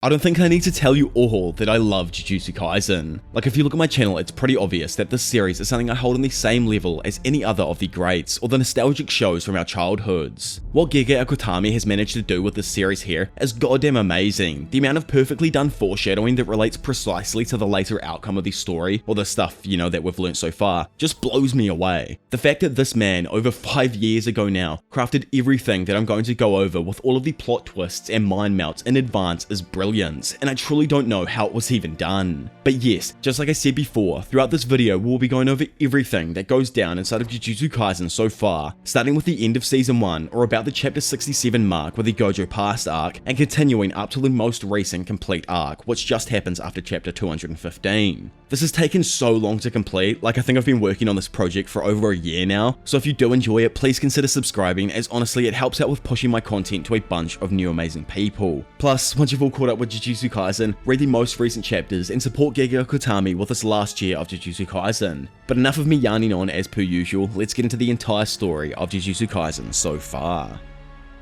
I don't think I need to tell you all that I love Jujutsu Kaisen. Like, if you look at my channel, it's pretty obvious that this series is something I hold on the same level as any other of the greats or the nostalgic shows from our childhoods. What Gege Akutami has managed to do with this series here is goddamn amazing. The amount of perfectly done foreshadowing that relates precisely to the later outcome of the story, or the stuff, that we've learnt so far, just blows me away. The fact that this man, over 5 years ago now, crafted everything that I'm going to go over with all of the plot twists and mind melts in advance is brilliant. And I truly don't know how it was even done. But yes, just like I said before, throughout this video we'll be going over everything that goes down inside of Jujutsu Kaisen so far, starting with the end of season 1 or about the chapter 67 mark with the Gojo past arc, and continuing up to the most recent complete arc, which just happens after chapter 215. This has taken so long to complete, like I think I've been working on this project for over a year now, so if you do enjoy it, please consider subscribing, as honestly it helps out with pushing my content to a bunch of new amazing people. Plus, once you've all caught up with Jujutsu Kaisen, read the most recent chapters and support Gege Akutami with this last year of Jujutsu Kaisen. But enough of me yarning on as per usual, let's get into the entire story of Jujutsu Kaisen so far.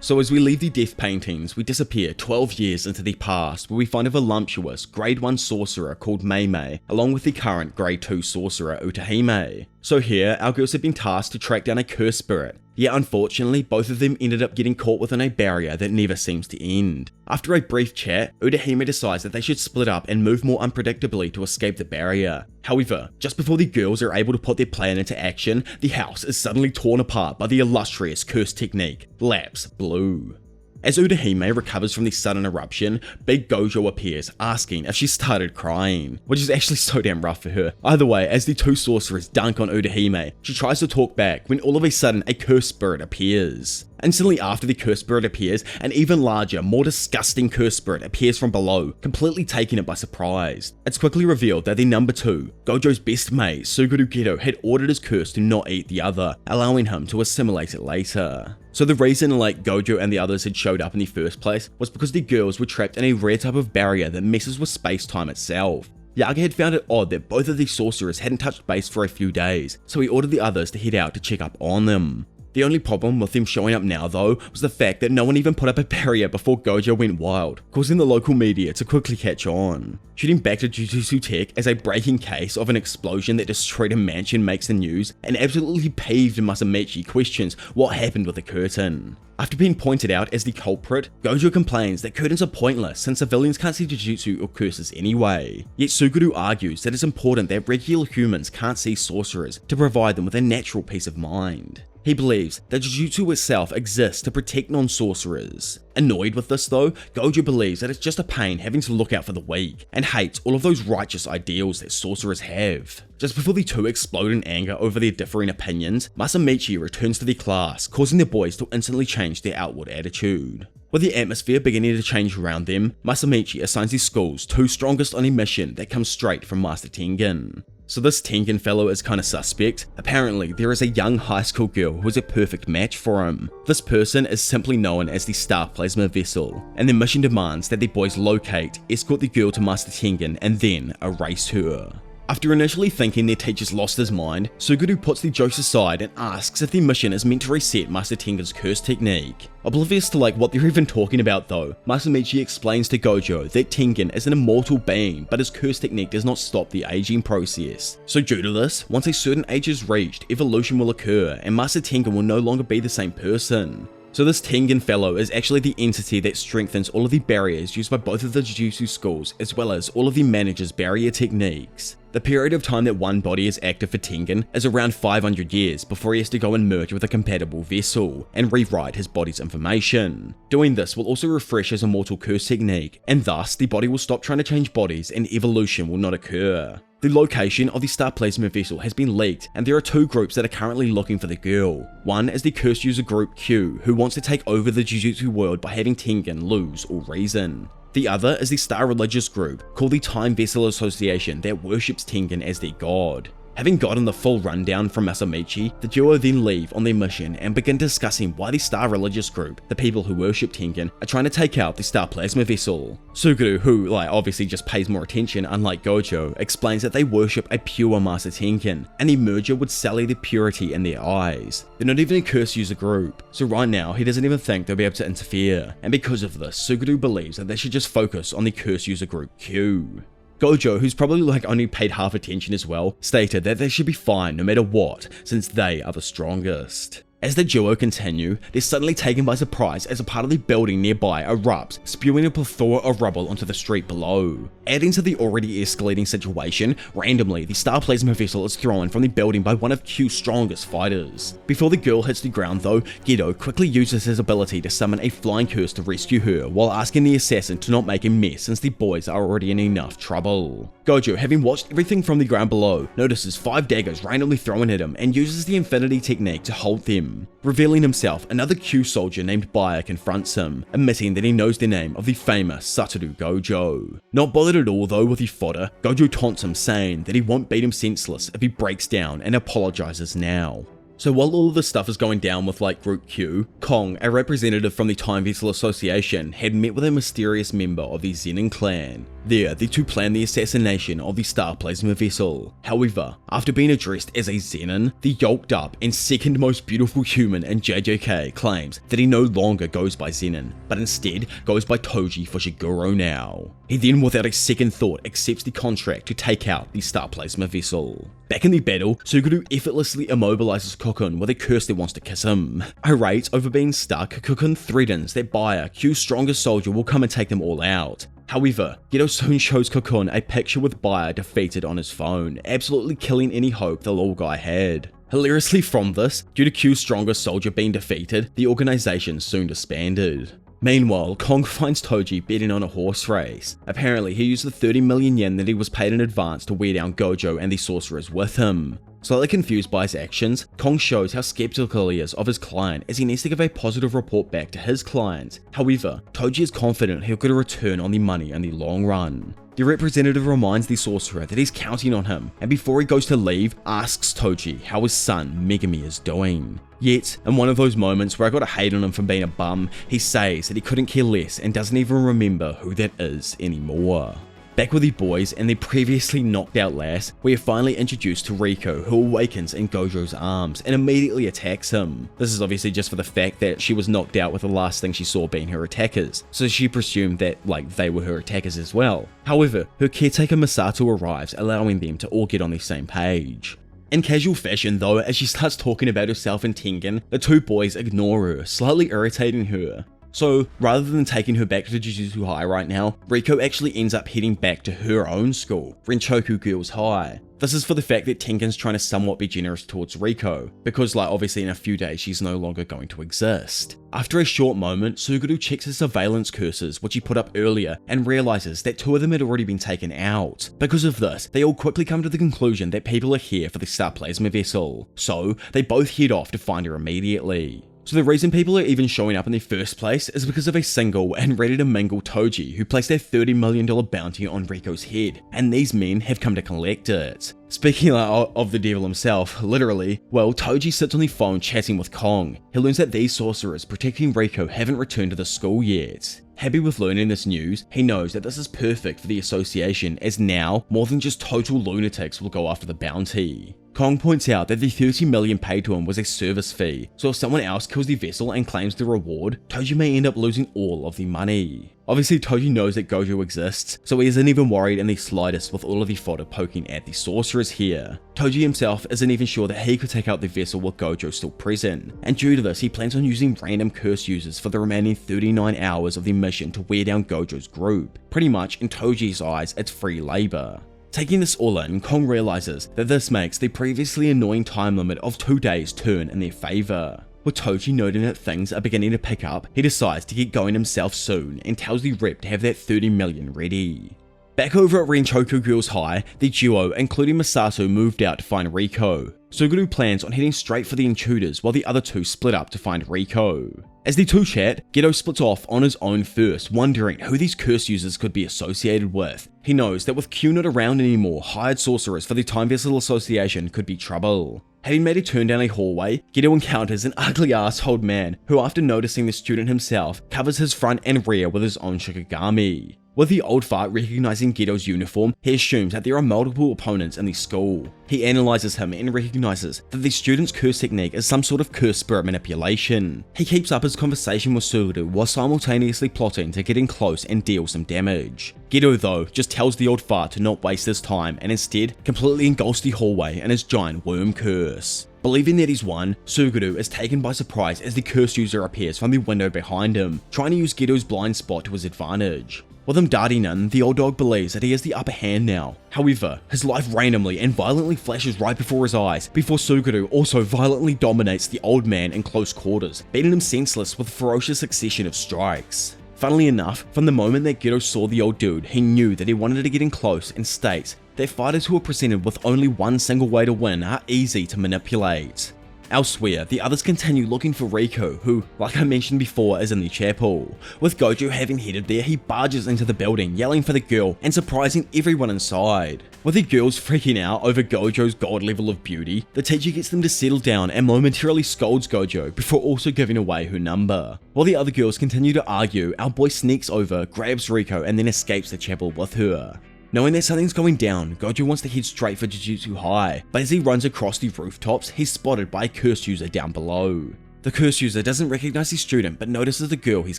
So as we leave the death paintings, we disappear 12 years into the past, where we find a voluptuous grade 1 sorcerer called Mei, along with the current grade 2 sorcerer Utahime. So here, our girls have been tasked to track down a cursed spirit, yet unfortunately both of them ended up getting caught within a barrier that never seems to end. After a brief chat, Utahime decides that they should split up and move more unpredictably to escape the barrier. However, just before the girls are able to put their plan into action, the house is suddenly torn apart by the illustrious curse technique, Lapse Blue. As Utahime recovers from the sudden eruption, Big Gojo appears, asking if she started crying, which is actually so damn rough for her. Either way, as the two sorcerers dunk on Utahime, she tries to talk back when all of a sudden a cursed spirit appears. Instantly after the cursed spirit appears, an even larger, more disgusting cursed spirit appears from below, completely taking it by surprise. It's quickly revealed that the number 2, Gojo's best mate, Suguru Geto, had ordered his curse to not eat the other, allowing him to assimilate it later. So the reason Gojo and the others had showed up in the first place was because the girls were trapped in a rare type of barrier that messes with space-time itself. Yaga had found it odd that both of these sorcerers hadn't touched base for a few days, so he ordered the others to head out to check up on them. The only problem with them showing up now though was the fact that no one even put up a barrier before Gojo went wild, causing the local media to quickly catch on. Shooting back to Jujutsu Tech as a breaking case of an explosion that destroyed a mansion makes the news, and absolutely peeved Masamichi questions what happened with the curtain. After being pointed out as the culprit, Gojo complains that curtains are pointless since civilians can't see Jujutsu or curses anyway. Yet Suguru argues that it's important that regular humans can't see sorcerers to provide them with a natural peace of mind. He believes that Jujutsu itself exists to protect non-sorcerers. Annoyed with this though, Gojo believes that it's just a pain having to look out for the weak, and hates all of those righteous ideals that sorcerers have. Just before the two explode in anger over their differing opinions, Masamichi returns to the class, causing the boys to instantly change their outward attitude. With the atmosphere beginning to change around them, Masamichi assigns the school's 2 strongest on a mission that comes straight from Master Tengen. So this Tengen fellow is kinda suspect. Apparently, there is a young high school girl who is a perfect match for him. This person is simply known as the Star Plasma Vessel, and the mission demands that the boys locate, escort the girl to Master Tengen, and then erase her. After initially thinking their teacher's lost his mind, Suguru puts the jokes aside and asks if the mission is meant to reset Master Tengen's curse technique. Oblivious to what they're even talking about though, Masamichi explains to Gojo that Tengen is an immortal being, but his curse technique does not stop the aging process. So due to this, once a certain age is reached, evolution will occur and Master Tengen will no longer be the same person. So this Tengen fellow is actually the entity that strengthens all of the barriers used by both of the Jujutsu schools, as well as all of the manager's barrier techniques. The period of time that one body is active for Tengen is around 500 years before he has to go and merge with a compatible vessel, and rewrite his body's information. Doing this will also refresh his immortal curse technique, and thus the body will stop trying to change bodies and evolution will not occur. The location of the Star Plasma Vessel has been leaked, and there are 2 groups that are currently looking for the girl. One is the Curse User Group Q, who wants to take over the Jujutsu world by having Tengen lose all reason. The other is the Star Religious Group, called the Time Vessel Association, that worships Tengen as their god. Having gotten the full rundown from Masamichi, the duo then leave on their mission and begin discussing why the Star Religious Group, the people who worship Tengen, are trying to take out the Star Plasma Vessel. Suguru, who obviously just pays more attention unlike Gojo, explains that they worship a pure Master Tengen, and the merger would sully the purity in their eyes. They're not even a curse user group, so right now he doesn't even think they'll be able to interfere, and because of this, Suguru believes that they should just focus on the curse user group Q. Gojo, who's probably only paid half attention as well, stated that they should be fine no matter what, since they are the strongest. As the duo continue, they're suddenly taken by surprise as a part of the building nearby erupts, spewing a plethora of rubble onto the street below. Adding to the already escalating situation, randomly, the Star Plasma Vessel is thrown from the building by one of Q's strongest fighters. Before the girl hits the ground though, Geto quickly uses his ability to summon a flying curse to rescue her, while asking the assassin to not make a mess since the boys are already in enough trouble. Gojo, having watched everything from the ground below, notices 5 daggers randomly thrown at him and uses the Infinity Technique to hold them. Revealing himself, another Q soldier named Baya confronts him, admitting that he knows the name of the famous Saturo Gojo. Not bothered at all though with the fodder, Gojo taunts him saying that he won't beat him senseless if he breaks down and apologizes now. So while all of this stuff is going down with Group Q, Kong, a representative from the Time Vessel Association, had met with a mysterious member of the Zenin clan. There, the two planned the assassination of the Star Plasma Vessel. However, after being addressed as a Zenin, the yoked up and second most beautiful human in JJK claims that he no longer goes by Zenin, but instead goes by Toji Fushiguro now. He then, without a second thought, accepts the contract to take out the Star Plasma Vessel. Back in the battle, Suguru effortlessly immobilizes Kokun with a curse that wants to kiss him. Irate over being stuck, Kokun threatens that Baya, Q's strongest soldier, will come and take them all out. However, Geto soon shows Kokun a picture with Baya defeated on his phone, absolutely killing any hope the little guy had. Hilariously from this, due to Q's strongest soldier being defeated, the organization soon disbanded. Meanwhile, Kong finds Toji betting on a horse race. Apparently, he used the 30 million yen that he was paid in advance to wear down Gojo and the sorcerers with him. Slightly confused by his actions, Kong shows how skeptical he is of his client as he needs to give a positive report back to his client. However, Toji is confident he'll get a return on the money in the long run. The representative reminds the sorcerer that he's counting on him, and before he goes to leave, asks Toji how his son Megumi is doing. Yet, in one of those moments where I gotta hate on him for being a bum, he says that he couldn't care less and doesn't even remember who that is anymore. Back with the boys and the previously knocked out lass, we are finally introduced to Riko, who awakens in Gojo's arms and immediately attacks him. This is obviously just for the fact that she was knocked out with the last thing she saw being her attackers, so she presumed that they were her attackers as well. However, her caretaker Masato arrives, allowing them to all get on the same page. In casual fashion though, as she starts talking about herself and Tengen, the two boys ignore her, slightly irritating her. So, rather than taking her back to Jujutsu High right now, Riko actually ends up heading back to her own school, Renchoku Girls High. This is for the fact that Tengen's trying to somewhat be generous towards Riko, because obviously in a few days she's no longer going to exist. After a short moment, Suguru checks his surveillance curses which he put up earlier and realizes that 2 of them had already been taken out. Because of this, they all quickly come to the conclusion that people are here for the Star Plasma Vessel, so they both head off to find her immediately. So the reason people are even showing up in the first place is because of a single and ready to mingle Toji, who placed a $30 million bounty on Riko's head, and these men have come to collect it. Speaking of the devil himself, literally, well, Toji sits on the phone chatting with Kong. He learns that these sorcerers protecting Riko haven't returned to the school yet. Happy with learning this news, he knows that this is perfect for the association, as now, more than just total lunatics will go after the bounty. Kong points out that the 30 million paid to him was a service fee, so if someone else kills the vessel and claims the reward, Toji may end up losing all of the money. Obviously, Toji knows that Gojo exists, so he isn't even worried in the slightest with all of the fodder poking at the sorcerers here. Toji himself isn't even sure that he could take out the vessel with Gojo still present, and due to this he plans on using random curse users for the remaining 39 hours of the mission to wear down Gojo's group. Pretty much, in Toji's eyes, it's free labor. Taking this all in, Kong realizes that this makes the previously annoying time limit of 2 days turn in their favor. With Toji noting that things are beginning to pick up, he decides to get going himself soon and tells the rep to have that 30 million ready. Back over at Renchoku Girls High, the duo, including Masato, moved out to find Riko. Suguru plans on heading straight for the intruders while the other two split up to find Riko. As the two chat, Geto splits off on his own first, wondering who these curse users could be associated with. He knows that with Q not around anymore, hired sorcerers for the Time Vessel Association could be trouble. Having made a turn down a hallway, Geto encounters an ugly ass old man who, after noticing the student himself, covers his front and rear with his own shikigami. With the old fart recognizing Geto's uniform, he assumes that there are multiple opponents in the school. He analyzes him and recognizes that the student's curse technique is some sort of curse spirit manipulation. He keeps up his conversation with Suguru while simultaneously plotting to get in close and deal some damage. Geto, though, just tells the old fart to not waste his time and instead completely engulfs the hallway in his giant worm curse. Believing that he's won, Suguru is taken by surprise as the curse user appears from the window behind him, trying to use Geto's blind spot to his advantage. With him darting in, the old dog believes that he has the upper hand now. However, his life randomly and violently flashes right before his eyes, before Suguru also violently dominates the old man in close quarters, beating him senseless with a ferocious succession of strikes. Funnily enough, from the moment that Geto saw the old dude, he knew that he wanted to get in close and states that fighters who are presented with only one single way to win are easy to manipulate. Elsewhere, the others continue looking for Riko, who, like I mentioned before, is in the chapel. With Gojo having headed there, he barges into the building, yelling for the girl and surprising everyone inside. With the girls freaking out over Gojo's god level of beauty, the teacher gets them to settle down and momentarily scolds Gojo before also giving away her number. While the other girls continue to argue, our boy sneaks over, grabs Riko, and then escapes the chapel with her. Knowing that something's going down, Gojo wants to head straight for Jujutsu High, but as he runs across the rooftops, he's spotted by a curse user down below. The curse user doesn't recognize the student but notices the girl he's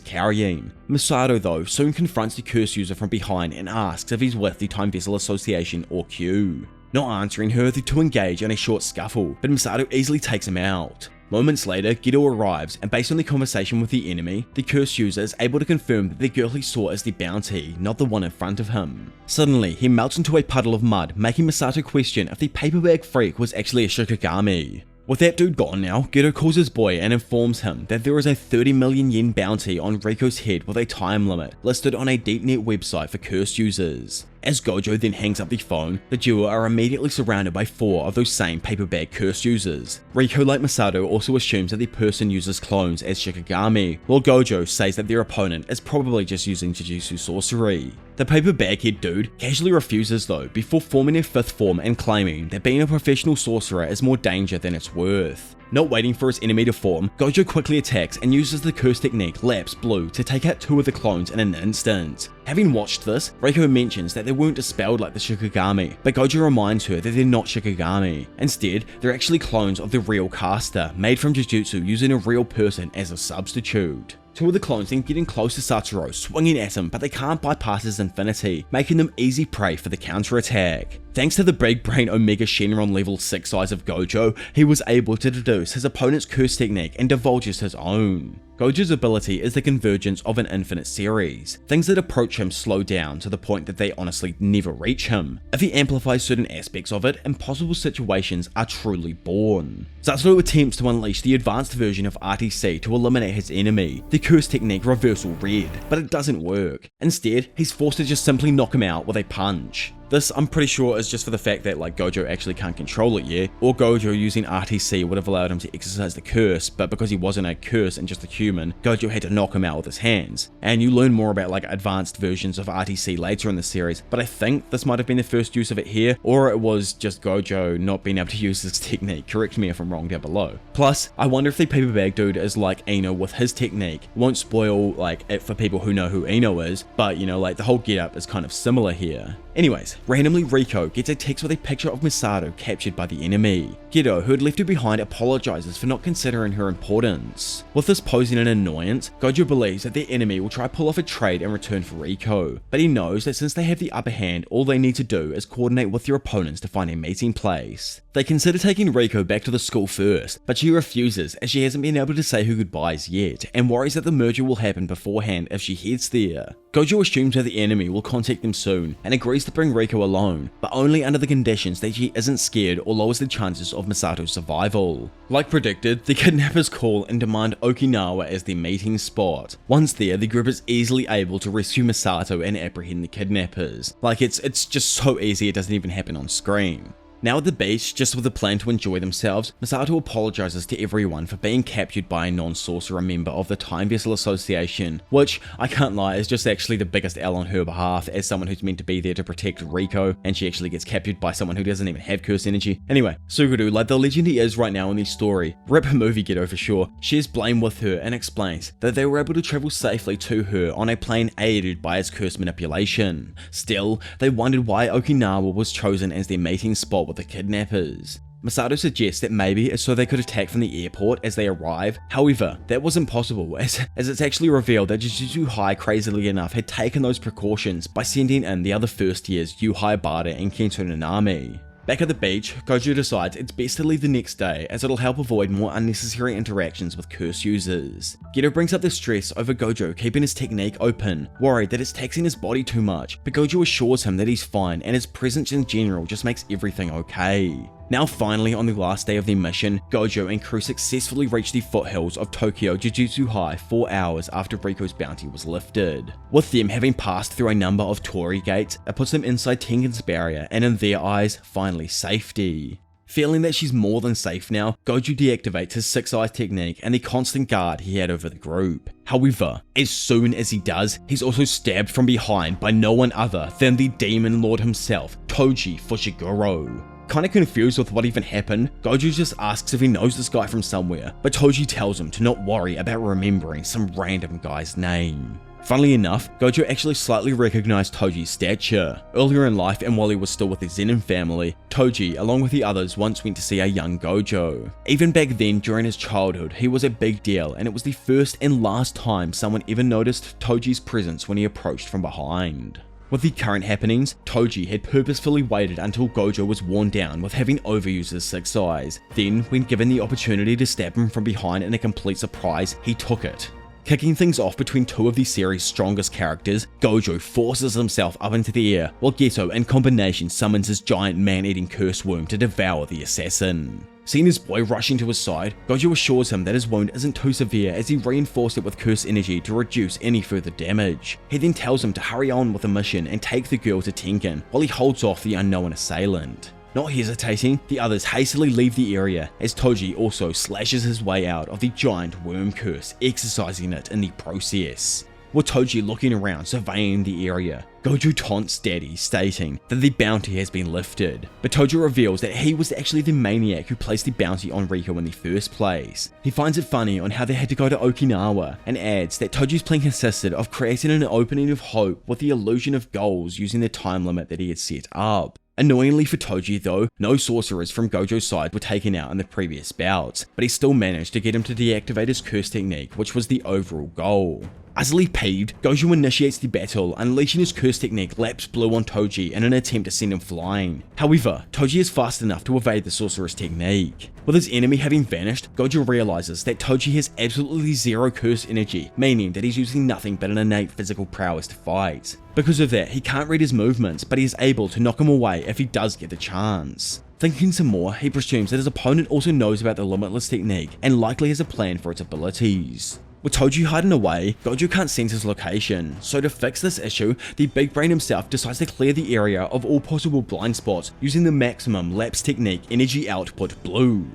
carrying. Masato, though, soon confronts the curse user from behind and asks if he's with the Time Vessel Association or Q. Not answering her, the two engage in a short scuffle, but Masato easily takes him out. Moments later, Geto arrives, and based on the conversation with the enemy, the curse user is able to confirm that the girl he saw is the bounty, not the one in front of him. Suddenly, he melts into a puddle of mud, making Masato question if the paperbag freak was actually a shikigami. With that dude gone now, Geto calls his boy and informs him that there is a 30 million yen bounty on Riko's head with a time limit listed on a deepnet website for curse users. As Gojo then hangs up the phone, the duo are immediately surrounded by 4 of those same paperbag curse users. Riko, like Masato, also assumes that the person uses clones as shikigami, while Gojo says that their opponent is probably just using Jujutsu sorcery. The paperbag head dude casually refuses though, before forming a 5th form and claiming that being a professional sorcerer is more danger than it's worth. Not waiting for his enemy to form, Gojo quickly attacks and uses the curse technique Lapse Blue to take out 2 of the clones in an instant. Having watched this, Riko mentions that they weren't dispelled like the shikigami, but Gojo reminds her that they're not shikigami. Instead, they're actually clones of the real caster, made from Jujutsu using a real person as a substitute. 2 of the clones then getting close to Saturo, swinging at him, but they can't bypass his infinity, making them easy prey for the counterattack. Thanks to the big brain Omega Shenron level 6 eyes of Gojo, he was able to deduce his opponent's curse technique and divulges his own. Gojo's ability is the convergence of an infinite series. Things that approach him slow down to the point that they honestly never reach him. If he amplifies certain aspects of it, impossible situations are truly born. Saturo attempts to unleash the advanced version of RTC to eliminate his enemy, the curse technique Reversal Red, but it doesn't work. Instead, he's forced to just simply knock him out with a punch. This, I'm pretty sure, is just for the fact that like Gojo actually can't control it yet, or Gojo using RTC would have allowed him to exercise the curse, but because he wasn't a curse and just a human, Gojo had to knock him out with his hands. And you learn more about like advanced versions of RTC later in the series, but I think this might have been the first use of it here, or it was just Gojo not being able to use this technique. Correct me if I'm wrong down below. Plus, I wonder if the paperbag dude is like Ino with his technique. Won't spoil like it for people who know who Ino is, but you know, like the whole getup is kind of similar here. Anyways, randomly Riko gets a text with a picture of Masato captured by the enemy. Geto, who had left her behind, apologizes for not considering her importance. With this posing an annoyance, Gojo believes that their enemy will try to pull off a trade in return for Riko, but he knows that since they have the upper hand, all they need to do is coordinate with their opponents to find a meeting place. They consider taking Riko back to the school first, but she refuses as she hasn't been able to say her goodbyes yet, and worries that the merger will happen beforehand if she heads there. Gojo assumes that the enemy will contact them soon and agrees to bring Riko alone, but only under the conditions that she isn't scared or lowers the chances of Misato's survival. Like predicted, the kidnappers call and demand Okinawa as their meeting spot. Once there, the group is easily able to rescue Misato and apprehend the kidnappers. Like it's just so easy it doesn't even happen on screen. Now at the beach, just with a plan to enjoy themselves, Misato apologizes to everyone for being captured by a non-sorcerer member of the Time Vessel Association, which, I can't lie, is just actually the biggest L on her behalf as someone who's meant to be there to protect Riko, and she actually gets captured by someone who doesn't even have curse energy. Anyway, Suguru, like the legend he is right now in the story, rip movie Geto for sure, shares blame with her and explains that they were able to travel safely to her on a plane aided by his curse manipulation. Still, they wondered why Okinawa was chosen as their meeting spot with the kidnappers. Misato suggests that maybe it's so they could attack from the airport as they arrive. However, that wasn't possible as it's actually revealed that Jujutsu High, crazily enough, had taken those precautions by sending in the other first years Yuhai Bada and Kento Nanami. Back at the beach, Gojo decides it's best to leave the next day as it'll help avoid more unnecessary interactions with curse users. Geto brings up the stress over Gojo keeping his technique open, worried that it's taxing his body too much, but Gojo assures him that he's fine and his presence in general just makes everything okay. Now finally, on the last day of their mission, Gojo and crew successfully reach the foothills of Tokyo Jujutsu High 4 hours after Riko's bounty was lifted. With them having passed through a number of Torii gates, it puts them inside Tengen's barrier and in their eyes, finally safety. Feeling that she's more than safe now, Gojo deactivates his 6-Eyes technique and the constant guard he had over the group. However, as soon as he does, he's also stabbed from behind by no one other than the Demon Lord himself, Toji Fushiguro. Kinda confused with what even happened, Gojo just asks if he knows this guy from somewhere, but Toji tells him to not worry about remembering some random guy's name. Funnily enough, Gojo actually slightly recognized Toji's stature. Earlier in life and while he was still with the Zenin family, Toji, along with the others, once went to see a young Gojo. Even back then, during his childhood, he was a big deal and it was the first and last time someone ever noticed Toji's presence when he approached from behind. With the current happenings, Toji had purposefully waited until Gojo was worn down with having overused his 6-Eyes. Then, when given the opportunity to stab him from behind in a complete surprise, he took it. Kicking things off between two of the series' strongest characters, Gojo forces himself up into the air, while Geto in combination summons his giant man-eating curse worm to devour the assassin. Seeing his boy rushing to his side, Gojo assures him that his wound isn't too severe as he reinforced it with curse energy to reduce any further damage. He then tells him to hurry on with the mission and take the girl to Tengen, while he holds off the unknown assailant. Not hesitating, the others hastily leave the area as Toji also slashes his way out of the giant worm curse, exercising it in the process. With Toji looking around surveying the area, Gojo taunts Daddy, stating that the bounty has been lifted, but Toji reveals that he was actually the maniac who placed the bounty on Riko in the first place. He finds it funny on how they had to go to Okinawa, and adds that Toji's plan consisted of creating an opening of hope with the illusion of goals using the time limit that he had set up. Annoyingly for Toji though, no sorcerers from Gojo's side were taken out in the previous bouts, but he still managed to get him to deactivate his curse technique, which was the overall goal. Utterly peeved, Gojo initiates the battle, unleashing his curse technique Lapse Blue on Toji in an attempt to send him flying. However, Toji is fast enough to evade the sorcerer's technique. With his enemy having vanished, Gojo realizes that Toji has absolutely zero curse energy, meaning that he's using nothing but an innate physical prowess to fight. Because of that, he can't read his movements, but he is able to knock him away if he does get the chance. Thinking some more, he presumes that his opponent also knows about the Limitless technique and likely has a plan for its abilities. With Toji hiding away, Gojo can't sense his location, so to fix this issue, the big brain himself decides to clear the area of all possible blind spots using the maximum lapse technique energy output blue.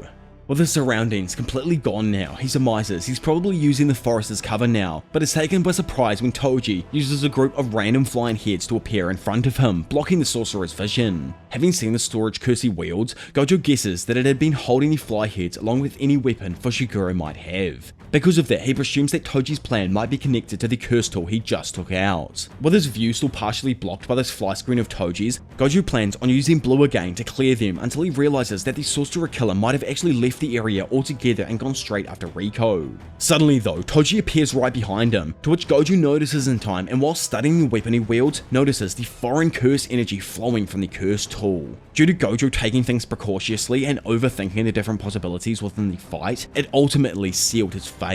With his surroundings completely gone now, he surmises he's probably using the forest as cover now, but is taken by surprise when Toji uses a group of random flying heads to appear in front of him, blocking the sorcerer's vision. Having seen the storage curse he wields, Gojo guesses that it had been holding the fly heads along with any weapon Fushiguro might have. Because of that, he presumes that Toji's plan might be connected to the curse tool he just took out. With his view still partially blocked by this fly screen of Toji's, Gojo plans on using blue again to clear them until he realizes that the sorcerer killer might have actually left the area altogether and gone straight after Riko. Suddenly though, Toji appears right behind him, to which Gojo notices in time, and while studying the weapon he wields, notices the foreign curse energy flowing from the curse tool. Due to Gojo taking things precautiously and overthinking the different possibilities within the fight, it ultimately sealed his fate.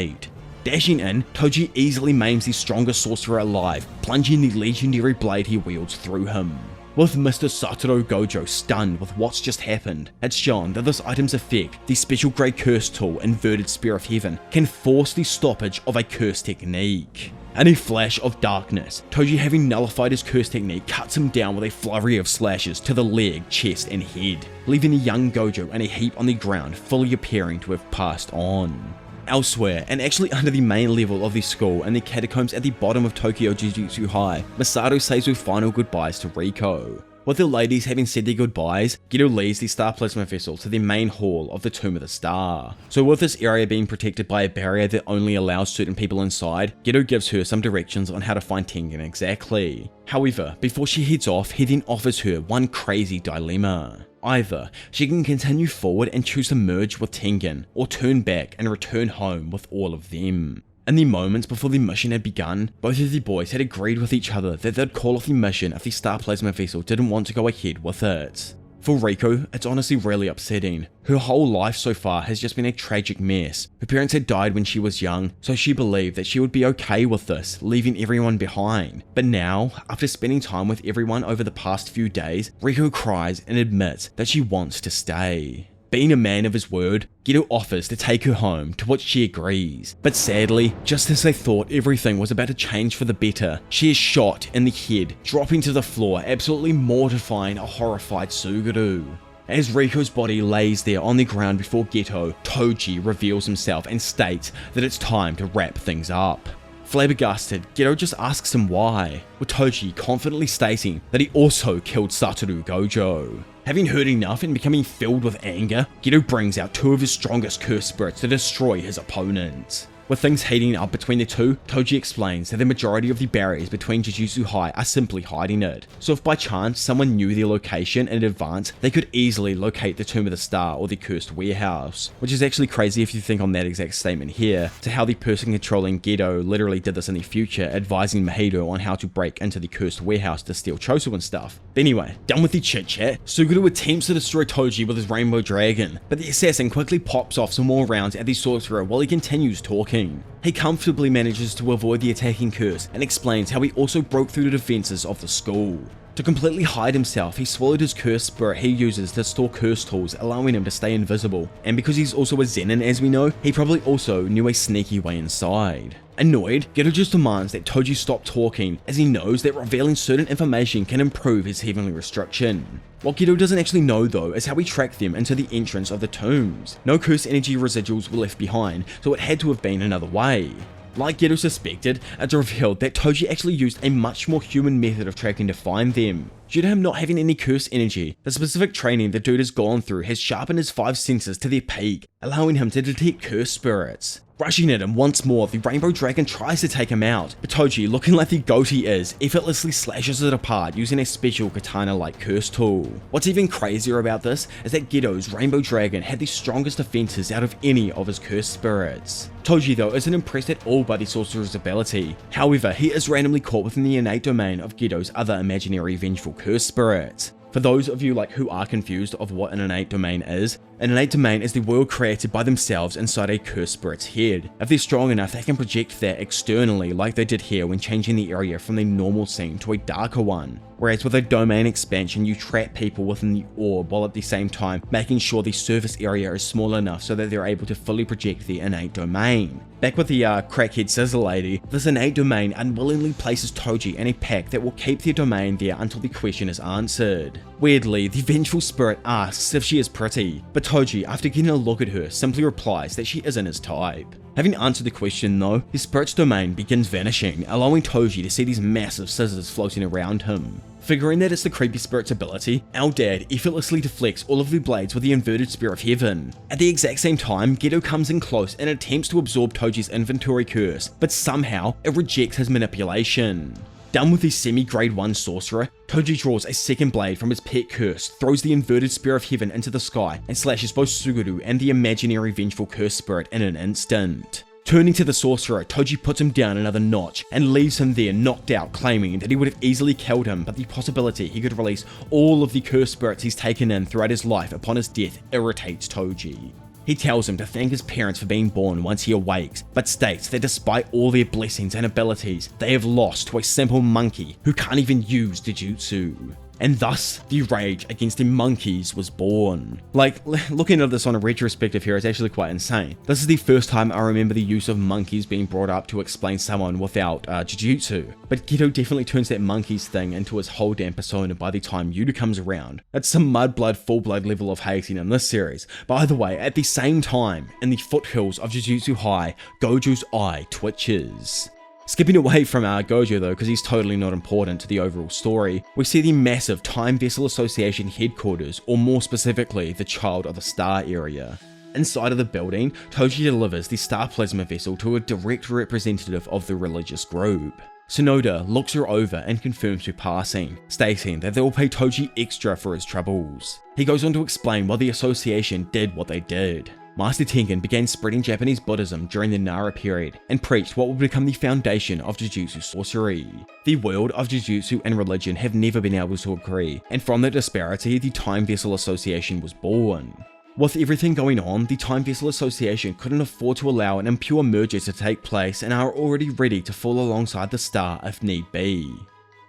Dashing in, Toji easily maims the strongest sorcerer alive, plunging the legendary blade he wields through him. With Mr. Saturo Gojo stunned with what's just happened, it's shown that this item's effect, the special grade curse tool Inverted Spear of Heaven, can force the stoppage of a curse technique. In a flash of darkness, Toji, having nullified his curse technique, cuts him down with a flurry of slashes to the leg, chest and head, leaving the young Gojo in a heap on the ground, fully appearing to have passed on. Elsewhere, and actually under the main level of the school in the catacombs at the bottom of Tokyo Jujutsu High, Masato says her final goodbyes to Riko. With the ladies having said their goodbyes, Geto leads the Star Plasma vessel to the main hall of the Tomb of the Star. So with this area being protected by a barrier that only allows certain people inside, Geto gives her some directions on how to find Tengen exactly. However, before she heads off, he then offers her one crazy dilemma. Either she can continue forward and choose to merge with Tengen, or turn back and return home with all of them. In the moments before the mission had begun, both of the boys had agreed with each other that they'd call off the mission if the Star Plasma vessel didn't want to go ahead with it. For Riko, it's honestly really upsetting. Her whole life so far has just been a tragic mess. Her parents had died when she was young, so she believed that she would be okay with this, leaving everyone behind. But now, after spending time with everyone over the past few days, Riko cries and admits that she wants to stay. Being a man of his word, Geto offers to take her home, to which she agrees. But sadly, just as they thought everything was about to change for the better, she is shot in the head, dropping to the floor, absolutely mortifying a horrified Suguru. As Riko's body lays there on the ground before Geto, Toji reveals himself and states that it's time to wrap things up. Flabbergasted, Geto just asks him why, with Toji confidently stating that he also killed Satoru Gojo. Having heard enough and becoming filled with anger, Geto brings out two of his strongest curse spirits to destroy his opponent. With things heating up between the two, Toji explains that the majority of the barriers between Jujutsu High are simply hiding it, so if by chance someone knew their location in advance, they could easily locate the Tomb of the Star or the Cursed Warehouse, which is actually crazy if you think on that exact statement here, to how the person controlling Geto literally did this in the future, advising Mahito on how to break into the Cursed Warehouse to steal Choso and stuff. But anyway, done with the chit chat, Suguru attempts to destroy Toji with his Rainbow Dragon, but the assassin quickly pops off some more rounds at the sorcerer while he continues talking. He comfortably manages to avoid the attacking curse and explains how he also broke through the defenses of the school. To completely hide himself, he swallowed his cursed spirit he uses to store curse tools, allowing him to stay invisible. And because he's also a Zenin as we know, he probably also knew a sneaky way inside. Annoyed, Geto just demands that Toji stop talking, as he knows that revealing certain information can improve his heavenly restriction. What Geto doesn't actually know though is how he tracked them into the entrance of the tombs. No curse energy residuals were left behind, so it had to have been another way. Like Geto suspected, it's revealed that Toji actually used a much more human method of tracking to find them. Due to him not having any curse energy, the specific training the dude has gone through has sharpened his 5 senses to their peak, allowing him to detect curse spirits. Rushing at him once more, the Rainbow Dragon tries to take him out, but Toji, looking like the goat he is, effortlessly slashes it apart using a special katana-like curse tool. What's even crazier about this is that Geto's Rainbow Dragon had the strongest defenses out of any of his cursed spirits. Toji though isn't impressed at all by the sorcerer's ability. However, he is randomly caught within the innate domain of Geto's other imaginary vengeful curse spirits. For those of you who are confused of what an innate domain is, an innate domain is the world created by themselves inside a cursed spirit's head. If they're strong enough, they can project that externally like they did here when changing the area from the normal scene to a darker one. Whereas with a domain expansion, you trap people within the orb while at the same time making sure the surface area is small enough so that they're able to fully project the innate domain. Back with the crackhead scissor lady, this innate domain unwillingly places Toji in a pack that will keep their domain there until the question is answered. Weirdly, the vengeful spirit asks if she is pretty, but Toji, after getting a look at her, simply replies that she isn't his type. Having answered the question though, the spirit's domain begins vanishing, allowing Toji to see these massive scissors floating around him. Figuring that it's the creepy spirit's ability, our dad effortlessly deflects all of the blades with the Inverted Spear of Heaven. At the exact same time, Geto comes in close and attempts to absorb Toji's inventory curse, but somehow it rejects his manipulation. Done with the semi-grade 1 sorcerer, Toji draws a second blade from his pet curse, throws the Inverted Spear of Heaven into the sky, and slashes both Suguru and the imaginary vengeful curse spirit in an instant. Turning to the sorcerer, Toji puts him down another notch and leaves him there knocked out, claiming that he would have easily killed him, but the possibility he could release all of the curse spirits he's taken in throughout his life upon his death irritates Toji. He tells him to thank his parents for being born once he awakes, but states that despite all their blessings and abilities, they have lost to a simple monkey who can't even use Jujutsu. And thus, the rage against the monkeys was born. Like, looking at this on a retrospective here is actually quite insane. This is the first time I remember the use of monkeys being brought up to explain someone without Jujutsu. But Geto definitely turns that monkeys thing into his whole damn persona by the time Yuta comes around. It's some mudblood, full-blood level of hating in this series. By the way, at the same time, in the foothills of Jujutsu High, Gojo's eye twitches. Skipping away from Gojo though, because he's totally not important to the overall story, we see the massive Time Vessel Association headquarters, or more specifically, the Child of the Star area. Inside of the building, Toji delivers the Star Plasma Vessel to a direct representative of the religious group. Sonoda looks her over and confirms her passing, stating that they will pay Toji extra for his troubles. He goes on to explain why the association did what they did. Master Tengen began spreading Japanese Buddhism during the Nara period and preached what would become the foundation of Jujutsu sorcery. The world of Jujutsu and religion have never been able to agree, and from that disparity, the Time Vessel Association was born. With everything going on, the Time Vessel Association couldn't afford to allow an impure merger to take place and are already ready to fall alongside the star if need be.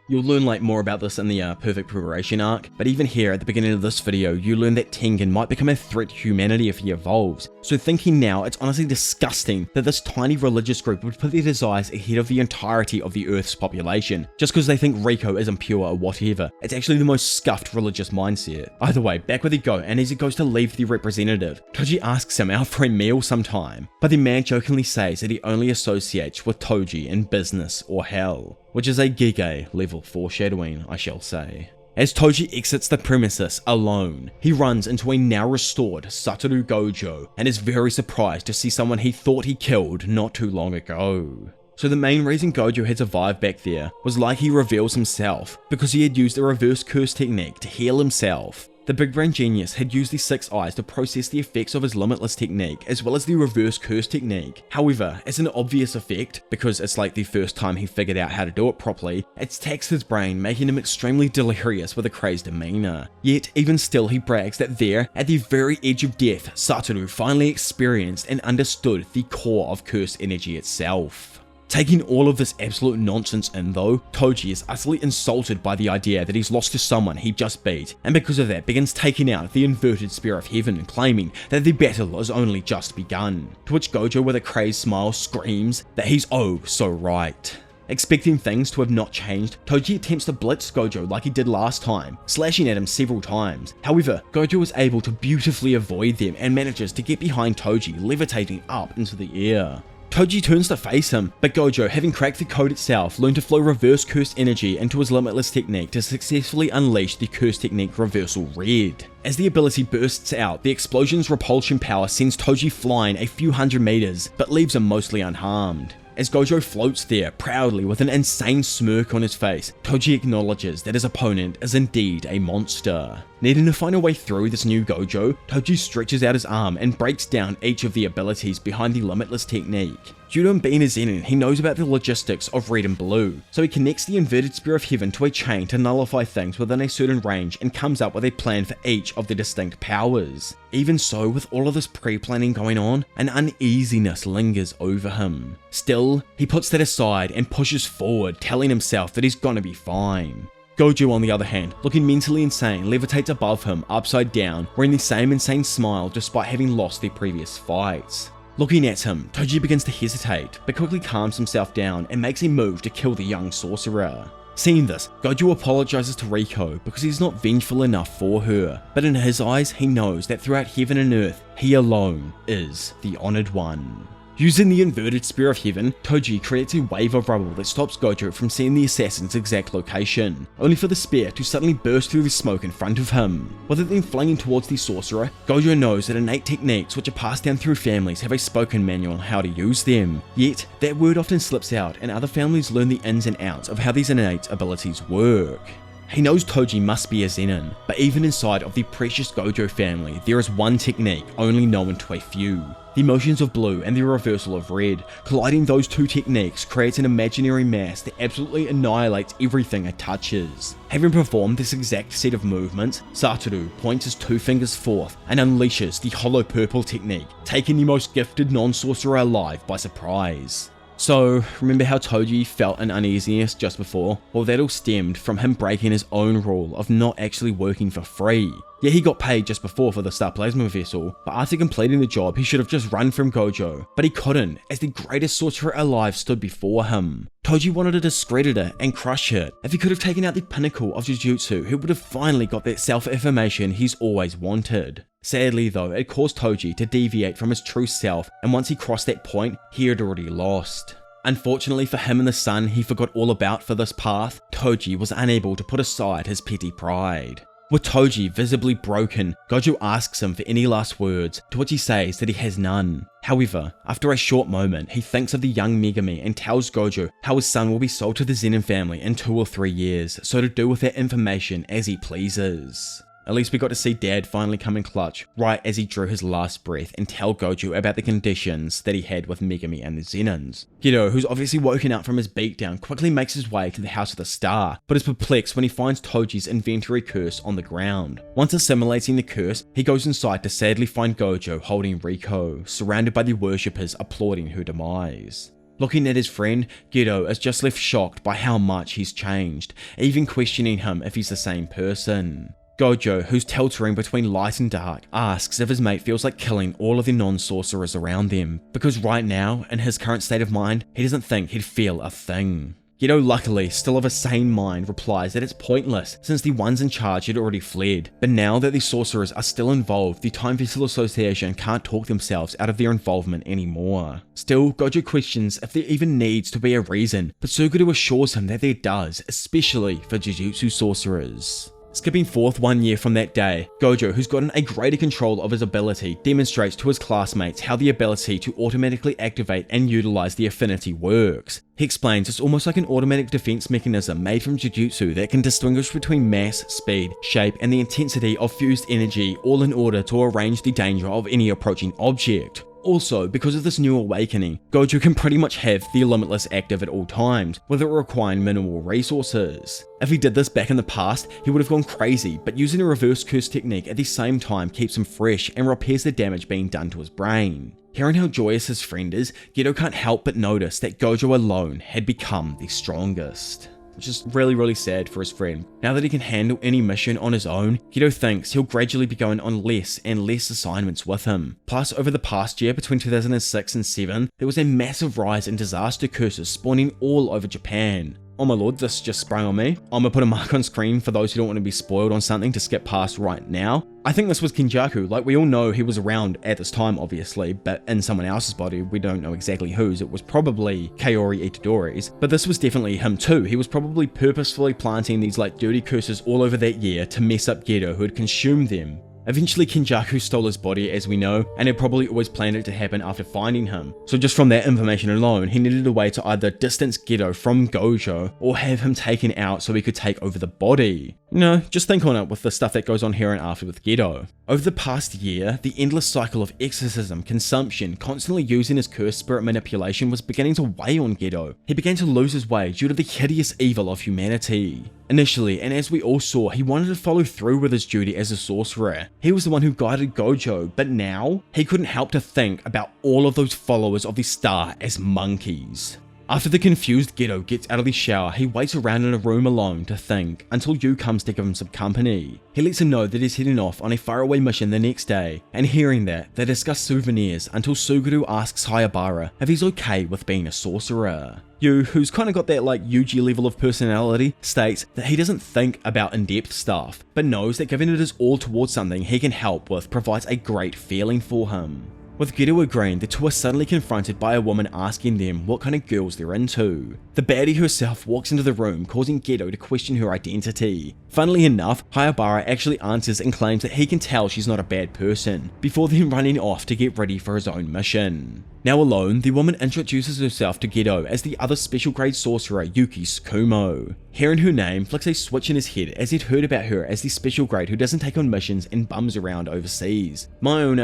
You'll learn more about this in the Perfect Preparation arc, but even here at the beginning of this video, you learn that Tengen might become a threat to humanity if he evolves. So thinking now, it's honestly disgusting that this tiny religious group would put their desires ahead of the entirety of the Earth's population, just because they think Rico is impure or whatever. It's actually the most scuffed religious mindset. Either way, back with Go, and as he goes to leave the representative, Toji asks him out for a meal sometime, but the man jokingly says that he only associates with Toji in business or hell. Which is a Gige level foreshadowing, I shall say. As Toji exits the premises alone, he runs into a now restored Saturo Gojo and is very surprised to see someone he thought he killed not too long ago. So the main reason Gojo had survived back there was he reveals himself, because he had used the reverse curse technique to heal himself. The big brain genius had used the 6 eyes to process the effects of his limitless technique as well as the reverse curse technique. However, as an obvious effect, because it's the first time he figured out how to do it properly, it's taxed his brain, making him extremely delirious with a crazed demeanor. Yet, even still, he brags that there, at the very edge of death, Saturo finally experienced and understood the core of cursed energy itself. Taking all of this absolute nonsense in though, Toji is utterly insulted by the idea that he's lost to someone he just beat, and because of that begins taking out the inverted spear of heaven, claiming that the battle has only just begun. To which Gojo with a crazed smile screams that he's oh so right. Expecting things to have not changed, Toji attempts to blitz Gojo like he did last time, slashing at him several times. However, Gojo is able to beautifully avoid them and manages to get behind Toji, levitating up into the air. Toji turns to face him, but Gojo, having cracked the code itself, learned to flow reverse cursed energy into his limitless technique to successfully unleash the curse technique Reversal Red. As the ability bursts out, the explosion's repulsion power sends Toji flying a few hundred meters, but leaves him mostly unharmed. As Gojo floats there, proudly with an insane smirk on his face, Toji acknowledges that his opponent is indeed a monster. Needing to find a way through this new Gojo, Toji stretches out his arm and breaks down each of the abilities behind the limitless technique. Due to him being a Zenin, he knows about the logistics of red and blue, so he connects the inverted spear of heaven to a chain to nullify things within a certain range and comes up with a plan for each of the distinct powers. Even so, with all of this pre-planning going on, an uneasiness lingers over him. Still, he puts that aside and pushes forward, telling himself that he's gonna be fine. Gojo, on the other hand, looking mentally insane, levitates above him, upside down, wearing the same insane smile despite having lost their previous fights. Looking at him, Toji begins to hesitate, but quickly calms himself down and makes a move to kill the young sorcerer. Seeing this, Gojo apologizes to Rico because he's not vengeful enough for her, but in his eyes, he knows that throughout heaven and earth, he alone is the honored one. Using the inverted spear of heaven, Toji creates a wave of rubble that stops Gojo from seeing the assassin's exact location, only for the spear to suddenly burst through the smoke in front of him. With it then flinging towards the sorcerer, Gojo knows that innate techniques which are passed down through families have a spoken manual on how to use them. Yet, that word often slips out and other families learn the ins and outs of how these innate abilities work. He knows Toji must be a Zenin, but even inside of the precious Gojo family, there is one technique only known to a few. The motions of blue and the reversal of red. Colliding those two techniques creates an imaginary mass that absolutely annihilates everything it touches. Having performed this exact set of movements, Saturo points his two fingers forth and unleashes the hollow purple technique, taking the most gifted non-sorcerer alive by surprise. So, remember how Toji felt an uneasiness just before? Well, that all stemmed from him breaking his own rule of not actually working for free. Yeah, he got paid just before for the Star Plasma Vessel, but after completing the job, he should have just run from Gojo. But he couldn't, as the greatest sorcerer alive stood before him. Toji wanted to discredit it and crush it. If he could have taken out the pinnacle of Jujutsu, he would have finally got that self-affirmation he's always wanted. Sadly though, it caused Toji to deviate from his true self, and once he crossed that point, he had already lost. Unfortunately for him and the son he forgot all about for this path, Toji was unable to put aside his petty pride. With Toji visibly broken, Gojo asks him for any last words, to which he says that he has none. However, after a short moment, he thinks of the young Megumi and tells Gojo how his son will be sold to the Zenin family in 2 or 3 years, so to do with that information as he pleases. At least we got to see Dad finally come in clutch, right as he drew his last breath, and tell Gojo about the conditions that he had with Megumi and the Zenins. Geto, who's obviously woken up from his beatdown, quickly makes his way to the House of the Star, but is perplexed when he finds Toji's inventory curse on the ground. Once assimilating the curse, he goes inside to sadly find Gojo holding Riko, surrounded by the worshippers applauding her demise. Looking at his friend, Geto is just left shocked by how much he's changed, even questioning him if he's the same person. Gojo, who's teetering between light and dark, asks if his mate feels like killing all of the non-sorcerers around them, because right now, in his current state of mind, he doesn't think he'd feel a thing. Geto, luckily, still of a sane mind, replies that it's pointless since the ones in charge had already fled, but now that the sorcerers are still involved, the Time Vessel Association can't talk themselves out of their involvement anymore. Still, Gojo questions if there even needs to be a reason, but Suguru assures him that there does, especially for Jujutsu sorcerers. Skipping forth 1 year from that day, Gojo, who's gotten a greater control of his ability, demonstrates to his classmates how the ability to automatically activate and utilize the affinity works. He explains it's almost like an automatic defense mechanism made from Jujutsu that can distinguish between mass, speed, shape, and the intensity of fused energy, all in order to arrange the danger of any approaching object. Also, because of this new awakening, Gojo can pretty much have the Limitless active at all times, with it requiring minimal resources. If he did this back in the past, he would have gone crazy, but using a reverse curse technique at the same time keeps him fresh and repairs the damage being done to his brain. Hearing how joyous his friend is, Geto can't help but notice that Gojo alone had become the strongest. Which is really sad for his friend. Now that he can handle any mission on his own, Geto thinks he'll gradually be going on less and less assignments with him. Plus, over the past year, between 2006 and 7, there was a massive rise in disaster curses spawning all over Japan. Oh my lord, this just sprung on me. I'm gonna put a mark on screen for those who don't want to be spoiled on something to skip past right now. I think this was Kenjaku. Like, we all know he was around at this time, obviously, but in someone else's body. We don't know exactly whose. It was probably Kaori Itadori's, but this was definitely him too. He was probably purposefully planting these like dirty curses all over that year to mess up Geto, who had consumed them. Eventually, Kenjaku stole his body, as we know, and had probably always planned it to happen after finding him. So just from that information alone, he needed a way to either distance Geto from Gojo, or have him taken out so he could take over the body. You know, just think on it with the stuff that goes on here and after with Geto. Over the past year, the endless cycle of exorcism, consumption, constantly using his cursed spirit manipulation was beginning to weigh on Geto. He began to lose his way due to the hideous evil of humanity. Initially, and as we all saw, he wanted to follow through with his duty as a sorcerer. He was the one who guided Gojo, but now, he couldn't help to think about all of those followers of the star as monkeys. After the confused Geto gets out of the shower, he waits around in a room alone to think, until Yu comes to give him some company. He lets him know that he's heading off on a faraway mission the next day, and hearing that, they discuss souvenirs until Suguru asks Hayabara if he's okay with being a sorcerer. Yu, who's kind of got that like Yuji level of personality, states that he doesn't think about in-depth stuff, but knows that giving it his all towards something he can help with provides a great feeling for him. With Geto agreeing, the two are suddenly confronted by a woman asking them what kind of girls they're into. The baddie herself walks into the room, causing Geto to question her identity. Funnily enough, Hayabara actually answers and claims that he can tell she's not a bad person, before then running off to get ready for his own mission. Now alone, the woman introduces herself to Geto as the other special grade sorcerer Yuki Tsukumo. Hearing her name flicks a switch in his head as he'd heard about her as the special grade who doesn't take on missions and bums around overseas. My own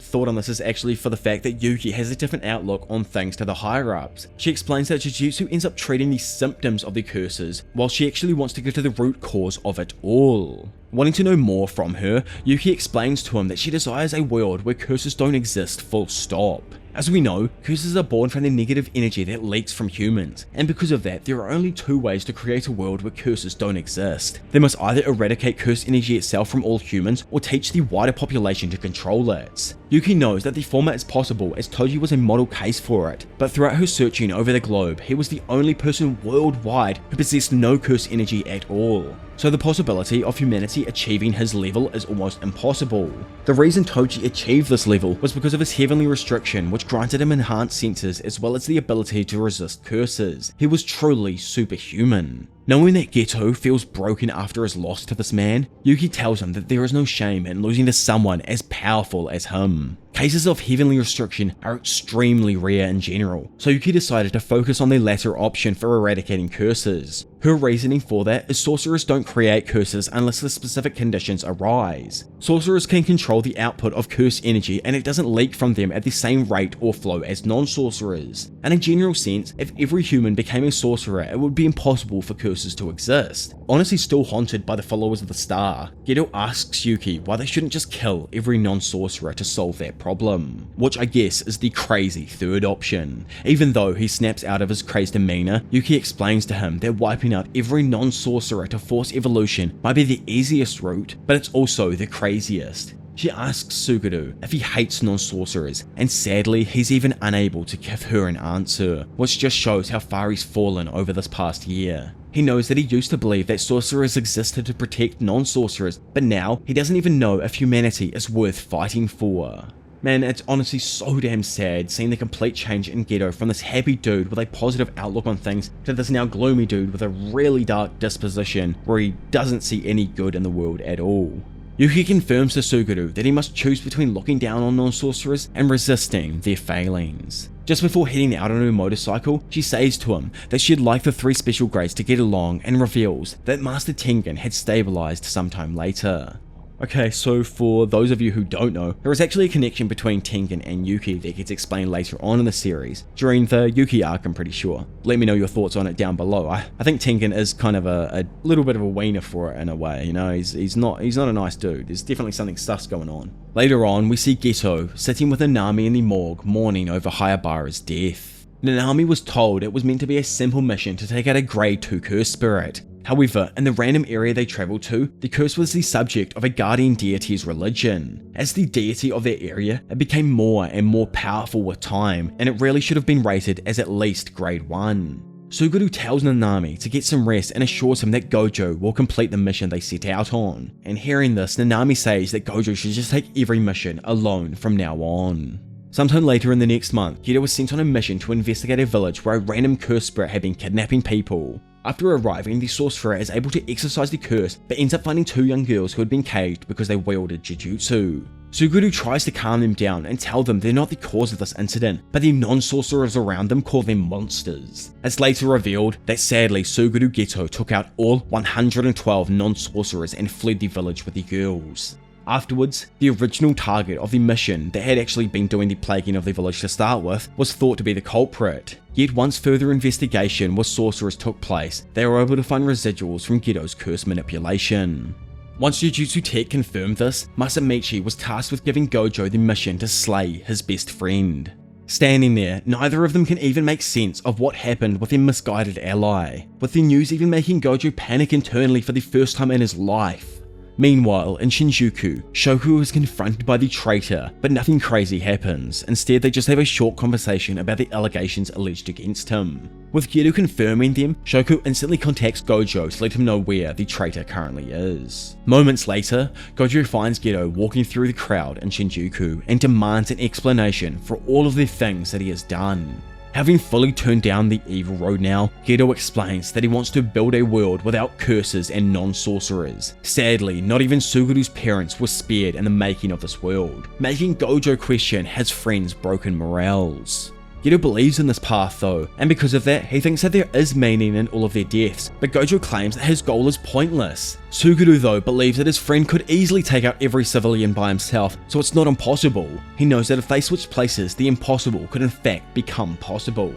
thought on this is actually for the fact that Yuki has a different outlook on things to the higher ups. She explains that Jujutsu ends up treating the symptoms of the curses, while she actually wants to get to the root cause of it all. Wanting to know more from her, Yuki explains to him that she desires a world where curses don't exist full stop. As we know, curses are born from the negative energy that leaks from humans, and because of that, there are only two ways to create a world where curses don't exist. They must either eradicate cursed energy itself from all humans, or teach the wider population to control it. Yuki knows that the former is possible as Toji was a model case for it, but throughout her searching over the globe, he was the only person worldwide who possessed no cursed energy at all. So the possibility of humanity achieving his level is almost impossible. The reason Toji achieved this level was because of his heavenly restriction, which granted him enhanced senses as well as the ability to resist curses. He was truly superhuman. Knowing that Geto feels broken after his loss to this man, Yuki tells him that there is no shame in losing to someone as powerful as him. Cases of heavenly restriction are extremely rare in general, so Yuki decided to focus on the latter option for eradicating curses. Her reasoning for that is sorcerers don't create curses unless the specific conditions arise. Sorcerers can control the output of curse energy and it doesn't leak from them at the same rate or flow as non-sorcerers. In a general sense, if every human became a sorcerer, it would be impossible for curses to exist. Honestly still haunted by the followers of the star, Geto asks Yuki why they shouldn't just kill every non-sorcerer to solve that problem, which I guess is the crazy third option. Even though he snaps out of his crazed demeanor, Yuki explains to him that wiping out every non-sorcerer to force evolution might be the easiest route, but it's also the craziest. She asks Suguru if he hates non-sorcerers, and sadly he's even unable to give her an answer, which just shows how far he's fallen over this past year. He knows that he used to believe that sorcerers existed to protect non-sorcerers, but now he doesn't even know if humanity is worth fighting for. Man, it's honestly so damn sad seeing the complete change in Geto from this happy dude with a positive outlook on things to this now gloomy dude with a really dark disposition where he doesn't see any good in the world at all. Yuki confirms to Suguru that he must choose between looking down on non-sorcerers and resisting their failings. Just before heading out on her motorcycle, she says to him that she'd like the three special grades to get along and reveals that Master Tengen had stabilized sometime later. Okay, so for those of you who don't know, there is actually a connection between Tengen and Yuki that gets explained later on in the series, during the Yuki arc I'm pretty sure. Let me know your thoughts on it down below. I think Tengen is kind of a little bit of a wiener for it in a way, you know, he's not a nice dude, there's definitely something sus going on. Later on, we see Geto sitting with Nanami in the morgue mourning over Hayabara's death. Nanami was told it was meant to be a simple mission to take out a grade 2 curse spirit. However, in the random area they travelled to, the curse was the subject of a guardian deity's religion. As the deity of that area, it became more and more powerful with time, and it really should have been rated as at least grade 1. Suguru tells Nanami to get some rest and assures him that Gojo will complete the mission they set out on. And hearing this, Nanami says that Gojo should just take every mission alone from now on. Sometime later in the next month, Geto was sent on a mission to investigate a village where a random curse spirit had been kidnapping people. After arriving, the sorcerer is able to exorcise the curse, but ends up finding two young girls who had been caged because they wielded Jujutsu. Suguru tries to calm them down and tell them they're not the cause of this incident, but the non-sorcerers around them call them monsters. It's later revealed that sadly Suguru Geto took out all 112 non-sorcerers and fled the village with the girls. Afterwards, the original target of the mission that had actually been doing the plaguing of the village to start with was thought to be the culprit. Yet once further investigation with sorcerers took place, they were able to find residuals from Geto's curse manipulation. Once Jujutsu Tech confirmed this, Masamichi was tasked with giving Gojo the mission to slay his best friend. Standing there, neither of them can even make sense of what happened with their misguided ally, with the news even making Gojo panic internally for the first time in his life. Meanwhile, in Shinjuku, Shoku is confronted by the traitor, but nothing crazy happens. Instead, they just have a short conversation about the allegations alleged against him. With Geto confirming them, Shoku instantly contacts Gojo to let him know where the traitor currently is. Moments later, Gojo finds Geto walking through the crowd in Shinjuku and demands an explanation for all of the things that he has done. Having fully turned down the evil road now, Geto explains that he wants to build a world without curses and non-sorcerers. Sadly, not even Suguru's parents were spared in the making of this world, making Gojo question his friends' broken morals. Geto believes in this path though, and because of that, he thinks that there is meaning in all of their deaths, but Gojo claims that his goal is pointless. Suguru though believes that his friend could easily take out every civilian by himself, so it's not impossible. He knows that if they switch places, the impossible could in fact become possible.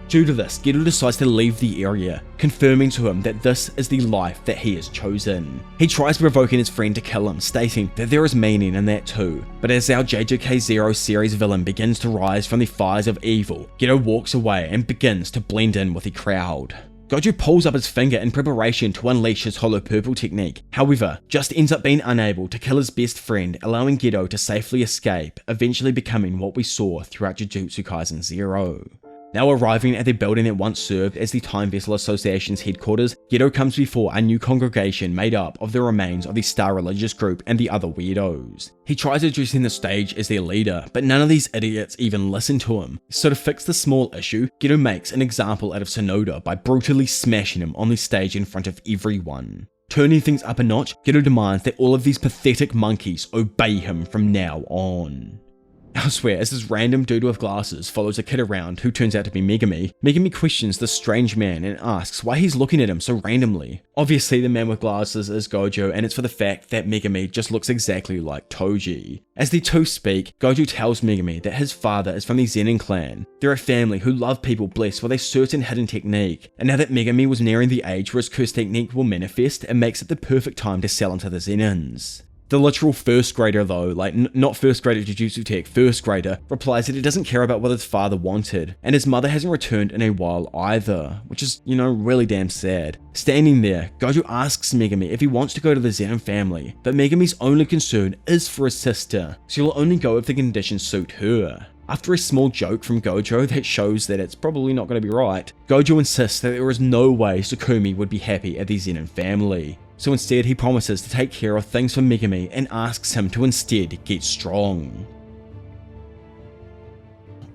Due to this, Geto decides to leave the area, confirming to him that this is the life that he has chosen. He tries provoking his friend to kill him, stating that there is meaning in that too, but as our JJK Zero series villain begins to rise from the fires of evil, Geto walks away and begins to blend in with the crowd. Gojo pulls up his finger in preparation to unleash his Hollow Purple technique, however, just ends up being unable to kill his best friend, allowing Geto to safely escape, eventually becoming what we saw throughout Jujutsu Kaisen 0. Now arriving at the building that once served as the Time Vessel Association's headquarters, Geto comes before a new congregation made up of the remains of the Star Religious Group and the other weirdos. He tries addressing the stage as their leader, but none of these idiots even listen to him. So to fix the small issue, Geto makes an example out of Sonoda by brutally smashing him on the stage in front of everyone. Turning things up a notch, Geto demands that all of these pathetic monkeys obey him from now on. Elsewhere, as this random dude with glasses follows a kid around who turns out to be Megumi, Megumi questions the strange man and asks why he's looking at him so randomly. Obviously, the man with glasses is Gojo, and it's for the fact that Megumi just looks exactly like Toji. As the two speak, Gojo tells Megumi that his father is from the Zenin clan. They're a family who love people blessed with a certain hidden technique, and now that Megumi was nearing the age where his curse technique will manifest, it makes it the perfect time to sell into the Zenins. The literal first grader though, like not first grader Jujutsu Tech, first grader, replies that he doesn't care about what his father wanted, and his mother hasn't returned in a while either, which is, really damn sad. Standing there, Gojo asks Megumi if he wants to go to the Zenin family, but Megumi's only concern is for his sister, so he'll only go if the conditions suit her. After a small joke from Gojo that shows that it's probably not going to be right, Gojo insists that there is no way Sukumi would be happy at the Zenin family. So instead he promises to take care of things for Megumi and asks him to instead get strong.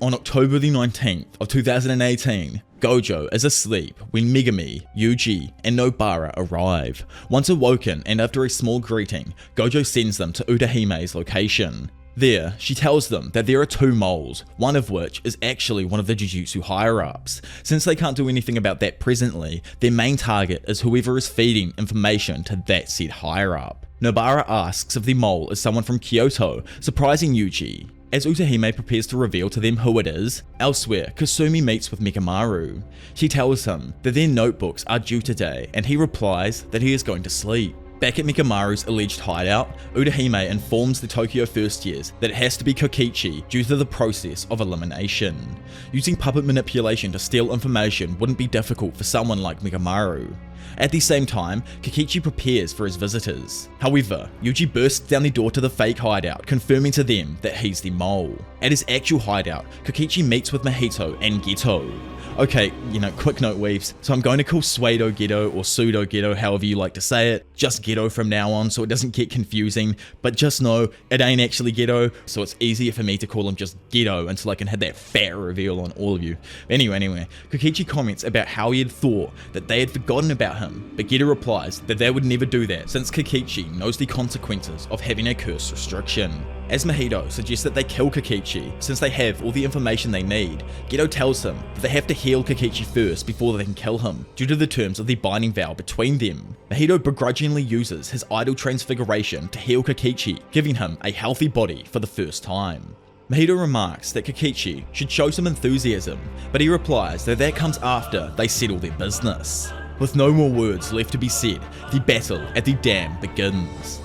On October the 19th of 2018, Gojo is asleep when Megumi, Yuji, and Nobara arrive. Once awoken and after a small greeting, Gojo sends them to Utahime's location. There, she tells them that there are two moles, one of which is actually one of the Jujutsu higher-ups. Since they can't do anything about that presently, their main target is whoever is feeding information to that said higher-up. Nobara asks if the mole is someone from Kyoto, surprising Yuji. As Utahime prepares to reveal to them who it is, elsewhere, Kasumi meets with Mechamaru. She tells him that their notebooks are due today, and he replies that he is going to sleep. Back at Mechamaru's alleged hideout, Utahime informs the Tokyo first years that it has to be Kokichi due to the process of elimination. Using puppet manipulation to steal information wouldn't be difficult for someone like Mechamaru. At the same time, Kokichi prepares for his visitors. However, Yuji bursts down the door to the fake hideout, confirming to them that he's the mole. At his actual hideout, Kokichi meets with Mahito and Geto. Okay, quick note weaves, so I'm going to call Pseudo Geto or Pseudo Geto, however you like to say it, just Geto from now on so it doesn't get confusing, but just know it ain't actually Geto, so it's easier for me to call him just Geto until I can have that fat reveal on all of you. Anyway, Kokichi comments about how he had thought that they had forgotten about him, but Geto replies that they would never do that since Kokichi knows the consequences of having a curse restriction. As Mahito suggests that they kill Kokichi since they have all the information they need, Geto tells them that they have to heal Kokichi first before they can kill him, due to the terms of the binding vow between them. Mahito begrudgingly uses his idol transfiguration to heal Kokichi, giving him a healthy body for the first time. Mahito remarks that Kokichi should show some enthusiasm, but he replies that that comes after they settle their business. With no more words left to be said, the battle at the dam begins.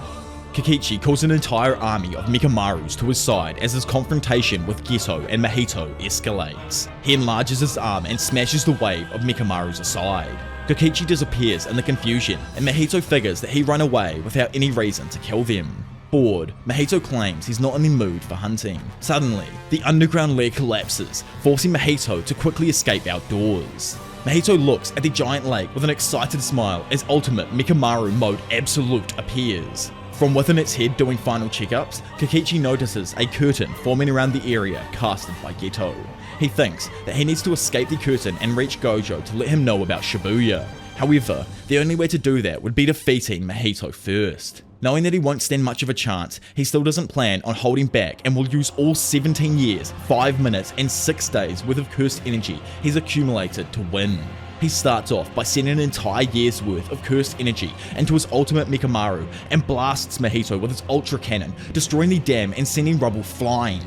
Kokichi calls an entire army of Mechamarus to his side as his confrontation with Geto and Mahito escalates. He enlarges his arm and smashes the wave of Mechamarus aside. Kokichi disappears in the confusion, and Mahito figures that he ran away without any reason to kill them. Bored, Mahito claims he's not in the mood for hunting. Suddenly, the underground lair collapses, forcing Mahito to quickly escape outdoors. Mahito looks at the giant lake with an excited smile as Ultimate Mechamaru Mode Absolute appears. From within its head doing final checkups, Kokichi notices a curtain forming around the area casted by Geto. He thinks that he needs to escape the curtain and reach Gojo to let him know about Shibuya. However, the only way to do that would be defeating Mahito first. Knowing that he won't stand much of a chance, he still doesn't plan on holding back and will use all 17 years, 5 minutes and 6 days worth of cursed energy he's accumulated to win. He starts off by sending an entire year's worth of cursed energy into his ultimate Mechamaru and blasts Mahito with his ultra cannon, destroying the dam and sending rubble flying.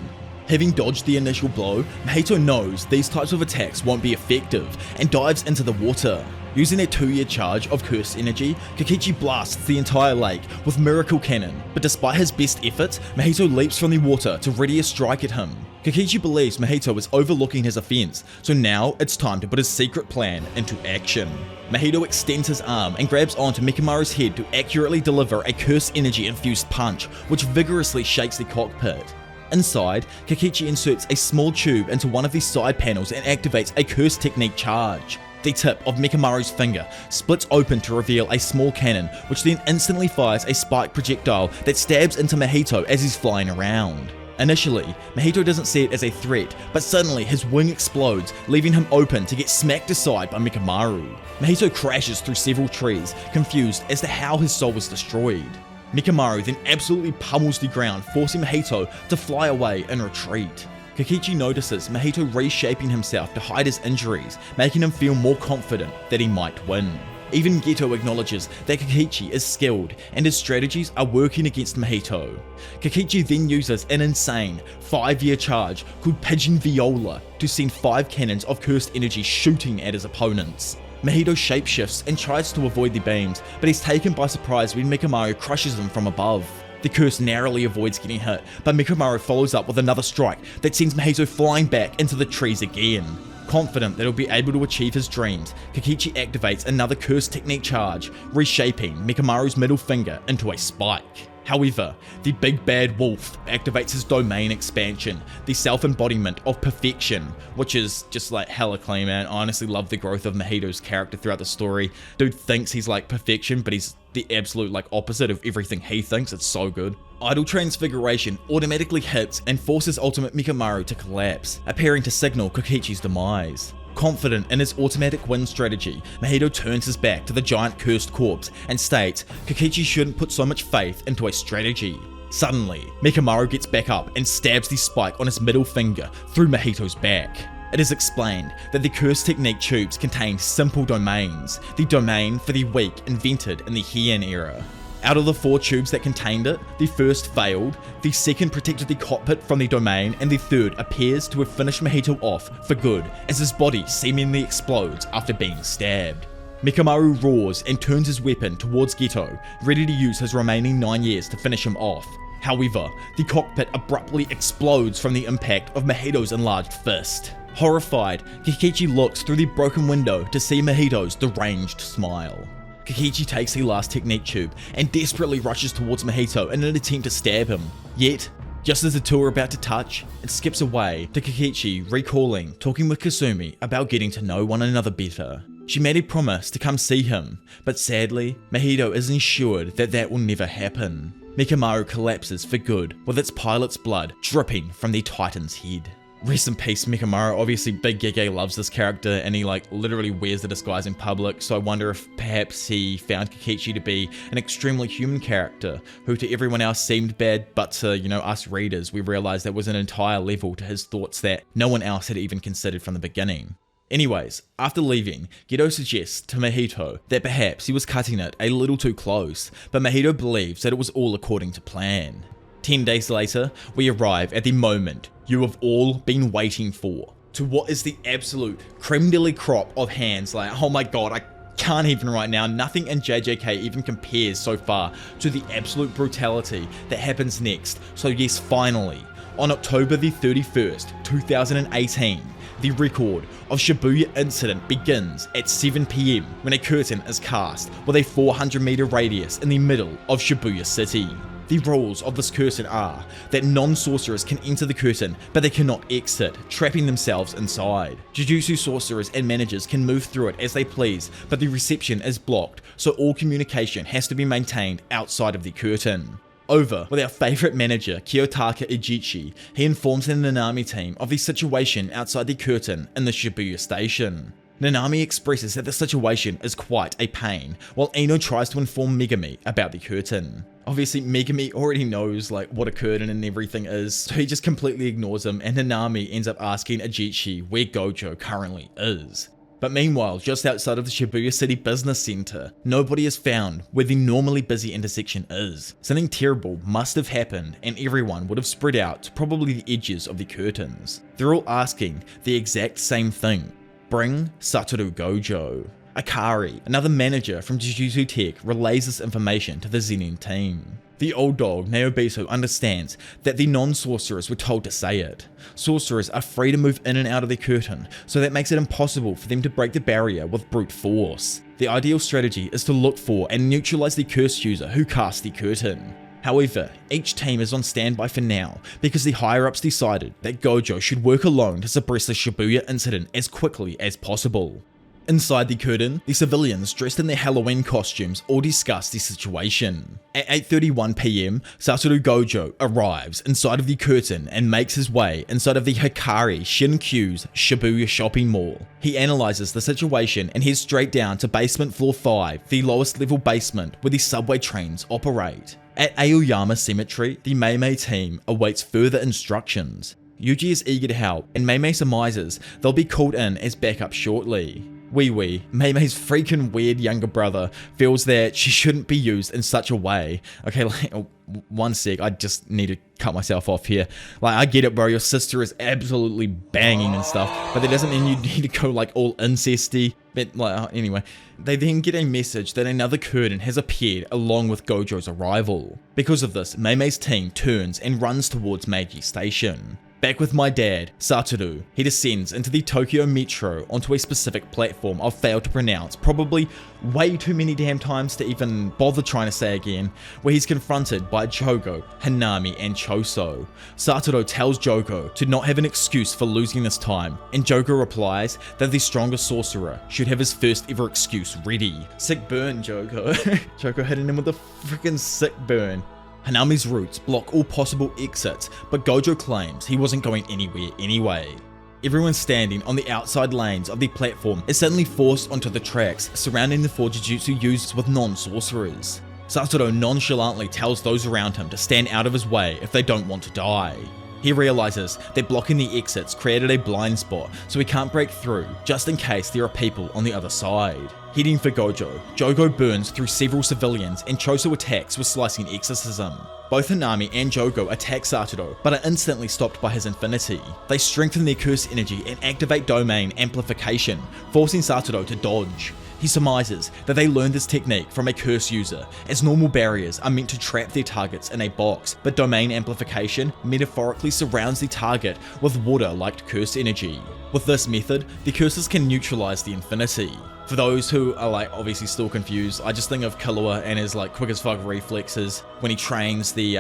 Having dodged the initial blow, Mahito knows these types of attacks won't be effective and dives into the water. Using a 2-year charge of cursed energy, Kokichi blasts the entire lake with Miracle Cannon, but despite his best efforts, Mahito leaps from the water to ready a strike at him. Kokichi believes Mahito is overlooking his offense, so now it's time to put his secret plan into action. Mahito extends his arm and grabs onto Mechamaru's head to accurately deliver a cursed energy infused punch, which vigorously shakes the cockpit. Inside, Kokichi inserts a small tube into one of the side panels and activates a cursed technique charge. The tip of Mechamaru's finger splits open to reveal a small cannon, which then instantly fires a spike projectile that stabs into Mahito as he's flying around. Initially, Mahito doesn't see it as a threat, but suddenly his wing explodes, leaving him open to get smacked aside by Mechamaru. Mahito crashes through several trees, confused as to how his soul was destroyed. Mechamaru then absolutely pummels the ground, forcing Mahito to fly away and retreat. Kokichi notices Mahito reshaping himself to hide his injuries, making him feel more confident that he might win. Even Geto acknowledges that Kokichi is skilled and his strategies are working against Mahito. Kokichi then uses an insane 5-year charge called Pigeon Viola to send 5 cannons of cursed energy shooting at his opponents. Mahito shapeshifts and tries to avoid the beams, but he's taken by surprise when Mechamaru crushes him from above. The curse narrowly avoids getting hit, but Mechamaru follows up with another strike that sends Mahito flying back into the trees again. Confident that he'll be able to achieve his dreams, Kokichi activates another curse technique charge, reshaping Mechamaru's middle finger into a spike. However, the big bad wolf activates his domain expansion, the self-embodiment of perfection, which is just like hella clean, man. I honestly love the growth of Mahito's character throughout the story. Dude thinks he's like perfection, but he's the absolute like opposite of everything he thinks. It's so good. Idle Transfiguration automatically hits and forces Ultimate Mechamaru to collapse, appearing to signal Kokichi's demise. Confident in his automatic win strategy, Mahito turns his back to the giant cursed corpse and states Kokichi shouldn't put so much faith into a strategy. Suddenly, Mechamaru gets back up and stabs the spike on his middle finger through Mahito's back. It is explained that the cursed technique tubes contain simple domains, the domain for the weak invented in the Heian era. Out of the 4 tubes that contained it, the first failed, the second protected the cockpit from the domain, and the third appears to have finished Mahito off for good as his body seemingly explodes after being stabbed. Mechamaru roars and turns his weapon towards Geto, ready to use his remaining 9 years to finish him off. However, the cockpit abruptly explodes from the impact of Mahito's enlarged fist. Horrified, Kokichi looks through the broken window to see Mahito's deranged smile. Kokichi takes the last technique tube and desperately rushes towards Mahito in an attempt to stab him. Yet, just as the two are about to touch, it skips away to Kokichi recalling talking with Kasumi about getting to know one another better. She made a promise to come see him, but sadly, Mahito is assured that that will never happen. Mechamaru collapses for good, with its pilot's blood dripping from the Titan's head. Rest in peace, Mechamaru. Obviously, Big Gege loves this character and he literally wears the disguise in public, so I wonder if perhaps he found Kokichi to be an extremely human character who to everyone else seemed bad, but to, us readers, we realized there was an entire level to his thoughts that no one else had even considered from the beginning. Anyways, after leaving, Geto suggests to Mahito that perhaps he was cutting it a little too close, but Mahito believes that it was all according to plan. 10 days later, we arrive at the moment you have all been waiting for, to what is the absolute creme de la crop of hands. Oh my god, I can't even right now. Nothing in JJK even compares so far to the absolute brutality that happens next. So yes, finally, on October the 31st, 2018, the record of Shibuya incident begins at 7 PM when a curtain is cast with a 400 meter radius in the middle of Shibuya City. The rules of this curtain are that non-sorcerers can enter the curtain, but they cannot exit, trapping themselves inside. Jujutsu sorcerers and managers can move through it as they please, but the reception is blocked, so all communication has to be maintained outside of the curtain. Over with our favourite manager, Kiyotaka Ijichi, he informs the Nanami team of the situation outside the curtain in the Shibuya station. Nanami expresses that the situation is quite a pain, while Ino tries to inform Megumi about the curtain. Obviously, Megumi already knows what a curtain and everything is, so he just completely ignores him, and Nanami ends up asking Ijichi where Gojo currently is. But meanwhile, just outside of the Shibuya City Business Center, nobody is found where the normally busy intersection is. Something terrible must have happened, and everyone would have spread out to probably the edges of the curtains. They're all asking the exact same thing. Bring Saturo Gojo. Akari, another manager from Jujutsu Tech, relays this information to the Zenin team. The old dog, Naobiso, understands that the non-sorcerers were told to say it. Sorcerers are free to move in and out of the curtain, so that makes it impossible for them to break the barrier with brute force. The ideal strategy is to look for and neutralize the curse user who cast the curtain. However, each team is on standby for now because the higher-ups decided that Gojo should work alone to suppress the Shibuya incident as quickly as possible. Inside the curtain, the civilians dressed in their Halloween costumes all discuss the situation. At 8:31 PM, Saturo Gojo arrives inside of the curtain and makes his way inside of the Hikari Shinkyu's Shibuya shopping mall. He analyzes the situation and heads straight down to basement floor 5, the lowest level basement where the subway trains operate. At Aoyama Cemetery, the Meimei team awaits further instructions. Yuji is eager to help, and Meimei surmises they'll be called in as backup shortly. Wee, Meimei's freaking weird younger brother feels that she shouldn't be used in such a way. Okay, one sec, I just need to cut myself off here. I get it, bro, your sister is absolutely banging and stuff, but that doesn't mean you need to go all incesty. But anyway, they then get a message that another curtain has appeared along with Gojo's arrival. Because of this, Meimei's team turns and runs towards Meiji Station. Back with my dad, Saturo, he descends into the Tokyo Metro onto a specific platform I've failed to pronounce probably way too many damn times to even bother trying to say again, where he's confronted by Jogo, Hanami, and Choso. Saturo tells Jogo to not have an excuse for losing this time, and Jogo replies that the strongest sorcerer should have his first ever excuse ready. Sick burn, Jogo. Jogo hitting him with a freaking sick burn. Hanami's roots block all possible exits, but Gojo claims he wasn't going anywhere anyway. Everyone standing on the outside lanes of the platform is suddenly forced onto the tracks surrounding the 4 Jujutsu users with non-sorcerers. Saturo nonchalantly tells those around him to stand out of his way if they don't want to die. He realizes that blocking the exits created a blind spot, so he can't break through just in case there are people on the other side. Heading for Gojo, Jogo burns through several civilians and Choso attacks with slicing exorcism. Both Hanami and Jogo attack Saturo, but are instantly stopped by his infinity. They strengthen their curse energy and activate domain amplification, forcing Saturo to dodge. He surmises that they learned this technique from a curse user, as normal barriers are meant to trap their targets in a box, but domain amplification metaphorically surrounds the target with water-like curse energy. With this method, the curses can neutralize the infinity. For those who are obviously still confused, I just think of Killua and his quick as fuck reflexes when he trains the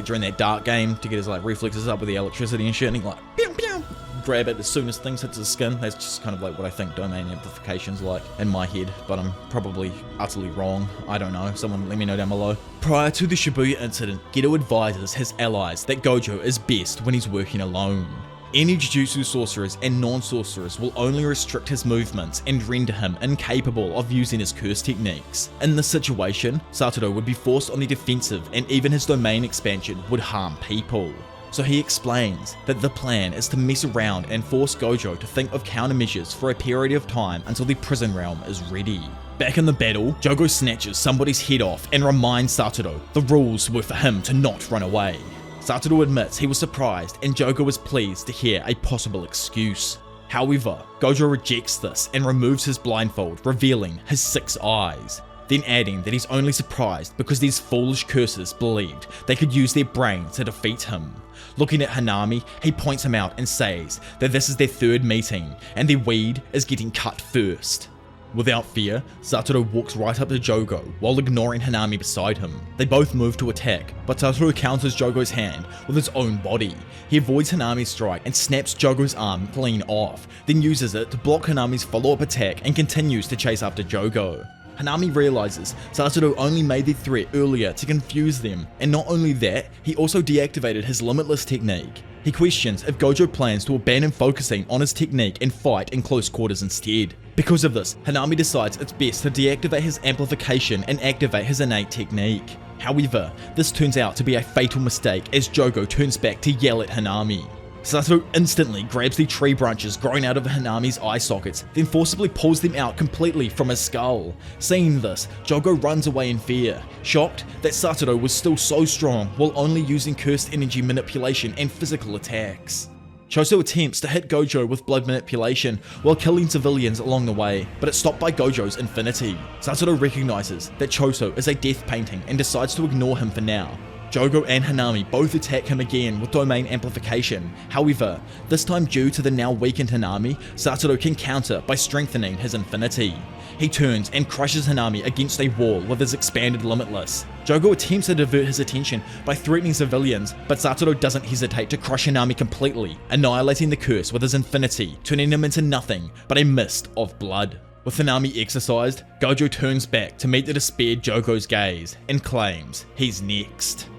during that dark game to get his reflexes up with the electricity and shit, and he pew pew, grab it as soon as things hits his skin. That's just kind of what I think domain amplification's like in my head, but I'm probably utterly wrong. I don't know, someone let me know down below. Prior to the Shibuya incident, Geto advises his allies that Gojo is best when he's working alone. Any Jujutsu sorcerers and non-sorcerers will only restrict his movements and render him incapable of using his curse techniques. In this situation, Saturo would be forced on the defensive and even his domain expansion would harm people. So he explains that the plan is to mess around and force Gojo to think of countermeasures for a period of time until the prison realm is ready. Back in the battle, Jogo snatches somebody's head off and reminds Saturo the rules were for him to not run away. Saturo admits he was surprised and Jogo was pleased to hear a possible excuse. However, Gojo rejects this and removes his blindfold, revealing his 6 eyes. Then adding that he's only surprised because these foolish cursors believed they could use their brain to defeat him. Looking at Hanami, he points him out and says that this is their 3rd meeting and their weed is getting cut first. Without fear, Saturo walks right up to Jogo while ignoring Hanami beside him. They both move to attack, but Saturo counters Jogo's hand with his own body. He avoids Hanami's strike and snaps Jogo's arm clean off, then uses it to block Hanami's follow-up attack and continues to chase after Jogo. Hanami realizes Saturo only made the threat earlier to confuse them, and not only that, he also deactivated his limitless technique. He questions if Gojo plans to abandon focusing on his technique and fight in close quarters instead. Because of this, Hanami decides it's best to deactivate his amplification and activate his innate technique. However, this turns out to be a fatal mistake as Jogo turns back to yell at Hanami. Saturo instantly grabs the tree branches growing out of Hanami's eye sockets, then forcibly pulls them out completely from his skull. Seeing this, Jogo runs away in fear, shocked that Saturo was still so strong while only using cursed energy manipulation and physical attacks. Choso attempts to hit Gojo with blood manipulation while killing civilians along the way, but it's stopped by Gojo's infinity. Saturo recognizes that Choso is a death painting and decides to ignore him for now. Jogo and Hanami both attack him again with domain amplification. However, this time due to the now weakened Hanami, Saturo can counter by strengthening his infinity. He turns and crushes Hanami against a wall with his expanded limitless. Jogo attempts to divert his attention by threatening civilians, but Saturo doesn't hesitate to crush Hanami completely, annihilating the curse with his infinity, turning him into nothing but a mist of blood. With Hanami exorcised, Gojo turns back to meet the despaired Jogo's gaze and claims he's next.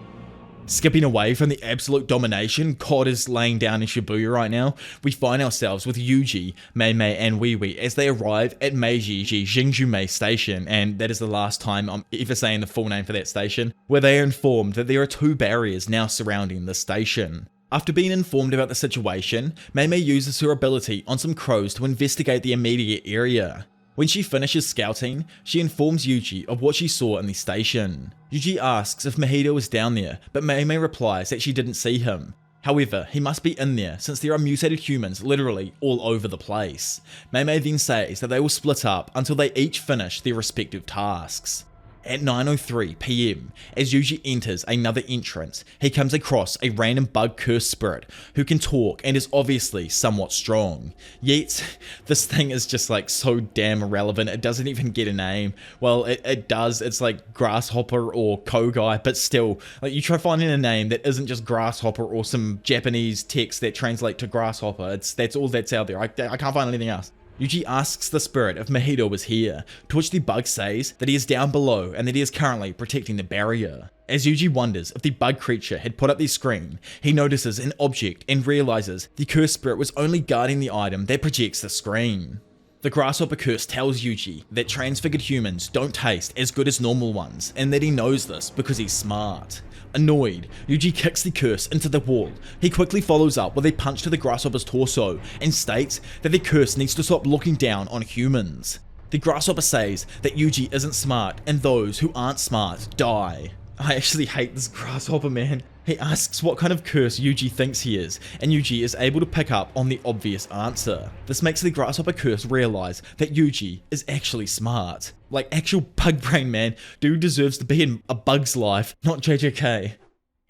Skipping away from the absolute domination God is laying down in Shibuya right now, we find ourselves with Yuji, Meimei, and Wee as they arrive at Meiji Jinjume Station, and that is the last time I'm ever saying the full name for that station, where they are informed that there are 2 barriers now surrounding the station. After being informed about the situation, Meimei uses her ability on some crows to investigate the immediate area. When she finishes scouting, she informs Yuji of what she saw in the station. Yuji asks if Mahito is down there, but Meimei replies that she didn't see him. However, he must be in there since there are mutated humans literally all over the place. Meimei then says that they will split up until they each finish their respective tasks. At 9:03 PM, as Yuji enters another entrance, he comes across a random bug cursed spirit who can talk and is obviously somewhat strong. Yet, this thing is just like so damn irrelevant, it doesn't even get a name. Well, it does, it's like Grasshopper or Kogai, but still, like you try finding a name that isn't just Grasshopper or some Japanese text that translate to Grasshopper, that's all that's out there, I can't find anything else. Yuji asks the spirit if Mahito was here, to which the bug says that he is down below and that he is currently protecting the barrier. As Yuji wonders if the bug creature had put up the screen, he notices an object and realizes the cursed spirit was only guarding the item that projects the screen. The Grasshopper curse tells Yuji that transfigured humans don't taste as good as normal ones, and that he knows this because he's smart. Annoyed, Yuji kicks the curse into the wall. He quickly follows up with a punch to the Grasshopper's torso and states that the curse needs to stop looking down on humans. The Grasshopper says that Yuji isn't smart and those who aren't smart die. I actually hate this Grasshopper, man. He asks what kind of curse Yuji thinks he is, and Yuji is able to pick up on the obvious answer. This makes the Grasshopper curse realize that Yuji is actually smart. Like actual bug brain, man. Dude deserves to be in a bug's life, not JJK.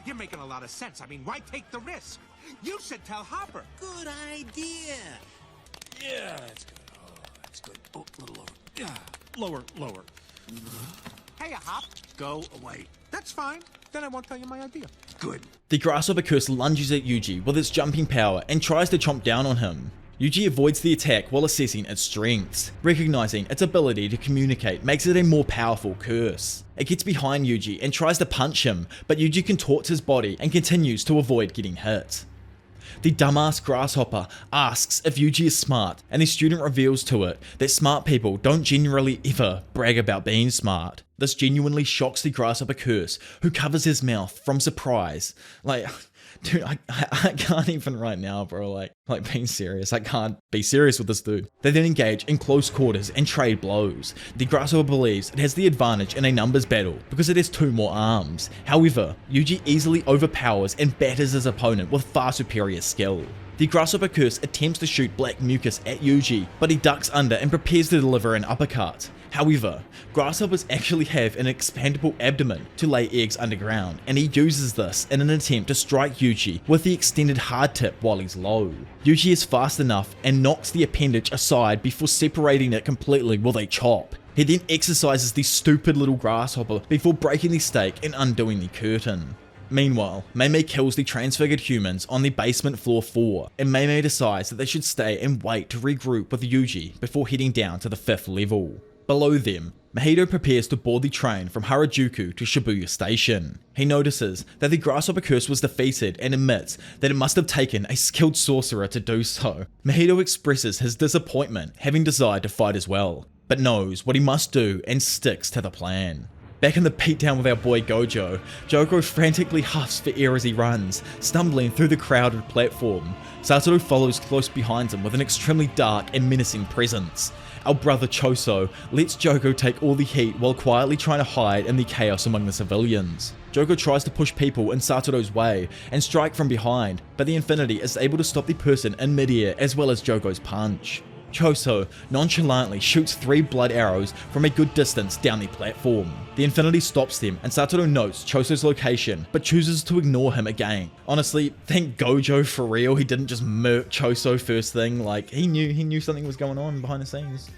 You're making a lot of sense. I mean, why take the risk? You should tell Hopper. Good idea. Yeah, that's good. Oh, that's good. Oh, a little lower. Yeah, lower. Hey, Hop. Go away. That's fine. Then I won't tell you my idea. Good. The Grasshopper curse lunges at Yuji with its jumping power and tries to chomp down on him. Yuji avoids the attack while assessing its strengths. Recognizing its ability to communicate makes it a more powerful curse. It gets behind Yuji and tries to punch him, but Yuji contorts his body and continues to avoid getting hit. The dumbass Grasshopper asks if Yuji is smart, and the student reveals to it that smart people don't generally ever brag about being smart. This genuinely shocks the Grasshopper curse, who covers his mouth from surprise. Like, dude, I can't even right now, bro, like being serious. I can't be serious with this dude. They then engage in close quarters and trade blows. The Grasshopper believes it has the advantage in a numbers battle because it has 2 more arms. However, Yuji easily overpowers and batters his opponent with far superior skill. The Grasshopper curse attempts to shoot black mucus at Yuji, but he ducks under and prepares to deliver an uppercut. However, grasshoppers actually have an expandable abdomen to lay eggs underground, and he uses this in an attempt to strike Yuji with the extended hard tip while he's low. Yuji is fast enough and knocks the appendage aside before separating it completely with a chop. He then exercises the stupid little grasshopper before breaking the stake and undoing the curtain. Meanwhile, Mei kills the transfigured humans on the basement floor 4, and Mei decides that they should stay and wait to regroup with Yuji before heading down to the 5th level. Below them, Mahito prepares to board the train from Harajuku to Shibuya Station. He notices that the grasshopper curse was defeated and admits that it must have taken a skilled sorcerer to do so. Mahito expresses his disappointment, having decided to fight as well, but knows what he must do and sticks to the plan. Back in the beatdown with our boy Gojo, Jogo frantically huffs for air as he runs, stumbling through the crowded platform. Saturo follows close behind him with an extremely dark and menacing presence. Our brother Choso lets Jogo take all the heat while quietly trying to hide in the chaos among the civilians. Jogo tries to push people in Saturo's way and strike from behind, but the Infinity is able to stop the person in midair as well as Jogo's punch. Choso nonchalantly shoots 3 blood arrows from a good distance down the platform. The Infinity stops them and Saturo notes Choso's location, but chooses to ignore him again. Honestly, thank Gojo for real, he didn't just murk Choso first thing, like he knew something was going on behind the scenes.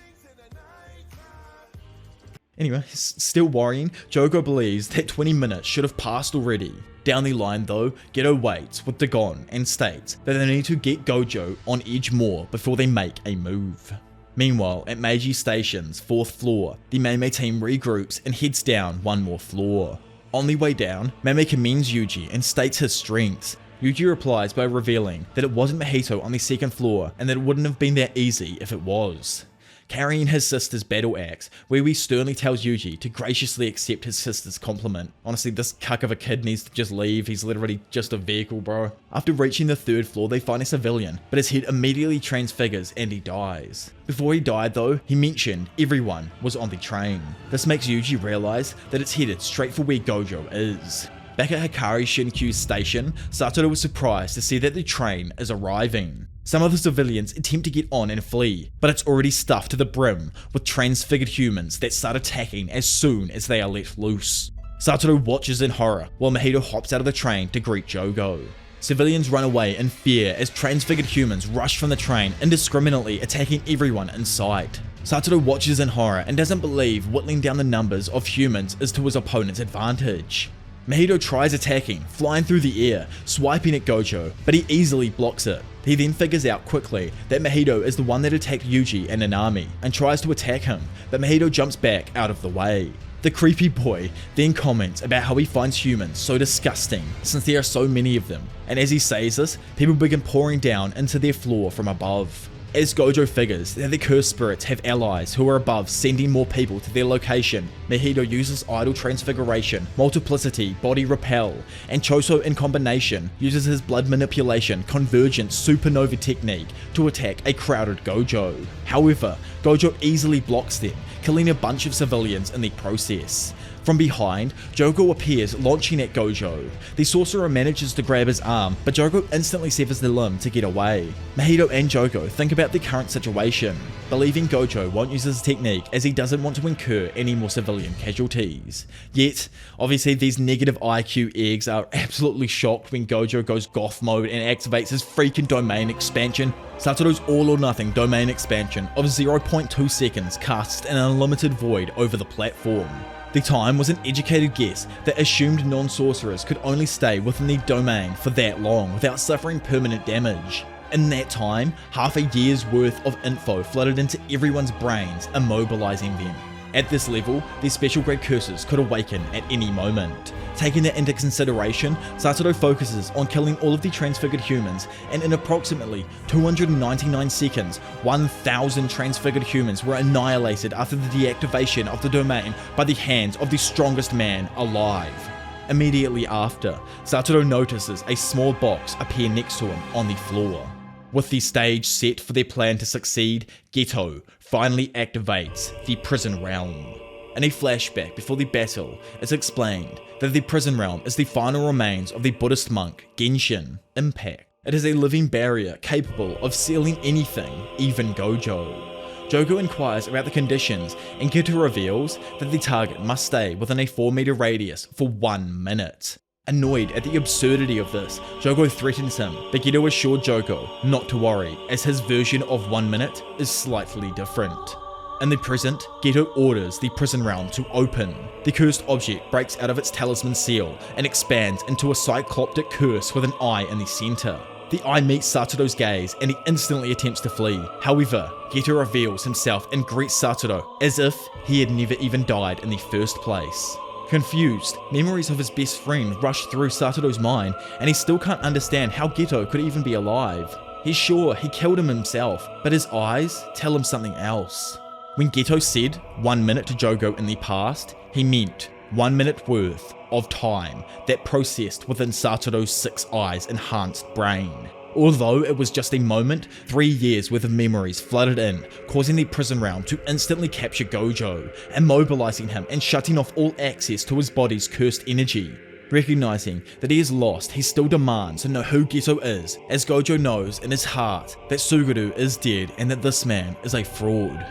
Anyway, still worrying, Jogo believes that 20 minutes should have passed already. Down the line though, Geto waits with Dagon and states that they need to get Gojo on edge more before they make a move. Meanwhile, at Meiji Station's 4th floor, the Mei team regroups and heads down one more floor. On the way down, Mei commends Yuji and states his strengths. Yuji replies by revealing that it wasn't Mahito on the 2nd floor and that it wouldn't have been that easy if it was. Carrying his sister's battle axe, Wee sternly tells Yuji to graciously accept his sister's compliment. Honestly, this cuck of a kid needs to just leave, he's literally just a vehicle, bro. After reaching the 3rd floor, they find a civilian, but his head immediately transfigures and he dies. Before he died though, he mentioned everyone was on the train. This makes Yuji realize that it's headed straight for where Gojo is. Back at Hikari Shinkyu's station, Saturo was surprised to see that the train is arriving. Some of the civilians attempt to get on and flee, but it's already stuffed to the brim with transfigured humans that start attacking as soon as they are let loose. Saturo watches in horror while Mahito hops out of the train to greet Jogo. Civilians run away in fear as transfigured humans rush from the train, indiscriminately attacking everyone in sight. Saturo watches in horror and doesn't believe whittling down the numbers of humans is to his opponent's advantage. Mahito tries attacking, flying through the air, swiping at Gojo, but he easily blocks it. He then figures out quickly that Mahito is the one that attacked Yuji and Nanami, and tries to attack him, but Mahito jumps back out of the way. The creepy boy then comments about how he finds humans so disgusting since there are so many of them, and as he says this, people begin pouring down into their floor from above. As Gojo figures that the cursed spirits have allies who are above sending more people to their location, Mahito uses idle transfiguration, multiplicity, body repel, and Choso in combination uses his blood manipulation convergent supernova technique to attack a crowded Gojo. However, Gojo easily blocks them, killing a bunch of civilians in the process. From behind, Jogo appears launching at Gojo. The sorcerer manages to grab his arm, but Jogo instantly severs the limb to get away. Mahito and Jogo think about the current situation, believing Gojo won't use his technique as he doesn't want to incur any more civilian casualties. Yet, obviously these negative IQ eggs are absolutely shocked when Gojo goes goth mode and activates his freaking domain expansion. Saturo's all or nothing domain expansion of 0.2 seconds casts an unlimited void over the platform. The time was an educated guess that assumed non-sorcerers could only stay within the domain for that long without suffering permanent damage. In that time, half a year's worth of info flooded into everyone's brains, immobilizing them. At this level, these special grade curses could awaken at any moment. Taking that into consideration, Saturo focuses on killing all of the transfigured humans, and in approximately 299 seconds, 1,000 transfigured humans were annihilated after the deactivation of the domain by the hands of the strongest man alive. Immediately after, Saturo notices a small box appear next to him on the floor. With the stage set for their plan to succeed, Geto finally activates the prison realm. In a flashback before the battle, it's explained that the prison realm is the final remains of the Buddhist monk Genshin Impact. It is a living barrier capable of sealing anything, even Gojo. Jogo inquires about the conditions and Geto reveals that the target must stay within a 4-meter radius for 1 minute. Annoyed at the absurdity of this, Jogo threatens him, but Geto assures Jogo not to worry, as his version of 1 minute is slightly different. In the present, Geto orders the prison realm to open. The cursed object breaks out of its talisman seal and expands into a cycloptic curse with an eye in the center. The eye meets Saturo's gaze and he instantly attempts to flee. However, Geto reveals himself and greets Saturo as if he had never even died in the first place. Confused, memories of his best friend rush through Saturo's mind and he still can't understand how Geto could even be alive. He's sure he killed him himself, but his eyes tell him something else. When Geto said 1 minute to Jogo in the past, he meant 1 minute worth of time that processed within Saturo's 6 eyes enhanced brain. Although it was just a moment, 3 years worth of memories flooded in, causing the prison realm to instantly capture Gojo, immobilizing him and shutting off all access to his body's cursed energy. Recognizing that he is lost, he still demands to know who Geto is, as Gojo knows in his heart that Suguru is dead and that this man is a fraud.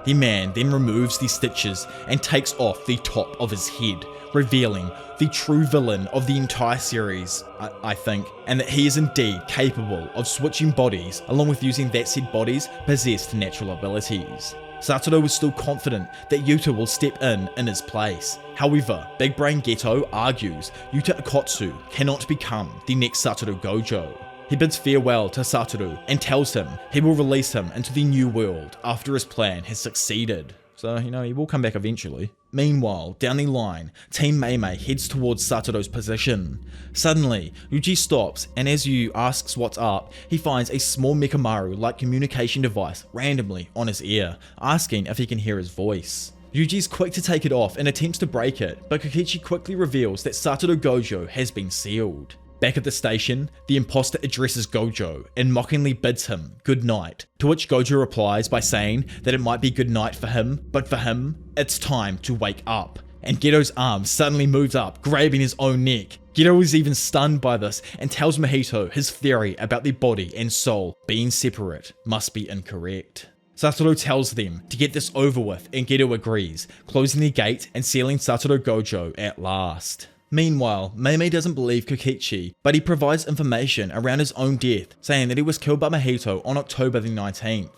The man then removes the stitches and takes off the top of his head, revealing the true villain of the entire series, I think, and that he is indeed capable of switching bodies along with using that said body's possessed natural abilities. Saturo was still confident that Yuta will step in his place. However, Big Brain Geto argues Yuta Akotsu cannot become the next Saturo Gojo. He bids farewell to Saturo and tells him he will release him into the new world after his plan has succeeded. So, he will come back eventually. Meanwhile, down the line, Team Meimei heads towards Saturo's position. Suddenly, Yuji stops and as Yu asks what's up, he finds a small Mechamaru-like communication device randomly on his ear, asking if he can hear his voice. Yuji's quick to take it off and attempts to break it, but Kokichi quickly reveals that Saturo Gojo has been sealed. Back at the station, the imposter addresses Gojo and mockingly bids him good night, to which Gojo replies by saying that it might be good night for him, but for him, it's time to wake up. And Geto's arm suddenly moves up, grabbing his own neck. Geto is even stunned by this and tells Mahito his theory about the body and soul being separate must be incorrect. Saturo tells them to get this over with and Geto agrees, closing the gate and sealing Saturo Gojo at last. Meanwhile, Meimei doesn't believe Kokichi, but he provides information around his own death, saying that he was killed by Mahito on October the 19th.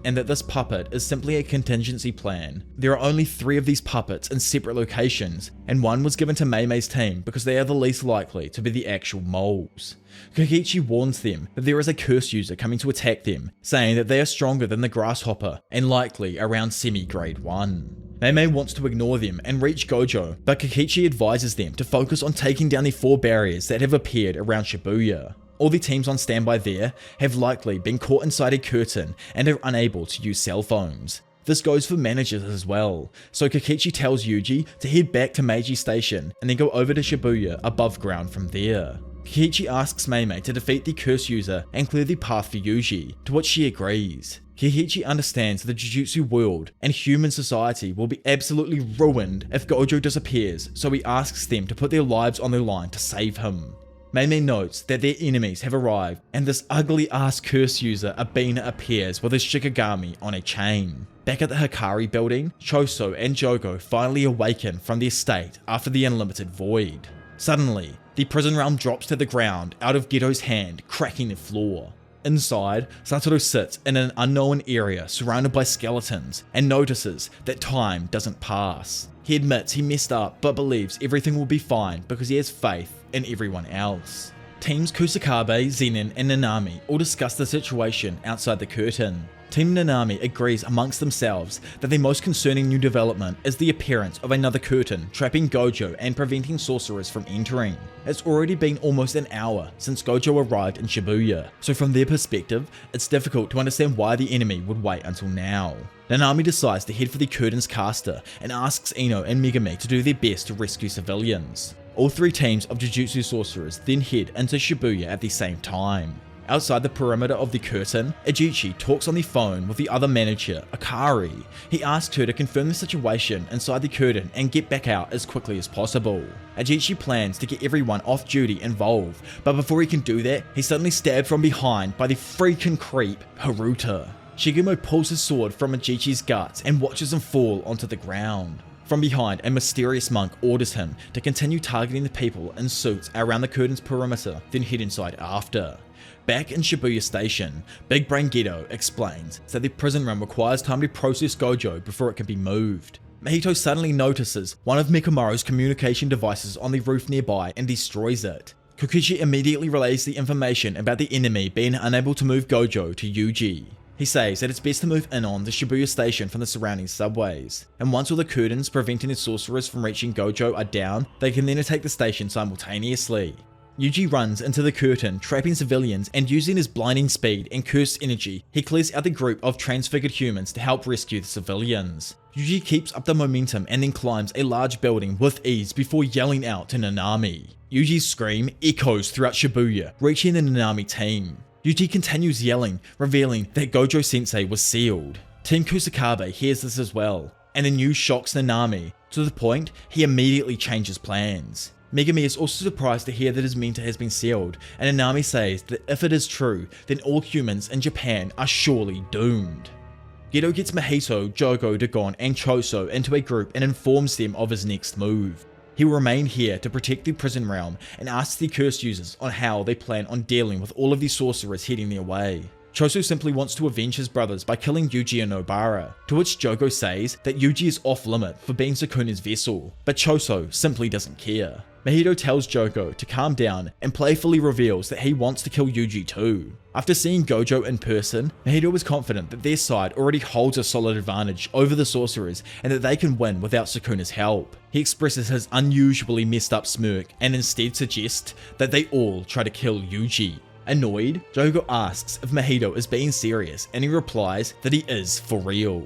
And that this puppet is simply a contingency plan. There are only 3 of these puppets in separate locations, and one was given to Meimei's team because they are the least likely to be the actual moles. Kokichi warns them that there is a curse user coming to attack them, saying that they are stronger than the Grasshopper and likely around semi-grade 1. Meimei wants to ignore them and reach Gojo, but Kokichi advises them to focus on taking down the 4 barriers that have appeared around Shibuya. All the teams on standby there have likely been caught inside a curtain and are unable to use cell phones. This goes for managers as well, so Kokichi tells Yuji to head back to Meiji Station and then go over to Shibuya above ground from there. Kokichi asks Meimei to defeat the curse user and clear the path for Yuji, to which she agrees. Kokichi understands the Jujutsu world and human society will be absolutely ruined if Gojo disappears, so he asks them to put their lives on the line to save him. Meimei notes that their enemies have arrived and this ugly ass curse user Abina appears with his Shikigami on a chain. Back at the Hikari building, Choso and Jogo finally awaken from their state after the unlimited void. Suddenly, the prison realm drops to the ground out of Geto's hand, cracking the floor. Inside, Saturo sits in an unknown area surrounded by skeletons and notices that time doesn't pass. He admits he messed up but believes everything will be fine because he has faith in everyone else. Teams Kusakabe, Zenin and Nanami all discuss the situation outside the curtain. Team Nanami agrees amongst themselves that the most concerning new development is the appearance of another curtain trapping Gojo and preventing sorcerers from entering. It's already been almost an hour since Gojo arrived in Shibuya, so from their perspective, it's difficult to understand why the enemy would wait until now. Nanami decides to head for the curtain's caster and asks Ino and Megumi to do their best to rescue civilians. All 3 teams of Jujutsu sorcerers then head into Shibuya at the same time. Outside the perimeter of the curtain, Ajichi talks on the phone with the other manager, Akari. He asks her to confirm the situation inside the curtain and get back out as quickly as possible. Ajichi plans to get everyone off duty involved, but before he can do that, he's suddenly stabbed from behind by the freaking creep, Haruta. Shigemo pulls his sword from Ajichi's guts and watches him fall onto the ground. From behind, a mysterious monk orders him to continue targeting the people in suits around the curtain's perimeter, then head inside after. Back in Shibuya Station, Big Brain Geto explains that the prison room requires time to process Gojo before it can be moved. Mahito suddenly notices one of Mechamaru's communication devices on the roof nearby and destroys it. Kokichi immediately relays the information about the enemy being unable to move Gojo to Yuji. He says that it's best to move in on the Shibuya station from the surrounding subways, and once all the curtains preventing the sorcerers from reaching Gojo are down, they can then attack the station simultaneously. Yuji runs into the curtain, trapping civilians, and using his blinding speed and cursed energy, he clears out the group of transfigured humans to help rescue the civilians. Yuji keeps up the momentum and then climbs a large building with ease before yelling out to Nanami. Yuji's scream echoes throughout Shibuya, reaching the Nanami team. Yuji continues yelling, revealing that Gojo Sensei was sealed. Team Kusakabe hears this as well, and the news shocks Nanami, to the point he immediately changes plans. Megumi is also surprised to hear that his mentor has been sealed, and Nanami says that if it is true, then all humans in Japan are surely doomed. Geto gets Mahito, Jogo, Dagon, and Choso into a group and informs them of his next move. He will remain here to protect the prison realm and asks the curse users on how they plan on dealing with all of the sorcerers heading their way. Choso simply wants to avenge his brothers by killing Yuji and Nobara, to which Jogo says that Yuji is off limit for being Sukuna's vessel, but Choso simply doesn't care. Mahito tells Jogo to calm down and playfully reveals that he wants to kill Yuji too. After seeing Gojo in person, Mahito is confident that their side already holds a solid advantage over the sorcerers and that they can win without Sukuna's help. He expresses his unusually messed up smirk and instead suggests that they all try to kill Yuji. Annoyed, Jogo asks if Mahito is being serious and he replies that he is for real.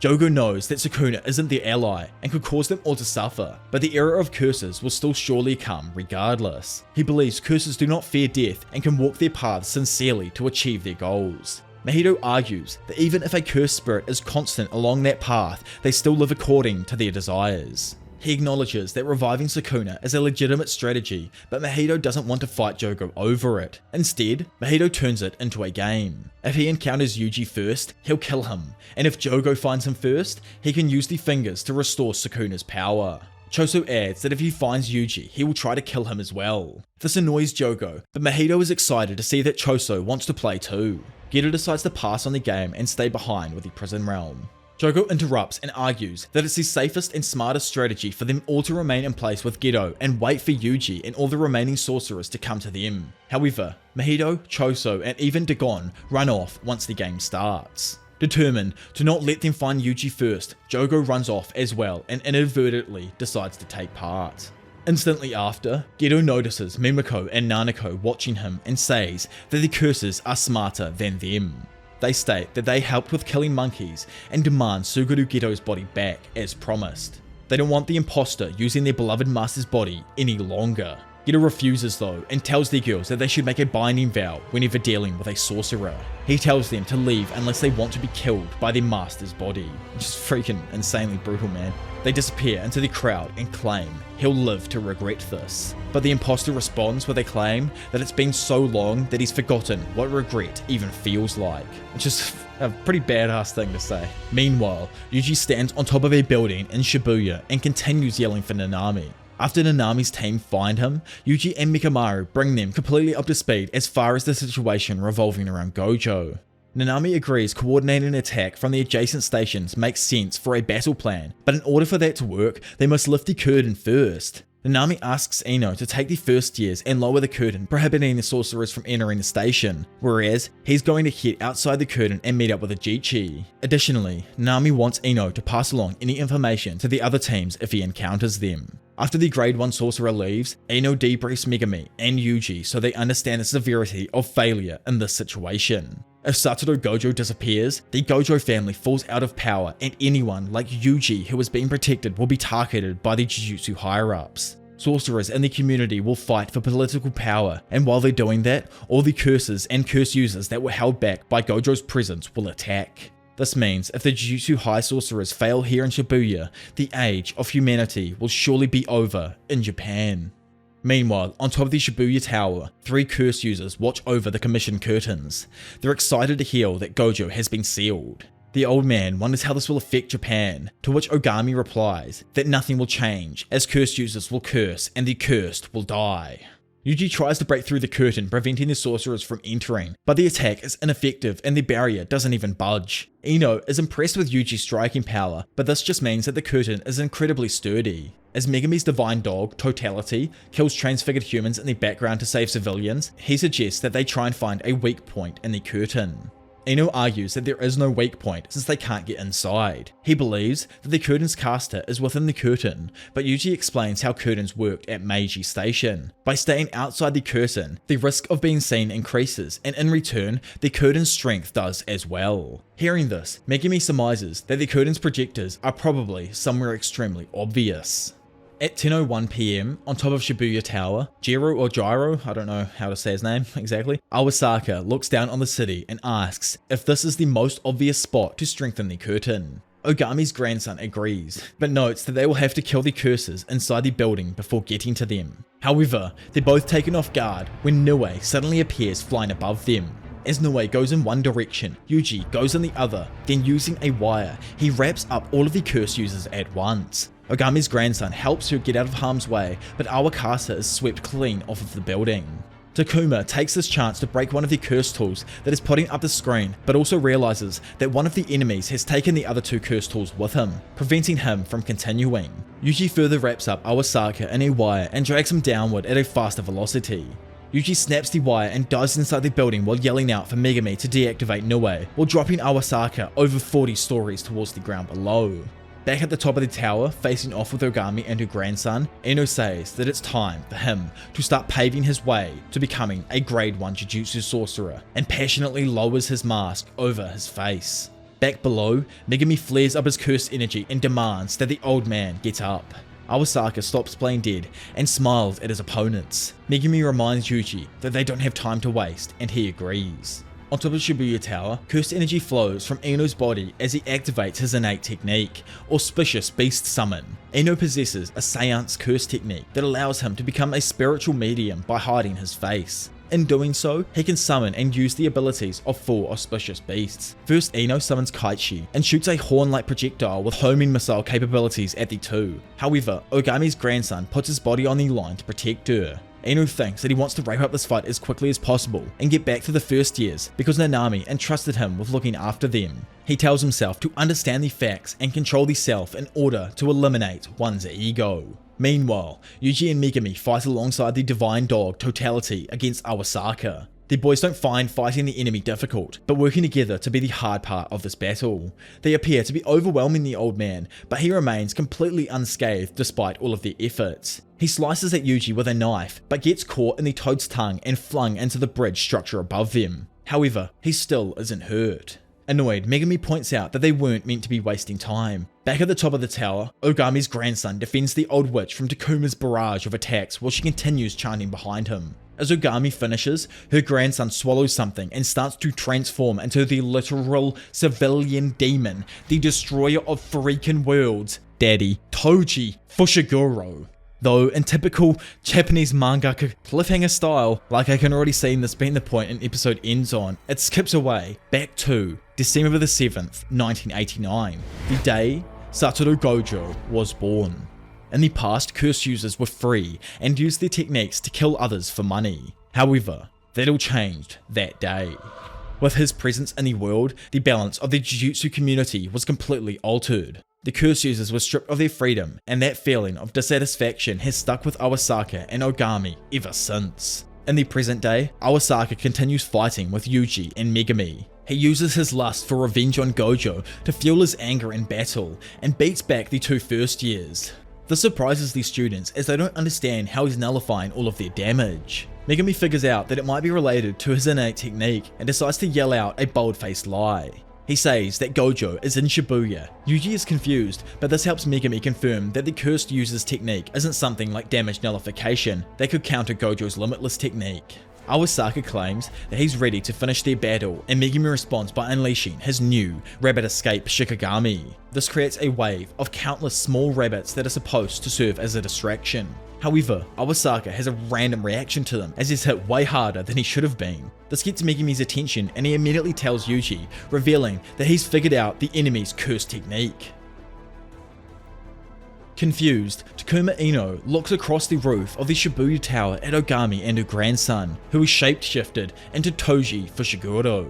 Jogo knows that Sukuna isn't their ally and could cause them all to suffer, but the era of curses will still surely come regardless. He believes curses do not fear death and can walk their paths sincerely to achieve their goals. Mahito argues that even if a cursed spirit is constant along that path, they still live according to their desires. He acknowledges that reviving Sukuna is a legitimate strategy, but Mahito doesn't want to fight Jogo over it. Instead, Mahito turns it into a game. If he encounters Yuji first, he'll kill him, and if Jogo finds him first, he can use the fingers to restore Sukuna's power. Choso adds that if he finds Yuji, he will try to kill him as well. This annoys Jogo, but Mahito is excited to see that Choso wants to play too. Geto decides to pass on the game and stay behind with the prison realm. Jogo interrupts and argues that it's the safest and smartest strategy for them all to remain in place with Geto and wait for Yuji and all the remaining sorcerers to come to them. However, Mahito, Choso, and even Dagon run off once the game starts. Determined to not let them find Yuji first, Jogo runs off as well and inadvertently decides to take part. Instantly after, Geto notices Mimiko and Nanako watching him and says that the curses are smarter than them. They state that they helped with killing monkeys and demand Suguru Geto's body back as promised. They don't want the imposter using their beloved master's body any longer. Geto refuses though and tells the girls that they should make a binding vow whenever dealing with a sorcerer. He tells them to leave unless they want to be killed by their master's body. Just freaking insanely brutal, man. They disappear into the crowd and claim he'll live to regret this. But the imposter responds with a claim that it's been so long that he's forgotten what regret even feels like. Which is a pretty badass thing to say. Meanwhile, Yuji stands on top of a building in Shibuya and continues yelling for Nanami. After Nanami's team find him, Yuji and Mechamaru bring them completely up to speed as far as the situation revolving around Gojo. Nanami agrees coordinating an attack from the adjacent stations makes sense for a battle plan, but in order for that to work, they must lift the curtain first. Nanami asks Ino to take the first stairs and lower the curtain, prohibiting the sorcerers from entering the station, whereas he's going to head outside the curtain and meet up with Ajichi. Additionally, Nanami wants Ino to pass along any information to the other teams if he encounters them. After the grade 1 sorcerer leaves, Ino debriefs Megumi and Yuji so they understand the severity of failure in this situation. If Saturo Gojo disappears, the Gojo family falls out of power and anyone like Yuji who is being protected will be targeted by the Jujutsu higher-ups. Sorcerers in the community will fight for political power, and while they're doing that, all the curses and curse users that were held back by Gojo's presence will attack. This means if the Jujutsu High Sorcerers fail here in Shibuya, the age of humanity will surely be over in Japan. Meanwhile, on top of the Shibuya Tower, 3 curse users watch over the commission curtains. They're excited to hear that Gojo has been sealed. The old man wonders how this will affect Japan, to which Ogami replies that nothing will change, as curse users will curse and the cursed will die. Yuji tries to break through the curtain, preventing the sorcerers from entering, but the attack is ineffective and the barrier doesn't even budge. Ino is impressed with Yuji's striking power, but this just means that the curtain is incredibly sturdy. As Megumi's divine dog, Totality, kills transfigured humans in the background to save civilians, he suggests that they try and find a weak point in the curtain. Ino argues that there is no weak point since they can't get inside. He believes that the curtain's caster is within the curtain, but Yuji explains how curtains worked at Meiji Station. By staying outside the curtain, the risk of being seen increases, and in return, the curtain's strength does as well. Hearing this, Megumi surmises that the curtain's projectors are probably somewhere extremely obvious. At 10:01 PM, on top of Shibuya Tower, Jiro, I don't know how to say his name exactly, Awasaka looks down on the city and asks if this is the most obvious spot to strengthen the curtain. Ogami's grandson agrees, but notes that they will have to kill the curses inside the building before getting to them. However, they're both taken off guard when Nue suddenly appears flying above them. As Nue goes in one direction, Yuji goes in the other, then using a wire, he wraps up all of the curse users at once. Ogami's grandson helps her get out of harm's way, but Awakasa is swept clean off of the building. Takuma takes this chance to break one of the curse tools that is putting up the screen, but also realizes that one of the enemies has taken the other 2 curse tools with him, preventing him from continuing. Yuji further wraps up Awasaka in a wire and drags him downward at a faster velocity. Yuji snaps the wire and dives inside the building while yelling out for Megumi to deactivate Nue, while dropping Awasaka over 40 stories towards the ground below. Back at the top of the tower, facing off with Ogami and her grandson, Ino says that it's time for him to start paving his way to becoming a grade 1 Jujutsu sorcerer, and passionately lowers his mask over his face. Back below, Megumi flares up his cursed energy and demands that the old man get up. Awasaka stops playing dead and smiles at his opponents. Megumi reminds Yuji that they don't have time to waste, and he agrees. On top of Shibuya Tower, cursed energy flows from Ino's body as he activates his innate technique, Auspicious Beast Summon. Ino possesses a seance curse technique that allows him to become a spiritual medium by hiding his face. In doing so, he can summon and use the abilities of 4 auspicious beasts. First, Ino summons Kaichi and shoots a horn-like projectile with homing missile capabilities at the 2. However, Ogami's grandson puts his body on the line to protect her. Ino thinks that he wants to wrap up this fight as quickly as possible and get back to the first years because Nanami entrusted him with looking after them. He tells himself to understand the facts and control the self in order to eliminate one's ego. Meanwhile, Yuji and Megumi fight alongside the divine dog Totality against Awasaka. The boys don't find fighting the enemy difficult, but working together to be the hard part of this battle. They appear to be overwhelming the old man, but he remains completely unscathed despite all of their efforts. He slices at Yuji with a knife, but gets caught in the toad's tongue and flung into the bridge structure above them. However, he still isn't hurt. Annoyed, Megumi points out that they weren't meant to be wasting time. Back at the top of the tower, Ogami's grandson defends the old witch from Takuma's barrage of attacks while she continues chanting behind him. As Ogami finishes, her grandson swallows something and starts to transform into the literal civilian demon, the destroyer of freaking worlds, Daddy Toji Fushiguro. Though in typical Japanese mangaka cliffhanger style, like I can already see this being the point an episode ends on, it skips away back to December the 7th, 1989, the day Saturo Gojo was born. In the past, curse users were free and used their techniques to kill others for money. However, that all changed that day. With his presence in the world, the balance of the Jujutsu community was completely altered. The curse users were stripped of their freedom, and that feeling of dissatisfaction has stuck with Awasaka and Ogami ever since. In the present day, Awasaka continues fighting with Yuji and Megumi. He uses his lust for revenge on Gojo to fuel his anger in battle, and beats back the 2 first years. This surprises the students as they don't understand how he's nullifying all of their damage. Megumi figures out that it might be related to his innate technique and decides to yell out a bold-faced lie. He says that Gojo is in Shibuya. Yuji is confused, but this helps Megumi confirm that the cursed user's technique isn't something like damage nullification that could counter Gojo's limitless technique. Awasaka claims that he's ready to finish their battle, and Megumi responds by unleashing his new Rabbit Escape Shikigami. This creates a wave of countless small rabbits that are supposed to serve as a distraction. However, Awasaka has a random reaction to them as he's hit way harder than he should have been. This gets Megumi's attention and he immediately tells Yuji, revealing that he's figured out the enemy's curse technique. Confused, Takuma Ino looks across the roof of the Shibuya Tower at Ogami and her grandson, who is shapeshifted into Toji Fushiguro.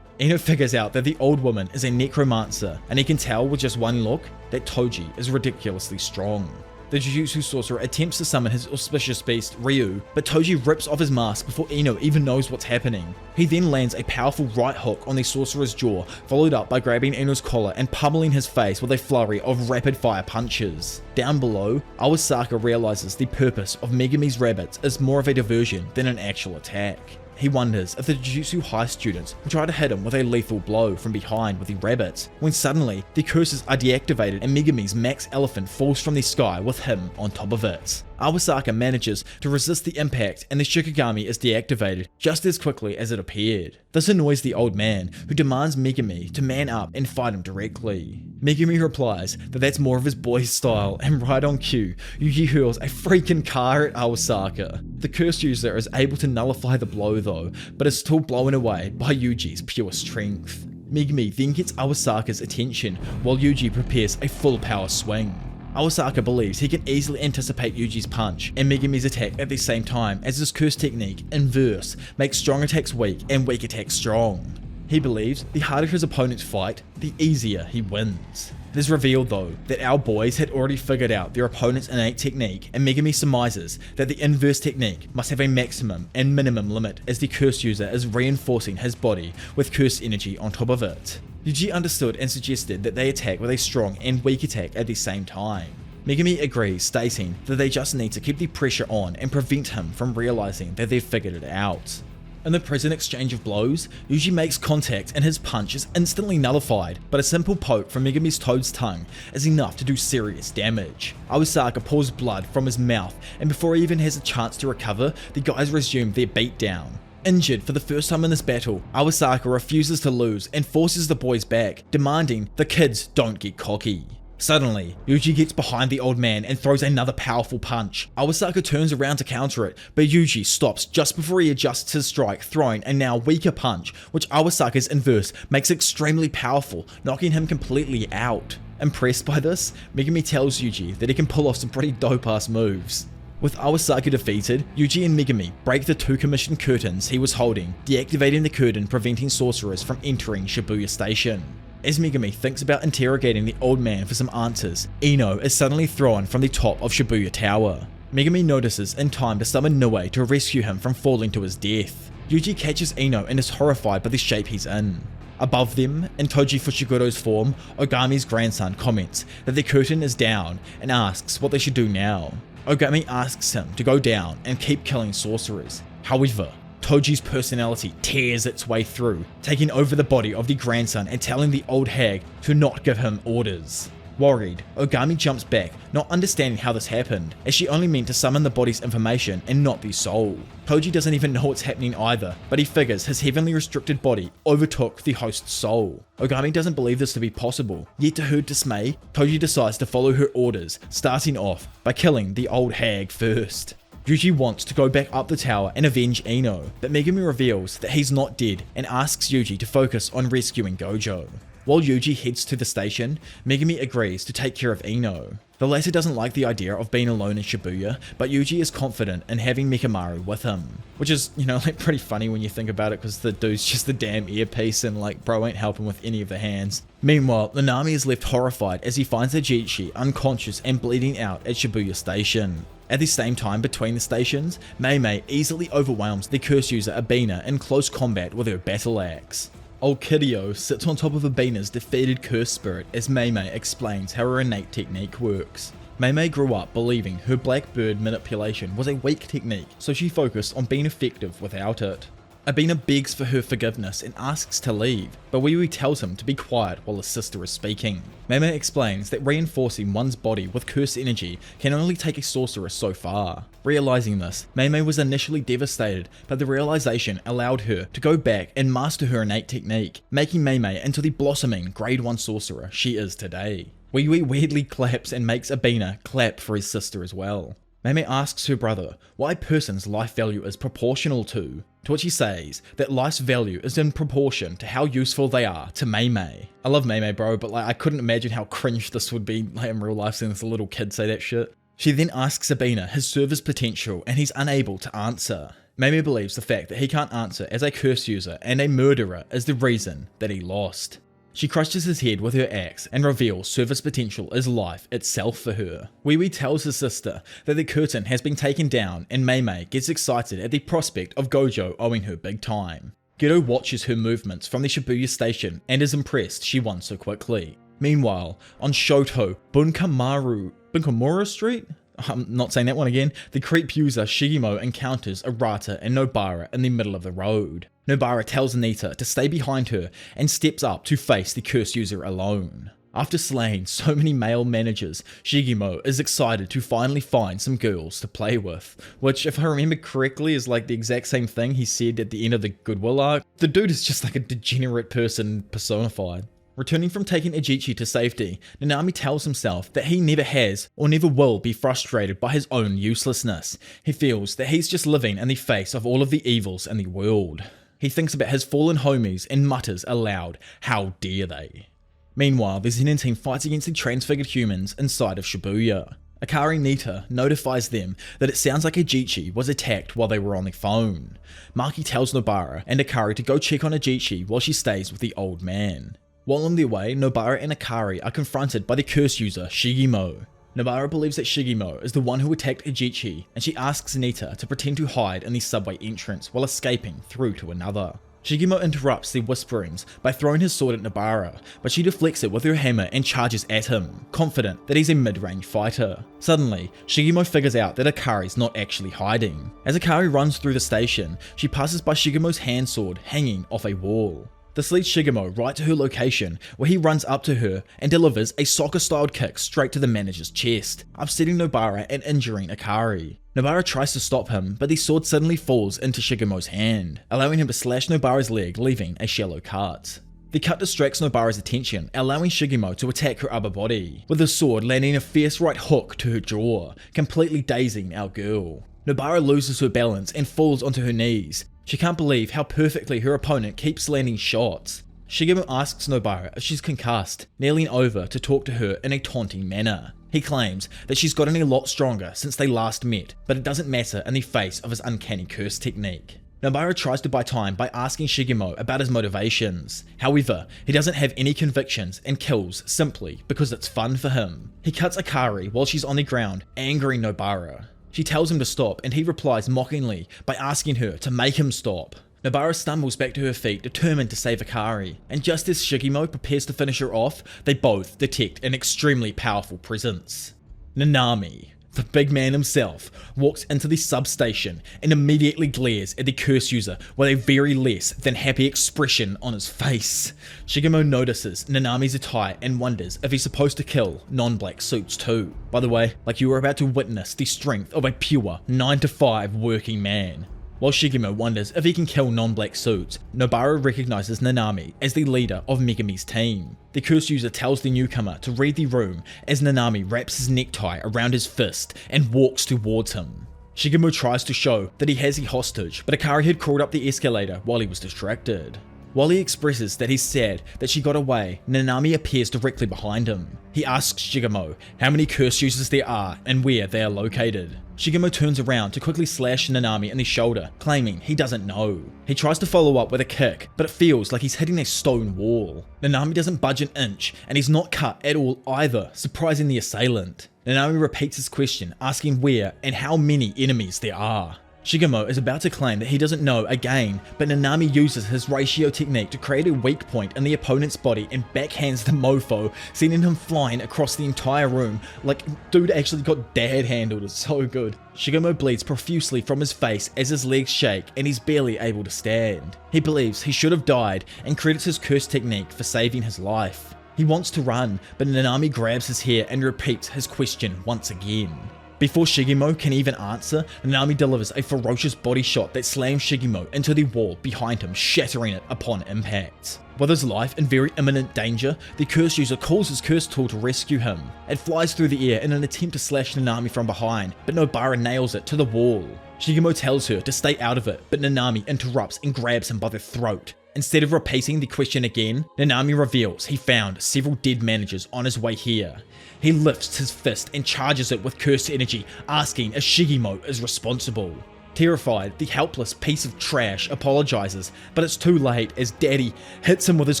Ino figures out that the old woman is a necromancer, and he can tell with just one look that Toji is ridiculously strong. The Jujutsu sorcerer attempts to summon his auspicious beast, Ryu, but Toji rips off his mask before Ino even knows what's happening. He then lands a powerful right hook on the sorcerer's jaw, followed up by grabbing Ino's collar and pummeling his face with a flurry of rapid-fire punches. Down below, Awasaka realizes the purpose of Megumi's rabbits is more of a diversion than an actual attack. He wonders if the Jujutsu High students will try to hit him with a lethal blow from behind with the rabbits, when suddenly the curses are deactivated and Megumi's Max Elephant falls from the sky with him on top of it. Awasaka manages to resist the impact and the Shikigami is deactivated just as quickly as it appeared. This annoys the old man, who demands Megumi to man up and fight him directly. Megumi replies that that's more of his boy's style, and right on cue, Yuji hurls a freaking car at Awasaka. The curse user is able to nullify the blow though, but is still blown away by Yuji's pure strength. Megumi then gets Awasaka's attention while Yuji prepares a full power swing. Awasaka believes he can easily anticipate Yuji's punch and Megumi's attack at the same time, as his curse technique, inverse, makes strong attacks weak and weak attacks strong. He believes the harder his opponents fight, the easier he wins. It is revealed though that our boys had already figured out their opponent's innate technique, and Megumi surmises that the inverse technique must have a maximum and minimum limit, as the curse user is reinforcing his body with curse energy on top of it. Yuji understood and suggested that they attack with a strong and weak attack at the same time. Megumi agrees, stating that they just need to keep the pressure on and prevent him from realizing that they've figured it out. In the present exchange of blows, Yuji makes contact and his punch is instantly nullified, but a simple poke from Megumi's toad's tongue is enough to do serious damage. Awasaka pours blood from his mouth, and before he even has a chance to recover, the guys resume their beatdown. Injured for the first time in this battle, Awasaka refuses to lose and forces the boys back, demanding the kids don't get cocky. Suddenly, Yuji gets behind the old man and throws another powerful punch. Awasaka turns around to counter it, but Yuji stops just before he adjusts his strike, throwing a now weaker punch, which Awasaka's inverse makes extremely powerful, knocking him completely out. Impressed by this, Megumi tells Yuji that he can pull off some pretty dope-ass moves. With Awasaka defeated, Yuji and Megumi break the two commissioned curtains he was holding, deactivating the curtain preventing sorcerers from entering Shibuya Station. As Megumi thinks about interrogating the old man for some answers, Ino is suddenly thrown from the top of Shibuya Tower. Megumi notices in time to summon Nue to rescue him from falling to his death. Yuji catches Ino and is horrified by the shape he's in. Above them, in Toji Fushiguro's form, Ogami's grandson comments that the curtain is down and asks what they should do now. Ogami asks him to go down and keep killing sorcerers. However, Toji's personality tears its way through, taking over the body of the grandson and telling the old hag to not give him orders. Worried, Ogami jumps back, not understanding how this happened, as she only meant to summon the body's information and not the soul. Toji doesn't even know what's happening either, but he figures his heavenly restricted body overtook the host's soul. Ogami doesn't believe this to be possible, yet to her dismay, Toji decides to follow her orders, starting off by killing the old hag first. Yuji wants to go back up the tower and avenge Ino, but Megumi reveals that he's not dead and asks Yuji to focus on rescuing Gojo. While Yuji heads to the station, Megumi agrees to take care of Ino. The latter doesn't like the idea of being alone in Shibuya, but Yuji is confident in having Mechamaru with him. Which is, pretty funny when you think about it, because the dude's just the damn earpiece and bro ain't helping with any of the hands. Meanwhile, Nanami is left horrified as he finds the Jiichi unconscious and bleeding out at Shibuya Station. At the same time between the stations, Mei easily overwhelms the curse user Abina in close combat with her battle axe. Old Kiddio sits on top of Abina's defeated curse spirit as Mei explains how her innate technique works. Mei grew up believing her black bird manipulation was a weak technique, so she focused on being effective without it. Abina begs for her forgiveness and asks to leave, but Woogie tells him to be quiet while his sister is speaking. Mei explains that reinforcing one's body with curse energy can only take a sorceress so far. Realizing this, Mei was initially devastated, but the realization allowed her to go back and master her innate technique, making Mei into the blossoming grade 1 sorcerer she is today. Woogie weirdly claps and makes Abina clap for his sister as well. Mei asks her brother what a person's life value is proportional to which he says that life's value is in proportion to how useful they are to Mei. I love Mei bro, but I couldn't imagine how cringe this would be in real life seeing this little kid say that shit. She then asks Abina his service potential and he's unable to answer. Mei believes the fact that he can't answer as a curse user and a murderer is the reason that he lost. She crushes his head with her axe and reveals service potential is life itself for her. Woogie tells his sister that the curtain has been taken down and Mei gets excited at the prospect of Gojo owing her big time. Geto watches her movements from the Shibuya station and is impressed she won so quickly. Meanwhile, on Shoto Bunkamura Street? I'm not saying that one again. The creep user Shigemo encounters Arata and Nobara in the middle of the road. Nobara tells Anita to stay behind her and steps up to face the curse user alone. After slaying so many male managers, Shigemo is excited to finally find some girls to play with, which if I remember correctly is like the exact same thing he said at the end of the Goodwill arc. The dude is just like a degenerate person personified. Returning from taking Ajichi to safety, Nanami tells himself that he never has or never will be frustrated by his own uselessness. He feels that he's just living in the face of all of the evils in the world. He thinks about his fallen homies and mutters aloud, how dare they. Meanwhile, the Zenin team fights against the transfigured humans inside of Shibuya. Akari Nita notifies them that it sounds like Ajichi was attacked while they were on the phone. Maki tells Nobara and Akari to go check on Ajichi while she stays with the old man. While on their way, Nobara and Akari are confronted by the curse user Shigemo. Nobara believes that Shigemo is the one who attacked Ajichi, and she asks Nita to pretend to hide in the subway entrance while escaping through to another. Shigemo interrupts the whisperings by throwing his sword at Nobara, but she deflects it with her hammer and charges at him, confident that he's a mid-range fighter. Suddenly, Shigemo figures out that Akari's not actually hiding. As Akari runs through the station, she passes by Shigemo's hand sword hanging off a wall. This leads Shigemo right to her location, where he runs up to her and delivers a soccer-styled kick straight to the manager's chest, upsetting Nobara and injuring Akari. Nobara tries to stop him, but the sword suddenly falls into Shigemo's hand, allowing him to slash Nobara's leg, leaving a shallow cut. The cut distracts Nobara's attention, allowing Shigemo to attack her upper body, with the sword landing a fierce right hook to her jaw, completely dazing our girl. Nobara loses her balance and falls onto her knees. She can't believe how perfectly her opponent keeps landing shots. Shigemo asks Nobara if she's concussed, kneeling over to talk to her in a taunting manner. He claims that she's gotten a lot stronger since they last met, but it doesn't matter in the face of his uncanny curse technique. Nobara tries to buy time by asking Shigemo about his motivations. However, he doesn't have any convictions and kills simply because it's fun for him. He cuts Akari while she's on the ground, angering Nobara. She tells him to stop and he replies mockingly by asking her to make him stop. Nobara stumbles back to her feet, determined to save Akari, and just as Shigemo prepares to finish her off, they both detect an extremely powerful presence. Nanami, the big man himself, walks into the substation and immediately glares at the curse user with a very less than happy expression on his face. Shigemo notices Nanami's attire and wonders if he's supposed to kill non-black suits too. By the way, like you were about to witness the strength of a pure 9-to-5 working man. While Shigemo wonders if he can kill non-black suits, Nobara recognizes Nanami as the leader of Megumi's team. The curse user tells the newcomer to read the room as Nanami wraps his necktie around his fist and walks towards him. Shigemo tries to show that he has a hostage, but Akari had crawled up the escalator while he was distracted. While he expresses that he's sad that she got away, Nanami appears directly behind him. He asks Shigemo how many curse users there are and where they are located. Shigemo turns around to quickly slash Nanami in the shoulder, claiming he doesn't know. He tries to follow up with a kick, but it feels like he's hitting a stone wall. Nanami doesn't budge an inch, and he's not cut at all either, surprising the assailant. Nanami repeats his question, asking where and how many enemies there are. Shigemo is about to claim that he doesn't know again, but Nanami uses his ratio technique to create a weak point in the opponent's body and backhands the mofo, sending him flying across the entire room. Like, dude actually got dad handled, it's so good. Shigemo bleeds profusely from his face as his legs shake and he's barely able to stand. He believes he should have died and credits his curse technique for saving his life. He wants to run, but Nanami grabs his hair and repeats his question once again. Before Shigemo can even answer, Nanami delivers a ferocious body shot that slams Shigemo into the wall behind him, shattering it upon impact. With his life in very imminent danger, the curse user calls his curse tool to rescue him. It flies through the air in an attempt to slash Nanami from behind, but Nobara nails it to the wall. Shigemo tells her to stay out of it, but Nanami interrupts and grabs him by the throat. Instead of repeating the question again, Nanami reveals he found several dead managers on his way here. He lifts his fist and charges it with cursed energy, asking if Shigemo is responsible. Terrified, the helpless piece of trash apologizes, but it's too late as Daddy hits him with his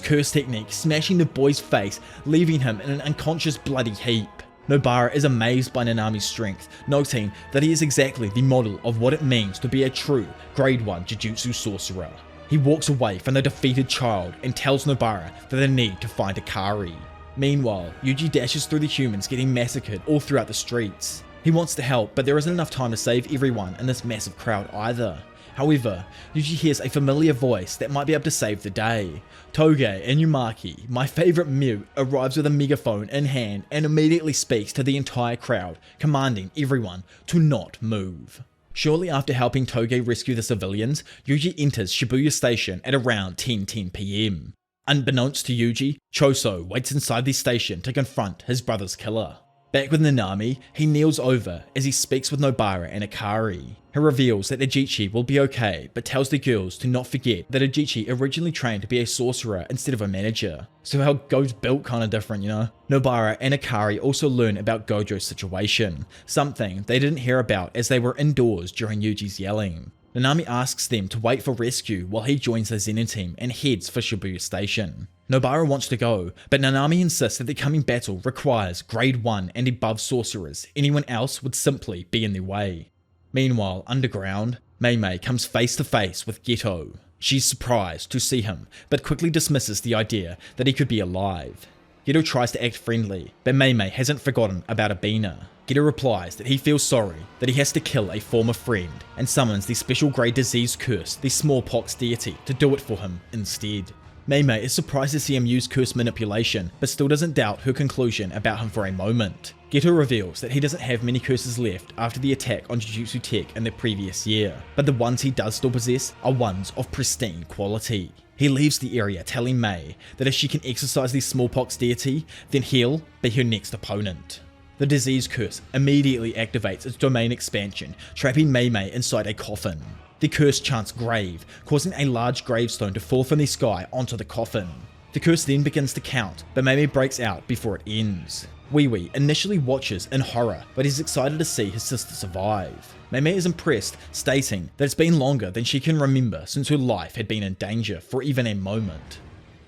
curse technique, smashing the boy's face, leaving him in an unconscious bloody heap. Nobara is amazed by Nanami's strength, noting that he is exactly the model of what it means to be a true Grade 1 Jujutsu sorcerer. He walks away from the defeated child and tells Nobara that they need to find Akari. Meanwhile, Yuji dashes through the humans getting massacred all throughout the streets. He wants to help, but there isn't enough time to save everyone in this massive crowd either. However, Yuji hears a familiar voice that might be able to save the day. Toge Inumaki, my favourite mute, arrives with a megaphone in hand and immediately speaks to the entire crowd, commanding everyone to not move. Shortly after helping Toge rescue the civilians, Yuji enters Shibuya Station at around 10:10 PM. Unbeknownst to Yuji, Choso waits inside the station to confront his brother's killer. Back with Nanami, he kneels over as he speaks with Nobara and Akari. He reveals that Ajichi will be okay, but tells the girls to not forget that Ajichi originally trained to be a sorcerer instead of a manager. So how Go's built kinda different, you know? Nobara and Akari also learn about Gojo's situation, something they didn't hear about as they were indoors during Yuji's yelling. Nanami asks them to wait for rescue while he joins the Zenin team and heads for Shibuya Station. Nobara wants to go, but Nanami insists that the coming battle requires Grade 1 and above sorcerers. Anyone else would simply be in their way. Meanwhile, underground, Mei comes face to face with Geto. She's surprised to see him, but quickly dismisses the idea that he could be alive. Geto tries to act friendly, but Mei hasn't forgotten about Abina. Geto replies that he feels sorry that he has to kill a former friend, and summons the special grade disease curse, the smallpox deity, to do it for him instead. Mei is surprised to see him use curse manipulation, but still doesn't doubt her conclusion about him for a moment. Geto reveals that he doesn't have many curses left after the attack on Jujutsu Tech in the previous year, but the ones he does still possess are ones of pristine quality. He leaves the area telling Mei that if she can exercise the smallpox deity, then he'll be her next opponent. The disease curse immediately activates its domain expansion, trapping Mei inside a coffin. The curse chants grave, causing a large gravestone to fall from the sky onto the coffin. The curse then begins to count, but Mei breaks out before it ends. Wee initially watches in horror, but is excited to see his sister survive. Mei is impressed, stating that it's been longer than she can remember since her life had been in danger for even a moment.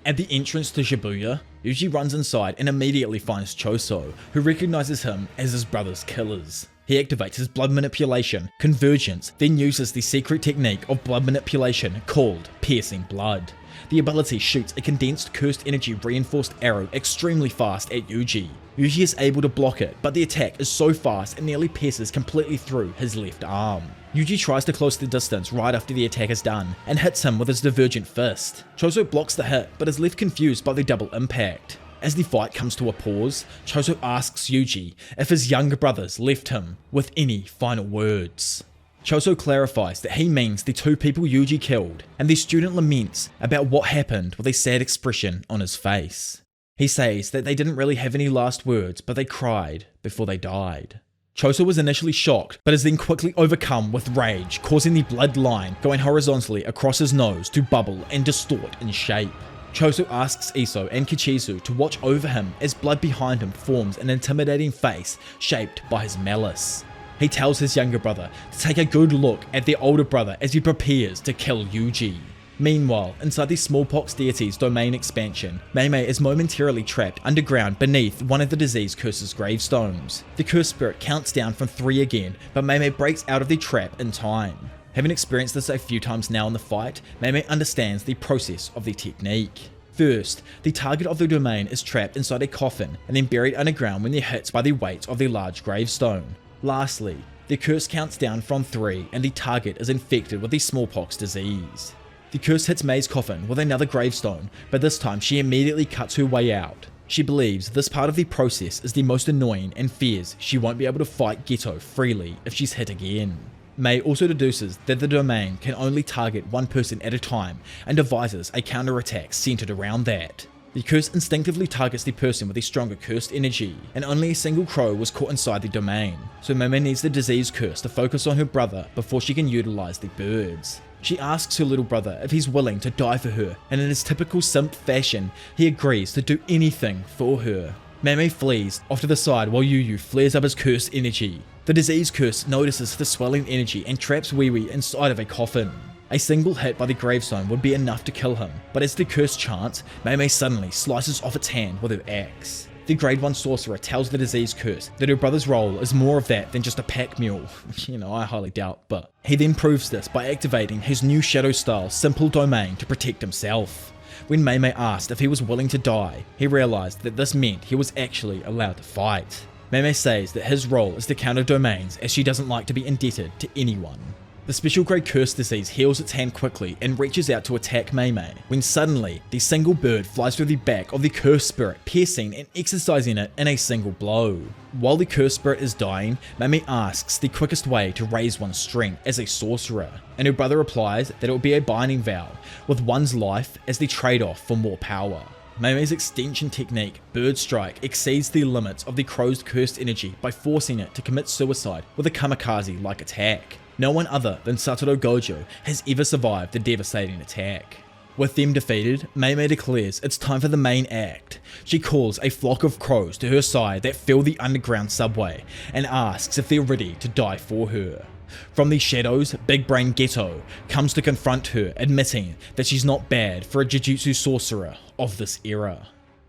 At the entrance to Shibuya, Yuji runs inside and immediately finds Choso, who recognizes him as his brother's killers. He activates his blood manipulation, Convergence, then uses the secret technique of blood manipulation called Piercing Blood. The ability shoots a condensed cursed energy reinforced arrow extremely fast at Yuji. Yuji is able to block it, but the attack is so fast it nearly pierces completely through his left arm. Yuji tries to close the distance right after the attack is done, and hits him with his divergent fist. Choso blocks the hit, but is left confused by the double impact. As the fight comes to a pause, Choso asks Yuji if his younger brothers left him with any final words. Choso clarifies that he means the two people Yuji killed, and the student laments about what happened with a sad expression on his face. He says that they didn't really have any last words, but they cried before they died. Choso was initially shocked, but is then quickly overcome with rage, causing the blood line going horizontally across his nose to bubble and distort in shape. Choso asks Iso and Kichizu to watch over him as blood behind him forms an intimidating face shaped by his malice. He tells his younger brother to take a good look at their older brother as he prepares to kill Yuji. Meanwhile, inside the smallpox deity's domain expansion, Mei is momentarily trapped underground beneath one of the disease curse's gravestones. The curse spirit counts down from 3 again, but Mei breaks out of the trap in time. Having experienced this a few times now in the fight, Mei understands the process of the technique. First, the target of the domain is trapped inside a coffin and then buried underground when they're hit by the weight of the large gravestone. Lastly, the curse counts down from 3 and the target is infected with the smallpox disease. The curse hits Mei's coffin with another gravestone, but this time she immediately cuts her way out. She believes this part of the process is the most annoying and fears she won't be able to fight Geto freely if she's hit again. Mei also deduces that the domain can only target one person at a time and devises a counterattack centered around that. The curse instinctively targets the person with a stronger cursed energy, and only a single crow was caught inside the domain, so Mei needs the disease curse to focus on her brother before she can utilize the birds. She asks her little brother if he's willing to die for her, and in his typical simp fashion, he agrees to do anything for her. Mei flees off to the side while Yu flares up his cursed energy. The disease curse notices the swelling energy and traps Wee inside of a coffin. A single hit by the gravestone would be enough to kill him, but as the curse chants, Mei suddenly slices off its hand with her axe. The grade 1 sorcerer tells the disease curse that her brother's role is more of that than just a pack mule, I highly doubt, but he then proves this by activating his new shadow style simple domain to protect himself. When Mei asked if he was willing to die, he realized that this meant he was actually allowed to fight. Mei says that his role is to counter domains as she doesn't like to be indebted to anyone. The special grade curse disease heals its hand quickly and reaches out to attack Mei when suddenly the single bird flies through the back of the cursed spirit, piercing and exercising it in a single blow. While the cursed spirit is dying, Mei asks the quickest way to raise one's strength as a sorcerer, and her brother replies that it will be a binding vow, with one's life as the trade-off for more power. Mei's extension technique, Bird Strike, exceeds the limits of the crow's cursed energy by forcing it to commit suicide with a kamikaze-like attack. No one other than Saturo Gojo has ever survived the devastating attack. With them defeated, Mei declares it's time for the main act. She calls a flock of crows to her side that fill the underground subway and asks if they're ready to die for her. From the shadows, Big Brain Geto comes to confront her, admitting that she's not bad for a Jujutsu sorcerer of this era.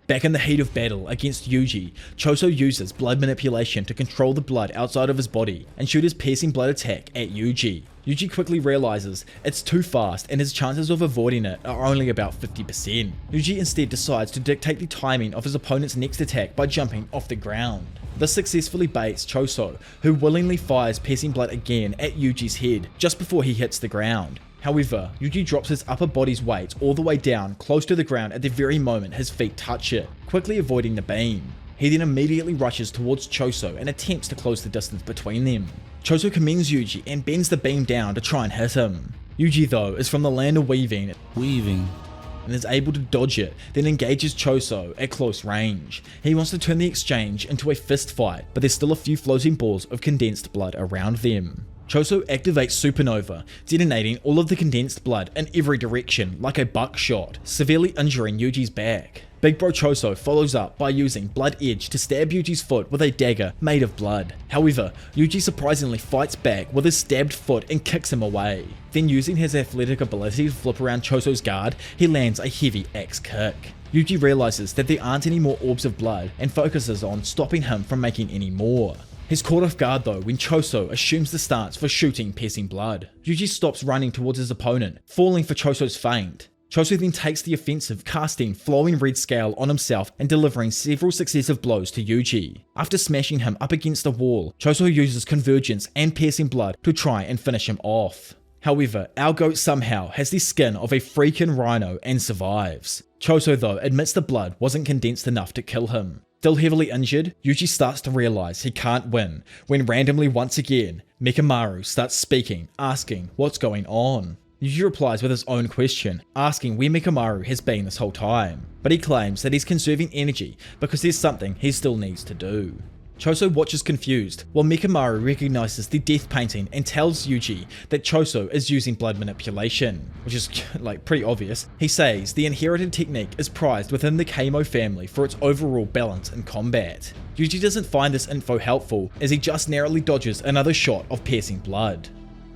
Back in the heat of battle against Yuji, Choso uses blood manipulation to control the blood outside of his body and shoot his piercing blood attack at Yuji. Yuji quickly realizes it's too fast and his chances of avoiding it are only about 50%. Yuji instead decides to dictate the timing of his opponent's next attack by jumping off the ground. This successfully baits Choso, who willingly fires piercing blood again at Yuji's head just before he hits the ground. However, Yuji drops his upper body's weight all the way down close to the ground at the very moment his feet touch it, quickly avoiding the beam. He then immediately rushes towards Choso and attempts to close the distance between them. Choso commends Yuji and bends the beam down to try and hit him. Yuji though is from the land of weaving and is able to dodge it, then engages Choso at close range. He wants to turn the exchange into a fist fight, but there's still a few floating balls of condensed blood around them. Choso activates Supernova, detonating all of the condensed blood in every direction like a buckshot, severely injuring Yuji's back. Big Bro Choso follows up by using Blood Edge to stab Yuji's foot with a dagger made of blood. However, Yuji surprisingly fights back with his stabbed foot and kicks him away. Then using his athletic ability to flip around Choso's guard, he lands a heavy axe kick. Yuji realizes that there aren't any more orbs of blood and focuses on stopping him from making any more. He's caught off guard though when Choso assumes the stance for shooting piercing blood. Yuji stops running towards his opponent, falling for Choso's feint. Choso then takes the offensive, casting Flowing Red Scale on himself and delivering several successive blows to Yuji. After smashing him up against a wall, Choso uses Convergence and Piercing Blood to try and finish him off. However, our goat somehow has the skin of a freaking rhino and survives. Choso though admits the blood wasn't condensed enough to kill him. Still heavily injured, Yuji starts to realize he can't win, when randomly once again, Mechamaru starts speaking, asking what's going on. Yuji replies with his own question, asking where Mechamaru has been this whole time, but he claims that he's conserving energy because there's something he still needs to do. Choso watches confused, while Mechamaru recognizes the death painting and tells Yuji that Choso is using blood manipulation, which is pretty obvious. He says the inherited technique is prized within the Keimo family for its overall balance in combat. Yuji doesn't find this info helpful as he just narrowly dodges another shot of piercing blood.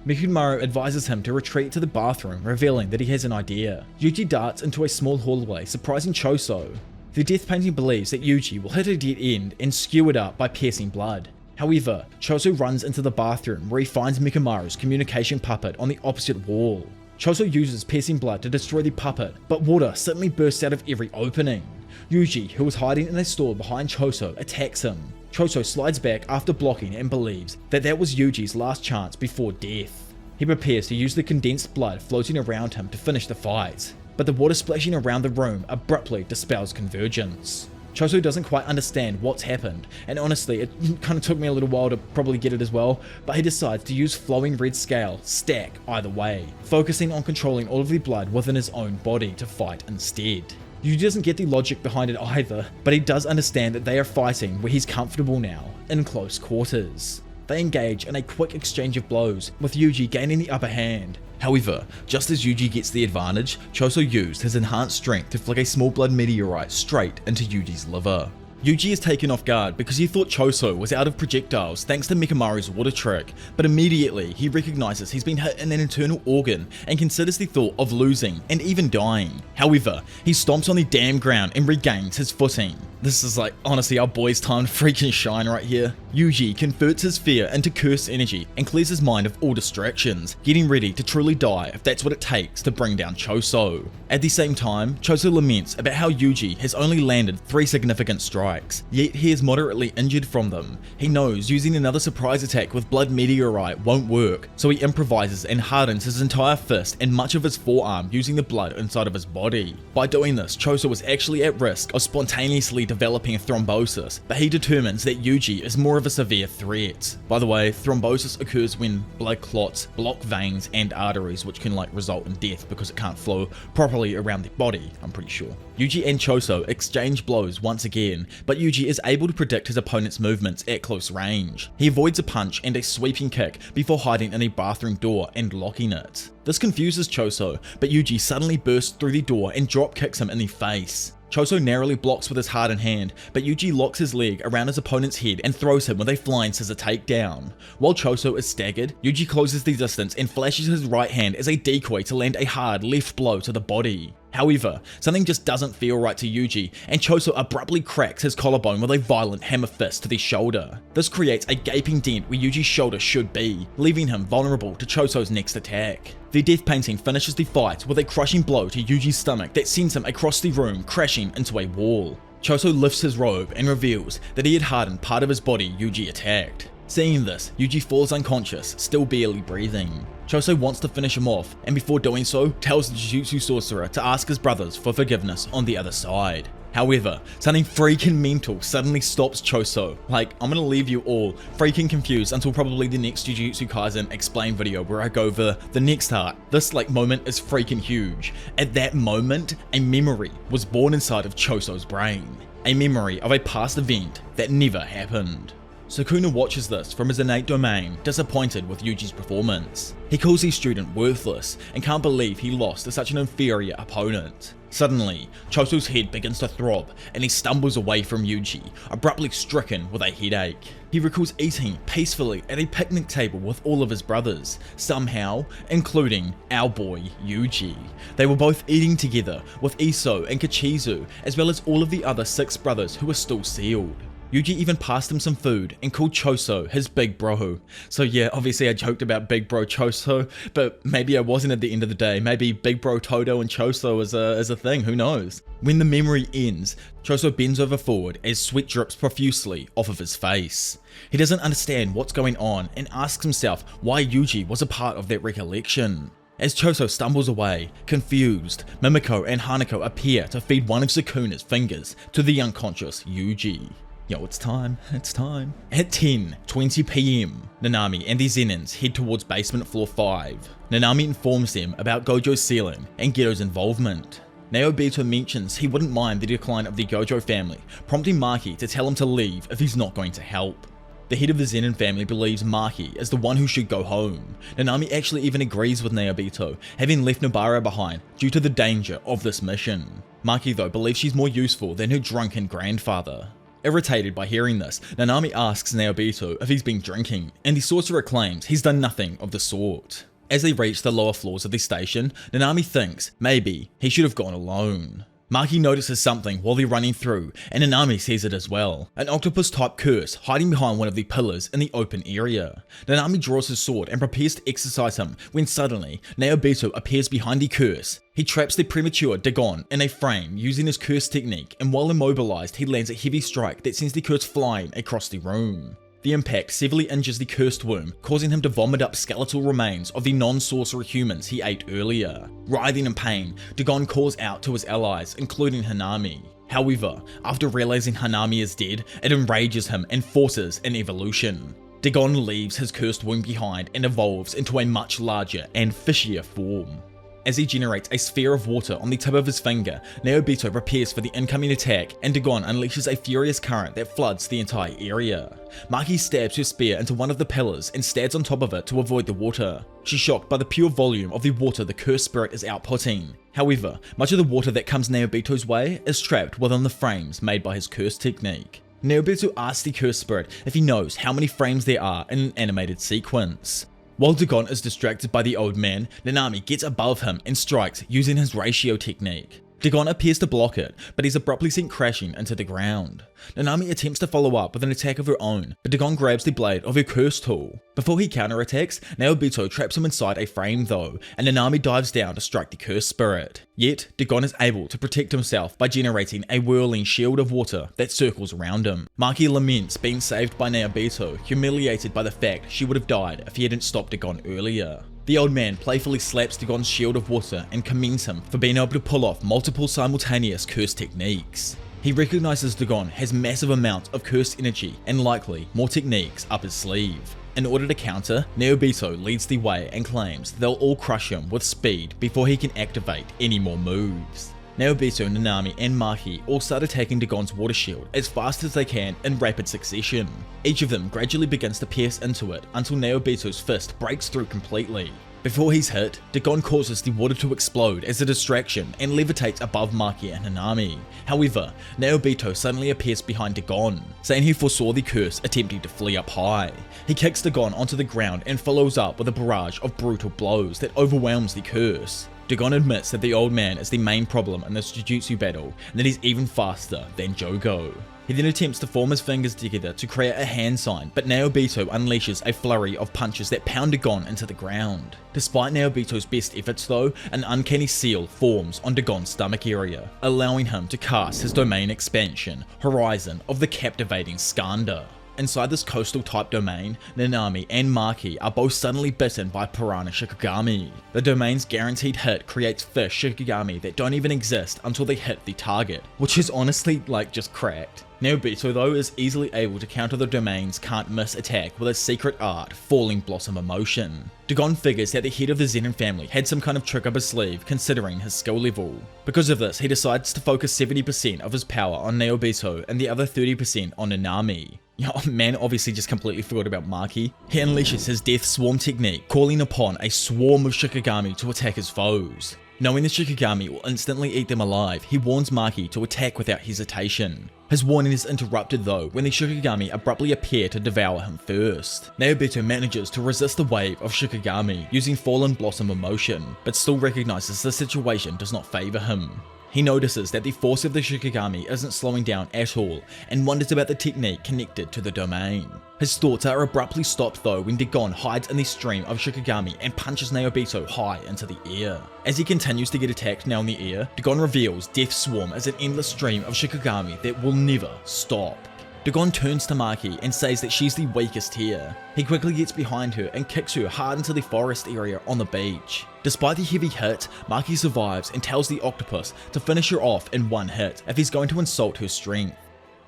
Mechamaru advises him to retreat to the bathroom, revealing that he has an idea. Yuji darts into a small hallway, surprising Choso. The death painting believes that Yuji will hit a dead end and skew it up by piercing blood. However, Choso runs into the bathroom where he finds Mechamaru's communication puppet on the opposite wall. Choso uses piercing blood to destroy the puppet, but water suddenly bursts out of every opening. Yuji, who was hiding in a store behind Choso, attacks him. Choso slides back after blocking and believes that that was Yuji's last chance before death. He prepares to use the condensed blood floating around him to finish the fight, but the water splashing around the room abruptly dispels convergence. Choso doesn't quite understand what's happened, and honestly, it kind of took me a little while to probably get it as well, but he decides to use flowing red scale, stack either way, focusing on controlling all of the blood within his own body to fight instead. Yuji doesn't get the logic behind it either, but he does understand that they are fighting where he's comfortable now, in close quarters. They engage in a quick exchange of blows, with Yuji gaining the upper hand. However, just as Yuji gets the advantage, Choso used his enhanced strength to flick a small blood meteorite straight into Yuji's liver. Yuji is taken off guard because he thought Choso was out of projectiles thanks to Mechamaru's water trick, but immediately he recognizes he's been hit in an internal organ and considers the thought of losing and even dying. However, he stomps on the damn ground and regains his footing. This is like, honestly, our boy's time to freaking shine right here. Yuji converts his fear into curse energy and clears his mind of all distractions, getting ready to truly die if that's what it takes to bring down Choso. At the same time, Choso laments about how Yuji has only landed 3 significant strikes, yet he is moderately injured from them. He knows using another surprise attack with blood meteorite won't work, so he improvises and hardens his entire fist and much of his forearm using the blood inside of his body. By doing this, Choso is actually at risk of spontaneously developing a thrombosis, but he determines that Yuji is more of a severe threat. By the way, thrombosis occurs when blood clots block veins and arteries, which can result in death because it can't flow properly around the body, I'm pretty sure. Yuji and Choso exchange blows once again, but Yuji is able to predict his opponent's movements at close range. He avoids a punch and a sweeping kick before hiding in a bathroom door and locking it. This confuses Choso, but Yuji suddenly bursts through the door and drop kicks him in the face. Choso narrowly blocks with his hardened hand, but Yuji locks his leg around his opponent's head and throws him with a flying scissor takedown. While Choso is staggered, Yuji closes the distance and flashes his right hand as a decoy to land a hard left blow to the body. However, something just doesn't feel right to Yuji, and Choso abruptly cracks his collarbone with a violent hammer fist to the shoulder. This creates a gaping dent where Yuji's shoulder should be, leaving him vulnerable to Choso's next attack. The death painting finishes the fight with a crushing blow to Yuji's stomach that sends him across the room, crashing into a wall. Choso lifts his robe and reveals that he had hardened part of his body Yuji attacked. Seeing this, Yuji falls unconscious, still barely breathing. Choso wants to finish him off, and before doing so, tells the Jujutsu sorcerer to ask his brothers for forgiveness on the other side. However, something freaking mental suddenly stops Choso. I'm gonna leave you all freaking confused until probably the next Jujutsu Kaisen explain video where I go over the next arc. This moment is freaking huge. At that moment, a memory was born inside of Choso's brain. A memory of a past event that never happened. Sukuna watches this from his innate domain, disappointed with Yuji's performance. He calls the student worthless and can't believe he lost to such an inferior opponent. Suddenly, Choso's head begins to throb and he stumbles away from Yuji, abruptly stricken with a headache. He recalls eating peacefully at a picnic table with all of his brothers, somehow including our boy Yuji. They were both eating together with Iso and Kachizu, as well as all of the other 6 brothers who were still sealed. Yuji even passed him some food and called Choso his big bro. So yeah, obviously I joked about big bro Choso, but maybe I wasn't at the end of the day. Maybe big bro Todo and Choso is a thing, who knows. When the memory ends, Choso bends over forward as sweat drips profusely off of his face. He doesn't understand what's going on and asks himself why Yuji was a part of that recollection. As Choso stumbles away, confused, Mimiko and Hanako appear to feed one of Sukuna's fingers to the unconscious Yuji. Yo, it's time. At 10:20 PM, Nanami and the Zenins head towards basement floor 5. Nanami informs them about Gojo's sealing and Geto's involvement. Naobito mentions he wouldn't mind the decline of the Gojo family, prompting Maki to tell him to leave if he's not going to help. The head of the Zenin family believes Maki is the one who should go home. Nanami actually even agrees with Naobito, having left Nobara behind due to the danger of this mission. Maki though believes she's more useful than her drunken grandfather. Irritated by hearing this, Nanami asks Naobito if he's been drinking, and the sorcerer claims he's done nothing of the sort. As they reach the lower floors of the station, Nanami thinks maybe he should have gone alone. Maki notices something while they're running through, and Nanami sees it as well. An octopus-type curse hiding behind one of the pillars in the open area. Nanami draws his sword and prepares to exercise him when suddenly, Naobito appears behind the curse. He traps the premature Dagon in a frame using his curse technique, and while immobilized, he lands a heavy strike that sends the curse flying across the room. The impact severely injures the cursed womb, causing him to vomit up skeletal remains of the non-sorcerer humans he ate earlier. Writhing in pain, Dagon calls out to his allies, including Hanami. However, after realizing Hanami is dead, it enrages him and forces an evolution. Dagon leaves his cursed womb behind and evolves into a much larger and fishier form. As he generates a sphere of water on the tip of his finger, Naobito prepares for the incoming attack, and Dagon unleashes a furious current that floods the entire area. Maki stabs her spear into one of the pillars and stands on top of it to avoid the water. She's shocked by the pure volume of the water the cursed spirit is outputting. However, much of the water that comes Naobito's way is trapped within the frames made by his curse technique. Naobito asks the cursed spirit if he knows how many frames there are in an animated sequence. While Dagon is distracted by the old man, Nanami gets above him and strikes using his ratio technique. Dagon appears to block it, but he's abruptly sent crashing into the ground. Nanami attempts to follow up with an attack of her own, but Dagon grabs the blade of her curse tool. Before he counterattacks, Naobito traps him inside a frame though, and Nanami dives down to strike the cursed spirit. Yet, Dagon is able to protect himself by generating a whirling shield of water that circles around him. Maki laments being saved by Naobito, humiliated by the fact she would have died if he hadn't stopped Dagon earlier. The old man playfully slaps Dagon's shield of water and commends him for being able to pull off multiple simultaneous curse techniques. He recognizes Dagon has massive amounts of cursed energy and likely more techniques up his sleeve. In order to counter, Naobito leads the way and claims they'll all crush him with speed before he can activate any more moves. Naobito, Nanami, and Maki all start attacking Dagon's water shield as fast as they can in rapid succession. Each of them gradually begins to pierce into it until Naobito's fist breaks through completely. Before he's hit, Dagon causes the water to explode as a distraction and levitates above Maki and Hanami. However, Naobito suddenly appears behind Dagon, saying he foresaw the curse attempting to flee up high. He kicks Dagon onto the ground and follows up with a barrage of brutal blows that overwhelms the curse. Dagon admits that the old man is the main problem in this Jujutsu battle, and that he's even faster than Jogo. He then attempts to form his fingers together to create a hand sign, but Naobito unleashes a flurry of punches that pound Dagon into the ground. Despite Naobito's best efforts though, an uncanny seal forms on Dagon's stomach area, allowing him to cast his domain expansion, Horizon of the captivating Skanda. Inside this coastal type domain, Nanami and Maki are both suddenly bitten by Piranha Shikigami. The domain's guaranteed hit creates fish Shikigami that don't even exist until they hit the target, which is honestly like just cracked. Naobito though is easily able to counter the domain's can't miss attack with his secret art, Falling Blossom Emotion. Dagon figures that the head of the Zenin family had some kind of trick up his sleeve considering his skill level. Because of this, he decides to focus 70% of his power on Naobito and the other 30% on Nanami. Man obviously just completely forgot about Maki. He unleashes his Death Swarm technique, calling upon a swarm of Shikigami to attack his foes. Knowing the Shikigami will instantly eat them alive, he warns Maki to attack without hesitation. His warning is interrupted though when the Shikigami abruptly appear to devour him first. Naobito manages to resist the wave of Shikigami using Fallen Blossom Emotion, but still recognizes the situation does not favor him. He notices that the force of the Shikigami isn't slowing down at all, and wonders about the technique connected to the domain. His thoughts are abruptly stopped though when Dagon hides in the stream of Shikigami and punches Naobito high into the air. As he continues to get attacked now in the air, Dagon reveals Death Swarm as an endless stream of Shikigami that will never stop. Dagon turns to Maki and says that she's the weakest here. He quickly gets behind her and kicks her hard into the forest area on the beach. Despite the heavy hit, Maki survives and tells the octopus to finish her off in one hit if he's going to insult her strength.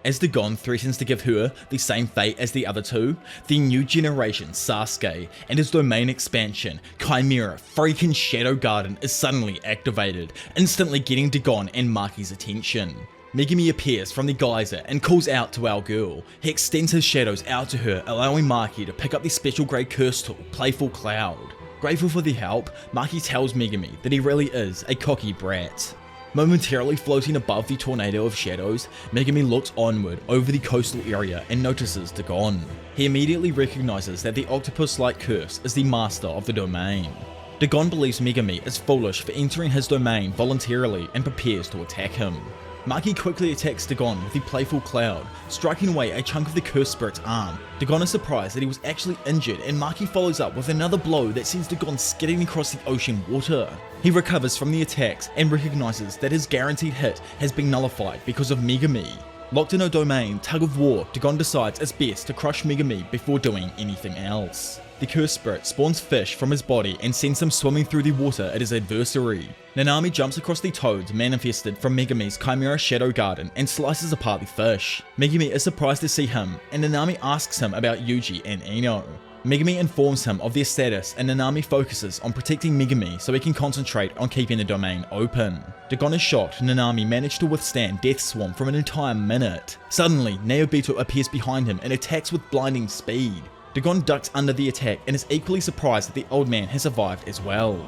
As Dagon threatens to give her the same fate as the other two, the new generation Sasuke and his domain expansion, Chimera freaking Shadow Garden is suddenly activated, instantly getting Dagon and Maki's attention. Megumi appears from the geyser and calls out to our girl. He extends his shadows out to her, allowing Maki to pick up the special grade curse tool, Playful Cloud. Grateful for the help, Maki tells Megumi that he really is a cocky brat. Momentarily floating above the tornado of shadows, Megumi looks onward over the coastal area and notices Dagon. He immediately recognizes that the octopus-like curse is the master of the domain. Dagon believes Megumi is foolish for entering his domain voluntarily and prepares to attack him. Maki quickly attacks Dagon with the playful cloud, striking away a chunk of the cursed spirit's arm. Dagon is surprised that he was actually injured, and Maki follows up with another blow that sends Dagon skidding across the ocean water. He recovers from the attacks and recognizes that his guaranteed hit has been nullified because of Megumi. Locked in a domain tug of war, Dagon decides it's best to crush Megumi before doing anything else. The cursed spirit spawns fish from his body and sends him swimming through the water at his adversary. Nanami jumps across the toads manifested from Megumi's Chimera Shadow Garden and slices apart the fish. Megumi is surprised to see him, and Nanami asks him about Yuji and Ino. Megumi informs him of their status, and Nanami focuses on protecting Megumi so he can concentrate on keeping the domain open. Dagon is shocked Nanami managed to withstand Death Swarm for an entire minute. Suddenly, Naobito appears behind him and attacks with blinding speed. Dagon ducks under the attack and is equally surprised that the old man has survived as well.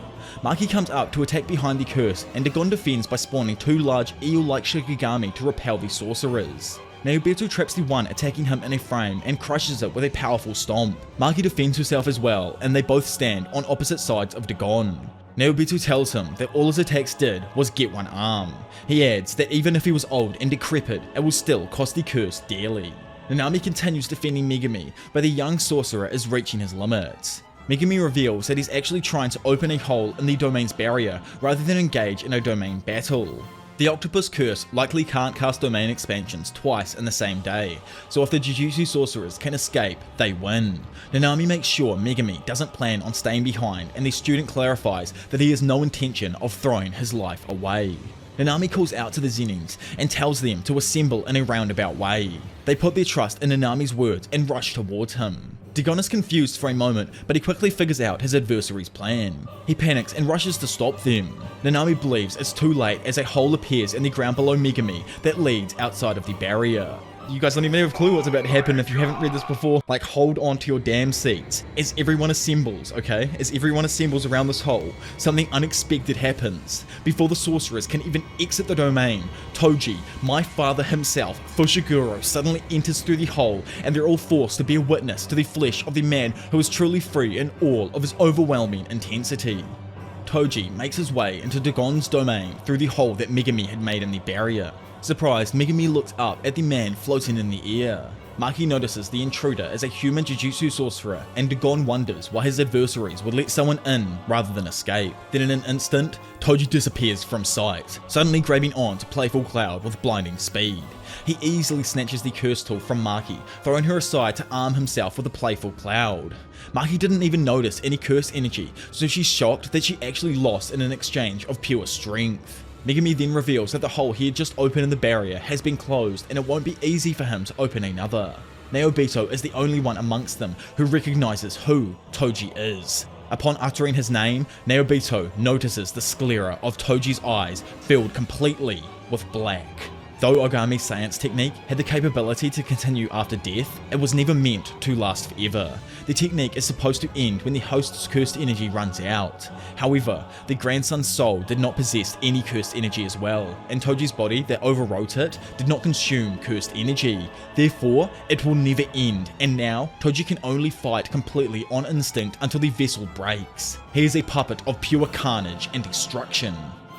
Maki comes up to attack behind the curse, and Dagon defends by spawning 2 large eel-like Shikigami to repel the sorcerers. Naobito traps the one attacking him in a frame and crushes it with a powerful stomp. Maki defends herself as well, and they both stand on opposite sides of Dagon. Naobito tells him that all his attacks did was get one arm. He adds that even if he was old and decrepit, it will still cost the curse dearly. Nanami continues defending Megumi, but the young sorcerer is reaching his limits. Megumi reveals that he's actually trying to open a hole in the domain's barrier rather than engage in a domain battle. The octopus curse likely can't cast domain expansions twice in the same day, so if the Jujutsu sorcerers can escape, they win. Nanami makes sure Megumi doesn't plan on staying behind, and the student clarifies that he has no intention of throwing his life away. Nanami calls out to the Zenins and tells them to assemble in a roundabout way. They put their trust in Nanami's words and rush towards him. Dagon is confused for a moment, but he quickly figures out his adversary's plan. He panics and rushes to stop them. Nanami believes it's too late as a hole appears in the ground below Megumi that leads outside of the barrier. You guys don't even have a clue what's about to happen if you haven't read this before. Like, hold on to your damn seats. As everyone assembles, okay? As everyone assembles around this hole, something unexpected happens. Before the sorcerers can even exit the domain, Toji, my father himself, Fushiguro, suddenly enters through the hole, and they're all forced to bear witness to the flesh of the man who is truly free in all of his overwhelming intensity. Toji makes his way into Dagon's domain through the hole that Megumi had made in the barrier. Surprised, Megumi looks up at the man floating in the air. Maki notices the intruder is a human Jujutsu sorcerer, and Dagon wonders why his adversaries would let someone in rather than escape. Then in an instant, Toji disappears from sight, suddenly grabbing on to playful Cloud with blinding speed. He easily snatches the curse tool from Maki, throwing her aside to arm himself with a playful Cloud. Maki didn't even notice any curse energy, so she's shocked that she actually lost in an exchange of pure strength. Megumi then reveals that the hole he had just opened in the barrier has been closed, and it won't be easy for him to open another. Naobito is the only one amongst them who recognizes who Toji is. Upon uttering his name, Naobito notices the sclera of Toji's eyes filled completely with black. Though Ogami's science technique had the capability to continue after death, it was never meant to last forever. The technique is supposed to end when the host's cursed energy runs out. However, the grandson's soul did not possess any cursed energy as well, and Toji's body that overwrote it did not consume cursed energy. Therefore, it will never end, and now Toji can only fight completely on instinct until the vessel breaks. He is a puppet of pure carnage and destruction.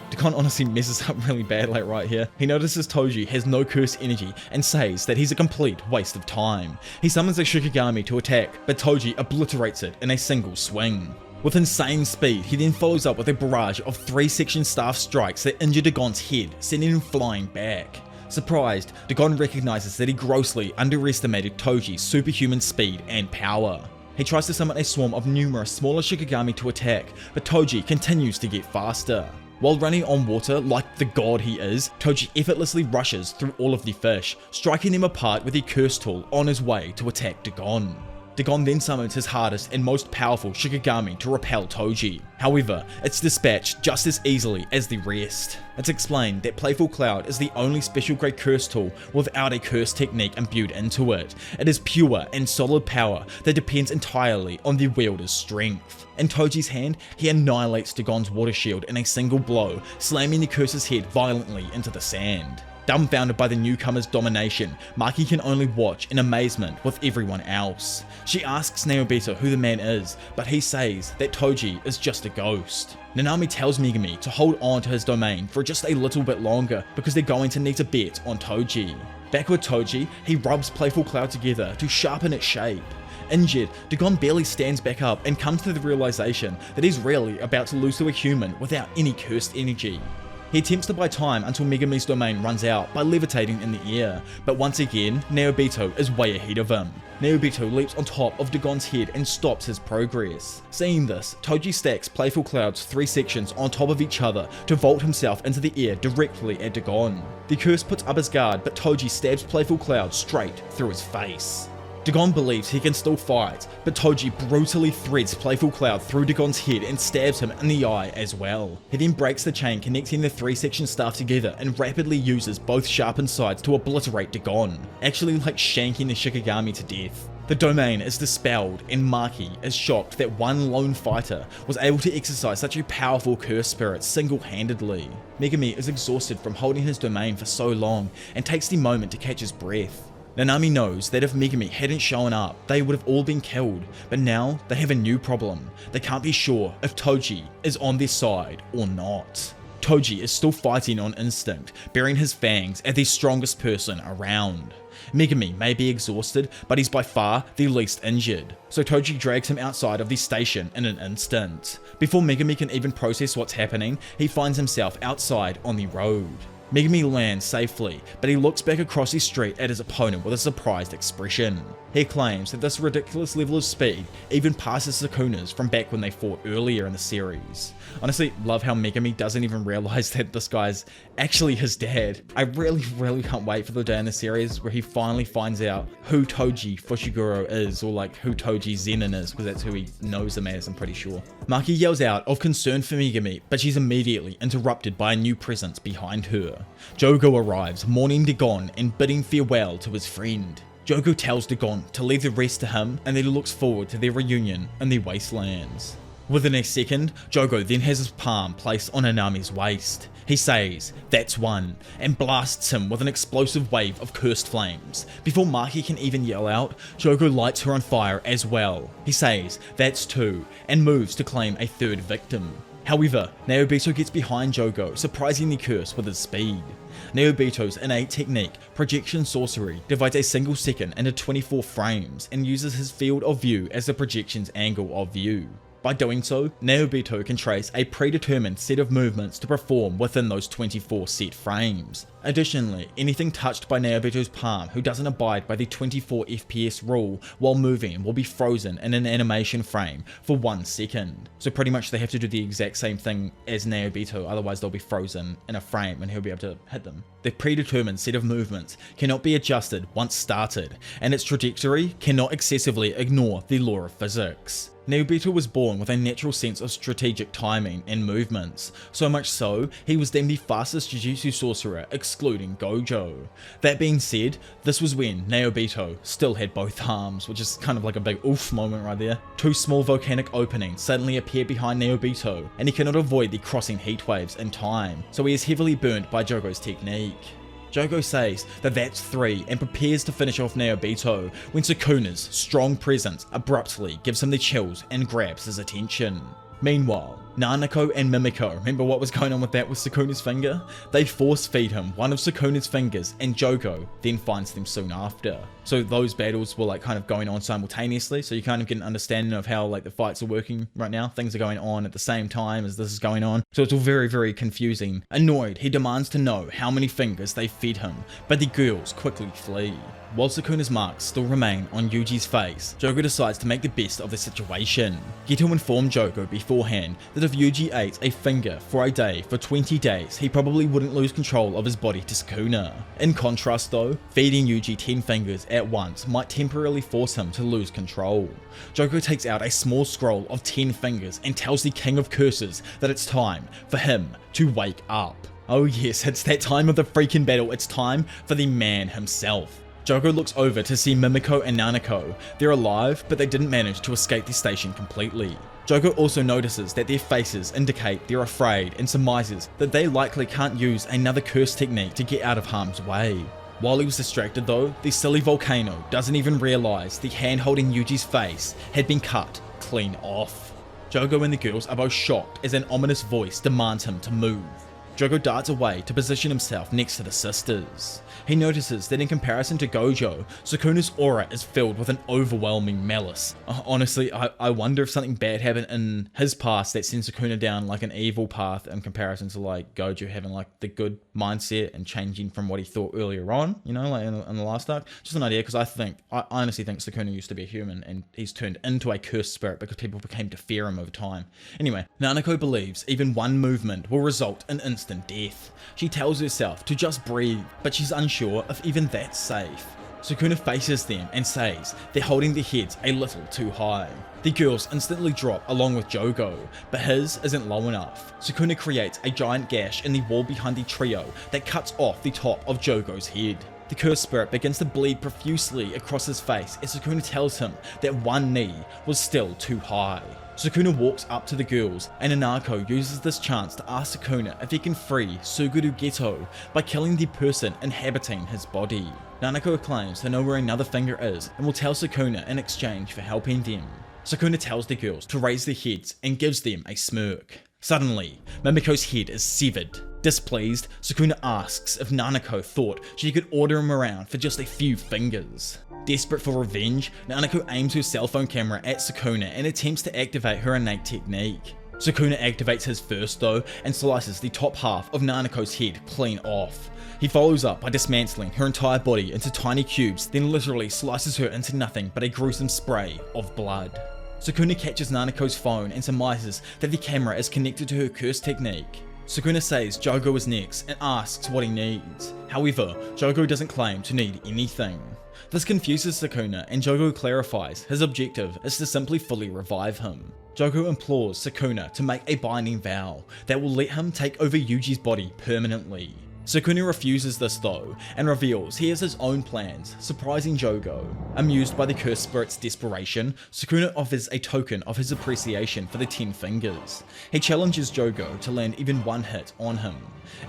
Dagon honestly messes up really bad like right here. He notices Toji has no cursed energy and says that he's a complete waste of time. He summons a Shikigami to attack, but Toji obliterates it in a single swing. With insane speed, he then follows up with a barrage of 3-section staff strikes that injure Dagon's head, sending him flying back. Surprised, Dagon recognizes that he grossly underestimated Toji's superhuman speed and power. He tries to summon a swarm of numerous smaller Shikigami to attack, but Toji continues to get faster. While running on water like the god he is, Toji effortlessly rushes through all of the fish, striking them apart with a curse tool on his way to attack Dagon. Dagon then summons his hardest and most powerful Shikigami to repel Toji. However, it's dispatched just as easily as the rest. It's explained that Playful Cloud is the only special grade curse tool without a curse technique imbued into it. It is pure and solid power that depends entirely on the wielder's strength. In Toji's hand, he annihilates Dagon's water shield in a single blow, slamming the curse's head violently into the sand. Dumbfounded by the newcomer's domination, Maki can only watch in amazement with everyone else. She asks Naobito who the man is, but he says that Toji is just a ghost. Nanami tells Megumi to hold on to his domain for just a little bit longer because they're going to need to bet on Toji. Back with Toji, he rubs Playful Cloud together to sharpen its shape. Injured, Dagon barely stands back up and comes to the realization that he's really about to lose to a human without any cursed energy. He attempts to buy time until Megumi's domain runs out by levitating in the air, but once again, Naobito is way ahead of him. Naobito leaps on top of Dagon's head and stops his progress. Seeing this, Toji stacks Playful Cloud's 3 sections on top of each other to vault himself into the air directly at Dagon. The curse puts up his guard, but Toji stabs Playful Cloud straight through his face. Dagon believes he can still fight, but Toji brutally threads Playful Cloud through Dagon's head and stabs him in the eye as well. He then breaks the chain connecting the 3-section staff together and rapidly uses both sharpened sides to obliterate Dagon, actually like shanking the Shikigami to death. The domain is dispelled and Maki is shocked that one lone fighter was able to exercise such a powerful curse spirit single-handedly. Megumi is exhausted from holding his domain for so long and takes the moment to catch his breath. Nanami knows that if Megumi hadn't shown up, they would have all been killed, but now they have a new problem. They can't be sure if Toji is on their side or not. Toji is still fighting on instinct, baring his fangs at the strongest person around. Megumi may be exhausted, but he's by far the least injured, so Toji drags him outside of the station in an instant. Before Megumi can even process what's happening, he finds himself outside on the road. Megumi lands safely, but he looks back across the street at his opponent with a surprised expression. He claims that this ridiculous level of speed even passes Sukuna's from back when they fought earlier in the series. Honestly, love how Megumi doesn't even realize that this guy's actually his dad. I really can't wait for the day in the series where he finally finds out who Toji Fushiguro is, or like who Toji Zenin is, because that's who he knows him as, I'm pretty sure. Maki yells out of concern for Megumi, but she's immediately interrupted by a new presence behind her. Jogo arrives, mourning Dagon and bidding farewell to his friend. Jogo tells Dagon to leave the rest to him and that he looks forward to their reunion in the wastelands. Within a second, Jogo then has his palm placed on Hanami's waist. He says, "That's one," and blasts him with an explosive wave of cursed flames. Before Maki can even yell out, Jogo lights her on fire as well. He says, "That's two," and moves to claim a third victim. However, Naobito gets behind Jogo, surprising the curse with his speed. Naobito's innate technique, projection sorcery, divides a single second into 24 frames and uses his field of view as the projection's angle of view. By doing so, Naobito can trace a predetermined set of movements to perform within those 24 set frames. Additionally, anything touched by Naobito's palm who doesn't abide by the 24 FPS rule while moving will be frozen in an animation frame for 1 second. So pretty much they have to do the exact same thing as Naobito, otherwise they'll be frozen in a frame and he'll be able to hit them. The predetermined set of movements cannot be adjusted once started, and its trajectory cannot excessively ignore the law of physics. Naobito was born with a natural sense of strategic timing and movements, so much so, he was deemed the fastest Jujutsu sorcerer excluding Gojo. That being said, this was when Naobito still had both arms, which is kind of like a big oof moment right there. 2 small volcanic openings suddenly appear behind Naobito, and he cannot avoid the crossing heat waves in time, so he is heavily burnt by Jogo's technique. Jogo says that that's 3 and prepares to finish off Naobito when Sukuna's strong presence abruptly gives him the chills and grabs his attention. Meanwhile, Nanako and Mimiko, remember what was going on with that with Sukuna's finger? They force feed him one of Sukuna's fingers and Jogo then finds them soon after. So those battles were like kind of going on simultaneously, so you kind of get an understanding of how like the fights are working right now. Things are going on at the same time as this is going on. So it's all very confusing. Annoyed, he demands to know how many fingers they fed him, but the girls quickly flee. While Sukuna's marks still remain on Yuji's face, Jogo decides to make the best of the situation. Geto informed Jogo beforehand that if Yuji ate a finger for a day for 20 days, he probably wouldn't lose control of his body to Sukuna. In contrast though, feeding Yuji 10 fingers at once might temporarily force him to lose control. Jogo takes out a small scroll of 10 fingers and tells the King of Curses that it's time for him to wake up. Oh yes, it's that time of the freaking battle, it's time for the man himself. Jogo looks over to see Mimiko and Nanako. They're alive, but they didn't manage to escape the station completely. Jogo also notices that their faces indicate they're afraid and surmises that they likely can't use another curse technique to get out of harm's way. While he was distracted though, the silly volcano doesn't even realise the hand holding Yuji's face had been cut clean off. Jogo and the girls are both shocked as an ominous voice demands him to move. Jogo darts away to position himself next to the sisters. He notices that in comparison to Gojo, Sukuna's aura is filled with an overwhelming malice. Honestly, I wonder if something bad happened in his past that sends Sukuna down like an evil path in comparison to like Gojo having like the good mindset and changing from what he thought earlier on, you know, like in the last arc. Just an idea, because I honestly think Sukuna used to be a human and he's turned into a cursed spirit because people became to fear him over time. Anyway, Nanako believes even one movement will result in instant death. She tells herself to just breathe, but she's unsure if even that's safe. Sukuna faces them and says they're holding their heads a little too high. The girls instantly drop along with Jogo, but his isn't low enough. Sukuna creates a giant gash in the wall behind the trio that cuts off the top of Jogo's head. The cursed spirit begins to bleed profusely across his face as Sukuna tells him that one knee was still too high. Sukuna walks up to the girls, and Nanako uses this chance to ask Sukuna if he can free Suguru Geto by killing the person inhabiting his body. Nanako claims to know where another finger is and will tell Sukuna in exchange for helping them. Sukuna tells the girls to raise their heads and gives them a smirk. Suddenly, Mimiko's head is severed. Displeased, Sukuna asks if Nanako thought she could order him around for just a few fingers. Desperate for revenge, Nanako aims her cell phone camera at Sukuna and attempts to activate her innate technique. Sukuna activates his first though and slices the top half of Nanako's head clean off. He follows up by dismantling her entire body into tiny cubes, then literally slices her into nothing but a gruesome spray of blood. Sukuna catches Nanako's phone and surmises that the camera is connected to her curse technique. Sukuna says Jogo is next and asks what he needs. However, Jogo doesn't claim to need anything. This confuses Sukuna and Jogo clarifies his objective is to simply fully revive him. Jogo implores Sukuna to make a binding vow that will let him take over Yuji's body permanently. Sukuna refuses this though, and reveals he has his own plans, surprising Jogo. Amused by the cursed spirit's desperation, Sukuna offers a token of his appreciation for the 10 fingers. He challenges Jogo to land even one hit on him.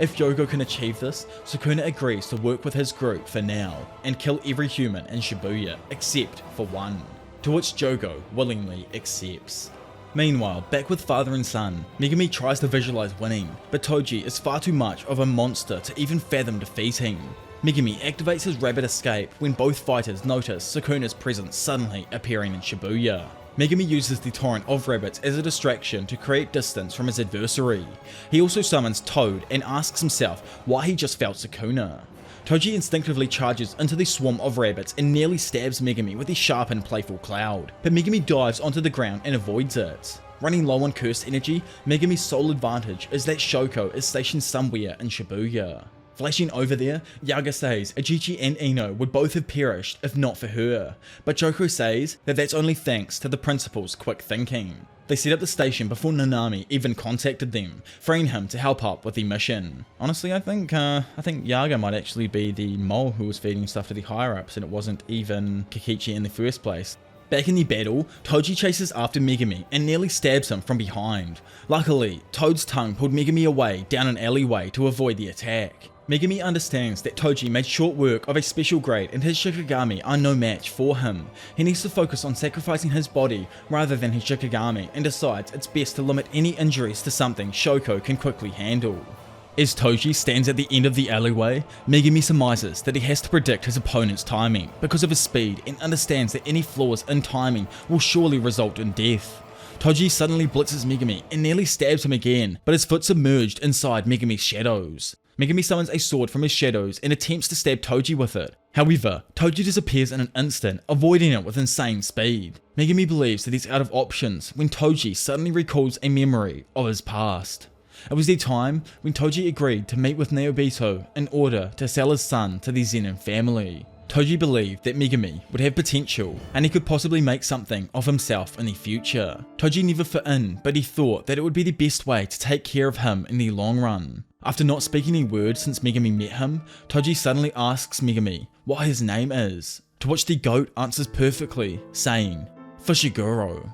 If Jogo can achieve this, Sukuna agrees to work with his group for now, and kill every human in Shibuya, except for one. To which Jogo willingly accepts. Meanwhile, back with father and son, Megumi tries to visualize winning, but Toji is far too much of a monster to even fathom defeating. Megumi activates his rapid escape when both fighters notice Sukuna's presence suddenly appearing in Shibuya. Megumi uses the torrent of rabbits as a distraction to create distance from his adversary. He also summons Toad and asks himself why he just felt Sukuna. Toji instinctively charges into the swarm of rabbits and nearly stabs Megumi with his sharp and playful cloud, but Megumi dives onto the ground and avoids it. Running low on cursed energy, Megumi's sole advantage is that Shoko is stationed somewhere in Shibuya. Flashing over there, Yaga says Ajichi and Ino would both have perished if not for her, but Joko says that that's only thanks to the principal's quick thinking. They set up the station before Nanami even contacted them, freeing him to help up with the mission. Honestly, I think Yaga might actually be the mole who was feeding stuff to the higher-ups and it wasn't even Kikichi in the first place. Back in the battle, Toji chases after Megumi and nearly stabs him from behind. Luckily, Toad's tongue pulled Megumi away down an alleyway to avoid the attack. Megumi understands that Toji made short work of a special grade and his Shikigami are no match for him. He needs to focus on sacrificing his body rather than his Shikigami and decides it's best to limit any injuries to something Shoko can quickly handle. As Toji stands at the end of the alleyway, Megumi surmises that he has to predict his opponent's timing because of his speed and understands that any flaws in timing will surely result in death. Toji suddenly blitzes Megumi and nearly stabs him again, but his foot submerged inside Megumi's shadows. Megumi summons a sword from his shadows and attempts to stab Toji with it. However, Toji disappears in an instant, avoiding it with insane speed. Megumi believes that he's out of options when Toji suddenly recalls a memory of his past. It was the time when Toji agreed to meet with Naobito in order to sell his son to the Zenin family. Toji believed that Megumi would have potential and he could possibly make something of himself in the future. Toji never fit in, but he thought that it would be the best way to take care of him in the long run. After not speaking a word since Megumi met him, Toji suddenly asks Megumi what his name is, to which the goat answers perfectly, saying, Fushiguro.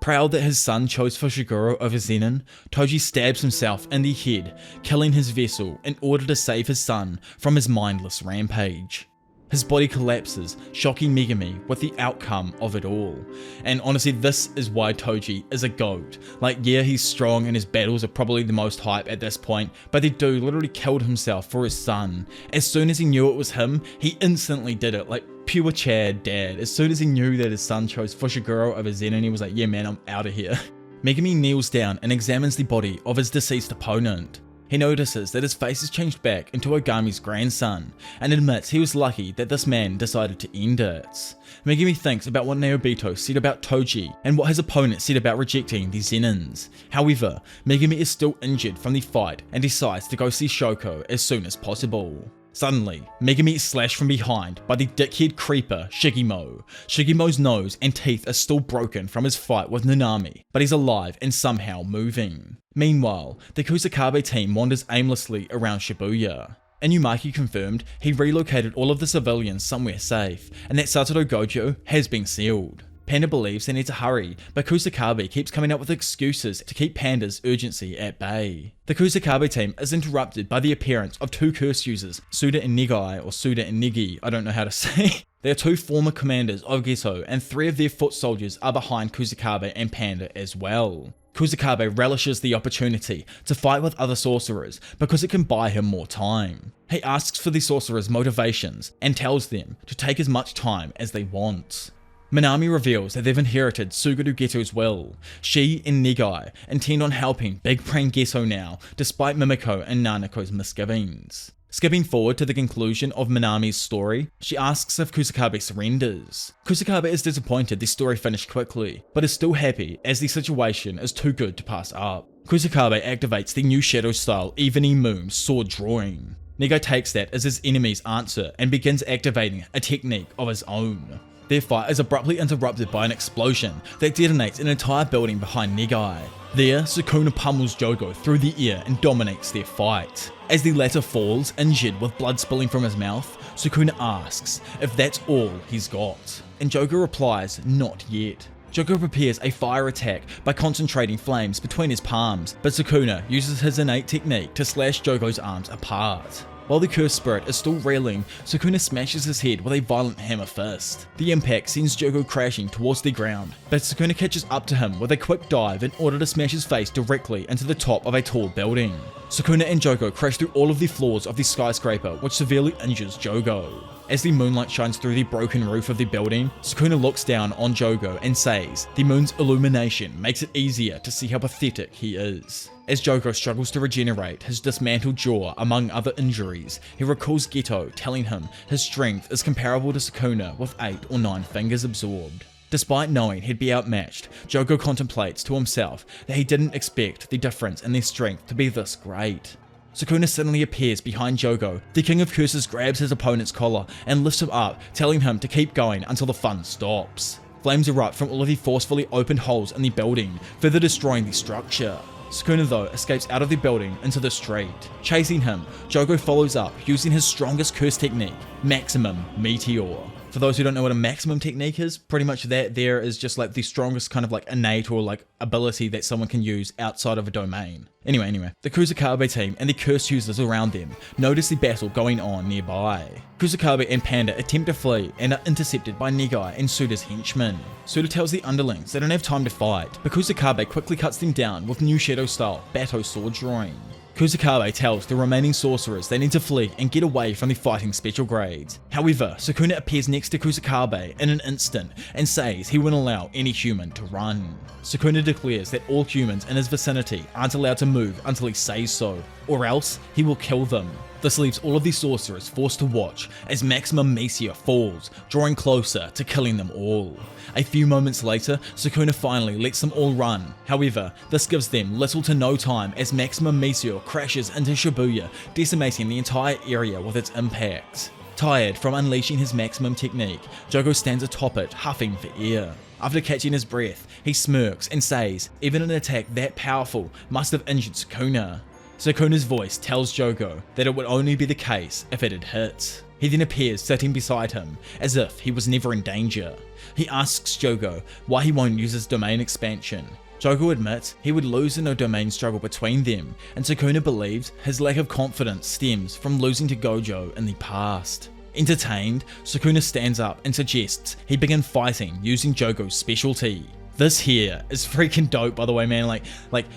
Proud that his son chose Fushiguro over Zenin, Toji stabs himself in the head, killing his vessel in order to save his son from his mindless rampage. His body collapses, shocking Megumi with the outcome of it all. And honestly, this is why Toji is a GOAT. Like, yeah, he's strong and his battles are probably the most hype at this point, but the dude literally killed himself for his son. As soon as he knew it was him, he instantly did it, like pure Chad dad. As soon as he knew that his son chose Fushiguro over Zenin, he was like, yeah man, I'm out of here. Megumi kneels down and examines the body of his deceased opponent. He notices that his face has changed back into Ogami's grandson, and admits he was lucky that this man decided to end it. Megumi thinks about what Naobito said about Toji, and what his opponent said about rejecting the Zenins. However, Megumi is still injured from the fight, and decides to go see Shoko as soon as possible. Suddenly, Megumi is slashed from behind by the dickhead creeper Shigemo. Shigemo's nose and teeth are still broken from his fight with Nanami, but he's alive and somehow moving. Meanwhile, the Kusakabe team wanders aimlessly around Shibuya. Inumaki confirmed he relocated all of the civilians somewhere safe, and that Saturo Gojo has been sealed. Panda believes they need to hurry, but Kusakabe keeps coming up with excuses to keep Panda's urgency at bay. The Kusakabe team is interrupted by the appearance of two curse users, Suda and Negai, or Suda and Negi, I don't know how to say. They are two former commanders of Geto, and 3 of their foot soldiers are behind Kusakabe and Panda as well. Kusakabe relishes the opportunity to fight with other sorcerers because it can buy him more time. He asks for the sorcerers' motivations and tells them to take as much time as they want. Nanami reveals that they've inherited Suguru Geto's will. She and Negai intend on helping Big Brain Geto now, despite Mimiko and Nanako's misgivings. Skipping forward to the conclusion of Minami's story, she asks if Kusakabe surrenders. Kusakabe is disappointed the story finished quickly, but is still happy as the situation is too good to pass up. Kusakabe activates the new Shadow style Evening Moon sword drawing. Negai takes that as his enemy's answer and begins activating a technique of his own. Their fight is abruptly interrupted by an explosion that detonates an entire building behind Negai. There, Sukuna pummels Jogo through the air and dominates their fight. As the latter falls, injured with blood spilling from his mouth, Sukuna asks if that's all he's got, and Jogo replies, not yet. Jogo prepares a fire attack by concentrating flames between his palms, but Sukuna uses his innate technique to slash Jogo's arms apart. While the cursed spirit is still reeling, Sukuna smashes his head with a violent hammer fist. The impact sends Jogo crashing towards the ground, but Sukuna catches up to him with a quick dive in order to smash his face directly into the top of a tall building. Sukuna and Jogo crash through all of the floors of the skyscraper, which severely injures Jogo. As the moonlight shines through the broken roof of the building, Sukuna looks down on Jogo and says the moon's illumination makes it easier to see how pathetic he is. As Jogo struggles to regenerate his dismantled jaw among other injuries, he recalls Geto telling him his strength is comparable to Sukuna with 8 or 9 fingers absorbed. Despite knowing he'd be outmatched, Jogo contemplates to himself that he didn't expect the difference in their strength to be this great. Sukuna suddenly appears behind Jogo. The King of Curses grabs his opponent's collar and lifts him up, telling him to keep going until the fun stops. Flames erupt from all of the forcefully opened holes in the building, further destroying the structure. Sukuna though escapes out of the building into the street. Chasing him, Jogo follows up using his strongest curse technique, Maximum Meteor. For those who don't know what a maximum technique is, pretty much that there is just like the strongest kind of like innate or like ability that someone can use outside of a domain. Anyway, the Kusakabe team and the curse users around them notice the battle going on nearby. Kusakabe and Panda attempt to flee and are intercepted by Negai and Suda's henchmen. Suda tells the underlings they don't have time to fight, but Kusakabe quickly cuts them down with new Shadow style Bato sword drawing. Kusakabe tells the remaining sorcerers they need to flee and get away from the fighting special grades. However, Sukuna appears next to Kusakabe in an instant and says he won't allow any human to run. Sukuna declares that all humans in his vicinity aren't allowed to move until he says so, or else he will kill them. This leaves all of the sorcerers forced to watch as Maximum Meteor falls, drawing closer to killing them all. A few moments later, Sukuna finally lets them all run. However, this gives them little to no time as Maximum Meteor crashes into Shibuya, decimating the entire area with its impact. Tired from unleashing his maximum technique, Jogo stands atop it, huffing for air. After catching his breath, he smirks and says even an attack that powerful must have injured Sukuna. Sukuna's voice tells Jogo that it would only be the case if it had hit. He then appears sitting beside him, as if he was never in danger. He asks Jogo why he won't use his domain expansion. Jogo admits he would lose in a domain struggle between them, and Sukuna believes his lack of confidence stems from losing to Gojo in the past. Entertained, Sukuna stands up and suggests he begin fighting using Jogo's specialty. This here is freaking dope, by the way, man. Like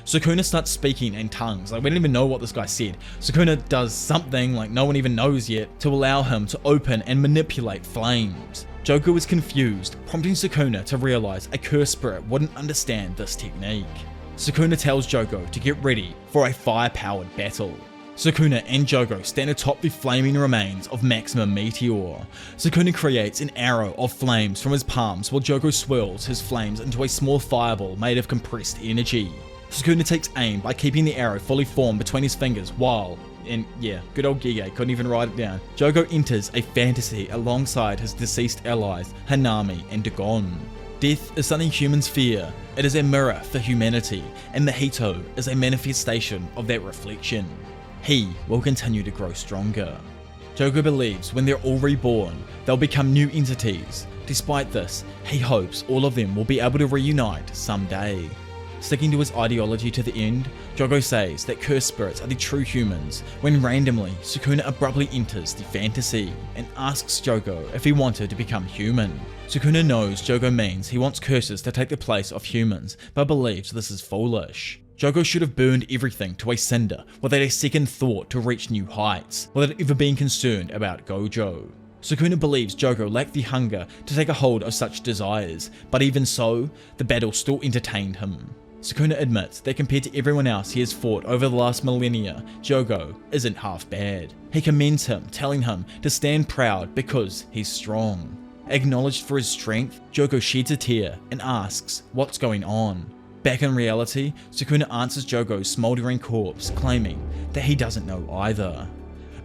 Sukuna starts speaking in tongues. Like, we don't even know what this guy said. Sukuna does something like no one even knows yet to allow him to open and manipulate flames. Jogo is confused, prompting Sukuna to realize a cursed spirit wouldn't understand this technique. Sukuna tells Jogo to get ready for a fire-powered battle. Sukuna and Jogo stand atop the flaming remains of Maximum Meteor. Sukuna creates an arrow of flames from his palms while Jogo swirls his flames into a small fireball made of compressed energy. Sukuna takes aim by keeping the arrow fully formed between his fingers while, and yeah, good old Gige couldn't even write it down, Jogo enters a fantasy alongside his deceased allies Hanami and Dagon. Death is something humans fear. It is a mirror for humanity, and Mahito is a manifestation of that reflection. He will continue to grow stronger. Jogo believes when they're all reborn, they'll become new entities. Despite this, he hopes all of them will be able to reunite someday. Sticking to his ideology to the end, Jogo says that cursed spirits are the true humans, when randomly, Sukuna abruptly enters the fantasy and asks Jogo if he wanted to become human. Sukuna knows Jogo means he wants curses to take the place of humans, but believes this is foolish. Jogo should have burned everything to a cinder without a second thought to reach new heights, without ever being concerned about Gojo. Sukuna believes Jogo lacked the hunger to take a hold of such desires, but even so, the battle still entertained him. Sukuna admits that compared to everyone else he has fought over the last millennia, Jogo isn't half bad. He commends him, telling him to stand proud because he's strong. Acknowledged for his strength, Jogo sheds a tear and asks what's going on. Back in reality, Sukuna answers Jogo's smoldering corpse, claiming that he doesn't know either.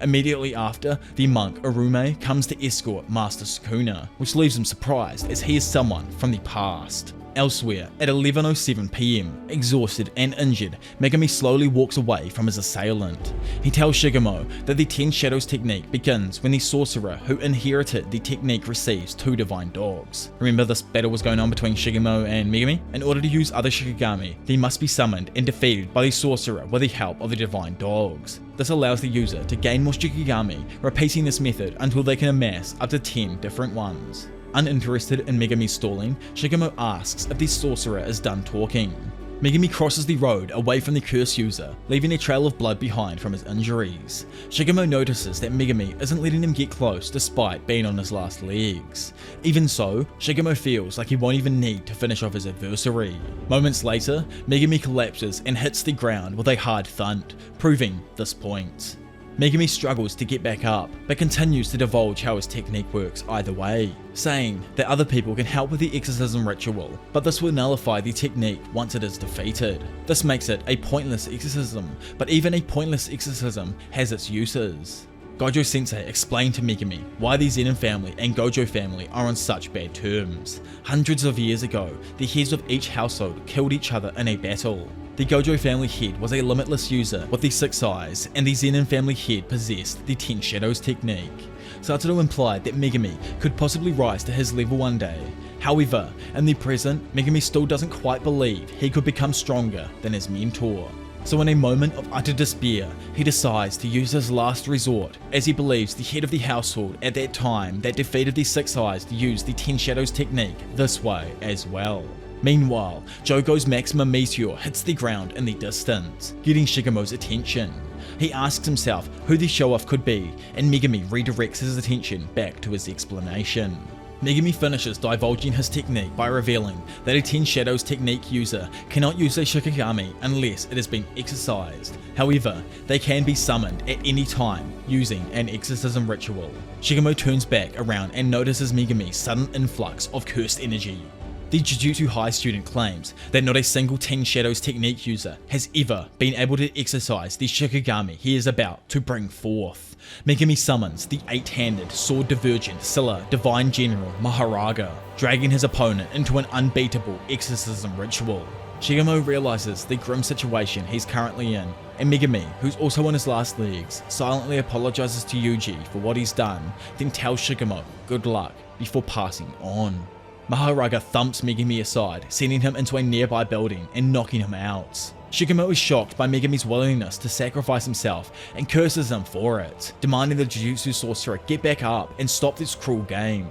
Immediately after, the monk Urume comes to escort Master Sukuna, which leaves him surprised as he is someone from the past. Elsewhere, at 11:07 PM, exhausted and injured, Megumi slowly walks away from his assailant. He tells Shigemo that the 10 Shadows technique begins when the sorcerer who inherited the technique receives 2 divine dogs. Remember, this battle was going on between Shigemo and Megumi? In order to use other Shikigami, they must be summoned and defeated by the sorcerer with the help of the divine dogs. This allows the user to gain more Shikigami, repeating this method until they can amass up to 10 different ones. Uninterested in Megumi's stalling, Shigemo asks if the sorcerer is done talking. Megumi crosses the road away from the curse user, leaving a trail of blood behind from his injuries. Shigemo notices that Megumi isn't letting him get close despite being on his last legs. Even so, Shigemo feels like he won't even need to finish off his adversary. Moments later, Megumi collapses and hits the ground with a hard thud, proving this point. Megumi struggles to get back up, but continues to divulge how his technique works either way, saying that other people can help with the exorcism ritual, but this will nullify the technique once it is defeated. This makes it a pointless exorcism, but even a pointless exorcism has its uses. Gojo Sensei explained to Megumi why the Zenin family and Gojo family are on such bad terms. Hundreds of years ago, the heads of each household killed each other in a battle. The Gojo family head was a limitless user with the 6 eyes, and the Zenin family head possessed the 10 Shadows technique. Saturo implied that Megumi could possibly rise to his level one day. However, in the present, Megumi still doesn't quite believe he could become stronger than his mentor. So in a moment of utter despair, he decides to use his last resort, as he believes the head of the household at that time that defeated the 6 eyes to use the 10 Shadows technique this way as well. Meanwhile, Jogo's Maximum Meteor hits the ground in the distance, getting Shigemo's attention. He asks himself who the show-off could be, and Megumi redirects his attention back to his explanation. Megumi finishes divulging his technique by revealing that a 10 Shadows technique user cannot use a Shikigami unless it has been exorcised. However, they can be summoned at any time using an exorcism ritual. Shigemo turns back around and notices Megumi's sudden influx of cursed energy. The Jujutsu High student claims that not a single 10 Shadows technique user has ever been able to exercise the Shikigami he is about to bring forth. Megumi summons the 8-handed, sword-divergent Scylla Divine General Mahoraga, dragging his opponent into an unbeatable exorcism ritual. Shigemo realizes the grim situation he's currently in and Megumi, who's also on his last legs, silently apologizes to Yuji for what he's done, then tells Shigemo good luck before passing on. Mahoraga thumps Megumi aside, sending him into a nearby building and knocking him out. Shigemo is shocked by Megumi's willingness to sacrifice himself and curses him for it, demanding the Jujutsu sorcerer get back up and stop this cruel game.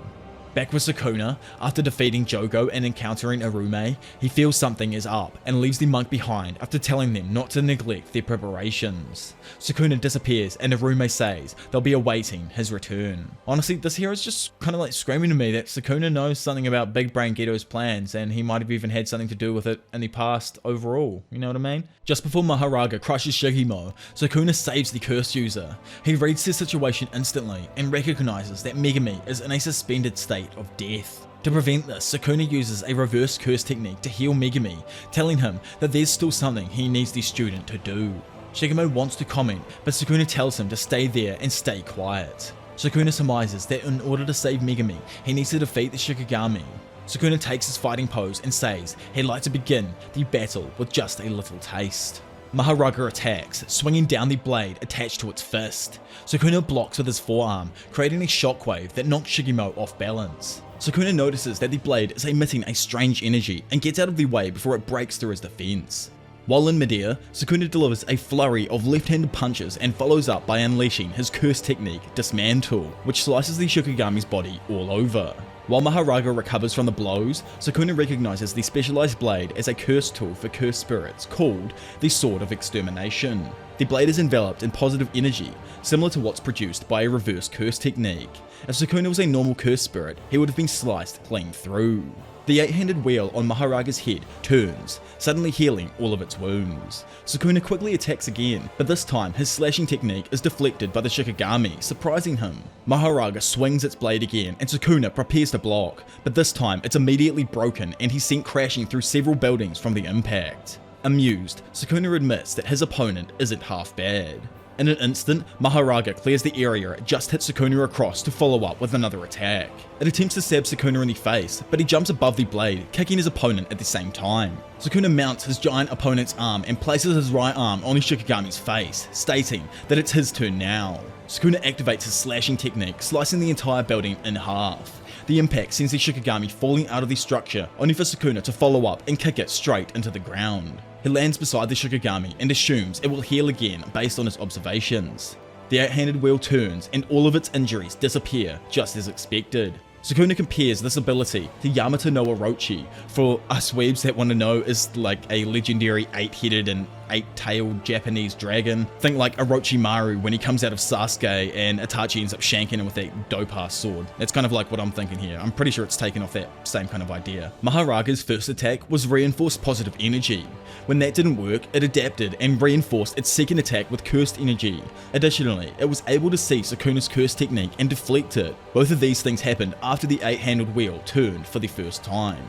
Back with Sukuna, after defeating Jogo and encountering Arume, he feels something is up and leaves the monk behind after telling them not to neglect their preparations. Sukuna disappears and Arume says they'll be awaiting his return. Honestly, this hero's just kind of like screaming to me that Sukuna knows something about Big Brain Geto's plans and he might have even had something to do with it in the past overall, you know what I mean? Just before Mahoraga crushes Shigemo, Sukuna saves the curse user. He reads the situation instantly and recognizes that Megumi is in a suspended state of death. To prevent this, Sukuna uses a reverse curse technique to heal Megumi, telling him that there's still something he needs the student to do. Shigemo wants to comment, but Sukuna tells him to stay there and stay quiet. Sukuna surmises that in order to save Megumi, he needs to defeat the Shikigami. Sukuna takes his fighting pose and says he'd like to begin the battle with just a little taste. Mahoraga attacks, swinging down the blade attached to its fist. Sukuna blocks with his forearm, creating a shockwave that knocks Shigemo off balance. Sukuna notices that the blade is emitting a strange energy and gets out of the way before it breaks through his defense. While in midair, Sukuna delivers a flurry of left-handed punches and follows up by unleashing his curse technique, Dismantle, which slices the Shikigami's body all over. While Mahoraga recovers from the blows, Sukuna recognizes the specialized blade as a curse tool for cursed spirits called the Sword of Extermination. The blade is enveloped in positive energy, similar to what's produced by a reverse curse technique. If Sukuna was a normal curse spirit, he would have been sliced clean through. The 8-handed wheel on Mahoraga's head turns, suddenly healing all of its wounds. Sukuna quickly attacks again, but this time his slashing technique is deflected by the Shikigami, surprising him. Mahoraga swings its blade again and Sukuna prepares to block, but this time it's immediately broken and he's sent crashing through several buildings from the impact. Amused, Sukuna admits that his opponent isn't half bad. In an instant, Mahoraga clears the area it just hit Sukuna across to follow up with another attack. It attempts to stab Sukuna in the face, but he jumps above the blade, kicking his opponent at the same time. Sukuna mounts his giant opponent's arm and places his right arm on the Shikigami's face, stating that it's his turn now. Sukuna activates his slashing technique, slicing the entire building in half. The impact sends the Shikigami falling out of the structure, only for Sukuna to follow up and kick it straight into the ground. He lands beside the Shikigami and assumes it will heal again based on his observations. The 8-handed wheel turns and all of its injuries disappear just as expected. Sukuna compares this ability to Yamato no Orochi. For us weebs that want to know, is like a legendary 8-headed and 8-tailed Japanese dragon. Think like Orochimaru when he comes out of Sasuke and Itachi ends up shanking him with a dope-ass sword. That's kind of like what I'm thinking here. I'm pretty sure it's taken off that same kind of idea. Mahoraga's first attack was reinforced positive energy. When that didn't work, it adapted and reinforced its second attack with cursed energy. Additionally, it was able to see Sukuna's curse technique and deflect it. Both of these things happened after the 8-handed wheel turned for the first time.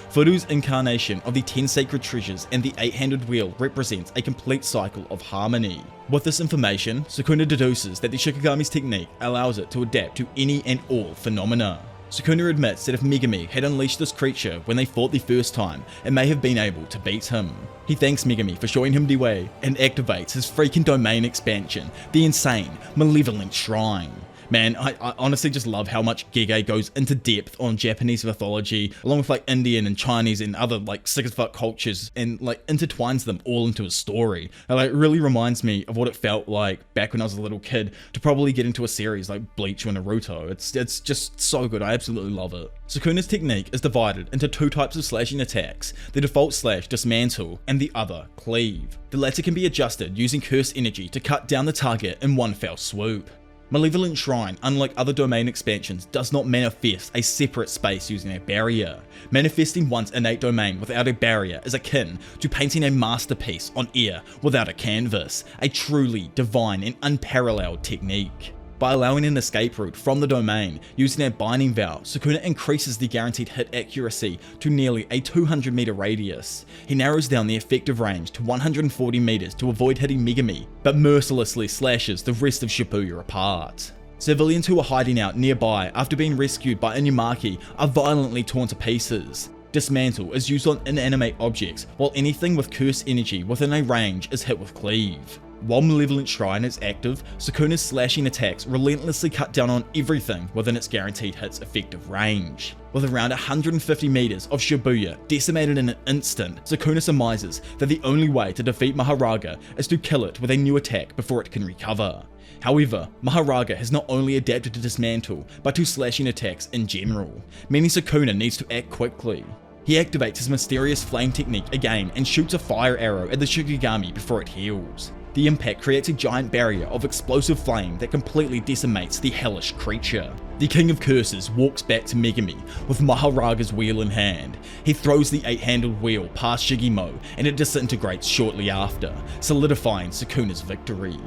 Furu's incarnation of the 10 sacred treasures and the 8-handed wheel represents a complete cycle of harmony. With this information, Sukuna deduces that the Shikigami's technique allows it to adapt to any and all phenomena. Sukuna admits that if Megumi had unleashed this creature when they fought the first time, it may have been able to beat him. He thanks Megumi for showing him the way and activates his freaking domain expansion, the insane, malevolent shrine. Man, I honestly just love how much Gege goes into depth on Japanese mythology, along with like Indian and Chinese and other like sick as fuck cultures, and like intertwines them all into a story. It like really reminds me of what it felt like back when I was a little kid to probably get into a series like Bleach or Naruto. It's just so good. I absolutely love it. Sukuna's technique is divided into two types of slashing attacks, the default slash dismantle and the other cleave. The latter can be adjusted using curse energy to cut down the target in one fell swoop. Malevolent Shrine, unlike other domain expansions, does not manifest a separate space using a barrier. Manifesting one's innate domain without a barrier is akin to painting a masterpiece on air without a canvas, a truly divine and unparalleled technique. By allowing an escape route from the domain using a binding vow, Sukuna increases the guaranteed hit accuracy to nearly a 200 meter radius. He narrows down the effective range to 140 meters to avoid hitting Megumi, but mercilessly slashes the rest of Shibuya apart. Civilians who are hiding out nearby after being rescued by Inumaki are violently torn to pieces. Dismantle is used on inanimate objects, while anything with curse energy within a range is hit with Cleave. While Malevolent Shrine is active, Sukuna's slashing attacks relentlessly cut down on everything within its guaranteed hit's effective range. With around 150 meters of Shibuya decimated in an instant, Sukuna surmises that the only way to defeat Mahoraga is to kill it with a new attack before it can recover. However, Mahoraga has not only adapted to Dismantle, but to slashing attacks in general, meaning Sukuna needs to act quickly. He activates his mysterious flame technique again and shoots a fire arrow at the Shikigami before it heals. The impact creates a giant barrier of explosive flame that completely decimates the hellish creature. The King of Curses walks back to Megumi with Mahoraga's wheel in hand. He throws the 8-handled wheel past Shigemo and it disintegrates shortly after, solidifying Sukuna's victory.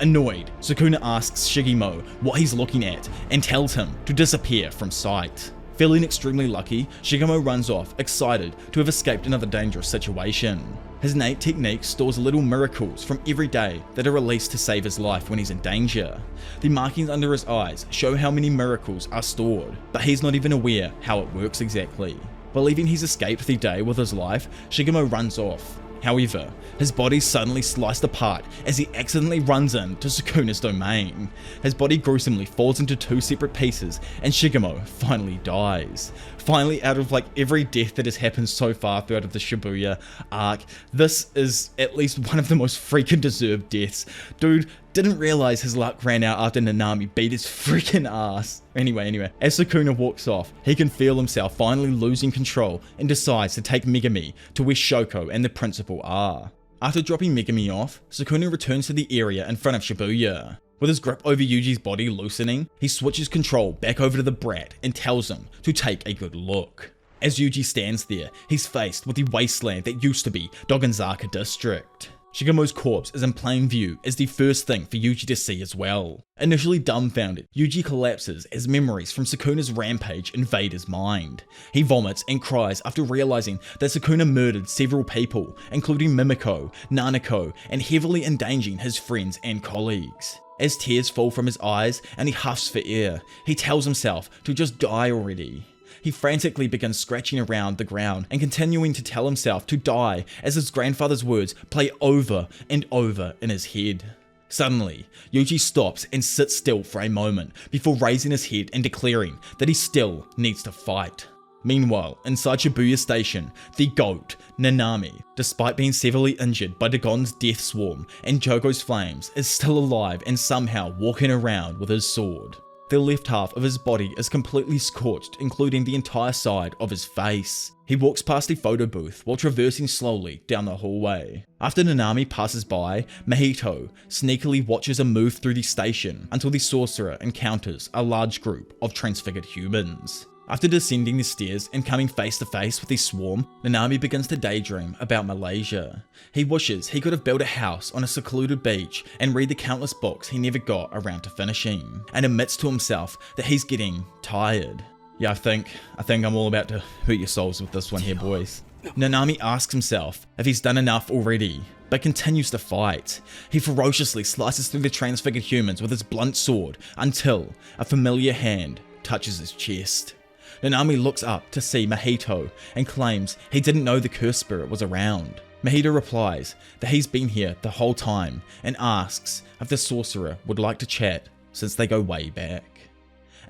Annoyed, Sukuna asks Shigemo what he's looking at and tells him to disappear from sight. Feeling extremely lucky, Shigemo runs off, excited to have escaped another dangerous situation. His innate technique stores little miracles from every day that are released to save his life when he's in danger. The markings under his eyes show how many miracles are stored, but he's not even aware how it works exactly. Believing he's escaped the day with his life, Shigemo runs off. However, his body's suddenly sliced apart as he accidentally runs into Sukuna's domain. His body gruesomely falls into 2 separate pieces and Shigemo finally dies. Finally, out of like every death that has happened so far throughout the Shibuya arc, this is at least one of the most freaking deserved deaths. Dude didn't realize his luck ran out after Nanami beat his freaking ass. Anyway, as Sukuna walks off, he can feel himself finally losing control and decides to take Megumi to where Shoko and the principal are. After dropping Megumi off, Sukuna returns to the area in front of Shibuya. With his grip over Yuji's body loosening, he switches control back over to the brat and tells him to take a good look. As Yuji stands there, he's faced with the wasteland that used to be Dogonzaka district. Shigemo's corpse is in plain view as the first thing for Yuji to see as well. Initially dumbfounded, Yuji collapses as memories from Sukuna's rampage invade his mind. He vomits and cries after realizing that Sukuna murdered several people, including Mimiko, Nanako, and heavily endangering his friends and colleagues. As tears fall from his eyes and he huffs for air, he tells himself to just die already. He frantically begins scratching around the ground and continuing to tell himself to die as his grandfather's words play over and over in his head. Suddenly, Yuji stops and sits still for a moment before raising his head and declaring that he still needs to fight. Meanwhile, inside Shibuya Station, the GOAT, Nanami, despite being severely injured by Dagon's death swarm and Jogo's flames, is still alive and somehow walking around with his sword. The left half of his body is completely scorched, including the entire side of his face. He walks past the photo booth while traversing slowly down the hallway. After Nanami passes by, Mahito sneakily watches him move through the station until the sorcerer encounters a large group of transfigured humans. After descending the stairs and coming face to face with the swarm, Nanami begins to daydream about Malaysia. He wishes he could have built a house on a secluded beach and read the countless books he never got around to finishing, and admits to himself that he's getting tired. Yeah, I think I'm all about to hurt your souls with this one here, boys. Nanami asks himself if he's done enough already, but continues to fight. He ferociously slices through the transfigured humans with his blunt sword until a familiar hand touches his chest. Nanami looks up to see Mahito and claims he didn't know the curse spirit was around. Mahito replies that he's been here the whole time and asks if the sorcerer would like to chat since they go way back.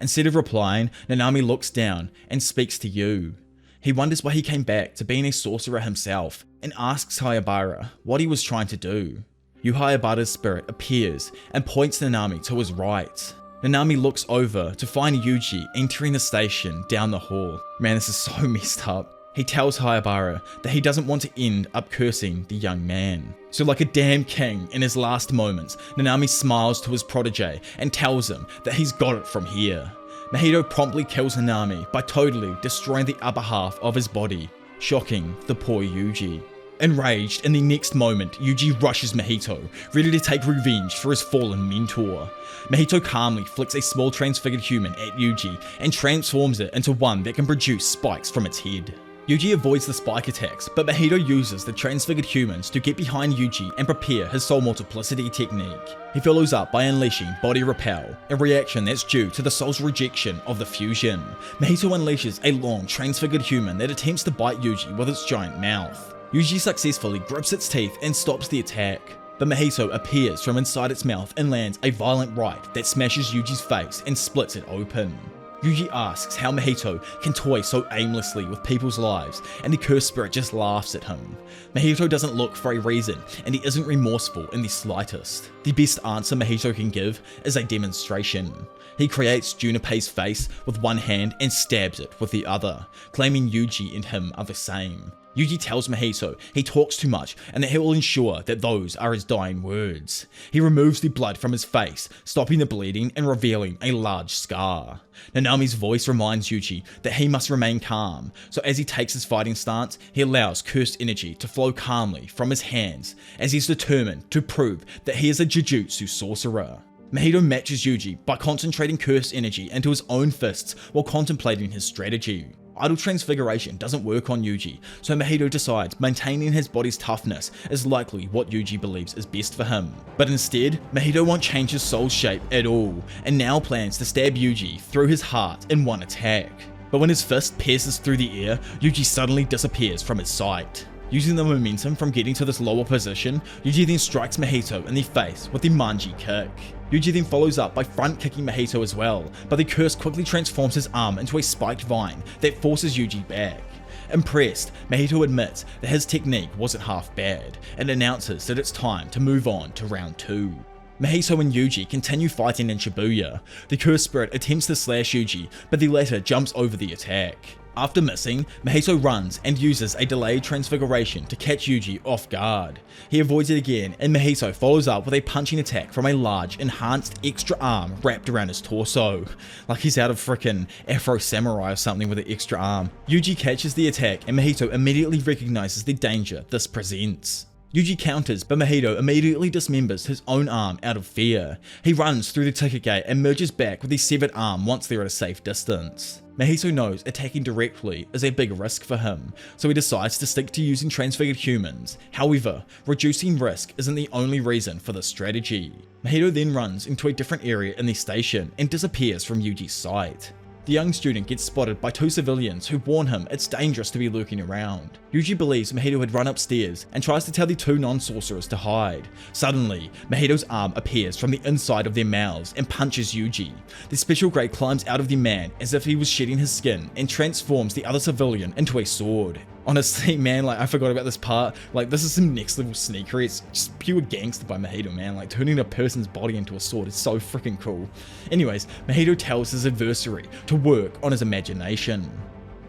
Instead of replying, Nanami looks down and speaks to Yu. He wonders why he came back to being a sorcerer himself and asks Hayabara what he was trying to do. Yu Hayabara's spirit appears and points Nanami to his right. Nanami looks over to find Yuji entering the station down the hall. Man, this is so messed up. He tells Hayabara that he doesn't want to end up cursing the young man. So like a damn king in his last moments, Nanami smiles to his protege and tells him that he's got it from here. Mahito promptly kills Nanami by totally destroying the upper half of his body, shocking the poor Yuji. Enraged, in the next moment, Yuji rushes Mahito, ready to take revenge for his fallen mentor. Mahito calmly flicks a small transfigured human at Yuji and transforms it into one that can produce spikes from its head. Yuji avoids the spike attacks, but Mahito uses the transfigured humans to get behind Yuji and prepare his soul multiplicity technique. He follows up by unleashing Body Repel, a reaction that's due to the soul's rejection of the fusion. Mahito unleashes a long transfigured human that attempts to bite Yuji with its giant mouth. Yuji successfully grips its teeth and stops the attack, but Mahito appears from inside its mouth and lands a violent right that smashes Yuji's face and splits it open. Yuji asks how Mahito can toy so aimlessly with people's lives, and the cursed spirit just laughs at him. Mahito doesn't look for a reason, and he isn't remorseful in the slightest. The best answer Mahito can give is a demonstration. He creates Junpei's face with one hand and stabs it with the other, claiming Yuji and him are the same. Yuji tells Mahito he talks too much and that he will ensure that those are his dying words. He removes the blood from his face, stopping the bleeding and revealing a large scar. Nanami's voice reminds Yuji that he must remain calm, so as he takes his fighting stance, he allows cursed energy to flow calmly from his hands as he's determined to prove that he is a Jujutsu sorcerer. Mahito matches Yuji by concentrating cursed energy into his own fists while contemplating his strategy. Idle transfiguration doesn't work on Yuji, so Mahito decides maintaining his body's toughness is likely what Yuji believes is best for him. But instead, Mahito won't change his soul's shape at all, and now plans to stab Yuji through his heart in one attack. But when his fist pierces through the air, Yuji suddenly disappears from his sight. Using the momentum from getting to this lower position, Yuji then strikes Mahito in the face with the manji kick. Yuji then follows up by front kicking Mahito as well, but the curse quickly transforms his arm into a spiked vine that forces Yuji back. Impressed, Mahito admits that his technique wasn't half bad, and announces that it's time to move on to round 2. Mahito and Yuji continue fighting in Shibuya. The cursed spirit attempts to slash Yuji, but the latter jumps over the attack. After missing, Mahito runs and uses a delayed transfiguration to catch Yuji off guard. He avoids it again, and Mahito follows up with a punching attack from a large, enhanced extra arm wrapped around his torso. Like he's out of frickin' Afro Samurai or something with an extra arm. Yuji catches the attack, and Mahito immediately recognizes the danger this presents. Yuji counters, but Mahito immediately dismembers his own arm out of fear. He runs through the ticket gate and merges back with his severed arm once they're at a safe distance. Mahito knows attacking directly is a big risk for him, so he decides to stick to using transfigured humans. However, reducing risk isn't the only reason for this strategy. Mahito then runs into a different area in the station and disappears from Yuji's sight. The young student gets spotted by 2 civilians who warn him it's dangerous to be lurking around. Yuji believes Mahito had run upstairs and tries to tell the 2 non-sorcerers to hide. Suddenly, Mahito's arm appears from the inside of their mouths and punches Yuji. The special grade climbs out of the man as if he was shedding his skin and transforms the other civilian into a sword. Honestly, man, like I forgot about this part. Like this is some next level sneakery. It's just pure gangster by Mahito, man. Like turning a person's body into a sword is so freaking cool. Anyways, Mahito tells his adversary to work on his imagination.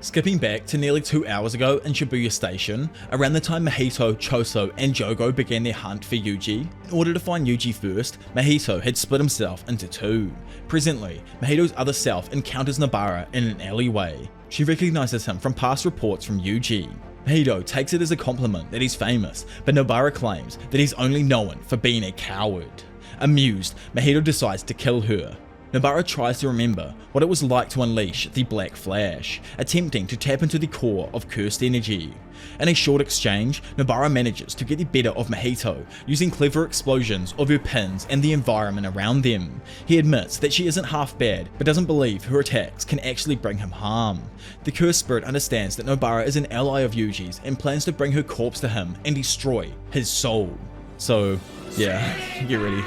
Skipping back to nearly 2 hours ago in Shibuya Station, around the time Mahito, Choso, and Jogo began their hunt for Yuji. In order to find Yuji first, Mahito had split himself into 2. Presently, Mahito's other self encounters Nobara in an alleyway. She recognizes him from past reports from Yuji. Mahito takes it as a compliment that he's famous, but Nobara claims that he's only known for being a coward. Amused, Mahito decides to kill her. Nobara tries to remember what it was like to unleash the Black Flash, attempting to tap into the core of cursed energy. In a short exchange, Nobara manages to get the better of Mahito, using clever explosions of her pins and the environment around them. He admits that she isn't half bad, but doesn't believe her attacks can actually bring him harm. The cursed spirit understands that Nobara is an ally of Yuji's and plans to bring her corpse to him and destroy his soul. So, yeah, get ready.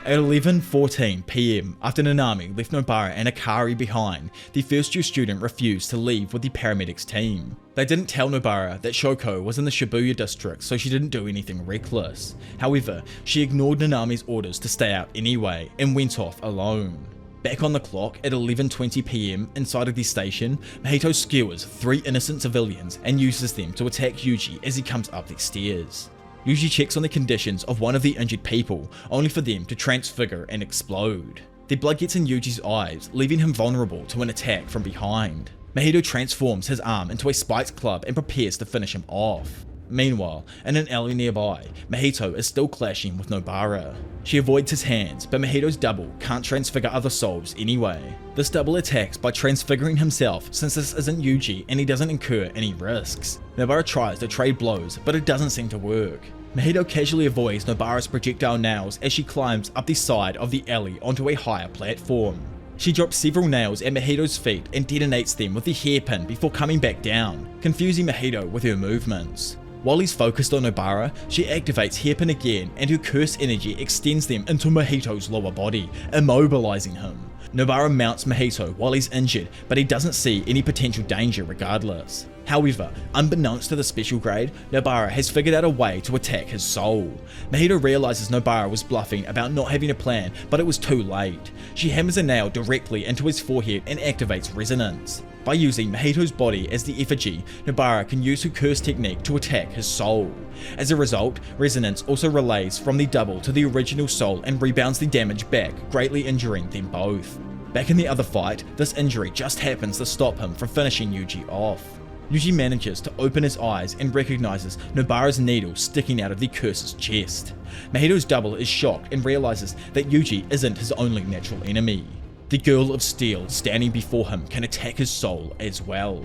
At 11:14 PM, after Nanami left Nobara and Akari behind, the first year student refused to leave with the paramedics team. They didn't tell Nobara that Shoko was in the Shibuya district, so she didn't do anything reckless. However, she ignored Nanami's orders to stay out anyway and went off alone. Back on the clock at 11:20 PM inside of the station, Mahito skewers 3 innocent civilians and uses them to attack Yuji as he comes up the stairs. Yuji checks on the conditions of one of the injured people, only for them to transfigure and explode. The blood gets in Yuji's eyes, leaving him vulnerable to an attack from behind. Mahito transforms his arm into a spiked club and prepares to finish him off. Meanwhile, in an alley nearby, Mahito is still clashing with Nobara. She avoids his hands, but Mahito's double can't transfigure other souls anyway. This double attacks by transfiguring himself since this isn't Yuji and he doesn't incur any risks. Nobara tries to trade blows, but it doesn't seem to work. Mahito casually avoids Nobara's projectile nails as she climbs up the side of the alley onto a higher platform. She drops several nails at Mahito's feet and detonates them with the hairpin before coming back down, confusing Mahito with her movements. While he's focused on Nobara, she activates hairpin again and her curse energy extends them into Mahito's lower body, immobilizing him. Nobara mounts Mahito while he's injured, but he doesn't see any potential danger regardless. However, unbeknownst to the special grade, Nobara has figured out a way to attack his soul. Mahito realizes Nobara was bluffing about not having a plan, but it was too late. She hammers a nail directly into his forehead and activates resonance. By using Mahito's body as the effigy, Nobara can use her curse technique to attack his soul. As a result, resonance also relays from the double to the original soul and rebounds the damage back, greatly injuring them both. Back in the other fight, this injury just happens to stop him from finishing Yuji off. Yuji manages to open his eyes and recognizes Nobara's needle sticking out of the curse's chest. Mahito's double is shocked and realizes that Yuji isn't his only natural enemy. The girl of steel standing before him can attack his soul as well.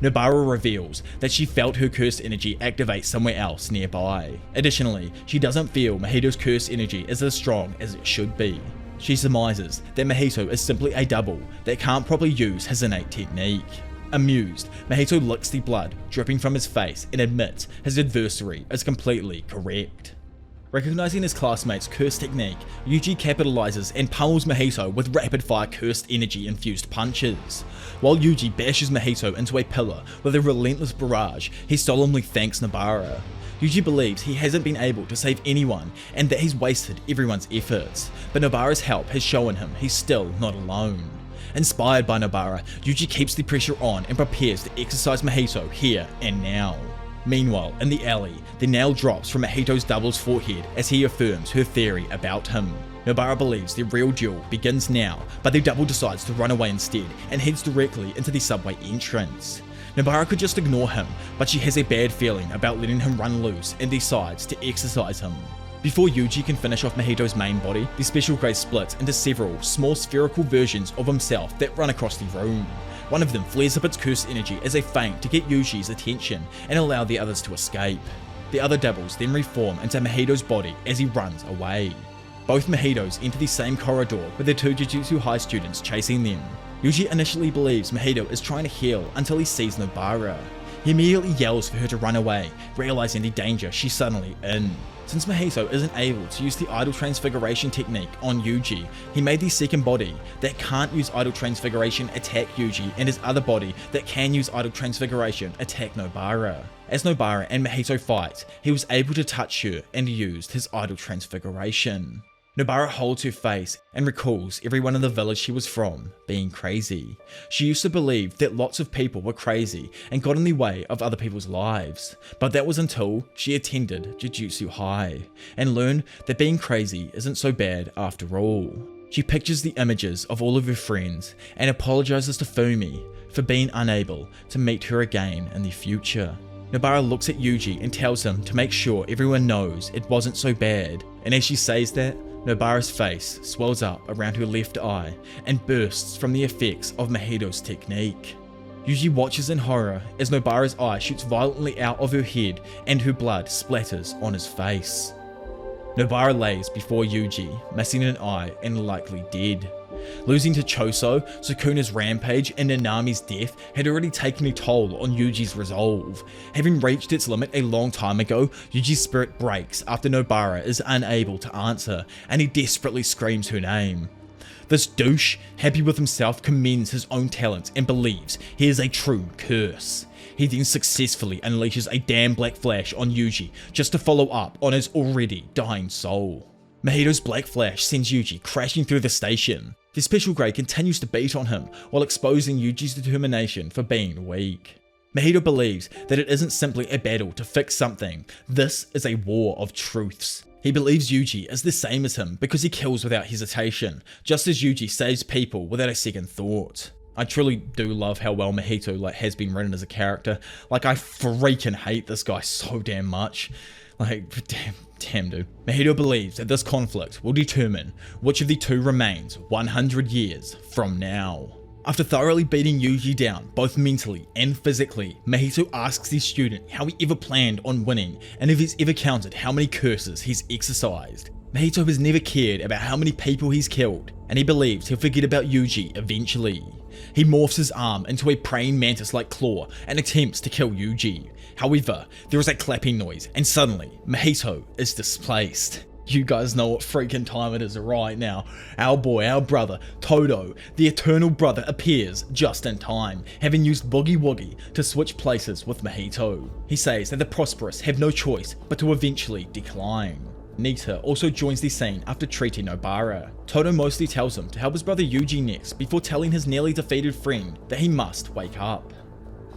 Nobara reveals that she felt her curse energy activate somewhere else nearby. Additionally, she doesn't feel Mahito's curse energy is as strong as it should be. She surmises that Mahito is simply a double that can't properly use his innate technique. Amused, Mahito licks the blood dripping from his face and admits his adversary is completely correct. Recognizing his classmate's curse technique, Yuji capitalizes and pummels Mahito with rapid-fire cursed energy-infused punches. While Yuji bashes Mahito into a pillar with a relentless barrage, he solemnly thanks Nobara. Yuji believes he hasn't been able to save anyone and that he's wasted everyone's efforts, but Nobara's help has shown him he's still not alone. Inspired by Nobara, Yuji keeps the pressure on and prepares to exercise Mahito here and now. Meanwhile, in the alley, the nail drops from Mahito's double's forehead as he affirms her theory about him. Nobara believes the real duel begins now, but the double decides to run away instead and heads directly into the subway entrance. Nobara could just ignore him, but she has a bad feeling about letting him run loose and decides to exercise him. Before Yuji can finish off Mahito's main body, the special grade splits into several small spherical versions of himself that run across the room. One of them flares up its curse energy as a feint to get Yuji's attention and allow the others to escape. The other doubles then reform into Mahito's body as he runs away. Both Mahitos enter the same corridor with the two Jujutsu High students chasing them. Yuji initially believes Mahito is trying to heal until he sees Nobara. He immediately yells for her to run away, realizing the danger she's suddenly in. Since Mahito isn't able to use the idle transfiguration technique on Yuji, he made the second body that can't use idle transfiguration attack Yuji and his other body that can use idle transfiguration attack Nobara. As Nobara and Mahito fight, he was able to touch her and used his idle transfiguration. Nobara holds her face and recalls everyone in the village she was from being crazy. She used to believe that lots of people were crazy and got in the way of other people's lives, but that was until she attended Jujutsu High and learned that being crazy isn't so bad after all. She pictures the images of all of her friends and apologizes to Fumi for being unable to meet her again in the future. Nobara looks at Yuji and tells him to make sure everyone knows it wasn't so bad, and as she says that, Nobara's face swells up around her left eye and bursts from the effects of Mahito's technique. Yuji watches in horror as Nobara's eye shoots violently out of her head and her blood splatters on his face. Nobara lays before Yuji, missing an eye and likely dead. Losing to Choso, Sukuna's rampage, and Nanami's death had already taken a toll on Yuji's resolve. Having reached its limit a long time ago, Yuji's spirit breaks after Nobara is unable to answer, and he desperately screams her name. This douche, happy with himself, commends his own talents and believes he is a true curse. He then successfully unleashes a damn black flash on Yuji just to follow up on his already dying soul. Mahito's black flash sends Yuji crashing through the station. The special grade continues to beat on him while exposing Yuji's determination for being weak. Mahito believes that it isn't simply a battle to fix something, this is a war of truths. He believes Yuji is the same as him because he kills without hesitation, just as Yuji saves people without a second thought. I truly do love how well Mahito has been written as a character. I freaking hate this guy so damn much. Damn dude. Mahito believes that this conflict will determine which of the two remains 100 years from now. After thoroughly beating Yuji down, both mentally and physically, Mahito asks the student how he ever planned on winning and if he's ever counted how many curses he's exercised. Mahito has never cared about how many people he's killed, and he believes he'll forget about Yuji eventually. He morphs his arm into a praying mantis-like claw and attempts to kill Yuji. However, there is a clapping noise, and suddenly, Mahito is displaced. You guys know what freaking time it is right now. Our boy, our brother, Todo, the eternal brother, appears just in time, having used Boogie to switch places with Mahito. He says that the prosperous have no choice but to eventually decline. Nita also joins the scene after treating Nobara. Todo mostly tells him to help his brother Yuji next before telling his nearly defeated friend that he must wake up.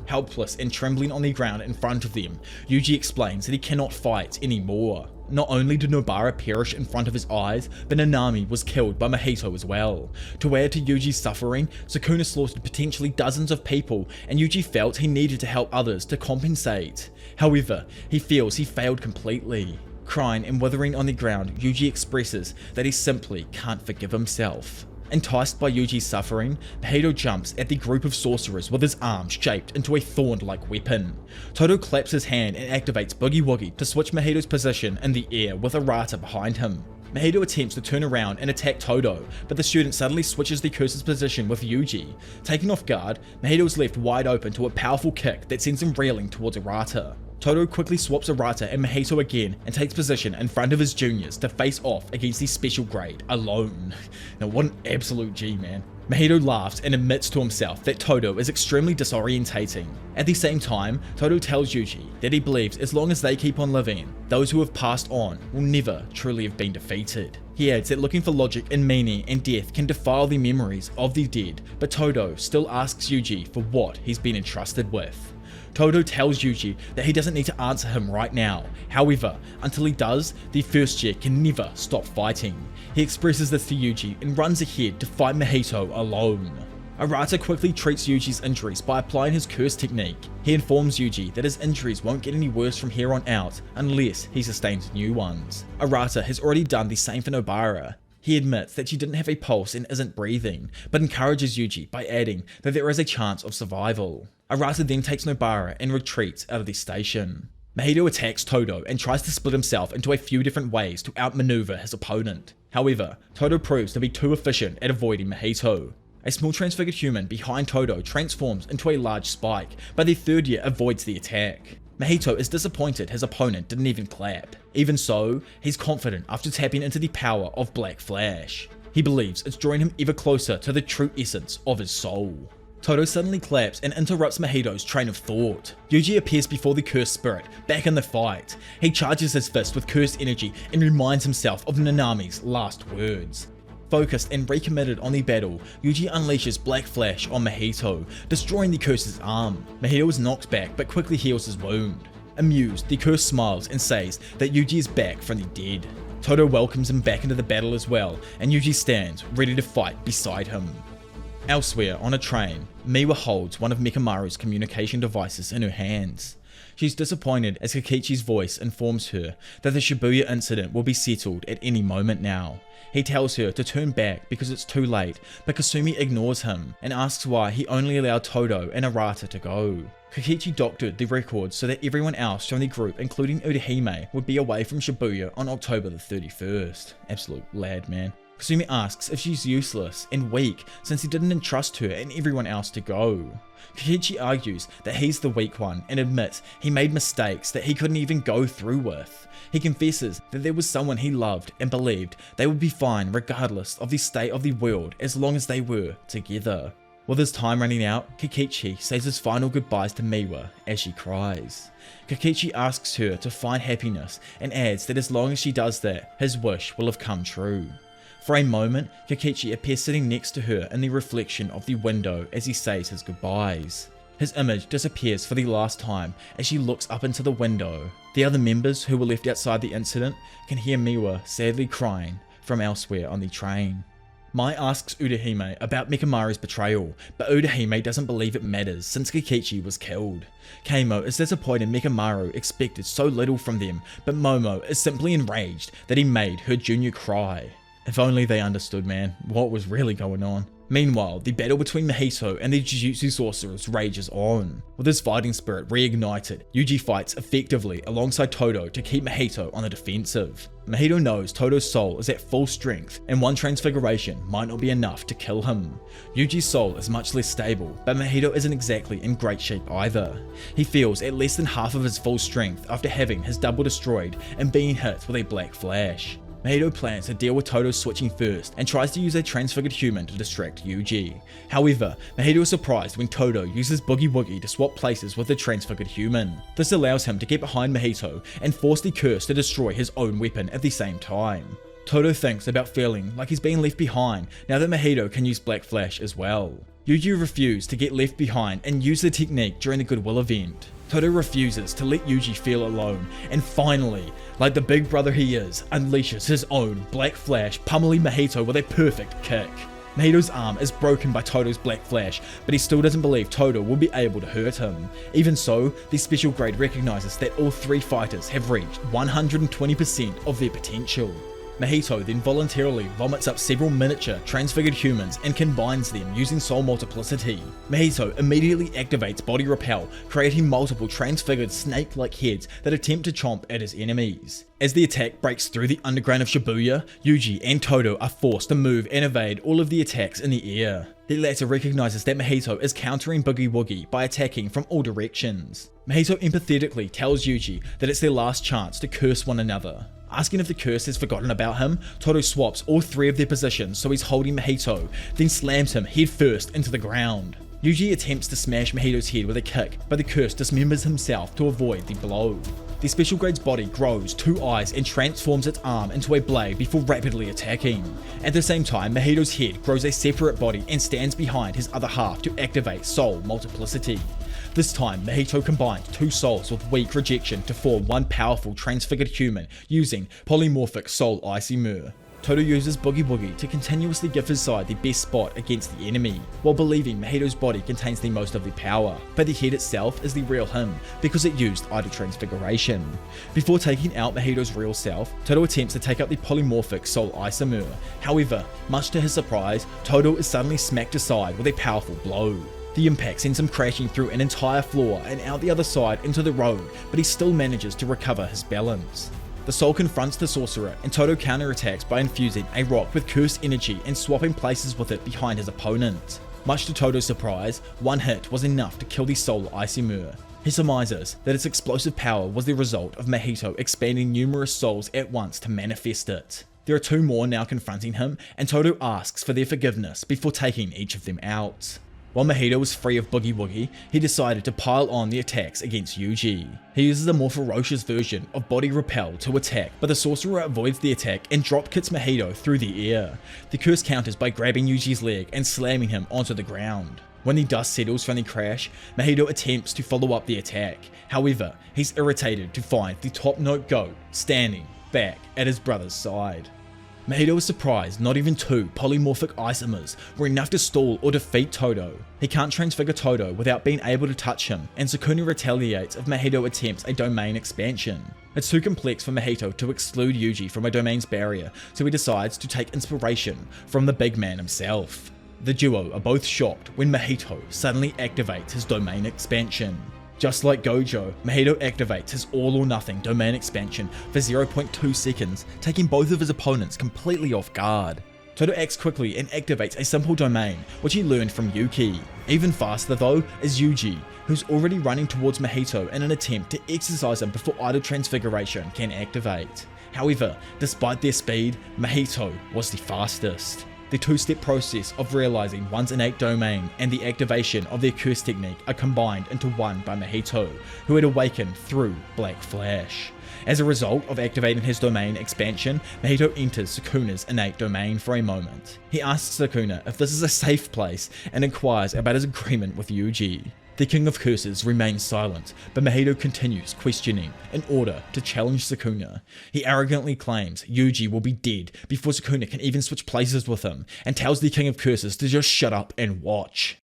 Helpless and trembling on the ground in front of them, Yuji explains that he cannot fight anymore. Not only did Nobara perish in front of his eyes, but Nanami was killed by Mahito as well. To add to Yuji's suffering, Sukuna slaughtered potentially dozens of people, and Yuji felt he needed to help others to compensate. However, he feels he failed completely. Crying and withering on the ground, Yuji expresses that he simply can't forgive himself. Enticed by Yuji's suffering, Mahito jumps at the group of sorcerers with his arm shaped into a thorn-like weapon. Todo claps his hand and activates Boogie to switch Mahito's position in the air with Arata behind him. Mahito attempts to turn around and attack Todo, but the student suddenly switches the curse's position with Yuji. Taken off guard, Mahito is left wide open to a powerful kick that sends him reeling towards Arata. Todo quickly swaps Arata and Mahito again and takes position in front of his juniors to face off against the special grade alone. Now what an absolute G, man. Mahito laughs and admits to himself that Todo is extremely disorientating. At the same time, Todo tells Yuji that he believes as long as they keep on living, those who have passed on will never truly have been defeated. He adds that looking for logic in meaning and death can defile the memories of the dead, but Todo still asks Yuji for what he's been entrusted with. Todo tells Yuji that he doesn't need to answer him right now. However, until he does, the first year can never stop fighting. He expresses this to Yuji and runs ahead to fight Mahito alone. Arata quickly treats Yuji's injuries by applying his curse technique. He informs Yuji that his injuries won't get any worse from here on out unless he sustains new ones. Arata has already done the same for Nobara. He admits that she didn't have a pulse and isn't breathing, but encourages Yuji by adding that there is a chance of survival. Arata then takes Nobara and retreats out of the station. Mahito attacks Todo and tries to split himself into a few different ways to outmaneuver his opponent. However, Todo proves to be too efficient at avoiding Mahito. A small transfigured human behind Todo transforms into a large spike, but the third year avoids the attack. Mahito is disappointed his opponent didn't even clap. Even so, he's confident after tapping into the power of Black Flash. He believes it's drawing him ever closer to the true essence of his soul. Todo suddenly claps and interrupts Mahito's train of thought. Yuji appears before the cursed spirit, back in the fight. He charges his fist with cursed energy and reminds himself of Nanami's last words. Focused and recommitted on the battle, Yuji unleashes Black Flash on Mahito, destroying the curse's arm. Mahito is knocked back but quickly heals his wound. Amused, the curse smiles and says that Yuji is back from the dead. Todo welcomes him back into the battle as well, and Yuji stands ready to fight beside him. Elsewhere, on a train, Miwa holds one of Mechamaru's communication devices in her hands. She's disappointed as Kakichi's voice informs her that the Shibuya incident will be settled at any moment now. He tells her to turn back because it's too late, but Kasumi ignores him and asks why he only allowed Todo and Arata to go. Kakichi doctored the records so that everyone else from the group, including Urahime, would be away from Shibuya on October the 31st. Absolute lad, man. Kasumi asks if she's useless and weak since he didn't entrust her and everyone else to go. Kakichi argues that he's the weak one and admits he made mistakes that he couldn't even go through with. He confesses that there was someone he loved and believed they would be fine regardless of the state of the world as long as they were together. With his time running out, Kakichi says his final goodbyes to Miwa as she cries. Kakichi asks her to find happiness and adds that as long as she does that, his wish will have come true. For a moment, Kakichi appears sitting next to her in the reflection of the window as he says his goodbyes. His image disappears for the last time as she looks up into the window. The other members who were left outside the incident can hear Miwa sadly crying from elsewhere on the train. Mai asks Urahime about Mechamaru's betrayal, but Urahime doesn't believe it matters since Kikichi was killed. Keimo is disappointed Mechamaru expected so little from them, but Momo is simply enraged that he made her junior cry. If only they understood, man, what was really going on. Meanwhile, the battle between Mahito and the Jujutsu sorcerers rages on. With his fighting spirit reignited, Yuji fights effectively alongside Todo to keep Mahito on the defensive. Mahito knows Todo's soul is at full strength, and one transfiguration might not be enough to kill him. Yuji's soul is much less stable, but Mahito isn't exactly in great shape either. He feels at less than half of his full strength after having his double destroyed and being hit with a black flash. Mahito plans to deal with Todo's switching first and tries to use a transfigured human to distract Yuji. However, Mahito is surprised when Todo uses Woogie to swap places with the transfigured human. This allows him to get behind Mahito and force the curse to destroy his own weapon at the same time. Todo thinks about feeling like he's being left behind now that Mahito can use Black Flash as well. Yuji refused to get left behind and use the technique during the Goodwill event. Todo refuses to let Yuji feel alone, and finally, like the big brother he is, unleashes his own Black Flash, pummeling Mahito with a perfect kick. Mahito's arm is broken by Todo's Black Flash, but he still doesn't believe Todo will be able to hurt him. Even so, the special grade recognizes that all three fighters have reached 120% of their potential. Mahito then voluntarily vomits up several miniature transfigured humans and combines them using soul multiplicity. Mahito immediately activates Body Repel, creating multiple transfigured snake-like heads that attempt to chomp at his enemies. As the attack breaks through the underground of Shibuya, Yuji and Todo are forced to move and evade all of the attacks in the air. The latter recognizes that Mahito is countering Boogie by attacking from all directions. Mahito empathetically tells Yuji that it's their last chance to curse one another. Asking if the curse has forgotten about him, Todo swaps all three of their positions so he's holding Mahito, then slams him head first into the ground. Yuji attempts to smash Mahito's head with a kick, but the curse dismembers himself to avoid the blow. The special grade's body grows 2 eyes and transforms its arm into a blade before rapidly attacking. At the same time, Mahito's head grows a separate body and stands behind his other half to activate soul multiplicity. This time, Mahito combined 2 souls with weak rejection to form one powerful transfigured human using polymorphic soul Isimur. Todo uses Boogie to continuously give his side the best spot against the enemy, while believing Mahito's body contains the most of the power, but the head itself is the real him because it used idle transfiguration. Before taking out Mahito's real self, Todo attempts to take out the polymorphic soul Isimur. However, much to his surprise, Todo is suddenly smacked aside with a powerful blow. The impact sends him crashing through an entire floor and out the other side into the road, but he still manages to recover his balance. The soul confronts the sorcerer, and Todo counterattacks by infusing a rock with cursed energy and swapping places with it behind his opponent. Much to Todo's surprise, one hit was enough to kill the soul Isimur. He surmises that its explosive power was the result of Mahito expanding numerous souls at once to manifest it. There are 2 more now confronting him, and Todo asks for their forgiveness before taking each of them out. While Mahito was free of Boogie, he decided to pile on the attacks against Yuji. He uses a more ferocious version of Body Repel to attack, but the sorcerer avoids the attack and drop kicks Mahito through the air. The curse counters by grabbing Yuji's leg and slamming him onto the ground. When the dust settles from the crash, Mahito attempts to follow up the attack. However, he's irritated to find the top note goat standing back at his brother's side. Mahito is surprised not even 2 polymorphic Isimurs were enough to stall or defeat Todo. He can't transfigure Todo without being able to touch him, and Sukuna retaliates if Mahito attempts a domain expansion. It's too complex for Mahito to exclude Yuji from a domain's barrier, so he decides to take inspiration from the big man himself. The duo are both shocked when Mahito suddenly activates his domain expansion. Just like Gojo, Mahito activates his all or nothing domain expansion for 0.2 seconds, taking both of his opponents completely off guard. Todo acts quickly and activates a simple domain, which he learned from Yuki. Even faster though is Yuji, who's already running towards Mahito in an attempt to exercise him before idle transfiguration can activate. However, despite their speed, Mahito was the fastest. The 2-step process of realizing one's innate domain and the activation of their curse technique are combined into one by Mahito, who had awakened through Black Flash. As a result of activating his domain expansion, Mahito enters Sukuna's innate domain for a moment. He asks Sukuna if this is a safe place and inquires about his agreement with Yuji. The King of Curses remains silent, but Mahito continues questioning in order to challenge Sukuna. He arrogantly claims Yuji will be dead before Sukuna can even switch places with him, and tells the King of Curses to just shut up and watch.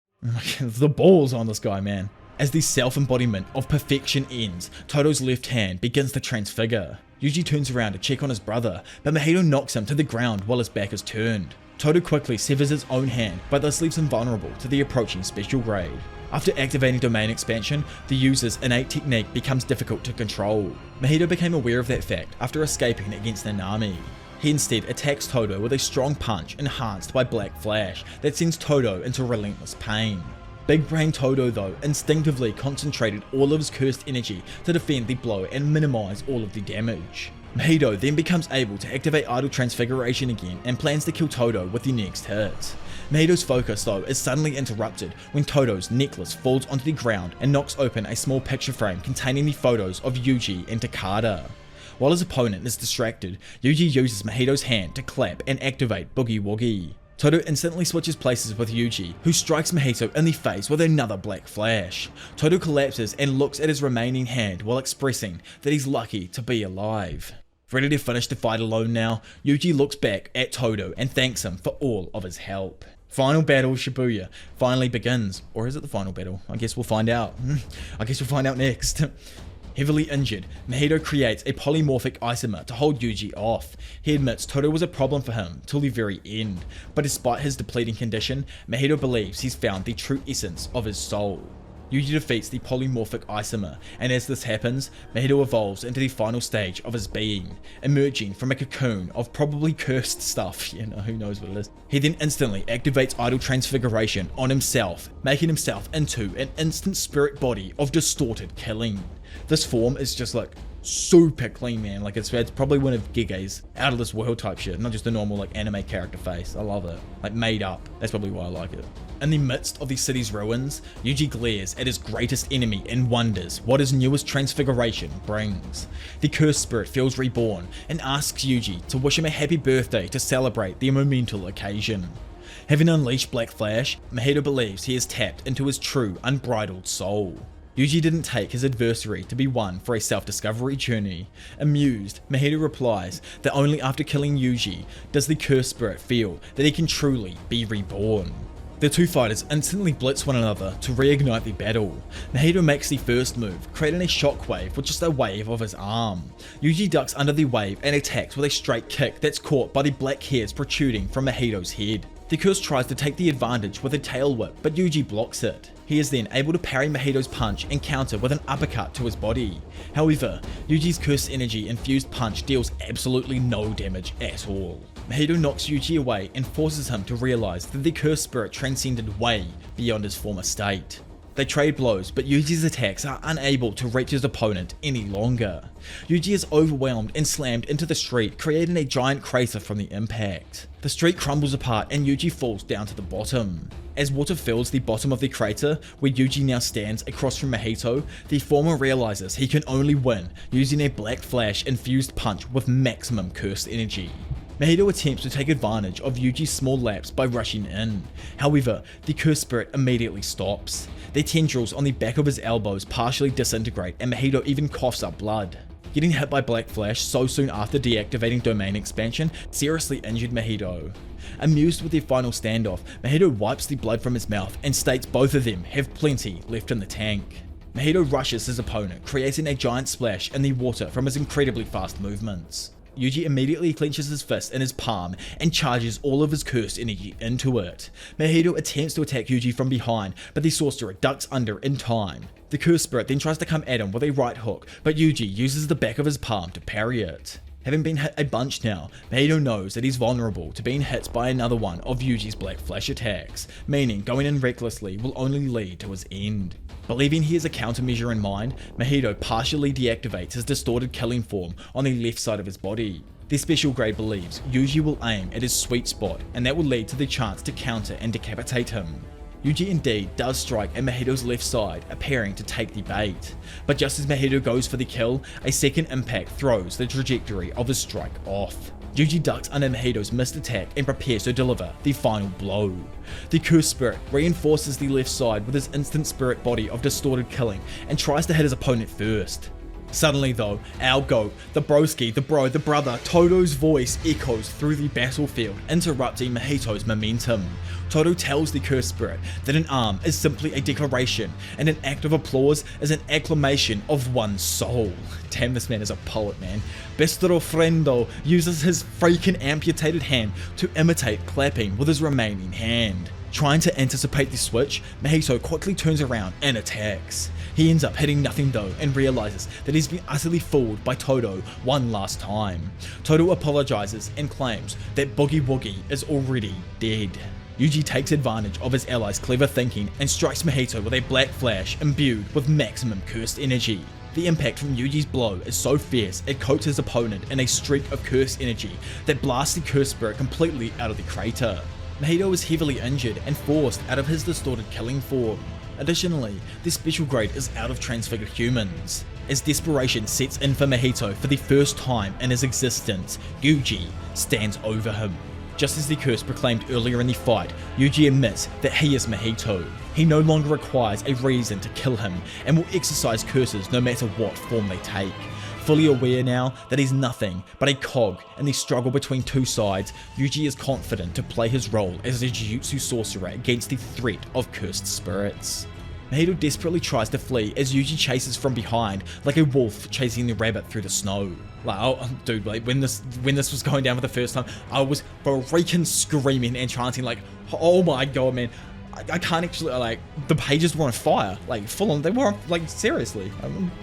The balls on this guy, man. As the self-embodiment of perfection ends, Todo's left hand begins to transfigure. Yuji turns around to check on his brother, but Mahito knocks him to the ground while his back is turned. Todo quickly severs his own hand, but this leaves him vulnerable to the approaching special grade. After activating domain expansion, the user's innate technique becomes difficult to control. Mahito became aware of that fact after escaping against Nanami. He instead attacks Todo with a strong punch enhanced by Black Flash that sends Todo into relentless pain. Big Brain Todo though instinctively concentrated all of his cursed energy to defend the blow and minimize all of the damage. Mahito then becomes able to activate Idle Transfiguration again and plans to kill Todo with the next hit. Mahito's focus though is suddenly interrupted when Todo's necklace falls onto the ground and knocks open a small picture frame containing the photos of Yuji and Takada. While his opponent is distracted, Yuji uses Mahito's hand to clap and activate Boogie Woogie. Todo instantly switches places with Yuji, who strikes Mahito in the face with another Black Flash. Todo collapses and looks at his remaining hand while expressing that he's lucky to be alive. Ready to finish the fight alone now, Yuji looks back at Todo and thanks him for all of his help. Final battle Shibuya finally begins. Or is it the final battle? I guess we'll find out. I guess we'll find out next. Heavily injured, Mahito creates a polymorphic isomer to hold Yuji off. He admits Todo was a problem for him till the very end, but despite his depleting condition, Mahito believes he's found the true essence of his soul. Yuji defeats the polymorphic isomer, and as this happens, Mahito evolves into the final stage of his being, emerging from a cocoon of probably cursed stuff, who knows what it is. He then instantly activates Idle Transfiguration on himself, making himself into an instant spirit body of distorted killing. This form is just like super clean, man. Like it's probably one of Gege's out of this world type shit, not just a normal like anime character face. I love it. Like made up. That's probably why I like it. In the midst of the city's ruins, Yuji glares at his greatest enemy and wonders what his newest transfiguration brings. The cursed spirit feels reborn and asks Yuji to wish him a happy birthday to celebrate the monumental occasion. Having unleashed Black Flash, Mahito believes he has tapped into his true unbridled soul. Yuji didn't take his adversary to be one for a self-discovery journey. Amused, Mahito replies that only after killing Yuji does the cursed spirit feel that he can truly be reborn. The two fighters instantly blitz one another to reignite the battle. Mahito makes the first move, creating a shockwave with just a wave of his arm. Yuji ducks under the wave and attacks with a straight kick that's caught by the black hairs protruding from Mahito's head. The curse tries to take the advantage with a tail whip, but Yuji blocks it. He is then able to parry Mahito's punch and counter with an uppercut to his body. However, Yuji's cursed energy infused punch deals absolutely no damage at all. Mahito knocks Yuji away and forces him to realize that the cursed spirit transcended way beyond his former state. They trade blows, but Yuji's attacks are unable to reach his opponent any longer. Yuji is overwhelmed and slammed into the street, creating a giant crater from the impact. The street crumbles apart and Yuji falls down to the bottom. As water fills the bottom of the crater, where Yuji now stands across from Mahito, the former realizes he can only win using a Black Flash infused punch with maximum cursed energy. Mahito attempts to take advantage of Yuji's small lapse by rushing in. However, the cursed spirit immediately stops. The tendrils on the back of his elbows partially disintegrate and Mahito even coughs up blood. Getting hit by Black Flash so soon after deactivating domain expansion seriously injured Mahito. Amused with their final standoff, Mahito wipes the blood from his mouth and states both of them have plenty left in the tank. Mahito rushes his opponent, creating a giant splash in the water from his incredibly fast movements. Yuji immediately clenches his fist in his palm and charges all of his cursed energy into it. Mahito attempts to attack Yuji from behind, but the sorcerer ducks under in time. The cursed spirit then tries to come at him with a right hook, but Yuji uses the back of his palm to parry it. Having been hit a bunch now, Mahito knows that he's vulnerable to being hit by another one of Yuji's Black Flash attacks, meaning going in recklessly will only lead to his end. Believing he has a countermeasure in mind, Mahito partially deactivates his distorted killing form on the left side of his body. The special grade believes Yuji will aim at his sweet spot, and that will lead to the chance to counter and decapitate him. Yuji indeed does strike at Mahito's left side, appearing to take the bait. But just as Mahito goes for the kill, a second impact throws the trajectory of his strike off. Yuji ducks under Mahito's missed attack and prepares to deliver the final blow. The cursed spirit reinforces the left side with his instant spirit body of distorted killing and tries to hit his opponent first. Suddenly though, our GOAT, the broski, the bro, the brother, Todo's voice echoes through the battlefield, interrupting Mahito's momentum. Todo tells the cursed spirit that an arm is simply a decoration and an act of applause is an acclamation of one's soul. Damn, this man is a poet, man. Bestro Friendo uses his freaking amputated hand to imitate clapping with his remaining hand. Trying to anticipate the switch, Mahito quickly turns around and attacks. He ends up hitting nothing though and realizes that he's been utterly fooled by Todo one last time. Todo apologizes and claims that Boogie is already dead. Yuji takes advantage of his allies' clever thinking and strikes Mahito with a black flash imbued with maximum cursed energy. The impact from Yuji's blow is so fierce it coats his opponent in a streak of cursed energy that blasts the cursed spirit completely out of the crater. Mahito is heavily injured and forced out of his distorted killing form. Additionally, this special grade is out of transfigured humans. As desperation sets in for Mahito for the first time in his existence, Yuji stands over him. Just as the curse proclaimed earlier in the fight, Yuji admits that he is Mahito. He no longer requires a reason to kill him and will exercise curses no matter what form they take. Fully aware now that he's nothing but a cog in the struggle between two sides, Yuji is confident to play his role as a Jujutsu sorcerer against the threat of cursed spirits. Mahito desperately tries to flee as Yuji chases from behind like a wolf chasing the rabbit through the snow. Like, oh, dude, like when this was going down for the first time, I was freaking screaming and chanting like, oh my god, man. I can't actually, like, the pages were on fire, like, full on, they were, like, seriously,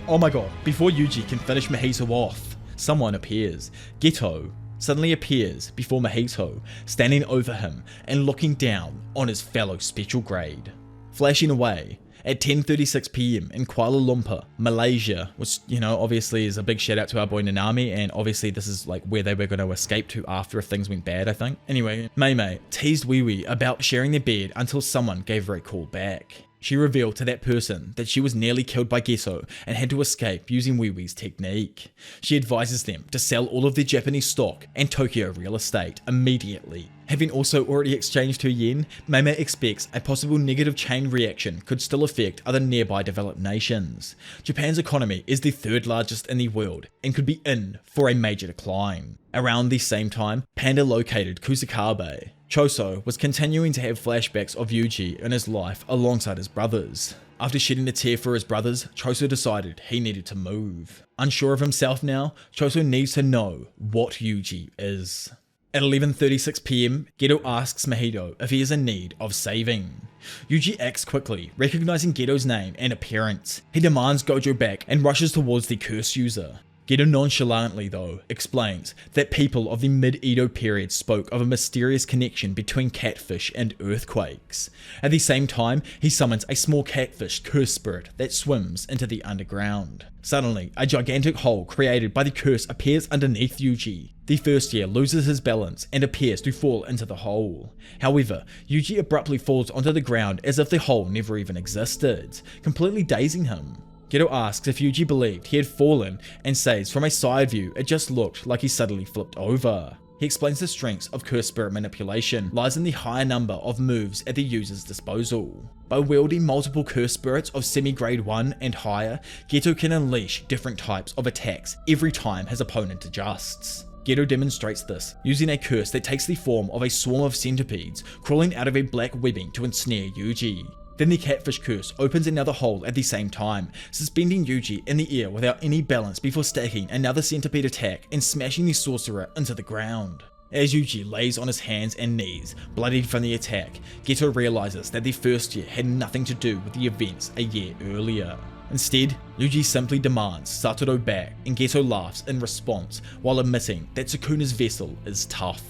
oh my god. Before Yuji can finish Mahito off, someone appears. Geto suddenly appears before Mahito, standing over him and looking down on his fellow special grade. Flashing away, at 10:36 PM in Kuala Lumpur, Malaysia, which, you know, obviously is a big shout out to our boy Nanami, and obviously this is like where they were going to escape to after if things went bad, I think. Anyway, Mei teased Wee about sharing their bed until someone gave her a call back. She revealed to that person that she was nearly killed by Geto and had to escape using Wee's technique. She advises them to sell all of their Japanese stock and Tokyo real estate immediately. Having also already exchanged her yen, Mei expects a possible negative chain reaction could still affect other nearby developed nations. Japan's economy is the third largest in the world and could be in for a major decline. Around the same time, Panda located Kusakabe. Choso was continuing to have flashbacks of Yuji in his life alongside his brothers. After shedding a tear for his brothers, Choso decided he needed to move. Unsure of himself now, Choso needs to know what Yuji is. At 11:36 PM, Geto asks Mahito if he is in need of saving. Yuji acts quickly, recognizing Geto's name and appearance. He demands Gojo back and rushes towards the curse user. Geto nonchalantly, though, explains that people of the mid-Edo period spoke of a mysterious connection between catfish and earthquakes. At the same time, he summons a small catfish curse spirit that swims into the underground. Suddenly, a gigantic hole created by the curse appears underneath Yuji. The first year loses his balance and appears to fall into the hole. However, Yuji abruptly falls onto the ground as if the hole never even existed, completely dazing him. Geto asks if Yuji believed he had fallen and says from a side view it just looked like he suddenly flipped over. He explains the strengths of curse spirit manipulation lies in the higher number of moves at the user's disposal. By wielding multiple curse spirits of semi-grade 1 and higher, Geto can unleash different types of attacks every time his opponent adjusts. Geto demonstrates this using a curse that takes the form of a swarm of centipedes crawling out of a black webbing to ensnare Yuji. Then the catfish curse opens another hole at the same time, suspending Yuji in the air without any balance before stacking another centipede attack and smashing the sorcerer into the ground. As Yuji lays on his hands and knees, bloodied from the attack, Geto realizes that the first year had nothing to do with the events a year earlier. Instead, Yuji simply demands Saturo back and Geto laughs in response while admitting that Sukuna's vessel is tough.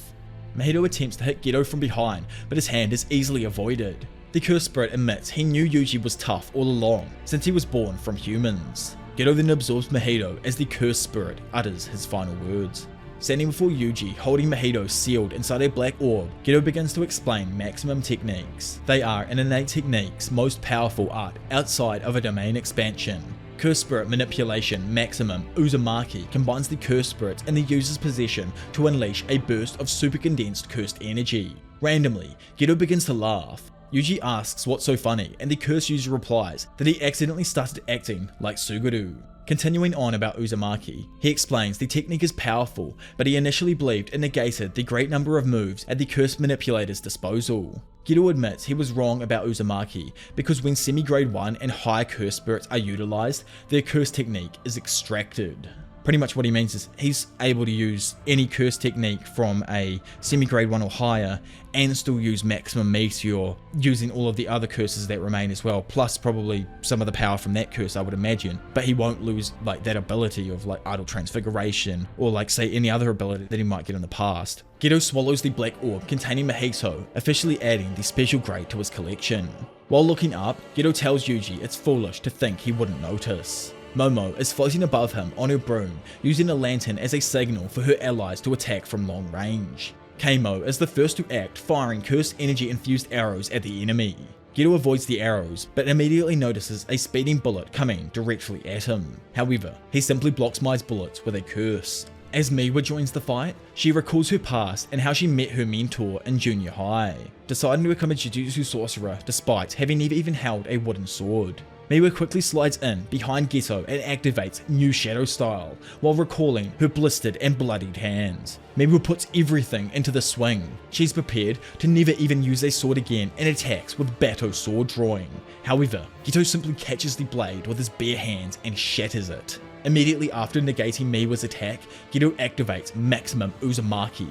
Mahito attempts to hit Geto from behind, but his hand is easily avoided. The cursed spirit admits he knew Yuji was tough all along, since he was born from humans. Geto then absorbs Mahito as the cursed spirit utters his final words. Standing before Yuji, holding Mahito sealed inside a black orb, Geto begins to explain maximum techniques. They are an innate technique's most powerful art outside of a domain expansion. Curse Spirit Manipulation Maximum Uzumaki combines the Curse Spirits in the user's possession to unleash a burst of super condensed cursed energy. Randomly, Geto begins to laugh. Yuji asks what's so funny, and the cursed user replies that he accidentally started acting like Suguru. Continuing on about Uzumaki, he explains the technique is powerful, but he initially believed it negated the great number of moves at the cursed manipulator's disposal. Geto admits he was wrong about Uzumaki, because when semi-grade 1 and higher curse spirits are utilized, their curse technique is extracted. Pretty much what he means is he's able to use any curse technique from a semi-grade 1 or higher and still use maximum meteor, using all of the other curses that remain as well, plus probably some of the power from that curse, I would imagine. But he won't lose like that ability of like idle transfiguration or like say any other ability that he might get in the past. Geto swallows the black orb containing Mahito, officially adding the special grade to his collection. While looking up, Geto tells Yuji it's foolish to think he wouldn't notice. Momo is floating above him on her broom, using a lantern as a signal for her allies to attack from long range. Keimo is the first to act, firing cursed energy infused arrows at the enemy. Geto avoids the arrows, but immediately notices a speeding bullet coming directly at him. However, he simply blocks Mai's bullets with a curse. As Miwa joins the fight, she recalls her past and how she met her mentor in junior high, deciding to become a Jujutsu sorcerer despite having never even held a wooden sword. Miwa quickly slides in behind Geto and activates new shadow style, while recalling her blistered and bloodied hands. Miwa puts everything into the swing. She's prepared to never even use a sword again and attacks with Bato sword drawing. However, Geto simply catches the blade with his bare hands and shatters it. Immediately after negating Miwa's attack, Geto activates Maximum Uzumaki.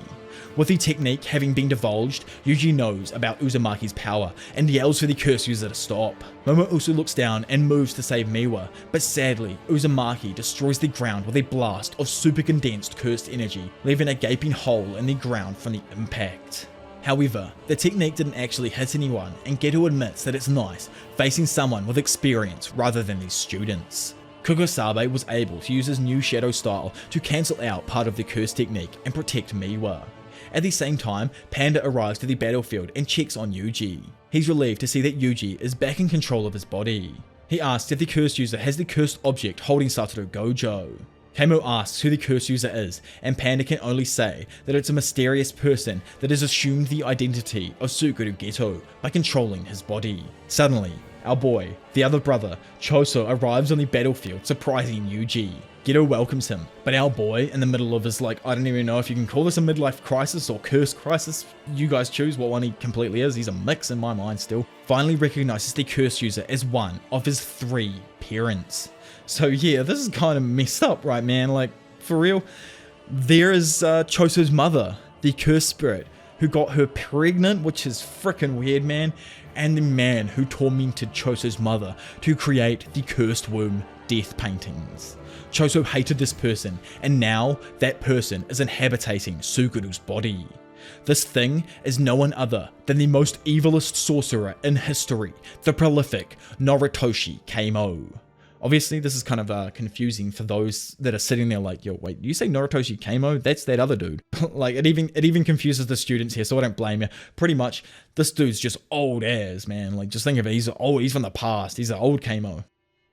With the technique having been divulged, Yuji knows about Uzumaki's power and yells for the curse user to stop. Momo also looks down and moves to save Miwa, but sadly, Uzumaki destroys the ground with a blast of super condensed cursed energy, leaving a gaping hole in the ground from the impact. However, the technique didn't actually hit anyone, and Geto admits that it's nice facing someone with experience rather than these students. Kugosabe was able to use his new shadow style to cancel out part of the curse technique and protect Miwa. At the same time, Panda arrives to the battlefield and checks on Yuji. He's relieved to see that Yuji is back in control of his body. He asks if the cursed user has the cursed object holding Saturo Gojo. Keimo asks who the cursed user is, and Panda can only say that it's a mysterious person that has assumed the identity of Suguru Geto by controlling his body. Suddenly, our boy, the other brother, Choso, arrives on the battlefield, surprising Yuji. Geto welcomes him, but our boy, in the middle of his I don't even know if you can call this a midlife crisis or curse crisis, you guys choose what one he completely is, he's a mix in my mind still, finally recognizes the curse user as one of his 3 parents. So yeah, this is kind of messed up, right man, for real. There is Choso's mother, the curse spirit, who got her pregnant, which is freaking weird, man, and the man who tormented Choso's mother to create the cursed womb death paintings. Choso hated this person, and now that person is inhabiting Suguru's body. This thing is no one other than the most evilest sorcerer in history, the prolific Noritoshi Keimo. Obviously, this is kind of confusing for those that are sitting there like, yo, wait, you say Noritoshi Keimo? That's that other dude. It even confuses the students here, so I don't blame you. Pretty much, this dude's just old as, man. Just think of it, he's from the past. He's an old Keimo.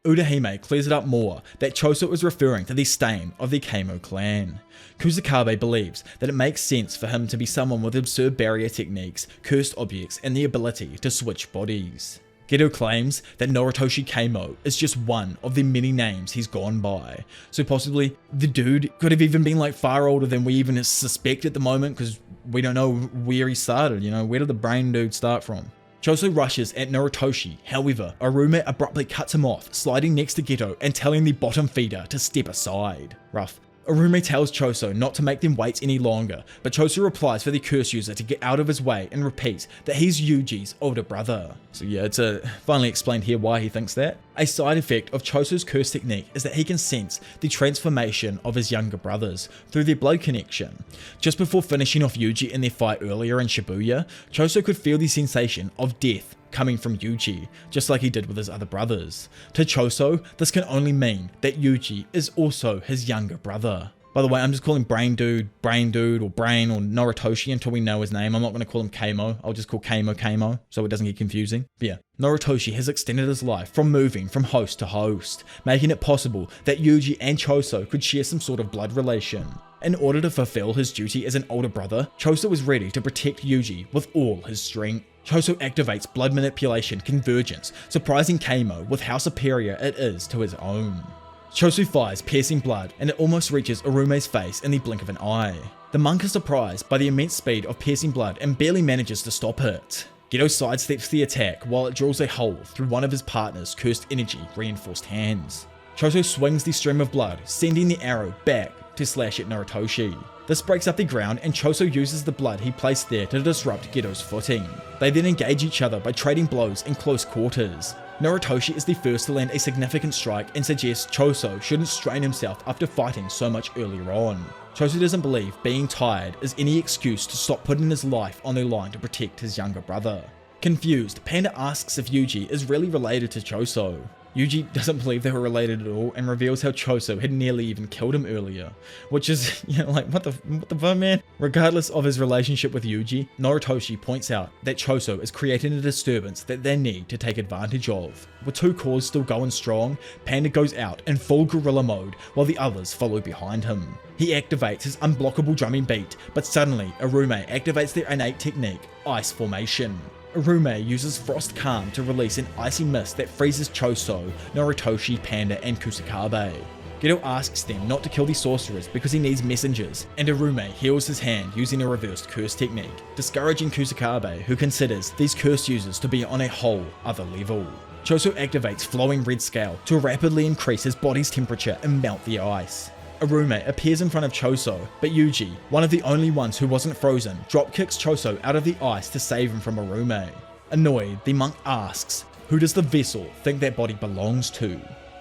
Urahime clears it up more that Choso is referring to the stain of the Keimo clan. Kusakabe believes that it makes sense for him to be someone with absurd barrier techniques, cursed objects, and the ability to switch bodies. Geto claims that Noritoshi Keimo is just one of the many names he's gone by, so possibly the dude could have even been far older than we even suspect at the moment, because we don't know where he started, where did the brain dude start from? Choso rushes at Noritoshi, however, Arume abruptly cuts him off, sliding next to Geto and telling the bottom feeder to step aside. Rough. Arume tells Choso not to make them wait any longer, but Choso replies for the curse user to get out of his way and repeats that he's Yuji's older brother. So yeah, it's finally explained here why he thinks that. A side effect of Choso's curse technique is that he can sense the transformation of his younger brothers through their blood connection. Just before finishing off Yuji in their fight earlier in Shibuya, Choso could feel the sensation of death coming from Yuji, just like he did with his other brothers. To Choso, this can only mean that Yuji is also his younger brother. By the way, I'm just calling Brain Dude, or Brain, or Noritoshi until we know his name. I'm not going to call him Kamo. I'll just call Kamo, so it doesn't get confusing. But yeah, Noritoshi has extended his life from moving from host to host, making it possible that Yuji and Choso could share some sort of blood relation. In order to fulfill his duty as an older brother, Choso is ready to protect Yuji with all his strength. Choso activates blood manipulation convergence, surprising Kamo with how superior it is to his own. Choso fires piercing blood, and it almost reaches Urume's face in the blink of an eye. The monk is surprised by the immense speed of piercing blood and barely manages to stop it. Geto sidesteps the attack while it drills a hole through one of his partner's cursed energy reinforced hands. Choso swings the stream of blood, sending the arrow back to slash at Noritoshi. This breaks up the ground, and Choso uses the blood he placed there to disrupt Geto's footing. They then engage each other by trading blows in close quarters. Noritoshi is the first to land a significant strike and suggests Choso shouldn't strain himself after fighting so much earlier on. Choso doesn't believe being tired is any excuse to stop putting his life on the line to protect his younger brother. Confused, Panda asks if Yuji is really related to Choso. Yuji doesn't believe they were related at all and reveals how Choso had nearly even killed him earlier, which is, like, what the fuck, man? Regardless of his relationship with Yuji, Noritoshi points out that Choso is creating a disturbance that they need to take advantage of. With two cores still going strong, Panda goes out in full guerrilla mode while the others follow behind him. He activates his unblockable drumming beat, but suddenly Urume activates their innate technique, Ice Formation. Urume uses Frost Calm to release an icy mist that freezes Choso, Noritoshi, Panda, and Kusakabe. Geto asks them not to kill the sorcerers because he needs messengers, and Urume heals his hand using a reversed curse technique, discouraging Kusakabe, who considers these curse users to be on a whole other level. Choso activates Flowing Red Scale to rapidly increase his body's temperature and melt the ice. Urume appears in front of Choso, but Yuji, one of the only ones who wasn't frozen, dropkicks Choso out of the ice to save him from Urume. Annoyed, the monk asks, who does the vessel think that body belongs to?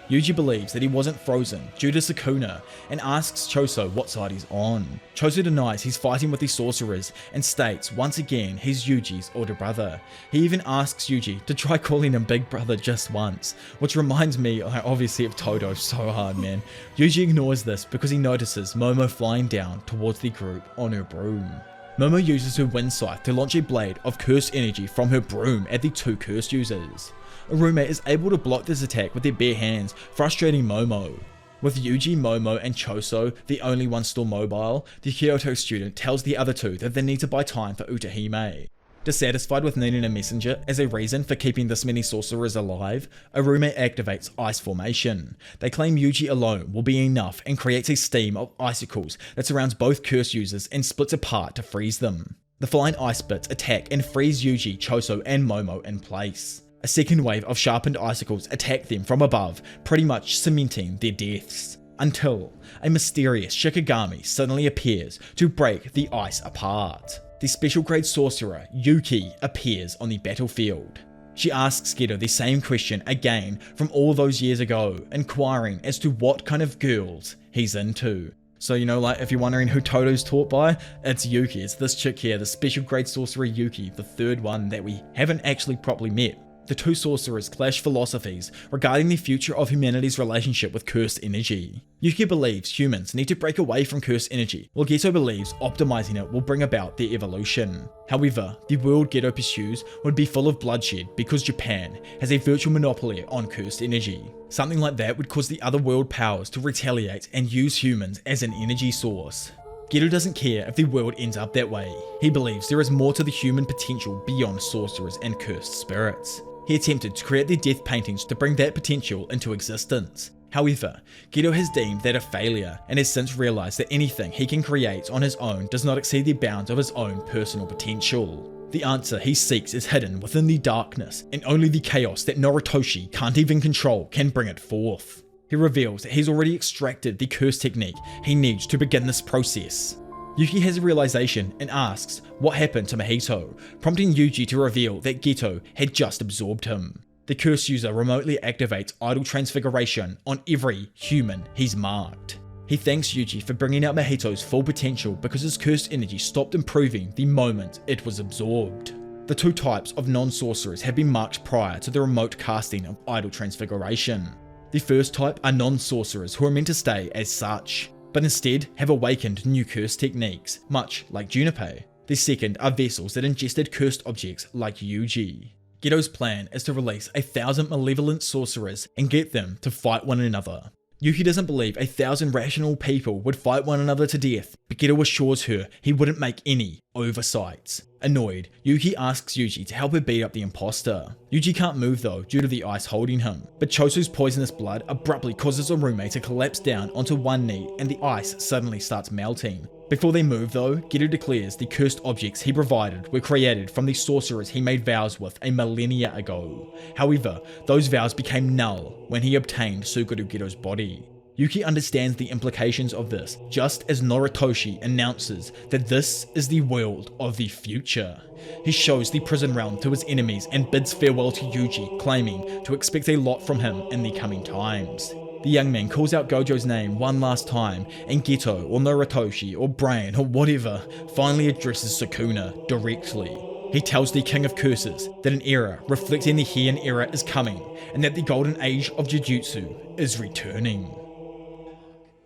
Yuji believes that he wasn't frozen due to Sukuna and asks Choso what side he's on. Choso denies he's fighting with the sorcerers and states once again he's Yuji's older brother. He even asks Yuji to try calling him big brother just once, which reminds me obviously of Todo so hard, man. Yuji ignores this because he notices Momo flying down towards the group on her broom. Momo uses her wind scythe to launch a blade of cursed energy from her broom at the two cursed users. Urume is able to block this attack with their bare hands, frustrating Momo. With Yuji, Momo, and Choso the only ones still mobile, the Kyoto student tells the other two that they need to buy time for Utahime. Dissatisfied with needing a messenger as a reason for keeping this many sorcerers alive, Urume activates Ice Formation. They claim Yuji alone will be enough and creates a steam of icicles that surrounds both curse users and splits apart to freeze them. The flying ice bits attack and freeze Yuji, Choso, and Momo in place. A second wave of sharpened icicles attack them from above, pretty much cementing their deaths. Until a mysterious Shikigami suddenly appears to break the ice apart. The special grade sorcerer, Yuki, appears on the battlefield. She asks Geto the same question again from all those years ago, inquiring as to what kind of girls he's into. So, like, if you're wondering who Todo's taught by, it's Yuki. It's this chick here, the special grade sorcerer Yuki, the third one that we haven't actually properly met. The two sorcerers clash philosophies regarding the future of humanity's relationship with cursed energy. Yuki believes humans need to break away from cursed energy, while Geto believes optimizing it will bring about their evolution. However, the world Geto pursues would be full of bloodshed because Japan has a virtual monopoly on cursed energy. Something like that would cause the other world powers to retaliate and use humans as an energy source. Geto doesn't care if the world ends up that way. He believes there is more to the human potential beyond sorcerers and cursed spirits. He attempted to create the death paintings to bring that potential into existence. However, Geto has deemed that a failure and has since realized that anything he can create on his own does not exceed the bounds of his own personal potential. The answer he seeks is hidden within the darkness, and only the chaos that Noritoshi can't even control can bring it forth. He reveals that he's already extracted the curse technique he needs to begin this process. Yuki has a realization and asks what happened to Mahito, prompting Yuji to reveal that Geto had just absorbed him. The curse user remotely activates idle transfiguration on every human he's marked. He thanks Yuji for bringing out Mahito's full potential because his cursed energy stopped improving the moment it was absorbed. The two types of non-sorcerers have been marked prior to the remote casting of idle transfiguration. The first type are non-sorcerers who are meant to stay as such. but instead have awakened new curse techniques, much like Junpei. The second are vessels that ingested cursed objects like Yuji. Geto's plan is to release 1,000 malevolent sorcerers and get them to fight one another. Yuki doesn't believe 1,000 rational people would fight one another to death, but Geto assures her he wouldn't make any oversights. Annoyed, Yuki asks Yuji to help her beat up the imposter. Yuji can't move though due to the ice holding him, but Choso's poisonous blood abruptly causes her roommate to collapse down onto one knee and the ice suddenly starts melting. Before they move though, Geto declares the cursed objects he provided were created from the sorcerers he made vows with a millennia ago. However, those vows became null when he obtained Suguru Geto's body. Yuki understands the implications of this, just as Noritoshi announces that this is the world of the future. He shows the prison realm to his enemies and bids farewell to Yuji, claiming to expect a lot from him in the coming times. The young man calls out Gojo's name one last time, and Geto, or Noritoshi, or Brain, or whatever, finally addresses Sukuna directly. He tells the King of Curses that an era reflecting the Heian era is coming, and that the golden age of Jujutsu is returning.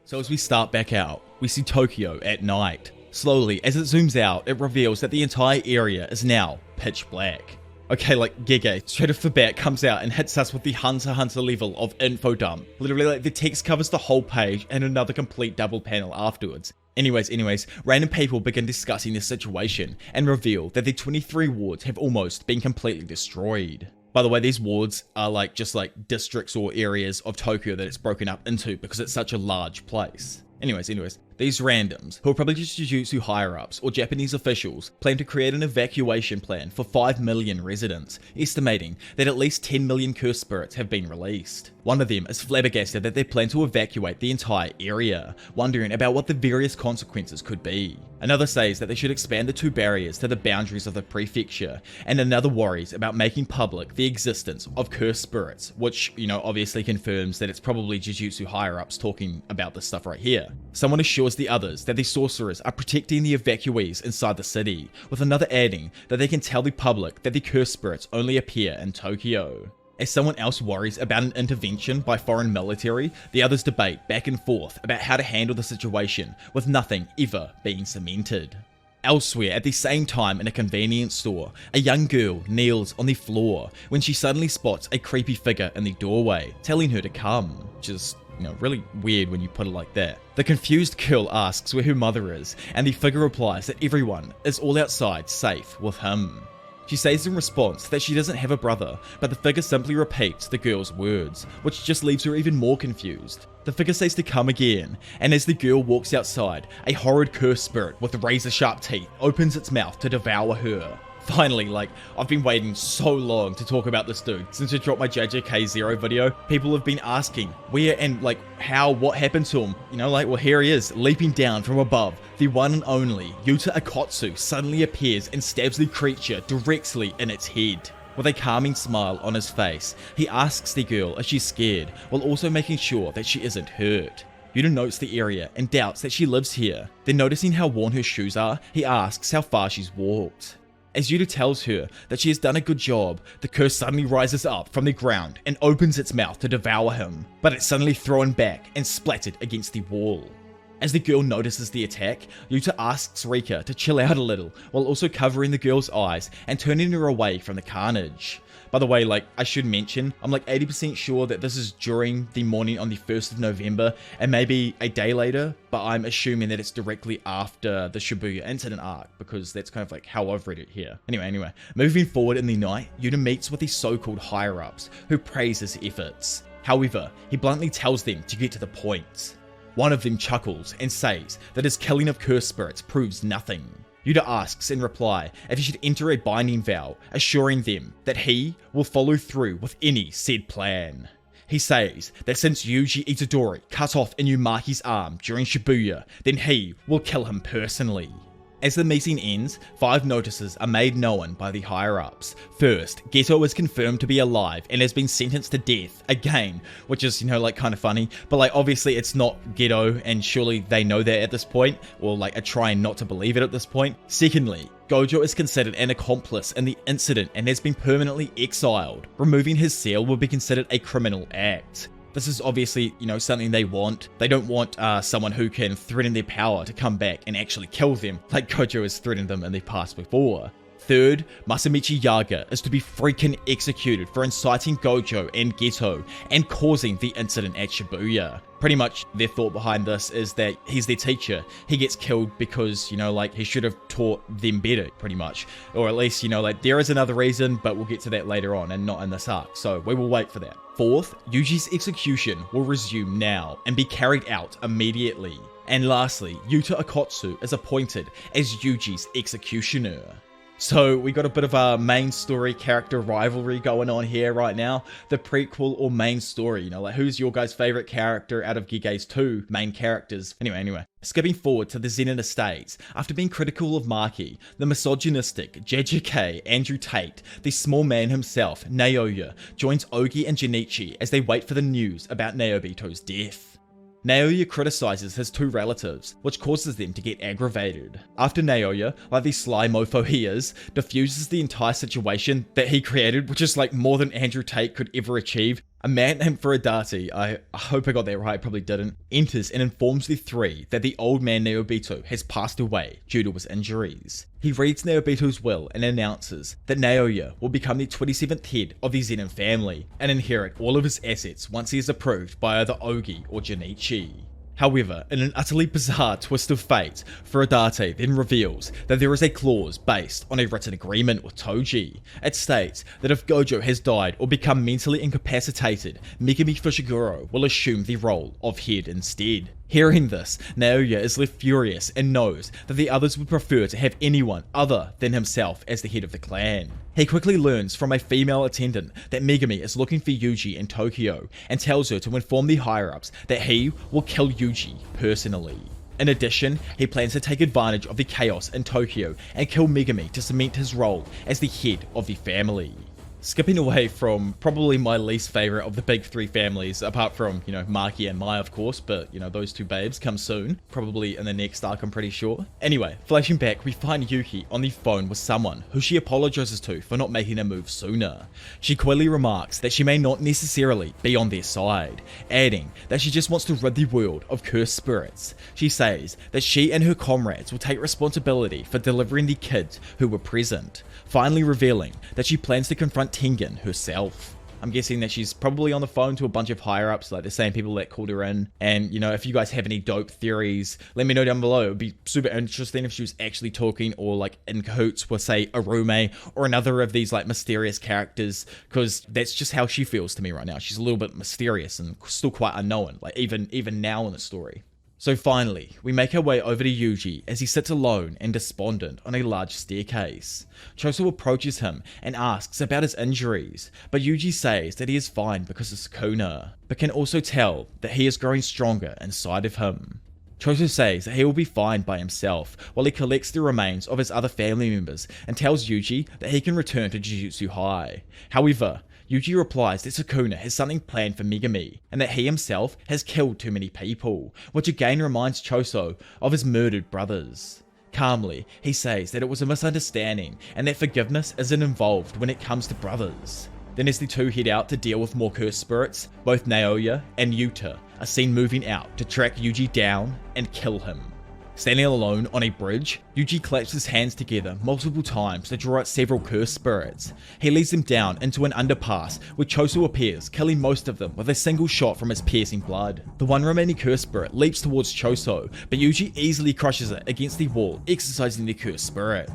So as we start back out, we see Tokyo at night. Slowly, as it zooms out, it reveals that the entire area is now pitch black. Okay, like Gege, straight off the bat, comes out and hits us with the Hunter x Hunter level of info dump. Literally, like, the text covers the whole page and another complete double panel afterwards. Anyways, random people begin discussing the situation and reveal that the 23 wards have almost been completely destroyed. By the way, these wards are just like districts or areas of Tokyo that it's broken up into because it's such a large place. Anyways, these randoms, who are probably just Jujutsu higher-ups or Japanese officials, plan to create an evacuation plan for 5 million residents, estimating that at least 10 million cursed spirits have been released. One of them is flabbergasted that they plan to evacuate the entire area, wondering about what the various consequences could be. Another says that they should expand the 2 barriers to the boundaries of the prefecture, and another worries about making public the existence of cursed spirits, which, obviously confirms that it's probably Jujutsu higher-ups talking about this stuff right here. Someone assures the others that the sorcerers are protecting the evacuees inside the city, with another adding that they can tell the public that the cursed spirits only appear in Tokyo. As someone else worries about an intervention by foreign military, the others debate back and forth about how to handle the situation, with nothing ever being cemented. Elsewhere, at the same time in a convenience store, a young girl kneels on the floor when she suddenly spots a creepy figure in the doorway, telling her to come, which is really weird when you put it like that. The confused girl asks where her mother is, and the figure replies that everyone is all outside safe with him. She says in response that she doesn't have a brother, but the figure simply repeats the girl's words, which just leaves her even more confused. The figure says to come again, and as the girl walks outside, a horrid cursed spirit with razor-sharp teeth opens its mouth to devour her. Finally, I've been waiting so long to talk about this dude. Since I dropped my JJK0 video, people have been asking where and how, what happened to him. Well, here he is, leaping down from above. The one and only Yuta Akotsu suddenly appears and stabs the creature directly in its head. With a calming smile on his face, he asks the girl if she's scared, while also making sure that she isn't hurt. Yuta notes the area and doubts that she lives here. Then noticing how worn her shoes are, he asks how far she's walked. As Yuta tells her that she has done a good job, the curse suddenly rises up from the ground and opens its mouth to devour him, but it's suddenly thrown back and splattered against the wall. As the girl notices the attack, Yuta asks Rika to chill out a little, while also covering the girl's eyes and turning her away from the carnage. By the way, I should mention, I'm 80% sure that this is during the morning on the 1st of November, and maybe a day later, but I'm assuming that it's directly after the Shibuya incident arc, because that's kind of how I've read it here. Anyway, moving forward in the night, Yuta meets with the so-called higher-ups, who praise his efforts. However, he bluntly tells them to get to the point. One of them chuckles and says that his killing of cursed spirits proves nothing. Yuta asks in reply if he should enter a binding vow, assuring them that he will follow through with any said plan. He says that since Yuji Itadori cut off Inumaki's arm during Shibuya, then he will kill him personally. As the meeting ends, 5 notices are made known by the higher-ups. First, Geto is confirmed to be alive and has been sentenced to death again, which is, kind of funny, but obviously it's not Geto, and surely they know that at this point, or are trying not to believe it at this point. Secondly, Gojo is considered an accomplice in the incident and has been permanently exiled. Removing his seal will be considered a criminal act. This is obviously, something they want. They don't want someone who can threaten their power to come back and actually kill them, like Gojo has threatened them in the past before. Third, Masamichi Yaga is to be freaking executed for inciting Gojo and Geto and causing the incident at Shibuya. Pretty much their thought behind this is that he's their teacher. He gets killed because, he should have taught them better, pretty much. Or at least, there is another reason, but we'll get to that later on and not in this arc. So we will wait for that. Fourth, Yuji's execution will resume now and be carried out immediately. And lastly, Yuta Akotsu is appointed as Yuji's executioner. So we got a bit of a main story character rivalry going on here right now. The prequel or main story, who's your guys' favorite character out of Gige's 2 main characters? Anyway. Skipping forward to the Zenin Estates, after being critical of Maki, the misogynistic JJK Andrew Tate, the small man himself, Naoya, joins Ogi and Junichi as they wait for the news about Naobito's death. Naoya criticizes his 2 relatives, which causes them to get aggravated. After Naoya, like the sly mofo he is, diffuses the entire situation that he created, which is more than Andrew Tate could ever achieve, a man named Furadati, I hope I got that right, I probably didn't, enters and informs the 3 that the old man Naobito has passed away due to his injuries. He reads Naobito's will and announces that Naoya will become the 27th head of the Zenin family and inherit all of his assets once he is approved by either Ogi or Junichi. However, in an utterly bizarre twist of fate, Furadate then reveals that there is a clause based on a written agreement with Toji. It states that if Gojo has died or become mentally incapacitated, Megumi Fushiguro will assume the role of head instead. Hearing this, Naoya is left furious and knows that the others would prefer to have anyone other than himself as the head of the clan. He quickly learns from a female attendant that Megumi is looking for Yuji in Tokyo and tells her to inform the higher-ups that he will kill Yuji personally. In addition, he plans to take advantage of the chaos in Tokyo and kill Megumi to cement his role as the head of the family. Skipping away from probably my least favorite of the big 3 families, apart from, Maki and Mai of course, but, those 2 babes come soon, probably in the next arc I'm pretty sure. Anyway, flashing back, we find Yuki on the phone with someone who she apologizes to for not making a move sooner. She coyly remarks that she may not necessarily be on their side, adding that she just wants to rid the world of cursed spirits. She says that she and her comrades will take responsibility for delivering the kids who were present, finally revealing that she plans to confront Tengen herself. I'm guessing that she's probably on the phone to a bunch of higher-ups, like the same people that called her in. And, if you guys have any dope theories, let me know down below. It would be super interesting if she was actually talking or, in cahoots with, say, Arume or another of these, mysterious characters, because that's just how she feels to me right now. She's a little bit mysterious and still quite unknown, even now in the story. So finally, we make our way over to Yuji as he sits alone and despondent on a large staircase. Choso approaches him and asks about his injuries, but Yuji says that he is fine because of Sukuna, but can also tell that he is growing stronger inside of him. Choso says that he will be fine by himself while he collects the remains of his other family members and tells Yuji that he can return to Jujutsu High. However, Yuji replies that Sukuna has something planned for Megumi, and that he himself has killed too many people, which again reminds Choso of his murdered brothers. Calmly, he says that it was a misunderstanding, and that forgiveness isn't involved when it comes to brothers. Then as the 2 head out to deal with more cursed spirits, both Naoya and Yuta are seen moving out to track Yuji down and kill him. Standing alone on a bridge, Yuji claps his hands together multiple times to draw out several cursed spirits. He leads them down into an underpass where Choso appears, killing most of them with a single shot from his piercing blood. The one remaining cursed spirit leaps towards Choso, but Yuji easily crushes it against the wall, exorcising the cursed spirit.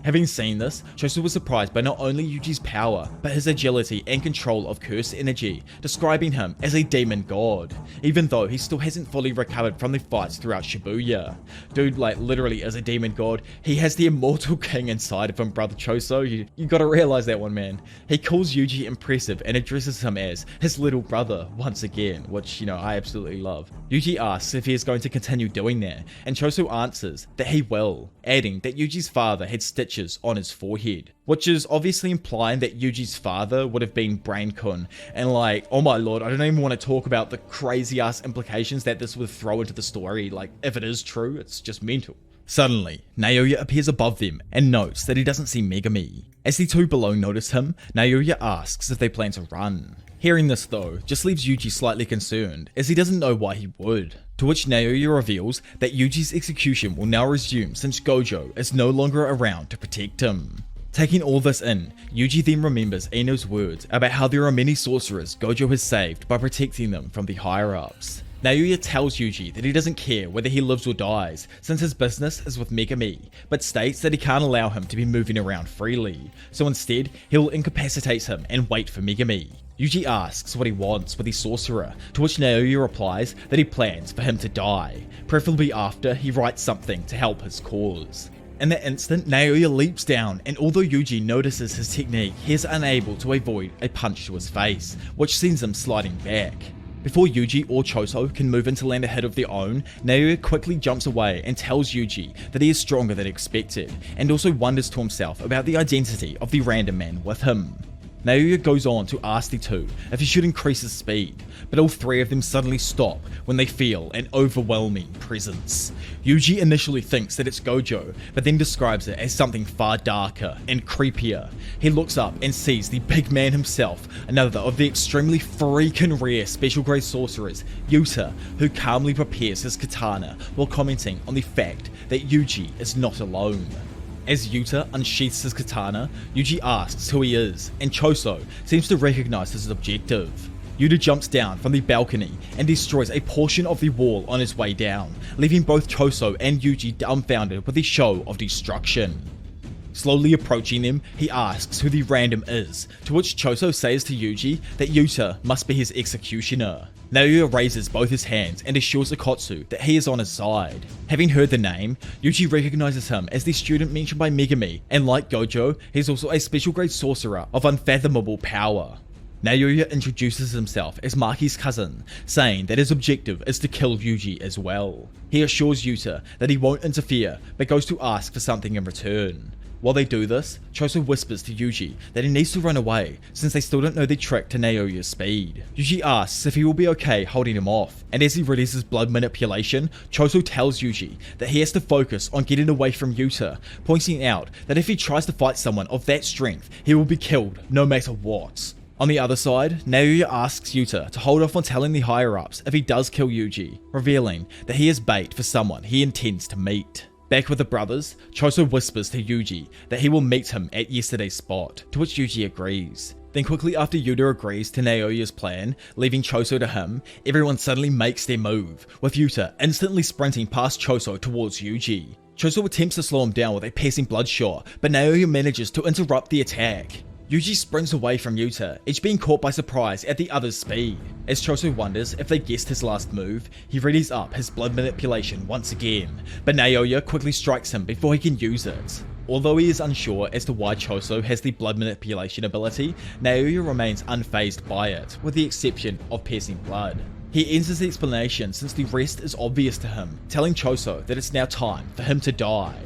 Having seen this, Choso was surprised by not only Yuji's power, but his agility and control of cursed energy, describing him as a demon god, even though he still hasn't fully recovered from the fights throughout Shibuya. Dude, literally is a demon god. He has the immortal king inside of him, brother Choso. You gotta realize that one, man. He calls Yuji impressive and addresses him as his little brother once again, which, I absolutely love. Yuji asks if he is going to continue doing that, and Choso answers that he will, adding that Yuji's father had stitches on his forehead, which is obviously implying that Yuji's father would have been Brain-kun, and oh my lord, I don't even want to talk about the crazy ass implications that this would throw into the story. If it is true, it's just mental. Suddenly, Naoya appears above them and notes that he doesn't see Megumi. As the 2 below notice him, Naoya asks if they plan to run. Hearing this though, just leaves Yuji slightly concerned, as he doesn't know why he would. To which Naoya reveals that Yuji's execution will now resume since Gojo is no longer around to protect him. Taking all this in, Yuji then remembers Ino's words about how there are many sorcerers Gojo has saved by protecting them from the higher-ups. Naoya tells Yuji that he doesn't care whether he lives or dies, since his business is with Megumi, but states that he can't allow him to be moving around freely, so instead he'll incapacitate him and wait for Megumi. Yuji asks what he wants with the sorcerer, to which Naoya replies that he plans for him to die, preferably after he writes something to help his cause. In that instant, Naoya leaps down, and although Yuji notices his technique, he is unable to avoid a punch to his face, which sends him sliding back. Before Yuji or Choso can move into land a hit of their own, Naoya quickly jumps away and tells Yuji that he is stronger than expected, and also wonders to himself about the identity of the random man with him. Naoya goes on to ask the two if he should increase his speed, but all three of them suddenly stop when they feel an overwhelming presence. Yuji initially thinks that it's Gojo, but then describes it as something far darker and creepier. He looks up and sees the big man himself, another of the extremely freaking rare special grade sorcerers, Yuta, who calmly prepares his katana while commenting on the fact that Yuji is not alone. As Yuta unsheaths his katana, Yuji asks who he is, and Choso seems to recognize his objective. Yuta jumps down from the balcony and destroys a portion of the wall on his way down, leaving both Choso and Yuji dumbfounded with the show of destruction. Slowly approaching them, he asks who the random is, to which Choso says to Yuji that Yuta must be his executioner. Naoya raises both his hands and assures Akotsu that he is on his side. Having heard the name, Yuji recognizes him as the student mentioned by Megumi, and like Gojo, he's also a special grade sorcerer of unfathomable power. Naoya introduces himself as Maki's cousin, saying that his objective is to kill Yuji as well. He assures Yuta that he won't interfere, but goes to ask for something in return. While they do this, Choso whispers to Yuji that he needs to run away since they still don't know the trick to Naoya's speed. Yuji asks if he will be okay holding him off, and as he releases blood manipulation, Choso tells Yuji that he has to focus on getting away from Yuta, pointing out that if he tries to fight someone of that strength, he will be killed no matter what. On the other side, Naoya asks Yuta to hold off on telling the higher-ups if he does kill Yuji, revealing that he is bait for someone he intends to meet. Back with the brothers, Choso whispers to Yuji that he will meet him at yesterday's spot, to which Yuji agrees. Then quickly after Yuta agrees to Naoya's plan, leaving Choso to him, everyone suddenly makes their move, with Yuta instantly sprinting past Choso towards Yuji. Choso attempts to slow him down with a piercing bloodshot, but Naoya manages to interrupt the attack. Yuji sprints away from Yuta, each being caught by surprise at the other's speed. As Choso wonders if they guessed his last move, he readies up his blood manipulation once again, but Naoya quickly strikes him before he can use it. Although he is unsure as to why Choso has the blood manipulation ability, Naoya remains unfazed by it, with the exception of piercing blood. He ends his explanation since the rest is obvious to him, telling Choso that it's now time for him to die.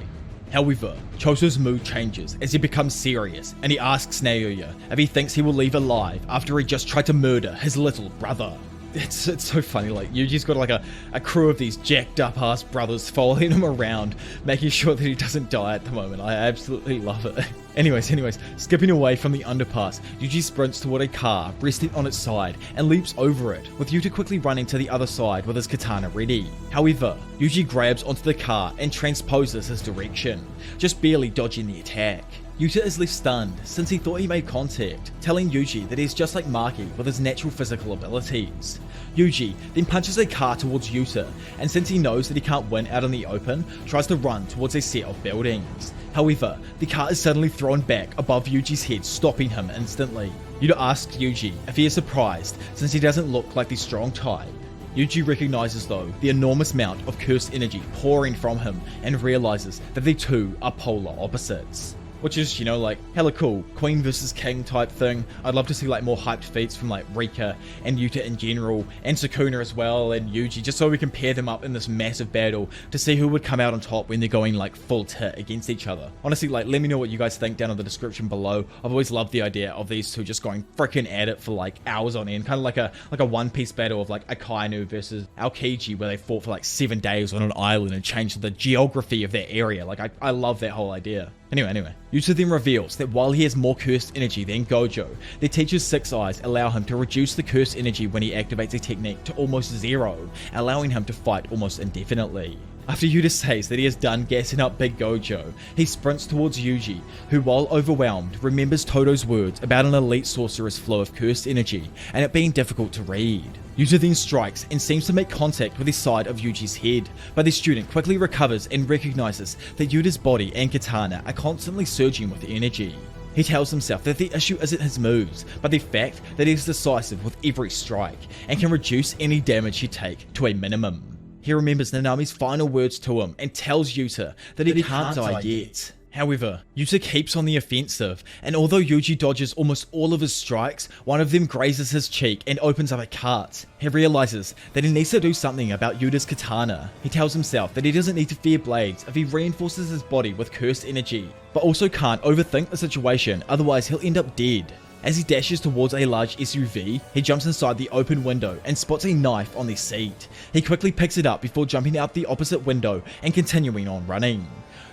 However, Choso's mood changes as he becomes serious, and he asks Naoya if he thinks he will leave alive after he just tried to murder his little brother. It's so funny, like Yuji's got like a crew of these jacked up ass brothers following him around, making sure that he doesn't die at the moment. I absolutely love it. Anyways, skipping away from the underpass, Yuji sprints toward a car resting on its side and leaps over it, with Yuta quickly running to the other side with his katana ready. However, Yuji grabs onto the car and transposes his direction, just barely dodging the attack. Yuta is left stunned since he thought he made contact, telling Yuji that he's just like Maki with his natural physical abilities. Yuji then punches a car towards Yuta, and since he knows that he can't win out in the open, tries to run towards a set of buildings. However, the car is suddenly thrown back above Yuji's head, stopping him instantly. Yuta asks Yuji if he is surprised since he doesn't look like the strong type. Yuji recognizes though the enormous amount of cursed energy pouring from him and realizes that the two are polar opposites. Which is, you know, like hella cool, Queen versus King type thing. I'd love to see like more hyped feats from like Rika and Yuta in general, and Sukuna as well, and Yuji, just so we can pair them up in this massive battle to see who would come out on top when they're going like full tit against each other. Honestly, like let me know what you guys think down in the description below. I've always loved the idea of these two just going freaking at it for like hours on end, kind of like a One Piece battle of like Akainu versus Aokiji, where they fought for like 7 days on an island and changed the geography of that area. Like I love that whole idea. Anyway, Yuta then reveals that while he has more cursed energy than Gojo, the teacher's 6 eyes allow him to reduce the cursed energy when he activates a technique to almost 0, allowing him to fight almost indefinitely. After Yuta says that he is done gassing up Big Gojo, he sprints towards Yuji, who while overwhelmed remembers Todo's words about an elite sorcerer's flow of cursed energy and it being difficult to read. Yuta then strikes and seems to make contact with the side of Yuji's head, but the student quickly recovers and recognizes that Yuta's body and katana are constantly surging with energy. He tells himself that the issue isn't his moves, but the fact that he is decisive with every strike and can reduce any damage he takes to a minimum. He remembers Nanami's final words to him and tells Yuta that he can't die yet. However, Yuta keeps on the offensive, and although Yuji dodges almost all of his strikes, one of them grazes his cheek and opens up a cut. He realizes that he needs to do something about Yuta's katana. He tells himself that he doesn't need to fear blades if he reinforces his body with cursed energy, but also can't overthink the situation, otherwise he'll end up dead. As he dashes towards a large SUV, he jumps inside the open window and spots a knife on the seat. He quickly picks it up before jumping out the opposite window and continuing on running.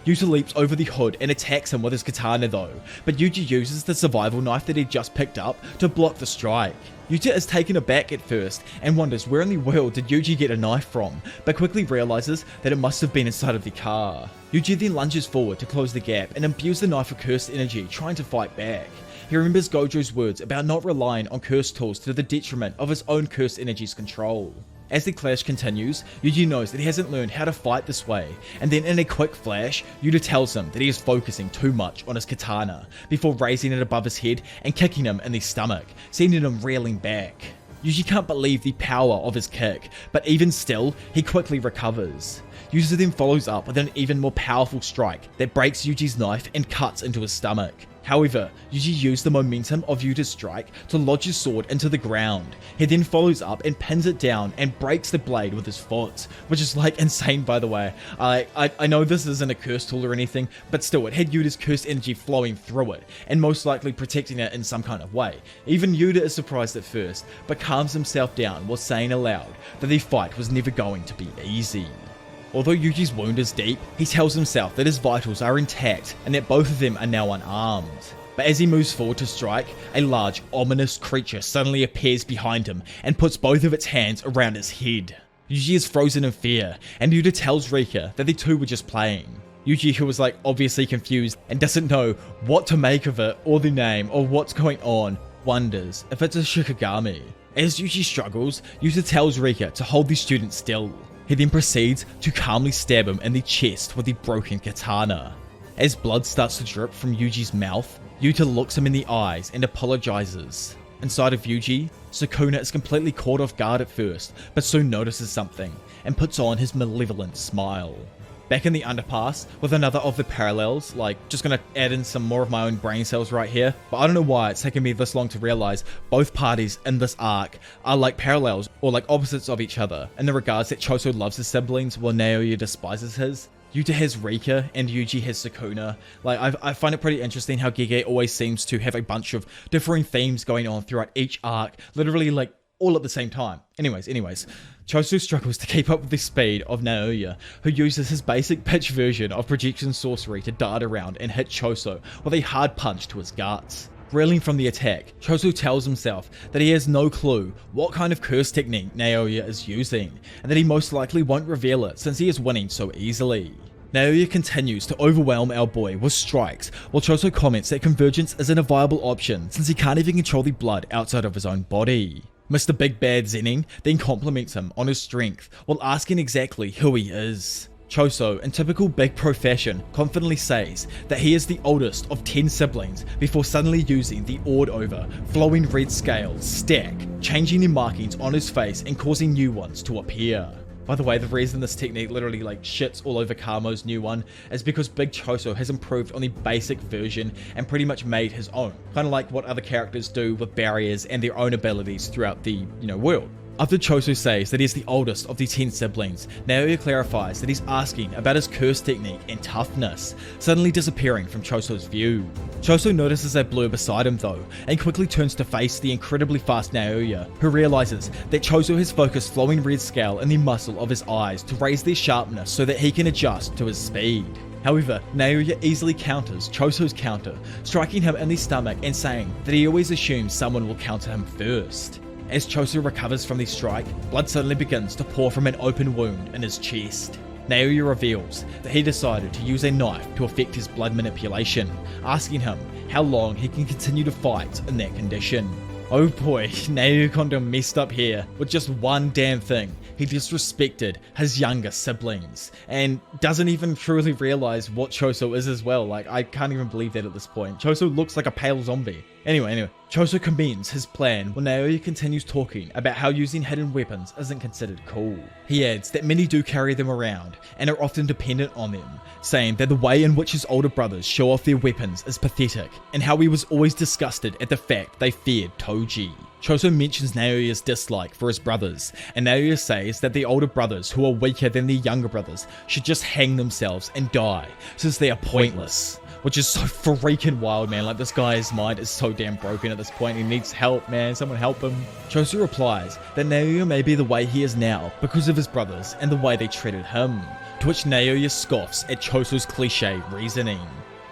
Yuta leaps over the hood and attacks him with his katana though, but Yuji uses the survival knife that he just picked up to block the strike. Yuta is taken aback at first and wonders where in the world did Yuji get a knife from, but quickly realizes that it must have been inside of the car. Yuji then lunges forward to close the gap and imbues the knife with cursed energy, trying to fight back. He remembers Gojo's words about not relying on cursed tools to the detriment of his own cursed energy's control. As the clash continues, Yuji knows that he hasn't learned how to fight this way, and then in a quick flash, Yuta tells him that he is focusing too much on his katana, before raising it above his head and kicking him in the stomach, sending him reeling back. Yuji can't believe the power of his kick, but even still, he quickly recovers. Yuta then follows up with an even more powerful strike that breaks Yuji's knife and cuts into his stomach. However, Yuji used the momentum of Yuta's strike to lodge his sword into the ground. He then follows up and pins it down and breaks the blade with his foot, which is like insane by the way. I know this isn't a curse tool or anything, but still it had Yuta's cursed energy flowing through it, and most likely protecting it in some kind of way. Even Yuta is surprised at first, but calms himself down while saying aloud that the fight was never going to be easy. Although Yuji's wound is deep, he tells himself that his vitals are intact and that both of them are now unarmed. But as he moves forward to strike, a large, ominous creature suddenly appears behind him and puts both of its hands around his head. Yuji is frozen in fear, and Yuta tells Rika that the two were just playing. Yuji, who was obviously confused and doesn't know what to make of it or the name or what's going on, wonders if it's a Shikigami. As Yuji struggles, Yuta tells Rika to hold the student still. He then proceeds to calmly stab him in the chest with the broken katana. As blood starts to drip from Yuji's mouth, Yuta looks him in the eyes and apologizes. Inside of Yuji, Sukuna is completely caught off guard at first, but soon notices something and puts on his malevolent smile. Back in the underpass with another of the parallels, just gonna add in some more of my own brain cells right here, but I don't know why it's taken me this long to realize both parties in this arc are like parallels or like opposites of each other, in the regards that Choso loves his siblings while Naoya despises his. Yuta has Rika and Yuji has Sukuna. I find it pretty interesting how Gege always seems to have a bunch of differing themes going on throughout each arc, literally all at the same time. Anyways, Choso struggles to keep up with the speed of Naoya, who uses his basic pitch version of projection sorcery to dart around and hit Choso with a hard punch to his guts. Reeling from the attack, Choso tells himself that he has no clue what kind of curse technique Naoya is using, and that he most likely won't reveal it since he is winning so easily. Naoya continues to overwhelm our boy with strikes, while Choso comments that convergence isn't a viable option since he can't even control the blood outside of his own body. Mr. Big Bad Zenin then compliments him on his strength while asking exactly who he is. Choso, in typical Big Pro fashion, confidently says that he is the oldest of 10 siblings before suddenly using the awed over, flowing red scales stack, changing the markings on his face and causing new ones to appear. By the way, the reason this technique literally shits all over Kamo's new one is because Big Choso has improved on the basic version and pretty much made his own, kind of like what other characters do with barriers and their own abilities throughout the, world. After Choso says that he's the oldest of the 10 siblings, Naoya clarifies that he's asking about his curse technique and toughness, suddenly disappearing from Choso's view. Choso notices a blur beside him though, and quickly turns to face the incredibly fast Naoya, who realizes that Choso has focused flowing red scale in the muscle of his eyes to raise their sharpness so that he can adjust to his speed. However, Naoya easily counters Choso's counter, striking him in the stomach and saying that he always assumes someone will counter him first. As Choso recovers from the strike, blood suddenly begins to pour from an open wound in his chest. Naoya reveals that he decided to use a knife to effect his blood manipulation, asking him how long he can continue to fight in that condition. Oh boy, Naoya kinda messed up here with just one damn thing. He disrespected his younger siblings and doesn't even truly realize what Choso is as well. Like, I can't even believe that at this point. Choso looks like a pale zombie. Anyway, Choso commends his plan when Naoya continues talking about how using hidden weapons isn't considered cool. He adds that many do carry them around and are often dependent on them, saying that the way in which his older brothers show off their weapons is pathetic, and how he was always disgusted at the fact they feared Toji. Choso mentions Naoya's dislike for his brothers, and Naoya says that the older brothers who are weaker than their younger brothers should just hang themselves and die, since they are pointless. Which is so freaking wild, man. Like, this guy's mind is so damn broken at this point. He needs help, man. Someone help him. Choso replies that Naoya may be the way he is now because of his brothers and the way they treated him, to which Naoya scoffs at Choso's cliche reasoning.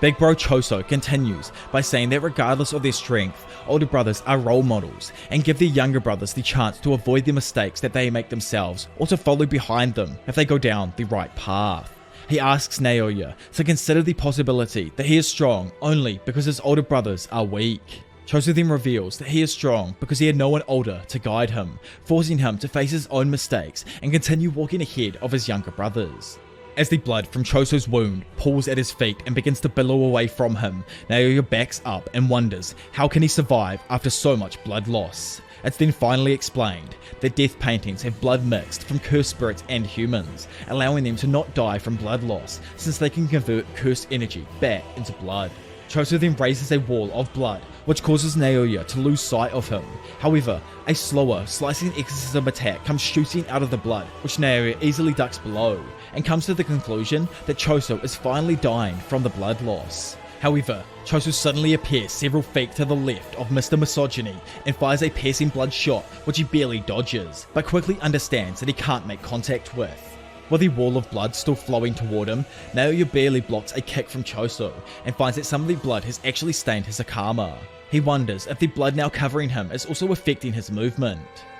Big Bro Choso continues by saying that regardless of their strength, older brothers are role models and give their younger brothers the chance to avoid the mistakes that they make themselves or to follow behind them if they go down the right path. He asks Naoya to consider the possibility that he is strong only because his older brothers are weak. Choso then reveals that he is strong because he had no one older to guide him, forcing him to face his own mistakes and continue walking ahead of his younger brothers. As the blood from Choso's wound pools at his feet and begins to billow away from him, Naoya backs up and wonders how can he survive after so much blood loss. It's then finally explained that death paintings have blood mixed from cursed spirits and humans, allowing them to not die from blood loss since they can convert cursed energy back into blood. Choso then raises a wall of blood, which causes Naoya to lose sight of him. However, a slower, slicing exorcism attack comes shooting out of the blood, which Naoya easily ducks below, and comes to the conclusion that Choso is finally dying from the blood loss. However, Choso suddenly appears several feet to the left of Mr. Misogyny and fires a piercing blood shot, which he barely dodges, but quickly understands that he can't make contact with. With the wall of blood still flowing toward him, Naoya barely blocks a kick from Choso and finds that some of the blood has actually stained his akama. He wonders if the blood now covering him is also affecting his movement.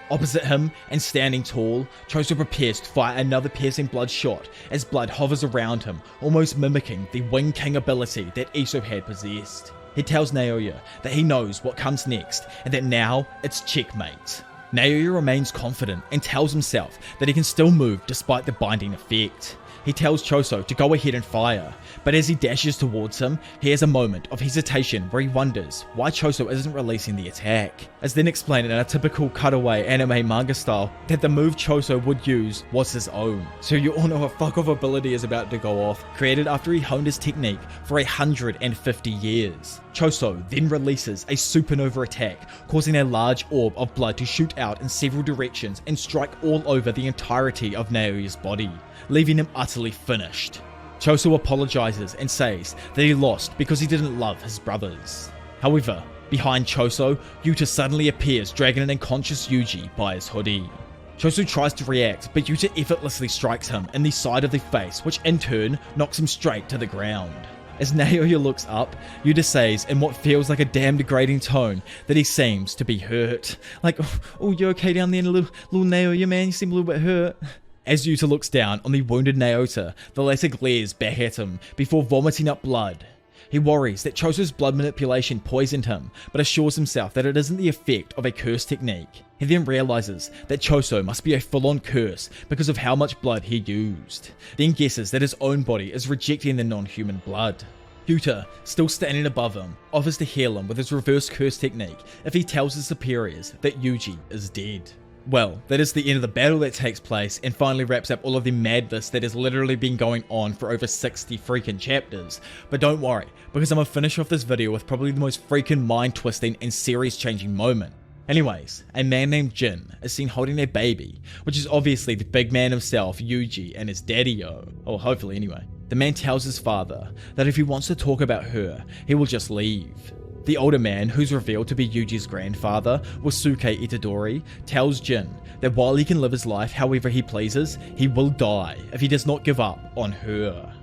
Opposite him, and standing tall, Choso prepares to fire another piercing blood shot as blood hovers around him, almost mimicking the Wing King ability that Iso had possessed. He tells Naoya that he knows what comes next and that now it's checkmate. Naoya remains confident and tells himself that he can still move despite the binding effect. He tells Choso to go ahead and fire, but as he dashes towards him, he has a moment of hesitation where he wonders why Choso isn't releasing the attack. It's then explained in a typical cutaway anime manga style that the move Choso would use was his own. So you all know a fuck off ability is about to go off, created after he honed his technique for 150 years. Choso then releases a supernova attack, causing a large orb of blood to shoot out in several directions and strike all over the entirety of Naoya's body, leaving him utterly finished. Choso apologizes and says that he lost because he didn't love his brothers. However, behind Choso, Yuta suddenly appears dragging an unconscious Yuji by his hoodie. Choso tries to react, but Yuta effortlessly strikes him in the side of the face, which in turn knocks him straight to the ground. As Naoya looks up, Yuta says in what feels like a damn degrading tone that he seems to be hurt. Like, oh, you okay down there, little Naoya, man? You seem a little bit hurt. As Yuta looks down on the wounded Naota, the latter glares back at him before vomiting up blood. He worries that Choso's blood manipulation poisoned him, but assures himself that it isn't the effect of a curse technique. He then realizes that Choso must be a full-on curse because of how much blood he used, then guesses that his own body is rejecting the non-human blood. Yuta, still standing above him, offers to heal him with his reverse curse technique if he tells his superiors that Yuji is dead. Well, that is the end of the battle that takes place and finally wraps up all of the madness that has literally been going on for over 60 freaking chapters. But don't worry, because I'm gonna finish off this video with probably the most freaking mind-twisting and series-changing moment. Anyways, a man named Jin is seen holding a baby, which is obviously the big man himself, Yuji, and his daddy-o. Or hopefully anyway. The man tells his father that if he wants to talk about her, he will just leave. The older man, who's revealed to be Yuji's grandfather, Wasuke Itadori, tells Jin that while he can live his life however he pleases, he will die if he does not give up on her.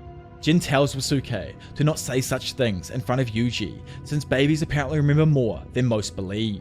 Jin tells Wasuke to not say such things in front of Yuji, since babies apparently remember more than most believe.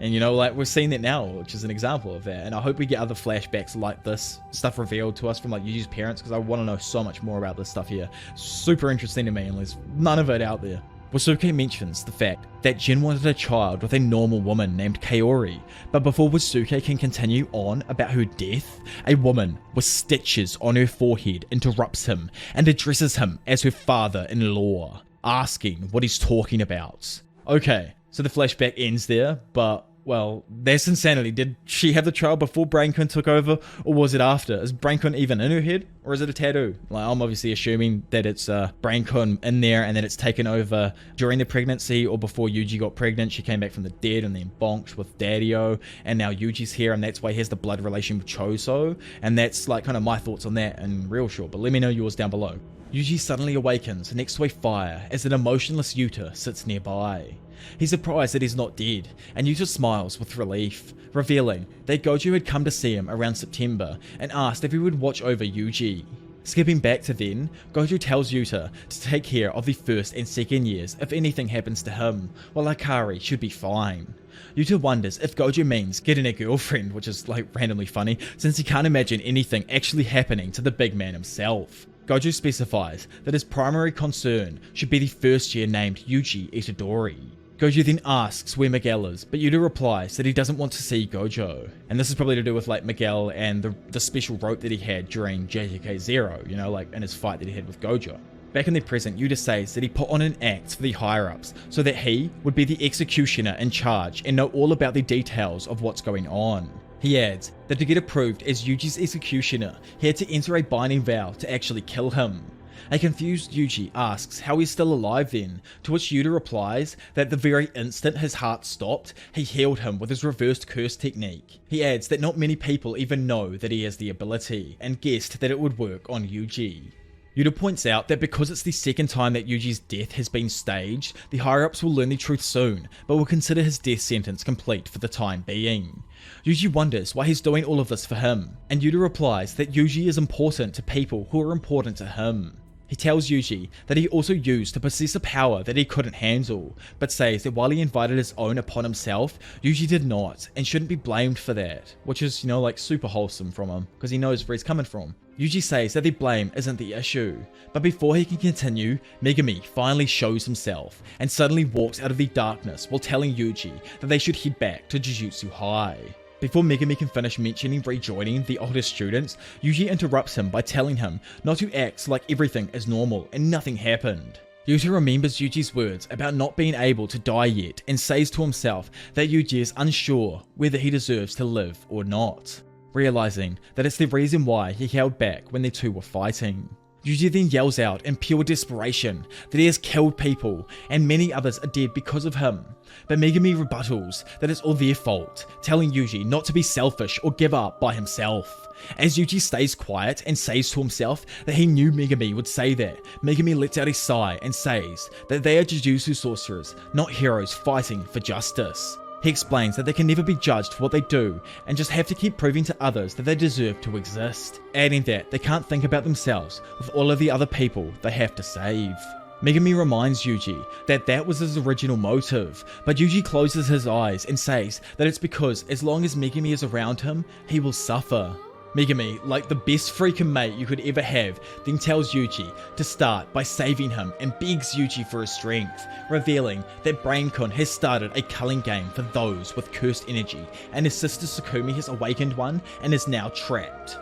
And you know, like, we're seeing that now, which is an example of that. And I hope we get other flashbacks like this, stuff revealed to us from like Yuji's parents, because I want to know so much more about this stuff here. Super interesting to me, and there's none of it out there. Wasuke mentions the fact that Jin wanted a child with a normal woman named Kaori, but before Wasuke can continue on about her death, a woman with stitches on her forehead interrupts him and addresses him as her father-in-law, asking what he's talking about. Okay, so the flashback ends there, but well, that's insanity. Did she have the child before Braincon took over, or was it after? Is Braincon even in her head, or is it a tattoo? Like, I'm obviously assuming that it's Braincon in there, and that it's taken over during the pregnancy, or before Yuji got pregnant. She came back from the dead, and then bonked with Daddy-O, and now Yuji's here, and that's why he has the blood relation with Choso, and that's like kind of my thoughts on that in real short, but let me know yours down below. Yuji suddenly awakens next to a fire as an emotionless Yuta sits nearby. He's surprised that he's not dead, and Yuta smiles with relief, revealing that Gojo had come to see him around September and asked if he would watch over Yuji. Skipping back to then, Gojo tells Yuta to take care of the first and second years if anything happens to him, while Akari should be fine. Yuta wonders if Gojo means getting a girlfriend, which is like randomly funny, since he can't imagine anything actually happening to the big man himself. Gojo specifies that his primary concern should be the first year named Yuji Itadori. Gojo then asks where Miguel is, but Yuta replies that he doesn't want to see Gojo. And this is probably to do with like Miguel and the special rope that he had during JJK 0, you know, like in his fight that he had with Gojo. Back in the present, Yuta says that he put on an act for the higher-ups so that he would be the executioner in charge and know all about the details of what's going on. He adds that to get approved as Yuji's executioner, he had to enter a binding vow to actually kill him. A confused Yuji asks how he's still alive then, to which Yuta replies that the very instant his heart stopped, he healed him with his reversed curse technique. He adds that not many people even know that he has the ability, and guessed that it would work on Yuji. Yuta points out that because it's the second time that Yuji's death has been staged, the higher-ups will learn the truth soon, but will consider his death sentence complete for the time being. Yuji wonders why he's doing all of this for him, and Yuta replies that Yuji is important to people who are important to him. He tells Yuji that he also used to possess a power that he couldn't handle, but says that while he invited his own upon himself, Yuji did not, and shouldn't be blamed for that, which is, you know, like super wholesome from him, because he knows where he's coming from. Yuji says that the blame isn't the issue, but before he can continue, Megumi finally shows himself, and suddenly walks out of the darkness while telling Yuji that they should head back to Jujutsu High. Before Megumi can finish mentioning rejoining the older students, Yuji interrupts him by telling him not to act like everything is normal and nothing happened. Yuta remembers Yuji's words about not being able to die yet and says to himself that Yuji is unsure whether he deserves to live or not, realizing that it's the reason why he held back when the two were fighting. Yuji then yells out in pure desperation that he has killed people and many others are dead because of him, but Megumi rebuttals that it's all their fault, telling Yuji not to be selfish or give up by himself. As Yuji stays quiet and says to himself that he knew Megumi would say that, Megumi lets out a sigh and says that they are Jujutsu sorcerers, not heroes fighting for justice. He explains that they can never be judged for what they do and just have to keep proving to others that they deserve to exist, adding that they can't think about themselves with all of the other people they have to save. Megumi reminds Yuji that that was his original motive, but Yuji closes his eyes and says that it's because as long as Megumi is around him, he will suffer. Megumi, like the best freaking mate you could ever have, then tells Yuji to start by saving him and begs Yuji for his strength, revealing that Braincon has started a culling game for those with cursed energy, and his sister Sukumi has awakened one and is now trapped.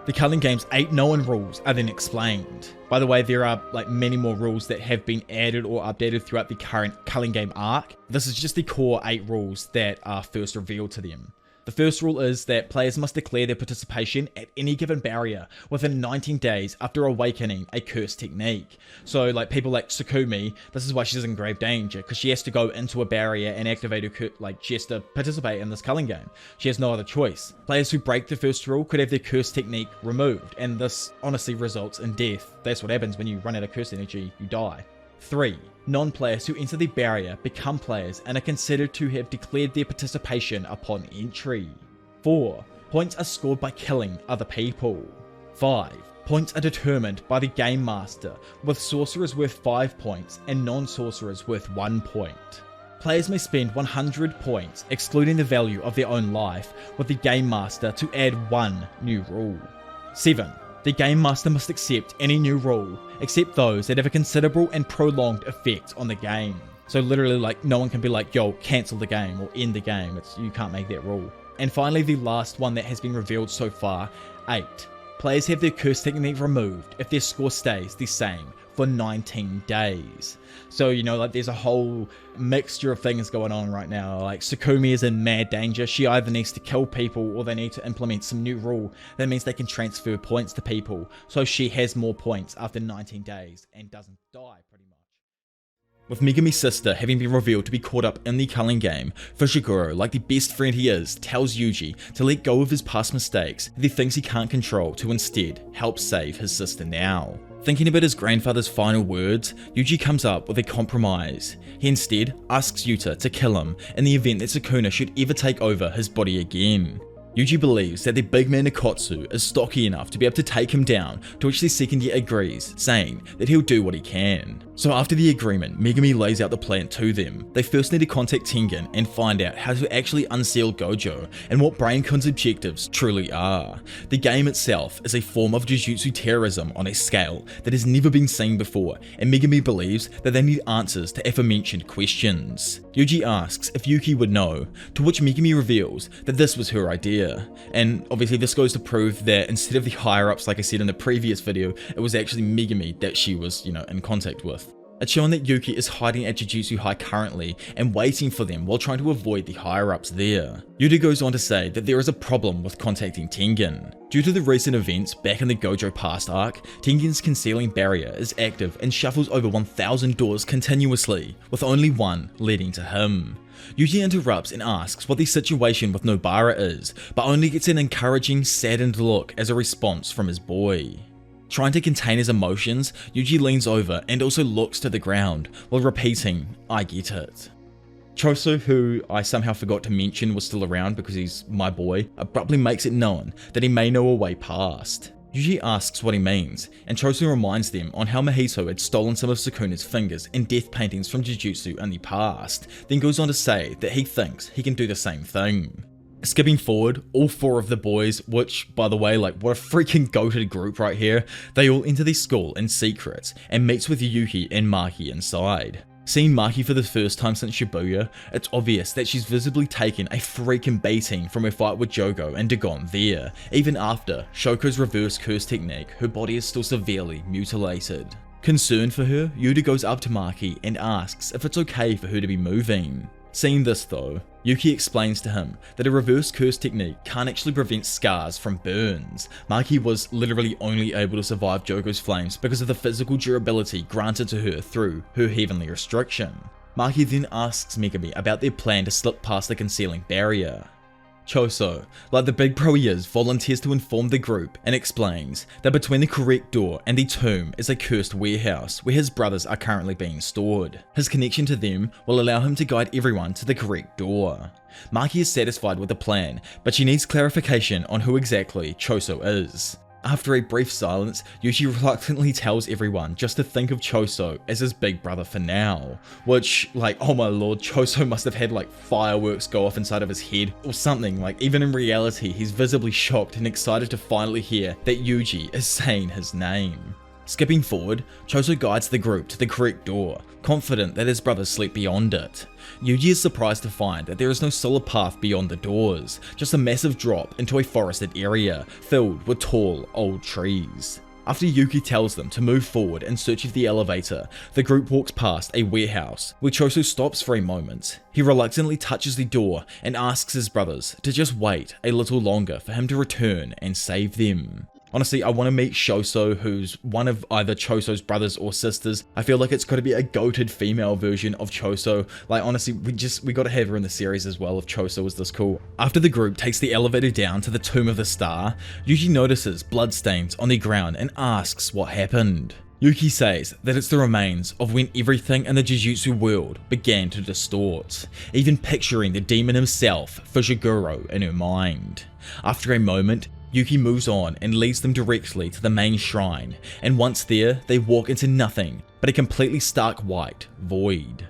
The culling game's 8 known rules are then explained. By the way, there are like many more rules that have been added or updated throughout the current culling game arc. This is just the core 8 rules that are first revealed to them. The first rule is that players must declare their participation at any given barrier within 19 days after awakening a curse technique. So like people like Sukumi, this is why she's in grave danger, because she has to go into a barrier and activate her curse, like she has to participate in this culling game. She has no other choice. Players who break the first rule could have their curse technique removed, and this honestly results in death. That's what happens when you run out of curse energy, you die. 3. Non-players who enter the barrier become players and are considered to have declared their participation upon entry. 4. Points are scored by killing other people. 5. Points are determined by the Game Master, with sorcerers worth 5 points and non-sorcerers worth 1 point. Players may spend 100 points, excluding the value of their own life, with the Game Master to add 1 new rule. 7. The Game Master must accept any new rule, except those that have a considerable and prolonged effect on the game. So literally, like, no one can be like, yo, cancel the game or end the game. You can't make that rule. And finally, the last one that has been revealed so far, 8. Players have their curse technique removed if their score stays the same for 19 days. So, you know, like, there's a whole mixture of things going on right now. Like, Sukumi is in mad danger. She either needs to kill people or they need to implement some new rule that means they can transfer points to people. So she has more points after 19 days and doesn't die, pretty much. With Megumi's sister having been revealed to be caught up in the culling game, Fushiguro, like the best friend he is, tells Yuji to let go of his past mistakes, the things he can't control, to instead help save his sister now. Thinking about his grandfather's final words, Yuji comes up with a compromise. He instead asks Yuta to kill him in the event that Sukuna should ever take over his body again. Yuji believes that the big man Nikotsu is stocky enough to be able to take him down, to which the second year agrees, saying that he'll do what he can. So after the agreement, Megumi lays out the plan to them. They first need to contact Tengen and find out how to actually unseal Gojo and what BrainCon's objectives truly are. The game itself is a form of Jujutsu terrorism on a scale that has never been seen before, and Megumi believes that they need answers to aforementioned questions. Yuji asks if Yuki would know, to which Megumi reveals that this was her idea. And obviously this goes to prove that instead of the higher ups, like I said in the previous video, it was actually Megumi that she was, you know, in contact with. It's shown that Yuki is hiding at Jujutsu High currently and waiting for them while trying to avoid the higher ups there. Yuta goes on to say that there is a problem with contacting Tengen. Due to the recent events back in the Gojo past arc, Tengen's concealing barrier is active and shuffles over 1000 doors continuously, with only one leading to him. Yuji interrupts and asks what the situation with Nobara is, but only gets an encouraging, saddened look as a response from his boy. Trying to contain his emotions, Yuji leans over and also looks to the ground, while repeating, "I get it." Choso, who I somehow forgot to mention was still around because he's my boy, abruptly makes it known that he may know a way past. Yuji asks what he means, and Choso reminds them on how Mahito had stolen some of Sukuna's fingers and death paintings from Jujutsu in the past, then goes on to say that he thinks he can do the same thing. Skipping forward, all 4 of the boys, which, by the way, like, what a freaking goated group right here, they all enter the school in secret and meets with Yuki and Maki inside. Seeing Maki for the first time since Shibuya, it's obvious that she's visibly taken a freaking beating from her fight with Jogo and Dagon there. Even after Shoko's reverse curse technique, her body is still severely mutilated. Concerned for her, Yuta goes up to Maki and asks if it's okay for her to be moving. Seeing this though, Yuki explains to him that a reverse curse technique can't actually prevent scars from burns. Maki was literally only able to survive Jogo's flames because of the physical durability granted to her through her heavenly restriction. Maki then asks Megumi about their plan to slip past the concealing barrier. Choso, like the big pro he is, volunteers to inform the group and explains that between the correct door and the tomb is a cursed warehouse where his brothers are currently being stored. His connection to them will allow him to guide everyone to the correct door. Maki is satisfied with the plan, but she needs clarification on who exactly Choso is. After a brief silence, Yuji reluctantly tells everyone just to think of Choso as his big brother for now. Which, like, oh my lord, Choso must have had like fireworks go off inside of his head or something. Like, even in reality, he's visibly shocked and excited to finally hear that Yuji is saying his name. Skipping forward, Choso guides the group to the correct door, confident that his brothers sleep beyond it. Yuji is surprised to find that there is no solid path beyond the doors, just a massive drop into a forested area filled with tall, old trees. After Yuki tells them to move forward in search of the elevator, the group walks past a warehouse, where Choso stops for a moment. He reluctantly touches the door and asks his brothers to just wait a little longer for him to return and save them. Honestly, I want to meet Choso, who's one of either Choso's brothers or sisters. I feel like it's got to be a goated female version of Choso. Like, honestly, we got to have her in the series as well if Choso was this cool. After the group takes the elevator down to the Tomb of the Star, Yuji notices bloodstains on the ground and asks what happened. Yuki says that it's the remains of when everything in the Jujutsu world began to distort, even picturing the demon himself, Fushiguro, in her mind. After a moment, Yuki moves on and leads them directly to the main shrine, and once there, they walk into nothing but a completely stark white void.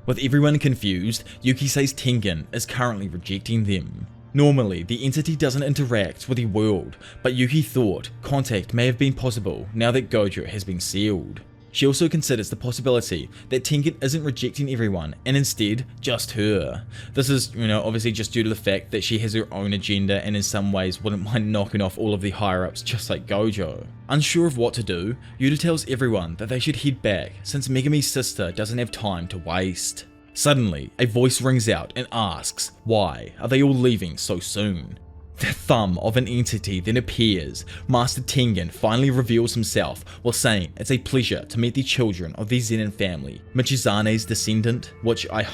With everyone confused, Yuki says Tengen is currently rejecting them. Normally, the entity doesn't interact with the world, but Yuki thought contact may have been possible now that Gojo has been sealed. She also considers the possibility that Tengen isn't rejecting everyone and instead just her. This is, obviously just due to the fact that she has her own agenda and in some ways wouldn't mind knocking off all of the higher ups just like Gojo. Unsure of what to do, Yuta tells everyone that they should head back since Megumi's sister doesn't have time to waste. Suddenly, a voice rings out and asks, why are they all leaving so soon? The thumb of an entity then appears. Master Tengen finally reveals himself while saying it's a pleasure to meet the children of the Zenin family, Michizane's descendant, which I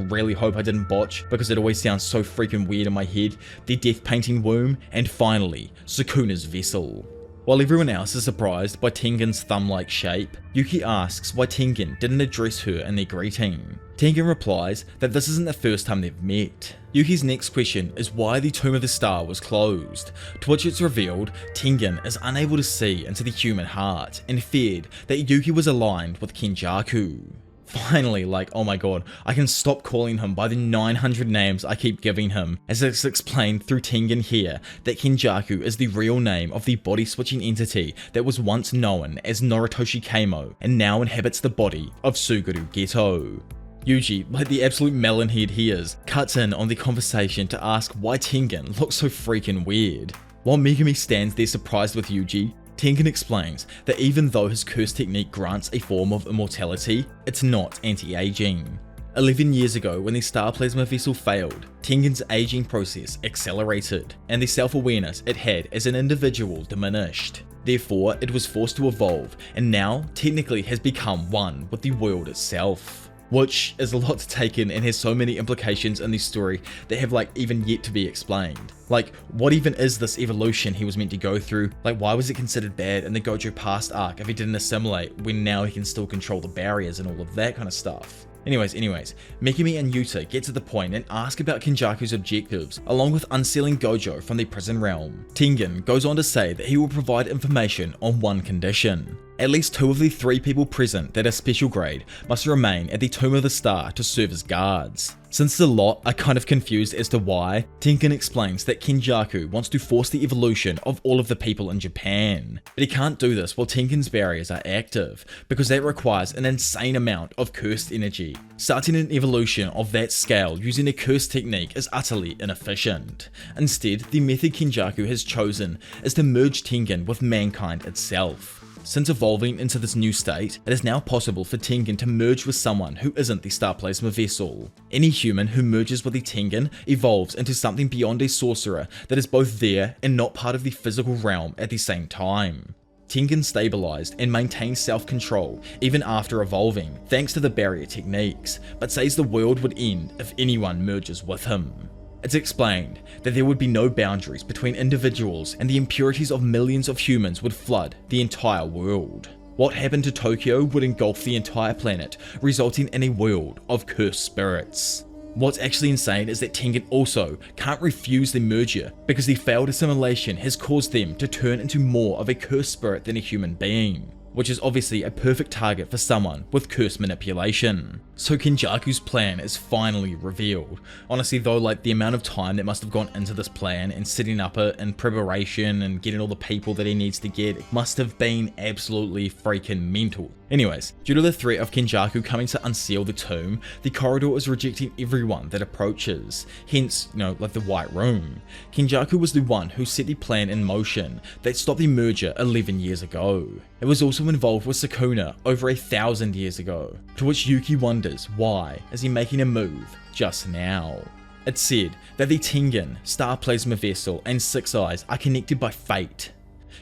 really hope I didn't botch because it always sounds so freaking weird in my head, the death painting womb, and finally, Sukuna's vessel. While everyone else is surprised by Tengen's thumb-like shape, Yuki asks why Tengen didn't address her in their greeting. Tengen replies that this isn't the first time they've met. Yuki's next question is why the Tomb of the Star was closed, to which it's revealed Tengen is unable to see into the human heart and feared that Yuki was aligned with Kenjaku. Finally, oh my god, I can stop calling him by the 900 names I keep giving him, as it's explained through Tengen here that Kenjaku is the real name of the body-switching entity that was once known as Noritoshi Keimo and now inhabits the body of Suguru Geto. Yuji, like the absolute melonhead he is, cuts in on the conversation to ask why Tengen looks so freaking weird. While Megumi stands there surprised with Yuji, Tengen explains that even though his curse technique grants a form of immortality, it's not anti-aging. 11 years ago, when the Star Plasma vessel failed, Tengen's aging process accelerated, and the self-awareness it had as an individual diminished. Therefore, it was forced to evolve, and now technically has become one with the world itself. Which is a lot to take in and has so many implications in the story that have even yet to be explained. What even is this evolution he was meant to go through? Why was it considered bad in the Gojo past arc if he didn't assimilate when now he can still control the barriers and all of that kind of stuff? Anyways, Megumi and Yuta get to the point and ask about Kenjaku's objectives, along with unsealing Gojo from the prison realm. Tengen goes on to say that he will provide information on one condition. At least 2 of the 3 people present that are special grade must remain at the Tomb of the Star to serve as guards. Since the lot are kind of confused as to why, Tengen explains that Kenjaku wants to force the evolution of all of the people in Japan. But he can't do this while Tengen's barriers are active, because that requires an insane amount of cursed energy. Starting an evolution of that scale using a cursed technique is utterly inefficient. Instead, the method Kenjaku has chosen is to merge Tengen with mankind itself. Since evolving into this new state, it is now possible for Tengen to merge with someone who isn't the Star Plasma vessel. Any human who merges with the Tengen evolves into something beyond a sorcerer that is both there and not part of the physical realm at the same time. Tengen stabilized and maintained self-control even after evolving, thanks to the barrier techniques, but says the world would end if anyone merges with him. It's explained that there would be no boundaries between individuals and the impurities of millions of humans would flood the entire world. What happened to Tokyo would engulf the entire planet, resulting in a world of cursed spirits. What's actually insane is that Tengen also can't refuse the merger because the failed assimilation has caused them to turn into more of a cursed spirit than a human being, which is obviously a perfect target for someone with curse manipulation. So Kenjaku's plan is finally revealed. Honestly though, the amount of time that must have gone into this plan and setting up it in preparation and getting all the people that he needs to get must have been absolutely freaking mental. Anyways, due to the threat of Kenjaku coming to unseal the tomb, the corridor is rejecting everyone that approaches, hence, the White Room. Kenjaku was the one who set the plan in motion that stopped the merger 11 years ago. It was also involved with Sukuna over 1,000 years ago, to which Yuki wonders why is he making a move just now. It's said that the Tengen, Star Plasma Vessel, and Six Eyes are connected by fate.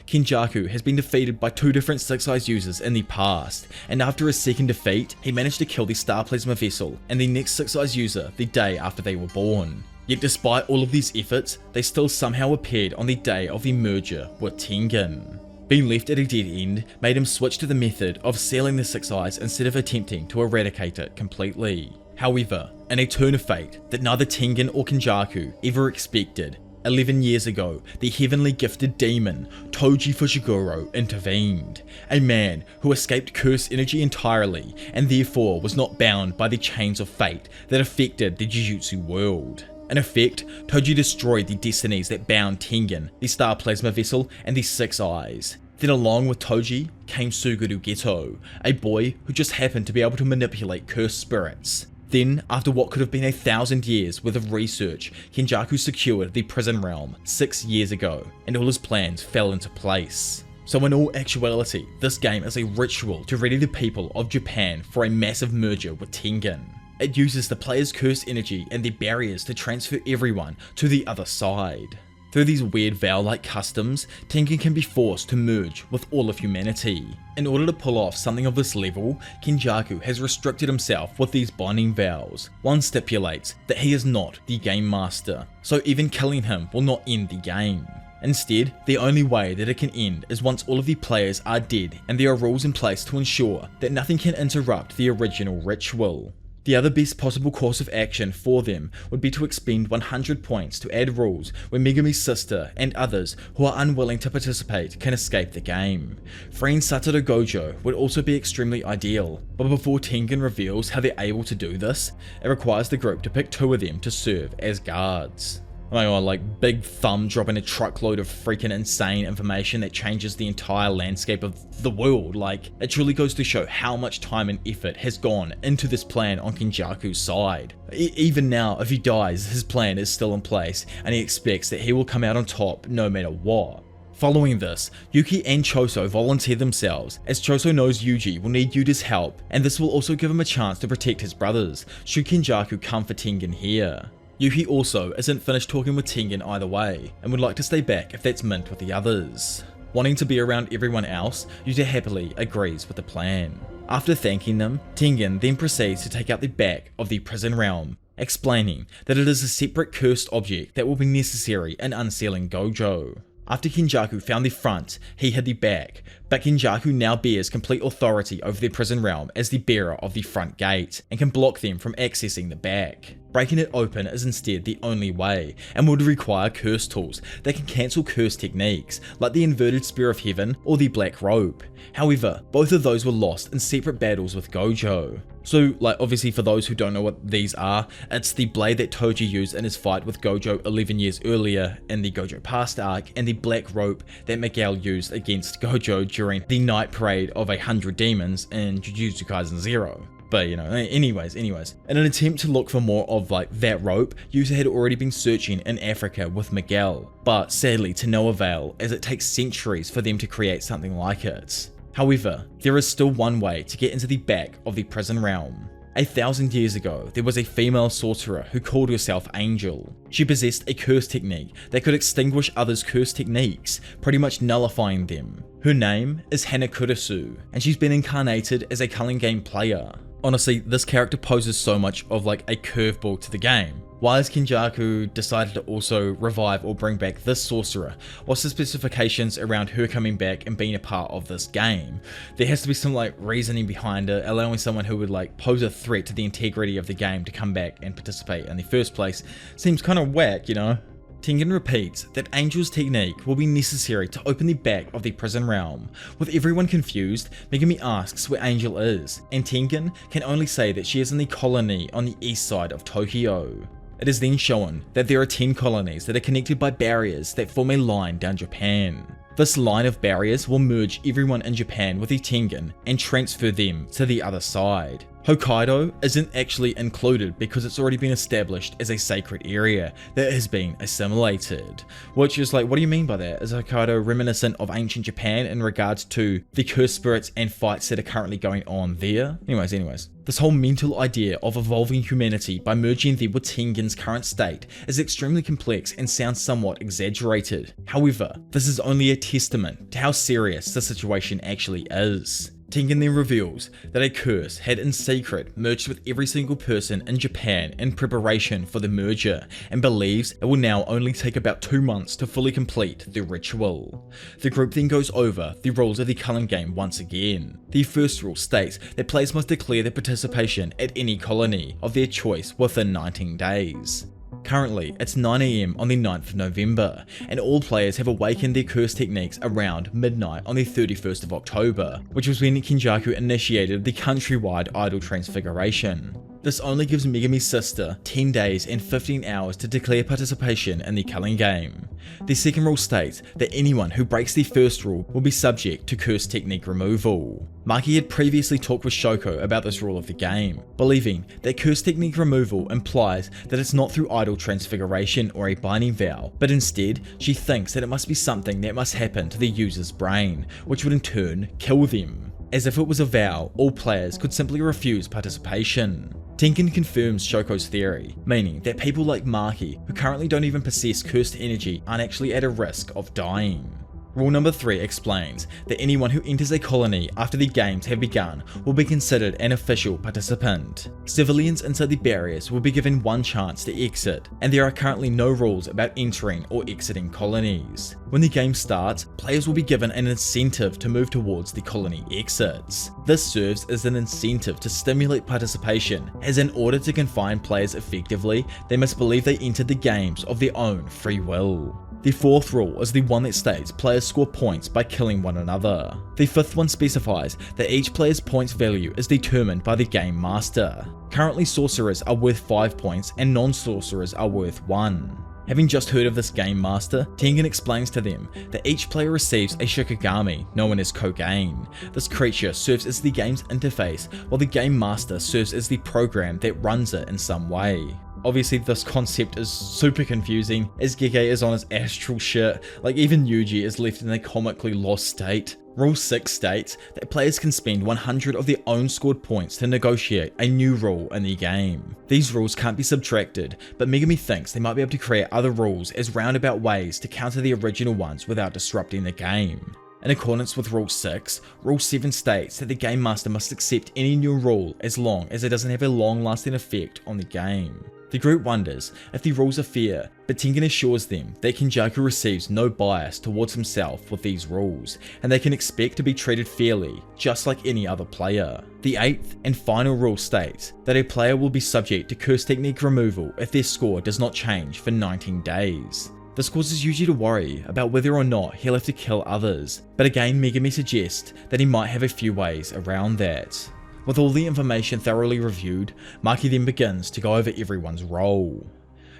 Kenjaku has been defeated by 2 different Six Eyes users in the past, and after his second defeat, he managed to kill the Star Plasma Vessel and the next Six Eyes user the day after they were born. Yet despite all of these efforts, they still somehow appeared on the day of the merger with Tengen. Being left at a dead end made him switch to the method of sealing the Six Eyes instead of attempting to eradicate it completely. However, in a turn of fate that neither Tengen or Kenjaku ever expected, 11 years ago, the heavenly gifted demon, Toji Fushiguro, intervened. A man who escaped curse energy entirely and therefore was not bound by the chains of fate that affected the Jujutsu world. In effect, Toji destroyed the destinies that bound Tengen, the Star Plasma Vessel, and the Six Eyes. Then along with Toji came Suguru Geto, a boy who just happened to be able to manipulate cursed spirits. Then, after what could have been 1,000 years worth of research, Kenjaku secured the prison realm 6 years ago, and all his plans fell into place. So in all actuality, this game is a ritual to ready the people of Japan for a massive merger with Tengen. It uses the player's cursed energy and their barriers to transfer everyone to the other side. Through these weird vow-like customs, Tengen can be forced to merge with all of humanity. In order to pull off something of this level, Kenjaku has restricted himself with these binding vows. One stipulates that he is not the game master, so even killing him will not end the game. Instead, the only way that it can end is once all of the players are dead and there are rules in place to ensure that nothing can interrupt the original ritual. The other best possible course of action for them would be to expend 100 points to add rules where Megumi's sister and others who are unwilling to participate can escape the game. Freeing Saturo Gojo would also be extremely ideal, but before Tengen reveals how they're able to do this, it requires the group to pick 2 of them to serve as guards. Oh my god, like big thumb dropping a truckload of freaking insane information that changes the entire landscape of the world. Like, it truly goes to show how much time and effort has gone into this plan on Kenjaku's side. Even now, if he dies, his plan is still in place and he expects that he will come out on top no matter what. Following this, Yuki and Choso volunteer themselves, as Choso knows Yuji will need Yuda's help, and this will also give him a chance to protect his brothers, should Kenjaku come for Tengen here. Yuki also isn't finished talking with Tengen either way, and would like to stay back if that's meant with the others. Wanting to be around everyone else, Yuta happily agrees with the plan. After thanking them, Tengen then proceeds to take out the back of the prison realm, explaining that it is a separate cursed object that will be necessary in unsealing Gojo. After Kenjaku found the front, he hid the back, but Kenjaku now bears complete authority over their prison realm as the bearer of the front gate, and can block them from accessing the back. Breaking it open is instead the only way, and would require curse tools that can cancel curse techniques, like the inverted spear of heaven or the black rope. However, both of those were lost in separate battles with Gojo. So, like, obviously for those who don't know what these are, it's the blade that Toji used in his fight with Gojo 11 years earlier in the Gojo Past arc, and the black rope that Miguel used against Gojo during the night parade of 100 demons in Jujutsu Kaisen 0. But you know, anyways, in an attempt to look for more of like that rope, Yuta had already been searching in Africa with Miguel, but sadly to no avail, as it takes centuries for them to create something like it. However, there is still one way to get into the back of the prison realm. 1,000 years ago, there was a female sorcerer who called herself Angel. She possessed a curse technique that could extinguish others' curse techniques, pretty much nullifying them. Her name is Hanakurasu, and she's been incarnated as a culling game player. Honestly, this character poses so much of like a curveball to the game. Why has Kenjaku decided to also revive or bring back this sorcerer? What's the specifications around her coming back and being a part of this game? There has to be some like reasoning behind it, allowing someone who would like pose a threat to the integrity of the game to come back and participate in the first place. Seems kind of whack, you know? Tengen repeats that Angel's technique will be necessary to open the back of the prison realm. With everyone confused, Megumi asks where Angel is, and Tengen can only say that she is in the colony on the east side of Tokyo. It is then shown that there are 10 colonies that are connected by barriers that form a line down Japan. This line of barriers will merge everyone in Japan with the Tengen and transfer them to the other side. Hokkaido isn't actually included because it's already been established as a sacred area that has been assimilated. Which is like, what do you mean by that? Is Hokkaido reminiscent of ancient Japan in regards to the cursed spirits and fights that are currently going on there? Anyways. This whole mental idea of evolving humanity by merging them with Tengen's current state is extremely complex and sounds somewhat exaggerated. However, this is only a testament to how serious the situation actually is. Tengen then reveals that a curse had in secret merged with every single person in Japan in preparation for the merger, and believes it will now only take about 2 months to fully complete the ritual. The group then goes over the rules of the culling game once again. The first rule states that players must declare their participation at any colony of their choice within 19 days. Currently, it's 9 AM on the 9th of November, and all players have awakened their curse techniques around midnight on the 31st of October, which was when Kenjaku initiated the countrywide idol transfiguration. This only gives Megumi's sister 10 days and 15 hours to declare participation in the killing game. The second rule states that anyone who breaks the first rule will be subject to curse technique removal. Maki had previously talked with Shoko about this rule of the game, believing that curse technique removal implies that it's not through idol transfiguration or a binding vow, but instead she thinks that it must be something that must happen to the user's brain, which would in turn kill them. As if it was a vow, all players could simply refuse participation. Tengen confirms Shoko's theory, meaning that people like Maki, who currently don't even possess cursed energy, aren't actually at a risk of dying. Rule number 3 explains that anyone who enters a colony after the games have begun will be considered an official participant. Civilians inside the barriers will be given one chance to exit, and there are currently no rules about entering or exiting colonies. When the game starts, players will be given an incentive to move towards the colony exits. This serves as an incentive to stimulate participation, as in order to confine players effectively, they must believe they entered the games of their own free will. The fourth rule is the one that states players score points by killing one another. The fifth one specifies that each player's points value is determined by the game master. Currently sorcerers are worth 5 points and non-sorcerers are worth 1. Having just heard of this game master, Tengen explains to them that each player receives a Shikigami, known as Kogain. This creature serves as the game's interface, while the game master serves as the program that runs it in some way. Obviously this concept is super confusing, as Gege is on his astral shit, like even Yuji is left in a comically lost state. Rule 6 states that players can spend 100 of their own scored points to negotiate a new rule in the game. These rules can't be subtracted, but Megumi thinks they might be able to create other rules as roundabout ways to counter the original ones without disrupting the game. In accordance with Rule 6, Rule 7 states that the Game Master must accept any new rule as long as it doesn't have a long-lasting effect on the game. The group wonders if the rules are fair, but Tengen assures them that Kenjaku receives no bias towards himself with these rules, and they can expect to be treated fairly, just like any other player. The 8th and final rule states that a player will be subject to curse technique removal if their score does not change for 19 days. This causes Yuji to worry about whether or not he'll have to kill others, but again Megumi suggests that he might have a few ways around that. With all the information thoroughly reviewed, Maki then begins to go over everyone's role.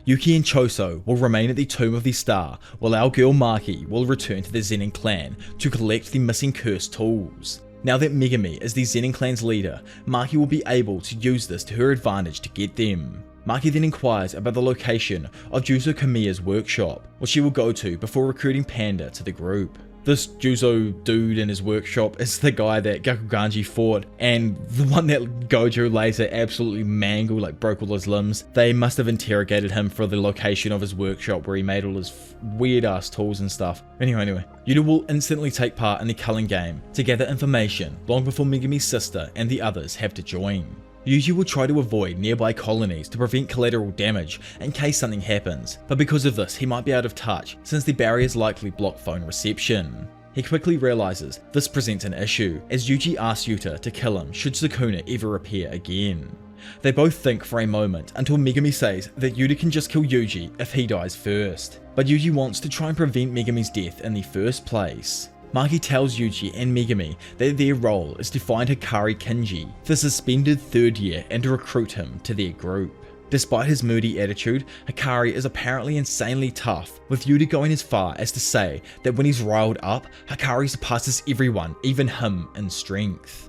Yuki and Choso will remain at the Tomb of the Star, while our girl Maki will return to the Zenin clan to collect the missing cursed tools. Now that Megumi is the Zenin clan's leader, Maki will be able to use this to her advantage to get them. Maki then inquires about the location of Juzo Kamiya's workshop, which she will go to before recruiting Panda to the group. This Juzo dude in his workshop is the guy that Gakuganji fought, and the one that Gojo later absolutely mangled, like broke all his limbs. They must have interrogated him for the location of his workshop where he made all his weird ass tools and stuff. Anyway, Yuta will instantly take part in the culling game to gather information long before Megumi's sister and the others have to join. Yuji will try to avoid nearby colonies to prevent collateral damage in case something happens, but because of this he might be out of touch since the barriers likely block phone reception. He quickly realizes this presents an issue, as Yuji asks Yuta to kill him should Sukuna ever appear again. They both think for a moment until Megumi says that Yuta can just kill Yuji if he dies first, but Yuji wants to try and prevent Megumi's death in the first place. Maki tells Yuji and Megumi that their role is to find Hikari Kinji, the suspended 3rd year, and to recruit him to their group. Despite his moody attitude, Hikari is apparently insanely tough, with Yuta going as far as to say that when he's riled up, Hikari surpasses everyone, even him, in strength.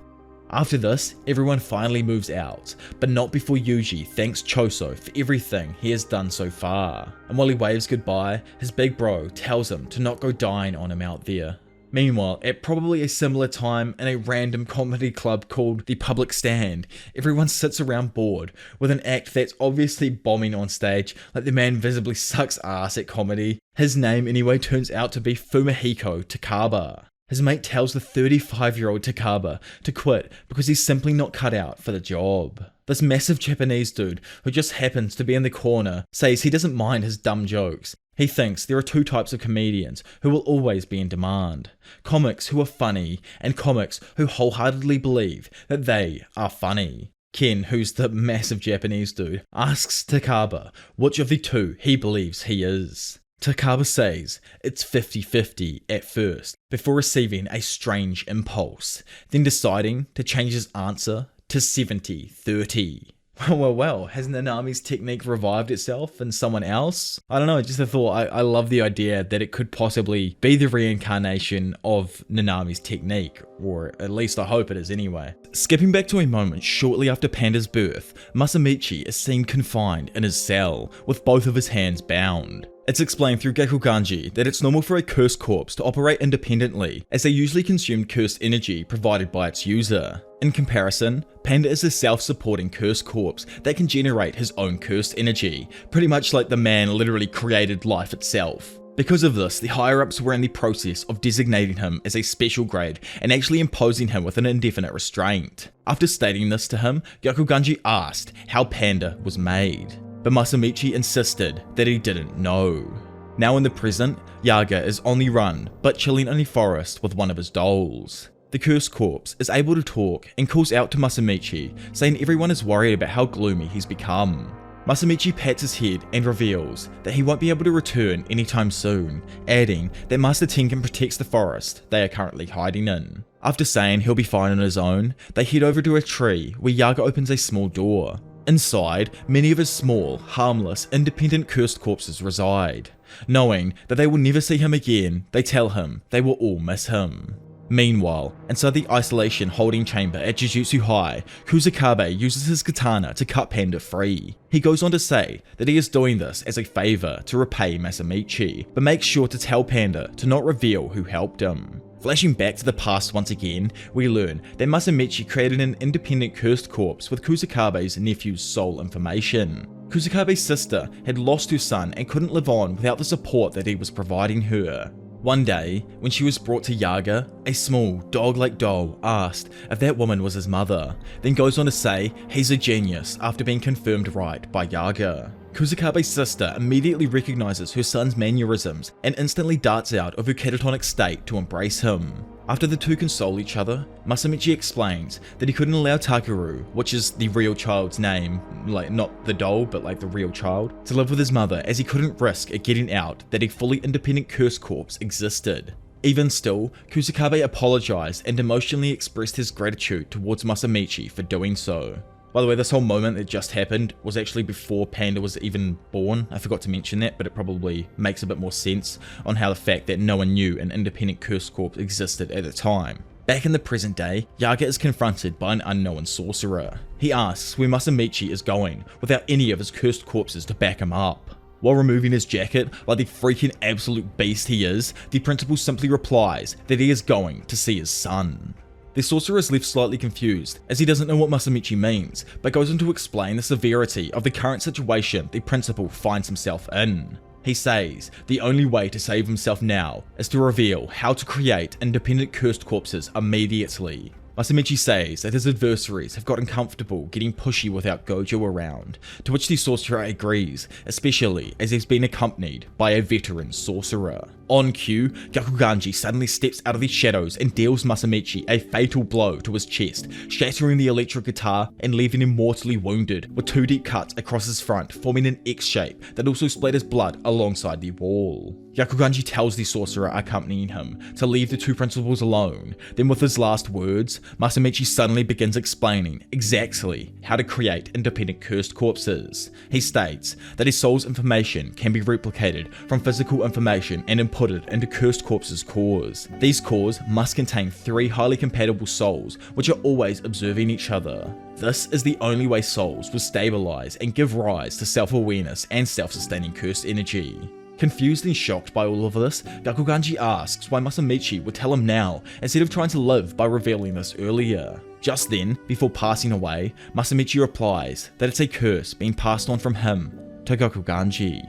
After this, everyone finally moves out, but not before Yuji thanks Choso for everything he has done so far. And while he waves goodbye, his big bro tells him to not go dying on him out there. Meanwhile, at probably a similar time in a random comedy club called The Public Stand, everyone sits around bored with an act that's obviously bombing on stage, like the man visibly sucks ass at comedy. His name anyway turns out to be Fumihiko Takaba. His mate tells the 35-year-old Takaba to quit because he's simply not cut out for the job. This massive Japanese dude, who just happens to be in the corner, says he doesn't mind his dumb jokes. He thinks there are two types of comedians who will always be in demand: comics who are funny, and comics who wholeheartedly believe that they are funny. Ken, who's the massive Japanese dude, asks Takaba which of the two he believes he is. Takaba says it's 50-50 at first, before receiving a strange impulse, then deciding to change his answer to 70-30. Well, has Nanami's technique revived itself in someone else? I don't know, just a thought. I love the idea that it could possibly be the reincarnation of Nanami's technique, or at least I hope it is anyway. Skipping back to a moment shortly after Panda's birth, Masamichi is seen confined in his cell, with both of his hands bound. It's explained through Gekuganji that it's normal for a cursed corpse to operate independently, as they usually consume cursed energy provided by its user. In comparison, Panda is a self-supporting cursed corpse that can generate his own cursed energy, pretty much like the man literally created life itself. Because of this, the higher-ups were in the process of designating him as a special grade and actually imposing him with an indefinite restraint. After stating this to him, Gekuganji asked how Panda was made, but Masamichi insisted that he didn't know. Now in the present, Yaga is on the run, but chilling in the forest with one of his dolls. The cursed corpse is able to talk and calls out to Masamichi, saying everyone is worried about how gloomy he's become. Masamichi pats his head and reveals that he won't be able to return anytime soon, adding that Master Tengen protects the forest they are currently hiding in. After saying he'll be fine on his own, they head over to a tree where Yaga opens a small door. Inside, many of his small, harmless, independent cursed corpses reside. Knowing that they will never see him again, they tell him they will all miss him. Meanwhile, inside the isolation holding chamber at Jujutsu High, Kusakabe uses his katana to cut Panda free. He goes on to say that he is doing this as a favour to repay Masamichi, but makes sure to tell Panda to not reveal who helped him. Flashing back to the past once again, we learn that Masamichi created an independent cursed corpse with Kusakabe's nephew's soul information. Kusakabe's sister had lost her son and couldn't live on without the support that he was providing her. One day, when she was brought to Yaga, a small, dog-like doll asked if that woman was his mother, then goes on to say he's a genius after being confirmed right by Yaga. Kusakabe's sister immediately recognizes her son's mannerisms and instantly darts out of her catatonic state to embrace him. After the two console each other, Masamichi explains that he couldn't allow Takeru, which is the real child's name, like not the doll but like the real child, to live with his mother as he couldn't risk it getting out that a fully independent cursed corpse existed. Even still, Kusakabe apologized and emotionally expressed his gratitude towards Masamichi for doing so. By the way, this whole moment that just happened was actually before Panda was even born. I forgot to mention that, but it probably makes a bit more sense on how the fact that no one knew an independent cursed corpse existed at the time. Back in the present day, Yaga is confronted by an unknown sorcerer. He asks where Masamichi is going without any of his cursed corpses to back him up. While removing his jacket, like the freaking absolute beast he is, the principal simply replies that he is going to see his son. The sorcerer is left slightly confused, as he doesn't know what Masamichi means, but goes on to explain the severity of the current situation the principal finds himself in. He says the only way to save himself now is to reveal how to create independent cursed corpses immediately. Masamichi says that his adversaries have gotten comfortable getting pushy without Gojo around, to which the sorcerer agrees, especially as he's been accompanied by a veteran sorcerer. On cue, Gekuganji suddenly steps out of the shadows and deals Masamichi a fatal blow to his chest, shattering the electric guitar and leaving him mortally wounded, with 2 deep cuts across his front, forming an X shape that also splatters blood alongside the wall. Gekuganji tells the sorcerer accompanying him to leave the two principals alone. Then with his last words, Masamichi suddenly begins explaining exactly how to create independent cursed corpses. He states that his soul's information can be replicated from physical information and inputted into cursed corpses' cores. These cores must contain 3 highly compatible souls which are always observing each other. This is the only way souls will stabilize and give rise to self-awareness and self-sustaining cursed energy. Confused and shocked by all of this, Gekuganji asks why Masamichi would tell him now instead of trying to live by revealing this earlier. Just then, before passing away, Masamichi replies that it's a curse being passed on from him to Gekuganji.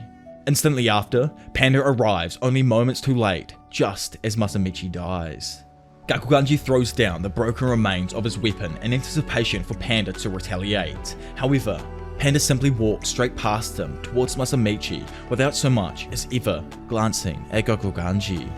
Instantly after, Panda arrives only moments too late, just as Masamichi dies. Gekuganji throws down the broken remains of his weapon in anticipation for Panda to retaliate. However, Panda simply walks straight past him towards Masamichi without so much as ever glancing at Gekuganji.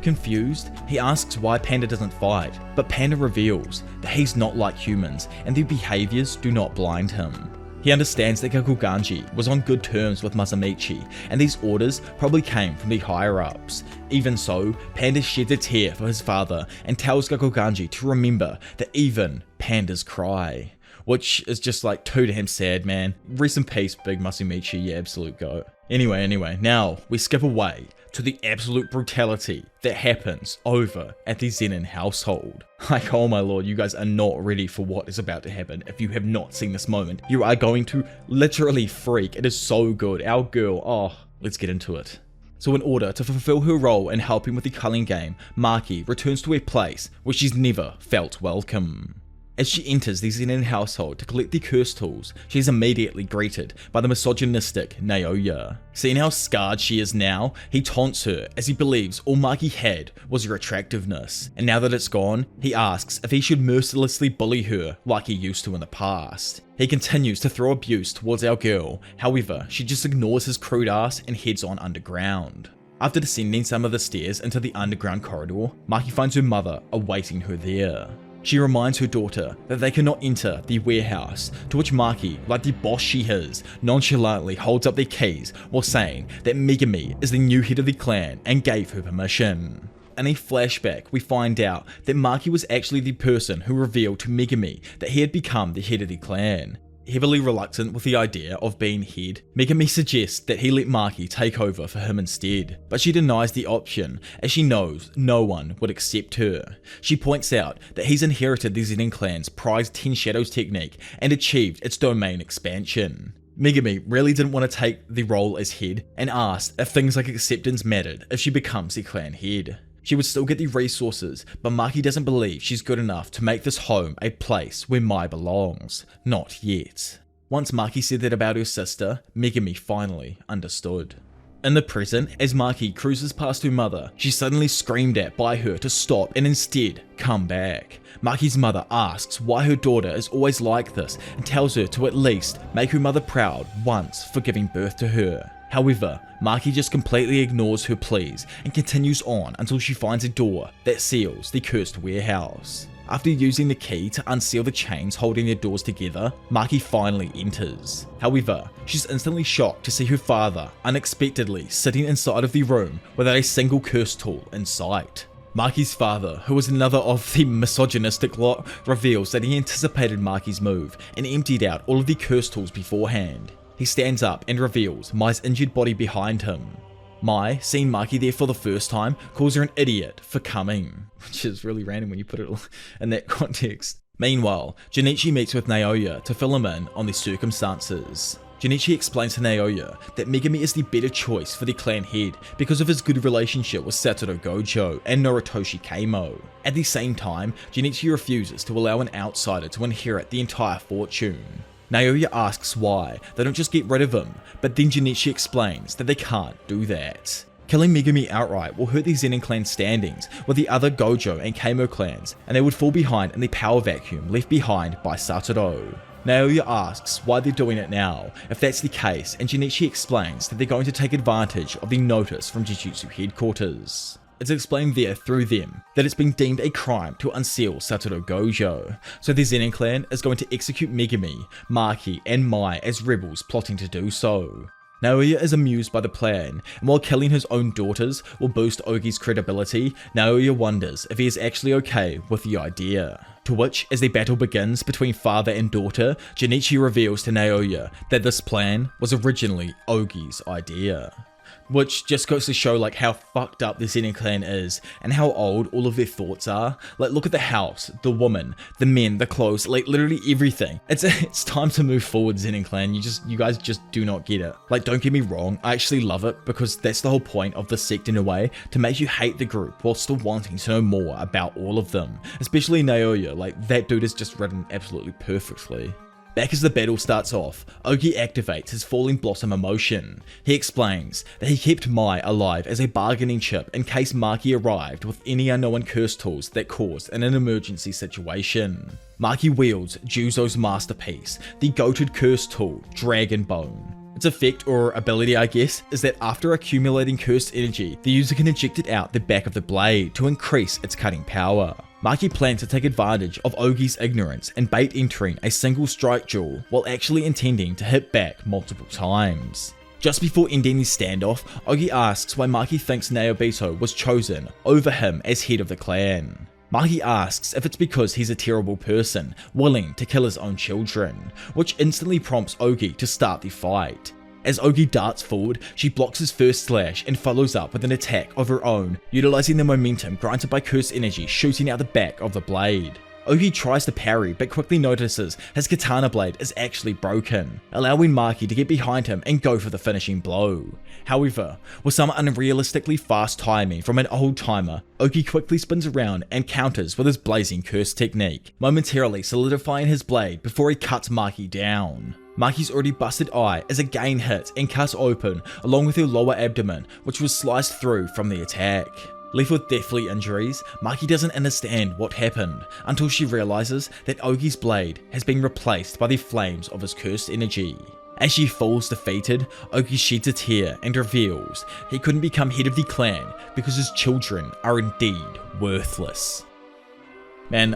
Confused, he asks why Panda doesn't fight, but Panda reveals that he's not like humans and their behaviors do not blind him. He understands that Gakuganji was on good terms with Masamichi, and these orders probably came from the higher-ups. Even so, Panda sheds a tear for his father and tells Gakuganji to remember that even pandas cry. Which is just like too damn sad, man. Rest in peace, Big Masamichi, you absolute goat. Anyway, now we skip away to the absolute brutality that happens over at the Zenin household. Like, oh my lord, you guys are not ready for what is about to happen. If you have not seen this moment, you are going to literally freak. It is so good. Our girl, oh, let's get into it. So in order to fulfill her role in helping with the culling game, Maki returns to a place where she's never felt welcome. As she enters the Zenin household to collect the curse tools, she is immediately greeted by the misogynistic Naoya. Seeing how scarred she is now, he taunts her as he believes all Maki had was her attractiveness, and now that it's gone, he asks if he should mercilessly bully her like he used to in the past. He continues to throw abuse towards our girl, however, she just ignores his crude ass and heads on underground. After descending some of the stairs into the underground corridor, Maki finds her mother awaiting her there. She reminds her daughter that they cannot enter the warehouse, to which Maki, like the boss she is, nonchalantly holds up their keys while saying that Megumi is the new head of the clan and gave her permission. In a flashback, we find out that Maki was actually the person who revealed to Megumi that he had become the head of the clan. Heavily reluctant with the idea of being head, Megumi suggests that he let Maki take over for him instead, but she denies the option as she knows no one would accept her. She points out that he's inherited the Zenin clan's prized 10 Shadows technique and achieved its domain expansion. Megumi really didn't want to take the role as head and asked if things like acceptance mattered if she becomes the clan head. She would still get the resources, but Maki doesn't believe she's good enough to make this home a place where Mai belongs. Not yet. Once Maki said that about her sister, Megumi finally understood. In the present, as Maki cruises past her mother, she's suddenly screamed at by her to stop and instead come back. Maki's mother asks why her daughter is always like this and tells her to at least make her mother proud once for giving birth to her. However, Maki just completely ignores her pleas and continues on until she finds a door that seals the cursed warehouse. After using the key to unseal the chains holding their doors together, Maki finally enters. However, she's instantly shocked to see her father unexpectedly sitting inside of the room without a single curse tool in sight. Maki's father, who is another of the misogynistic lot, reveals that he anticipated Maki's move and emptied out all of the curse tools beforehand. He stands up and reveals Mai's injured body behind him. Mai, seeing Maki there for the first time, calls her an idiot for coming, which is really random when you put it in that context. Meanwhile, Junichi meets with Naoya to fill him in on the circumstances. Junichi explains to Naoya that Megumi is the better choice for the clan head because of his good relationship with Saturo Gojo and Noritoshi Keimo. At the same time, Junichi refuses to allow an outsider to inherit the entire fortune. Naoya asks why they don't just get rid of him, but then Junichi explains that they can't do that. Killing Megumi outright will hurt the Zenin clan standings with the other Gojo and Keimo clans, and they would fall behind in the power vacuum left behind by Saturo. Naoya asks why they're doing it now, if that's the case, and Junichi explains that they're going to take advantage of the notice from Jujutsu headquarters. It's explained there through them that it's been deemed a crime to unseal Saturo Gojo, so the Zenin clan is going to execute Megumi, Maki, and Mai as rebels plotting to do so. Naoya is amused by the plan, and while killing his own daughters will boost Ogi's credibility, Naoya wonders if he is actually okay with the idea. To which, as the battle begins between father and daughter, Junichi reveals to Naoya that this plan was originally Ogi's idea. Which just goes to show like how fucked up the Zenin clan is and how old all of their thoughts are. Like, look at the house, the woman, the men, the clothes, like literally everything. It's time to move forward, Zenin clan. You guys just do not get it. Like, don't get me wrong, I actually love it because that's the whole point of the sect in a way, to make you hate the group while still wanting to know more about all of them. Especially Naoya, like that dude is just written absolutely perfectly. Back as the battle starts off, Ogi activates his Falling Blossom emotion. He explains that he kept Mai alive as a bargaining chip in case Maki arrived with any unknown curse tools that caused an emergency situation. Maki wields Juzo's masterpiece, the goated curse tool, Dragon Bone. Its effect, or ability I guess, is that after accumulating cursed energy, the user can inject it out the back of the blade to increase its cutting power. Maki plans to take advantage of Ogi's ignorance and bait entering a single strike duel while actually intending to hit back multiple times. Just before ending the standoff, Ogi asks why Maki thinks Naobito was chosen over him as head of the clan. Maki asks if it's because he's a terrible person, willing to kill his own children, which instantly prompts Ogi to start the fight. As Ogi darts forward, she blocks his first slash and follows up with an attack of her own, utilizing the momentum granted by cursed energy shooting out the back of the blade. Ogi tries to parry but quickly notices his katana blade is actually broken, allowing Maki to get behind him and go for the finishing blow. However, with some unrealistically fast timing from an old timer, Ogi quickly spins around and counters with his blazing curse technique, momentarily solidifying his blade before he cuts Maki down. Maki's already busted eye is again hit and cut open along with her lower abdomen, which was sliced through from the attack. Left with deathly injuries, Maki doesn't understand what happened until she realizes that Ogi's blade has been replaced by the flames of his cursed energy. As she falls defeated, Ogi sheds a tear and reveals he couldn't become head of the clan because his children are indeed worthless. Man,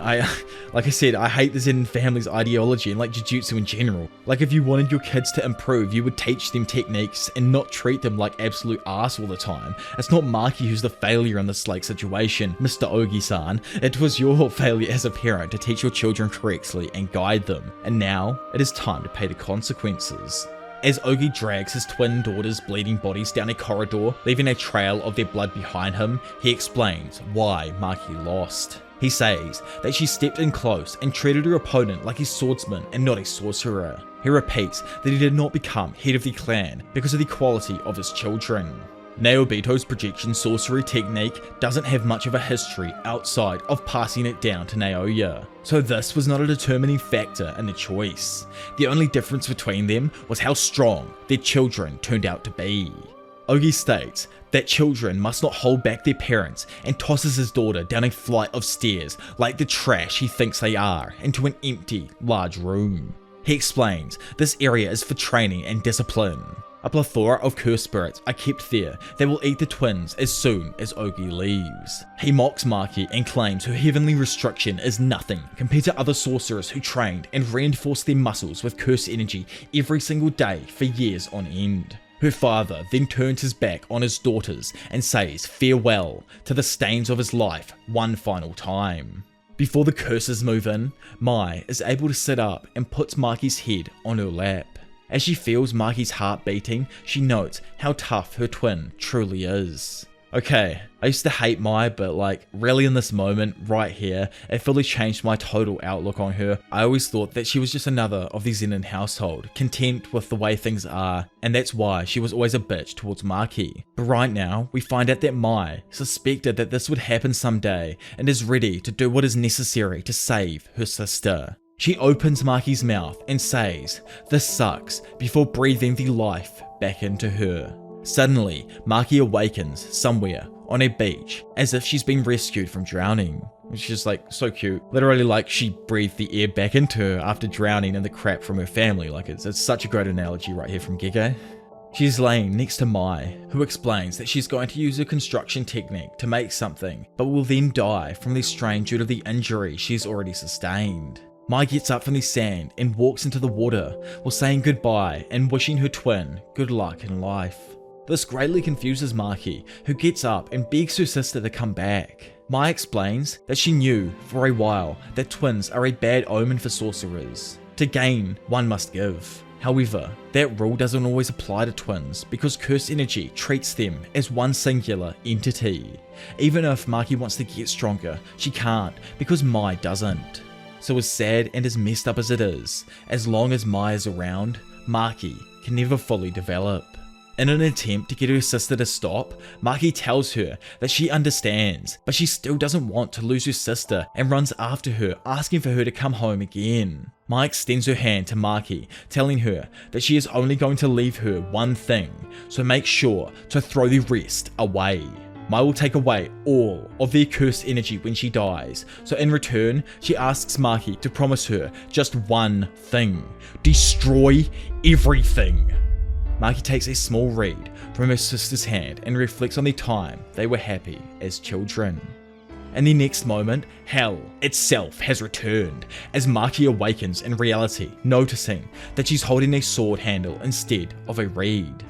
like I said, I hate the Zen family's ideology and like Jujutsu in general. Like if you wanted your kids to improve, you would teach them techniques and not treat them like absolute arse all the time. It's not Maki who's the failure in this like situation, Mr. Ogi-san. It was your failure as a parent to teach your children correctly and guide them. And now, it is time to pay the consequences. As Ogi drags his twin daughters' bleeding bodies down a corridor, leaving a trail of their blood behind him, he explains why Maki lost. He says that she stepped in close and treated her opponent like a swordsman and not a sorcerer. He repeats that he did not become head of the clan because of the quality of his children. Naobito's projection sorcery technique doesn't have much of a history outside of passing it down to Naoya, so this was not a determining factor in the choice. The only difference between them was how strong their children turned out to be. Ogi states that children must not hold back their parents and tosses his daughter down a flight of stairs like the trash he thinks they are into an empty, large room. He explains this area is for training and discipline. A plethora of cursed spirits are kept there that will eat the twins as soon as Ogi leaves. He mocks Maki and claims her heavenly restriction is nothing compared to other sorcerers who trained and reinforced their muscles with cursed energy every single day for years on end. Her father then turns his back on his daughters and says farewell to the stains of his life one final time. Before the curses move in, Mai is able to sit up and puts Maki's head on her lap. As she feels Maki's heart beating, she notes how tough her twin truly is. Okay, I used to hate Mai, but like really in this moment right here, it fully changed my total outlook on her. I always thought that she was just another of the Zenin household, content with the way things are, and that's why she was always a bitch towards Maki. But right now, we find out that Mai suspected that this would happen someday and is ready to do what is necessary to save her sister. She opens Maki's mouth and says, "This sucks," before breathing the life back into her. Suddenly, Maki awakens somewhere on a beach as if she's been rescued from drowning. Which is like so cute. Literally like she breathed the air back into her after drowning in the crap from her family. Like it's such a great analogy right here from Gege. She's laying next to Mai, who explains that she's going to use her construction technique to make something, but will then die from the strain due to the injury she's already sustained. Mai gets up from the sand and walks into the water while saying goodbye and wishing her twin good luck in life. This greatly confuses Maki, who gets up and begs her sister to come back. Mai explains that she knew for a while that twins are a bad omen for sorcerers. To gain, one must give. However, that rule doesn't always apply to twins because cursed energy treats them as one singular entity. Even if Maki wants to get stronger, she can't because Mai doesn't. So as sad and as messed up as it is, as long as Mai is around, Maki can never fully develop. In an attempt to get her sister to stop, Maki tells her that she understands, but she still doesn't want to lose her sister and runs after her, asking for her to come home again. Mai extends her hand to Maki, telling her that she is only going to leave her one thing, so make sure to throw the rest away. Mai will take away all of their cursed energy when she dies, so in return, she asks Maki to promise her just one thing: destroy everything. Maki takes a small reed from her sister's hand and reflects on the time they were happy as children. In the next moment, hell itself has returned as Maki awakens in reality, noticing that she's holding a sword handle instead of a reed.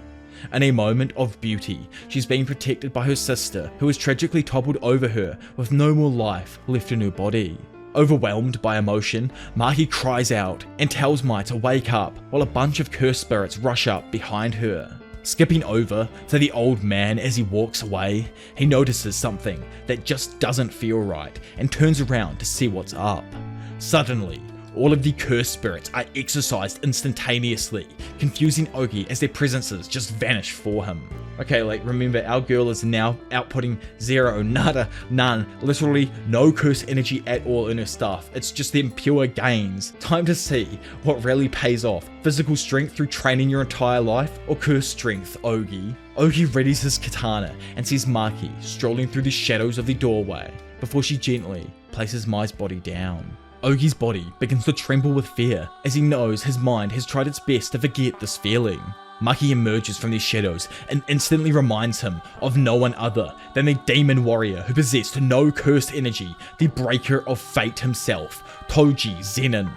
In a moment of beauty, she's being protected by her sister, who is tragically toppled over her with no more life left in her body. Overwhelmed by emotion, Maki cries out and tells Mai to wake up while a bunch of cursed spirits rush up behind her. Skipping over to the old man as he walks away, he notices something that just doesn't feel right and turns around to see what's up. Suddenly, all of the cursed spirits are exorcised instantaneously, confusing Ogi as their presences just vanish for him. Okay, remember, our girl is now outputting 0, nada, none, literally no curse energy at all in her stuff. It's just them pure gains. Time to see what really pays off. Physical strength through training your entire life, or curse strength, Ogi? Ogi readies his katana and sees Maki strolling through the shadows of the doorway before she gently places Mai's body down. Ogi's body begins to tremble with fear as he knows his mind has tried its best to forget this feeling. Maki emerges from these shadows and instantly reminds him of no one other than the demon warrior who possessed no cursed energy, the breaker of fate himself, Toji Zenin.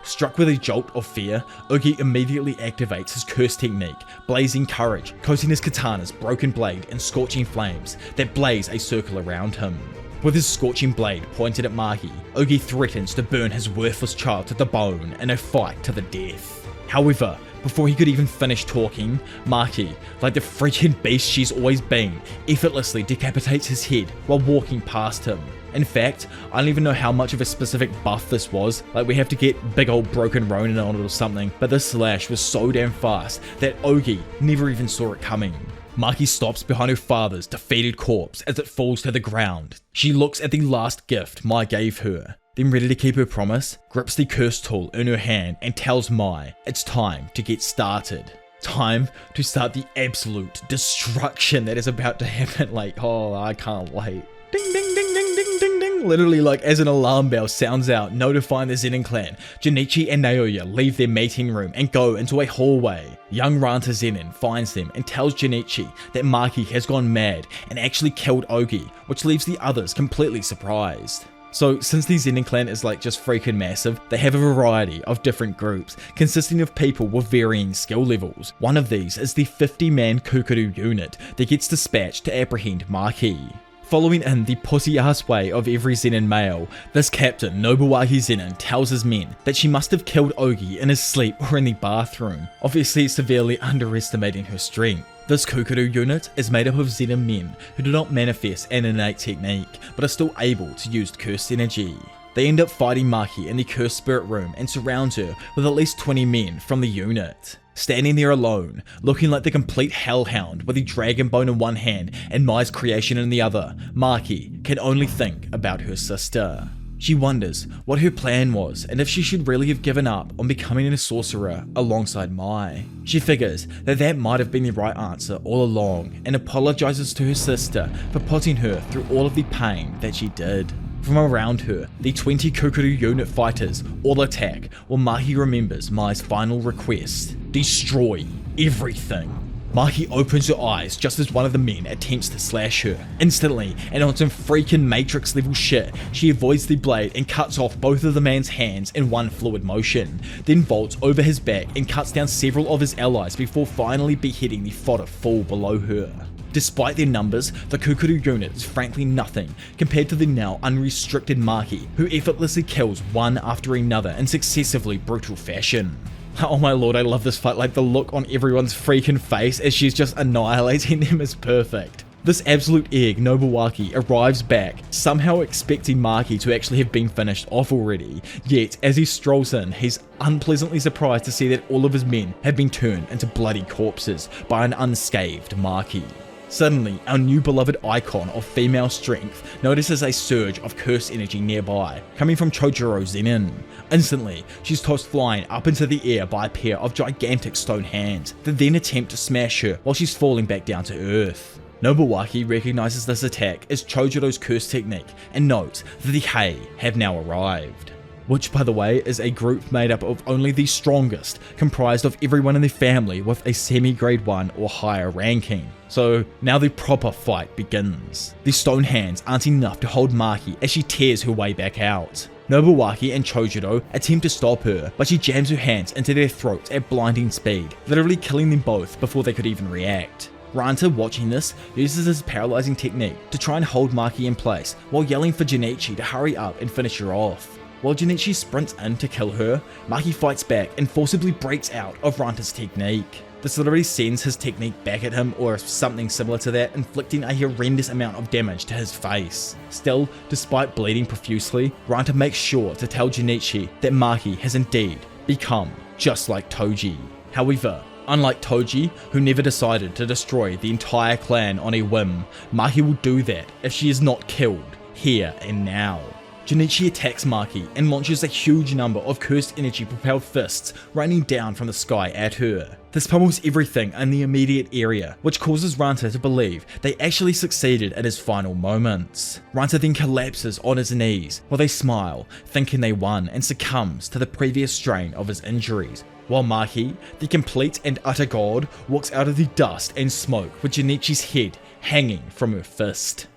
Struck with a jolt of fear, Ogi immediately activates his curse technique, Blazing Courage, coating his katana's broken blade in scorching flames that blaze a circle around him. With his scorching blade pointed at Maki, Ogi threatens to burn his worthless child to the bone in a fight to the death. However, before he could even finish talking, Maki, like the freaking beast she's always been, effortlessly decapitates his head while walking past him. In fact, I don't even know how much of a specific buff this was, we have to get big old broken Ronin on it or something, but this slash was so damn fast that Ogi never even saw it coming. Maki stops behind her father's defeated corpse as it falls to the ground. She looks at the last gift Mai gave her, then ready to keep her promise, grips the curse tool in her hand and tells Mai it's time to get started. Time to start the absolute destruction that is about to happen. Oh, I can't wait. Ding, ding, ding, ding, ding, ding, ding. Literally, as an alarm bell sounds out, notifying the Zenin clan, Junichi and Naoya leave their meeting room and go into a hallway. Young Ranta Zenin finds them and tells Junichi that Maki has gone mad and actually killed Ogi, which leaves the others completely surprised. So since the Zenin clan is just freaking massive, they have a variety of different groups consisting of people with varying skill levels. One of these is the 50-man Kukuru unit that gets dispatched to apprehend Maki. Following in the pussy-ass way of every Zenin male, this captain, Nobawaki Zenin, tells his men that she must have killed Ogi in his sleep or in the bathroom, obviously severely underestimating her strength. This Kukuru unit is made up of Zenin men who do not manifest an innate technique, but are still able to use cursed energy. They end up fighting Maki in the cursed spirit room and surround her with at least 20 men from the unit. Standing there alone, looking like the complete hellhound with the dragon bone in one hand and Mai's creation in the other, Maki can only think about her sister. She wonders what her plan was and if she should really have given up on becoming a sorcerer alongside Mai. She figures that might have been the right answer all along and apologizes to her sister for putting her through all of the pain that she did. From around her, the 20 Kukuru unit fighters all attack while Maki remembers Mai's final request: destroy everything. Maki opens her eyes just as one of the men attempts to slash her. Instantly, and on some freaking Matrix level shit, she avoids the blade and cuts off both of the man's hands in one fluid motion, then vaults over his back and cuts down several of his allies before finally beheading the fodder full below her. Despite their numbers, the Kukuru unit is frankly nothing compared to the now unrestricted Maki, who effortlessly kills one after another in successively brutal fashion. Oh my lord, I love this fight, the look on everyone's freaking face as she's just annihilating them is perfect. This absolute egg, Nobawaki, arrives back, somehow expecting Maki to actually have been finished off already, yet as he strolls in, he's unpleasantly surprised to see that all of his men have been turned into bloody corpses by an unscathed Maki. Suddenly, our new beloved icon of female strength notices a surge of curse energy nearby, coming from Chojuro Zenin. Instantly, she's tossed flying up into the air by a pair of gigantic stone hands that then attempt to smash her while she's falling back down to earth. Nobawaki recognizes this attack as Chojuro's curse technique and notes that the Hei have now arrived. which by the way is a group made up of only the strongest, comprised of everyone in the family with a semi-grade 1 or higher ranking. So now the proper fight begins. The stone hands aren't enough to hold Maki as she tears her way back out. Nobawaki and Chojuro attempt to stop her, but she jams her hands into their throats at blinding speed, literally killing them both before they could even react. Ranta, watching this, uses his paralyzing technique to try and hold Maki in place while yelling for Junichi to hurry up and finish her off. While Junichi sprints in to kill her, Maki fights back and forcibly breaks out of Ranta's technique. This literally sends his technique back at him or something similar to that, inflicting a horrendous amount of damage to his face. Still, despite bleeding profusely, Ranta makes sure to tell Junichi that Maki has indeed become just like Toji. However, unlike Toji, who never decided to destroy the entire clan on a whim, Maki will do that if she is not killed here and now. Junichi attacks Maki and launches a huge number of cursed energy propelled fists raining down from the sky at her. This pummels everything in the immediate area, which causes Ranta to believe they actually succeeded in his final moments. Ranta then collapses on his knees while they smile, thinking they won, and succumbs to the previous strain of his injuries. While Maki, the complete and utter god, walks out of the dust and smoke with Junichi's head hanging from her fist.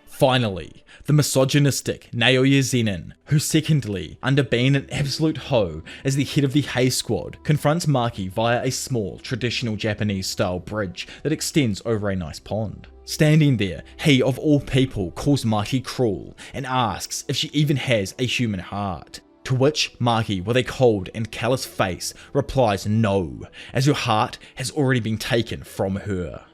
Finally, the misogynistic Naoya Zenin, who secondly, under being an absolute hoe as the head of the Hei Squad, confronts Maki via a small, traditional Japanese-style bridge that extends over a nice pond. Standing there, he of all people calls Maki cruel and asks if she even has a human heart. To which Maki, with a cold and callous face, replies no, as her heart has already been taken from her.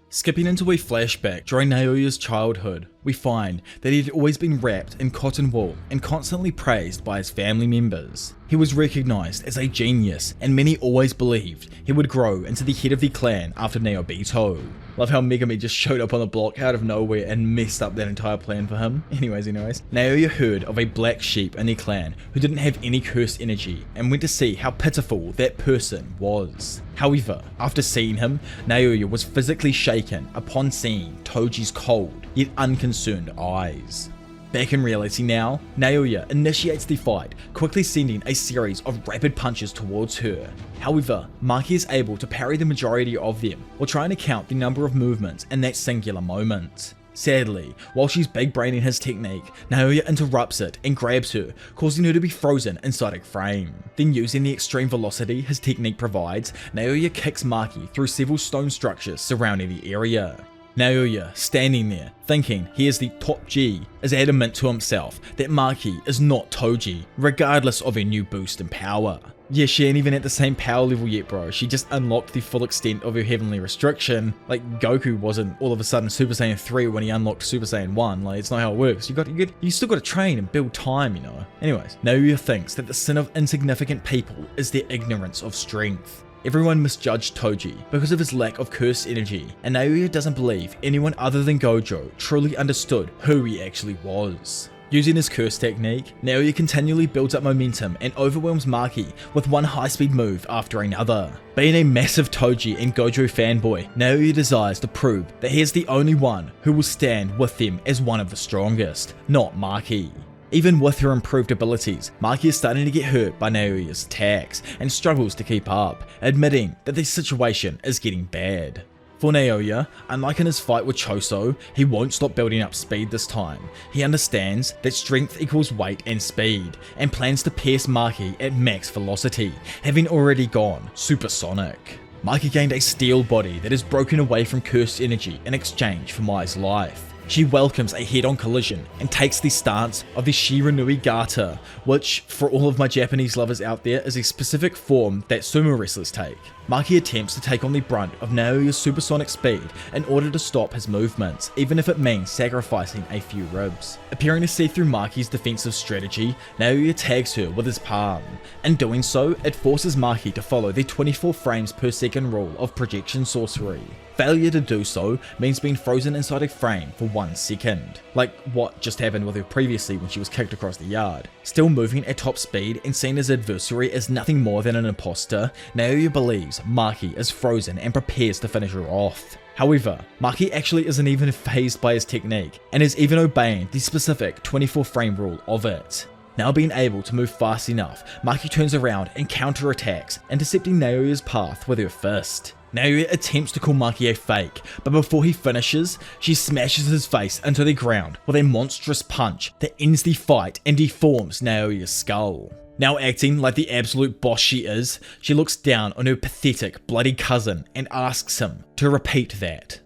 Skipping into a flashback during Naoya's childhood, we find that he had always been wrapped in cotton wool and constantly praised by his family members. He was recognized as a genius, and many always believed he would grow into the head of the clan after Naobito. Love how Megumi just showed up on the block out of nowhere and messed up that entire plan for him. Anyways, Naoya heard of a black sheep in the clan who didn't have any cursed energy and went to see how pitiful that person was. However, after seeing him, Naoya was physically shaken upon seeing Toji's cold yet unconcerned eyes. Back in reality now, Naoya initiates the fight, quickly sending a series of rapid punches towards her. However, Maki is able to parry the majority of them, while trying to count the number of movements in that singular moment. Sadly, while she's big braining his technique, Naoya interrupts it and grabs her, causing her to be frozen inside a frame. Then, using the extreme velocity his technique provides, Naoya kicks Maki through several stone structures surrounding the area. Naoya, standing there, thinking he is the top G, is adamant to himself that Maki is not Toji, regardless of her new boost in power. Yeah, she ain't even at the same power level yet, bro. She just unlocked the full extent of her heavenly restriction. Like, Goku wasn't all of a sudden Super Saiyan 3 when he unlocked Super Saiyan 1. Like, it's not how it works. You still gotta train and build time, you know? Anyways, Naoya thinks that the sin of insignificant people is their ignorance of strength. Everyone misjudged Toji because of his lack of cursed energy, and Naoya doesn't believe anyone other than Gojo truly understood who he actually was. Using his curse technique, Naoya continually builds up momentum and overwhelms Maki with one high-speed move after another. Being a massive Toji and Gojo fanboy, Naoya desires to prove that he is the only one who will stand with them as one of the strongest, not Maki. Even with her improved abilities, Maki is starting to get hurt by Naoya's attacks and struggles to keep up, admitting that the situation is getting bad. For Naoya, unlike in his fight with Choso, he won't stop building up speed this time. He understands that strength equals weight and speed, and plans to pierce Maki at max velocity, having already gone supersonic. Maki gained a steel body that is broken away from cursed energy in exchange for Mai's life. She welcomes a head-on collision and takes the stance of the Shiranui Gata, which, for all of my Japanese lovers out there, is a specific form that sumo wrestlers take. Maki attempts to take on the brunt of Naoya's supersonic speed in order to stop his movements, even if it means sacrificing a few ribs. Appearing to see through Maki's defensive strategy, Naoya tags her with his palm. In doing so, it forces Maki to follow the 24 frames per second rule of projection sorcery. Failure to do so means being frozen inside a frame for 1 second, like what just happened with her previously when she was kicked across the yard. Still moving at top speed and seeing his adversary as nothing more than an imposter, Naoya believes Maki is frozen and prepares to finish her off. However, Maki actually isn't even fazed by his technique, and is even obeying the specific 24 frame rule of it. Now being able to move fast enough, Maki turns around and counterattacks, intercepting Naoya's path with her fist. Naoya attempts to call Maki a fake, but before he finishes, she smashes his face into the ground with a monstrous punch that ends the fight and deforms Naoya's skull. Now acting like the absolute boss she is, she looks down on her pathetic, bloody cousin and asks him to repeat that.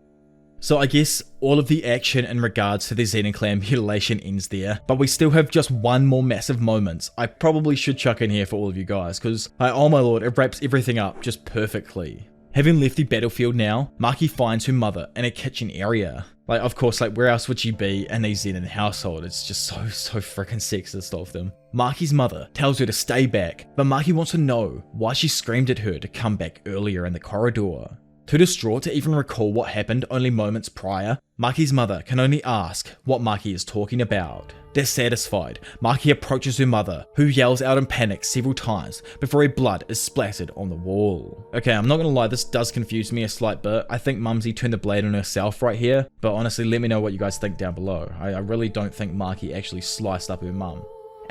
So I guess all of the action in regards to the Zenin clan mutilation ends there, but we still have just one more massive moment I probably should chuck in here for all of you guys, because oh my lord, it wraps everything up just perfectly. Having left the battlefield now, Maki finds her mother in a kitchen area. Of course, where else would she be in a Zenin household? It's just so freaking sexist of them. Maki's mother tells her to stay back, but Maki wants to know why she screamed at her to come back earlier in the corridor. Too distraught to even recall what happened only moments prior, Maki's mother can only ask what Maki is talking about. Dissatisfied, Maki approaches her mother, who yells out in panic several times before her blood is splattered on the wall. Okay, I'm not gonna lie, this does confuse me a slight bit. I think Mumsy turned the blade on herself right here, but honestly, let me know what you guys think down below. I really don't think Maki actually sliced up her mum.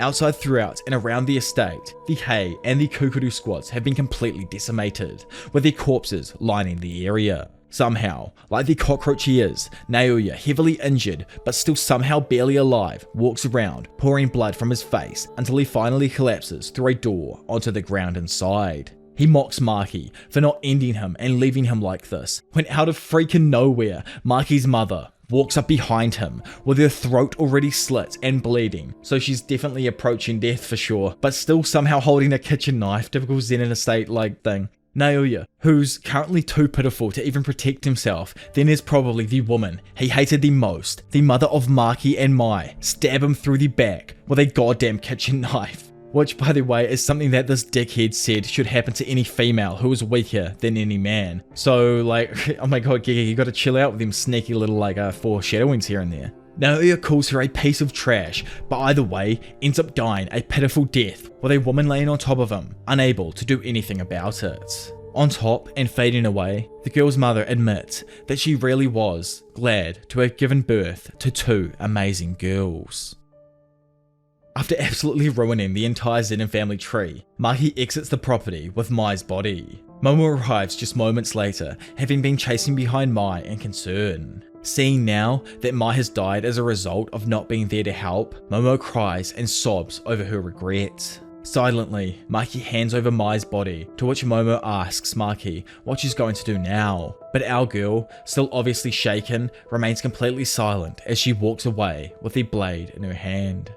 Outside, throughout, and around the estate, the Hei and the Kukuru squads have been completely decimated, with their corpses lining the area. Somehow, like the cockroach he is, Naoya, heavily injured but still somehow barely alive, walks around, pouring blood from his face until he finally collapses through a door onto the ground inside. He mocks Maki for not ending him and leaving him like this, when out of freaking nowhere, Maki's mother walks up behind him with her throat already slit and bleeding, so she's definitely approaching death for sure, but still somehow holding a kitchen knife, typical Zenin estate thing. Naoya, who's currently too pitiful to even protect himself, then is probably the woman he hated the most, the mother of Maki and Mai, stab him through the back with a goddamn kitchen knife. Which, by the way, is something that this dickhead said should happen to any female who is weaker than any man. So, oh my god, Giga, you gotta chill out with them sneaky little, foreshadowings here and there. Naoya calls her a piece of trash, but either way, ends up dying a pitiful death, with a woman laying on top of him, unable to do anything about it. On top, and fading away, the girl's mother admits that she really was glad to have given birth to two amazing girls. After absolutely ruining the entire Zenin family tree, Maki exits the property with Mai's body. Momo arrives just moments later, having been chasing behind Mai in concern. Seeing now that Mai has died as a result of not being there to help, Momo cries and sobs over her regret. Silently, Maki hands over Mai's body, to which Momo asks Maki what she's going to do now. But our girl, still obviously shaken, remains completely silent as she walks away with the blade in her hand.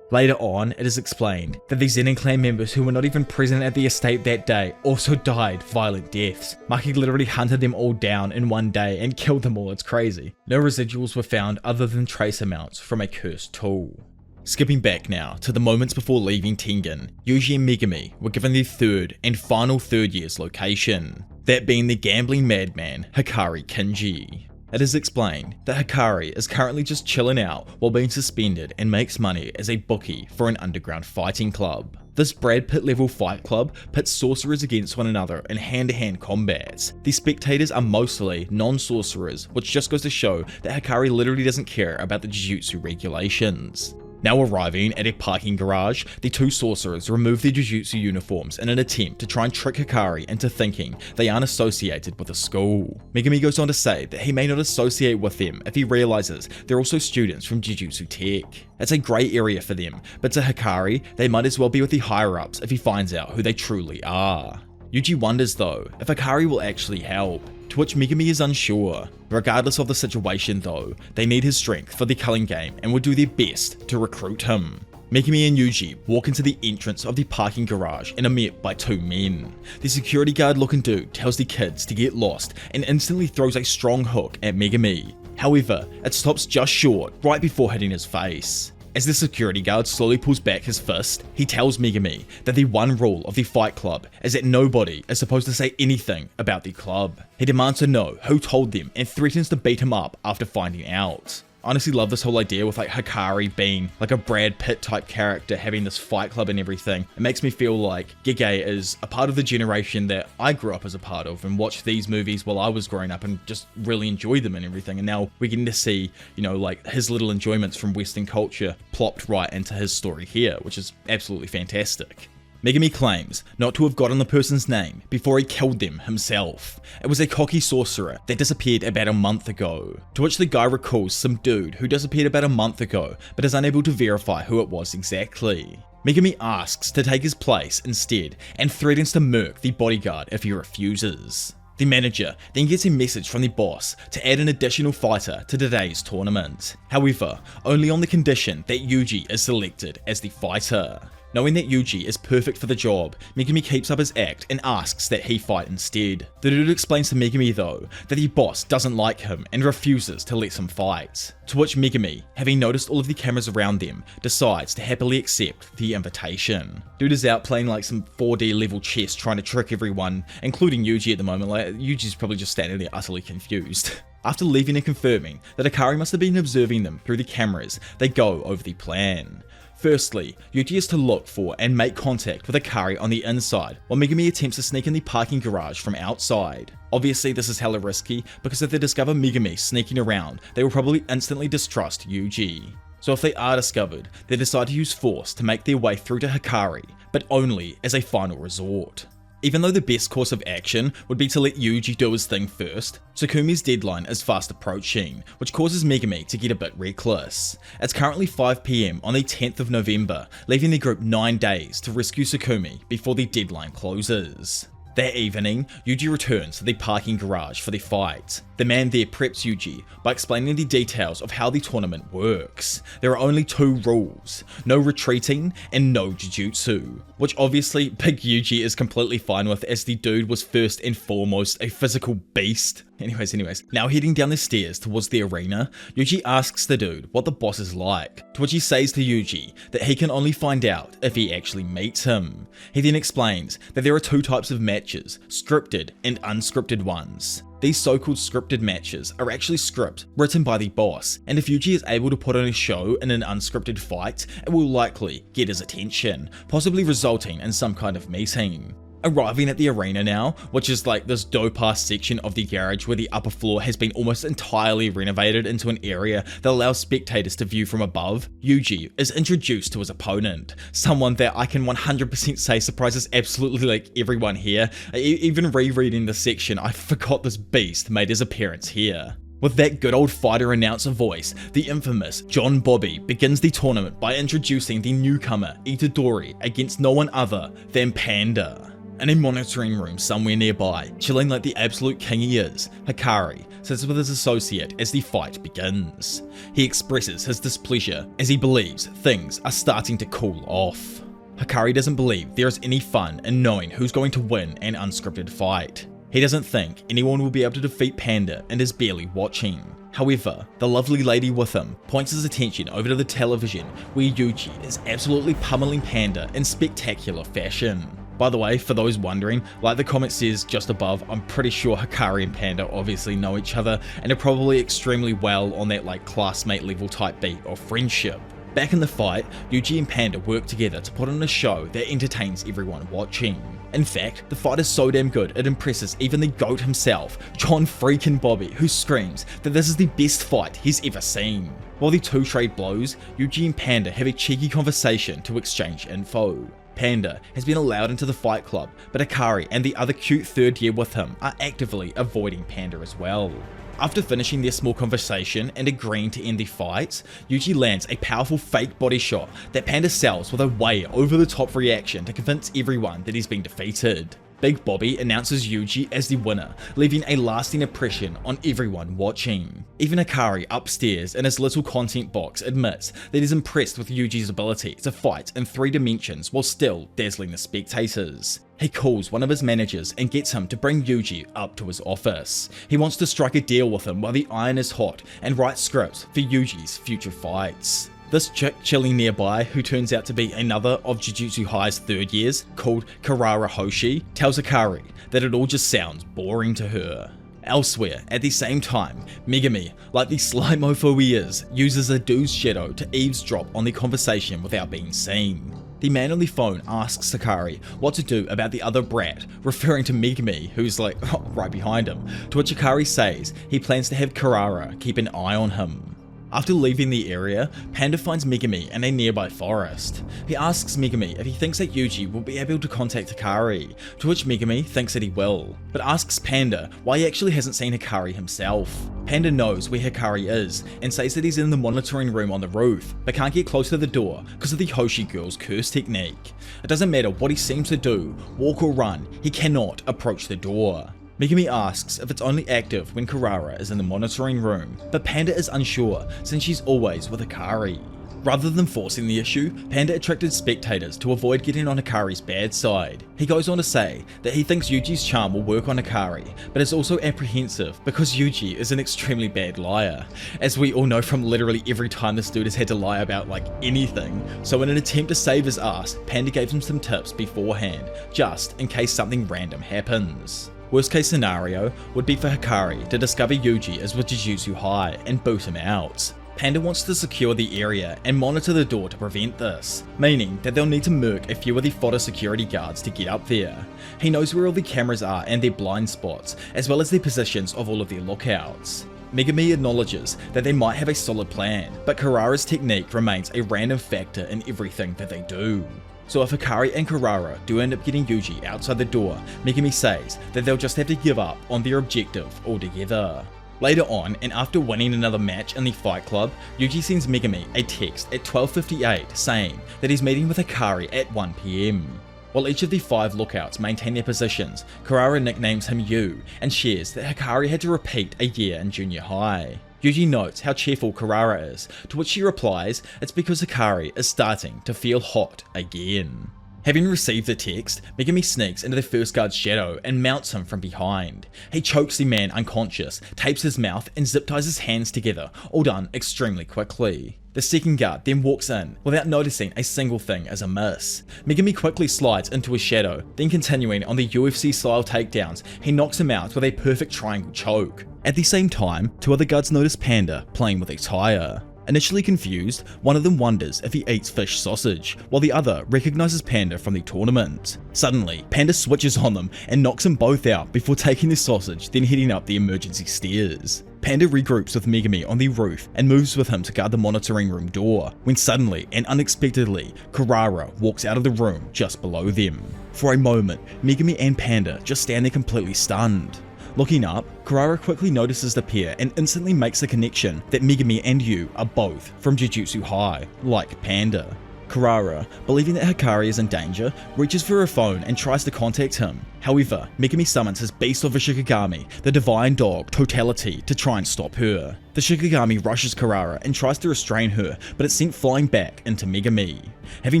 Later on, it is explained that the Zenin clan members who were not even present at the estate that day also died violent deaths. Maki literally hunted them all down in one day and killed them all, it's crazy. No residuals were found other than trace amounts from a cursed tool. Skipping back now to the moments before leaving Tengen, Yuji and Megumi were given their third and final third year's location, that being the gambling madman Hikari Kinji. It is explained that Hikari is currently just chilling out while being suspended and makes money as a bookie for an underground fighting club. This Brad Pitt level fight club pits sorcerers against one another in hand-to-hand combats. The spectators are mostly non-sorcerers, which just goes to show that Hikari literally doesn't care about the Jujutsu regulations. Now arriving at a parking garage, the two sorcerers remove their Jujutsu uniforms in an attempt to try and trick Hikari into thinking they aren't associated with a school. Megumi goes on to say that he may not associate with them if he realizes they're also students from Jujutsu Tech. It's a grey area for them, but to Hikari, they might as well be with the higher-ups if he finds out who they truly are. Yuji wonders though if Hikari will actually help, to which Megumi is unsure. Regardless of the situation though, they need his strength for the culling game and will do their best to recruit him. Megumi and Yuji walk into the entrance of the parking garage and are met by two men. The security guard looking dude tells the kids to get lost and instantly throws a strong hook at Megumi. However, it stops just short right before hitting his face. As the security guard slowly pulls back his fist, he tells Megumi that the one rule of the fight club is that nobody is supposed to say anything about the club. He demands to know who told them and threatens to beat him up after finding out. I honestly love this whole idea with like Hikari being like a Brad Pitt type character, having this fight club and everything. It makes me feel like Gege is a part of the generation that I grew up as a part of and watched these movies while I was growing up and just really enjoyed them and everything. And now we're getting to see, you know, like his little enjoyments from Western culture plopped right into his story here, which is absolutely fantastic. Megumi claims not to have gotten the person's name before he killed them himself. It was a cocky sorcerer that disappeared about a month ago, to which the guy recalls some dude who disappeared about a month ago but is unable to verify who it was exactly. Megumi asks to take his place instead and threatens to murk the bodyguard if he refuses. The manager then gets a message from the boss to add an additional fighter to today's tournament, however, only on the condition that Yuji is selected as the fighter. Knowing that Yuji is perfect for the job, Megumi keeps up his act and asks that he fight instead. The dude explains to Megumi though that the boss doesn't like him and refuses to let him fight, to which Megumi, having noticed all of the cameras around them, decides to happily accept the invitation. Dude is out playing like some 4D level chess trying to trick everyone, including Yuji at the moment. Like Yuji's probably just standing there utterly confused. After leaving and confirming that Hikari must have been observing them through the cameras, they go over the plan. Firstly, Yuji is to look for and make contact with Hikari on the inside, while Megumi attempts to sneak in the parking garage from outside. Obviously this is hella risky, because if they discover Megumi sneaking around, they will probably instantly distrust Yuji. So if they are discovered, they decide to use force to make their way through to Hikari, but only as a final resort. Even though the best course of action would be to let Yuji do his thing first, Tsukumi's deadline is fast approaching, which causes Megumi to get a bit reckless. It's currently 5 PM on the 10th of November, leaving the group 9 days to rescue Tsukumi before the deadline closes. That evening, Yuji returns to the parking garage for the fight. The man there preps Yuji by explaining the details of how the tournament works. There are only 2 rules, no retreating and no jujutsu, which obviously Big Yuji is completely fine with, as the dude was first and foremost a physical beast. Anyways, now heading down the stairs towards the arena, Yuji asks the dude what the boss is like, to which he says to Yuji that he can only find out if he actually meets him. He then explains that there are 2 types of matches, scripted and unscripted ones. These so-called scripted matches are actually scripts written by the boss, and if Yuji is able to put on a show in an unscripted fight, it will likely get his attention, possibly resulting in some kind of meeting. Arriving at the arena now, which is like this dope-ass section of the garage where the upper floor has been almost entirely renovated into an area that allows spectators to view from above, Yuji is introduced to his opponent, someone that I can 100% say surprises absolutely like everyone here. Even rereading the section, I forgot this beast made his appearance here. With that good old fighter announcer voice, the infamous John Bobby begins the tournament by introducing the newcomer Itadori against no one other than Panda. In a monitoring room somewhere nearby, chilling like the absolute king he is, Hikari sits with his associate as the fight begins. He expresses his displeasure as he believes things are starting to cool off. Hikari doesn't believe there is any fun in knowing who's going to win an unscripted fight. He doesn't think anyone will be able to defeat Panda and is barely watching. However, the lovely lady with him points his attention over to the television where Yuji is absolutely pummeling Panda in spectacular fashion. By the way, for those wondering, like the comment says just above, I'm pretty sure Hikari and Panda obviously know each other and are probably extremely well on that like classmate level type beat of friendship. Back in the fight, Yuji and Panda work together to put on a show that entertains everyone watching. In fact, the fight is so damn good it impresses even the GOAT himself, John freaking Bobby, who screams that this is the best fight he's ever seen. While the 2 trade blows, Yuji and Panda have a cheeky conversation to exchange info. Panda has been allowed into the fight club, but Hikari and the other cute 3rd year with him are actively avoiding Panda as well. After finishing their small conversation and agreeing to end the fight, Yuji lands a powerful fake body shot that Panda sells with a way over the top reaction to convince everyone that he's been defeated. Big Bobby announces Yuji as the winner, leaving a lasting impression on everyone watching. Even Hikari upstairs in his little content box admits that he's impressed with Yuji's ability to fight in 3 dimensions while still dazzling the spectators. He calls one of his managers and gets him to bring Yuji up to his office. He wants to strike a deal with him while the iron is hot and write scripts for Yuji's future fights. This chick chilling nearby, who turns out to be another of Jujutsu High's 3rd years, called Karara Hoshi, tells Hikari that it all just sounds boring to her. Elsewhere, at the same time, Megumi, like the sly mofo he is, uses a dude's shadow to eavesdrop on the conversation without being seen. The man on the phone asks Hikari what to do about the other brat, referring to Megumi, who's like right behind him, to which Hikari says he plans to have Kurara keep an eye on him. After leaving the area, Panda finds Megumi in a nearby forest. He asks Megumi if he thinks that Yuji will be able to contact Hikari, to which Megumi thinks that he will, but asks Panda why he actually hasn't seen Hikari himself. Panda knows where Hikari is and says that he's in the monitoring room on the roof, but can't get close to the door because of the Hoshi girl's curse technique. It doesn't matter what he seems to do, walk or run, he cannot approach the door. Megumi asks if it's only active when Kurara is in the monitoring room, but Panda is unsure since she's always with Hikari. Rather than forcing the issue, Panda attracted spectators to avoid getting on Hikari's bad side. He goes on to say that he thinks Yuji's charm will work on Hikari, but is also apprehensive because Yuji is an extremely bad liar, as we all know from literally every time this dude has had to lie about like anything. So in an attempt to save his ass, Panda gave him some tips beforehand, just in case something random happens. Worst case scenario would be for Hikari to discover Yuji is with Jujutsu High and boot him out. Panda wants to secure the area and monitor the door to prevent this, meaning that they'll need to murk a few of the fodder security guards to get up there. He knows where all the cameras are and their blind spots, as well as the positions of all of their lookouts. Megumi acknowledges that they might have a solid plan, but Kurara's technique remains a random factor in everything that they do. So if Hikari and Kurara do end up getting Yuji outside the door, Megumi says that they'll just have to give up on their objective altogether. Later on, and after winning another match in the Fight Club, Yuji sends Megumi a text at 12:58 saying that he's meeting with Hikari at 1 PM. While each of the 5 lookouts maintain their positions, Kurara nicknames him Yu and shares that Hikari had to repeat a year in junior high. Yuji notes how cheerful Kurara is, to which she replies it's because Hikari is starting to feel hot again. Having received the text, Megumi sneaks into the first guard's shadow and mounts him from behind. He chokes the man unconscious, tapes his mouth and zip ties his hands together, all done extremely quickly. The second guard then walks in without noticing a single thing is amiss. Megumi quickly slides into his shadow, then continuing on the UFC style takedowns, he knocks him out with a perfect triangle choke. At the same time, 2 other guards notice Panda playing with a tire. Initially confused, one of them wonders if he eats fish sausage, while the other recognizes Panda from the tournament. Suddenly, Panda switches on them and knocks them both out before taking the sausage, then heading up the emergency stairs. Panda regroups with Megumi on the roof and moves with him to guard the monitoring room door, when suddenly and unexpectedly, Kurara walks out of the room just below them. For a moment, Megumi and Panda just stand there completely stunned. Looking up, Kurara quickly notices the pair and instantly makes the connection that Megumi and Yu are both from Jujutsu High, like Panda. Kurara, believing that Hikari is in danger, reaches for her phone and tries to contact him. However, Megumi summons his beast of a Shikigami, the divine dog Totality, to try and stop her. The Shikigami rushes Kurara and tries to restrain her, but it's sent flying back into Megumi. Having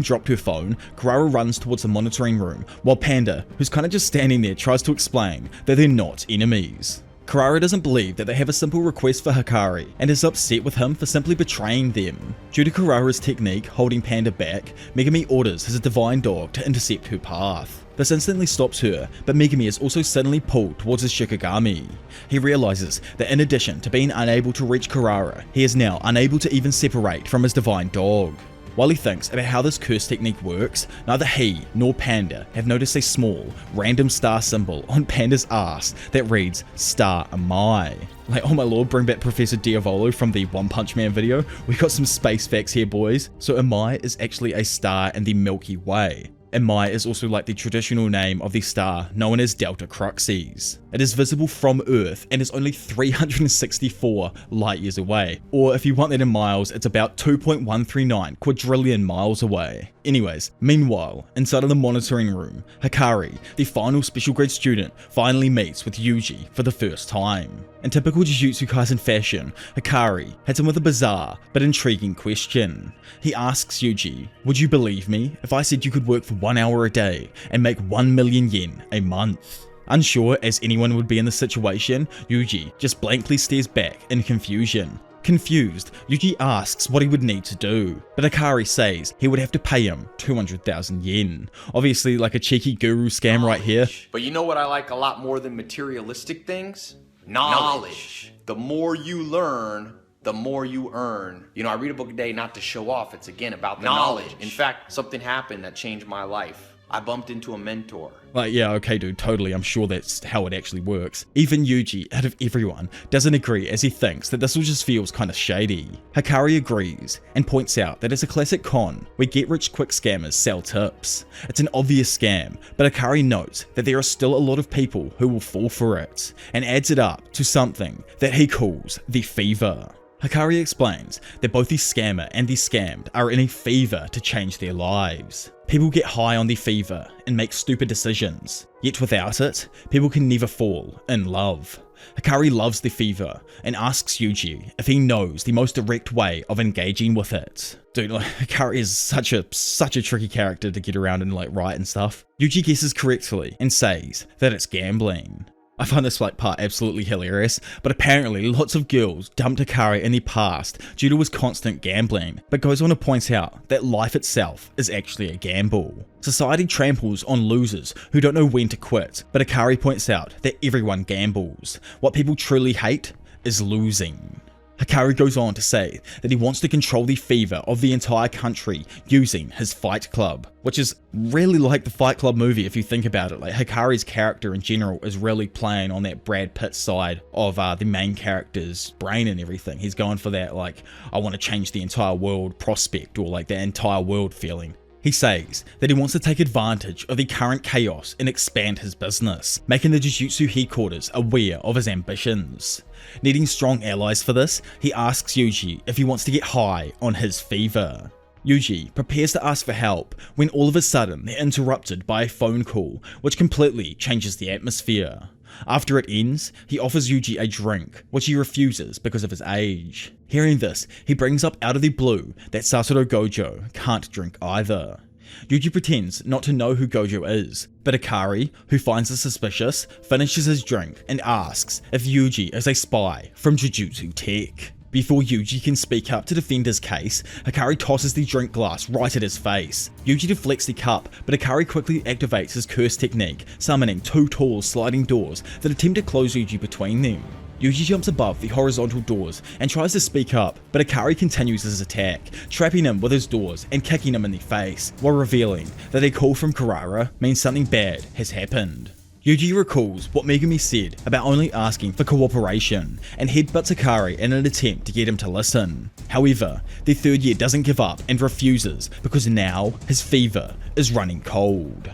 dropped her phone, Kurara runs towards the monitoring room, while Panda, who's kinda just standing there, tries to explain that they're not enemies. Kurara doesn't believe that they have a simple request for Hikari, and is upset with him for simply betraying them. Due to Kurara's technique holding Panda back, Megumi orders his divine dog to intercept her path. This instantly stops her, but Megumi is also suddenly pulled towards his Shikigami. He realizes that in addition to being unable to reach Kurara, he is now unable to even separate from his divine dog. While he thinks about how this curse technique works, neither he nor Panda have noticed a small, random star symbol on Panda's ass that reads Star Amai. Like, oh my lord, bring back Professor Diavolo from the One Punch Man video. We got some space facts here, boys. So Amai is actually a star in the Milky Way. Amai is also like the traditional name of the star known as Delta Cruxes. It is visible from Earth and is only 364 light years away, or if you want that in miles, it's about 2.139 quadrillion miles away. Anyways, meanwhile, inside of the monitoring room, Hikari, the final special grade student, finally meets with Yuji for the first time. In typical Jujutsu Kaisen fashion, Hikari hits him with a bizarre but intriguing question. He asks Yuji, "Would you believe me if I said you could work for 1 hour a day and make 1 million yen a month?" Unsure as anyone would be in the situation, Yuji just blankly stares back in confusion. Confused, Yuji asks what he would need to do, but Hikari says he would have to pay him 200,000 yen. Obviously like a cheeky guru scam right here. But you know what I like a lot more than materialistic things? Knowledge. The more you learn, the more you earn. You know, I read a book a day not to show off. It's again about the knowledge. In fact, something happened that changed my life. I bumped into a mentor. Like, yeah, okay, dude, totally. I'm sure that's how it actually works. Even Yuji, out of everyone, doesn't agree as he thinks that this all just feels kind of shady. Hikari agrees and points out that it's a classic con where get-rich-quick scammers sell tips. It's an obvious scam, but Hikari notes that there are still a lot of people who will fall for it, and adds it up to something that he calls the fever. Hikari explains that both the scammer and the scammed are in a fever to change their lives. People get high on the fever and make stupid decisions, yet without it, people can never fall in love. Hikari loves the fever and asks Yuji if he knows the most direct way of engaging with it. Dude, like, Hikari is such a tricky character to get around and like write and stuff. Yuji guesses correctly and says that it's gambling. I find this part absolutely hilarious, but apparently lots of girls dumped Hikari in the past due to his constant gambling, but goes on to point out that life itself is actually a gamble. Society tramples on losers who don't know when to quit, but Hikari points out that everyone gambles. What people truly hate is losing. Hikari goes on to say that he wants to control the fever of the entire country using his Fight Club, which is really like the Fight Club movie if you think about it. Like, Hikari's character in general is really playing on that Brad Pitt side of the main character's brain and everything. He's going for that, like, I want to change the entire world prospect, or like that entire world feeling. He says that he wants to take advantage of the current chaos and expand his business, making the Jujutsu headquarters aware of his ambitions. Needing strong allies for this, he asks Yuji if he wants to get high on his fever. Yuji prepares to ask for help when all of a sudden they're interrupted by a phone call, which completely changes the atmosphere. After it ends, he offers Yuji a drink, which he refuses because of his age. Hearing this, he brings up out of the blue that Saturo Gojo can't drink either. Yuji pretends not to know who Gojo is, but Hikari, who finds this suspicious, finishes his drink and asks if Yuji is a spy from Jujutsu Tech. Before Yuji can speak up to defend his case, Hikari tosses the drink glass right at his face. Yuji deflects the cup, but Hikari quickly activates his curse technique, summoning two tall sliding doors that attempt to close Yuji between them. Yuji jumps above the horizontal doors and tries to speak up, but Hikari continues his attack, trapping him with his doors and kicking him in the face, while revealing that a call from Kurara means something bad has happened. Yuji recalls what Megumi said about only asking for cooperation, and headbutts Hikari in an attempt to get him to listen. However, the third year doesn't give up and refuses because now his fever is running cold.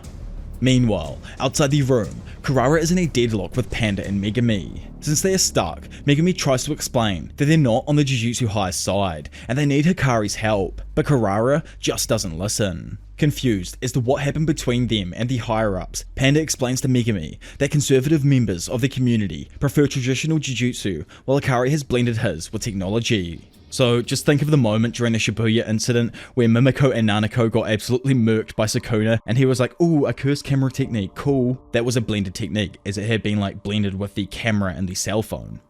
Meanwhile, outside the room, Kurara is in a deadlock with Panda and Megumi. Since they are stuck, Megumi tries to explain that they're not on the Jujutsu High's side and they need Hikari's help, but Kurara just doesn't listen. Confused as to what happened between them and the higher-ups, Panda explains to Megumi that conservative members of the community prefer traditional Jujutsu while Hikari has blended his with technology. So just think of the moment during the Shibuya incident where Mimiko and Nanako got absolutely murked by Sukuna and he was like, ooh, a cursed camera technique, cool. That was a blended technique as it had been like blended with the camera and the cell phone.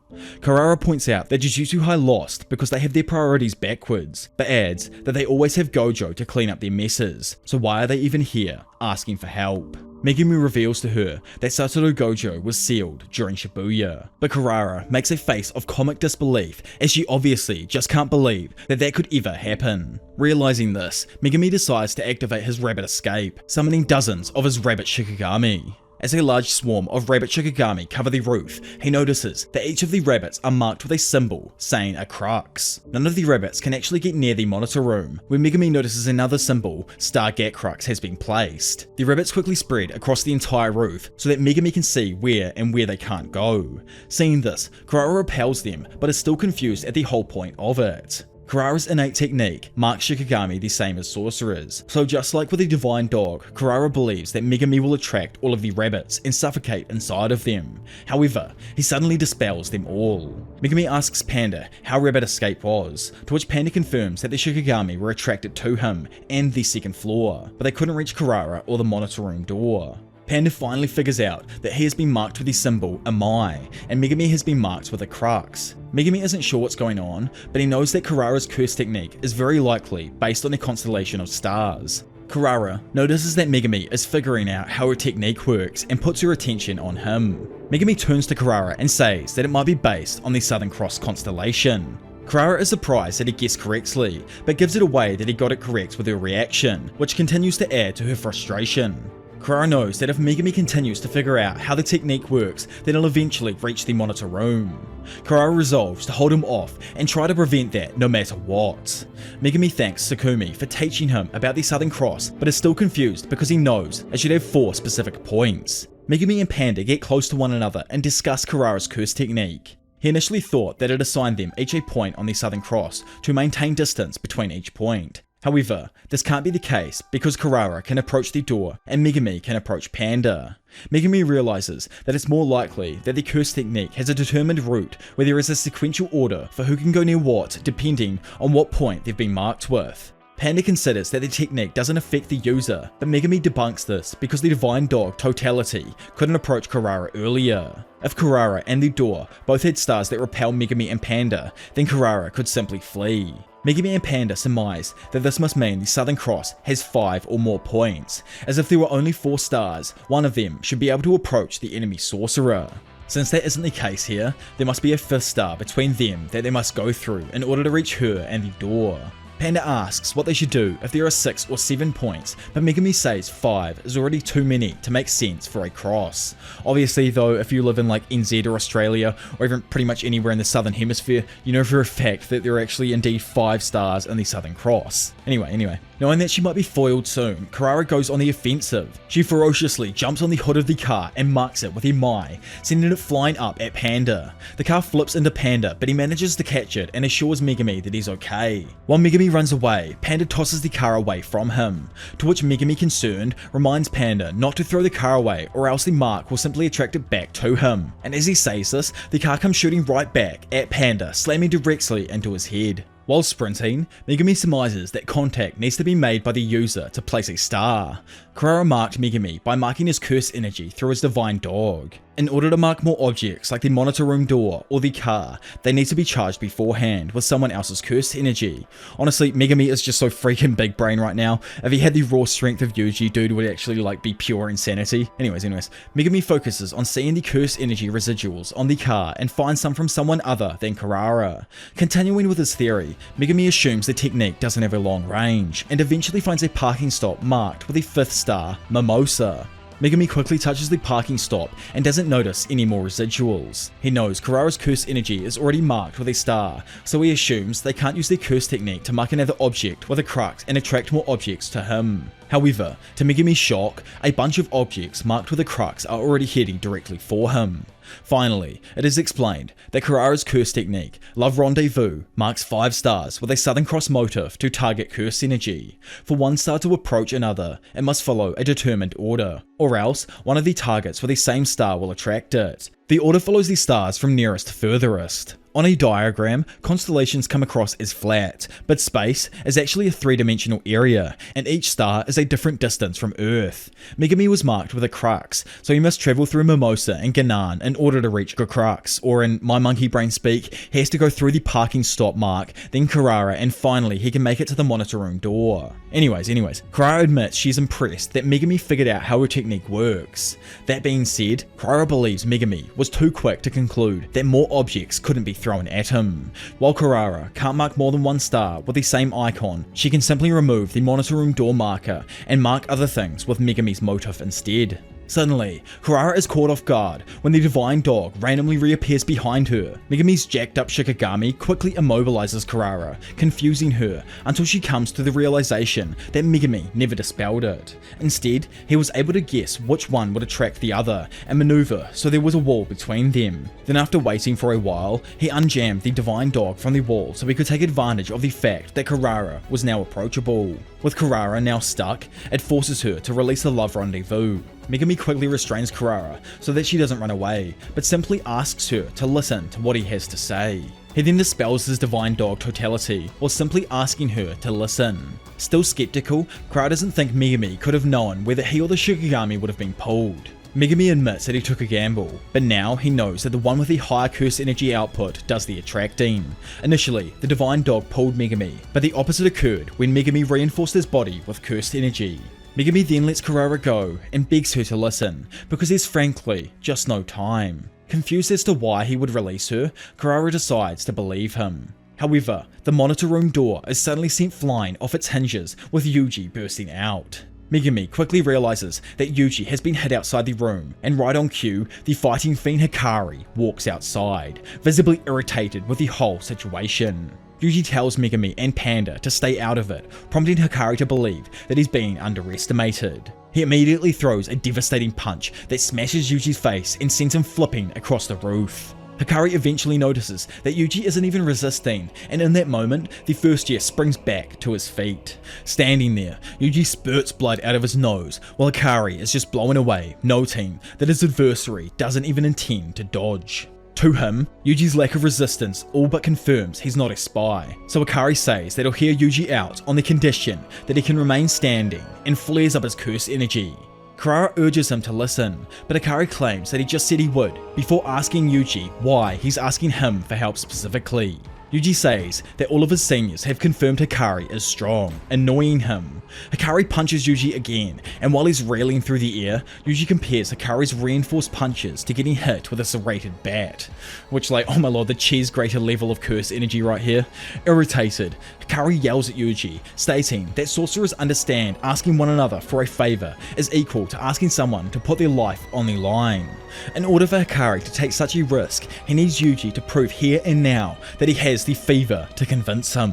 Kurara points out that Jujutsu High lost because they have their priorities backwards, but adds that they always have Gojo to clean up their messes, so why are they even here asking for help? Megumi reveals to her that Saturo Gojo was sealed during Shibuya, but Kurara makes a face of comic disbelief as she obviously just can't believe that that could ever happen. Realizing this, Megumi decides to activate his rabbit escape, summoning dozens of his rabbit Shikigami. As a large swarm of rabbit Shikigami cover the roof, he notices that each of the rabbits are marked with a symbol saying a crux. None of the rabbits can actually get near the monitor room, where Megumi notices another symbol, Star Gat Crux, has been placed. The rabbits quickly spread across the entire roof so that Megumi can see where and where they can't go. Seeing this, Kurara repels them, but is still confused at the whole point of it. Kurara's innate technique marks Shikigami the same as sorcerers, so just like with the divine dog, Kurara believes that Megumi will attract all of the rabbits and suffocate inside of them. However, he suddenly dispels them all. Megumi asks Panda how rabbit escape was, to which Panda confirms that the Shikigami were attracted to him and the second floor, but they couldn't reach Kurara or the monitor room door. Panda finally figures out that he has been marked with the symbol Amai, and Megumi has been marked with a crux. Megumi isn't sure what's going on, but he knows that Kurara's curse technique is very likely based on a constellation of stars. Kurara notices that Megumi is figuring out how her technique works and puts her attention on him. Megumi turns to Kurara and says that it might be based on the Southern Cross constellation. Kurara is surprised that he guessed correctly, but gives it away that he got it correct with her reaction, which continues to add to her frustration. Kurara knows that if Megumi continues to figure out how the technique works, then he'll eventually reach the monitor room. Kurara resolves to hold him off and try to prevent that no matter what. Megumi thanks Tsukumi for teaching him about the Southern Cross, but is still confused because he knows it should have 4 specific points. Megumi and Panda get close to one another and discuss Kurara's curse technique. He initially thought that it assigned them each a point on the Southern Cross to maintain distance between each point. However, this can't be the case because Kurara can approach the door and Megumi can approach Panda. Megumi realizes that it's more likely that the curse technique has a determined route where there is a sequential order for who can go near what depending on what point they've been marked with. Panda considers that the technique doesn't affect the user, but Megumi debunks this because the Divine Dog Totality couldn't approach Kurara earlier. If Kurara and the door both had stars that repel Megumi and Panda, then Kurara could simply flee. Megumi and Panda surmise that this must mean the Southern Cross has 5 or more points, as if there were only 4 stars, one of them should be able to approach the enemy sorcerer. Since that isn't the case here, there must be a 5th star between them that they must go through in order to reach her and the door. Panda asks what they should do if there are 6 or 7 points, but Megumi says 5 is already too many to make sense for a cross. Obviously though, if you live in like NZ or Australia, or even pretty much anywhere in the Southern Hemisphere, you know for a fact that there are actually indeed 5 stars in the Southern Cross. Anyway. Knowing that she might be foiled soon, Kurara goes on the offensive. She ferociously jumps on the hood of the car and marks it with a mai, sending it flying up at Panda. The car flips into Panda, but he manages to catch it and assures Megumi that he's okay. While Megumi runs away, Panda tosses the car away from him, to which Megumi, concerned, reminds Panda not to throw the car away or else the mark will simply attract it back to him. And as he says this, the car comes shooting right back at Panda, slamming directly into his head. While sprinting, Megumi surmises that contact needs to be made by the user to place a star. Kurara marked Megumi by marking his curse energy through his Divine Dog. In order to mark more objects like the monitor room door or the car, they need to be charged beforehand with someone else's curse energy. Honestly, Megumi is just so freaking big brain right now. If he had the raw strength of Yuji, dude would actually like be pure insanity. Anyways, Megumi focuses on seeing the curse energy residuals on the car and finds some from someone other than Kurara. Continuing with his theory, Megumi assumes the technique doesn't have a long range, and eventually finds a parking stop marked with a 5th star, Mimosa. Megumi quickly touches the parking stop and doesn't notice any more residuals. He knows Kurara's curse energy is already marked with a star, so he assumes they can't use their curse technique to mark another object with a crux and attract more objects to him. However, to Megumi's shock, a bunch of objects marked with a crux are already heading directly for him. Finally, it is explained that Kurara's curse technique, Love Rendezvous, marks 5 stars with a Southern Cross motive to target curse energy. For one star to approach another, it must follow a determined order, or else one of the targets with the same star will attract it. The order follows the stars from nearest to furthest. On a diagram, constellations come across as flat, but space is actually a 3-dimensional area, and each star is a different distance from Earth. Megumi was marked with a crux, so he must travel through Mimosa and Ganan in order to reach Crux, or in my monkey brain speak, he has to go through the parking stop mark, then Kurara, and finally he can make it to the monitor room door. Anyways, Kurara admits she's impressed that Megumi figured out how her technique works. That being said, Kurara believes Megumi was too quick to conclude that more objects couldn't be thrown at him. While Kurara can't mark more than 1 star with the same icon, she can simply remove the monitor room door marker and mark other things with Megumi's motif instead. Suddenly, Kurara is caught off guard when the Divine Dog randomly reappears behind her. Megumi's jacked up Shikigami quickly immobilizes Kurara, confusing her until she comes to the realization that Megumi never dispelled it. Instead, he was able to guess which one would attract the other and maneuver so there was a wall between them. Then after waiting for a while, he unjammed the Divine Dog from the wall so he could take advantage of the fact that Kurara was now approachable. With Kurara now stuck, it forces her to release the Love Rendezvous. Megumi quickly restrains Kurara so that she doesn't run away, but simply asks her to listen to what he has to say. He then dispels his Divine Dog totality while simply asking her to listen. Still skeptical, Kurara doesn't think Megumi could have known whether he or the Shikigami would have been pulled. Megumi admits that he took a gamble, but now he knows that the one with the higher curse energy output does the attracting. Initially, the divine dog pulled Megumi, but the opposite occurred when Megumi reinforced his body with cursed energy. Megumi then lets Kurara go and begs her to listen, because there's frankly just no time. Confused as to why he would release her, Kurara decides to believe him. However, the monitor room door is suddenly sent flying off its hinges with Yuji bursting out. Megumi quickly realizes that Yuji has been hit outside the room, and right on cue, the fighting fiend Hikari walks outside, visibly irritated with the whole situation. Yuji tells Megumi and Panda to stay out of it, prompting Hikari to believe that he's being underestimated. He immediately throws a devastating punch that smashes Yuji's face and sends him flipping across the roof. Hikari eventually notices that Yuji isn't even resisting, and in that moment, the first year springs back to his feet. Standing there, Yuji spurts blood out of his nose, while Hikari is just blown away, noting that his adversary doesn't even intend to dodge. To him, Yuji's lack of resistance all but confirms he's not a spy, so Hikari says that he'll hear Yuji out on the condition that he can remain standing, and flares up his curse energy. Kurara urges him to listen, but Hikari claims that he just said he would, before asking Yuji why he's asking him for help specifically. Yuji says that all of his seniors have confirmed Hikari is strong, annoying him. Hikari punches Yuji again, and while he's reeling through the air, Yuji compares Hikari's reinforced punches to getting hit with a serrated bat. Which, like, oh my lord, the cheese grater level of curse energy right here. Irritated, Hikari yells at Yuji, stating that sorcerers understand asking one another for a favor is equal to asking someone to put their life on the line. In order for Hikari to take such a risk, he needs Yuji to prove here and now that he has the fever to convince him.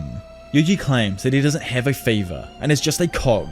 Yuji claims that he doesn't have a fever and is just a cog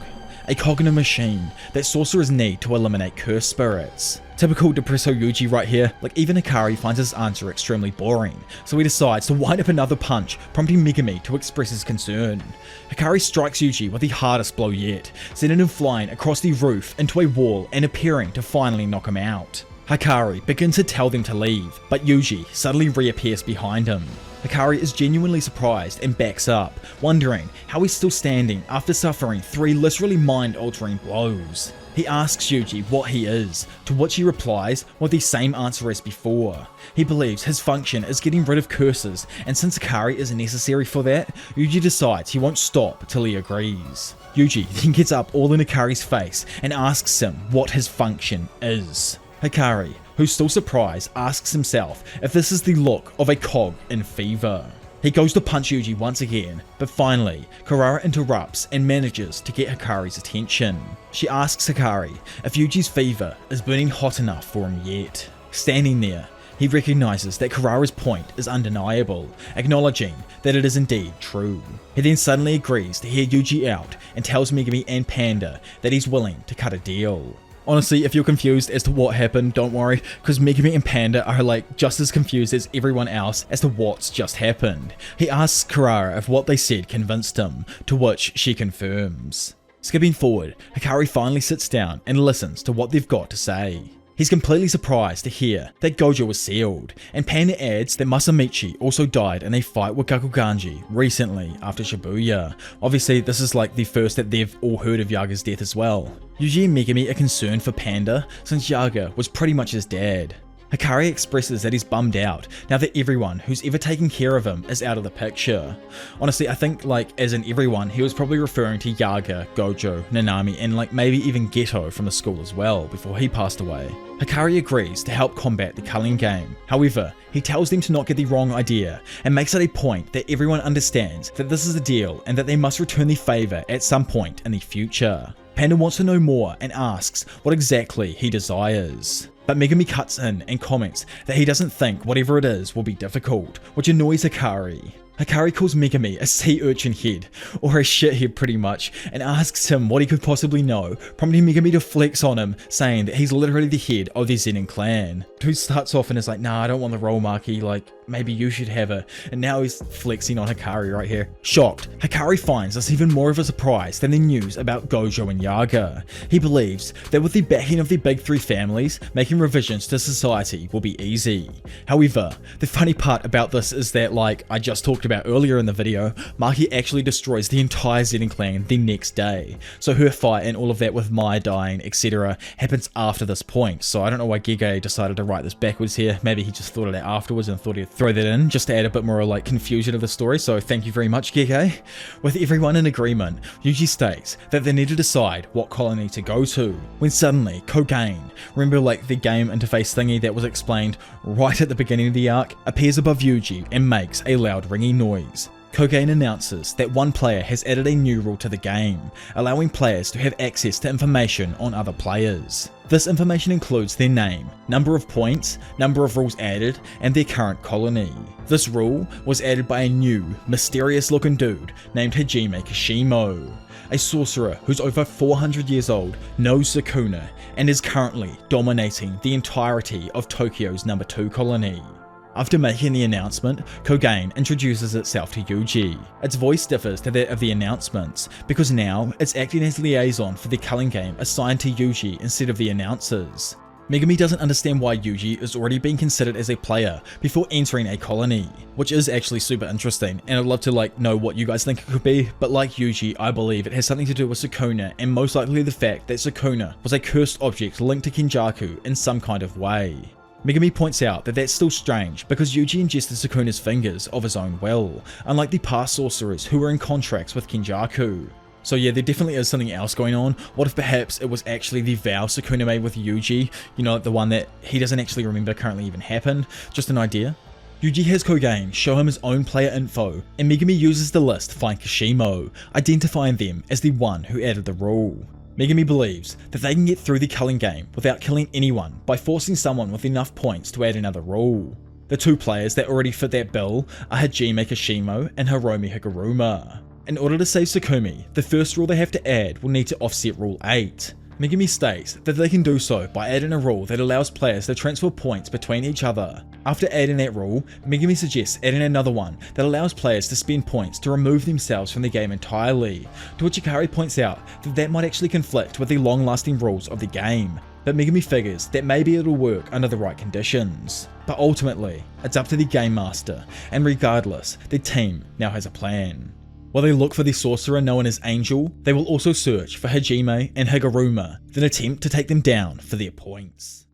in a machine that sorcerers need to eliminate cursed spirits. Typical depresso Yuji right here. Like, even Hikari finds his answer extremely boring, so he decides to wind up another punch, prompting Megumi to express his concern. Hikari strikes Yuji with the hardest blow yet, sending him flying across the roof into a wall and appearing to finally knock him out. Hikari begins to tell them to leave, but Yuji suddenly reappears behind him. Hikari is genuinely surprised and backs up, wondering how he's still standing after suffering 3 literally mind-altering blows. He asks Yuji what he is, to which he replies with the same answer as before. He believes his function is getting rid of curses, and since Hikari is necessary for that, Yuji decides he won't stop till he agrees. Yuji then gets up all in Hikari's face and asks him what his function is. Hikari, who's still surprised, asks himself if this is the look of a cog in fever. He goes to punch Yuji once again, but finally, Kurara interrupts and manages to get Hikari's attention. She asks Hikari if Yuji's fever is burning hot enough for him yet. Standing there, he recognizes that Kurara's point is undeniable, acknowledging that it is indeed true. He then suddenly agrees to hear Yuji out and tells Megumi and Panda that he's willing to cut a deal. Honestly, if you're confused as to what happened, don't worry, because Megumi and Panda are like just as confused as everyone else as to what's just happened. He asks Kurara if what they said convinced him, to which she confirms. Skipping forward, Hikari finally sits down and listens to what they've got to say. He's completely surprised to hear that Gojo was sealed, and Panda adds that Masamichi also died in a fight with Gakuganji recently after Shibuya. Obviously, this is like the first that they've all heard of Yaga's death as well. Yuji and Megumi are concerned for Panda since Yaga was pretty much his dad. Hikari expresses that he's bummed out now that everyone who's ever taken care of him is out of the picture. Honestly, I think like as in everyone, he was probably referring to Yaga, Gojo, Nanami, and like maybe even Geto from the school as well before he passed away. Hikari agrees to help combat the culling game. However, he tells them to not get the wrong idea and makes it a point that everyone understands that this is a deal and that they must return the favor at some point in the future. Panda wants to know more and asks what exactly he desires. But Megumi cuts in and comments that he doesn't think whatever it is will be difficult, which annoys Hikari. Hikari calls Megumi a sea urchin head, or a shithead pretty much, and asks him what he could possibly know, prompting Megumi to flex on him, saying that he's literally the head of the Zenin clan. Who starts off and is like, nah, I don't want the role, Maki, like, maybe you should have her. And now he's flexing on Hikari right here. Shocked, Hikari finds this even more of a surprise than the news about Gojo and Yaga. He believes that with the backing of the big three families, making revisions to society will be easy. However, the funny part about this is that, like I just talked about earlier in the video, Maki actually destroys the entire Zenin clan the next day. So her fight and all of that with Mai dying, etc. happens after this point. So I don't know why Gege decided to write this backwards here. Maybe he just thought it out afterwards and thought he'd throw that in just to add a bit more like confusion of the story. So thank you very much, Gege. With everyone in agreement, Yuji states that they need to decide what colony to go to, when suddenly Kogain, remember like the game interface thingy that was explained right at the beginning of the arc, appears above Yuji and makes a loud ringing noise. Kogain announces that one player has added a new rule to the game, allowing players to have access to information on other players. This information includes their name, number of points, number of rules added, and their current colony. This rule was added by a new, mysterious looking dude named Hajime Kishimo, a sorcerer who's over 400 years old, knows Sukuna, and is currently dominating the entirety of Tokyo's number 2 colony. After making the announcement, Kogain introduces itself to Yuji. Its voice differs to that of the announcements, because now it's acting as liaison for the culling game assigned to Yuji instead of the announcers. Megumi doesn't understand why Yuji is already being considered as a player before entering a colony, which is actually super interesting, and I'd love to know what you guys think it could be, but like Yuji, I believe it has something to do with Sukuna, and most likely the fact that Sukuna was a cursed object linked to Kenjaku in some kind of way. Megumi points out that that's still strange because Yuji ingested Sukuna's fingers of his own will, unlike the past sorcerers who were in contracts with Kenjaku. So yeah, there definitely is something else going on. What if perhaps it was actually the vow Sukuna made with Yuji, you know, the one that he doesn't actually remember currently even happened? Just an idea. Yuji has Kogain show him his own player info, and Megumi uses the list to find Kishimo, identifying them as the one who added the rule. Megumi believes that they can get through the culling game without killing anyone by forcing someone with enough points to add another rule. The two players that already fit that bill are Hajime Kishimo and Hiromi Higuruma. In order to save Sukumi, the first rule they have to add will need to offset Rule 8. Megumi states that they can do so by adding a rule that allows players to transfer points between each other. After adding that rule, Megumi suggests adding another one that allows players to spend points to remove themselves from the game entirely, to which Hikari points out that that might actually conflict with the long-lasting rules of the game, but Megumi figures that maybe it'll work under the right conditions. But ultimately, it's up to the game master, and regardless, the team now has a plan. While they look for the sorcerer known as Angel, they will also search for Hajime and Higuruma, then attempt to take them down for their points.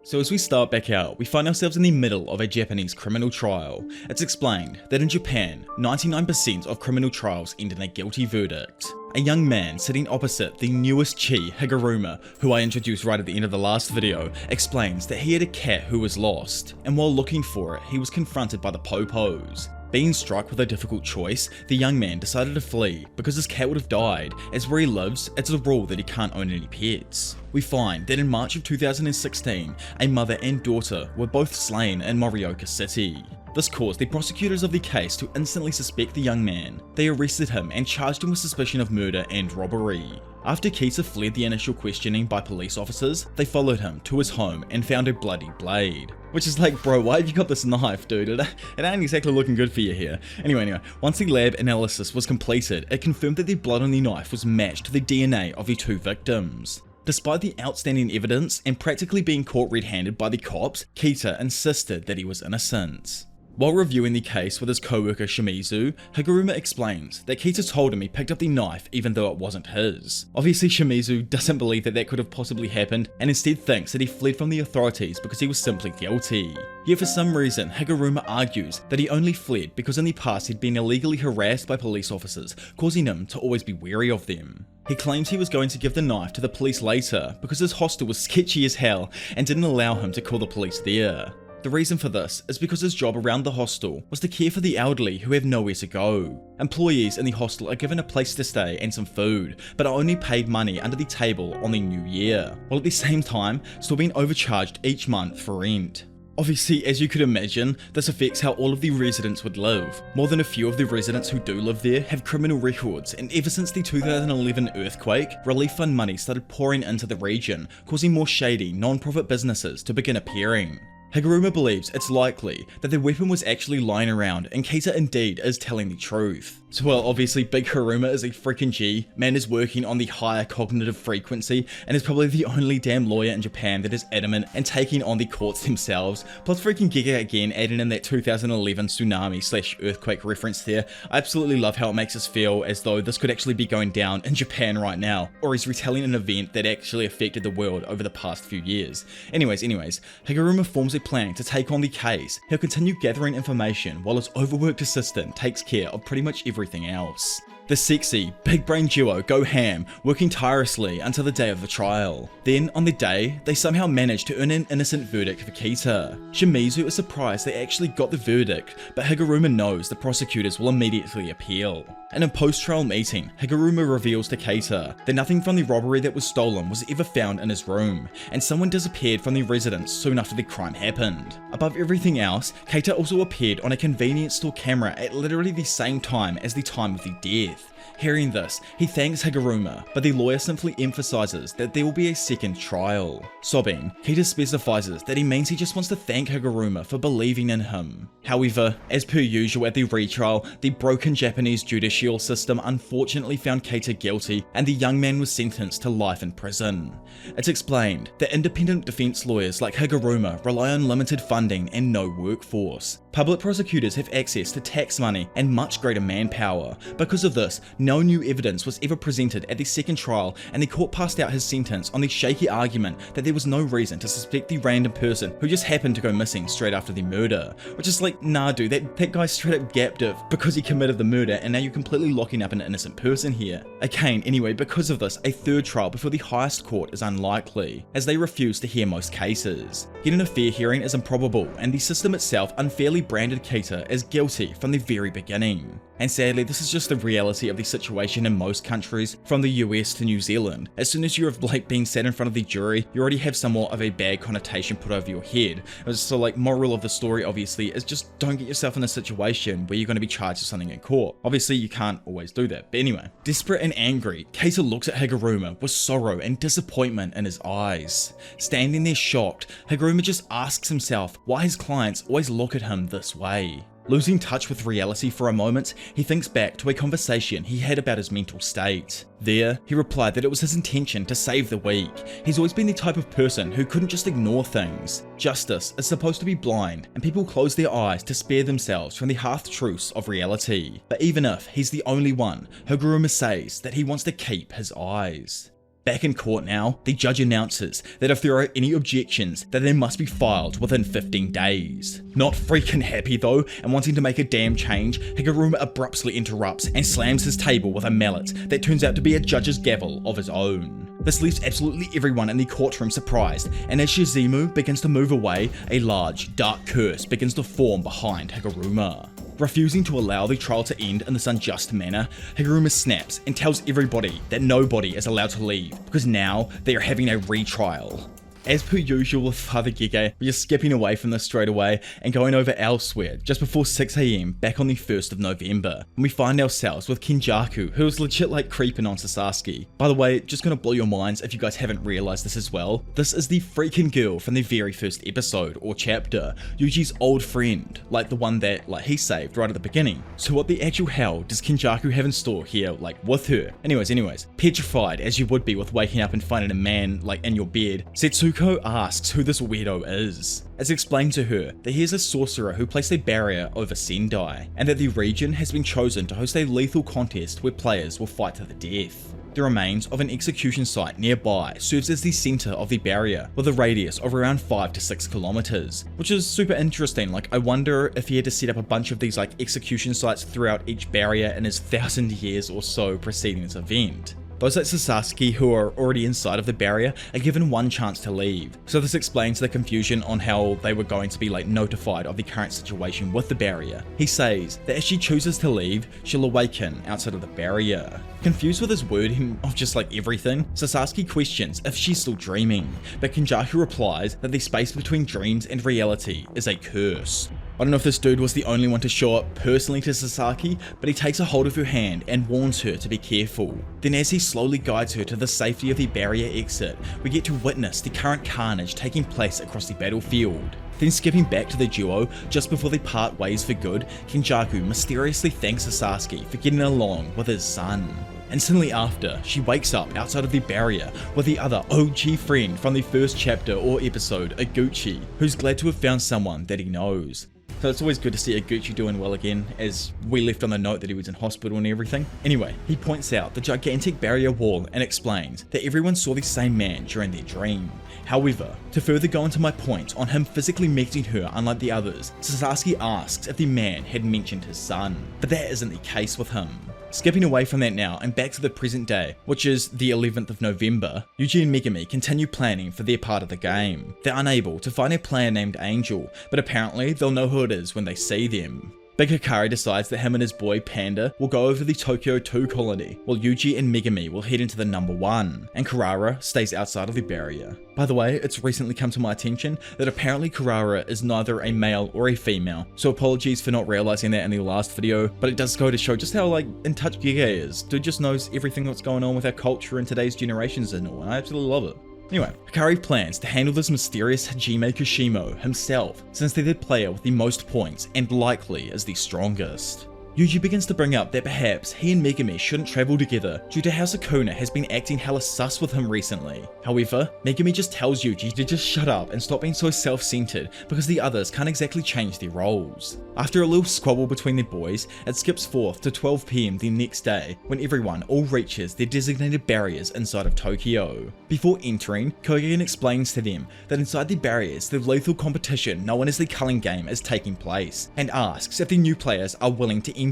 So as we start back out, we find ourselves in the middle of a Japanese criminal trial. It's explained that in Japan, 99% of criminal trials end in a guilty verdict. A young man sitting opposite the newest Chi, Higuruma, who I introduced right at the end of the last video, explains that he had a cat who was lost, and while looking for it, he was confronted by the popos. Being struck with a difficult choice, the young man decided to flee because his cat would have died, as where he lives, it's a rule that he can't own any pets. We find that in March of 2016, a mother and daughter were both slain in Morioka City. This caused the prosecutors of the case to instantly suspect the young man. They arrested him and charged him with suspicion of murder and robbery. After Kita fled the initial questioning by police officers, they followed him to his home and found a bloody blade. Which is like, bro, why have you got this knife, dude? It ain't exactly looking good for you here. Anyway, once the lab analysis was completed, it confirmed that the blood on the knife was matched to the DNA of the two victims. Despite the outstanding evidence and practically being caught red-handed by the cops, Kita insisted that he was innocent. While reviewing the case with his co-worker Shimizu, Higuruma explains that Kita told him he picked up the knife even though it wasn't his. Obviously Shimizu doesn't believe that that could have possibly happened and instead thinks that he fled from the authorities because he was simply guilty. Yet for some reason, Higuruma argues that he only fled because in the past he'd been illegally harassed by police officers, causing him to always be wary of them. He claims he was going to give the knife to the police later because his hostel was sketchy as hell and didn't allow him to call the police there. The reason for this is because his job around the hostel was to care for the elderly who have nowhere to go. Employees in the hostel are given a place to stay and some food, but are only paid money under the table on the new year, while at the same time still being overcharged each month for rent. Obviously, as you could imagine, this affects how all of the residents would live. More than a few of the residents who do live there have criminal records, and ever since the 2011 earthquake, relief fund money started pouring into the region, causing more shady, non-profit businesses to begin appearing. Higuruma believes it's likely that the weapon was actually lying around and Keita indeed is telling the truth. So well, obviously Big Haruma is a freaking G, man is working on the higher cognitive frequency and is probably the only damn lawyer in Japan that is adamant and taking on the courts themselves. Plus freaking Giga again adding in that 2011 tsunami / earthquake reference there. I absolutely love how it makes us feel as though this could actually be going down in Japan right now, or he's retelling an event that actually affected the world over the past few years. Anyways, Higuruma forms a plan to take on the case. He'll continue gathering information while his overworked assistant takes care of pretty much everything else. The sexy, big brain duo go ham, working tirelessly until the day of the trial. Then, on the day, they somehow manage to earn an innocent verdict for Keita. Shimizu is surprised they actually got the verdict, but Higuruma knows the prosecutors will immediately appeal. In a post-trial meeting, Higuruma reveals to Keita that nothing from the robbery that was stolen was ever found in his room, and someone disappeared from the residence soon after the crime happened. Above everything else, Keita also appeared on a convenience store camera at literally the same time as the time of the death. Hearing this, he thanks Higuruma, but the lawyer simply emphasizes that there will be a second trial. Sobbing, Keita specifies that he means he just wants to thank Higuruma for believing in him. However, as per usual at the retrial, the broken Japanese judicial system unfortunately found Keita guilty and the young man was sentenced to life in prison. It's explained that independent defense lawyers like Higuruma rely on limited funding and no workforce. Public prosecutors have access to tax money and much greater manpower. Because of this, no new evidence was ever presented at the second trial, and the court passed out his sentence on the shaky argument that there was no reason to suspect the random person who just happened to go missing straight after the murder. Which is like, nah dude, that guy straight up gapped it because he committed the murder, and now you're completely locking up an innocent person here. Again, anyway, because of this, a third trial before the highest court is unlikely, as they refuse to hear most cases. Getting a fair hearing is improbable, and the system itself unfairly branded Keita as guilty from the very beginning. And sadly, this is just the reality of the situation in most countries, from the US to New Zealand. As soon as you're like being sat in front of the jury, you already have somewhat of a bad connotation put over your head. So like, moral of the story obviously is just don't get yourself in a situation where you're going to be charged with something in court. Obviously you can't always do that, but anyway. Desperate and angry, Keita looks at Higuruma with sorrow and disappointment in his eyes. Standing there shocked, Higuruma just asks himself why his clients always look at him this way. Losing touch with reality for a moment, he thinks back to a conversation he had about his mental state. There, he replied that it was his intention to save the weak. He's always been the type of person who couldn't just ignore things. Justice is supposed to be blind, and people close their eyes to spare themselves from the half-truths of reality. But even if he's the only one, Higuruma says that he wants to keep his eyes. Back in court now, the judge announces that if there are any objections, that they must be filed within 15 days. Not freaking happy though, and wanting to make a damn change, Higuruma abruptly interrupts and slams his table with a mallet that turns out to be a judge's gavel of his own. This leaves absolutely everyone in the courtroom surprised, and as Shizumu begins to move away, a large, dark curse begins to form behind Higuruma. Refusing to allow the trial to end in this unjust manner, Higuruma snaps and tells everybody that nobody is allowed to leave, because now they are having a retrial. As per usual with Father Gege, we're just skipping away from this straight away and going over elsewhere just before 6 AM back on the 1st of November, and we find ourselves with Kenjaku, who is legit like creeping on Sasaki. By the way, just gonna blow your minds if you guys haven't realized this as well, this is the freaking girl from the very first episode or chapter, Yuji's old friend, like the one that like he saved right at the beginning. So what the actual hell does Kenjaku have in store here, like with her? Anyways, petrified as you would be with waking up and finding a man like in your bed, Setsuko asks who this weirdo is. It's explained to her that he is a sorcerer who placed a barrier over Sendai, and that the region has been chosen to host a lethal contest where players will fight to the death. The remains of an execution site nearby serves as the center of the barrier, with a radius of around 5 to 6 kilometers, which is super interesting. Like, I wonder if he had to set up a bunch of these like execution sites throughout each barrier in his 1,000 years or so preceding this event. Those like Sasaki who are already inside of the barrier are given one chance to leave, so this explains the confusion on how they were going to be like notified of the current situation with the barrier. He says that if she chooses to leave, she'll awaken outside of the barrier. Confused with his wording of just like everything, Sasaki questions if she's still dreaming, but Kenjaku replies that the space between dreams and reality is a curse. I don't know if this dude was the only one to show up personally to Sasaki, but he takes a hold of her hand and warns her to be careful. Then as he slowly guides her to the safety of the barrier exit, we get to witness the current carnage taking place across the battlefield. Then skipping back to the duo, just before they part ways for good, Kenjaku mysteriously thanks Sasaki for getting along with his son. Instantly after, she wakes up outside of the barrier with the other OG friend from the first chapter or episode, Iguchi, who's glad to have found someone that he knows. So it's always good to see Iguchi doing well again, as we left on the note that he was in hospital and everything. Anyway, he points out the gigantic barrier wall and explains that everyone saw the same man during their dream. However, to further go into my point on him physically meeting her unlike the others, Sasaki asks if the man had mentioned his son, but that isn't the case with him. Skipping away from that now and back to the present day, which is the 11th of November, Yuji and Megumi continue planning for their part of the game. They're unable to find a player named Angel, but apparently they'll know who it is when they see them. Big Hikari decides that him and his boy Panda will go over to the Tokyo 2 colony, while Yuji and Megumi will head into the number 1, and Kurara stays outside of the barrier. By the way, it's recently come to my attention that apparently Kurara is neither a male or a female, so apologies for not realizing that in the last video, but it does go to show just how in touch Giga is. Dude just knows everything that's going on with our culture in today's generations and all, and I absolutely love it. Anyway, Hikari plans to handle this mysterious Hajime Kushimo himself, since they're the player with the most points and likely is the strongest. Yuji begins to bring up that perhaps he and Megumi shouldn't travel together due to how Sukuna has been acting hella sus with him recently. However, Megumi just tells Yuji to just shut up and stop being so self-centered because the others can't exactly change their roles. After a little squabble between the boys, it skips forth to 12 PM the next day when everyone all reaches their designated barriers inside of Tokyo. Before entering, Kogen explains to them that inside the barriers the lethal competition known as the Culling Game is taking place, and asks if the new players are willing to enter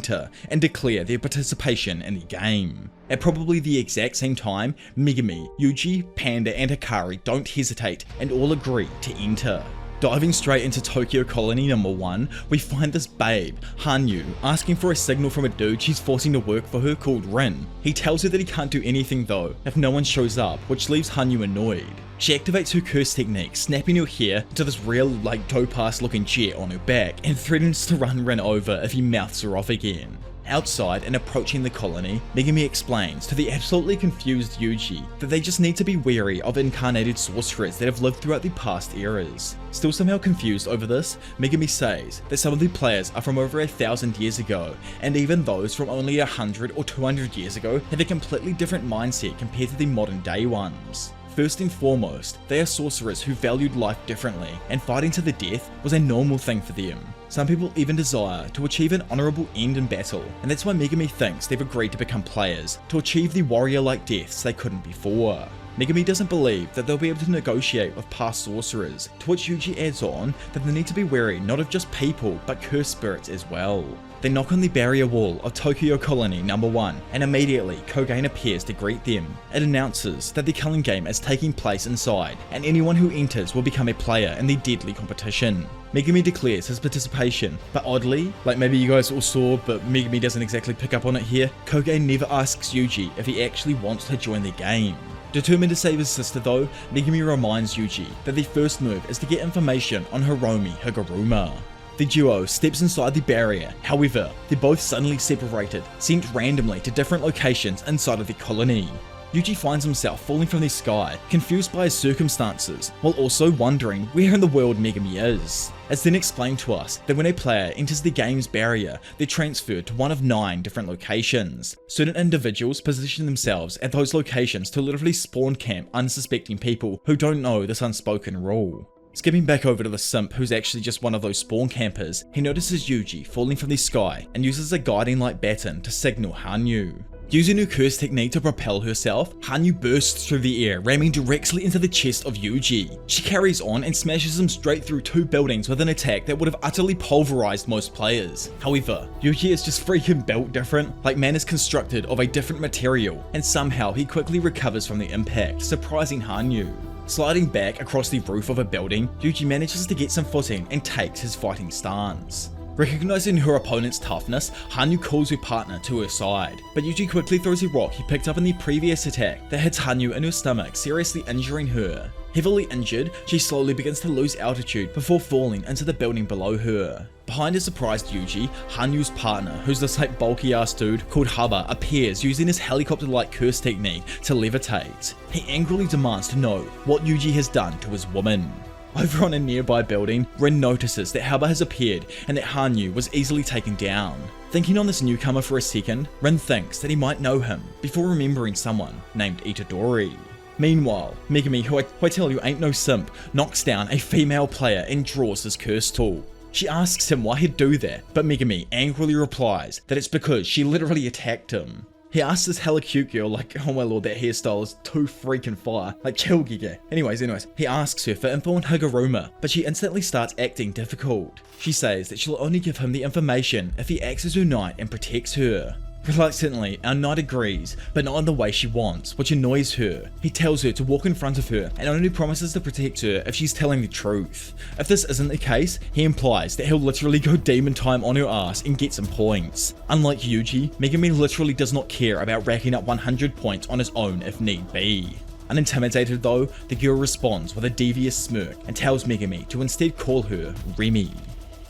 and declare their participation in the game. At probably the exact same time, Megumi, Yuji, Panda and Hikari don't hesitate and all agree to enter. Diving straight into Tokyo Colony number 1, we find this babe, Hanyu, asking for a signal from a dude she's forcing to work for her called Rin. He tells her that he can't do anything though if no one shows up, which leaves Hanyu annoyed. She activates her curse technique, snapping her hair into this real dope-ass looking jet on her back, and threatens to run Rin over if he mouths her off again. Outside and approaching the colony, Megumi explains to the absolutely confused Yuji that they just need to be wary of incarnated sorcerers that have lived throughout the past eras. Still somehow confused over this, Megumi says that some of the players are from over 1,000 years ago, and even those from only 100 or 200 years ago have a completely different mindset compared to the modern day ones. First and foremost, they are sorcerers who valued life differently, and fighting to the death was a normal thing for them. Some people even desire to achieve an honourable end in battle, and that's why Megumi thinks they've agreed to become players, to achieve the warrior-like deaths they couldn't before. Megumi doesn't believe that they'll be able to negotiate with past sorcerers, to which Yuji adds on that they need to be wary not of just people, but cursed spirits as well. They knock on the barrier wall of Tokyo Colony number 1, and immediately Kogen appears to greet them. It announces that the Culling Game is taking place inside, and anyone who enters will become a player in the deadly competition. Megumi declares his participation, but oddly, like maybe you guys all saw, but Megumi doesn't exactly pick up on it here, Kogen never asks Yuji if he actually wants to join the game. Determined to save his sister though, Megumi reminds Yuji that the first move is to get information on Hiromi Higuruma. The duo steps inside the barrier, however, they're both suddenly separated, sent randomly to different locations inside of the colony. Yuji finds himself falling from the sky, confused by his circumstances, while also wondering where in the world Megumi is. It's then explained to us that when a player enters the game's barrier, they're transferred to one of 9 different locations. Certain individuals position themselves at those locations to literally spawn camp unsuspecting people who don't know this unspoken rule. Skipping back over to the simp who's actually just one of those spawn campers, he notices Yuji falling from the sky and uses a guiding light baton to signal Hanyu. Using her curse technique to propel herself, Hanyu bursts through the air, ramming directly into the chest of Yuji. She carries on and smashes him straight through 2 buildings with an attack that would have utterly pulverized most players. However, Yuji is just freaking built different, like man is constructed of a different material, and somehow he quickly recovers from the impact, surprising Hanyu. Sliding back across the roof of a building, Yuji manages to get some footing and takes his fighting stance. Recognizing her opponent's toughness, Hanyu calls her partner to her side, but Yuji quickly throws a rock he picked up in the previous attack that hits Hanyu in her stomach, seriously injuring her. Heavily injured, she slowly begins to lose altitude before falling into the building below her. Behind a surprised Yuji, Hanyu's partner, who's this like bulky ass dude called Haba, appears using his helicopter-like curse technique to levitate. He angrily demands to know what Yuji has done to his woman. Over on a nearby building, Rin notices that Haba has appeared and that Hanyu was easily taken down. Thinking on this newcomer for a second, Rin thinks that he might know him before remembering someone named Itadori. Meanwhile, Megumi, who I tell you ain't no simp, knocks down a female player and draws his curse tool. She asks him why he'd do that, but Megumi angrily replies that it's because she literally attacked him. He asks this hella cute girl, like, oh my lord, that hairstyle is too freaking fire, like chill giga. Anyways, he asks her for info on Higuruma, but she instantly starts acting difficult. She says that she'll only give him the information if he acts as her knight and protects her. Reluctantly, our knight agrees, but not in the way she wants, which annoys her. He tells her to walk in front of her and only promises to protect her if she's telling the truth. If this isn't the case, he implies that he'll literally go demon time on her ass and get some points. Unlike Yuji, Megumi literally does not care about racking up 100 points on his own if need be. Unintimidated though, the girl responds with a devious smirk and tells Megumi to instead call her Remy.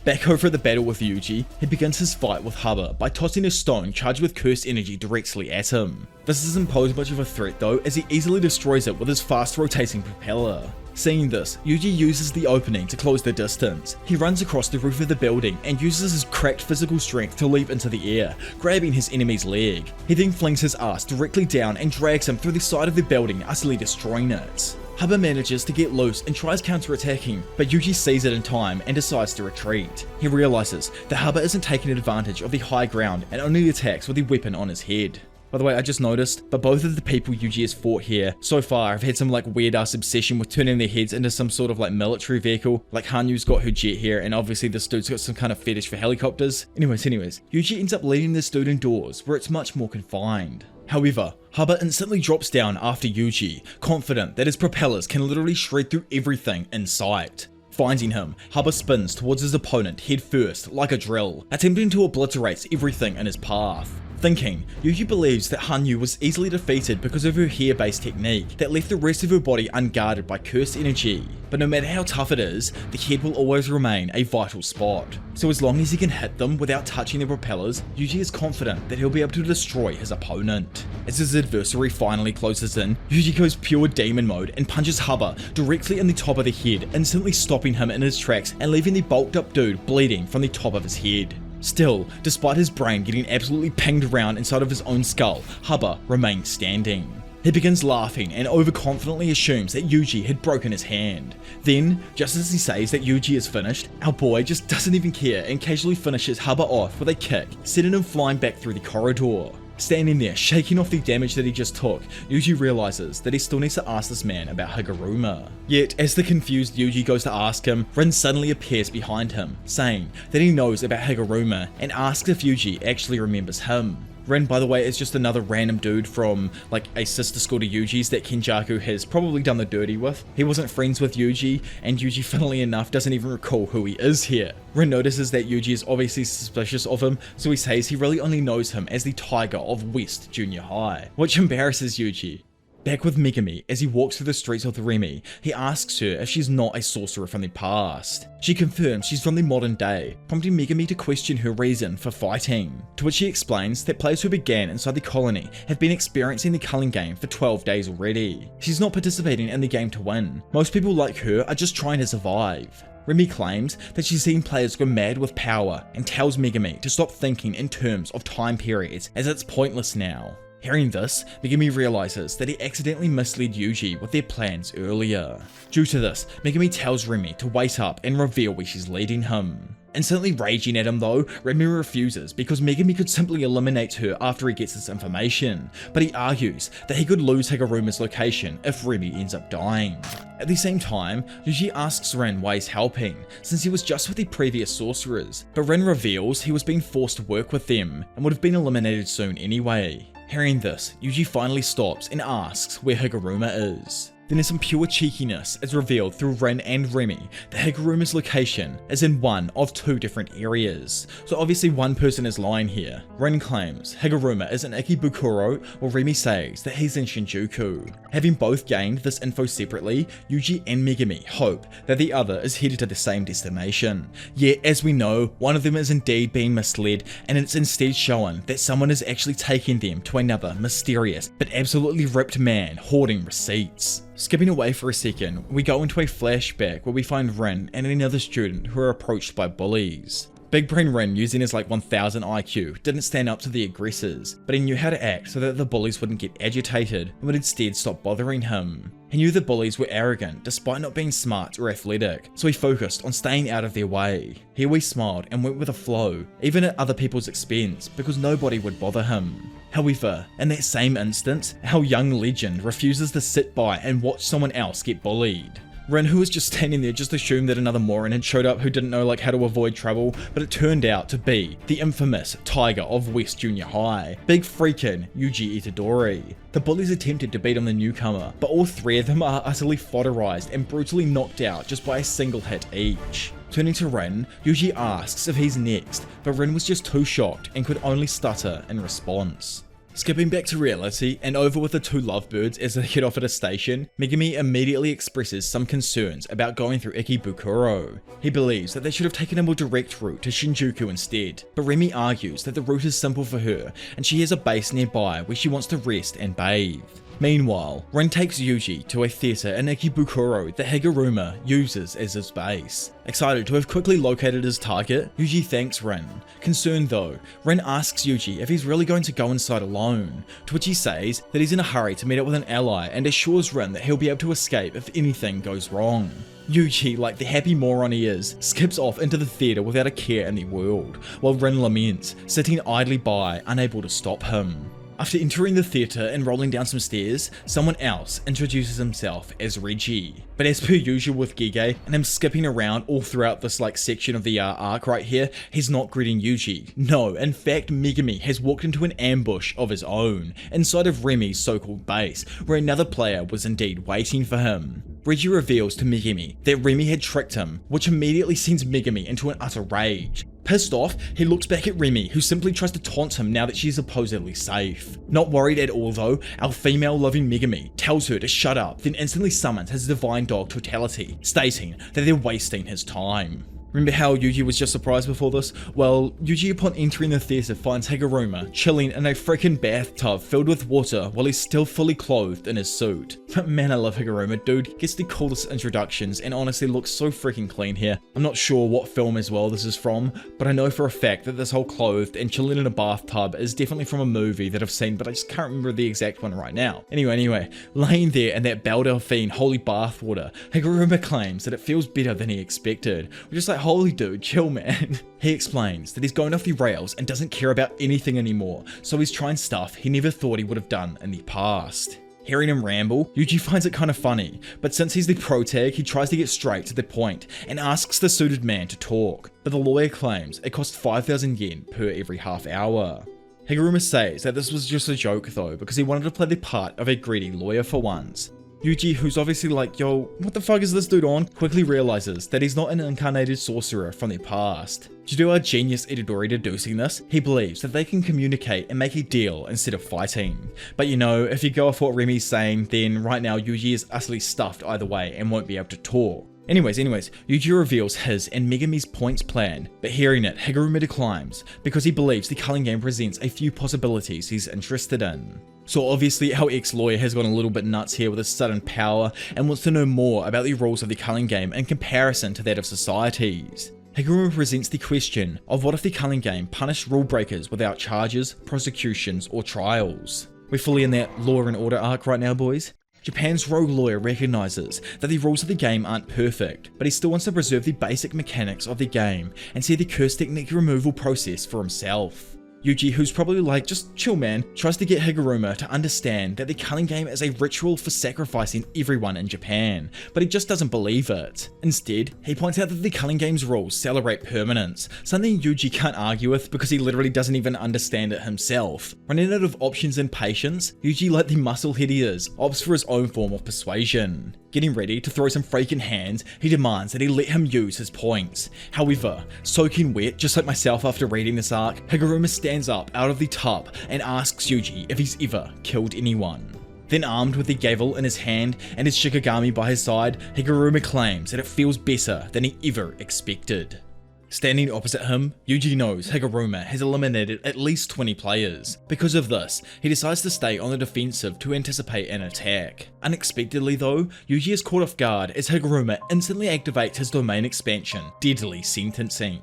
Back over at the battle with Yuji, he begins his fight with Haba by tossing a stone charged with cursed energy directly at him. This doesn't pose much of a threat though, as he easily destroys it with his fast rotating propeller. Seeing this, Yuji uses the opening to close the distance. He runs across the roof of the building and uses his cracked physical strength to leap into the air, grabbing his enemy's leg. He then flings his ass directly down and drags him through the side of the building, utterly destroying it. Haba manages to get loose and tries counter-attacking, but Yuji sees it in time and decides to retreat. He realizes that Haba isn't taking advantage of the high ground and only attacks with the weapon on his head. By the way, I just noticed, but both of the people Yuji has fought here so far have had some like weird ass obsession with turning their heads into some sort of like military vehicle. Like Hanyu's got her jet here, and obviously this dude's got some kind of fetish for helicopters. Anyways, Yuji ends up leading this dude indoors where it's much more confined. However, Haba instantly drops down after Yuji, confident that his propellers can literally shred through everything in sight. Finding him, Haba spins towards his opponent head first like a drill, attempting to obliterate everything in his path. Thinking, Yuji believes that Hanyu was easily defeated because of her hair-based technique that left the rest of her body unguarded by cursed energy. But no matter how tough it is, the head will always remain a vital spot. So as long as he can hit them without touching the propellers, Yuji is confident that he'll be able to destroy his opponent. As his adversary finally closes in, Yuji goes pure demon mode and punches Haba directly in the top of the head, instantly stopping him in his tracks and leaving the bulked up dude bleeding from the top of his head. Still, despite his brain getting absolutely pinged around inside of his own skull, Haba remains standing. He begins laughing and overconfidently assumes that Yuji had broken his hand. Then, just as he says that Yuji is finished, our boy just doesn't even care and casually finishes Haba off with a kick, sending him flying back through the corridor. Standing there, shaking off the damage that he just took, Yuji realizes that he still needs to ask this man about Higuruma. Yet, as the confused Yuji goes to ask him, Rin suddenly appears behind him, saying that he knows about Higuruma and asks if Yuji actually remembers him. Rin, by the way, is just another random dude from like a sister school to Yuji's that Kenjaku has probably done the dirty with. He wasn't friends with Yuji, and Yuji, funnily enough, doesn't even recall who he is here. Rin notices that Yuji is obviously suspicious of him, so he says he really only knows him as the Tiger of West Junior High, which embarrasses Yuji. Back with Megumi, as he walks through the streets of Remy, he asks her if she's not a sorcerer from the past. She confirms she's from the modern day, prompting Megumi to question her reason for fighting. To which she explains that players who began inside the colony have been experiencing the culling game for 12 days already. She's not participating in the game to win. Most people like her are just trying to survive. Remy claims that she's seen players go mad with power and tells Megumi to stop thinking in terms of time periods as it's pointless now. Hearing this, Megumi realizes that he accidentally misled Yuji with their plans earlier. Due to this, Megumi tells Remy to wait up and reveal where she's leading him. Instantly raging at him though, Remy refuses because Megumi could simply eliminate her after he gets this information, but he argues that he could lose Higuruma's location if Remy ends up dying. At the same time, Yuji asks Rin why he's helping, since he was just with the previous sorcerers, but Rin reveals he was being forced to work with them and would have been eliminated soon anyway. Hearing this, Yuji finally stops and asks where Higuruma is. Then in some pure cheekiness, it's revealed through Rin and Remy that Higuruma's location is in one of two different areas. So obviously one person is lying here. Rin claims Higuruma is in Ikebukuro, while Remy says that he's in Shinjuku. Having both gained this info separately, Yuji and Megumi hope that the other is headed to the same destination. Yet, as we know, one of them is indeed being misled, and it's instead shown that someone is actually taking them to another mysterious but absolutely ripped man hoarding receipts. Skipping away for a second, we go into a flashback where we find Rin and another student who are approached by bullies. Big Brain Rin, using his like 1000 IQ, didn't stand up to the aggressors, but he knew how to act so that the bullies wouldn't get agitated and would instead stop bothering him. He knew the bullies were arrogant despite not being smart or athletic, so he focused on staying out of their way. He always smiled and went with the flow, even at other people's expense, because nobody would bother him. However, in that same instance, our young legend refuses to sit by and watch someone else get bullied. Rin, who was just standing there, just assumed that another moron had showed up who didn't know like how to avoid trouble, but it turned out to be the infamous Tiger of West Junior High, big freaking Yuji Itadori. The bullies attempted to beat on the newcomer, but all three of them are utterly fodderized and brutally knocked out just by a single hit each. Turning to Rin, Yuji asks if he's next, but Rin was just too shocked and could only stutter in response. Skipping back to reality and over with the two lovebirds as they head off at a station, Megumi immediately expresses some concerns about going through Ikebukuro. He believes that they should have taken a more direct route to Shinjuku instead, but Remy argues that the route is simple for her and she has a base nearby where she wants to rest and bathe. Meanwhile, Rin takes Yuji to a theatre in Ikebukuro that Higuruma uses as his base. Excited to have quickly located his target, Yuji thanks Rin. Concerned though, Rin asks Yuji if he's really going to go inside alone, to which he says that he's in a hurry to meet up with an ally and assures Rin that he'll be able to escape if anything goes wrong. Yuji, like the happy moron he is, skips off into the theatre without a care in the world, while Rin laments, sitting idly by, unable to stop him. After entering the theatre and rolling down some stairs, someone else introduces himself as Reggie. But as per usual with Gege, and him skipping around all throughout this like section of the arc right here, he's not greeting Yuji. No, in fact Megumi has walked into an ambush of his own, inside of Remy's so-called base, where another player was indeed waiting for him. Reggie reveals to Megumi that Remy had tricked him, which immediately sends Megumi into an utter rage. Pissed off, he looks back at Remy, who simply tries to taunt him now that she's supposedly safe. Not worried at all though, our female-loving Megumi tells her to shut up, then instantly summons his divine dog Totality, stating that they're wasting his time. Remember how Yuji was just surprised before this? Well, Yuji upon entering the theatre finds Higuruma chilling in a freaking bathtub filled with water while he's still fully clothed in his suit. But man, I love Higuruma, dude. Gets the coolest introductions and honestly looks so freaking clean here. I'm not sure what film as well this is from, but I know for a fact that this whole clothed and chilling in a bathtub is definitely from a movie that I've seen, but I just can't remember the exact one right now. Anyway, laying there in that Belle Delphine holy bathwater, Higuruma claims that it feels better than he expected. We're just like, holy dude, chill man. He explains that he's going off the rails and doesn't care about anything anymore, so he's trying stuff he never thought he would have done in the past. Hearing him ramble, Yuji finds it kind of funny, but since he's the pro tag, he tries to get straight to the point and asks the suited man to talk, but the lawyer claims it costs 5,000 yen per every half hour. Higuruma says that this was just a joke though, because he wanted to play the part of a greedy lawyer for once. Yuji, who's obviously like, yo, what the fuck is this dude on? Quickly realizes that he's not an incarnated sorcerer from the past. Due to our genius Itadori deducing this, he believes that they can communicate and make a deal instead of fighting. But you know, if you go off what Remy's saying, then right now Yuji is utterly stuffed either way and won't be able to talk. Anyways, Yuji reveals his and Megumi's points plan, but hearing it, Higuruma declines because he believes the culling game presents a few possibilities he's interested in. So obviously our ex-lawyer has gone a little bit nuts here with his sudden power and wants to know more about the rules of the culling game in comparison to that of societies. Higuruma presents the question of what if the culling game punished rule breakers without charges, prosecutions, or trials. We're fully in that law and order arc right now, boys. Japan's rogue lawyer recognizes that the rules of the game aren't perfect, but he still wants to preserve the basic mechanics of the game and see the curse technique removal process for himself. Yuji, who's probably like, just chill man, tries to get Higuruma to understand that the culling game is a ritual for sacrificing everyone in Japan, but he just doesn't believe it. Instead, he points out that the culling game's rules celebrate permanence, something Yuji can't argue with because he literally doesn't even understand it himself. Running out of options and patience, Yuji, like the musclehead he is, opts for his own form of persuasion. Getting ready to throw some freaking hands, he demands that he let him use his points. However, soaking wet, just like myself after reading this arc, Higuruma stands up out of the tub and asks Yuji if he's ever killed anyone. Then, armed with the gavel in his hand and his Shikigami by his side, Higuruma claims that it feels better than he ever expected. Standing opposite him, Yuji knows Higuruma has eliminated at least 20 players. Because of this, he decides to stay on the defensive to anticipate an attack. Unexpectedly though, Yuji is caught off guard as Higuruma instantly activates his domain expansion, Deadly Sentencing.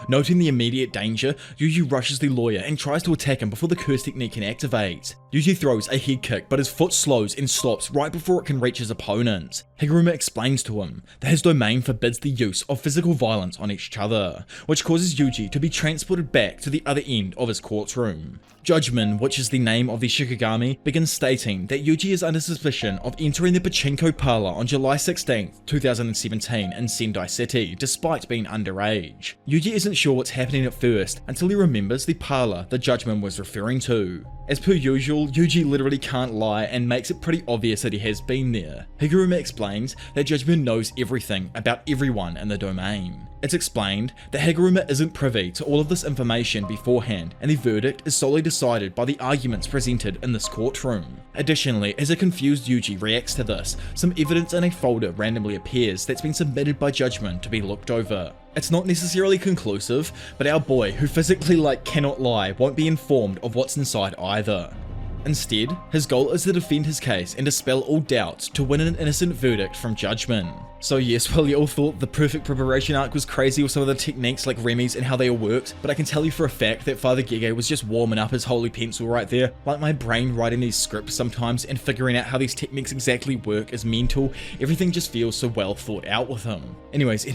Noting the immediate danger, Yuji rushes the lawyer and tries to attack him before the curse technique can activate. Yuji throws a head kick, but his foot slows and stops right before it can reach his opponent. Higuruma explains to him that his domain forbids the use of physical violence on each other, which causes Yuji to be transported back to the other end of his courtroom. Judgment, which is the name of the Shikigami, begins stating that Yuji is under suspicion of entering the pachinko parlor on July 16, 2017 in Sendai City, despite being underage. Yuji isn't sure what's happening at first until he remembers the parlor the Judgment was referring to. As per usual, Yuji literally can't lie and makes it pretty obvious that he has been there. Higuruma explains that Judgment knows everything about everyone in the domain. It's explained that Higuruma isn't privy to all of this information beforehand, and the verdict is solely decided by the arguments presented in this courtroom. Additionally, as a confused Yuji reacts to this, some evidence in a folder randomly appears that's been submitted by Judgment to be looked over. It's not necessarily conclusive, but our boy, who physically cannot lie, won't be informed of what's inside either. Instead, his goal is to defend his case and dispel all doubts to win an innocent verdict from Judgment. So yes, while you all thought the perfect preparation arc was crazy with some of the techniques like Remy's and how they all worked, but I can tell you for a fact that Father Gege was just warming up his holy pencil right there. Like my brain writing these scripts sometimes and figuring out how these techniques exactly work is mental. Everything just feels so well thought out with him. Anyways,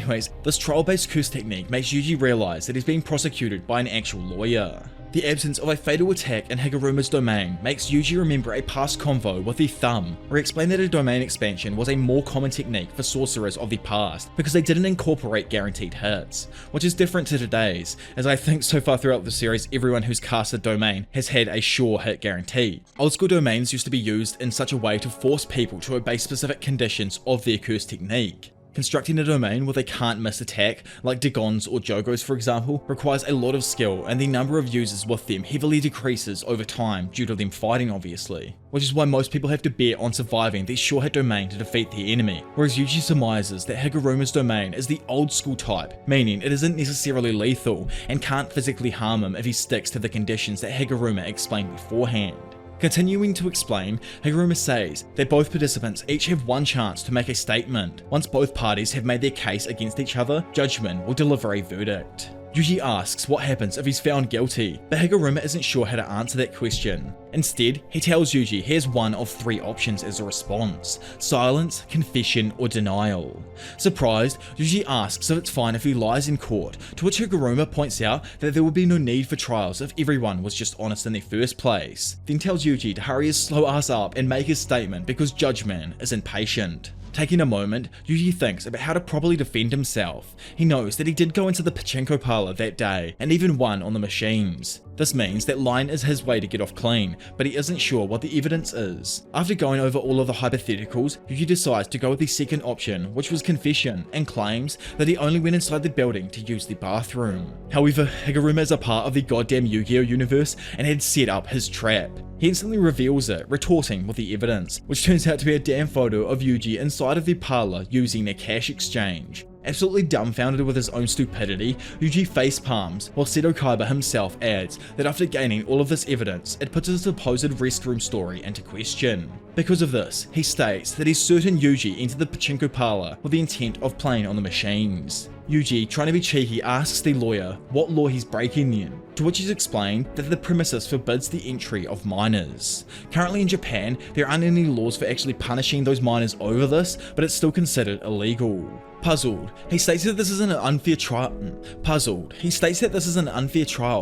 this trial-based curse technique makes Yuji realize that he's being prosecuted by an actual lawyer. The absence of a fatal attack in Higuruma's domain makes Yuji remember a past convo with the Thumb, where he explained that a domain expansion was a more common technique for sorcerers of the past because they didn't incorporate guaranteed hits, which is different to today's, as I think so far throughout the series everyone who's cast a domain has had a sure hit guarantee. Old school domains used to be used in such a way to force people to obey specific conditions of their curse technique. Constructing a domain with a can't miss attack, like Dagon's or Jogo's for example, requires a lot of skill, and the number of users with them heavily decreases over time due to them fighting obviously. Which is why most people have to bet on surviving the sure hit domain to defeat the enemy, whereas Yuji surmises that Higuruma's domain is the old school type, meaning it isn't necessarily lethal and can't physically harm him if he sticks to the conditions that Higuruma explained beforehand. Continuing to explain, Higuruma says that both participants each have one chance to make a statement. Once both parties have made their case against each other, Judgment will deliver a verdict. Yuji asks what happens if he's found guilty, but Higuruma isn't sure how to answer that question. Instead, he tells Yuji he has one of three options as a response: silence, confession, or denial. Surprised, Yuji asks if it's fine if he lies in court, to which Higuruma points out that there would be no need for trials if everyone was just honest in the first place, then tells Yuji to hurry his slow ass up and make his statement because Judgment is impatient. Taking a moment, Yuji thinks about how to properly defend himself. He knows that he did go into the pachinko parlor that day, and even won on the machines. This means that lying is his way to get off clean, but he isn't sure what the evidence is. After going over all of the hypotheticals, Yuji decides to go with the second option, which was confession, and claims that he only went inside the building to use the bathroom. However, Higuruma is a part of the goddamn Yu-Gi-Oh universe and had set up his trap. He instantly reveals it, retorting with the evidence, which turns out to be a damn photo of Yuji inside of the parlor using a cash exchange. Absolutely dumbfounded with his own stupidity, Yuji face palms, while Seto Kaiba himself adds that after gaining all of this evidence, it puts his supposed restroom story into question. Because of this, he states that he's certain Yuji entered the pachinko parlor with the intent of playing on the machines. Yuji, trying to be cheeky, asks the lawyer what law he's breaking then, to which he's explained that the premises forbids the entry of minors. Currently in Japan, there aren't any laws for actually punishing those minors over this, but it's still considered illegal. Puzzled, he states that this is an unfair trial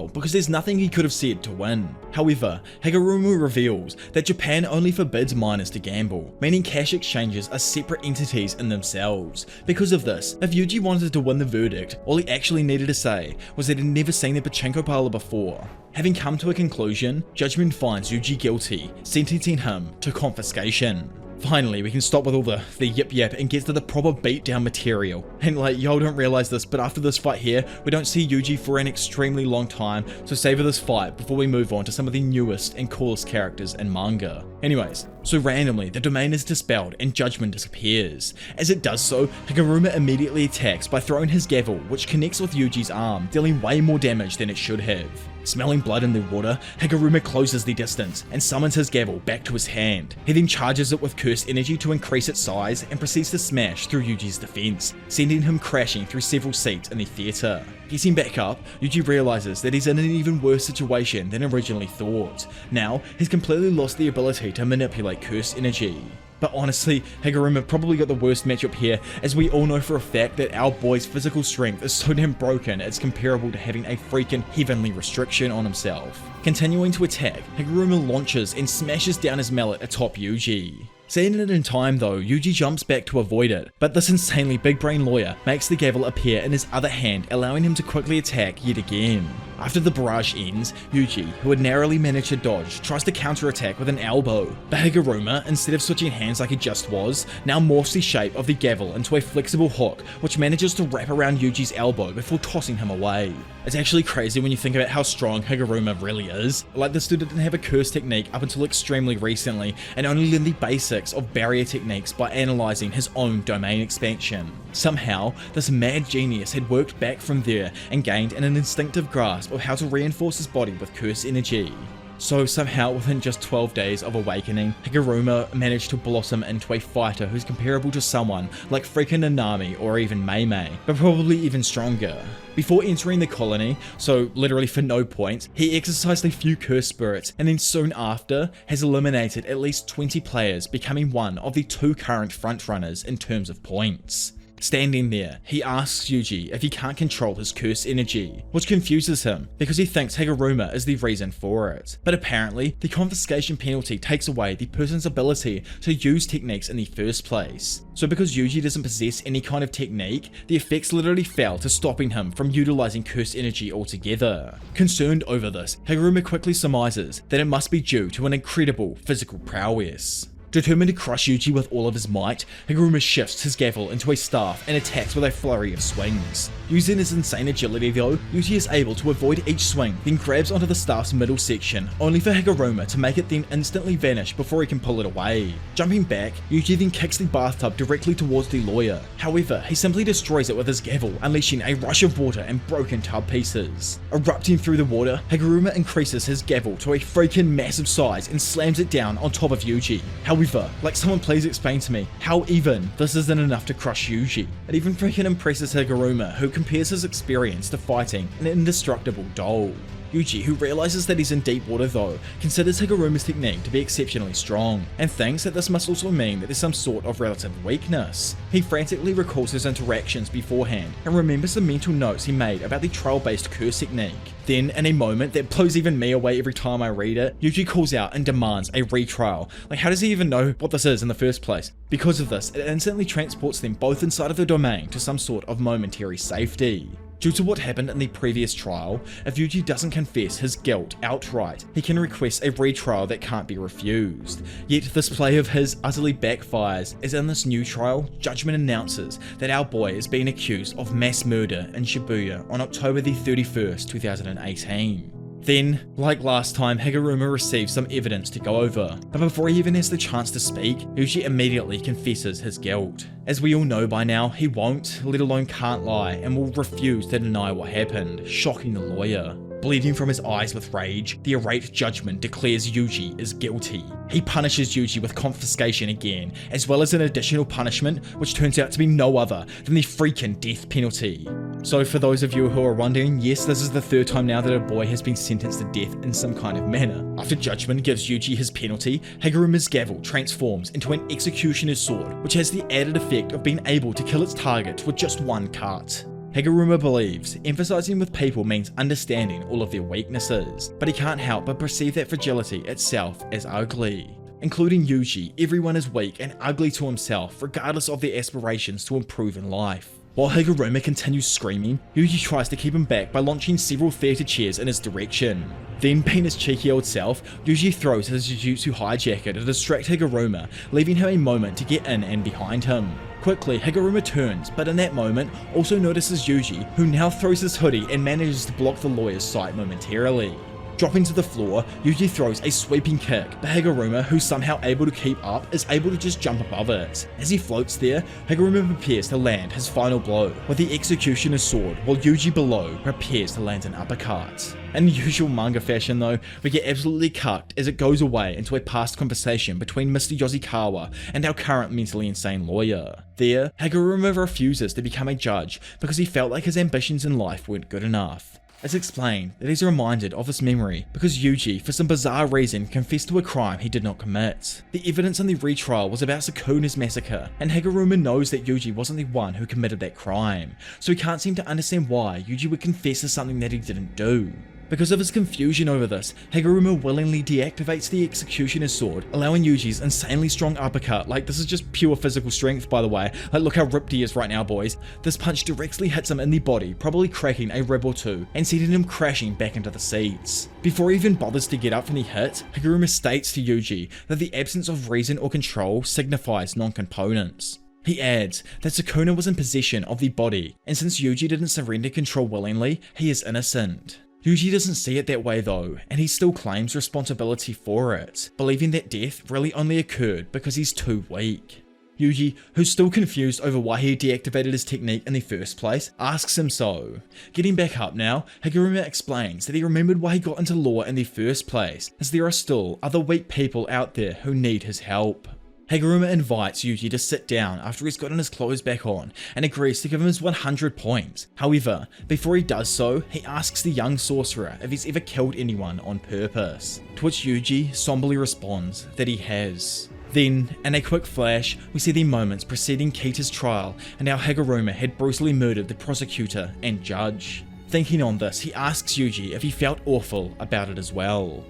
because there's nothing he could have said to win. However, Higuruma reveals that Japan only forbids minors to gamble, meaning cash exchanges are separate entities in themselves. Because of this, if Yuji wanted to win the verdict, all he actually needed to say was that he'd never seen the pachinko parlor before. Having come to a conclusion, judgment finds Yuji guilty, sentencing him to confiscation. Finally, we can stop with all the yip yap and get to the proper beatdown material. And like, y'all don't realize this, but after this fight here, we don't see Yuji for an extremely long time, so savor this fight before we move on to some of the newest and coolest characters in manga. Anyways, so randomly, the domain is dispelled and judgment disappears. As it does so, Higuruma immediately attacks by throwing his gavel, which connects with Yuji's arm, dealing way more damage than it should have. Smelling blood in the water, Higuruma closes the distance and summons his gavel back to his hand. He then charges it with cursed energy to increase its size and proceeds to smash through Yuji's defense, sending him crashing through several seats in the theater. Getting back up, Yuji realizes that he's in an even worse situation than originally thought. Now, he's completely lost the ability to manipulate cursed energy. But honestly, Higuruma probably got the worst matchup here, as we all know for a fact that our boy's physical strength is so damn broken it's comparable to having a freaking heavenly restriction on himself. Continuing to attack, Higuruma launches and smashes down his mallet atop Yuji. Seeing it in time though, Yuji jumps back to avoid it, but this insanely big brain lawyer makes the gavel appear in his other hand, allowing him to quickly attack yet again. After the barrage ends, Yuji, who had narrowly managed to dodge, tries to counterattack with an elbow, but Higuruma, instead of switching hands like he just was, now morphs the shape of the gavel into a flexible hook, which manages to wrap around Yuji's elbow before tossing him away. It's actually crazy when you think about how strong Higuruma really is. Like, this dude didn't have a curse technique up until extremely recently, and only learned the basics of barrier techniques by analysing his own domain expansion. Somehow, this mad genius had worked back from there and gained an instinctive grasp of how to reinforce his body with curse energy. So somehow, within just 12 days of awakening, Higuruma managed to blossom into a fighter who's comparable to someone like freaking Nanami or even Mei Mei, but probably even stronger. Before entering the colony, so literally for no point, he exercised a few cursed spirits, and then soon after has eliminated at least 20 players, becoming one of the 2 current frontrunners in terms of points. Standing there, he asks Yuji if he can't control his curse energy, which confuses him because he thinks Higuruma is the reason for it. But apparently, the confiscation penalty takes away the person's ability to use techniques in the first place. So because Yuji doesn't possess any kind of technique, the effects literally fell to stopping him from utilizing curse energy altogether. Concerned over this, Higuruma quickly surmises that it must be due to an incredible physical prowess. Determined to crush Yuji with all of his might, Higuruma shifts his gavel into a staff and attacks with a flurry of swings. Using his insane agility though, Yuji is able to avoid each swing, then grabs onto the staff's middle section, only for Higuruma to make it then instantly vanish before he can pull it away. Jumping back, Yuji then kicks the bathtub directly towards the lawyer. However, he simply destroys it with his gavel, unleashing a rush of water and broken tub pieces. Erupting through the water, Higuruma increases his gavel to a freaking massive size and slams it down on top of Yuji. However, like, someone please explain to me how even this isn't enough to crush Yuji. It even freaking impresses Higuruma, who compares his experience to fighting an indestructible doll. Yuji, who realizes that he's in deep water though, considers Higuruma's technique to be exceptionally strong, and thinks that this must also mean that there's some sort of relative weakness. He frantically recalls his interactions beforehand, and remembers the mental notes he made about the trail-based curse technique. Then, in a moment that blows even me away every time I read it, Yuji calls out and demands a retrial. Like, how does he even know what this is in the first place? Because of this, it instantly transports them both inside of the domain to some sort of momentary safety. Due to what happened in the previous trial, if Yuji doesn't confess his guilt outright, he can request a retrial that can't be refused. Yet this play of his utterly backfires, as in this new trial, judgment announces that our boy is being accused of mass murder in Shibuya on October the 31st, 2018. Then, like last time, Higuruma receives some evidence to go over, but before he even has the chance to speak, Yuji immediately confesses his guilt. As we all know by now, he won't, let alone can't lie, and will refuse to deny what happened, shocking the lawyer. Bleeding from his eyes with rage, the irate judgment declares Yuji is guilty. He punishes Yuji with confiscation again, as well as an additional punishment, which turns out to be no other than the freaking death penalty. So for those of you who are wondering, yes, this is the third time now that a boy has been sentenced to death in some kind of manner. After judgment gives Yuji his penalty, Haguruma's gavel transforms into an executioner's sword, which has the added effect of being able to kill its target with just one cut. Haguruma believes emphasizing with people means understanding all of their weaknesses, but he can't help but perceive that fragility itself as ugly. Including Yuji, everyone is weak and ugly to himself regardless of their aspirations to improve in life. While Haguruma continues screaming, Yuji tries to keep him back by launching several theatre chairs in his direction. Then, being his cheeky old self, Yuji throws his Jujutsu hijacker to distract Haguruma, leaving him a moment to get in and behind him. Quickly, Haguruma turns, but in that moment, also notices Yuji, who now throws his hoodie and manages to block the lawyer's sight momentarily. Dropping to the floor, Yuji throws a sweeping kick, but Haguruma, who's somehow able to keep up, is able to just jump above it. As he floats there, Haguruma prepares to land his final blow with the executioner's sword, while Yuji below prepares to land an uppercut. In usual manga fashion though, we get absolutely cucked as it goes away into a past conversation between Mr. Yoshikawa and our current mentally insane lawyer. There, Haguruma refuses to become a judge because he felt like his ambitions in life weren't good enough. It's explained that he's reminded of this memory because Yuji, for some bizarre reason, confessed to a crime he did not commit. The evidence in the retrial was about Sukuna's massacre, and Haguruma knows that Yuji wasn't the one who committed that crime, so he can't seem to understand why Yuji would confess to something that he didn't do. Because of his confusion over this, Haguruma willingly deactivates the executioner's sword, allowing Yuji's insanely strong uppercut. Like, this is just pure physical strength, by the way. Like, look how ripped he is right now, boys. This punch directly hits him in the body, probably cracking a rib or two, and sending him crashing back into the seats. Before he even bothers to get up from the hit, Haguruma states to Yuji that the absence of reason or control signifies non-components. He adds that Sukuna was in possession of the body, and since Yuji didn't surrender control willingly, he is innocent. Yuji doesn't see it that way though, and he still claims responsibility for it, believing that death really only occurred because he's too weak. Yuji, who's still confused over why he deactivated his technique in the first place, asks him so. Getting back up now, Haguruma explains that he remembered why he got into law in the first place, as there are still other weak people out there who need his help. Haguruma invites Yuji to sit down after he's gotten his clothes back on and agrees to give him his 100 points. However, before he does so, he asks the young sorcerer if he's ever killed anyone on purpose, to which Yuji somberly responds that he has. Then, in a quick flash, we see the moments preceding Kita's trial and how Haguruma had brutally murdered the prosecutor and judge. Thinking on this, he asks Yuji if he felt awful about it as well.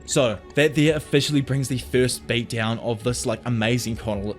So, that there officially brings the first beatdown of this amazing colony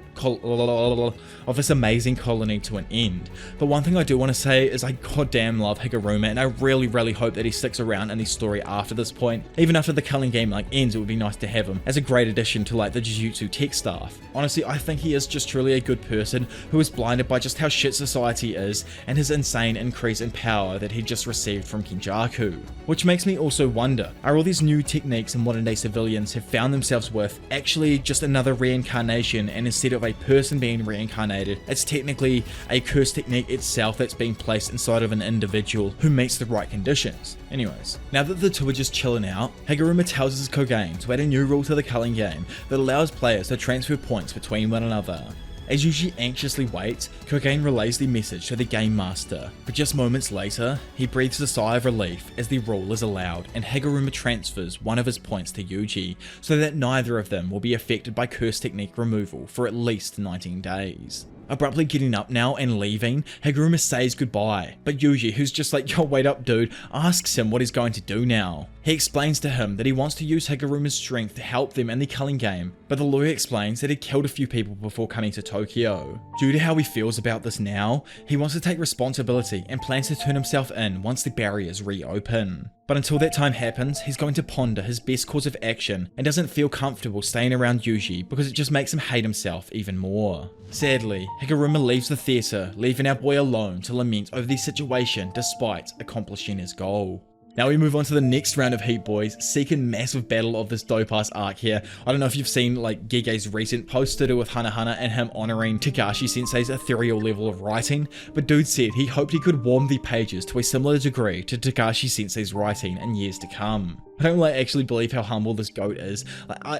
to an end. But one thing I do want to say is I goddamn love Haguruma, and I really hope that he sticks around in the story after this point. Even after the Culling game ends, it would be nice to have him as a great addition to the Jujutsu tech staff. Honestly, I think he is just truly a good person who is blinded by just how shit society is and his insane increase in power that he just received from Kenjaku. Which makes me also wonder, are all these new techniques and modern day civilians have found themselves with actually just another reincarnation, and instead of a person being reincarnated, it's technically a curse technique itself that's being placed inside of an individual who meets the right conditions. Anyways, now that the two are just chilling out, Haguruma tells his Kogain to add a new rule to the Culling game that allows players to transfer points between one another. As Yuji anxiously waits, Kogain relays the message to the Game Master, but just moments later, he breathes a sigh of relief as the rule is allowed and Haguruma transfers one of his points to Yuji, so that neither of them will be affected by curse technique removal for at least 19 days. Abruptly getting up now and leaving, Haguruma says goodbye, but Yuji, who's just like, yo, wait up dude, asks him what he's going to do now. He explains to him that he wants to use Haguruma's strength to help them in the Culling game, but the lawyer explains that he killed a few people before coming to Tokyo. Due to how he feels about this now, he wants to take responsibility and plans to turn himself in once the barriers reopen. But until that time happens, he's going to ponder his best course of action and doesn't feel comfortable staying around Yuji because it just makes him hate himself even more. Sadly, Haguruma leaves the theatre, leaving our boy alone to lament over the situation despite accomplishing his goal. Now we move on to the next round of Heat Boys, second massive battle of this dope ass arc here. I don't know if you've seen like Gege's recent post to do with Hana and him honoring Togashi Sensei's ethereal level of writing, but dude said he hoped he could warm the pages to a similar degree to Togashi Sensei's writing in years to come. I don't actually believe how humble this goat is.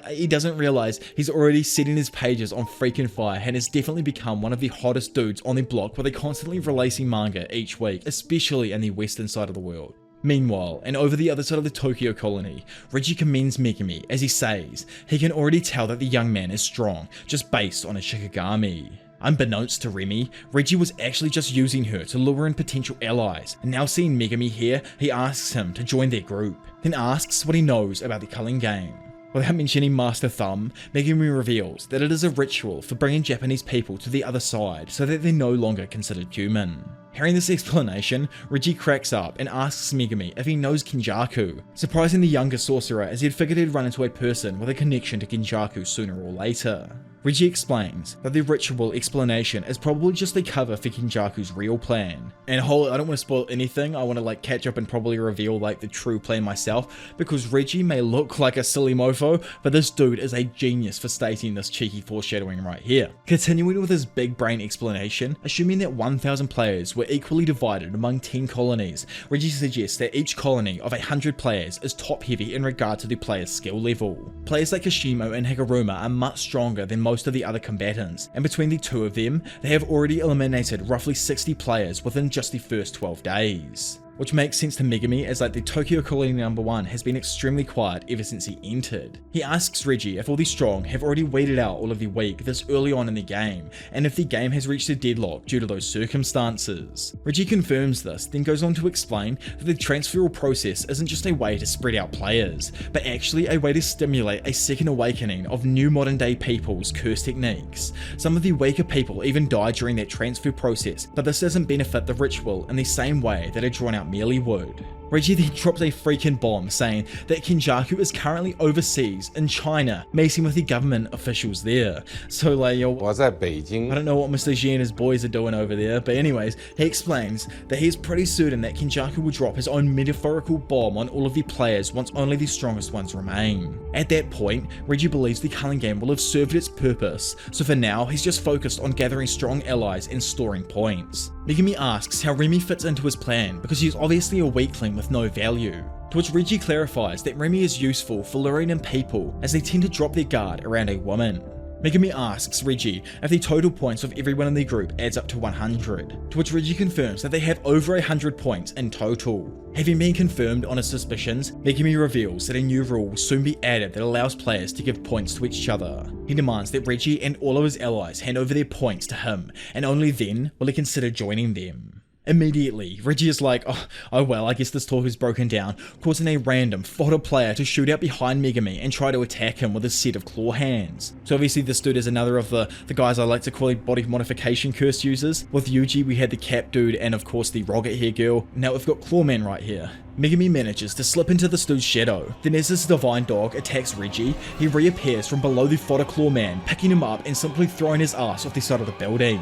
He doesn't realize he's already setting his pages on freaking fire and has definitely become one of the hottest dudes on the block with a constantly releasing manga each week, especially in the western side of the world. Meanwhile, and over the other side of the Tokyo colony, Reggie commends Megumi as he says he can already tell that the young man is strong just based on his Shikigami. Unbeknownst to Remy, Reggie was actually just using her to lure in potential allies, and now seeing Megumi here, he asks him to join their group, then asks what he knows about the culling game. Without mentioning Master Thumb, Megumi reveals that it is a ritual for bringing Japanese people to the other side so that they're no longer considered human. Hearing this explanation, Reggie cracks up and asks Megumi if he knows Kinjaku, surprising the younger sorcerer as he'd figured he'd run into a person with a connection to Kinjaku sooner or later. Reggie explains that the ritual explanation is probably just a cover for Kinjaku's real plan. And I don't want to spoil anything, I want to catch up and probably reveal the true plan myself, because Reggie may look like a silly mofo, but this dude is a genius for stating this cheeky foreshadowing right here. Continuing with his big brain explanation, assuming that 1,000 players were equally divided among 10 colonies, Reggie suggests that each colony of 100 players is top heavy in regard to the player's skill level. Players like Kashimo and Higuruma are much stronger than most of the other combatants, and between the two of them, they have already eliminated roughly 60 players within just the first 12 days. Which makes sense to Megumi as the Tokyo Colony #1 has been extremely quiet ever since he entered. He asks Reggie if all the strong have already weeded out all of the weak this early on in the game, and if the game has reached a deadlock due to those circumstances. Reggie confirms this, then goes on to explain that the transferal process isn't just a way to spread out players, but actually a way to stimulate a second awakening of new modern day people's curse techniques. Some of the weaker people even die during that transfer process, but this doesn't benefit the ritual in the same way that a drawn out merely would. Reggie then drops a freaking bomb saying that Kinjaku is currently overseas in China, meeting with the government officials there. So yo, 我在北京 I don't know what Mr. Xi and his boys are doing over there, but anyways, he explains that he is pretty certain that Kinjaku will drop his own metaphorical bomb on all of the players once only the strongest ones remain. At that point, Reggie believes the culling game will have served its purpose, so for now he's just focused on gathering strong allies and storing points. Megumi asks how Remy fits into his plan because he's obviously a weakling with no value, to which Reggie clarifies that Remy is useful for luring in people as they tend to drop their guard around a woman. Megumi asks Reggie if the total points of everyone in the group adds up to 100, to which Reggie confirms that they have over 100 points in total. Having been confirmed on his suspicions, Megumi reveals that a new rule will soon be added that allows players to give points to each other. He demands that Reggie and all of his allies hand over their points to him, and only then will he consider joining them. Immediately, Reggie is like, oh well, I guess this talk is broken down, causing a random fodder player to shoot out behind Megumi and try to attack him with a set of claw hands. So obviously this dude is another of the guys I like to call body modification curse users. With Yuji we had the cap dude and of course the rocket hair girl. Now we've got Clawman right here. Megumi manages to slip into this dude's shadow. Then as this divine dog attacks Reggie, he reappears from below the fodder Clawman, picking him up and simply throwing his ass off the side of the building.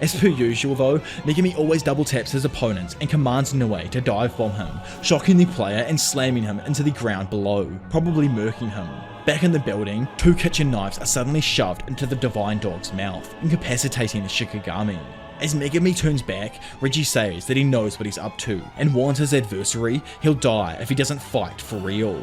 As per usual though, Megumi always double taps his opponent and commands Nue to dive bomb him, shocking the player and slamming him into the ground below, probably murking him. Back in the building, 2 kitchen knives are suddenly shoved into the divine dog's mouth, incapacitating the Shikigami. As Megumi turns back, Reggie says that he knows what he's up to, and warns his adversary he'll die if he doesn't fight for real.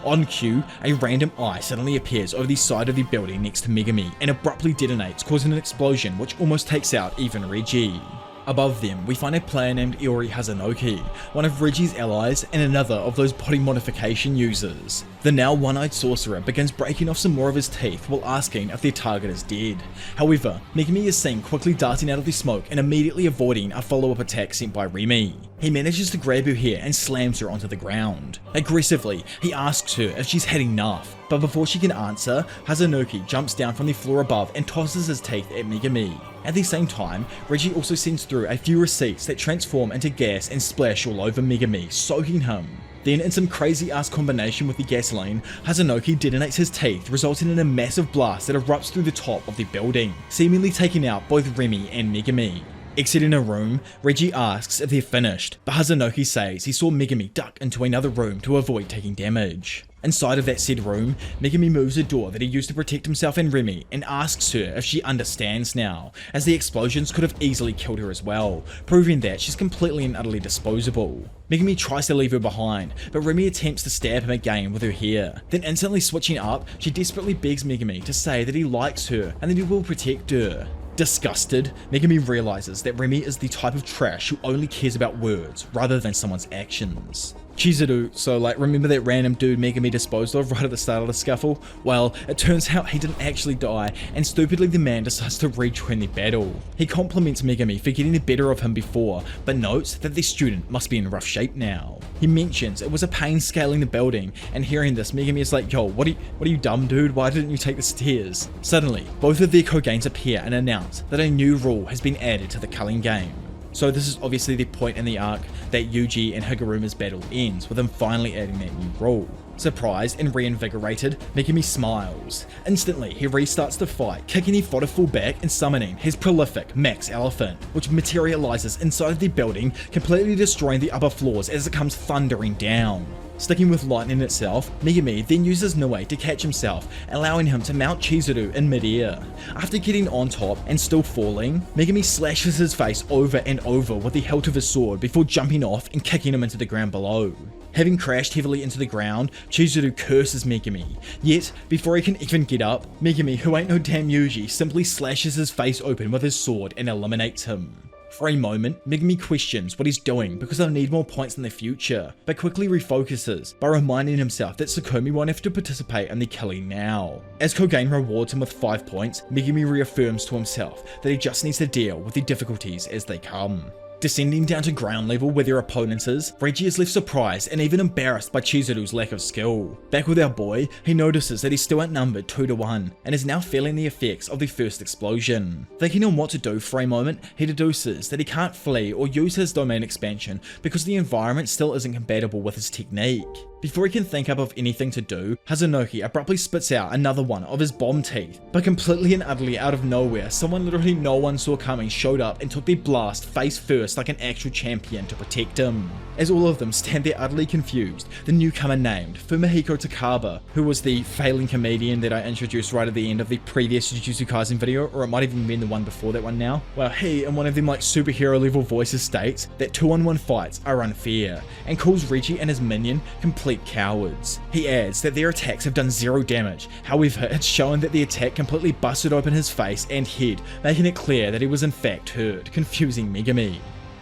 On cue, a random eye suddenly appears over the side of the building next to Megumi and abruptly detonates, causing an explosion which almost takes out even Reggie. Above them, we find a player named Iori Hazunoki, one of Reggie's allies and another of those body modification users. The now one-eyed sorcerer begins breaking off some more of his teeth while asking if their target is dead. However, Megumi is seen quickly darting out of the smoke and immediately avoiding a follow-up attack sent by Remy. He manages to grab her hair and slams her onto the ground. Aggressively, he asks her if she's had enough, but before she can answer, Hazunoki jumps down from the floor above and tosses his teeth at Megumi. At the same time, Reggie also sends through a few receipts that transform into gas and splash all over Megumi, soaking him. Then, in some crazy ass combination with the gasoline, Hazunoki detonates his teeth, resulting in a massive blast that erupts through the top of the building, seemingly taking out both Remy and Megumi. Exiting a room, Reggie asks if they're finished, but Hazanoki says he saw Megumi duck into another room to avoid taking damage. Inside of that said room, Megumi moves a door that he used to protect himself and Remy and asks her if she understands now, as the explosions could have easily killed her as well, proving that she's completely and utterly disposable. Megumi tries to leave her behind, but Remy attempts to stab him again with her hair. Then instantly switching up, she desperately begs Megumi to say that he likes her and that he will protect her. Disgusted, Megumi realizes that Remy is the type of trash who only cares about words rather than someone's actions. Chizuru, so remember that random dude Megumi disposed of right at the start of the scuffle? Well, it turns out he didn't actually die, and stupidly the man decides to rejoin the battle. He compliments Megumi for getting the better of him before, but notes that the student must be in rough shape now. He mentions it was a pain scaling the building, and hearing this, Megumi is like, yo, what are you dumb dude, why didn't you take the stairs? Suddenly, both of their Koganes appear and announce that a new rule has been added to the culling game. So this is obviously the point in the arc that Yuji and Higuruma's battle ends, with him finally adding that new rule. Surprised and reinvigorated, Megumi smiles. Instantly, he restarts the fight, kicking the fodder full back and summoning his prolific Max Elephant, which materializes inside of the building, completely destroying the upper floors as it comes thundering down. Sticking with lightning itself, Megumi then uses Nue to catch himself, allowing him to mount Chizuru in midair. After getting on top and still falling, Megumi slashes his face over and over with the hilt of his sword before jumping off and kicking him into the ground below. Having crashed heavily into the ground, Chizuru curses Megumi. Yet, before he can even get up, Megumi, who ain't no damn Yuji, simply slashes his face open with his sword and eliminates him. For a moment, Megumi questions what he's doing because he'll need more points in the future, but quickly refocuses by reminding himself that Tsukumi won't have to participate in the killing now. As Kogane rewards him with 5 points, Megumi reaffirms to himself that he just needs to deal with the difficulties as they come. Descending down to ground level where their opponent is, Reggie is left surprised and even embarrassed by Chizuru's lack of skill. Back with our boy, he notices that he's still outnumbered 2-1 and is now feeling the effects of the first explosion. Thinking on what to do for a moment, he deduces that he can't flee or use his domain expansion because the environment still isn't compatible with his technique. Before he can think up of anything to do, Hazanoki abruptly spits out another one of his bomb teeth, but completely and utterly out of nowhere, someone literally no one saw coming showed up and took the blast face first like an actual champion to protect him. As all of them stand there utterly confused, the newcomer named Fumihiko Takaba, who was the failing comedian that I introduced right at the end of the previous Jujutsu Kaisen video, or it might even been the one before that one now. Well, he, in one of them superhero level voices, states that 2-on-1 fights are unfair, and calls Reggie and his minion complete cowards. He adds that their attacks have done 0 damage, however it's shown that the attack completely busted open his face and head, making it clear that he was in fact hurt, confusing Megumi.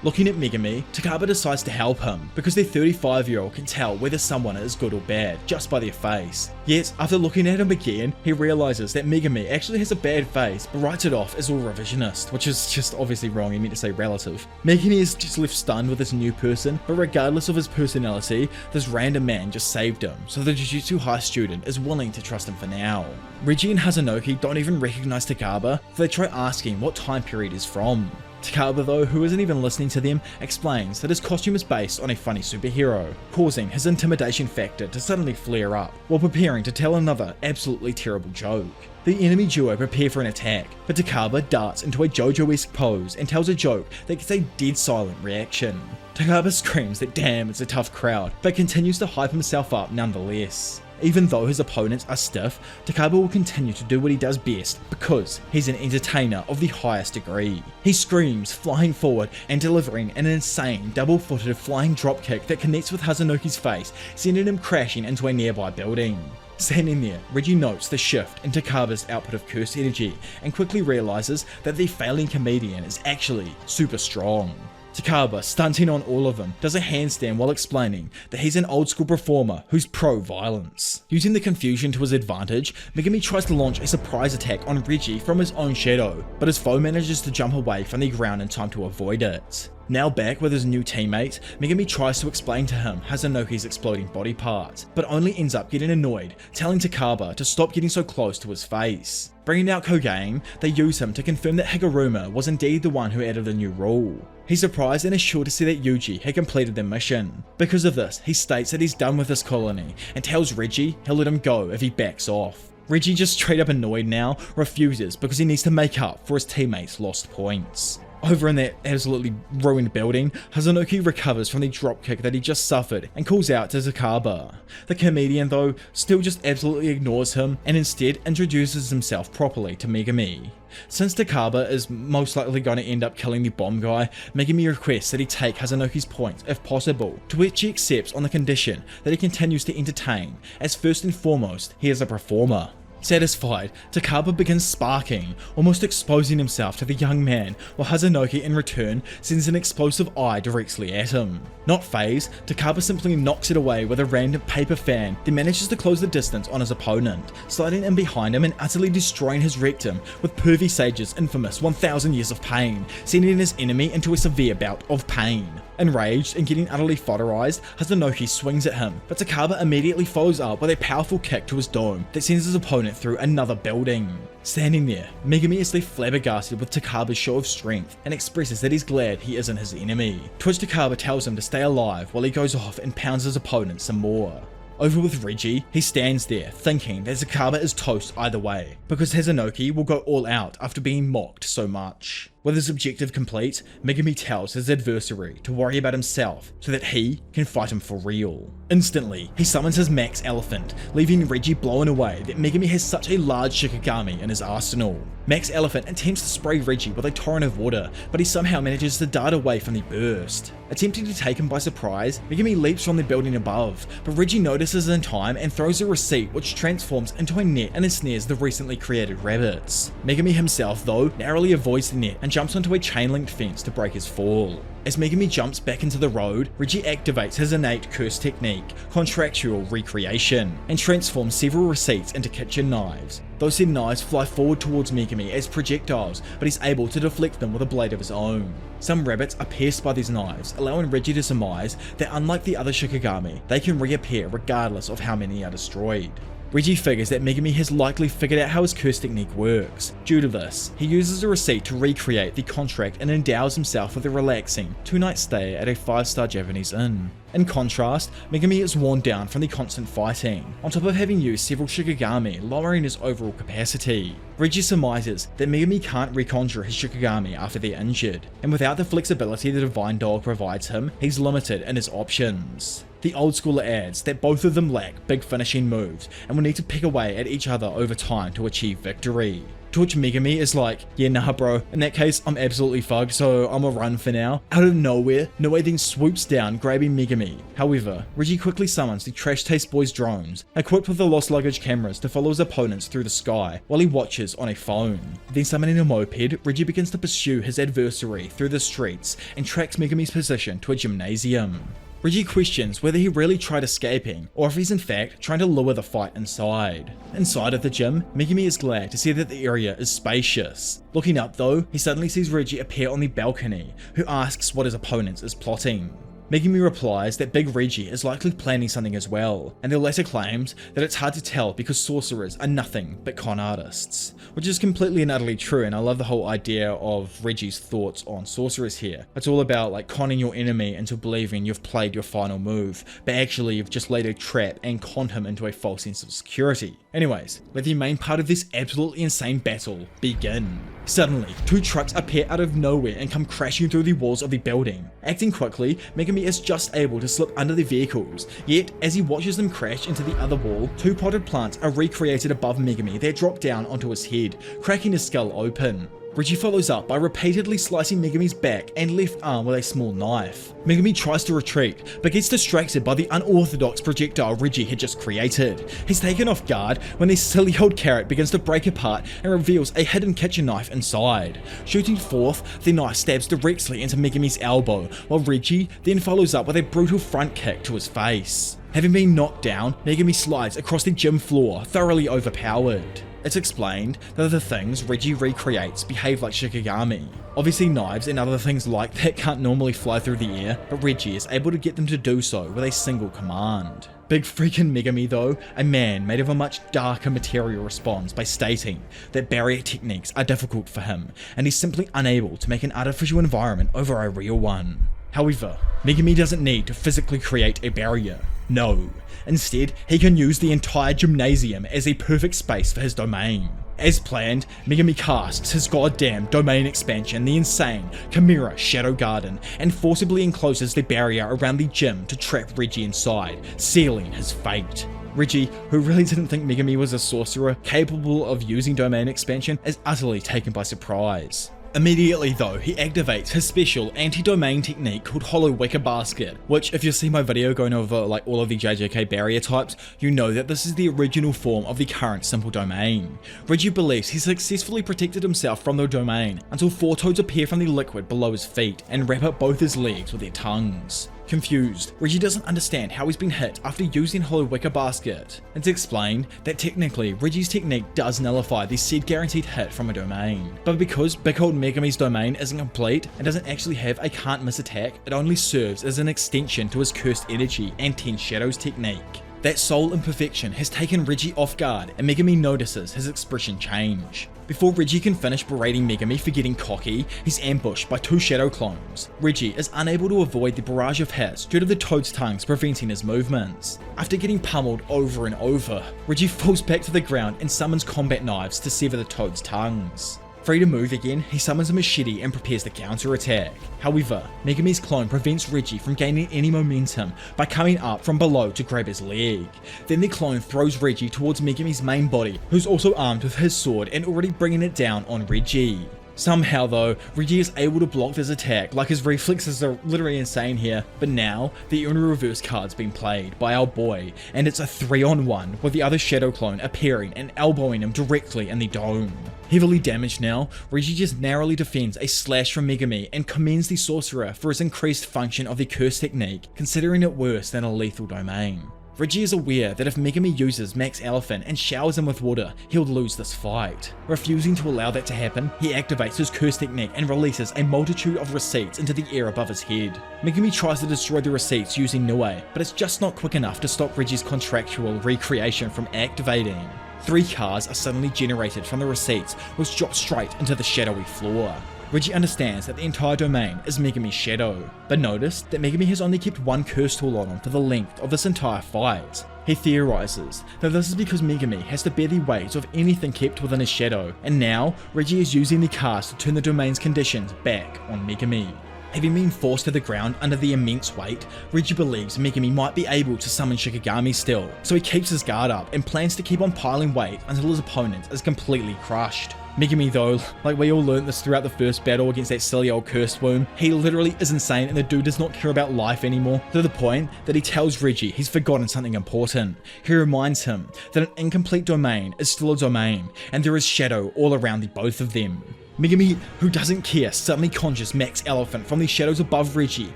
Looking at Megumi, Takaba decides to help him, because the 35-year-old can tell whether someone is good or bad just by their face. Yet, after looking at him again, he realizes that Megumi actually has a bad face, but writes it off as all revisionist, which is just obviously wrong, he meant to say relative. Megumi is just left stunned with this new person, but regardless of his personality, this random man just saved him, so the Jujutsu High student is willing to trust him for now. Reggie and Hazanoki don't even recognize Takaba, so they try asking what time period he's from. Takaba, though, who isn't even listening to them, explains that his costume is based on a funny superhero, causing his intimidation factor to suddenly flare up, while preparing to tell another absolutely terrible joke. The enemy duo prepare for an attack, but Takaba darts into a JoJo-esque pose and tells a joke that gets a dead silent reaction. Takaba screams that damn, it's a tough crowd, but continues to hype himself up nonetheless. Even though his opponents are stiff, Takaba will continue to do what he does best because he's an entertainer of the highest degree. He screams, flying forward and delivering an insane double-footed flying dropkick that connects with Hazanoki's face, sending him crashing into a nearby building. Standing there, Reggie notes the shift in Takaba's output of curse energy and quickly realizes that the failing comedian is actually super strong. Takaba, stunting on all of them, does a handstand while explaining that he's an old school performer who's pro-violence. Using the confusion to his advantage, Megumi tries to launch a surprise attack on Reggie from his own shadow, but his foe manages to jump away from the ground in time to avoid it. Now back with his new teammate, Megumi tries to explain to him Hazanoki's exploding body parts, but only ends up getting annoyed, telling Takaba to stop getting so close to his face. Bringing out Kogane, they use him to confirm that Higuruma was indeed the one who added the new rule. He's surprised and is sure to see that Yuji had completed the mission. Because of this, he states that he's done with this colony, and tells Reggie he'll let him go if he backs off. Reggie, just straight up annoyed now, refuses because he needs to make up for his teammates' lost points. Over in that absolutely ruined building, Hazunoki recovers from the dropkick that he just suffered and calls out to Takaba. The comedian though still just absolutely ignores him and instead introduces himself properly to Megumi. Since Takaba is most likely going to end up killing the bomb guy, Megumi requests that he take Hazunoki's points if possible, to which he accepts on the condition that he continues to entertain, as first and foremost he is a performer. Satisfied, Takaba begins sparking, almost exposing himself to the young man, while Hazunoki in return sends an explosive eye directly at him. Not fazed, Takaba simply knocks it away with a random paper fan, then manages to close the distance on his opponent, sliding in behind him and utterly destroying his rectum with Pervy Sage's infamous 1000 years of pain, sending his enemy into a severe bout of pain. Enraged and getting utterly fodderized, Hazunoki swings at him, but Takaba immediately follows up with a powerful kick to his dome that sends his opponent through another building. Standing there, Megumi is left flabbergasted with Takaba's show of strength and expresses that he's glad he isn't his enemy, to which Takaba tells him to stay alive while he goes off and pounds his opponent some more. Over with Reggie, he stands there thinking that Takaba is toast either way, because Hazunoki will go all out after being mocked so much. With his objective complete, Megumi tells his adversary to worry about himself so that he can fight him for real. Instantly, he summons his Max Elephant, leaving Reggie blown away that Megumi has such a large Shikigami in his arsenal. Max Elephant attempts to spray Reggie with a torrent of water, but he somehow manages to dart away from the burst. Attempting to take him by surprise, Megumi leaps from the building above, but Reggie notices in time and throws a receipt which transforms into a net and ensnares the recently created rabbits. Megumi himself, though, narrowly avoids the net and jumps onto a chain-linked fence to break his fall. As Megumi jumps back into the road, Reggie activates his innate curse technique, Contractual Recreation, and transforms several receipts into kitchen knives. Those said knives fly forward towards Megumi as projectiles, but he's able to deflect them with a blade of his own. Some rabbits are pierced by these knives, allowing Reggie to surmise that unlike the other Shikigami, they can reappear regardless of how many are destroyed. Reggie figures that Megumi has likely figured out how his curse technique works. Due to this, he uses a receipt to recreate the contract and endows himself with a relaxing 2-night stay at a 5-star Japanese inn. In contrast, Megumi is worn down from the constant fighting, on top of having used several Shikigami, lowering his overall capacity. Reggie surmises that Megumi can't reconjure his Shikigami after they're injured, and without the flexibility the Divine Dog provides him, he's limited in his options. The old schooler adds that both of them lack big finishing moves and will need to pick away at each other over time to achieve victory. To which Megumi is like, yeah nah bro, in that case I'm absolutely fucked, so I'ma run for now. Out of nowhere, Noe then swoops down grabbing Megumi. However, Reggie quickly summons the Trash Taste Boys drones, equipped with the lost luggage cameras to follow his opponents through the sky while he watches on a phone. Then summoning a moped, Reggie begins to pursue his adversary through the streets and tracks Megumi's position to a gymnasium. Reggie questions whether he really tried escaping, or if he's in fact trying to lure the fight inside. Inside of the gym, Megumi is glad to see that the area is spacious. Looking up though, he suddenly sees Reggie appear on the balcony, who asks what his opponent is plotting. Megumi replies that Big Reggie is likely planning something as well, and the latter claims that it's hard to tell because sorcerers are nothing but con artists. Which is completely and utterly true, and I love the whole idea of Reggie's thoughts on sorcerers here. It's all about like conning your enemy into believing you've played your final move, but actually you've just laid a trap and conned him into a false sense of security. Anyways, let the main part of this absolutely insane battle begin. Suddenly, 2 trucks appear out of nowhere and come crashing through the walls of the building. Acting quickly, Megumi is just able to slip under the vehicles, yet as he watches them crash into the other wall, 2 potted plants are recreated above Megumi that drop down onto his head, cracking his skull open. Reggie follows up by repeatedly slicing Megumi's back and left arm with a small knife. Megumi tries to retreat, but gets distracted by the unorthodox projectile Reggie had just created. He's taken off guard when the silly old carrot begins to break apart and reveals a hidden kitchen knife inside. Shooting forth, the knife stabs directly into Megumi's elbow, while Reggie then follows up with a brutal front kick to his face. Having been knocked down, Megumi slides across the gym floor, thoroughly overpowered. It's explained that the things Reggie recreates behave like Shikigami. Obviously knives and other things like that can't normally fly through the air, but Reggie is able to get them to do so with a single command. Big freaking Megumi though, a man made of a much darker material, responds by stating that barrier techniques are difficult for him, and he's simply unable to make an artificial environment over a real one. However, Megumi doesn't need to physically create a barrier. No. Instead, he can use the entire gymnasium as a perfect space for his domain. As planned, Megumi casts his goddamn domain expansion, the insane Chimera Shadow Garden, and forcibly encloses the barrier around the gym to trap Reggie inside, sealing his fate. Reggie, who really didn't think Megumi was a sorcerer capable of using domain expansion, is utterly taken by surprise. Immediately though, he activates his special anti-domain technique called Hollow Wicker Basket, which if you see my video going over like all of the JJK barrier types, you know that this is the original form of the current simple domain. Reggie believes he successfully protected himself from the domain until 4 toads appear from the liquid below his feet and wrap up both his legs with their tongues. Confused, Reggie doesn't understand how he's been hit after using Hollow Wicker Basket. It's explained that technically Reggie's technique does nullify the said guaranteed hit from a domain, but because big old Megumi's domain isn't complete and doesn't actually have a can't miss attack, it only serves as an extension to his cursed energy and 10 shadows technique. That sole imperfection has taken Reggie off guard and Megumi notices his expression change. Before Reggie can finish berating Megumi for getting cocky, he's ambushed by 2 shadow clones. Reggie is unable to avoid the barrage of hits due to the toad's tongues preventing his movements. After getting pummeled over and over, Reggie falls back to the ground and summons combat knives to sever the toad's tongues. Free to move again, he summons a machete and prepares to counter-attack. However, Megumi's clone prevents Reggie from gaining any momentum by coming up from below to grab his leg. Then the clone throws Reggie towards Megumi's main body, who's also armed with his sword and already bringing it down on Reggie. Somehow though, Reggie is able to block this attack, like his reflexes are literally insane here, but now the Uno reverse card's been played by our boy, and it's a 3-on-1 with the other shadow clone appearing and elbowing him directly in the dome. Heavily damaged now, Reggie just narrowly defends a slash from Megumi and commends the sorcerer for his increased function of the curse technique, considering it worse than a lethal domain. Reggie is aware that if Megumi uses Max Elephant and showers him with water, he'll lose this fight. Refusing to allow that to happen, he activates his curse technique and releases a multitude of receipts into the air above his head. Megumi tries to destroy the receipts using Nue, but it's just not quick enough to stop Reggie's contractual recreation from activating. 3 cars are suddenly generated from the receipts, which drop straight into the shadowy floor. Reggie understands that the entire domain is Megumi's shadow, but noticed that Megumi has only kept 1 curse tool on him for the length of this entire fight. He theorizes that this is because Megumi has to bear the weight of anything kept within his shadow, and now Reggie is using the cars to turn the domain's conditions back on Megumi. Having been forced to the ground under the immense weight, Reggie believes Megumi might be able to summon Shikigami still, so he keeps his guard up and plans to keep on piling weight until his opponent is completely crushed. Megumi though, like we all learned this throughout the first battle against that silly old cursed womb, he literally is insane and the dude does not care about life anymore, to the point that he tells Reggie he's forgotten something important. He reminds him that an incomplete domain is still a domain, and there is shadow all around the both of them. Megumi, who doesn't care, suddenly conjures Max Elephant from the shadows above Reggie,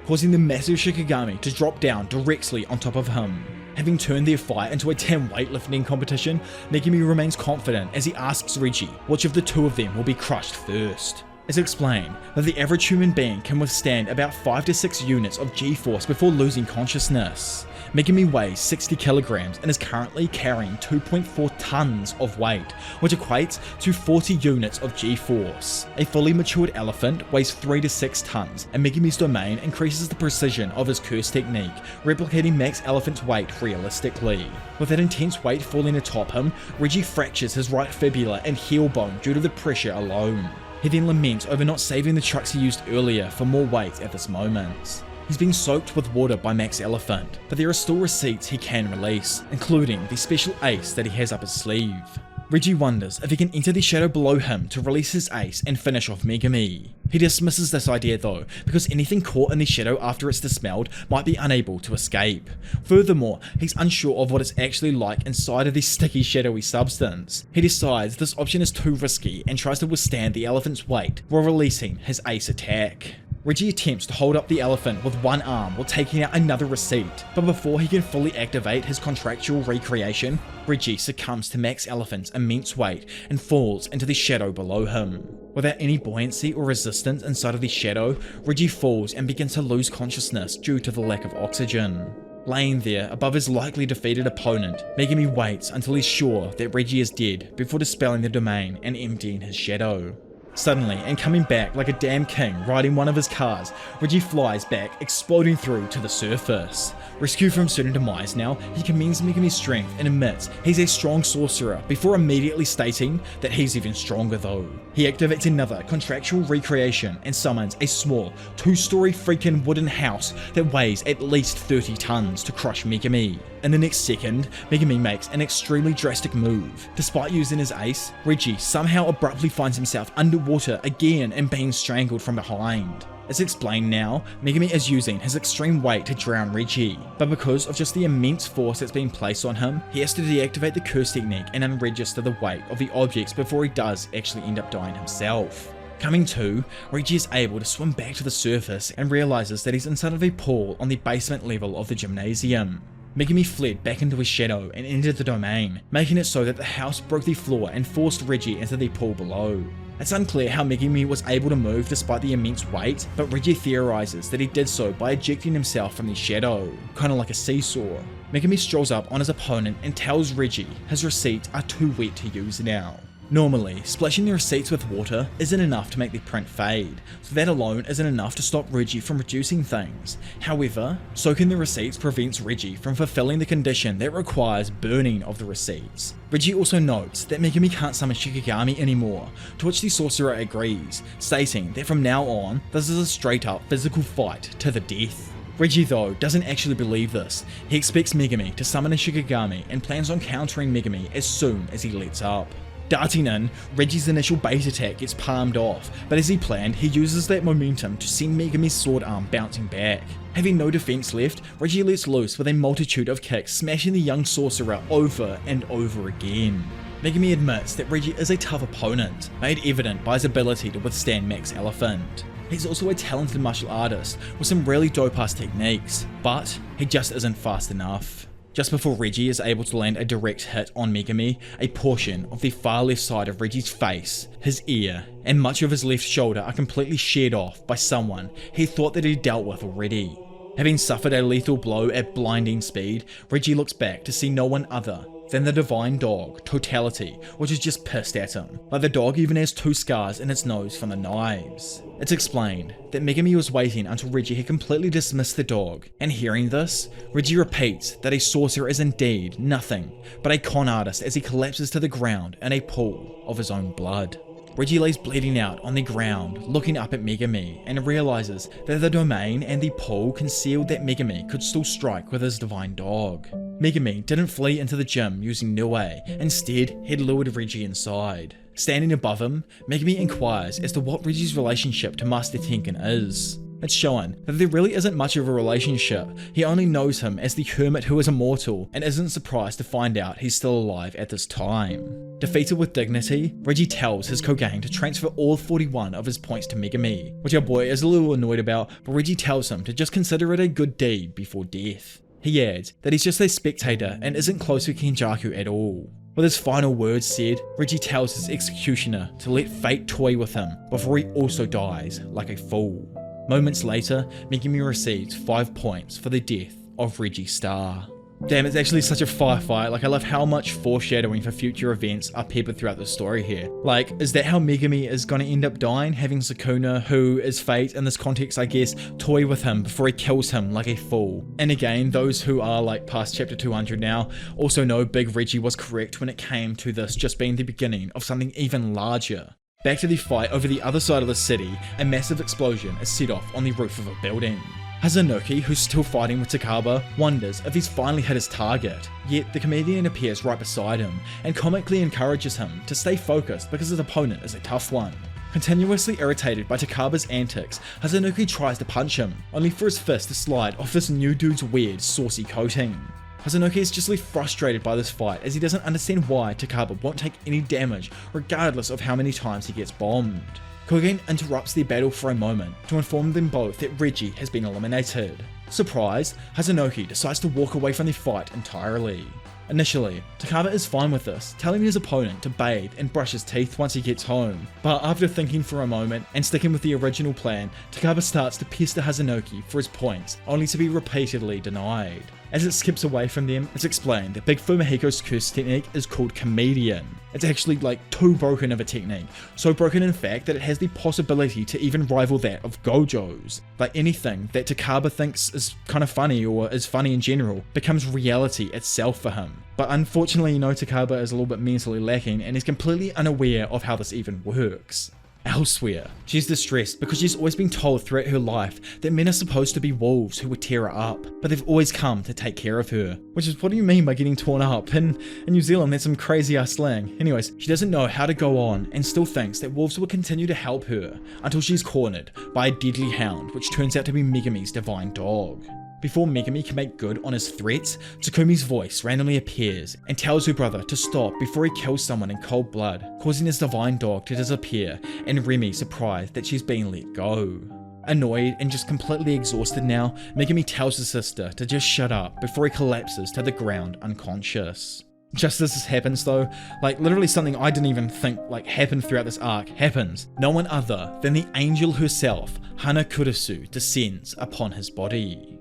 causing the massive Shikigami to drop down directly on top of him. Having turned their fight into a 10 weightlifting competition, Megumi remains confident as he asks Reggie which of the 2 of them will be crushed first. It's explained that the average human being can withstand about 5 to 6 units of G-force before losing consciousness. Megumi weighs 60 kilograms and is currently carrying 2.4 tons of weight, which equates to 40 units of G-force. A fully matured elephant weighs 3 to 6 tons, and Megumi's domain increases the precision of his curse technique, replicating Max Elephant's weight realistically. With that intense weight falling atop him, Reggie fractures his right fibula and heel bone due to the pressure alone. He then laments over not saving the trucks he used earlier for more weight at this moment. He's being soaked with water by Max Elephant, but there are still receipts he can release, including the special ace that he has up his sleeve. Reggie wonders if he can enter the shadow below him to release his ace and finish off Megumi. He dismisses this idea though, because anything caught in the shadow after it's dispelled might be unable to escape. Furthermore, he's unsure of what it's actually like inside of this sticky shadowy substance. He decides this option is too risky and tries to withstand the elephant's weight while releasing his ace attack. Reggie attempts to hold up the elephant with one arm while taking out another receipt, but before he can fully activate his contractual recreation, Reggie succumbs to Max Elephant's immense weight and falls into the shadow below him. Without any buoyancy or resistance inside of the shadow, Reggie falls and begins to lose consciousness due to the lack of oxygen. Laying there above his likely defeated opponent, Megumi waits until he's sure that Reggie is dead before dispelling the domain and emptying his shadow. Suddenly, and coming back like a damn king riding one of his cars, Reggie flies back, exploding through to the surface. Rescued from certain demise now, he commends Megumi's strength and admits he's a strong sorcerer before immediately stating that he's even stronger though. He activates another contractual recreation and summons a small 2-story freaking wooden house that weighs at least 30 tons to crush Megumi. In the next second, Megumi makes an extremely drastic move. Despite using his ace, Reggie somehow abruptly finds himself underwater again and being strangled from behind. As explained now, Megumi is using his extreme weight to drown Reggie, but because of just the immense force that's been placed on him, he has to deactivate the curse technique and unregister the weight of the objects before he does actually end up dying himself. Coming to, Reggie is able to swim back to the surface and realizes that he's inside of a pool on the basement level of the gymnasium. Megumi fled back into his shadow and entered the domain, making it so that the house broke the floor and forced Reggie into the pool below. It's unclear how Megumi was able to move despite the immense weight, but Reggie theorizes that he did so by ejecting himself from the shadow, kinda like a seesaw. Megumi strolls up on his opponent and tells Reggie his receipts are too wet to use now. Normally, splashing the receipts with water isn't enough to make the print fade, so that alone isn't enough to stop Reggie from reducing things. However, soaking the receipts prevents Reggie from fulfilling the condition that requires burning of the receipts. Reggie also notes that Megumi can't summon Shikigami anymore, to which the sorcerer agrees, stating that from now on, this is a straight up physical fight to the death. Reggie though doesn't actually believe this. He expects Megumi to summon a Shikigami and plans on countering Megumi as soon as he lets up. Darting in, Reggie's initial bait attack gets palmed off, but as he planned, he uses that momentum to send Megumi's sword arm bouncing back. Having no defense left, Reggie lets loose with a multitude of kicks, smashing the young sorcerer over and over again. Megumi admits that Reggie is a tough opponent, made evident by his ability to withstand Max Elephant. He's also a talented martial artist with some really dope-ass techniques, but he just isn't fast enough. Just before Reggie is able to land a direct hit on Megumi, a portion of the far left side of Reggie's face, his ear, and much of his left shoulder are completely sheared off by someone he thought that he dealt with already. Having suffered a lethal blow at blinding speed, Reggie looks back to see no one other than the divine dog, Totality, which is just pissed at him. Like the dog even has 2 scars in its nose from the knives. It's explained that Megumi was waiting until Reggie had completely dismissed the dog, and hearing this, Reggie repeats that a sorcerer is indeed nothing but a con artist as he collapses to the ground in a pool of his own blood. Reggie lays bleeding out on the ground, looking up at Megumi, and realizes that the domain and the pool concealed that Megumi could still strike with his divine dog. Megumi didn't flee into the gym using Niue, instead he'd lured Reggie inside. Standing above him, Megumi inquires as to what Reggie's relationship to Master Tenkin is. It's shown that there really isn't much of a relationship. He only knows him as the hermit who is immortal and isn't surprised to find out he's still alive at this time. Defeated with dignity, Reggie tells his Kogang to transfer all 41 of his points to Megumi, which our boy is a little annoyed about, but Reggie tells him to just consider it a good deed before death. He adds that he's just a spectator and isn't close to Kenjaku at all. With his final words said, Reggie tells his executioner to let fate toy with him before he also dies like a fool. Moments later, Megumi receives 5 points for the death of Reggie Star. Damn, it's actually such a firefight. Like, I love how much foreshadowing for future events are peppered throughout the story here. Like, is that how Megumi is gonna end up dying? Having Sukuna, who is fate in this context, I guess, toy with him before he kills him like a fool. And again, those who are like past chapter 200 now also know Big Reggie was correct when it came to this just being the beginning of something even larger. Back to the fight over the other side of the city, a massive explosion is set off on the roof of a building. Hazunoki, who's still fighting with Takaba, wonders if he's finally hit his target, yet the comedian appears right beside him and comically encourages him to stay focused because his opponent is a tough one. Continuously irritated by Takaba's antics, Hazunoki tries to punch him, only for his fist to slide off this new dude's weird, saucy coating. Hazunoki is just frustrated by this fight as he doesn't understand why Takaba won't take any damage regardless of how many times he gets bombed. Kogen interrupts their battle for a moment to inform them both that Reggie has been eliminated. Surprised, Hazunoki decides to walk away from the fight entirely. Initially, Takaba is fine with this, telling his opponent to bathe and brush his teeth once he gets home, but after thinking for a moment and sticking with the original plan, Takaba starts to pester Hazunoki for his points, only to be repeatedly denied. As it skips away from them, it's explained that Big Fumihiko's curse technique is called Comedian. It's actually like too broken of a technique, so broken in fact that it has the possibility to even rival that of Gojo's. Like anything that Takaba thinks is kind of funny or is funny in general becomes reality itself for him. But unfortunately, Takaba is a little bit mentally lacking and is completely unaware of how this even works. Elsewhere, she's distressed because she's always been told throughout her life that men are supposed to be wolves who would tear her up, but they've always come to take care of her. Which is, what do you mean by getting torn up? In New Zealand, that's some crazy ass slang. Anyways, she doesn't know how to go on and still thinks that wolves will continue to help her until she's cornered by a deadly hound, which turns out to be Megumi's divine dog. Before Megumi can make good on his threats, Tsukumi's voice randomly appears and tells her brother to stop before he kills someone in cold blood, causing his divine dog to disappear and Remy surprised that she's been let go. Annoyed and just completely exhausted now, Megumi tells his sister to just shut up before he collapses to the ground unconscious. Just as this happens though, like literally something I didn't even think like happened throughout this arc happens. No one other than the angel herself, Hana Kurisu, descends upon his body.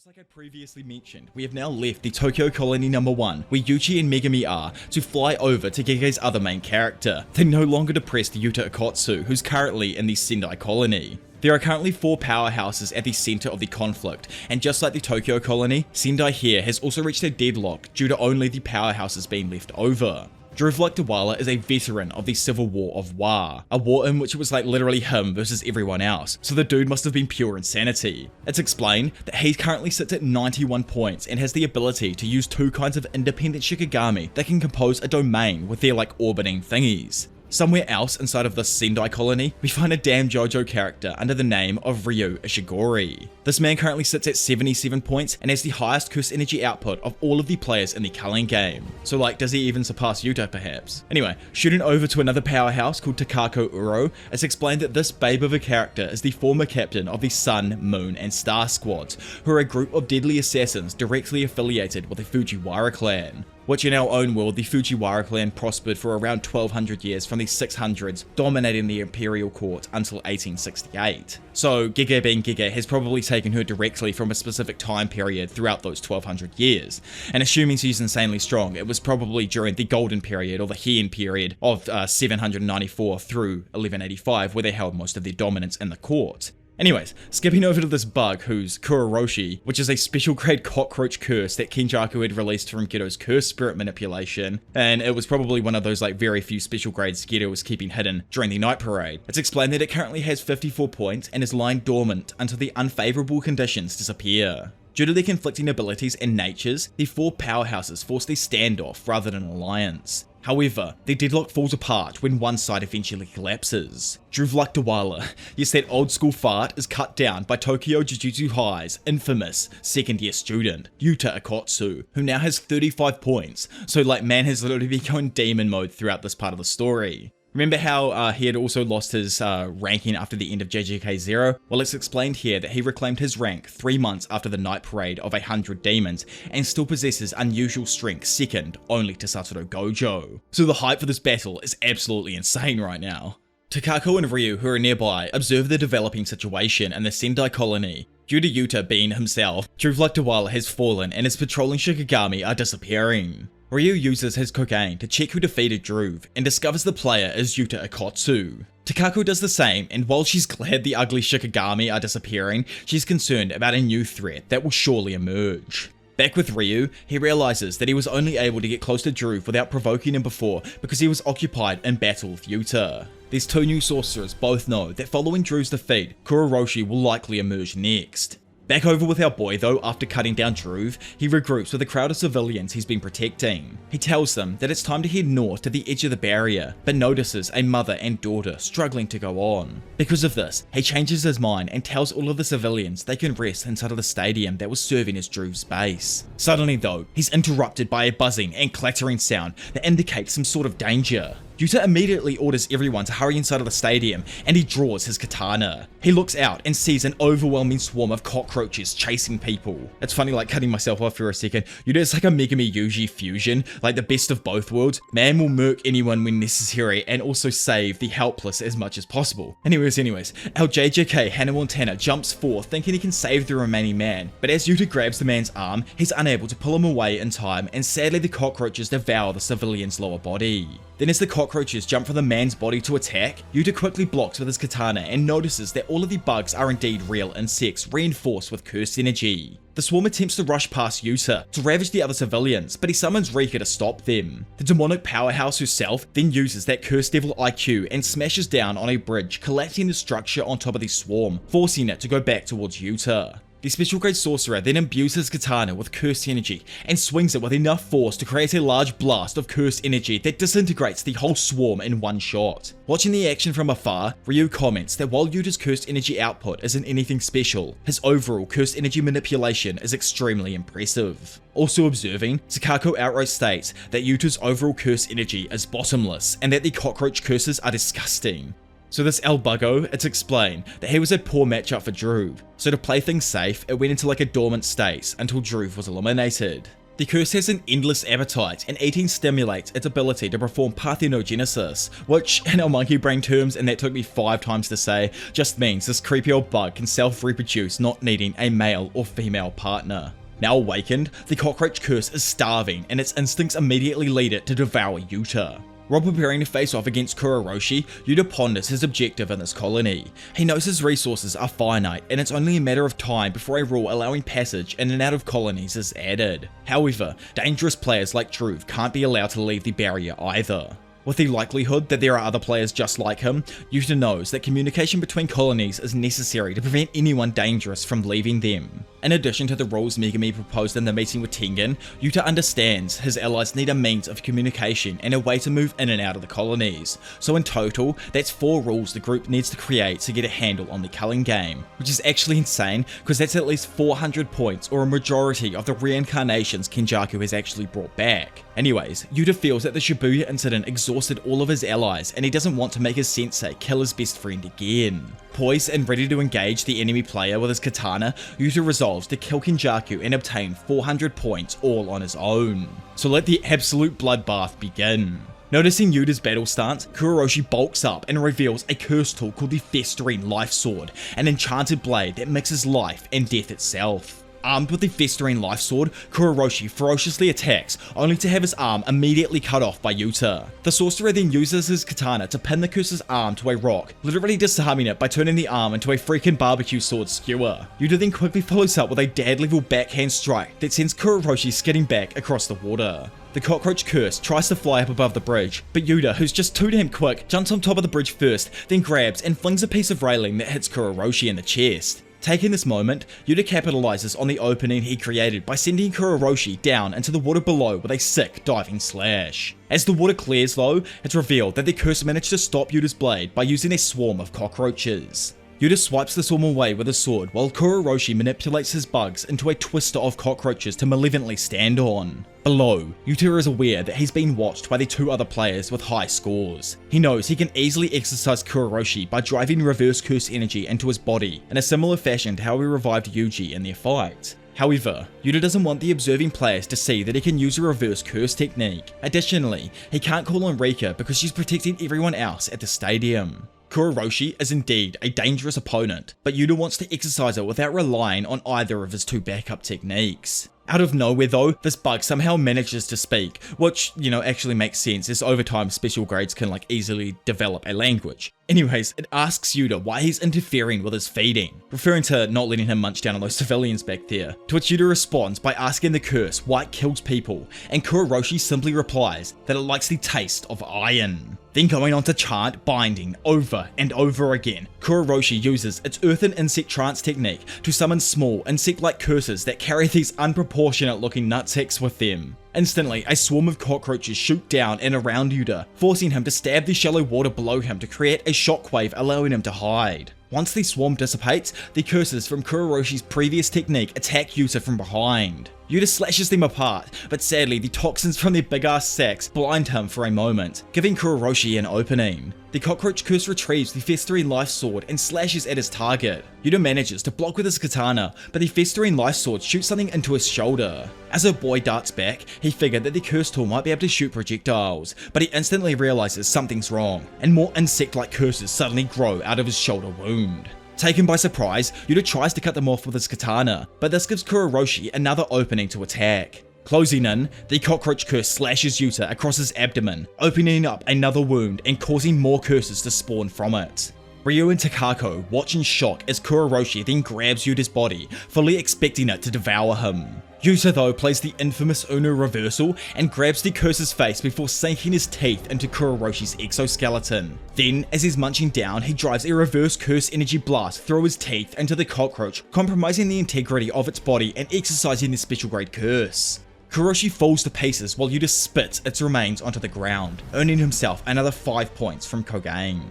Like I previously mentioned, we have now left the Tokyo Colony number 1, where Yuji and Megumi are, to fly over to Gege's other main character. They no longer depressed Yuta Akotsu, who's currently in the Sendai Colony. There are currently 4 powerhouses at the center of the conflict, and just like the Tokyo Colony, Sendai here has also reached a deadlock due to only the powerhouses being left over. Diavolo is a veteran of the Civil War of Wa, a war in which it was like literally him versus everyone else, so the dude must have been pure insanity. It's explained that he currently sits at 91 points and has the ability to use 2 kinds of independent Shikigami that can compose a domain with their like orbiting thingies. Somewhere else inside of this Sendai colony, we find a damn JoJo character under the name of Ryu Ishigori. This man currently sits at 77 points and has the highest curse energy output of all of the players in the Culling game. So like, does he even surpass Yuta perhaps? Anyway, shooting over to another powerhouse called Takako Uro, it's explained that this babe of a character is the former captain of the Sun, Moon, and Star Squads, who are a group of deadly assassins directly affiliated with the Fujiwara clan. Which in our own world, the Fujiwara clan prospered for around 1200 years from the 600s, dominating the imperial court until 1868. So Gege being Gege has probably taken her directly from a specific time period throughout those 1200 years. And assuming she's insanely strong, it was probably during the golden period or the Heian period of 794 through 1185 where they held most of their dominance in the court. Anyways, skipping over to this bug who's Kuroroshi, which is a special grade cockroach curse that Kenjaku had released from Geto's curse spirit manipulation, and it was probably one of those like very few special grades Geto was keeping hidden during the night parade. It's explained that it currently has 54 points and is lying dormant until the unfavorable conditions disappear. Due to their conflicting abilities and natures, the 4 powerhouses force their standoff rather than alliance. However, their deadlock falls apart when one side eventually collapses. Diavolo, yes, that old school fart is cut down by Tokyo Jujutsu High's infamous second year student, Yuta Akotsu, who now has 35 points, so like man has literally been going demon mode throughout this part of the story. Remember how he had also lost his ranking after the end of JJK 0? Well, it's explained here that he reclaimed his rank 3 months after the night parade of 100 demons and still possesses unusual strength second only to Saturo Gojo. So the hype for this battle is absolutely insane right now. Takako and Ryu, who are nearby, observe the developing situation in the Sendai colony. Due to Yuta being himself, Diavolo has fallen and his patrolling Shikigami are disappearing. Ryu uses his cocaine to check who defeated Druv and discovers the player is Yuta Akotsu. Takako does the same, and while she's glad the ugly Shikigami are disappearing, she's concerned about a new threat that will surely emerge. Back with Ryu, he realizes that he was only able to get close to Druv without provoking him before because he was occupied in battle with Yuta. These 2 new sorcerers both know that following Druv's defeat, Kuroroshi will likely emerge next. Back over with our boy though, after cutting down Druv, he regroups with a crowd of civilians he's been protecting. He tells them that it's time to head north to the edge of the barrier, but notices a mother and daughter struggling to go on. Because of this, he changes his mind and tells all of the civilians they can rest inside of the stadium that was serving as Druv's base. Suddenly though, he's interrupted by a buzzing and clattering sound that indicates some sort of danger. Yuta immediately orders everyone to hurry inside of the stadium, and he draws his katana. He looks out and sees an overwhelming swarm of cockroaches chasing people. It's funny, like, cutting myself off for a second. Yuta is like a Megumi Yuji fusion, like the best of both worlds. Man will murk anyone when necessary and also save the helpless as much as possible. Anyways, our JJK Hannah Montana jumps forth thinking he can save the remaining man, but as Yuta grabs the man's arm, he's unable to pull him away in time, and sadly the cockroaches devour the civilian's lower body. Then as the cockroaches jump for the man's body to attack, Yuta quickly blocks with his katana and notices that all of the bugs are indeed real insects reinforced with cursed energy. The swarm attempts to rush past Yuta to ravage the other civilians, but he summons Rika to stop them. The demonic powerhouse herself then uses that cursed devil IQ and smashes down on a bridge, collapsing the structure on top of the swarm, forcing it to go back towards Yuta. The special grade sorcerer then imbues his katana with cursed energy and swings it with enough force to create a large blast of cursed energy that disintegrates the whole swarm in one shot. Watching the action from afar, Ryu comments that while Yuta's cursed energy output isn't anything special, his overall cursed energy manipulation is extremely impressive. Also observing, Sakako outright states that Yuta's overall cursed energy is bottomless and that the cockroach curses are disgusting. So this El Buggo, it's explained that he was a poor matchup for Druve, so to play things safe, it went into like a dormant state until Druve was eliminated. The curse has an endless appetite, and eating stimulates its ability to perform parthenogenesis, which, in our monkey brain terms, and that took me 5 times to say, just means this creepy old bug can self-reproduce not needing a male or female partner. Now awakened, the cockroach curse is starving, and its instincts immediately lead it to devour Yuta. While preparing to face off against Kuroroshi, Yuta ponders his objective in this colony. He knows his resources are finite, and it's only a matter of time before a rule allowing passage in and out of colonies is added. However, dangerous players like Druve can't be allowed to leave the barrier either. With the likelihood that there are other players just like him, Yuta knows that communication between colonies is necessary to prevent anyone dangerous from leaving them. In addition to the rules Megumi proposed in the meeting with Tengen, Yuta understands his allies need a means of communication and a way to move in and out of the colonies. So in total, that's 4 rules the group needs to create to get a handle on the culling game, which is actually insane because that's at least 400 points or a majority of the reincarnations Kenjaku has actually brought back. Anyways, Yuta feels that the Shibuya incident exhausted all of his allies and he doesn't want to make his sensei kill his best friend again. Poised and ready to engage the enemy player with his katana, Yuta resolves to kill Kenjaku and obtain 400 points all on his own. So let the absolute bloodbath begin. Noticing Yuta's battle stance, Kuroroshi bulks up and reveals a curse tool called the Festering Life Sword, an enchanted blade that mixes life and death itself. Armed with the Festering Life Sword, Kuroroshi ferociously attacks, only to have his arm immediately cut off by Yuta. The sorcerer then uses his katana to pin the curse's arm to a rock, literally disarming it by turning the arm into a freaking barbecue sword skewer. Yuta then quickly follows up with a dad level backhand strike that sends Kuroroshi skidding back across the water. The cockroach curse tries to fly up above the bridge, but Yuta, who's just too damn quick, jumps on top of the bridge first, then grabs and flings a piece of railing that hits Kuroroshi in the chest. Taking this moment, Yuta capitalizes on the opening he created by sending Kuroroshi down into the water below with a sick diving slash. As the water clears though, it's revealed that the curse managed to stop Yuta's blade by using a swarm of cockroaches. Yuta swipes the swarm away with his sword while Kuroroshi manipulates his bugs into a twister of cockroaches to malevolently stand on. Below, Yuta is aware that he's being watched by the 2 other players with high scores. He knows he can easily exercise Kuroroshi by driving reverse curse energy into his body in a similar fashion to how he revived Yuji in their fight. However, Yuta doesn't want the observing players to see that he can use a reverse curse technique. Additionally, he can't call on Rika because she's protecting everyone else at the stadium. Kuroroshi is indeed a dangerous opponent, but Yuta wants to exercise it without relying on either of his 2 backup techniques. Out of nowhere though, this bug somehow manages to speak, which, actually makes sense as over time special grades can easily develop a language. Anyways, it asks Yuta why he's interfering with his feeding, referring to not letting him munch down on those civilians back there, to which Yuta responds by asking the curse why it kills people, and Kuroroshi simply replies that it likes the taste of iron. Then going on to chant binding over and over again, Kuroroshi uses its earthen insect trance technique to summon small insect-like curses that carry these unproportionate looking nutsacks with them. Instantly, a swarm of cockroaches shoot down and around Yuta, forcing him to stab the shallow water below him to create a shockwave allowing him to hide. Once the swarm dissipates, the curses from Kuroroshi's previous technique attack Yuta from behind. Yuta slashes them apart, but sadly the toxins from their big ass sacks blind him for a moment, giving Kuroshi an opening. The cockroach curse retrieves the festering life sword and slashes at his target. Yuta manages to block with his katana, but the festering life sword shoots something into his shoulder. As her boy darts back, he figured that the curse tool might be able to shoot projectiles, but he instantly realizes something's wrong, and more insect-like curses suddenly grow out of his shoulder wound. Taken by surprise, Yuta tries to cut them off with his katana, but this gives Kuroshi another opening to attack. Closing in, the cockroach curse slashes Yuta across his abdomen, opening up another wound and causing more curses to spawn from it. Ryu and Takako watch in shock as Kuroshi then grabs Yuta's body, fully expecting it to devour him. Yuta though plays the infamous Uno reversal and grabs the curse's face before sinking his teeth into Kuroshi's exoskeleton. Then, as he's munching down, he drives a reverse curse energy blast through his teeth into the cockroach, compromising the integrity of its body and exercising the special grade curse. Kuroshi falls to pieces while Yuta spits its remains onto the ground, earning himself another 5 points from Kogain.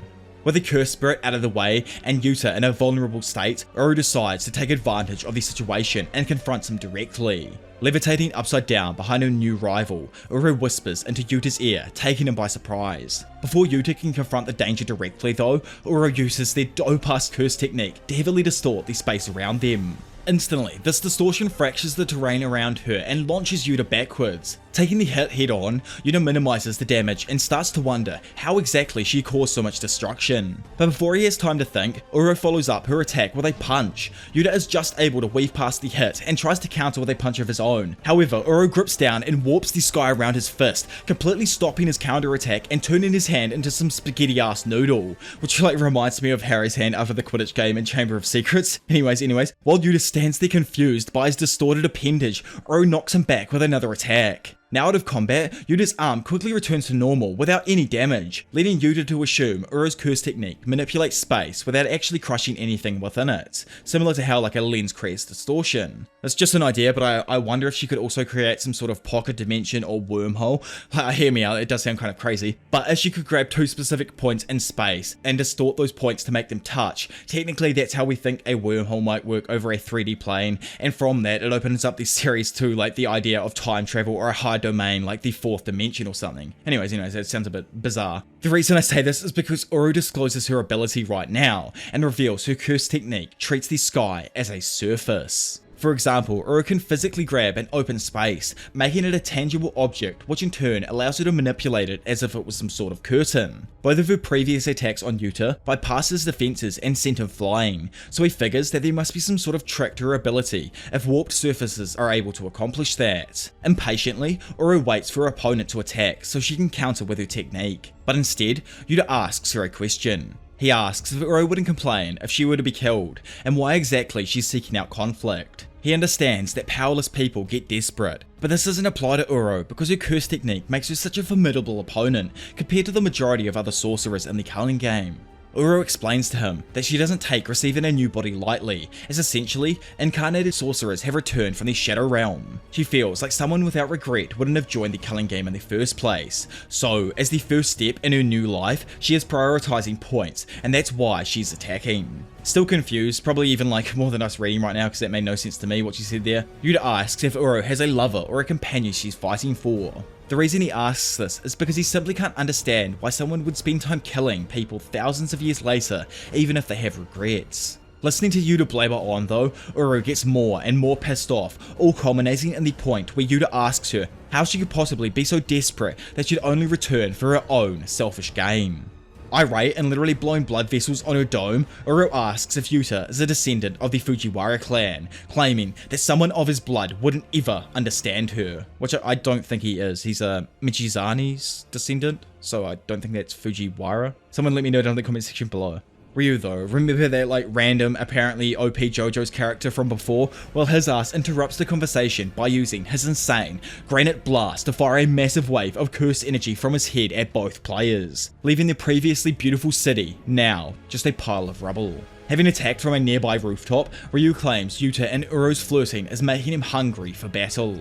With the curse spirit out of the way and Yuta in a vulnerable state, Uru decides to take advantage of the situation and confronts him directly. Levitating upside down behind a new rival, Uru whispers into Yuta's ear, taking him by surprise. Before Yuta can confront the danger directly though, Uru uses their dope-ass curse technique to heavily distort the space around them. Instantly, this distortion fractures the terrain around her and launches Yuta backwards. Taking the hit head on, Yuta minimizes the damage and starts to wonder how exactly she caused so much destruction. But before he has time to think, Uro follows up her attack with a punch. Yuta is just able to weave past the hit and tries to counter with a punch of his own. However, Uro grips down and warps the sky around his fist, completely stopping his counter attack and turning his hand into some spaghetti ass noodle, which reminds me of Harry's hand after the Quidditch game in Chamber of Secrets. Anyways, while Yuta stands there confused by his distorted appendage, Uro knocks him back with another attack. Now out of combat, Yuta's arm quickly returns to normal without any damage, leading Yuta to assume Uro's curse technique manipulates space without actually crushing anything within it, similar to how a lens creates distortion. It's just an idea, but I wonder if she could also create some sort of pocket dimension or wormhole. Hear me out, it does sound kind of crazy, but if she could grab 2 specific points in space and distort those points to make them touch, technically that's how we think a wormhole might work over a 3D plane, and from that it opens up the series to the idea of time travel or a high domain like the 4th dimension or something. Anyways, that sounds a bit bizarre. The reason I say this is because Uru discloses her ability right now and reveals her curse technique treats the sky as a surface. For example, Uru can physically grab an open space, making it a tangible object, which in turn allows her to manipulate it as if it was some sort of curtain. Both of her previous attacks on Yuta bypassed his defenses and sent him flying, so he figures that there must be some sort of trick to her ability if warped surfaces are able to accomplish that. Impatiently, Uru waits for her opponent to attack so she can counter with her technique, but instead, Yuta asks her a question. He asks if Uro wouldn't complain if she were to be killed, and why exactly she's seeking out conflict. He understands that powerless people get desperate, but this doesn't apply to Uro because her curse technique makes her such a formidable opponent compared to the majority of other sorcerers in the Culling game. Uro explains to him that she doesn't take receiving a new body lightly, as essentially, incarnated sorcerers have returned from the Shadow Realm. She feels like someone without regret wouldn't have joined the Culling game in the first place, so as the first step in her new life, she is prioritizing points, and that's why she's attacking. Still confused, probably even more than us reading right now because that made no sense to me what she said there, Yuta asks if Uro has a lover or a companion she's fighting for. The reason he asks this is because he simply can't understand why someone would spend time killing people thousands of years later, even if they have regrets. Listening to Yuta blabber on though, Uro gets more and more pissed off, all culminating in the point where Yuta asks her how she could possibly be so desperate that she'd only return for her own selfish gain. Irate and literally blowing blood vessels on her dome, Uro asks if Yuta is a descendant of the Fujiwara clan, claiming that someone of his blood wouldn't ever understand her, which I don't think he is. He's a Michizane's descendant, so I don't think that's Fujiwara. Someone let me know down in the comment section below. Ryu though, remember that random, apparently OP JoJo's character from before? Well, his ass interrupts the conversation by using his insane Granite Blast to fire a massive wave of curse energy from his head at both players, leaving the previously beautiful city, now just a pile of rubble. Having attacked from a nearby rooftop, Ryu claims Yuta and Uro's flirting is making him hungry for battle.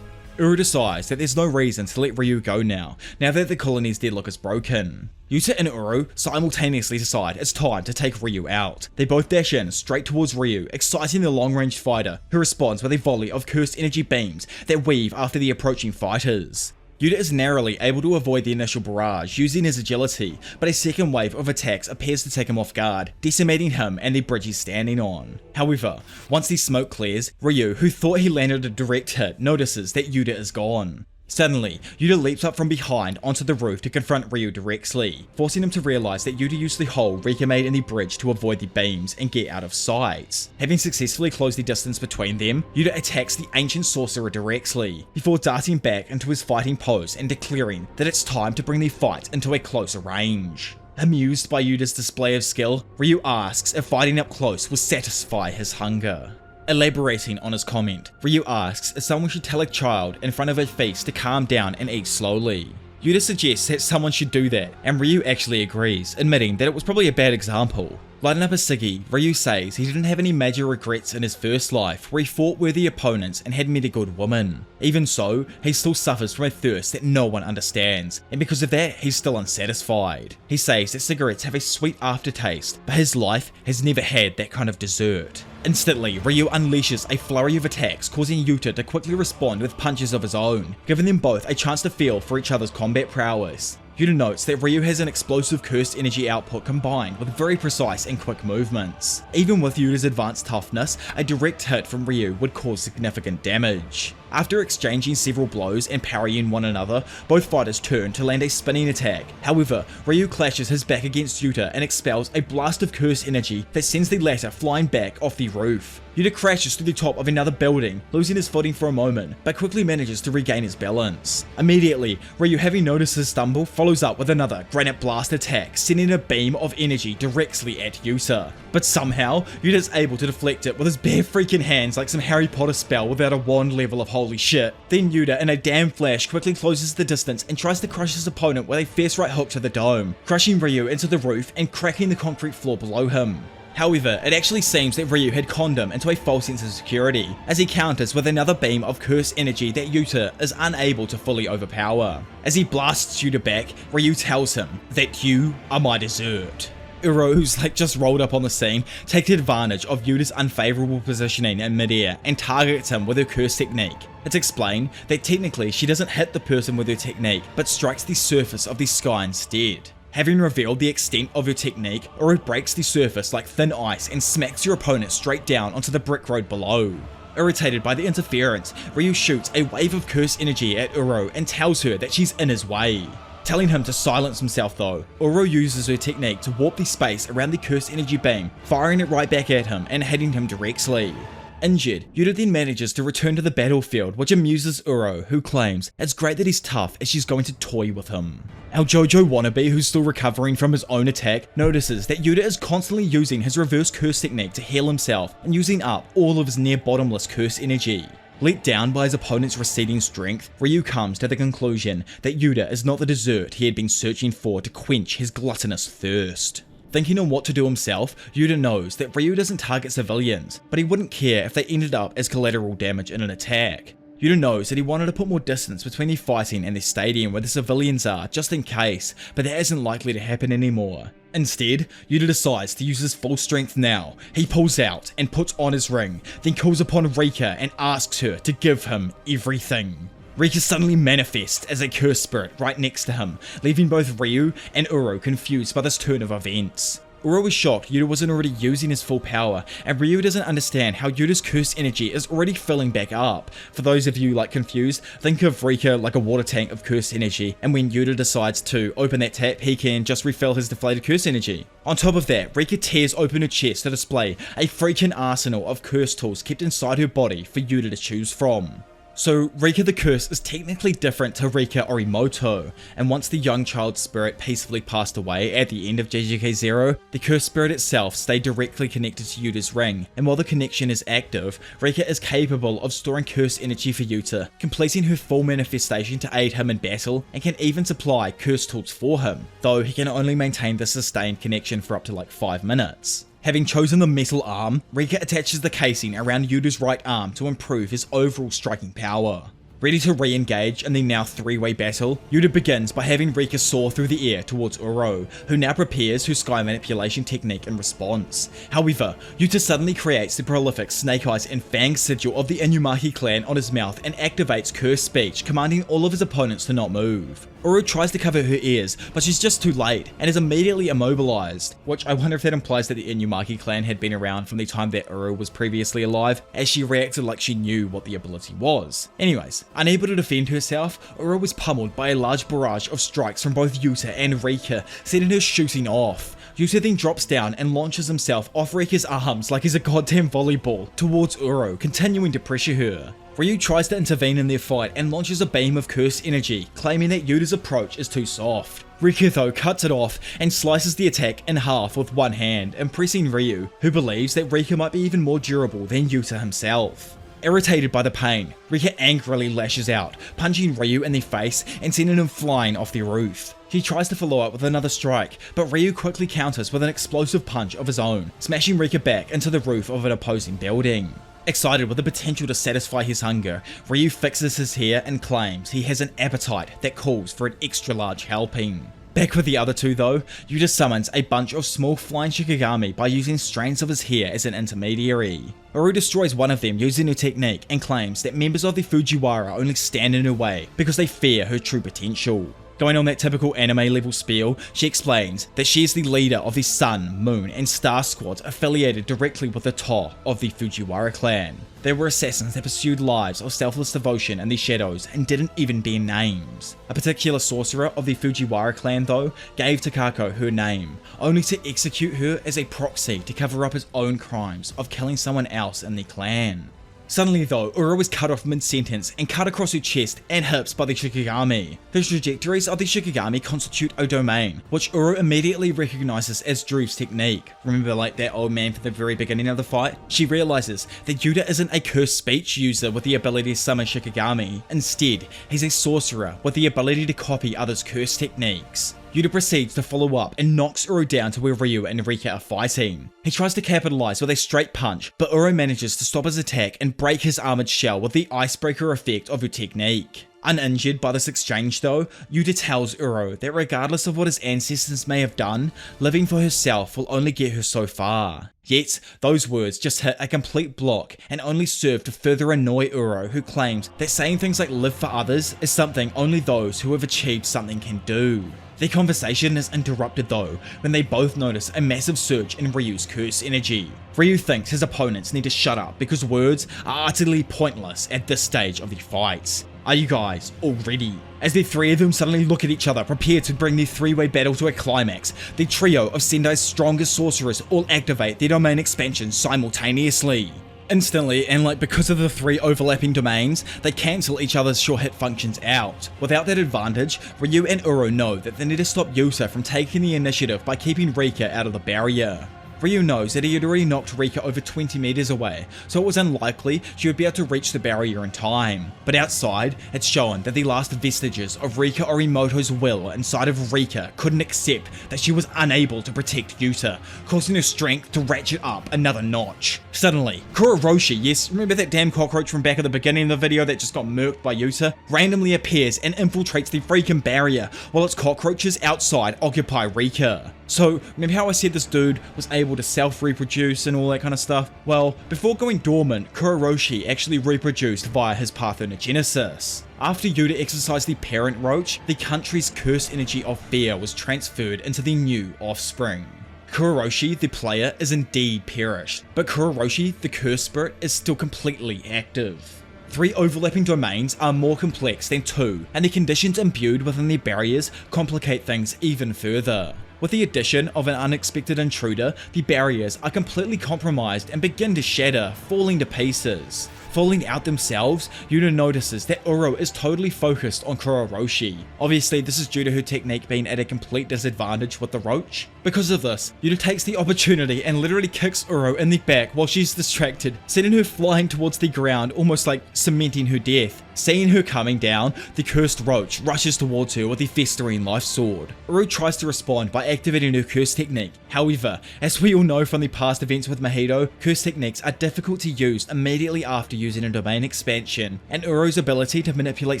Uru decides that there's no reason to let Ryu go now that the colony's deadlock is broken. Yuta and Uru simultaneously decide it's time to take Ryu out. They both dash in straight towards Ryu, exciting the long-range fighter, who responds with a volley of cursed energy beams that weave after the approaching fighters. Yuta is narrowly able to avoid the initial barrage using his agility, but a second wave of attacks appears to take him off guard, decimating him and the bridge he's standing on. However, once the smoke clears, Ryu, who thought he landed a direct hit, notices that Yuta is gone. Suddenly, Yuta leaps up from behind onto the roof to confront Ryu directly, forcing him to realize that Yuta used the hole Rika made in the bridge to avoid the beams and get out of sight. Having successfully closed the distance between them, Yuta attacks the ancient sorcerer directly, before darting back into his fighting pose and declaring that it's time to bring the fight into a closer range. Amused by Yuta's display of skill, Ryu asks if fighting up close will satisfy his hunger. Elaborating on his comment, Ryu asks if someone should tell a child in front of a feast to calm down and eat slowly. Yuta suggests that someone should do that, and Ryu actually agrees, admitting that it was probably a bad example. Lighting up a ciggy, Ryu says he didn't have any major regrets in his first life where he fought worthy opponents and had met a good woman. Even so, he still suffers from a thirst that no one understands, and because of that, he's still unsatisfied. He says that cigarettes have a sweet aftertaste, but his life has never had that kind of dessert. Instantly, Ryu unleashes a flurry of attacks, causing Yuta to quickly respond with punches of his own, giving them both a chance to feel for each other's combat prowess. Yuta notes that Ryu has an explosive cursed energy output combined with very precise and quick movements. Even with Yuta's advanced toughness, a direct hit from Ryu would cause significant damage. After exchanging several blows and parrying one another, both fighters turn to land a spinning attack. However, Ryu clashes his back against Yuta and expels a blast of cursed energy that sends the latter flying back off the roof. Yuta crashes through the top of another building, losing his footing for a moment, but quickly manages to regain his balance. Immediately, Ryu, having noticed his stumble, follows up with another granite blast attack, sending a beam of energy directly at Yuta. But somehow, Yuta is able to deflect it with his bare freaking hands like some Harry Potter spell without a wand level of holy shit. Then Yuta, in a damn flash, quickly closes the distance and tries to crush his opponent with a fierce right hook to the dome, crushing Ryu into the roof and cracking the concrete floor below him. However, it actually seems that Ryu had conned him into a false sense of security, as he counters with another beam of cursed energy that Yuta is unable to fully overpower. As he blasts Yuta back, Ryu tells him that you are my dessert. Uro, who's just rolled up on the scene, takes advantage of Yuta's unfavourable positioning in midair and targets him with her curse technique. It's explained that technically she doesn't hit the person with her technique, but strikes the surface of the sky instead. Having revealed the extent of her technique, Uro breaks the surface like thin ice and smacks your opponent straight down onto the brick road below. Irritated by the interference, Ryu shoots a wave of curse energy at Uro and tells her that she's in his way. Telling him to silence himself though, Uro uses her technique to warp the space around the cursed energy beam, firing it right back at him and hitting him directly. Injured, Yuta then manages to return to the battlefield, which amuses Uro, who claims it's great that he's tough as she's going to toy with him. Our JoJo wannabe, who's still recovering from his own attack, notices that Yuta is constantly using his reverse curse technique to heal himself and using up all of his near bottomless curse energy. Let down by his opponent's receding strength, Ryu comes to the conclusion that Yuta is not the dessert he had been searching for to quench his gluttonous thirst. Thinking on what to do himself, Yuta knows that Ryu doesn't target civilians, but he wouldn't care if they ended up as collateral damage in an attack. Yuta knows that he wanted to put more distance between the fighting and the stadium where the civilians are, just in case, but that isn't likely to happen anymore. Instead, Yuta decides to use his full strength now. He pulls out and puts on his ring, then calls upon Rika and asks her to give him everything. Rika suddenly manifests as a curse spirit right next to him, leaving both Ryu and Uro confused by this turn of events. Uro is shocked Yuta wasn't already using his full power, and Ryu doesn't understand how Yuta's curse energy is already filling back up. For those of you confused, think of Rika like a water tank of curse energy, and when Yuta decides to open that tap, he can just refill his deflated curse energy. On top of that, Rika tears open her chest to display a freaking arsenal of curse tools kept inside her body for Yuta to choose from. So Rika the Curse is technically different to Rika Orimoto, and once the young child spirit peacefully passed away at the end of JJK 0, the curse spirit itself stayed directly connected to Yuta's ring, and while the connection is active, Rika is capable of storing curse energy for Yuta, completing her full manifestation to aid him in battle, and can even supply curse tools for him, though he can only maintain the sustained connection for up to 5 minutes. Having chosen the metal arm, Rika attaches the casing around Yuta's right arm to improve his overall striking power. Ready to re-engage in the now three-way battle, Yuta begins by having Rika soar through the air towards Uro, who now prepares her sky manipulation technique in response. However, Yuta suddenly creates the prolific Snake Eyes and Fang sigil of the Inumaki clan on his mouth and activates Curse Speech, commanding all of his opponents to not move. Uro tries to cover her ears, but she's just too late, and is immediately immobilized, which I wonder if that implies that the Inumaki clan had been around from the time that Uro was previously alive, as she reacted like she knew what the ability was. Anyways, unable to defend herself, Uro was pummeled by a large barrage of strikes from both Yuta and Rika, setting her shooting off. Yuta then drops down and launches himself off Rika's arms like he's a goddamn volleyball towards Uro, continuing to pressure her. Ryu tries to intervene in their fight and launches a beam of curse energy, claiming that Yuta's approach is too soft. Rika though cuts it off and slices the attack in half with one hand, impressing Ryu, who believes that Rika might be even more durable than Yuta himself. Irritated by the pain, Rika angrily lashes out, punching Ryu in the face and sending him flying off the roof. He tries to follow up with another strike, but Ryu quickly counters with an explosive punch of his own, smashing Rika back into the roof of an opposing building. Excited with the potential to satisfy his hunger, Ryu fixes his hair and claims he has an appetite that calls for an extra large helping. Back with the other two though, Yuta summons a bunch of small flying Shikigami by using strands of his hair as an intermediary. Uru destroys one of them using her technique and claims that members of the Fujiwara only stand in her way because they fear her true potential. Going on that typical anime level spiel, she explains that she is the leader of the Sun, Moon and Star squads affiliated directly with the To of the Fujiwara clan. They were assassins that pursued lives of selfless devotion in the shadows and didn't even bear names. A particular sorcerer of the Fujiwara clan though gave Takako her name, only to execute her as a proxy to cover up his own crimes of killing someone else in the clan. Suddenly though, Uro was cut off mid-sentence and cut across her chest and hips by the Shikigami. The trajectories of the Shikigami constitute a domain, which Uro immediately recognizes as Drew's technique. Remember like that old man from the very beginning of the fight? She realizes that Yuta isn't a cursed speech user with the ability to summon Shikigami. Instead, he's a sorcerer with the ability to copy others' curse techniques. Yuta proceeds to follow up and knocks Uro down to where Ryu and Rika are fighting. He tries to capitalize with a straight punch, but Uro manages to stop his attack and break his armored shell with the icebreaker effect of her technique. Uninjured by this exchange though, Yuta tells Uro that regardless of what his ancestors may have done, living for herself will only get her so far. Yet, those words just hit a complete block and only serve to further annoy Uro, who claims that saying things like live for others is something only those who have achieved something can do. Their conversation is interrupted though, when they both notice a massive surge in Ryu's curse energy. Ryu thinks his opponents need to shut up because words are utterly pointless at this stage of the fight. Are you guys all ready? As the three of them suddenly look at each other, prepared to bring the three-way battle to a climax, the trio of Sendai's strongest sorcerers all activate their domain expansion simultaneously. Instantly, and like because of the three overlapping domains, they cancel each other's sure hit functions out. Without that advantage, Ryu and Uro know that they need to stop Yuta from taking the initiative by keeping Rika out of the barrier. Ryu knows that he had already knocked Rika over 20 meters away, so it was unlikely she would be able to reach the barrier in time. But outside, it's shown that the last vestiges of Rika Orimoto's will inside of Rika couldn't accept that she was unable to protect Yuta, causing her strength to ratchet up another notch. Suddenly, Kuroroshi, yes, remember that damn cockroach from back at the beginning of the video that just got murked by Yuta, randomly appears and infiltrates the freaking barrier, while its cockroaches outside occupy Rika. So, remember how I said this dude was able to self-reproduce and all that kind of stuff? Well, before going dormant, Kuroroshi actually reproduced via his parthenogenesis. After Yuta exercised the parent roach, the country's curse energy of fear was transferred into the new offspring. Kuroroshi, the player, is indeed perished, but Kuroroshi, the curse spirit, is still completely active. 3 overlapping domains are more complex than 2, and the conditions imbued within their barriers complicate things even further. With the addition of an unexpected intruder, the barriers are completely compromised and begin to shatter, falling to pieces. Falling out themselves, Yuta notices that Uro is totally focused on Kuroroshi. Obviously, this is due to her technique being at a complete disadvantage with the roach. Because of this, Yuta takes the opportunity and literally kicks Uro in the back while she's distracted, sending her flying towards the ground, almost like cementing her death. Seeing her coming down, the cursed roach rushes towards her with the festering life sword. Uru tries to respond by activating her curse technique. However, as we all know from the past events with Mahito, curse techniques are difficult to use immediately after using a domain expansion, and Uru's ability to manipulate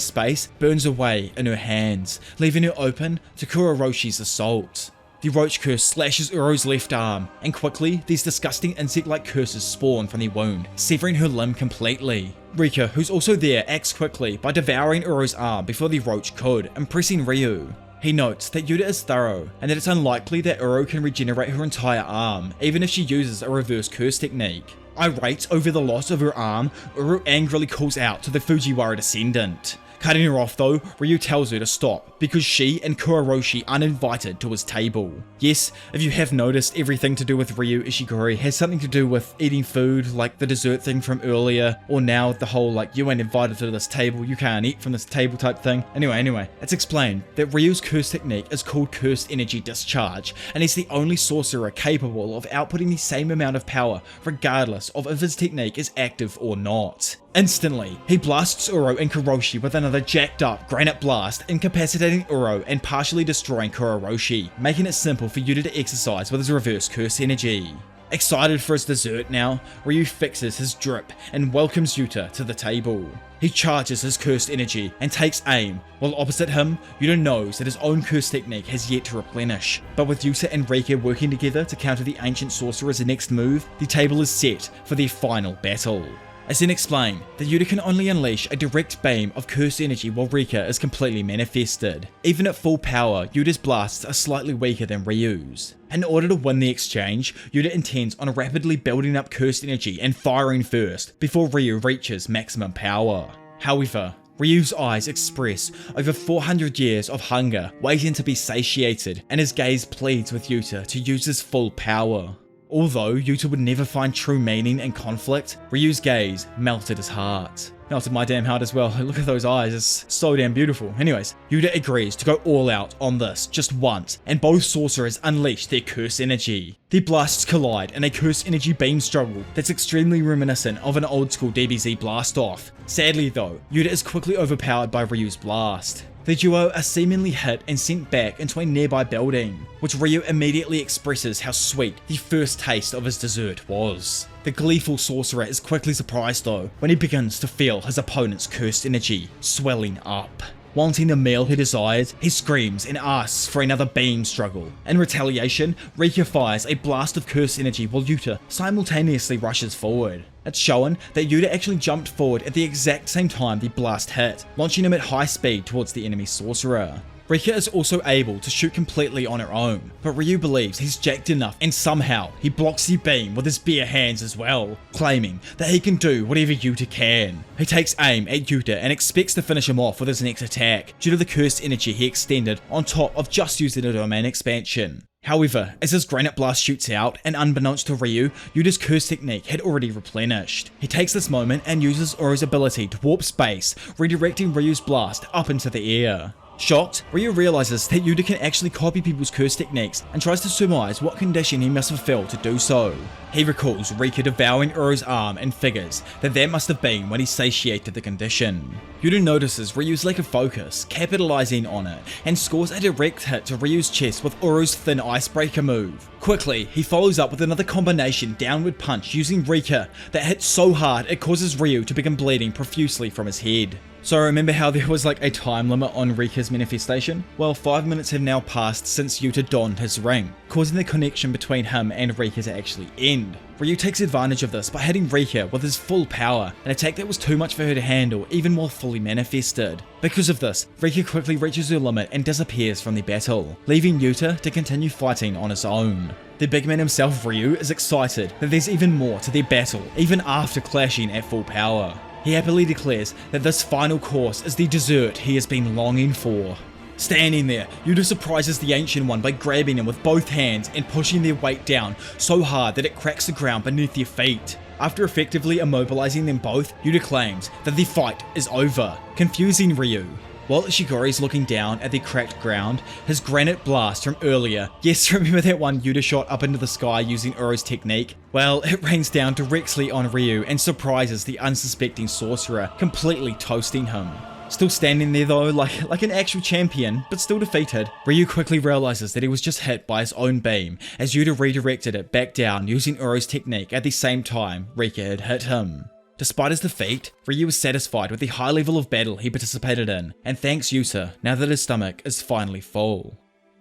space burns away in her hands, leaving her open to Kuroroshi's assault. The roach curse slashes Uru's left arm, and quickly these disgusting insect-like curses spawn from the wound, severing her limb completely. Rika, who's also there, acts quickly by devouring Uru's arm before the roach could, impressing Ryu. He notes that Yuta is thorough, and that it's unlikely that Uru can regenerate her entire arm, even if she uses a reverse curse technique. Irate over the loss of her arm, Uru angrily calls out to the Fujiwara descendant. Cutting her off though, Ryu tells her to stop because she and Kuroroshi aren't invited to his table. Yes, if you have noticed, everything to do with Ryu Ishiguro has something to do with eating food, like the dessert thing from earlier, or now the whole like you ain't invited to this table, you can't eat from this table type thing. Anyway, it's explained that Ryu's curse technique is called Cursed Energy Discharge, and he's the only sorcerer capable of outputting the same amount of power regardless of if his technique is active or not. Instantly, he blasts Uro and Kuroshi with another jacked up granite blast, incapacitating Uro and partially destroying Kuroroshi, making it simple for Yuta to exercise with his reverse curse energy. Excited for his dessert now, Ryu fixes his drip and welcomes Yuta to the table. He charges his cursed energy and takes aim, while opposite him, Yuta knows that his own curse technique has yet to replenish. But with Yuta and Rika working together to counter the ancient sorcerer's next move, the table is set for their final battle. As then explained, that Yuta can only unleash a direct beam of curse energy while Rika is completely manifested. Even at full power, Yuta's blasts are slightly weaker than Ryu's. In order to win the exchange, Yuta intends on rapidly building up cursed energy and firing first, before Ryu reaches maximum power. However, Ryu's eyes express over 400 years of hunger waiting to be satiated, and his gaze pleads with Yuta to use his full power. Although Yuta would never find true meaning in conflict, Ryu's gaze melted his heart. Melted my damn heart as well. Look at those eyes, it's so damn beautiful. Anyways, Yuta agrees to go all out on this just once, and both sorcerers unleash their curse energy. Their blasts collide in a curse energy beam struggle that's extremely reminiscent of an old school DBZ blast off. Sadly though, Yuta is quickly overpowered by Ryu's blast. The duo are seemingly hit and sent back into a nearby building, which Ryu immediately expresses how sweet the first taste of his dessert was. The gleeful sorcerer is quickly surprised though, when he begins to feel his opponent's cursed energy swelling up. Wanting the meal he desires, he screams and asks for another beam struggle. In retaliation, Rika fires a blast of curse energy while Yuta simultaneously rushes forward. It's shown that Yuta actually jumped forward at the exact same time the blast hit, launching him at high speed towards the enemy sorcerer. Rika is also able to shoot completely on her own, but Ryu believes he's jacked enough and somehow he blocks the beam with his bare hands as well, claiming that he can do whatever Yuta can. He takes aim at Yuta and expects to finish him off with his next attack, due to the cursed energy he extended on top of just using a domain expansion. However, as his granite blast shoots out, and unbeknownst to Ryu, Yuta's curse technique had already replenished. He takes this moment and uses Uru's ability to warp space, redirecting Ryu's blast up into the air. Shocked, Ryu realizes that Yuta can actually copy people's curse techniques and tries to surmise what condition he must fulfill to do so. He recalls Rika devouring Uru's arm and figures that must have been when he satiated the condition. Yuta notices Ryu's lack of focus, capitalizing on it, and scores a direct hit to Ryu's chest with Uru's thin icebreaker move. Quickly, he follows up with another combination downward punch using Rika that hits so hard it causes Ryu to begin bleeding profusely from his head. So remember how there was like a time limit on Rika's manifestation? Well, 5 minutes have now passed since Yuta donned his ring, causing the connection between him and Rika to actually end. Ryu takes advantage of this by hitting Rika with his full power, an attack that was too much for her to handle even while fully manifested. Because of this, Rika quickly reaches her limit and disappears from the battle, leaving Yuta to continue fighting on his own. The big man himself, Ryu, is excited that there's even more to their battle, even after clashing at full power. He happily declares that this final course is the dessert he has been longing for. Standing there, Yuta surprises the Ancient One by grabbing him with both hands and pushing their weight down so hard that it cracks the ground beneath their feet. After effectively immobilizing them both, Yuta claims that the fight is over, confusing Ryu. While Ishigori's looking down at the cracked ground, his granite blast from earlier, yes, remember that one Yuta shot up into the sky using Uro's technique? Well, it rains down directly on Ryu and surprises the unsuspecting sorcerer, completely toasting him. Still standing there though, like an actual champion, but still defeated, Ryu quickly realizes that he was just hit by his own beam, as Yuta redirected it back down using Uro's technique at the same time Rika had hit him. Despite his defeat, Ryu was satisfied with the high level of battle he participated in, and thanks Yuta now that his stomach is finally full.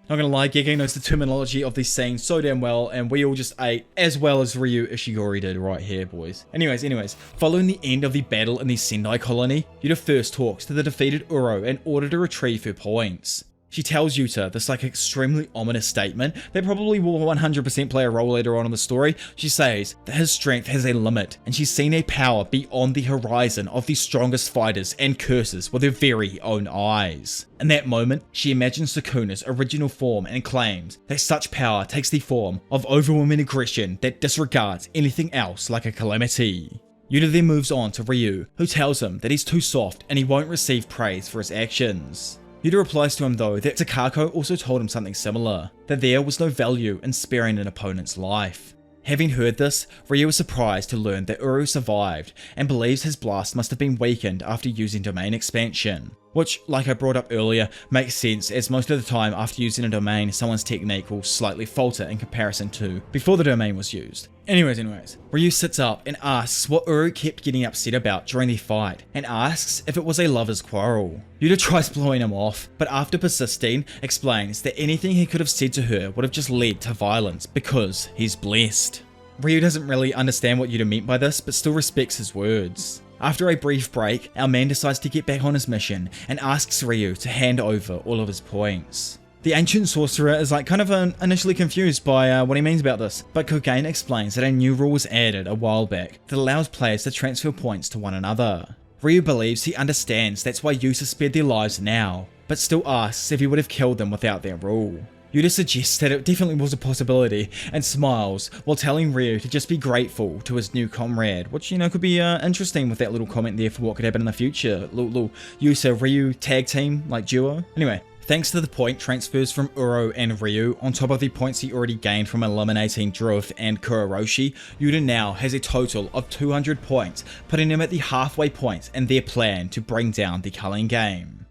Not gonna lie, Gege knows the terminology of these scenes so damn well, and we all just ate as well as Ryu Ishigori did right here, boys. Anyways, following the end of the battle in the Sendai colony, Yuta first talks to the defeated Uro in order to retrieve her points. She tells Yuta this extremely ominous statement that probably will 100% play a role later on in the story. She says that his strength has a limit, and she's seen a power beyond the horizon of the strongest fighters and curses with her very own eyes. In that moment, she imagines Sukuna's original form and claims that such power takes the form of overwhelming aggression that disregards anything else like a calamity. Yuta then moves on to Ryu, who tells him that he's too soft and he won't receive praise for his actions. Yuta replies to him though that Takako also told him something similar, that there was no value in sparing an opponent's life. Having heard this, Ryu is surprised to learn that Uro survived and believes his blast must have been weakened after using domain expansion. Which, like I brought up earlier, makes sense as most of the time after using a domain, someone's technique will slightly falter in comparison to before the domain was used. Anyways, Ryu sits up and asks what Uro kept getting upset about during the fight, and asks if it was a lover's quarrel. Yuta tries blowing him off, but after persisting, explains that anything he could have said to her would have just led to violence because he's blessed. Ryu doesn't really understand what Yuta meant by this, but still respects his words. After a brief break, our man decides to get back on his mission and asks Ryu to hand over all of his points. The ancient sorcerer is kind of initially confused by what he means about this, but Kogain explains that a new rule was added a while back that allows players to transfer points to one another. Ryu believes he understands that's why Yuta spared their lives now, but still asks if he would have killed them without that rule. Yuta suggests that it definitely was a possibility and smiles while telling Ryu to just be grateful to his new comrade, which could be interesting with that little comment there for what could happen in the future. Little Yuta-Ryu tag team duo. Anyway, thanks to the point transfers from Uro and Ryu, on top of the points he already gained from eliminating Druth and Kuroshi, Yuta now has a total of 200 points, putting him at the halfway point in their plan to bring down the culling game.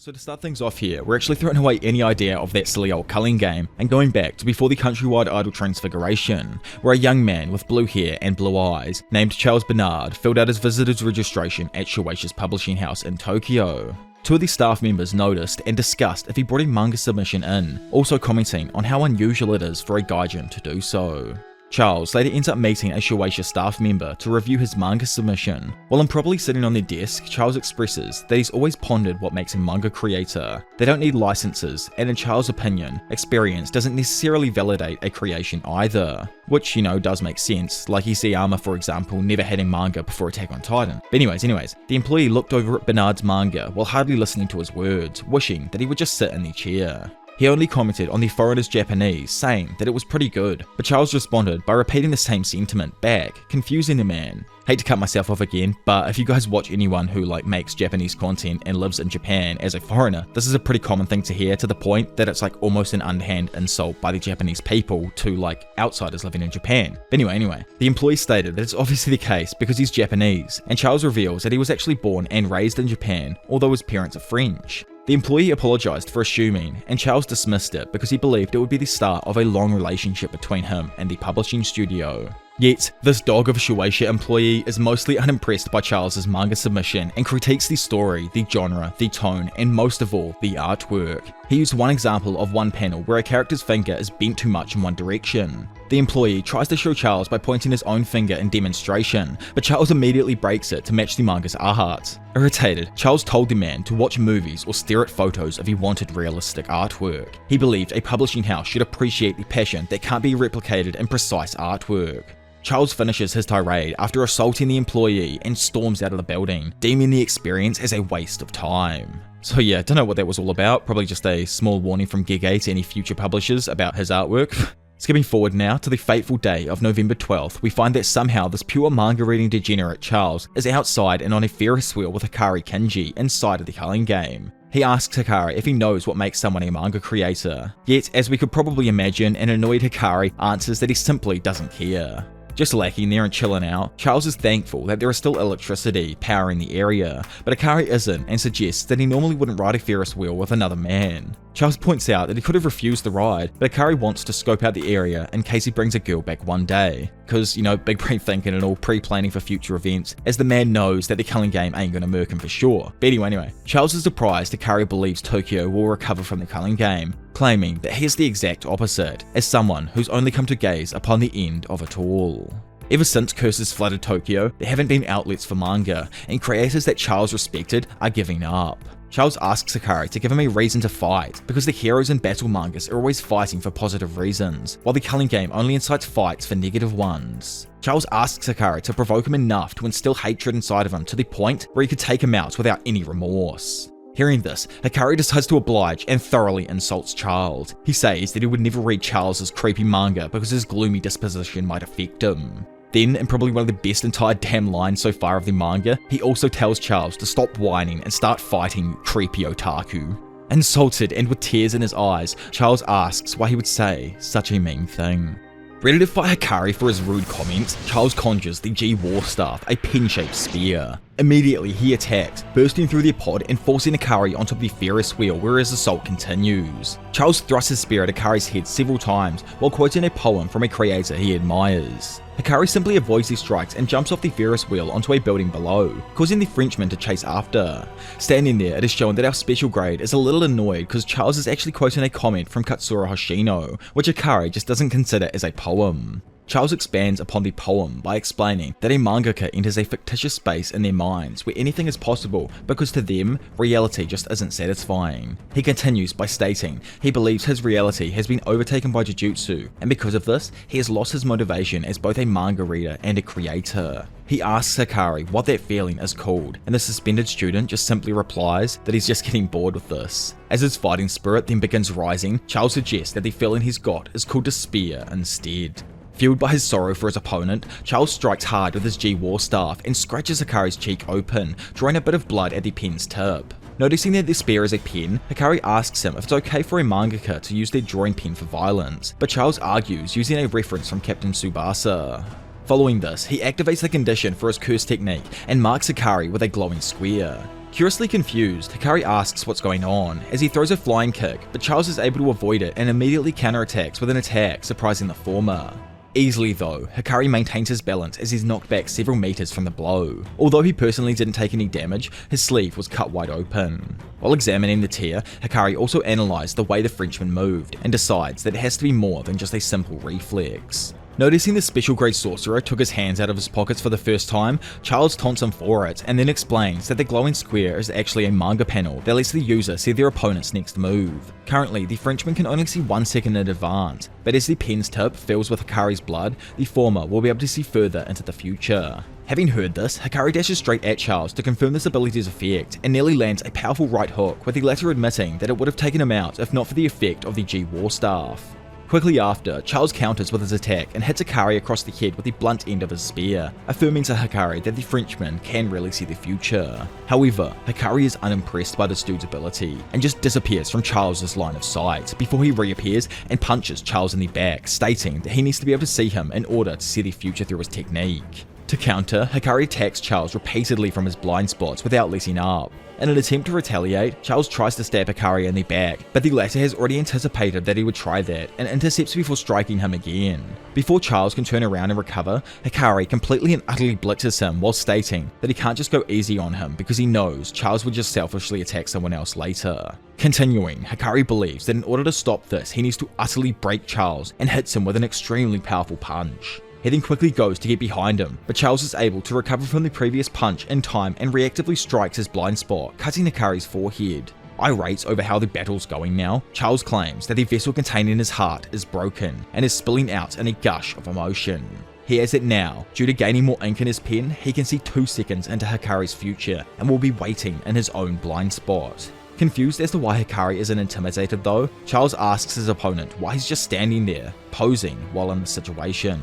So to start things off here, we're actually throwing away any idea of that silly old culling game and going back to before the countrywide idol transfiguration, where a young man with blue hair and blue eyes, named Charles Bernard, filled out his visitor's registration at Shueisha's publishing house in Tokyo. Two of the staff members noticed and discussed if he brought a manga submission in, also commenting on how unusual it is for a gaijin to do so. Charles later ends up meeting a Shueisha staff member to review his manga submission. While improbably sitting on their desk, Charles expresses that he's always pondered what makes a manga creator. They don't need licenses, and in Charles' opinion, experience doesn't necessarily validate a creation either. Which, does make sense, like Isayama for example never had a manga before Attack on Titan. But anyways, the employee looked over at Bernard's manga while hardly listening to his words, wishing that he would just sit in the chair. He only commented on the foreigner's Japanese, saying that it was pretty good, but Charles responded by repeating the same sentiment back, confusing the man. Hate to cut myself off again, but if you guys watch anyone who makes Japanese content and lives in Japan as a foreigner, this is a pretty common thing to hear, to the point that it's almost an underhand insult by the Japanese people to outsiders living in Japan. But anyway, the employee stated that it's obviously the case because he's Japanese, and Charles reveals that he was actually born and raised in Japan, although his parents are French. The employee apologized for assuming, and Charles dismissed it because he believed it would be the start of a long relationship between him and the publishing studio. Yet, this dog of a Shueisha employee is mostly unimpressed by Charles' manga submission and critiques the story, the genre, the tone, and most of all, the artwork. He used one example of one panel where a character's finger is bent too much in one direction. The employee tries to show Charles by pointing his own finger in demonstration, but Charles immediately breaks it to match the manga's art. Irritated, Charles told the man to watch movies or stare at photos if he wanted realistic artwork. He believed a publishing house should appreciate the passion that can't be replicated in precise artwork. Charles finishes his tirade after assaulting the employee and storms out of the building, deeming the experience as a waste of time. So yeah, don't know what that was all about, probably just a small warning from Gege to any future publishers about his artwork. Skipping forward now to the fateful day of November 12th, we find that somehow this pure manga reading degenerate Charles is outside and on a Ferris wheel with Hikari Kinji inside of the culling game. He asks Hikari if he knows what makes someone a manga creator. Yet, as we could probably imagine, an annoyed Hikari answers that he simply doesn't care. Just lacking there and chilling out, Charles is thankful that there is still electricity powering the area, but Hikari isn't and suggests that he normally wouldn't ride a Ferris wheel with another man. Charles points out that he could have refused the ride, but Hikari wants to scope out the area in case he brings a girl back one day. Cause, big brain thinking and all pre-planning for future events, as the man knows that the culling game ain't gonna murk him for sure. But anyway, Charles is surprised Hikari believes Tokyo will recover from the culling game, claiming that he is the exact opposite, as someone who's only come to gaze upon the end of it all. Ever since curses flooded Tokyo, there haven't been outlets for manga, and creators that Charles respected are giving up. Charles asks Hikari to give him a reason to fight, because the heroes in battle mangas are always fighting for positive reasons, while the culling game only incites fights for negative ones. Charles asks Hikari to provoke him enough to instill hatred inside of him to the point where he could take him out without any remorse. Hearing this, Hikari decides to oblige and thoroughly insults Charles. He says that he would never read Charles's creepy manga because his gloomy disposition might affect him. Then, in probably one of the best entire damn lines so far of the manga, he also tells Charles to stop whining and start fighting creepy otaku. Insulted and with tears in his eyes, Charles asks why he would say such a mean thing. Ready to fight Hikari for his rude comments, Charles conjures the G-War Staff, a pin-shaped spear. Immediately he attacks, bursting through their pod and forcing Hikari onto the Ferris wheel where his assault continues. Charles thrusts his spear at Hikari's head several times while quoting a poem from a creator he admires. Hikari simply avoids these strikes and jumps off the Ferris wheel onto a building below, causing the Frenchman to chase after. Standing there, it is shown that our special grade is a little annoyed because Charles is actually quoting a comment from Katsura Hoshino, which Hikari just doesn't consider as a poem. Charles expands upon the poem by explaining that a mangaka enters a fictitious space in their minds where anything is possible because to them, reality just isn't satisfying. He continues by stating he believes his reality has been overtaken by Jujutsu, and because of this, he has lost his motivation as both a manga reader and a creator. He asks Hikari what that feeling is called, and the suspended student just simply replies that he's just getting bored with this. As his fighting spirit then begins rising, Charles suggests that the feeling he's got is called despair instead. Fueled by his sorrow for his opponent, Charles strikes hard with his G-War Staff and scratches Hikari's cheek open, drawing a bit of blood at the pen's tip. Noticing that the spear is a pen, Hikari asks him if it's okay for a mangaka to use their drawing pen for violence, but Charles argues using a reference from Captain Tsubasa. Following this, he activates the condition for his curse technique and marks Hikari with a glowing square. Curiously confused, Hikari asks what's going on, as he throws a flying kick, but Charles is able to avoid it and immediately counterattacks with an attack, surprising the former. Easily though, Hikari maintains his balance as he's knocked back several meters from the blow. Although he personally didn't take any damage, his sleeve was cut wide open. While examining the tear, Hikari also analysed the way the Frenchman moved, and decides that it has to be more than just a simple reflex. Noticing the special grade sorcerer took his hands out of his pockets for the first time, Charles taunts him for it, and then explains that the glowing square is actually a manga panel that lets the user see their opponent's next move. Currently, the Frenchman can only see 1 second in advance, but as the pen's tip fills with Hikari's blood, the former will be able to see further into the future. Having heard this, Hikari dashes straight at Charles to confirm this ability's effect, and nearly lands a powerful right hook, with the latter admitting that it would have taken him out if not for the effect of the G-War Staff. Quickly after, Charles counters with his attack and hits Hikari across the head with the blunt end of his spear, affirming to Hikari that the Frenchman can really see the future. However, Hikari is unimpressed by this dude's ability, and just disappears from Charles' line of sight, before he reappears and punches Charles in the back, stating that he needs to be able to see him in order to see the future through his technique. To counter, Hikari attacks Charles repeatedly from his blind spots without letting up. In an attempt to retaliate, Charles tries to stab Hikari in the back, but the latter has already anticipated that he would try that and intercepts before striking him again. Before Charles can turn around and recover, Hikari completely and utterly blitzes him while stating that he can't just go easy on him because he knows Charles would just selfishly attack someone else later. Continuing, Hikari believes that in order to stop this, he needs to utterly break Charles and hits him with an extremely powerful punch. He then quickly goes to get behind him, but Charles is able to recover from the previous punch in time and reactively strikes his blind spot, cutting Hikari's forehead. Irate over how the battle's going now, Charles claims that the vessel containing his heart is broken and is spilling out in a gush of emotion. He adds that now, due to gaining more ink in his pen, he can see 2 seconds into Hikari's future and will be waiting in his own blind spot. Confused as to why Hikari isn't intimidated though, Charles asks his opponent why he's just standing there, posing while in the situation.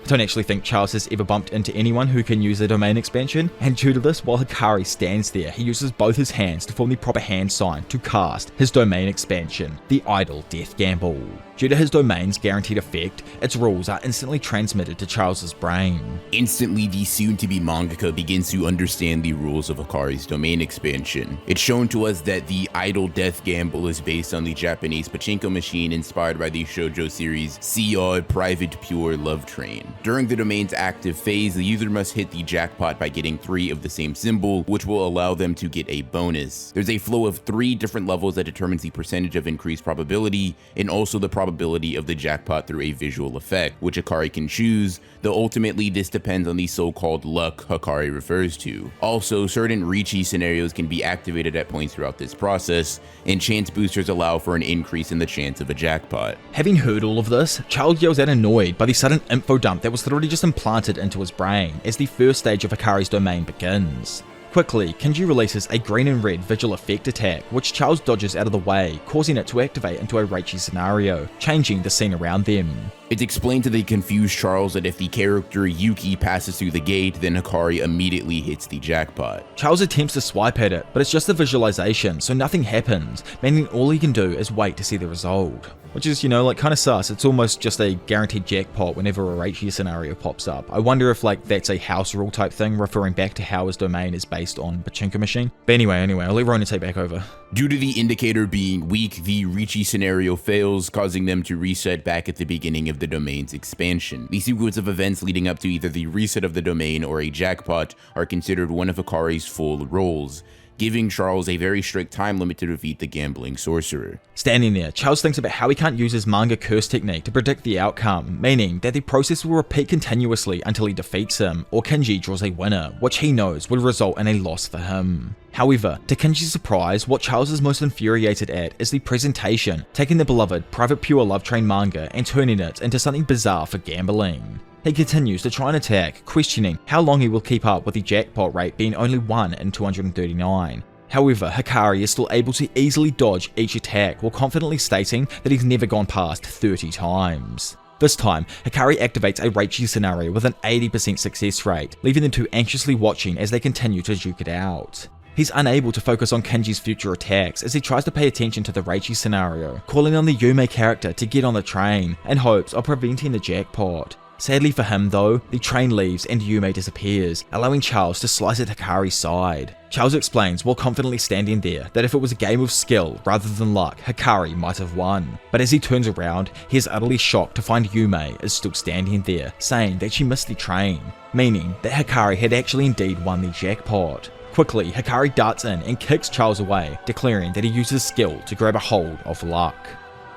I don't actually think Charles has ever bumped into anyone who can use a domain expansion, and due to this, while Hikari stands there, he uses both his hands to form the proper hand sign to cast his domain expansion, the Idle Death Gamble. Due to his domain's guaranteed effect, its rules are instantly transmitted to Charles's brain. Instantly, the soon-to-be mangaka begins to understand the rules of Hikari's domain expansion. It's shown to us that the Idle Death Gamble is based on the Japanese pachinko machine inspired by the shoujo series C-Odd Private Pure Love Train. During the domain's active phase, the user must hit the jackpot by getting 3 of the same symbol, which will allow them to get a bonus. There's a flow of 3 different levels that determines the percentage of increased probability, and also the probability of the jackpot through a visual effect, which Hikari can choose, though ultimately this depends on the so-called luck Hikari refers to. Also, certain Riichi scenarios can be activated at points throughout this process, and chance boosters allow for an increase in the chance of a jackpot. Having heard all of this, Charles yells out annoyed by the sudden info dump that was literally just implanted into his brain as the first stage of Hikari's domain begins. Quickly, Kenji releases a green and red visual effect attack, which Charles dodges out of the way, causing it to activate into a Riichi scenario, changing the scene around them. It's explained to the confused Charles that if the character Yuki passes through the gate, then Hikari immediately hits the jackpot. Charles attempts to swipe at it, but it's just a visualization, so nothing happens, meaning all he can do is wait to see the result. Which is, like kinda sus. It's almost just a guaranteed jackpot whenever a Riichi scenario pops up. I wonder if that's a house rule type thing, referring back to how his domain is based on pachinko machine. But anyway, I'll let Ronan take back over. Due to the indicator being weak, the Riichi scenario fails, causing them to reset back at the beginning of the domain's expansion. The sequence of events leading up to either the reset of the domain or a jackpot are considered one of Hikari's full rolls, giving Charles a very strict time limit to defeat the gambling sorcerer. Standing there, Charles thinks about how he can't use his manga curse technique to predict the outcome, meaning that the process will repeat continuously until he defeats him, or Kenji draws a winner, which he knows would result in a loss for him. However, to Kenji's surprise, what Charles is most infuriated at is the presentation, taking the beloved Private Pure Love Train manga and turning it into something bizarre for gambling. He continues to try and attack, questioning how long he will keep up with the jackpot rate being only 1 in 239. However, Hikari is still able to easily dodge each attack while confidently stating that he's never gone past 30 times. This time, Hikari activates a Riichi scenario with an 80% success rate, leaving the two anxiously watching as they continue to duke it out. He's unable to focus on Kenji's future attacks as he tries to pay attention to the Riichi scenario, calling on the Yume character to get on the train in hopes of preventing the jackpot. Sadly for him though, the train leaves and Yume disappears, allowing Charles to slice at Hikari's side. Charles explains while confidently standing there that if it was a game of skill rather than luck, Hikari might have won. But as he turns around, he is utterly shocked to find Yume is still standing there, saying that she missed the train, meaning that Hikari had actually indeed won the jackpot. Quickly, Hikari darts in and kicks Charles away, declaring that he uses skill to grab a hold of luck.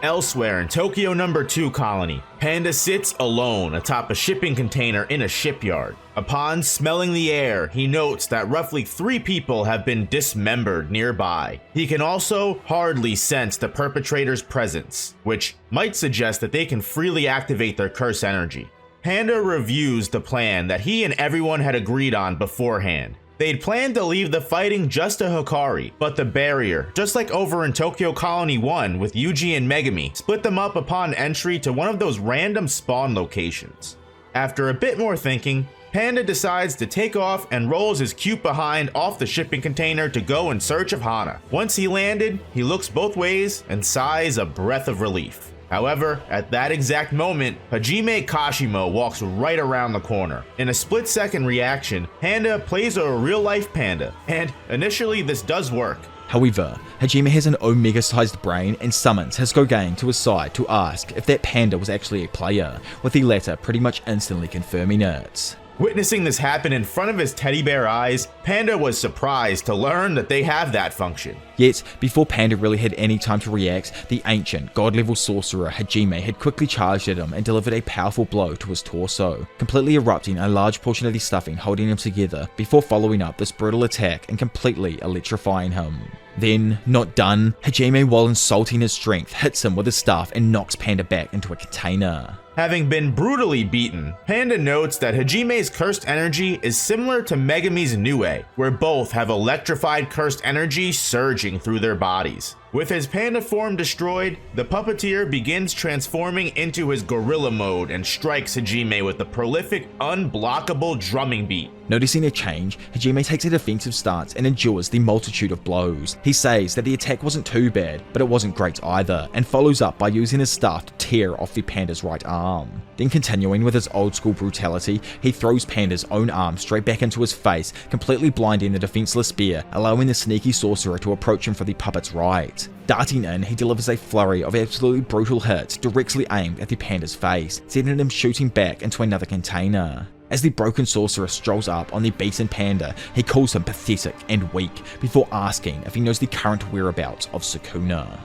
Elsewhere in Tokyo No. 2 Colony, Panda sits alone atop a shipping container in a shipyard. Upon smelling the air, he notes that roughly 3 people have been dismembered nearby. He can also hardly sense the perpetrator's presence, which might suggest that they can freely activate their curse energy. Panda reviews the plan that he and everyone had agreed on beforehand. They'd planned to leave the fighting just to Hikari, but the barrier, just like over in Tokyo Colony 1 with Yuji and Megumi, split them up upon entry to one of those random spawn locations. After a bit more thinking, Panda decides to take off and rolls his cute behind off the shipping container to go in search of Hana. Once he landed, he looks both ways and sighs a breath of relief. However, at that exact moment, Hajime Kashimo walks right around the corner. In a split-second reaction, Panda plays a real-life panda, and initially this does work. However, Hajime has an Omega-sized brain and summons his Gogen to his side to ask if that panda was actually a player, with the latter pretty much instantly confirming it. Witnessing this happen in front of his teddy bear eyes, Panda was surprised to learn that they have that function. Yet, before Panda really had any time to react, the ancient, god-level sorcerer Hajime had quickly charged at him and delivered a powerful blow to his torso, completely erupting a large portion of the stuffing holding him together before following up this brutal attack and completely electrifying him. Then, not done, Hajime, while insulting his strength, hits him with his staff and knocks Panda back into a container. Having been brutally beaten, Panda notes that Hajime's cursed energy is similar to Megumi's Nue, where both have electrified cursed energy surging through their bodies. With his panda form destroyed, the puppeteer begins transforming into his gorilla mode and strikes Hajime with a prolific, unblockable drumming beat. Noticing a change, Hajime takes a defensive stance and endures the multitude of blows. He says that the attack wasn't too bad, but it wasn't great either, and follows up by using his staff to tear off the panda's right arm. Then continuing with his old school brutality, he throws Panda's own arm straight back into his face, completely blinding the defenseless bear, allowing the sneaky sorcerer to approach him for the puppet's right. Darting in, he delivers a flurry of absolutely brutal hits directly aimed at the panda's face, sending him shooting back into another container. As the broken sorcerer strolls up on the beaten panda, he calls him pathetic and weak before asking if he knows the current whereabouts of Sukuna.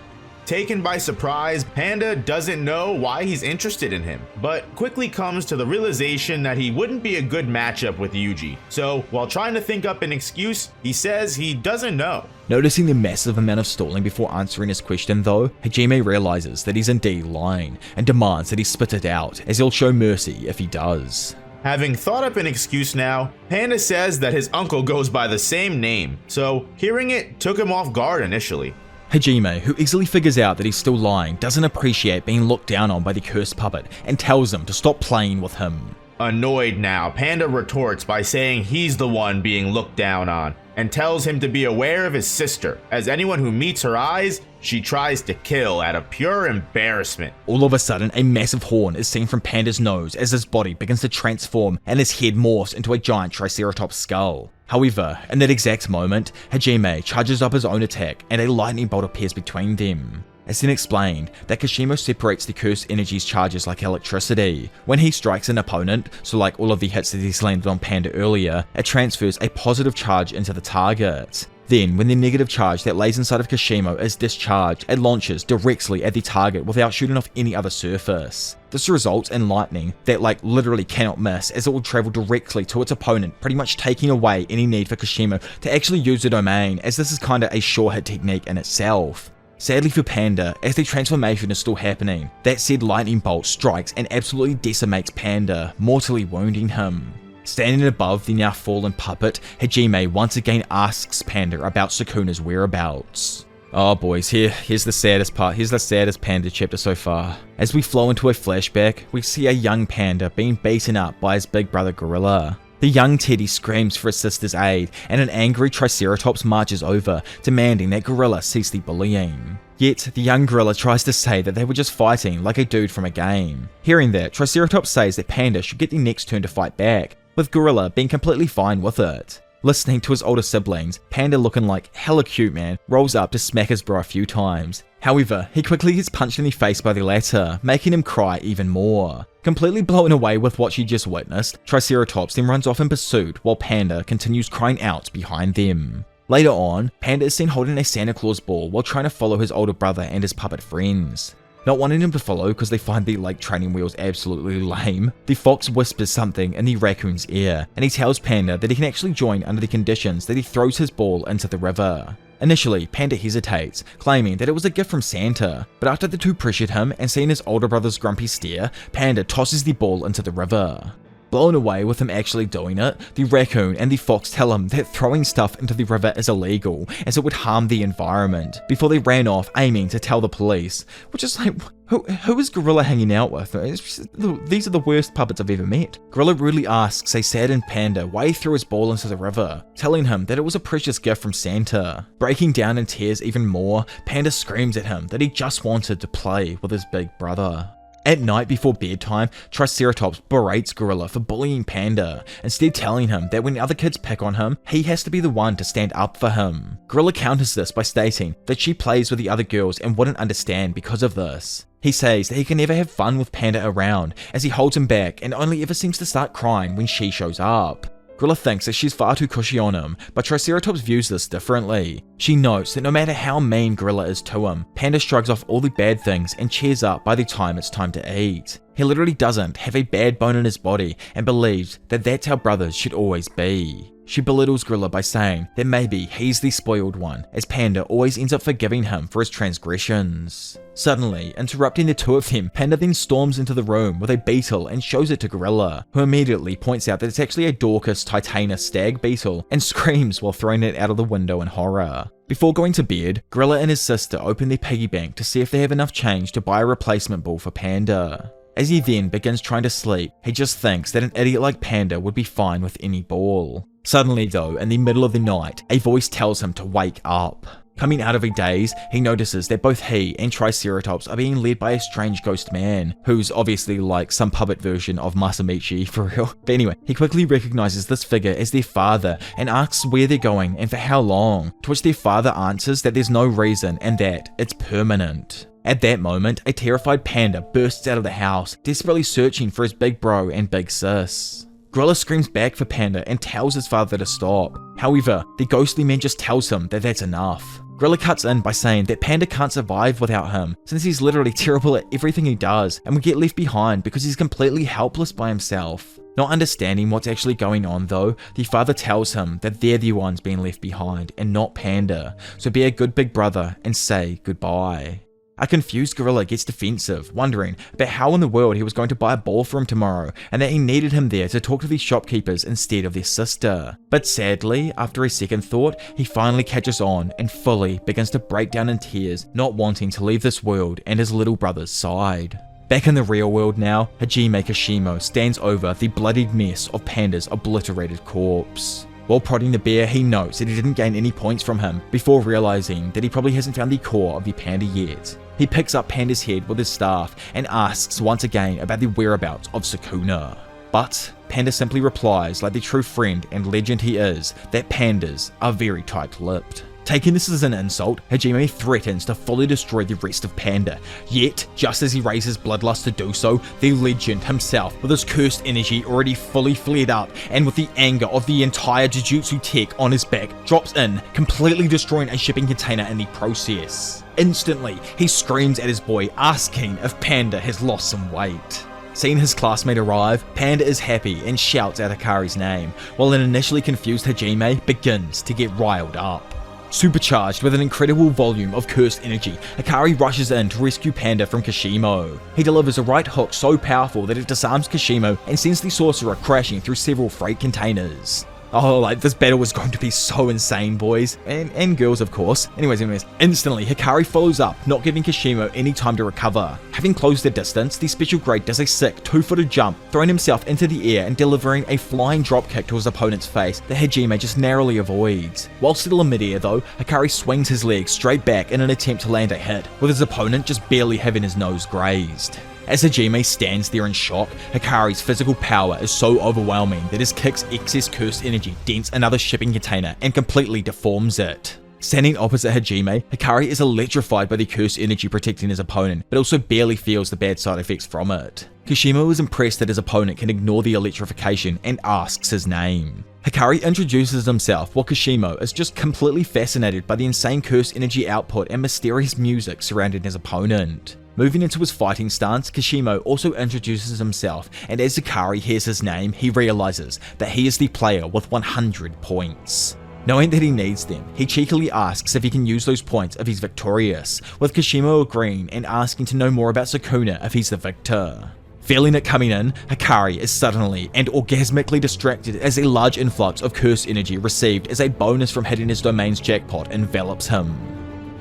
Taken by surprise, Panda doesn't know why he's interested in him, but quickly comes to the realization that he wouldn't be a good matchup with Yuji. So, while trying to think up an excuse, he says he doesn't know. Noticing the massive amount of stalling before answering his question though, Hajime realizes that he's indeed lying, and demands that he spit it out, as he'll show mercy if he does. Having thought up an excuse now, Panda says that his uncle goes by the same name, so hearing it took him off guard initially. Hajime, who easily figures out that he's still lying, doesn't appreciate being looked down on by the cursed puppet and tells him to stop playing with him. Annoyed now, Panda retorts by saying he's the one being looked down on, and tells him to be aware of his sister, as anyone who meets her eyes, she tries to kill out of pure embarrassment. All of a sudden, a massive horn is seen from Panda's nose as his body begins to transform and his head morphs into a giant Triceratops skull. However, in that exact moment, Hajime charges up his own attack and a lightning bolt appears between them. It's then explained that Kashimo separates the cursed energy's charges like electricity. When he strikes an opponent, so like all of the hits that he's landed on Panda earlier, it transfers a positive charge into the target. Then, when the negative charge that lays inside of Kashimo is discharged, it launches directly at the target without shooting off any other surface. This results in lightning that literally cannot miss, as it will travel directly to its opponent, pretty much taking away any need for Kashimo to actually use the domain, as this is kinda a sure hit technique in itself. Sadly for Panda, as the transformation is still happening, that said lightning bolt strikes and absolutely decimates Panda, mortally wounding him. Standing above the now fallen puppet, Hajime once again asks Panda about Sukuna's whereabouts. Oh boys, here's the saddest part, here's the saddest Panda chapter so far. As we flow into a flashback, we see a young Panda being beaten up by his big brother gorilla. The young Teddy screams for his sister's aid, and an angry Triceratops marches over, demanding that gorilla cease the bullying. Yet, the young gorilla tries to say that they were just fighting like a dude from a game. Hearing that, Triceratops says that Panda should get the next turn to fight back, with gorilla being completely fine with it. Listening to his older siblings, Panda, looking like hella cute man, rolls up to smack his bro a few times. However, he quickly gets punched in the face by the latter, making him cry even more. Completely blown away with what she just witnessed, Triceratops then runs off in pursuit while Panda continues crying out behind them. Later on, Panda is seen holding a Santa Claus ball while trying to follow his older brother and his puppet friends. Not wanting him to follow because they find the training wheels absolutely lame, the fox whispers something in the raccoon's ear, and he tells Panda that he can actually join under the conditions that he throws his ball into the river. Initially, Panda hesitates, claiming that it was a gift from Santa, but after the two pressured him and seeing his older brother's grumpy stare, Panda tosses the ball into the river. Blown away with him actually doing it, the raccoon and the fox tell him that throwing stuff into the river is illegal, as it would harm the environment, before they ran off aiming to tell the police, which is like, who is Gorilla hanging out with? These are the worst puppets I've ever met. Gorilla rudely asks a saddened Panda why he threw his ball into the river, telling him that it was a precious gift from Santa. Breaking down in tears even more, Panda screams at him that he just wanted to play with his big brother. At night before bedtime, Triceratops berates Gorilla for bullying Panda, instead telling him that when other kids pick on him, he has to be the one to stand up for him. Gorilla counters this by stating that she plays with the other girls and wouldn't understand because of this. He says that he can never have fun with Panda around, as he holds him back and only ever seems to start crying when she shows up. Gorilla thinks that she's far too cushy on him, but Triceratops views this differently. She notes that no matter how mean Gorilla is to him, Panda shrugs off all the bad things and cheers up by the time it's time to eat. He literally doesn't have a bad bone in his body and believes that that's how brothers should always be. She belittles Gorilla by saying that maybe he's the spoiled one, as Panda always ends up forgiving him for his transgressions. Suddenly, interrupting the two of them, Panda then storms into the room with a beetle and shows it to Gorilla, who immediately points out that it's actually a Dorcas titana stag beetle and screams while throwing it out of the window in horror. Before going to bed, Gorilla and his sister open their piggy bank to see if they have enough change to buy a replacement ball for Panda. As he then begins trying to sleep, he just thinks that an idiot like Panda would be fine with any ball. Suddenly though, in the middle of the night, a voice tells him to wake up. Coming out of a daze, he notices that both he and Triceratops are being led by a strange ghost man, who's obviously like some puppet version of Masamichi, for real. But anyway, he quickly recognizes this figure as their father and asks where they're going and for how long, to which their father answers that there's no reason and that it's permanent. At that moment, a terrified Panda bursts out of the house, desperately searching for his big bro and big sis. Gorilla screams back for Panda and tells his father to stop. However, the ghostly man just tells him that that's enough. Gorilla cuts in by saying that Panda can't survive without him, since he's literally terrible at everything he does and would get left behind because he's completely helpless by himself. Not understanding what's actually going on though, the father tells him that they're the ones being left behind and not Panda, so be a good big brother and say goodbye. A confused Gorilla gets defensive, wondering about how in the world he was going to buy a ball for him tomorrow, and that he needed him there to talk to the shopkeepers instead of their sister. But sadly, after a second thought, he finally catches on and fully begins to break down in tears, not wanting to leave this world and his little brother's side. Back in the real world now, Hajime Kashimo stands over the bloodied mess of Panda's obliterated corpse. While prodding the bear, he notes that he didn't gain any points from him before realizing that he probably hasn't found the core of the panda yet. He picks up Panda's head with his staff and asks once again about the whereabouts of Sukuna. But Panda simply replies, like the true friend and legend he is, that pandas are very tight-lipped. Taking this as an insult, Hajime threatens to fully destroy the rest of Panda, yet, just as he raises bloodlust to do so, the legend himself, with his cursed energy already fully flared up, and with the anger of the entire Jujutsu tech on his back, drops in, completely destroying a shipping container in the process. Instantly, he screams at his boy, asking if Panda has lost some weight. Seeing his classmate arrive, Panda is happy and shouts out Hikari's name, while an initially confused Hajime begins to get riled up. Supercharged with an incredible volume of cursed energy, Hikari rushes in to rescue Panda from Kashimo. He delivers a right hook so powerful that it disarms Kashimo and sends the sorcerer crashing through several freight containers. Oh, like, this battle was going to be so insane, boys. And girls, of course. Anyways, instantly, Hikari follows up, not giving Kashimo any time to recover. Having closed the distance, the special grade does a sick 2-footed jump, throwing himself into the air and delivering a flying dropkick to his opponent's face that Hajime just narrowly avoids. While still in midair though, Hikari swings his leg straight back in an attempt to land a hit, with his opponent just barely having his nose grazed. As Hajime stands there in shock, Hikari's physical power is so overwhelming that his kick's excess cursed energy dents another shipping container and completely deforms it. Standing opposite Hajime, Hikari is electrified by the cursed energy protecting his opponent, but also barely feels the bad side effects from it. Kashimo is impressed that his opponent can ignore the electrification and asks his name. Hikari introduces himself while Kashimo is just completely fascinated by the insane cursed energy output and mysterious music surrounding his opponent. Moving into his fighting stance, Kashimo also introduces himself, and as Hikari hears his name, he realizes that he is the player with 100 points. Knowing that he needs them, he cheekily asks if he can use those points if he's victorious, with Kashimo agreeing and asking to know more about Sukuna if he's the victor. Feeling it coming in, Hikari is suddenly and orgasmically distracted as a large influx of cursed energy received as a bonus from hitting his domain's jackpot envelops him.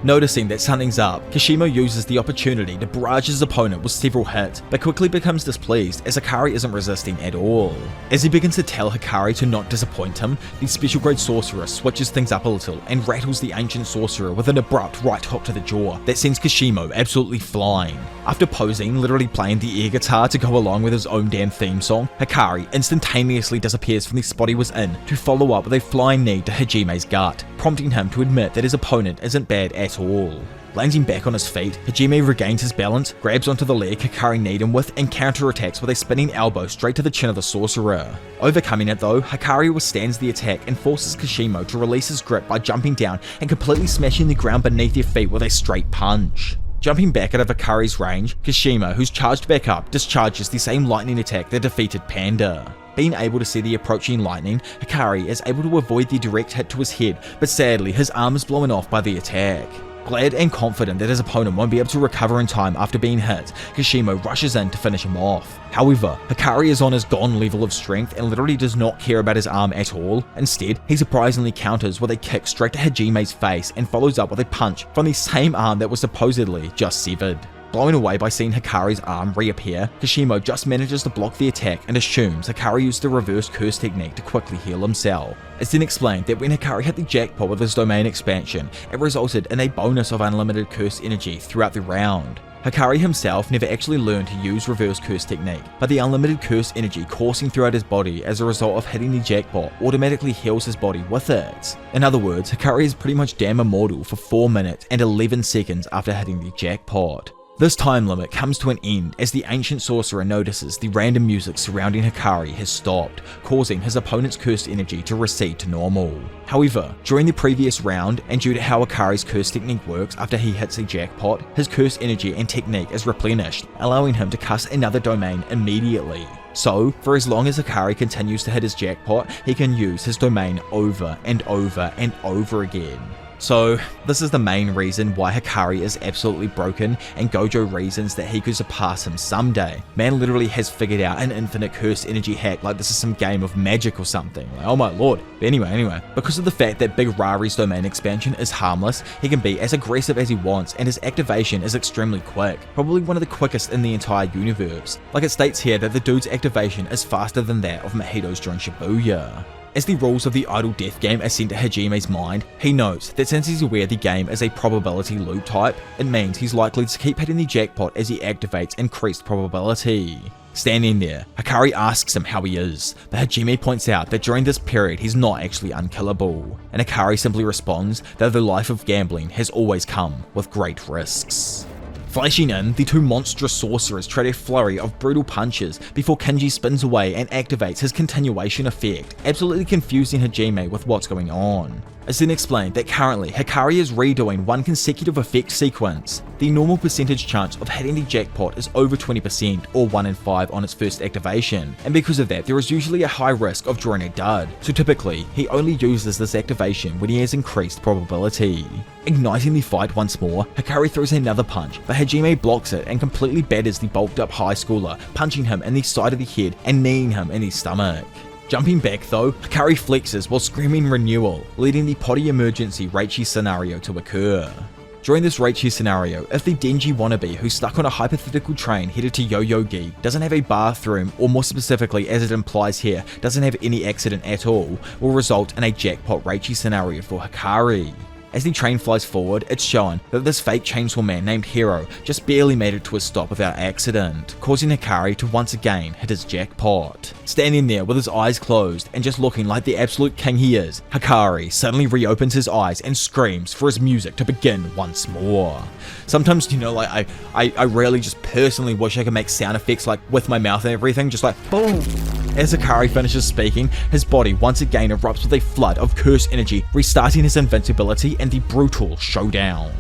Noticing that something's up, Kashimo uses the opportunity to barrage his opponent with several hits, but quickly becomes displeased as Hikari isn't resisting at all. As he begins to tell Hikari to not disappoint him, the special grade sorcerer switches things up a little and rattles the ancient sorcerer with an abrupt right hook to the jaw that sends Kashimo absolutely flying. After posing, literally playing the air guitar to go along with his own damn theme song, Hikari instantaneously disappears from the spot he was in to follow up with a flying knee to Hajime's gut, prompting him to admit that his opponent isn't bad at all. Landing back on his feet, Hajime regains his balance, grabs onto the leg Hikari kneed him with, and counterattacks with a spinning elbow straight to the chin of the sorcerer. Overcoming it though, Hikari withstands the attack and forces Kashimo to release his grip by jumping down and completely smashing the ground beneath their feet with a straight punch. Jumping back out of Hikari's range, Kashimo, who's charged back up, discharges the same lightning attack that defeated Panda. Being able to see the approaching lightning, Hikari is able to avoid the direct hit to his head, but sadly his arm is blown off by the attack. Glad and confident that his opponent won't be able to recover in time after being hit, Kishimo rushes in to finish him off. However, Hikari is on his Gon level of strength and literally does not care about his arm at all. Instead, he surprisingly counters with a kick straight to Hajime's face and follows up with a punch from the same arm that was supposedly just severed. Blown away by seeing Hikari's arm reappear, Kishimo just manages to block the attack and assumes Hikari used the reverse curse technique to quickly heal himself. It's then explained that when Hikari hit the jackpot with his domain expansion, it resulted in a bonus of unlimited curse energy throughout the round. Hikari himself never actually learned to use reverse curse technique, but the unlimited curse energy coursing throughout his body as a result of hitting the jackpot automatically heals his body with it. In other words, Hikari is pretty much damn immortal for 4 minutes and 11 seconds after hitting the jackpot. This time limit comes to an end as the ancient sorcerer notices the random music surrounding Hikari has stopped, causing his opponent's cursed energy to recede to normal. However, during the previous round, and due to how Hikari's curse technique works after he hits a jackpot, his curse energy and technique is replenished, allowing him to cast another domain immediately. So, for as long as Hikari continues to hit his jackpot, he can use his domain over and over and over again. So, this is the main reason why Hikari is absolutely broken, and Gojo reasons that he could surpass him someday. Man literally has figured out an infinite curse energy hack like this is some game of magic or something. Like, oh my lord. But anyway, because of the fact that Big Rari's domain expansion is harmless, he can be as aggressive as he wants, and his activation is extremely quick, probably one of the quickest in the entire universe. Like it states here that the dude's activation is faster than that of Mahito's during Shibuya. As the rules of the idle death game are sent to Hajime's mind, he notes that since he's aware the game is a probability loop type, it means he's likely to keep hitting the jackpot as he activates increased probability. Standing there, Hikari asks him how he is, but Hajime points out that during this period he's not actually unkillable, and Hikari simply responds that the life of gambling has always come with great risks. Flashing in, the two monstrous sorcerers trade a flurry of brutal punches before Kinji spins away and activates his continuation effect, absolutely confusing Hajime with what's going on. It's then explained that currently Hikari is redoing one consecutive effect sequence. The normal percentage chance of hitting the jackpot is over 20% or 1 in 5 on its first activation, and because of that there is usually a high risk of drawing a dud, so typically he only uses this activation when he has increased probability. Igniting the fight once more, Hikari throws another punch, but Hajime blocks it and completely batters the bulked up high schooler, punching him in the side of the head and kneeing him in the stomach. Jumping back though, Hikari flexes while screaming renewal, leading the potty emergency Reichi scenario to occur. During this Reichi scenario, if the Denji wannabe who's stuck on a hypothetical train headed to Yoyogi doesn't have a bathroom, or more specifically as it implies here, doesn't have any accident at all, will result in a jackpot Reichi scenario for Hikari. As the train flies forward, it's shown that this fake chainsaw man named Hero just barely made it to a stop without accident, causing Hikari to once again hit his jackpot. Standing there with his eyes closed and just looking like the absolute king he is, Hikari suddenly reopens his eyes and screams for his music to begin once more. Sometimes, you know, like I really just personally wish I could make sound effects like with my mouth and everything, just like boom. As Hikari finishes speaking, his body once again erupts with a flood of curse energy, restarting his invincibility and the brutal showdown.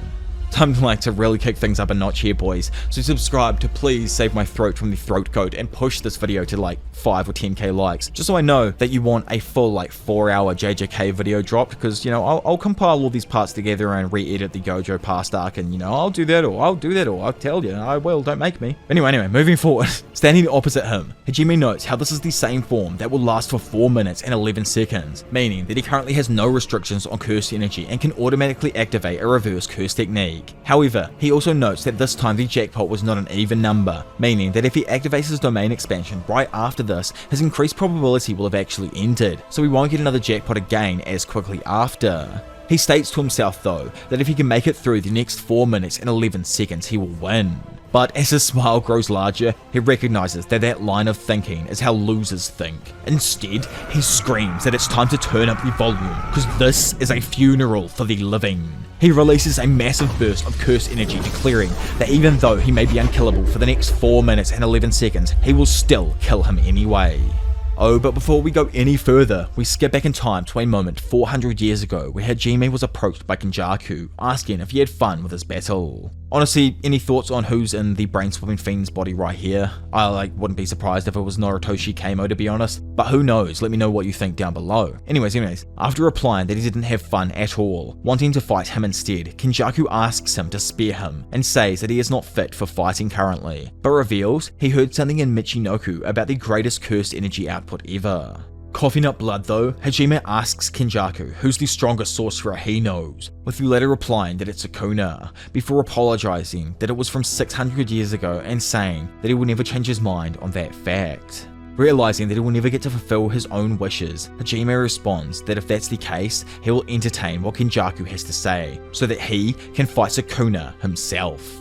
Time to really kick things up a notch here, boys, so subscribe to please save my throat from the throat goat and push this video to like 5 or 10k likes, just so I know that you want a full like 4-hour JJK video dropped, because, you know, I'll compile all these parts together and re-edit the Gojo past arc, and, you know, I'll do that, or I'll tell you, I will, don't make me. Anyway, moving forward. Standing opposite him, Hajime notes how this is the same form that will last for 4 minutes and 11 seconds, meaning that he currently has no restrictions on curse energy and can automatically activate a reverse curse technique. However, he also notes that this time the jackpot was not an even number, meaning that if he activates his domain expansion right after this, his increased probability will have actually ended, so he won't get another jackpot again as quickly after. He states to himself though, that if he can make it through the next 4 minutes and 11 seconds he will win. But as his smile grows larger, he recognizes that that line of thinking is how losers think. Instead, he screams that it's time to turn up the volume, because this is a funeral for the living. He releases a massive burst of curse energy, declaring that even though he may be unkillable for the next 4 minutes and 11 seconds, he will still kill him anyway. Oh, but before we go any further, we skip back in time to a moment 400 years ago where Hajime was approached by Kenjaku, asking if he had fun with his battle. Honestly, any thoughts on who's in the brain-swapping fiend's body right here? I wouldn't be surprised if it was Narutoshi Kamo, to be honest, but who knows, let me know what you think down below. Anyways, after replying that he didn't have fun at all, wanting to fight him instead, Kenjaku asks him to spare him and says that he is not fit for fighting currently, but reveals he heard something in Michinoku about the greatest cursed energy output ever. Coughing up blood though, Hajime asks Kenjaku who's the strongest sorcerer he knows, with the latter replying that it's Sukuna, before apologizing that it was from 600 years ago and saying that he will never change his mind on that fact. Realizing that he will never get to fulfill his own wishes, Hajime responds that if that's the case, he will entertain what Kenjaku has to say, so that he can fight Sukuna himself.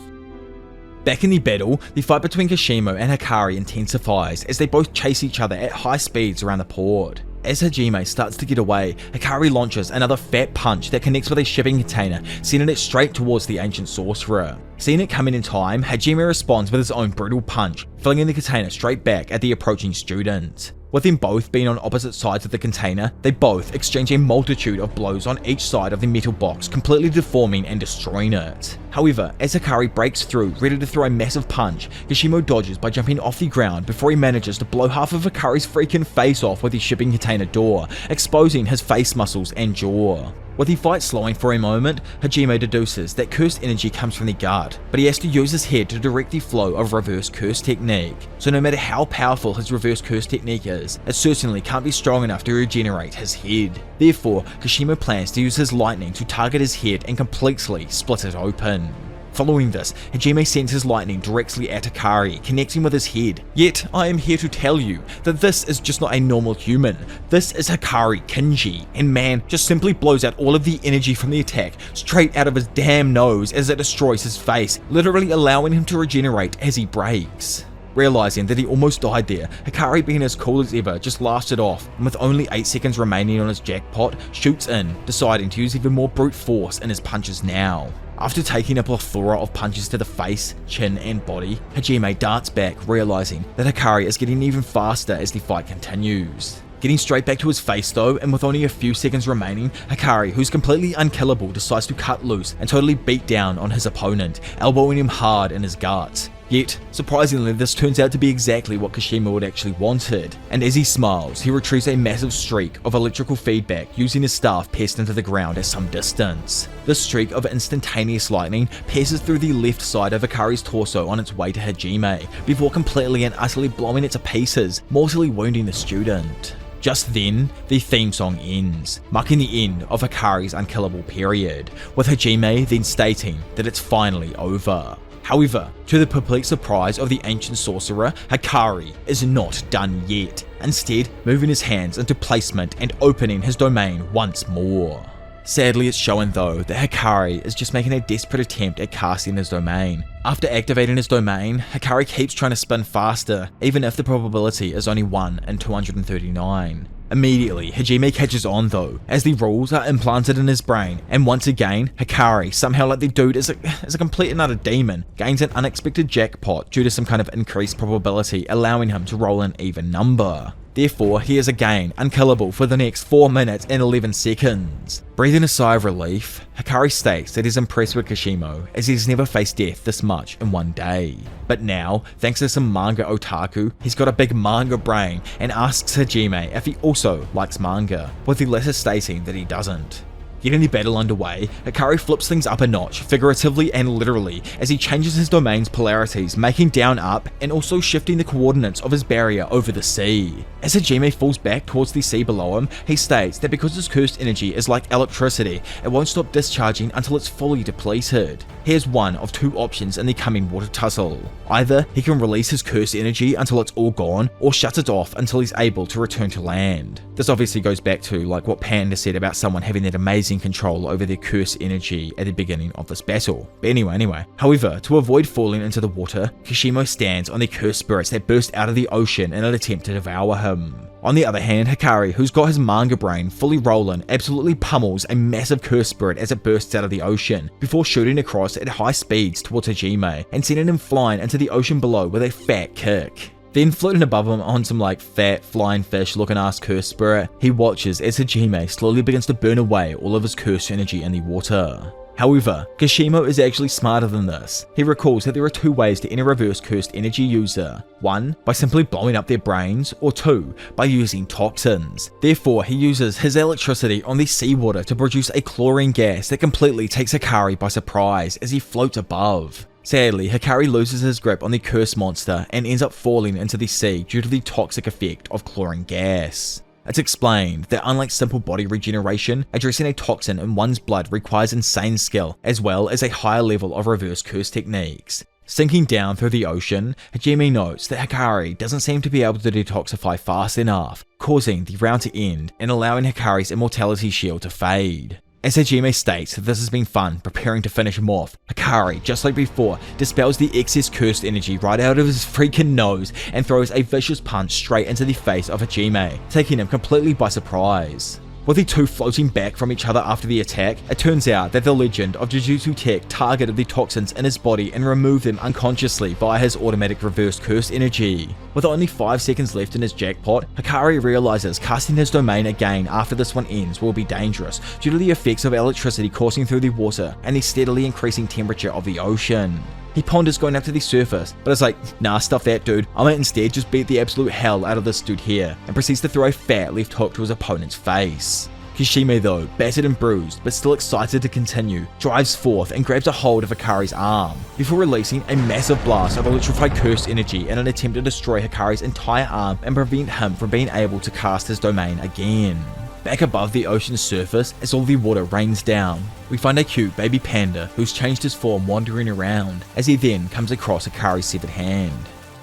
Back in the battle, the fight between Kashimo and Hikari intensifies as they both chase each other at high speeds around the port. As Hajime starts to get away, Hikari launches another fat punch that connects with a shipping container, sending it straight towards the ancient sorcerer. Seeing it coming in time, Hajime responds with his own brutal punch, flinging the container straight back at the approaching student. With them both being on opposite sides of the container, they both exchange a multitude of blows on each side of the metal box, completely deforming and destroying it. However, as Hikari breaks through, ready to throw a massive punch, Kashimo dodges by jumping off the ground before he manages to blow half of Hikari's freaking face off with the shipping container door, exposing his face muscles and jaw. With the fight slowing for a moment, Hajime deduces that cursed energy comes from the gut, but he has to use his head to direct the flow of reverse curse technique. So no matter how powerful his reverse curse technique is, it certainly can't be strong enough to regenerate his head. Therefore, Kashimo plans to use his lightning to target his head and completely split it open. Following this, Hajime sends his lightning directly at Hikari, connecting with his head. Yet, I am here to tell you that this is just not a normal human. This is Hikari Kinji, and man just simply blows out all of the energy from the attack straight out of his damn nose as it destroys his face, literally allowing him to regenerate as he breaks. Realizing that he almost died there, Hikari, being as cool as ever, just laughs it off, and with only 8 seconds remaining on his jackpot, shoots in, deciding to use even more brute force in his punches now. After taking a plethora of punches to the face, chin and body, Hajime darts back, realizing that Hikari is getting even faster as the fight continues. Getting straight back to his face though, and with only a few seconds remaining, Hikari, who's completely unkillable, decides to cut loose and totally beat down on his opponent, elbowing him hard in his gut. Yet, surprisingly, this turns out to be exactly what Kashimo had actually wanted, and as he smiles, he retrieves a massive streak of electrical feedback using his staff pierced into the ground at some distance. This streak of instantaneous lightning pierces through the left side of Hikari's torso on its way to Hajime, before completely and utterly blowing it to pieces, mortally wounding the student. Just then, the theme song ends, marking the end of Hikari's unkillable period, with Hajime then stating that it's finally over. However, to the perplexed surprise of the ancient sorcerer, Hikari is not done yet, instead moving his hands into placement and opening his domain once more. Sadly, it's shown though that Hikari is just making a desperate attempt at casting his domain. After activating his domain, Hikari keeps trying to spin faster, even if the probability is only 1 in 239. Immediately, Hajime catches on though, as the rules are implanted in his brain, and once again, Hikari, somehow like the dude is a complete and utter demon, gains an unexpected jackpot due to some kind of increased probability, allowing him to roll an even number. Therefore, he is again unkillable for the next 4 minutes and 11 seconds. Breathing a sigh of relief, Hikari states that he's impressed with Kashimo, as he's never faced death this much in one day. But now, thanks to some manga otaku, he's got a big manga brain and asks Hajime if he also likes manga, with the latter stating that he doesn't. Getting the battle underway, Hikari flips things up a notch, figuratively and literally, as he changes his domain's polarities, making down up and also shifting the coordinates of his barrier over the sea. As Hajime falls back towards the sea below him, he states that because his cursed energy is like electricity, it won't stop discharging until it's fully depleted. He has one of 2 options in the coming water tussle. Either he can release his cursed energy until it's all gone, or shut it off until he's able to return to land. This obviously goes back to what Panda said about someone having that amazing control over their cursed energy at the beginning of this battle. But anyway. However, to avoid falling into the water, Kashimo stands on the cursed spirits that burst out of the ocean in an attempt to devour him. On the other hand, Hikari, who's got his manga brain fully rolling, absolutely pummels a massive cursed spirit as it bursts out of the ocean, before shooting across at high speeds towards Hajime and sending him flying into the ocean below with a fat kick. Then floating above him on some like fat flying fish looking ass curse spirit, he watches as Hajime slowly begins to burn away all of his curse energy in the water. However, Kishimo is actually smarter than this. He recalls that there are 2 ways to end a reverse cursed energy user. 1, by simply blowing up their brains, or 2, by using toxins. Therefore, he uses his electricity on the seawater to produce a chlorine gas that completely takes Hikari by surprise as he floats above. Sadly, Hikari loses his grip on the cursed monster and ends up falling into the sea due to the toxic effect of chlorine gas. It's explained that unlike simple body regeneration, addressing a toxin in one's blood requires insane skill, as well as a higher level of reverse curse techniques. Sinking down through the ocean, Hajime notes that Hikari doesn't seem to be able to detoxify fast enough, causing the round to end and allowing Hikari's immortality shield to fade. As Hajime states that this has been fun preparing to finish him off, Hikari, just like before, dispels the excess cursed energy right out of his freaking nose and throws a vicious punch straight into the face of Hajime, taking him completely by surprise. With the two floating back from each other after the attack, it turns out that the legend of Jujutsu Tech targeted the toxins in his body and removed them unconsciously via his automatic reverse curse energy. With only 5 seconds left in his jackpot, Hikari realizes casting his domain again after this one ends will be dangerous due to the effects of electricity coursing through the water and the steadily increasing temperature of the ocean. He ponders going up to the surface, but is like, nah, stuff that dude, I might instead just beat the absolute hell out of this dude here, and proceeds to throw a fat left hook to his opponent's face. Kishime though, battered and bruised, but still excited to continue, drives forth and grabs a hold of Hikari's arm, before releasing a massive blast of electrified cursed energy in an attempt to destroy Hikari's entire arm and prevent him from being able to cast his domain again. Back above the ocean's surface, as all the water rains down, we find a cute baby panda who's changed his form wandering around, as he then comes across Hikari's severed hand.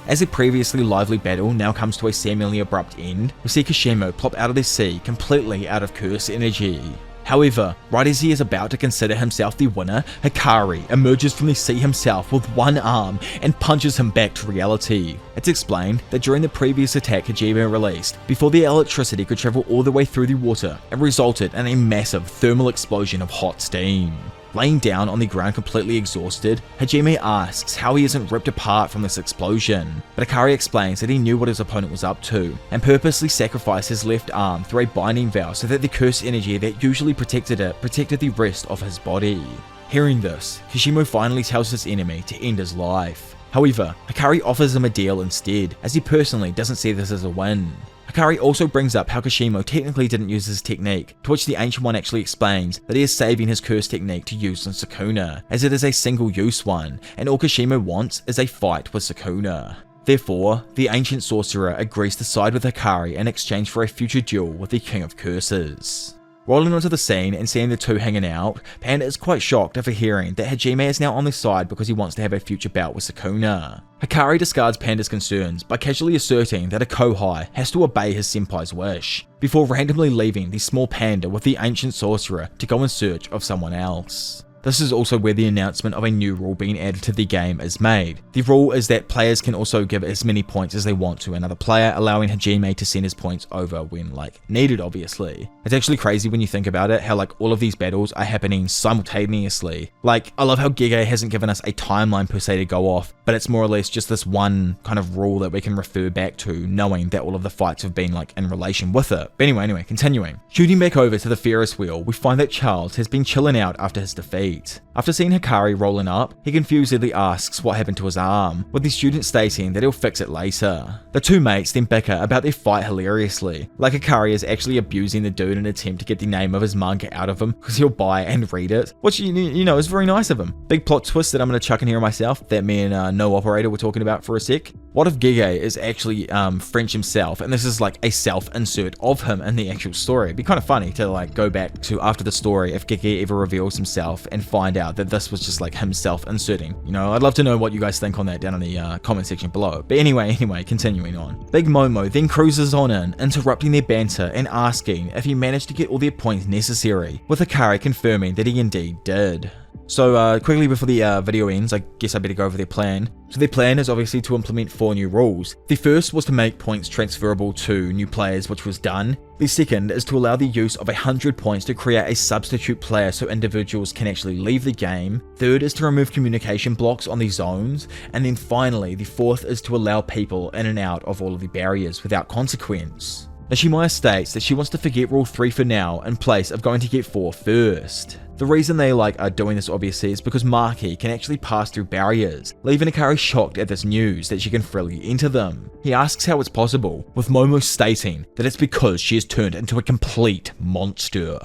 As a previously lively battle now comes to a seemingly abrupt end, we see Kishimo plop out of the sea completely out of curse energy. However, right as he is about to consider himself the winner, Hikari emerges from the sea himself with one arm and punches him back to reality. It's explained that during the previous attack Hajime released, before the electricity could travel all the way through the water, it resulted in a massive thermal explosion of hot steam. Laying down on the ground completely exhausted, Hajime asks how he isn't ripped apart from this explosion, but Hikari explains that he knew what his opponent was up to, and purposely sacrificed his left arm through a binding vow so that the cursed energy that usually protected it protected the rest of his body. Hearing this, Kishimo finally tells his enemy to end his life. However, Hikari offers him a deal instead, as he personally doesn't see this as a win. Hikari also brings up how Kishimo technically didn't use his technique, to which the Ancient One actually explains that he is saving his curse technique to use on Sukuna, as it is a single-use one, and all Kishimo wants is a fight with Sukuna. Therefore, the Ancient Sorcerer agrees to side with Hikari in exchange for a future duel with the King of Curses. Rolling onto the scene and seeing the two hanging out, Panda is quite shocked after hearing that Hajime is now on their side because he wants to have a future bout with Sukuna. Hikari discards Panda's concerns by casually asserting that a Kohai has to obey his senpai's wish, before randomly leaving the small panda with the Ancient Sorcerer to go in search of someone else. This is also where the announcement of a new rule being added to the game is made. The rule is that players can also give as many points as they want to another player, allowing Hajime to send his points over when needed, obviously. It's actually crazy when you think about it, how all of these battles are happening simultaneously. I love how Gege hasn't given us a timeline per se to go off, but it's more or less just this one kind of rule that we can refer back to, knowing that all of the fights have been in relation with it. But anyway, continuing. Shooting back over to the Ferris wheel, we find that Charles has been chilling out after his defeat. After seeing Hikari rolling up, he confusedly asks what happened to his arm, with the student stating that he'll fix it later. The two mates then bicker about their fight hilariously, like Hikari is actually abusing the dude in an attempt to get the name of his manga out of him because he'll buy and read it, which you know is very nice of him. Big plot twist that I'm going to chuck in here myself that me and No Operator were talking about for a sec. What if Gege is actually French himself, and this is a self-insert of him in the actual story? It'd be kind of funny to go back to after the story if Gege ever reveals himself and find out that this was just himself inserting. I'd love to know what you guys think on that down in the comment section below. But anyway, continuing on. Big Momo then cruises on in, interrupting their banter and asking if he managed to get all their points necessary, with Hikari confirming that he indeed did. So quickly before the video ends, I guess I better go over their plan. So their plan is obviously to implement 4 new rules. The first was to make points transferable to new players, which was done. The second is to allow the use of 100 points to create a substitute player so individuals can actually leave the game. Third is to remove communication blocks on the zones. And then finally, the fourth is to allow people in and out of all of the barriers without consequence. Now Shibuya states that she wants to forget rule 3 for now in place of going to get 4 first. The reason they are doing this obviously is because Maki can actually pass through barriers, leaving Akari shocked at this news that she can freely enter them. He asks how it's possible, with Momo stating that it's because she has turned into a complete monster.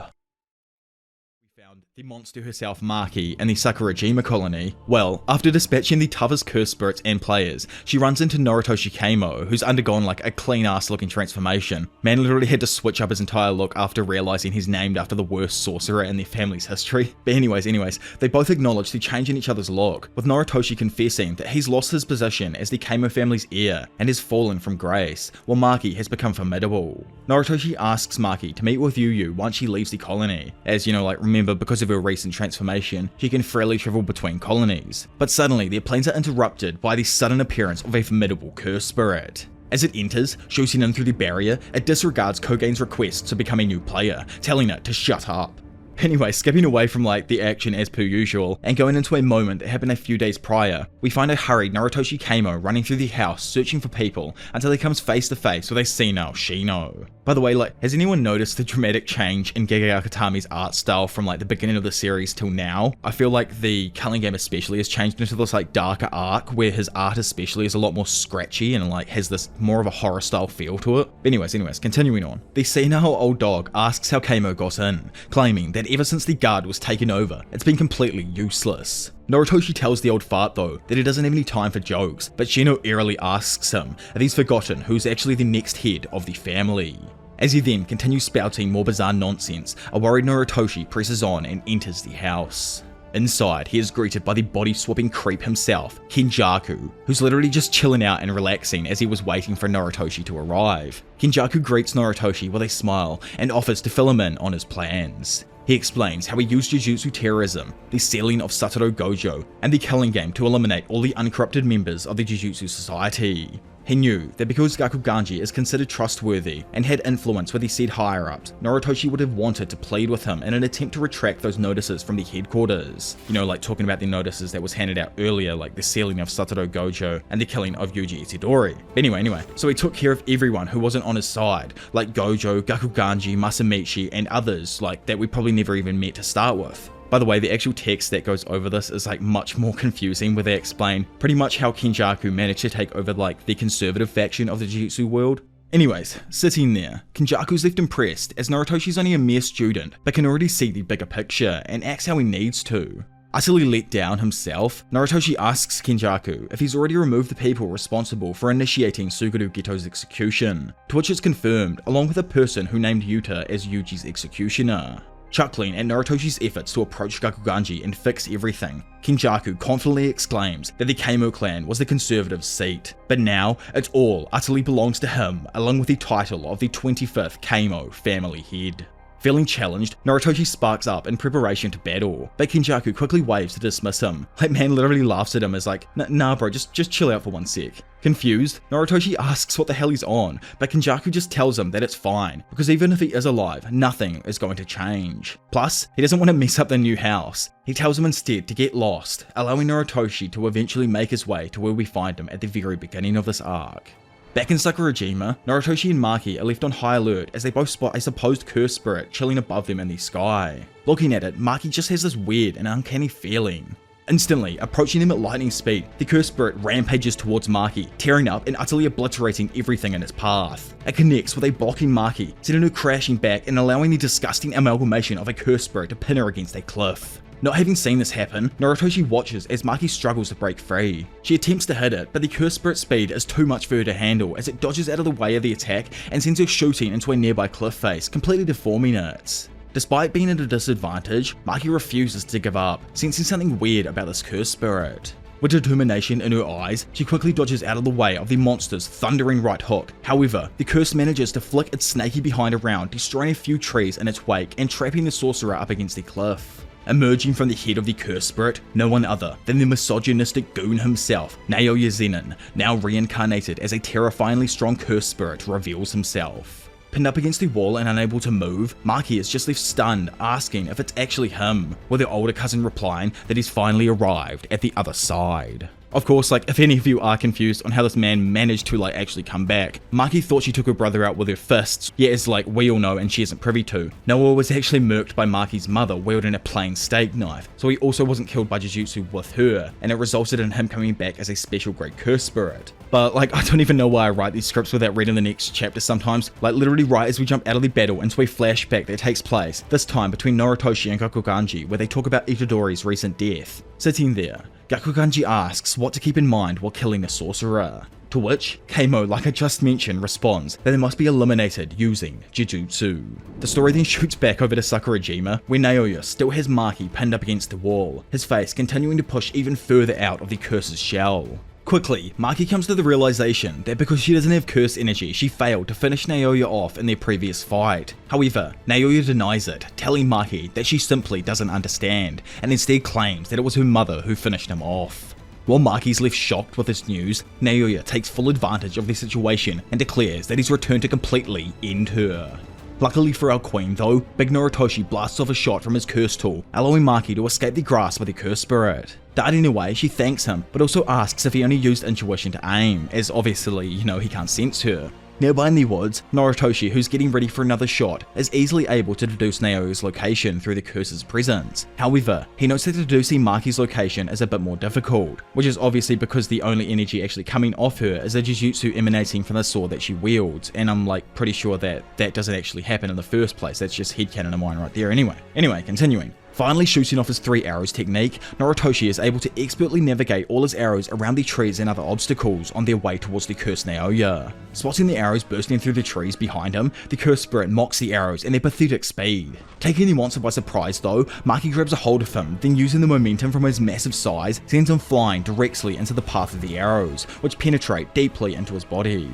The monster herself, Maki, in the Sakurajima colony. Well, after dispatching the toughest cursed spirits and players, she runs into Naruto Shigemo, who's undergone a clean ass looking transformation. Man literally had to switch up his entire look after realizing he's named after the worst sorcerer in their family's history. But anyways, they both acknowledge the change in each other's look, with Narutoshi confessing that he's lost his position as the Kamo family's heir and has fallen from grace, while Maki has become formidable. Narutoshi asks Maki to meet with Yu once she leaves the colony, as remember, because of her recent transformation, she can freely travel between colonies. But suddenly, their plans are interrupted by the sudden appearance of a formidable curse spirit. As it enters, shooting in through the barrier, it disregards Kogane's request to become a new player, telling it to shut up. Anyway, skipping away from the action as per usual, and going into a moment that happened a few days prior, we find a hurried Narutoshi Kamo running through the house searching for people until he comes face to face with a senile Shino. By the way, has anyone noticed the dramatic change in Gege Akutami's art style from the beginning of the series till now? I feel like the Culling Game especially has changed into this darker arc where his art especially is a lot more scratchy and has this more of a horror style feel to it. But anyways, continuing on. The senile old dog asks how Kamo got in, claiming that ever since the guard was taken over, it's been completely useless. Narutoshi tells the old fart though that he doesn't have any time for jokes, but Shino eerily asks him if he's forgotten who's actually the next head of the family. As he then continues spouting more bizarre nonsense, a worried Narutoshi presses on and enters the house. Inside, he is greeted by the body-swapping creep himself, Kenjaku, who's literally just chilling out and relaxing as he was waiting for Narutoshi to arrive. Kenjaku greets Narutoshi with a smile and offers to fill him in on his plans. He explains how he used Jujutsu terrorism, the sealing of Saturo Gojo, and the Killing Game to eliminate all the uncorrupted members of the Jujutsu Society. He knew that because Gakuganji is considered trustworthy and had influence with the said higher-ups, Narutoshi would have wanted to plead with him in an attempt to retract those notices from the headquarters. Talking about the notices that was handed out earlier, the sealing of Saturo Gojo and the killing of Yuji Itadori. Anyway, so he took care of everyone who wasn't on his side, like Gojo, Gakuganji, Masamichi, and others that we probably never even met to start with. By the way, the actual text that goes over this is much more confusing, where they explain pretty much how Kenjaku managed to take over the conservative faction of the Jujutsu world. Anyways, sitting there, Kenjaku's left impressed as Narutoshi's only a mere student, but can already see the bigger picture and acts how he needs to. Utterly let down himself, Narutoshi asks Kenjaku if he's already removed the people responsible for initiating Suguru Geto's execution, to which it's confirmed along with a person who named Yuta as Yuji's executioner. Chuckling at Narutoshi's efforts to approach Gakuganji and fix everything, Kenjaku confidently exclaims that the Kamo clan was the conservative seat, but now it all utterly belongs to him, along with the title of the 25th Kamo family head. Feeling challenged, Narutoshi sparks up in preparation to battle, but Kenjaku quickly waves to dismiss him. Man literally laughs at him as nah bro, just chill out for one sec. Confused, Narutoshi asks what the hell he's on, but Kenjaku just tells him that it's fine, because even if he is alive, nothing is going to change. Plus, he doesn't want to mess up the new house. He tells him instead to get lost, allowing Narutoshi to eventually make his way to where we find him at the very beginning of this arc. Back in Sakurajima, Narutoshi and Maki are left on high alert as they both spot a supposed curse spirit chilling above them in the sky. Looking at it, Maki just has this weird and uncanny feeling. Instantly, approaching them at lightning speed, the cursed spirit rampages towards Maki, tearing up and utterly obliterating everything in its path. It connects with a blocking Maki, sending her crashing back and allowing the disgusting amalgamation of a cursed spirit to pin her against a cliff. Not having seen this happen, Narutoshi watches as Maki struggles to break free. She attempts to hit it, but the cursed spirit's speed is too much for her to handle as it dodges out of the way of the attack and sends her shooting into a nearby cliff face, completely deforming it. Despite being at a disadvantage, Maki refuses to give up, sensing something weird about this cursed spirit. With determination in her eyes, she quickly dodges out of the way of the monster's thundering right hook. However, the curse manages to flick its snaky behind around, destroying a few trees in its wake and trapping the sorcerer up against the cliff. Emerging from the head of the curse spirit, no one other than the misogynistic goon himself, Naoya Zenin, now reincarnated as a terrifyingly strong curse spirit, reveals himself. Pinned up against the wall and unable to move, Maki is just left stunned, asking if it's actually him, with her older cousin replying that he's finally arrived at the other side. Of course, if any of you are confused on how this man managed to actually come back, Maki thought she took her brother out with her fists, yet as we all know and she isn't privy to, Noah was actually murked by Maki's mother wielding a plain steak knife, so he also wasn't killed by Jujutsu with her, and it resulted in him coming back as a special great curse spirit. But I don't even know why I write these scripts without reading the next chapter sometimes, literally right as we jump out of the battle into a flashback that takes place, this time between Noritoshi and Gakuganji, where they talk about Itadori's recent death. Sitting there, Gakuganji asks what to keep in mind while killing the sorcerer, to which Keimo, like I just mentioned, responds that they must be eliminated using Jujutsu. The story then shoots back over to Sakurajima, where Naoya still has Maki pinned up against the wall, his face continuing to push even further out of the curse's shell. Quickly, Maki comes to the realization that because she doesn't have curse energy, she failed to finish Naoya off in their previous fight. However, Naoya denies it, telling Maki that she simply doesn't understand, and instead claims that it was her mother who finished him off. While Maki's left shocked with this news, Naoya takes full advantage of the situation and declares that he's returned to completely end her. Luckily for our queen though, Big Noritoshi blasts off a shot from his curse tool, allowing Maki to escape the grasp of the curse spirit. Darting away, she thanks him, but also asks if he only used intuition to aim, as obviously, he can't sense her. Nearby in the woods, Noritoshi, who's getting ready for another shot, is easily able to deduce Naoya's location through the curse's presence. However, he notes that deducing Maki's location is a bit more difficult, which is obviously because the only energy actually coming off her is the Jujutsu emanating from the sword that she wields, and I'm pretty sure that doesn't actually happen in the first place. That's just headcanon of mine right there anyway. Continuing. Finally shooting off his 3 arrows technique, Noritoshi is able to expertly navigate all his arrows around the trees and other obstacles on their way towards the cursed Naoya. Spotting the arrows bursting through the trees behind him, the cursed spirit mocks the arrows and their pathetic speed. Taking the monster by surprise though, Maki grabs a hold of him, then using the momentum from his massive size, sends him flying directly into the path of the arrows, which penetrate deeply into his body.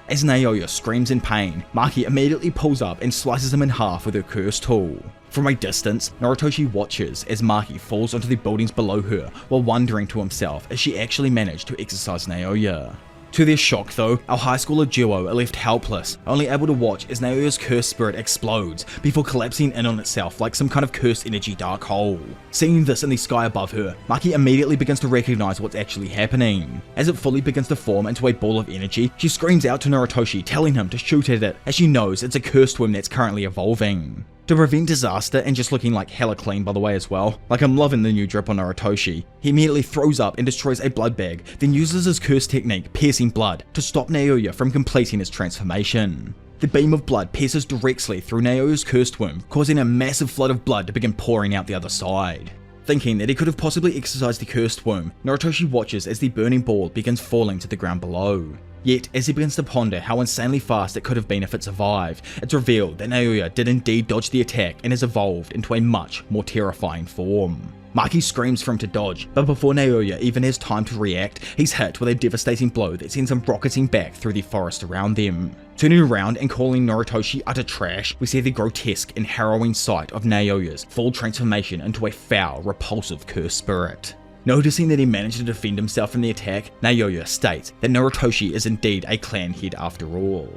As Naoya screams in pain, Maki immediately pulls up and slices him in half with her curse tool. From a distance, Noritoshi watches as Maki falls onto the buildings below her while wondering to himself if she actually managed to exorcise Naoya. To their shock though, our high schooler duo are left helpless, only able to watch as Naoya's cursed spirit explodes before collapsing in on itself like some kind of cursed energy dark hole. Seeing this in the sky above her, Maki immediately begins to recognize what's actually happening. As it fully begins to form into a ball of energy, she screams out to Noritoshi, telling him to shoot at it, as she knows it's a cursed worm that's currently evolving. To prevent disaster and just looking hella clean by the way as well, I'm loving the new drip on Noritoshi, he immediately throws up and destroys a blood bag, then uses his curse technique, piercing blood, to stop Naoya from completing his transformation. The beam of blood pierces directly through Naoya's cursed womb, causing a massive flood of blood to begin pouring out the other side. Thinking that he could have possibly exorcised the cursed womb, Noritoshi watches as the burning ball begins falling to the ground below. Yet, as he begins to ponder how insanely fast it could have been if it survived, it's revealed that Naoya did indeed dodge the attack and has evolved into a much more terrifying form. Maki screams for him to dodge, but before Naoya even has time to react, he's hit with a devastating blow that sends him rocketing back through the forest around them. Turning around and calling Noritoshi utter trash, we see the grotesque and harrowing sight of Naoya's full transformation into a foul, repulsive cursed spirit. Noticing that he managed to defend himself from the attack, Naoya states that Noritoshi is indeed a clan head after all.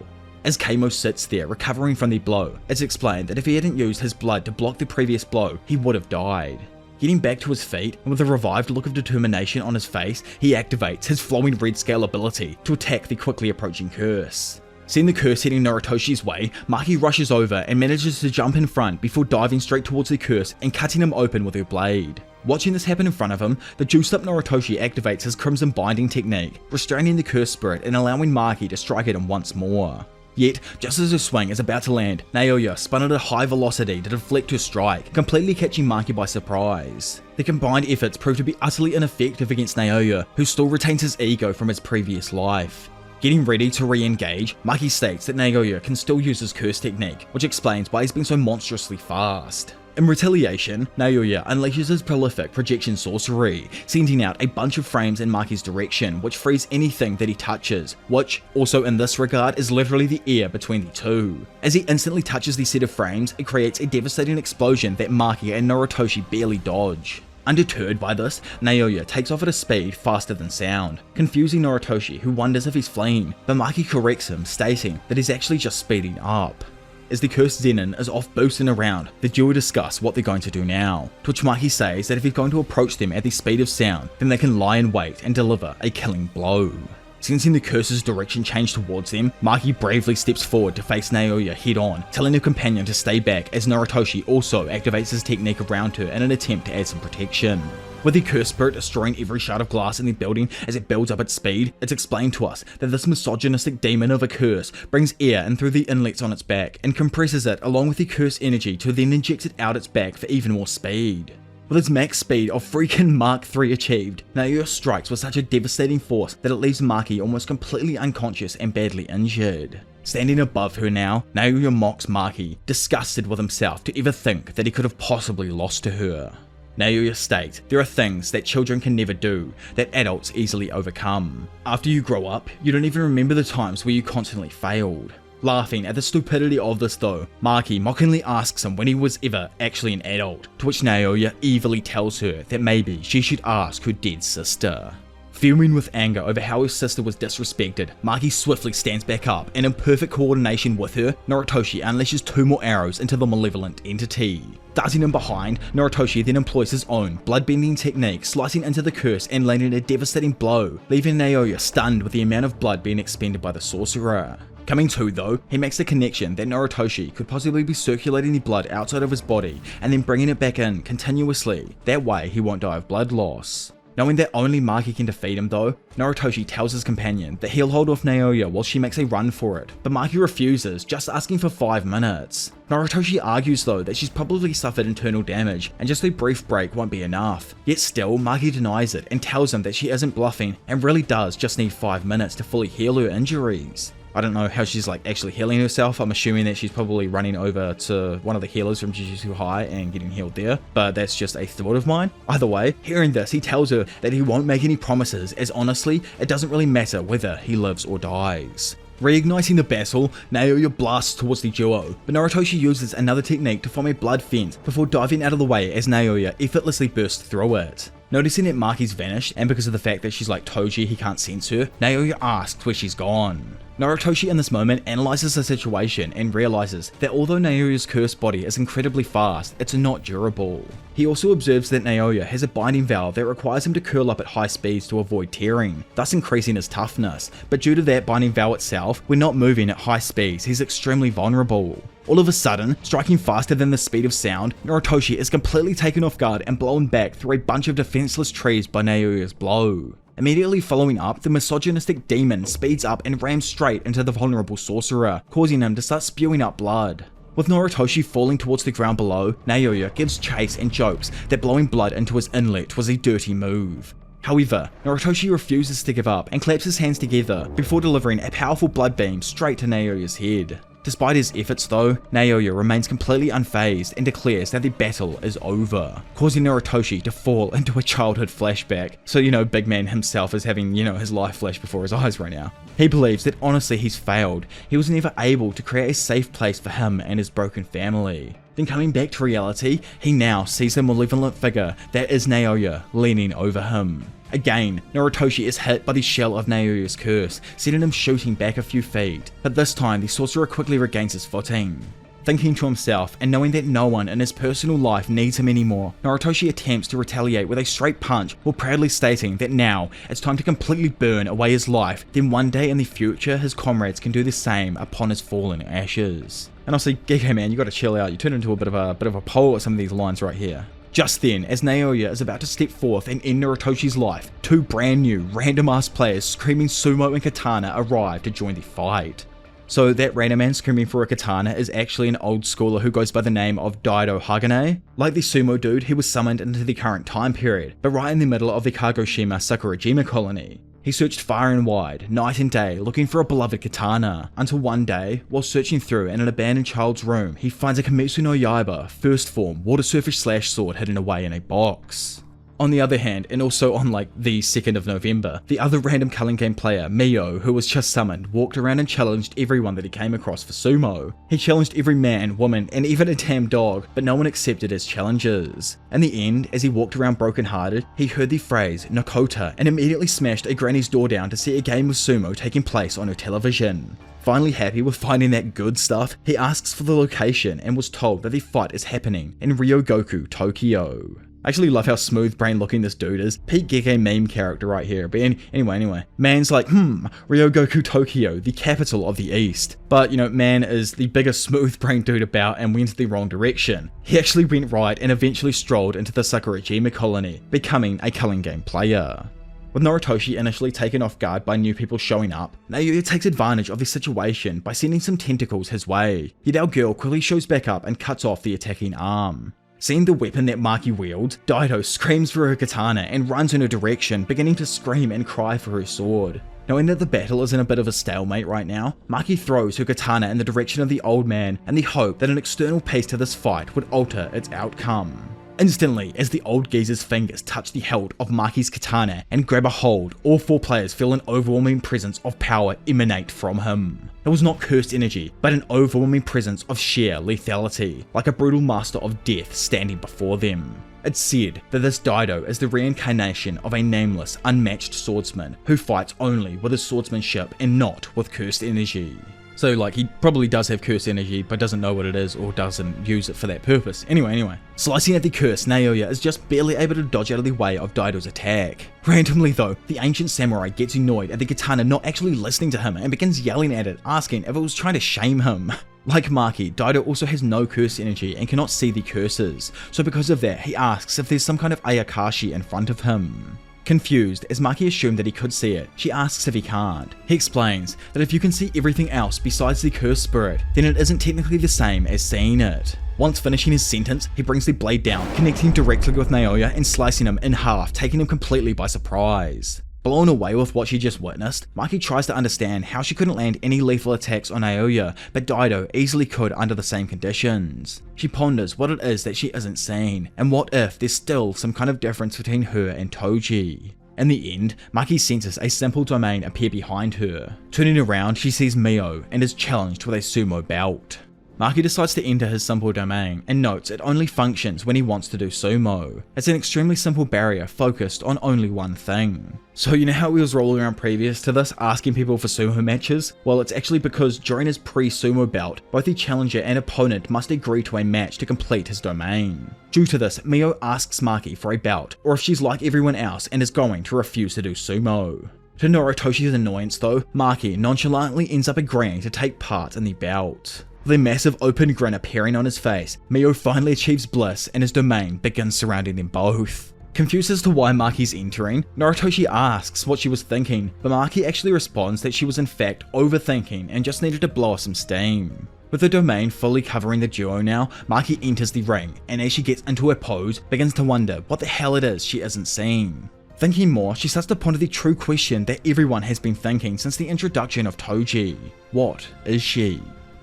As Keimo sits there recovering from the blow, it's explained that if he hadn't used his blood to block the previous blow, he would have died. Getting back to his feet, and with a revived look of determination on his face, he activates his flowing red scale ability to attack the quickly approaching curse. Seeing the curse heading Noritoshi's way, Maki rushes over and manages to jump in front before diving straight towards the curse and cutting him open with her blade. Watching this happen in front of him, the juiced up Noritoshi activates his Crimson Binding technique, restraining the cursed spirit and allowing Maki to strike at him once more. Yet, just as her swing is about to land, Naoya spun at a high velocity to deflect her strike, completely catching Maki by surprise. The combined efforts prove to be utterly ineffective against Naoya, who still retains his ego from his previous life. Getting ready to re-engage, Maki states that Naoya can still use his curse technique, which explains why he's been so monstrously fast. In retaliation, Naoya unleashes his prolific projection sorcery, sending out a bunch of frames in Maki's direction, which frees anything that he touches, which, also in this regard, is literally the air between the two. As he instantly touches the set of frames, it creates a devastating explosion that Maki and Noritoshi barely dodge. Undeterred by this, Naoya takes off at a speed faster than sound, confusing Noritoshi, who wonders if he's fleeing, but Maki corrects him, stating that he's actually just speeding up. As the cursed Zenin is off boosting around, the duo discuss what they're going to do now, to which Maki says that if he's going to approach them at the speed of sound, then they can lie in wait and deliver a killing blow. Sensing the curse's direction change towards them, Maki bravely steps forward to face Naoya head on, telling her companion to stay back as Noritoshi also activates his technique around her in an attempt to add some protection. With the curse spirit destroying every shard of glass in the building as it builds up its speed, it's explained to us that this misogynistic demon of a curse brings air in through the inlets on its back and compresses it along with the curse energy to then inject it out its back for even more speed. With its max speed of freaking Mark III achieved, Naoya strikes with such a devastating force that it leaves Maki almost completely unconscious and badly injured. Standing above her now, Naoya mocks Maki, disgusted with himself to ever think that he could have possibly lost to her. Naoya states there are things that children can never do, that adults easily overcome. After you grow up, you don't even remember the times where you constantly failed. Laughing at the stupidity of this though, Maki mockingly asks him when he was ever actually an adult, to which Naoya evilly tells her that maybe she should ask her dead sister. Fuming with anger over how his sister was disrespected, Maki swiftly stands back up, and in perfect coordination with her, Noritoshi unleashes 2 more arrows into the malevolent entity. Darting in behind, Noritoshi then employs his own bloodbending technique, slicing into the curse and landing a devastating blow, leaving Naoya stunned with the amount of blood being expended by the sorcerer. Coming to though, he makes the connection that Noritoshi could possibly be circulating the blood outside of his body and then bringing it back in continuously, that way he won't die of blood loss. Knowing that only Maki can defeat him though, Noritoshi tells his companion that he'll hold off Naoya while she makes a run for it, but Maki refuses, just asking for 5 minutes. Noritoshi argues though that she's probably suffered internal damage and just a brief break won't be enough, yet still Maki denies it and tells him that she isn't bluffing and really does just need 5 minutes to fully heal her injuries. I don't know how she's like actually healing herself. I'm assuming that she's probably running over to one of the healers from Jujutsu High and getting healed there, but that's just a thought of mine. Either way, hearing this, he tells her that he won't make any promises, as honestly, it doesn't really matter whether he lives or dies. Reigniting the battle, Naoya blasts towards the duo, but Noritoshi uses another technique to form a blood fence before diving out of the way as Naoya effortlessly bursts through it. Noticing that Maki's vanished, and because of the fact that she's like Toji, he can't sense her, Naoya asks where she's gone. Noritoshi in this moment analyzes the situation and realizes that although Naoya's cursed body is incredibly fast, it's not durable. He also observes that Naoya has a binding valve that requires him to curl up at high speeds to avoid tearing, thus increasing his toughness, but due to that binding valve itself, when not moving at high speeds, he's extremely vulnerable. All of a sudden, striking faster than the speed of sound, Noritoshi is completely taken off guard and blown back through a bunch of defenseless trees by Naoya's blow. Immediately following up, the misogynistic demon speeds up and rams straight into the vulnerable sorcerer, causing him to start spewing up blood. With Noritoshi falling towards the ground below, Naoya gives chase and jokes that blowing blood into his inlet was a dirty move. However, Noritoshi refuses to give up and claps his hands together before delivering a powerful blood beam straight to Naoya's head. Despite his efforts though, Naoya remains completely unfazed and declares that the battle is over, causing Noritoshi to fall into a childhood flashback. So big man himself is having, his life flash before his eyes right now. He believes that honestly he's failed. He was never able to create a safe place for him and his broken family. Then coming back to reality, he now sees the malevolent figure that is Naoya leaning over him. Again, Noritoshi is hit by the shell of Naoya's curse, sending him shooting back a few feet, but this time the sorcerer quickly regains his footing. Thinking to himself and knowing that no one in his personal life needs him anymore, Noritoshi attempts to retaliate with a straight punch while proudly stating that now it's time to completely burn away his life, then one day in the future his comrades can do the same upon his fallen ashes. And honestly, Gege man, you gotta chill out, you turn into a bit of a poet with some of these lines right here. Just then, as Naoya is about to step forth and end Noritoshi's life, 2 brand new random ass players screaming sumo and katana arrive to join the fight. So that random man screaming for a katana is actually an old schooler who goes by the name of Daido Hagane. Like the sumo dude, he was summoned into the current time period, but right in the middle of the Kagoshima Sakurajima colony. He searched far and wide, night and day, looking for a beloved katana, until one day, while searching through in an abandoned child's room, he finds a Kimetsu no Yaiba, first form, water surface slash sword hidden away in a box. On the other hand, and also on like the 2nd of November, the other random culling game player, Mio, who was just summoned, walked around and challenged everyone that he came across for sumo. He challenged every man, woman, and even a damn dog, but no one accepted his challenges. In the end, as he walked around brokenhearted, he heard the phrase Nakota and immediately smashed a granny's door down to see a game of sumo taking place on her television. Finally happy with finding that good stuff, he asks for the location and was told that the fight is happening in Ryogoku, Tokyo. I actually love how smooth brain looking this dude is. Peak Gege meme character right here. But anyway. Man's like, Ryogoku Tokyo, the capital of the East. But, you know, man is the biggest smooth brain dude about and went the wrong direction. He actually went right and eventually strolled into the Sakurajima colony, becoming a culling game player. With Noritoshi initially taken off guard by new people showing up, Naoya takes advantage of the situation by sending some tentacles his way. Yet our girl quickly shows back up and cuts off the attacking arm. Seeing the weapon that Maki wields, Daido screams for her katana and runs in her direction, beginning to scream and cry for her sword. Knowing that the battle is in a bit of a stalemate right now, Maki throws her katana in the direction of the old man in the hope that an external piece to this fight would alter its outcome. Instantly, as the old geezer's fingers touch the hilt of Maki's katana and grab a hold, all 4 players feel an overwhelming presence of power emanate from him. It was not cursed energy, but an overwhelming presence of sheer lethality, like a brutal master of death standing before them. It's said that this Daido is the reincarnation of a nameless, unmatched swordsman who fights only with his swordsmanship and not with cursed energy. So like, he probably does have cursed energy, but doesn't know what it is or doesn't use it for that purpose. Anyway. Slicing at the curse, Naoya is just barely able to dodge out of the way of Daido's attack. Randomly though, the ancient samurai gets annoyed at the katana not actually listening to him and begins yelling at it, asking if it was trying to shame him. Like Maki, Daido also has no curse energy and cannot see the curses, so because of that, he asks if there's some kind of Ayakashi in front of him. Confused, as Maki assumed that he could see it, she asks if he can't. He explains that if you can see everything else besides the cursed spirit, then it isn't technically the same as seeing it. Once finishing his sentence, he brings the blade down, connecting directly with Naoya and slicing him in half, taking him completely by surprise. Blown away with what she just witnessed, Maki tries to understand how she couldn't land any lethal attacks on Naoya, but Daido easily could under the same conditions. She ponders what it is that she isn't seeing, and what if there's still some kind of difference between her and Toji. In the end, Maki senses a simple domain appear behind her. Turning around, she sees Mio and is challenged with a sumo bout. Maki decides to enter his simple domain and notes it only functions when he wants to do sumo. It's an extremely simple barrier focused on only one thing. So you know how we was rolling around previous to this asking people for sumo matches? Well, it's actually because during his pre-sumo bout, both the challenger and opponent must agree to a match to complete his domain. Due to this, Mio asks Maki for a bout, or if she's like everyone else and is going to refuse to do sumo. To Norotoshi's annoyance though, Maki nonchalantly ends up agreeing to take part in the bout. With a massive open grin appearing on his face, Mio finally achieves bliss and his domain begins surrounding them both. Confused as to why Maki's entering, Noritoshi asks what she was thinking, but Maki actually responds that she was in fact overthinking and just needed to blow off some steam. With the domain fully covering the duo now, Maki enters the ring, and as she gets into her pose, begins to wonder what the hell it is she isn't seeing. Thinking more, she starts to ponder the true question that everyone has been thinking since the introduction of Toji. What is she?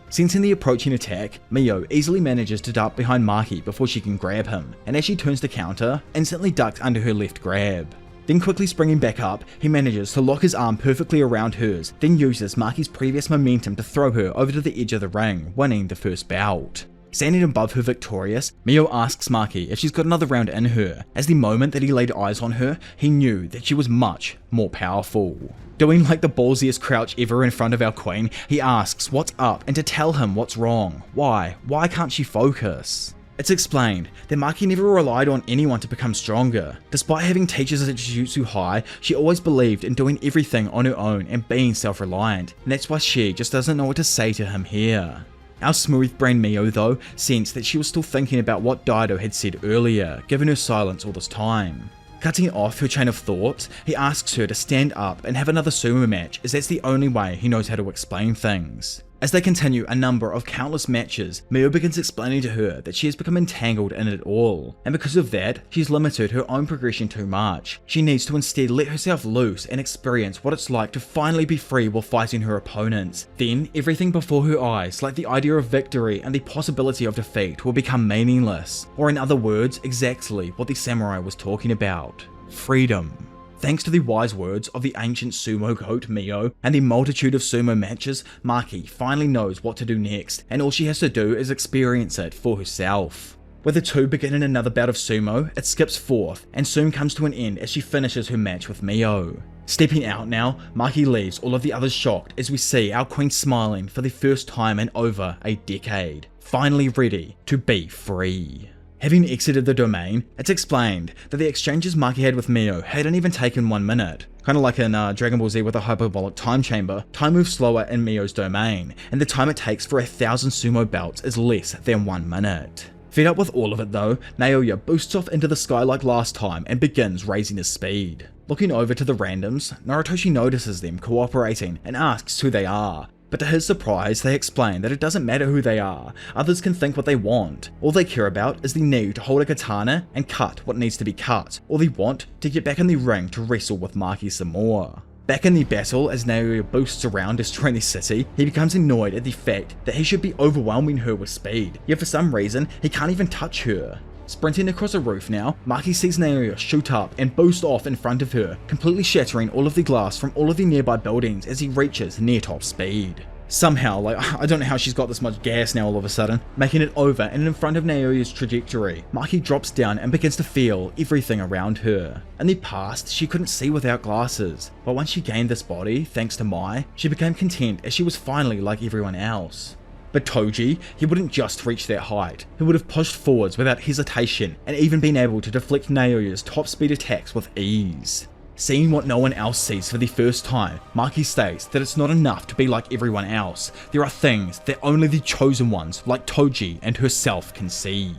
Sensing the approaching attack, Mio easily manages to dart behind Maki before she can grab him, and as she turns to counter, instantly ducks under her left grab. Then quickly springing back up, he manages to lock his arm perfectly around hers, then uses Maki's previous momentum to throw her over to the edge of the ring, winning the first bout. Standing above her victorious, Mio asks Maki if she's got another round in her, as the moment that he laid eyes on her, he knew that she was much more powerful. Doing like the ballsiest crouch ever in front of our queen, he asks what's up and to tell him what's wrong. Why can't she focus? It's explained that Maki never relied on anyone to become stronger. Despite having teachers at Jujutsu High, she always believed in doing everything on her own and being self-reliant, and that's why she just doesn't know what to say to him here. Our smooth-brained Mio though sensed that she was still thinking about what Daido had said earlier, given her silence all this time. Cutting off her chain of thoughts, he asks her to stand up and have another sumo match, as that's the only way he knows how to explain things. As they continue a number of countless matches, Mio begins explaining to her that she has become entangled in it all, and because of that, she's limited her own progression too much. She needs to instead let herself loose and experience what it's like to finally be free while fighting her opponents. Then, everything before her eyes, like the idea of victory and the possibility of defeat, will become meaningless. Or in other words, exactly what the samurai was talking about. Freedom. Thanks to the wise words of the ancient sumo goat Mio and the multitude of sumo matches, Maki finally knows what to do next, and all she has to do is experience it for herself. With the two beginning another bout of sumo, it skips forth and soon comes to an end as she finishes her match with Mio. Stepping out now, Maki leaves all of the others shocked as we see our queen smiling for the first time in over a decade, finally ready to be free. Having exited the domain, it's explained that the exchanges Maki had with Mio hadn't even taken 1 minute. Kinda like in Dragon Ball Z with a hyperbolic time chamber, time moves slower in Mio's domain, and the time it takes for 1,000 sumo belts is less than 1 minute. Fed up with all of it though, Naoya boosts off into the sky like last time and begins raising his speed. Looking over to the randoms, Narutoshi notices them cooperating and asks who they are. But to his surprise, they explain that it doesn't matter who they are, others can think what they want. All they care about is the need to hold a katana and cut what needs to be cut, or they want to get back in the ring to wrestle with Maki some more. Back in the battle, as Naoya boosts around destroying the city, he becomes annoyed at the fact that he should be overwhelming her with speed, yet for some reason, he can't even touch her. Sprinting across a roof now, Maki sees Naoya shoot up and boost off in front of her, completely shattering all of the glass from all of the nearby buildings as he reaches near top speed. Somehow, I don't know how she's got this much gas now all of a sudden, making it over and in front of Naoya's trajectory. Maki drops down and begins to feel everything around her. In the past, she couldn't see without glasses, but once she gained this body, thanks to Mai, she became content as she was finally like everyone else. But Toji, he wouldn't just reach that height, he would have pushed forwards without hesitation and even been able to deflect Naoya's top speed attacks with ease. Seeing what no one else sees for the first time, Maki states that it's not enough to be like everyone else. There are things that only the chosen ones, like Toji and herself, can see.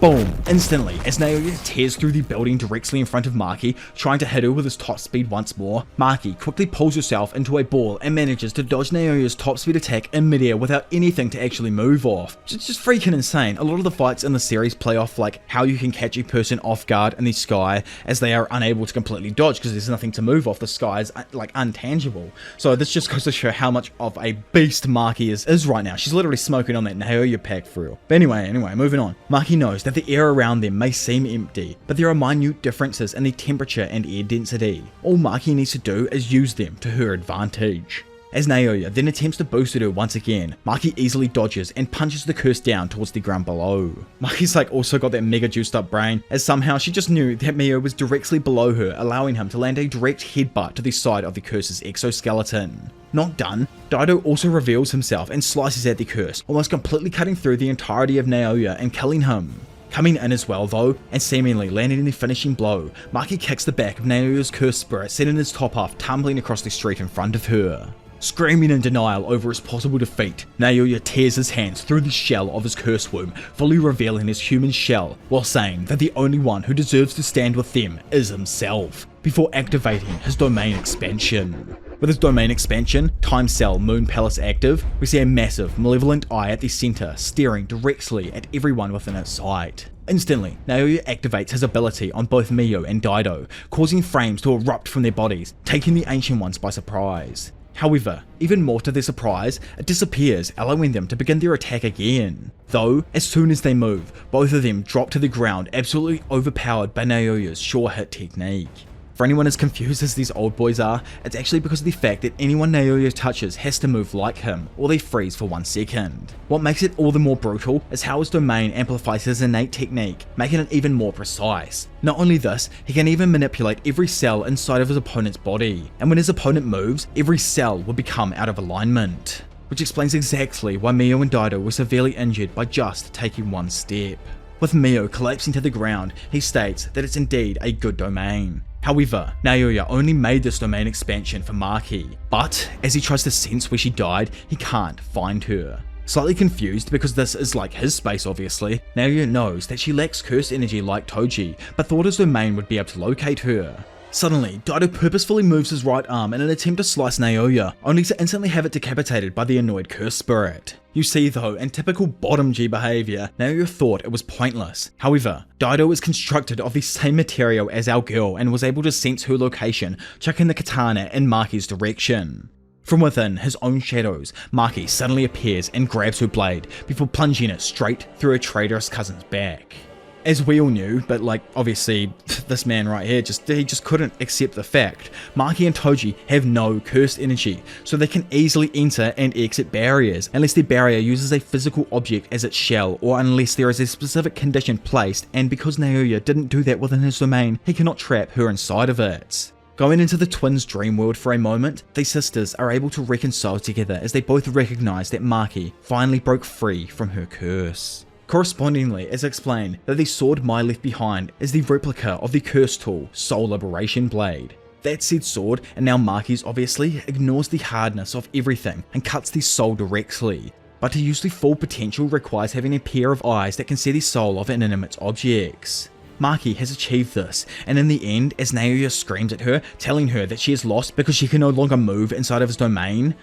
Boom! Instantly, as Naoya tears through the building directly in front of Maki, trying to hit her with his top speed once more, Maki quickly pulls herself into a ball and manages to dodge Naoya's top speed attack in midair without anything to actually move off. It's just freaking insane. A lot of the fights in the series play off like how you can catch a person off guard in the sky as they are unable to completely dodge because there's nothing to move off. The sky is like untangible. So this just goes to show how much of a beast Maki is right now. She's literally smoking on that Naoya pack for real. But anyway, moving on. Maki knows that the air around them may seem empty, but there are minute differences in the temperature and air density. All Maki needs to do is use them to her advantage. As Naoya then attempts to boost at her once again, Maki easily dodges and punches the curse down towards the ground below. Maki's also got that mega juiced up brain, as somehow she just knew that Mio was directly below her, allowing him to land a direct headbutt to the side of the curse's exoskeleton. Not done, Dido also reveals himself and slices at the curse, almost completely cutting through the entirety of Naoya and killing him. Coming in as well though, and seemingly landing the finishing blow, Maki kicks the back of Naoya's cursed spirit, sending his top half tumbling across the street in front of her. Screaming in denial over his possible defeat, Naoya tears his hands through the shell of his curse womb, fully revealing his human shell, while saying that the only one who deserves to stand with them is himself, before activating his domain expansion. With his domain expansion, Time Cell Moon Palace active, we see a massive, malevolent eye at the center, staring directly at everyone within its sight. Instantly, Naoya activates his ability on both Mio and Dido, causing flames to erupt from their bodies, taking the Ancient Ones by surprise. However, even more to their surprise, it disappears, allowing them to begin their attack again. Though, as soon as they move, both of them drop to the ground, absolutely overpowered by Naoya's sure hit technique. For anyone as confused as these old boys are, it's actually because of the fact that anyone Naoya touches has to move like him, or they freeze for 1 second. What makes it all the more brutal is how his domain amplifies his innate technique, making it even more precise. Not only this, he can even manipulate every cell inside of his opponent's body, and when his opponent moves, every cell will become out of alignment. Which explains exactly why Mio and Dido were severely injured by just taking 1 step. With Mio collapsing to the ground, he states that it's indeed a good domain. However, Naoya only made this domain expansion for Maki, but as he tries to sense where she died, he can't find her. Slightly confused because this is like his space obviously, Naoya knows that she lacks curse energy like Toji, but thought his domain would be able to locate her. Suddenly, Daido purposefully moves his right arm in an attempt to slice Naoya, only to instantly have it decapitated by the annoyed curse spirit. You see though, in typical bottom G behaviour, Naoya thought it was pointless. However, Daido is constructed of the same material as our girl and was able to sense her location, chucking the katana in Maki's direction. From within his own shadows, Maki suddenly appears and grabs her blade before plunging it straight through her traitorous cousin's back. As we all knew, but like obviously this man right here he just couldn't accept the fact, Maki and Toji have no cursed energy, so they can easily enter and exit barriers unless their barrier uses a physical object as its shell, or unless there is a specific condition placed, and because Naoya didn't do that within his domain, he cannot trap her inside of it. Going into the twins' dream world for a moment, the sisters are able to reconcile together as they both recognize that Maki finally broke free from her curse. Correspondingly, it's explained that the sword Mai left behind is the replica of the curse tool Soul Liberation Blade. That said sword, and now Maki's obviously, ignores the hardness of everything and cuts the soul directly. But to use the full potential requires having a pair of eyes that can see the soul of inanimate objects. Maki has achieved this, and in the end, as Naoya screams at her, telling her that she is lost because she can no longer move inside of his domain,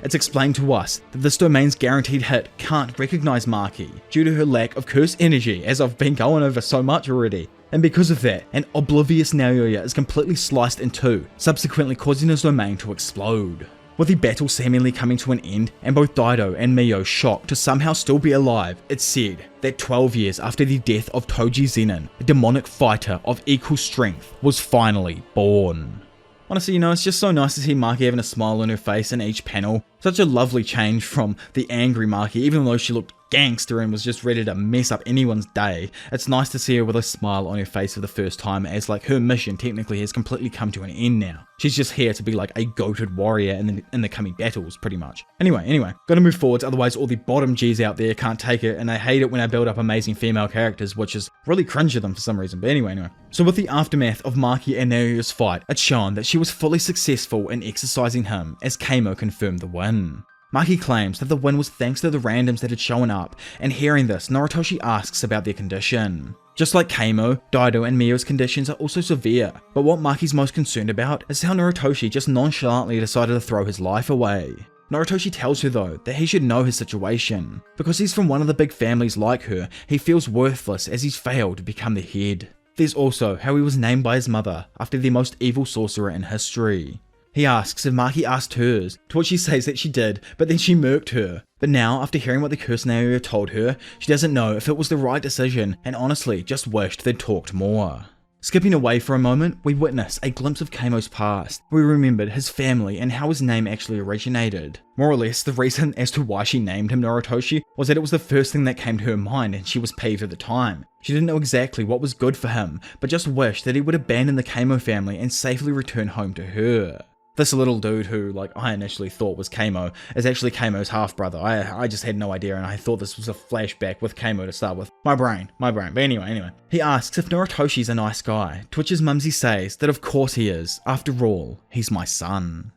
it's explained to us that this domain's guaranteed hit can't recognize Maki, due to her lack of curse energy, as I've been going over so much already. And because of that, an oblivious Naoya is completely sliced in two, subsequently causing his domain to explode. With the battle seemingly coming to an end, and both Daido and Mio shocked to somehow still be alive, it's said that 12 years after the death of Toji Zenin, a demonic fighter of equal strength was finally born. Honestly, it's just so nice to see Maki having a smile on her face in each panel. Such a lovely change from the angry Maki, even though she looked gangster and was just ready to mess up anyone's day. It's nice to see her with a smile on her face for the first time, as like her mission technically has completely come to an end now. She's just here to be like a goated warrior in the coming battles, pretty much. Anyway, gotta move forwards, otherwise all the bottom G's out there can't take it, and they hate it when I build up amazing female characters, which is really cringe of them for some reason, but anyway. So with the aftermath of Maki and Naoya's fight, it's shown that she was fully successful in exercising him, as Keimo confirmed the win. Maki claims that the win was thanks to the randoms that had shown up, and hearing this, Noritoshi asks about their condition. Just like Keimo, Daido and Mio's conditions are also severe, but what Maki's most concerned about is how Noritoshi just nonchalantly decided to throw his life away. Noritoshi tells her though that he should know his situation. Because he's from one of the big families like her, he feels worthless as he's failed to become the head. There's also how he was named by his mother after the most evil sorcerer in history. He asks if Maki asked hers, to which she says that she did, but then she murked her. But now, after hearing what the curse Naoya told her, she doesn't know if it was the right decision, and honestly just wished they'd talked more. Skipping away for a moment, we witness a glimpse of Keimo's past. We remembered his family and how his name actually originated. More or less, the reason as to why she named him Noritoshi was that it was the first thing that came to her mind, and she was peeved at the time. She didn't know exactly what was good for him, but just wished that he would abandon the Keimo family and safely return home to her. This little dude who, I initially thought was Keimo, is actually Keimo's half-brother. I just had no idea, and I thought this was a flashback with Keimo to start with. My brain. But anyway. He asks if Noritoshi's a nice guy, to which his mumsy says that of course he is. After all, he's my son.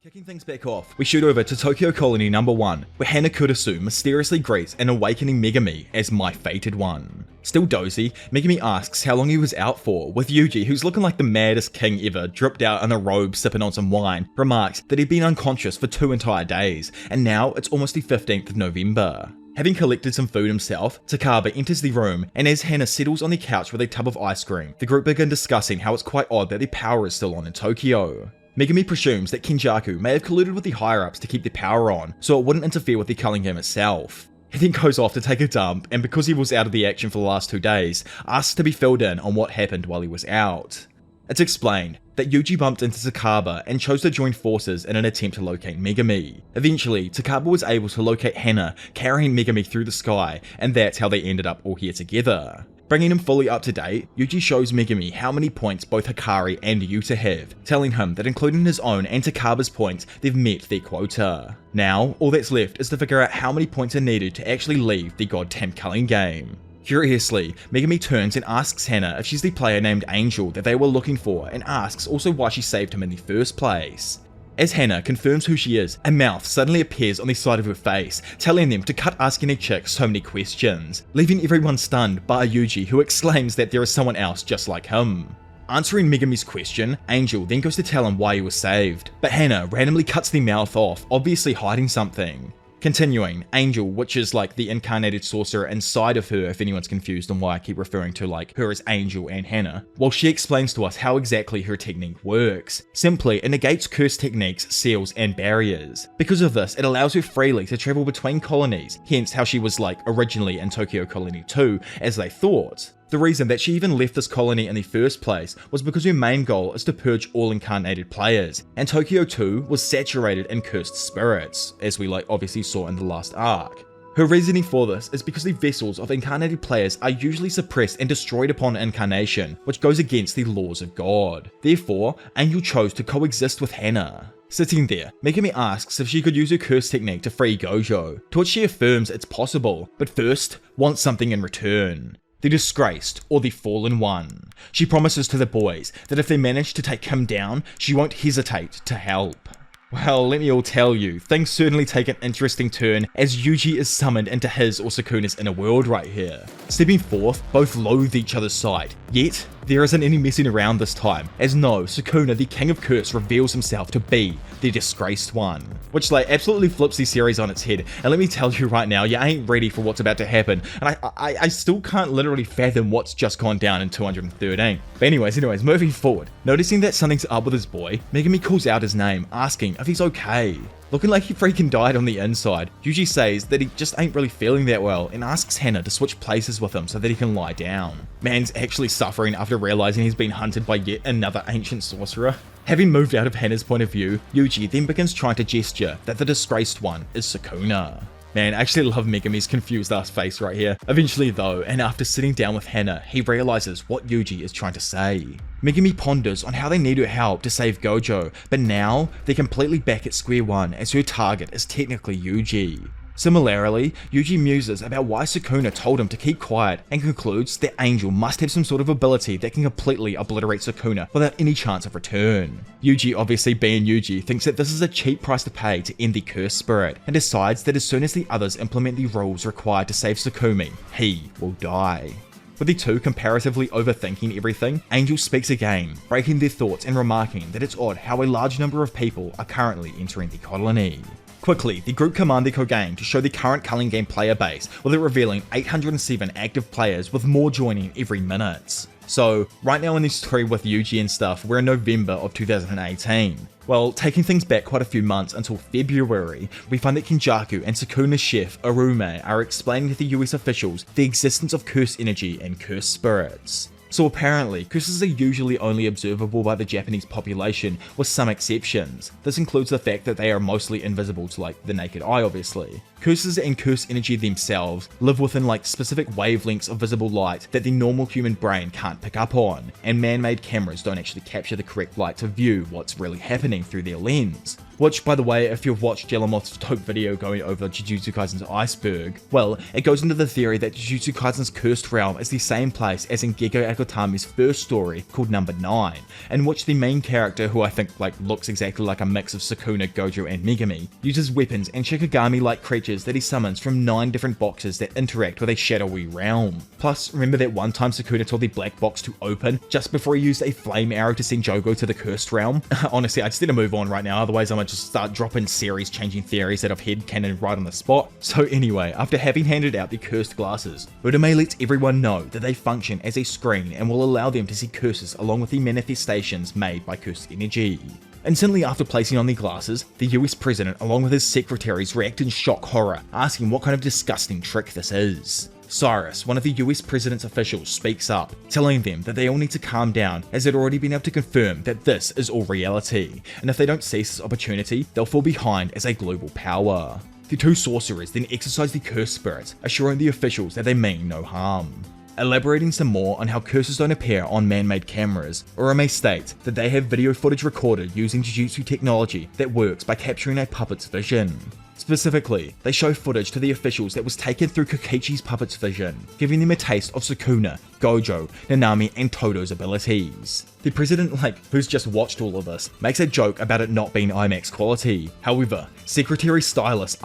Kicking things back off, we shoot over to Tokyo Colony number 1, where Hana Kurisu mysteriously greets an awakening Megumi as my fated one. Still dozy, Megumi asks how long he was out for, with Yuji, who's looking like the maddest king ever, dripped out in a robe sipping on some wine, remarks that he'd been unconscious for 2 entire days, and now it's almost the 15th of November. Having collected some food himself, Takaba enters the room, and as Hana settles on the couch with a tub of ice cream, the group begin discussing how it's quite odd that the power is still on in Tokyo. Megumi presumes that Kenjaku may have colluded with the higher-ups to keep the power on, so it wouldn't interfere with the culling game itself. He then goes off to take a dump, and because he was out of the action for the last 2 days, asks to be filled in on what happened while he was out. It's explained that Yuji bumped into Takaba and chose to join forces in an attempt to locate Megumi. Eventually, Takaba was able to locate Hana, carrying Megumi through the sky, and that's how they ended up all here together. Bringing him fully up to date, Yuji shows Megumi how many points both Hikari and Yuta have, telling him that including his own and Takaba's points, they've met their quota. Now, all that's left is to figure out how many points are needed to actually leave the goddamn culling game. Curiously, Megumi turns and asks Hana if she's the player named Angel that they were looking for, and asks also why she saved him in the first place. As Hana confirms who she is, a mouth suddenly appears on the side of her face, telling them to cut asking a chick so many questions, leaving everyone stunned bar Yuji, who exclaims that there is someone else just like him. Answering Megumi's question, Angel then goes to tell him why he was saved, but Hana randomly cuts the mouth off, obviously hiding something. Continuing, Angel, which is like the incarnated sorcerer inside of her, if anyone's confused on why I keep referring to like her as Angel and Hana, while she explains to us how exactly her technique works. Simply, it negates curse techniques, seals, and barriers. Because of this, it allows her freely to travel between colonies, hence how she was like originally in Tokyo Colony 2, as they thought. The reason that she even left this colony in the first place was because her main goal is to purge all incarnated players, and Tokyo 2 was saturated in cursed spirits, as we like obviously saw in the last arc. Her reasoning for this is because the vessels of incarnated players are usually suppressed and destroyed upon incarnation, which goes against the laws of God. Therefore, Angel chose to coexist with Hana. Sitting there, Megumi asks if she could use her curse technique to free Gojo, to which she affirms it's possible, but first wants something in return. The disgraced, or the fallen one. She promises to the boys that if they manage to take him down, she won't hesitate to help. Well, let me all tell you, things certainly take an interesting turn as Yuji is summoned into his or Sukuna's inner world right here. Stepping forth, both loathe each other's sight, yet there isn't any messing around this time, as no, Sukuna, the king of curse, reveals himself to be the disgraced one. Which like absolutely flips the series on its head, and let me tell you right now, you ain't ready for what's about to happen, and I still can't literally fathom what's just gone down in 213. But anyways, moving forward, noticing that something's up with his boy, Megumi calls out his name, asking if he's okay. Looking like he freaking died on the inside, Yuji says that he just ain't really feeling that well and asks Hana to switch places with him so that he can lie down. Man's actually suffering after realizing he's been hunted by yet another ancient sorcerer. Having moved out of Hana's point of view, Yuji then begins trying to gesture that the disgraced one is Sukuna. Man, I actually love Megumi's confused ass face right here. Eventually though, and after sitting down with Hana, he realizes what Yuji is trying to say. Megumi ponders on how they need her help to save Gojo, but now they're completely back at square one as her target is technically Yuji. Similarly, Yuji muses about why Sukuna told him to keep quiet and concludes that Angel must have some sort of ability that can completely obliterate Sukuna without any chance of return. Yuji, obviously being Yuji, thinks that this is a cheap price to pay to end the cursed spirit and decides that as soon as the others implement the rules required to save Sukumi, he will die. With the two comparatively overthinking everything, Angel speaks again, breaking their thoughts and remarking that it's odd how a large number of people are currently entering the colony. Quickly, the group command the game to show the current Culling Game player base, with it revealing 807 active players with more joining every minute. So, right now in this story with Yuji and stuff, we're in November of 2018. Well, taking things back quite a few months until February, we find that Kenjaku and Sukuna's chef, Arume, are explaining to the US officials the existence of curse energy and curse spirits. So apparently, curses are usually only observable by the Japanese population, with some exceptions. This includes the fact that they are mostly invisible to like the naked eye obviously. Curses and curse energy themselves live within like specific wavelengths of visible light that the normal human brain can't pick up on, and man-made cameras don't actually capture the correct light to view what's really happening through their lens. Which, by the way, if you've watched Jelamoth's dope video going over Jujutsu Kaisen's iceberg, well, it goes into the theory that Jujutsu Kaisen's cursed realm is the same place as in Gege Akutami's first story called Number 9, in which the main character, who I think like looks exactly like a mix of Sukuna, Gojo, and Megumi, uses weapons and Shikigami-like creatures that he summons from 9 different boxes that interact with a shadowy realm. Plus, remember that one time Sukuna told the black box to open just before he used a flame arrow to send Jogo to the cursed realm? Honestly, I just need to move on right now, otherwise I'm gonna just start dropping series changing theories that I've headcanon right on the spot. So anyway, after having handed out the cursed glasses, Urame lets everyone know that they function as a screen and will allow them to see curses along with the manifestations made by cursed energy. Instantly after placing on the glasses, the US president along with his secretaries react in shock horror, asking what kind of disgusting trick this is. Cyrus, one of the US president's officials, speaks up, telling them that they all need to calm down as they'd already been able to confirm that this is all reality, and if they don't seize this opportunity, they'll fall behind as a global power. The two sorcerers then exorcise the cursed spirits, assuring the officials that they mean no harm. Elaborating some more on how curses don't appear on man-made cameras, Urame states that they have video footage recorded using Jujutsu technology that works by capturing a puppet's vision. Specifically, they show footage to the officials that was taken through Kokichi's puppet's vision, giving them a taste of Sukuna, Gojo, Nanami, and Todo's abilities. The president, who's just watched all of this, makes a joke about it not being IMAX quality. However, Secretary Cyrus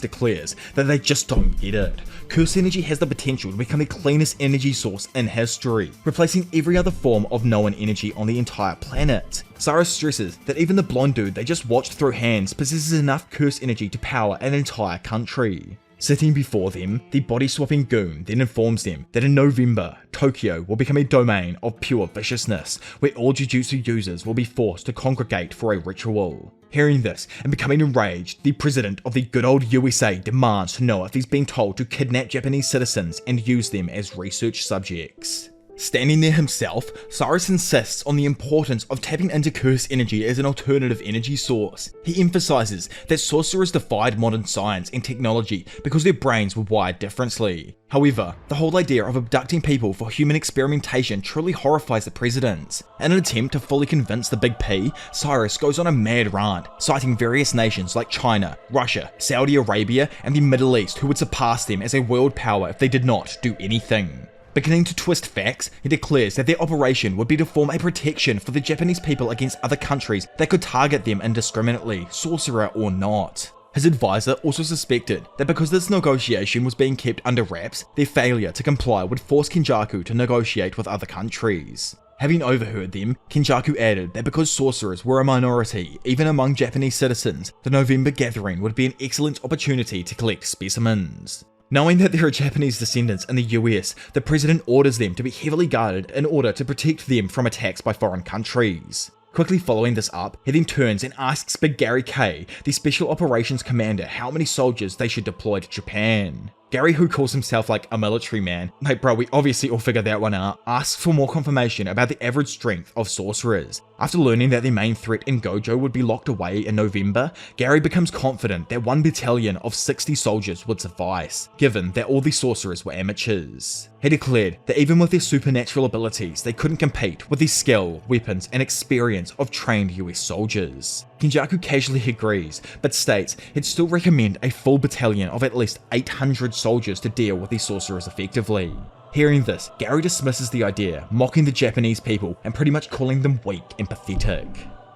declares that they just don't get it. Curse energy has the potential to become the cleanest energy source in history, replacing every other form of known energy on the entire planet. Cyrus stresses that even the blonde dude they just watched throw hands possesses enough curse energy to power an entire country. Sitting before them, the body-swapping goon then informs them that in November, Tokyo will become a domain of pure viciousness, where all Jujutsu users will be forced to congregate for a ritual. Hearing this and becoming enraged, the president of the good old USA demands to know if he's been told to kidnap Japanese citizens and use them as research subjects. Standing there himself, Cyrus insists on the importance of tapping into curse energy as an alternative energy source. He emphasizes that sorcerers defied modern science and technology because their brains were wired differently. However, the whole idea of abducting people for human experimentation truly horrifies the president. In an attempt to fully convince the Big P, Cyrus goes on a mad rant, citing various nations like China, Russia, Saudi Arabia, and the Middle East who would surpass them as a world power if they did not do anything. Beginning to twist facts, he declares that their operation would be to form a protection for the Japanese people against other countries that could target them indiscriminately, sorcerer or not. His advisor also suspected that because this negotiation was being kept under wraps, their failure to comply would force Kenjaku to negotiate with other countries. Having overheard them, Kenjaku added that because sorcerers were a minority, even among Japanese citizens, the November gathering would be an excellent opportunity to collect specimens. Knowing that there are Japanese descendants in the US, the president orders them to be heavily guarded in order to protect them from attacks by foreign countries. Quickly following this up, he then turns and asks Big Gary K, the Special Operations Commander, how many soldiers they should deploy to Japan. Gary, who calls himself a military man, bro, we obviously all figured that one out, asks for more confirmation about the average strength of sorcerers. After learning that the main threat in Gojo would be locked away in November, Gary becomes confident that 1 battalion of 60 soldiers would suffice, given that all the sorcerers were amateurs. He declared that even with their supernatural abilities, they couldn't compete with the skill, weapons, and experience of trained US soldiers. Kenjaku casually agrees, but states he'd still recommend a full battalion of at least 800 soldiers to deal with the sorcerers effectively. Hearing this, Gary dismisses the idea, mocking the Japanese people and pretty much calling them weak and pathetic.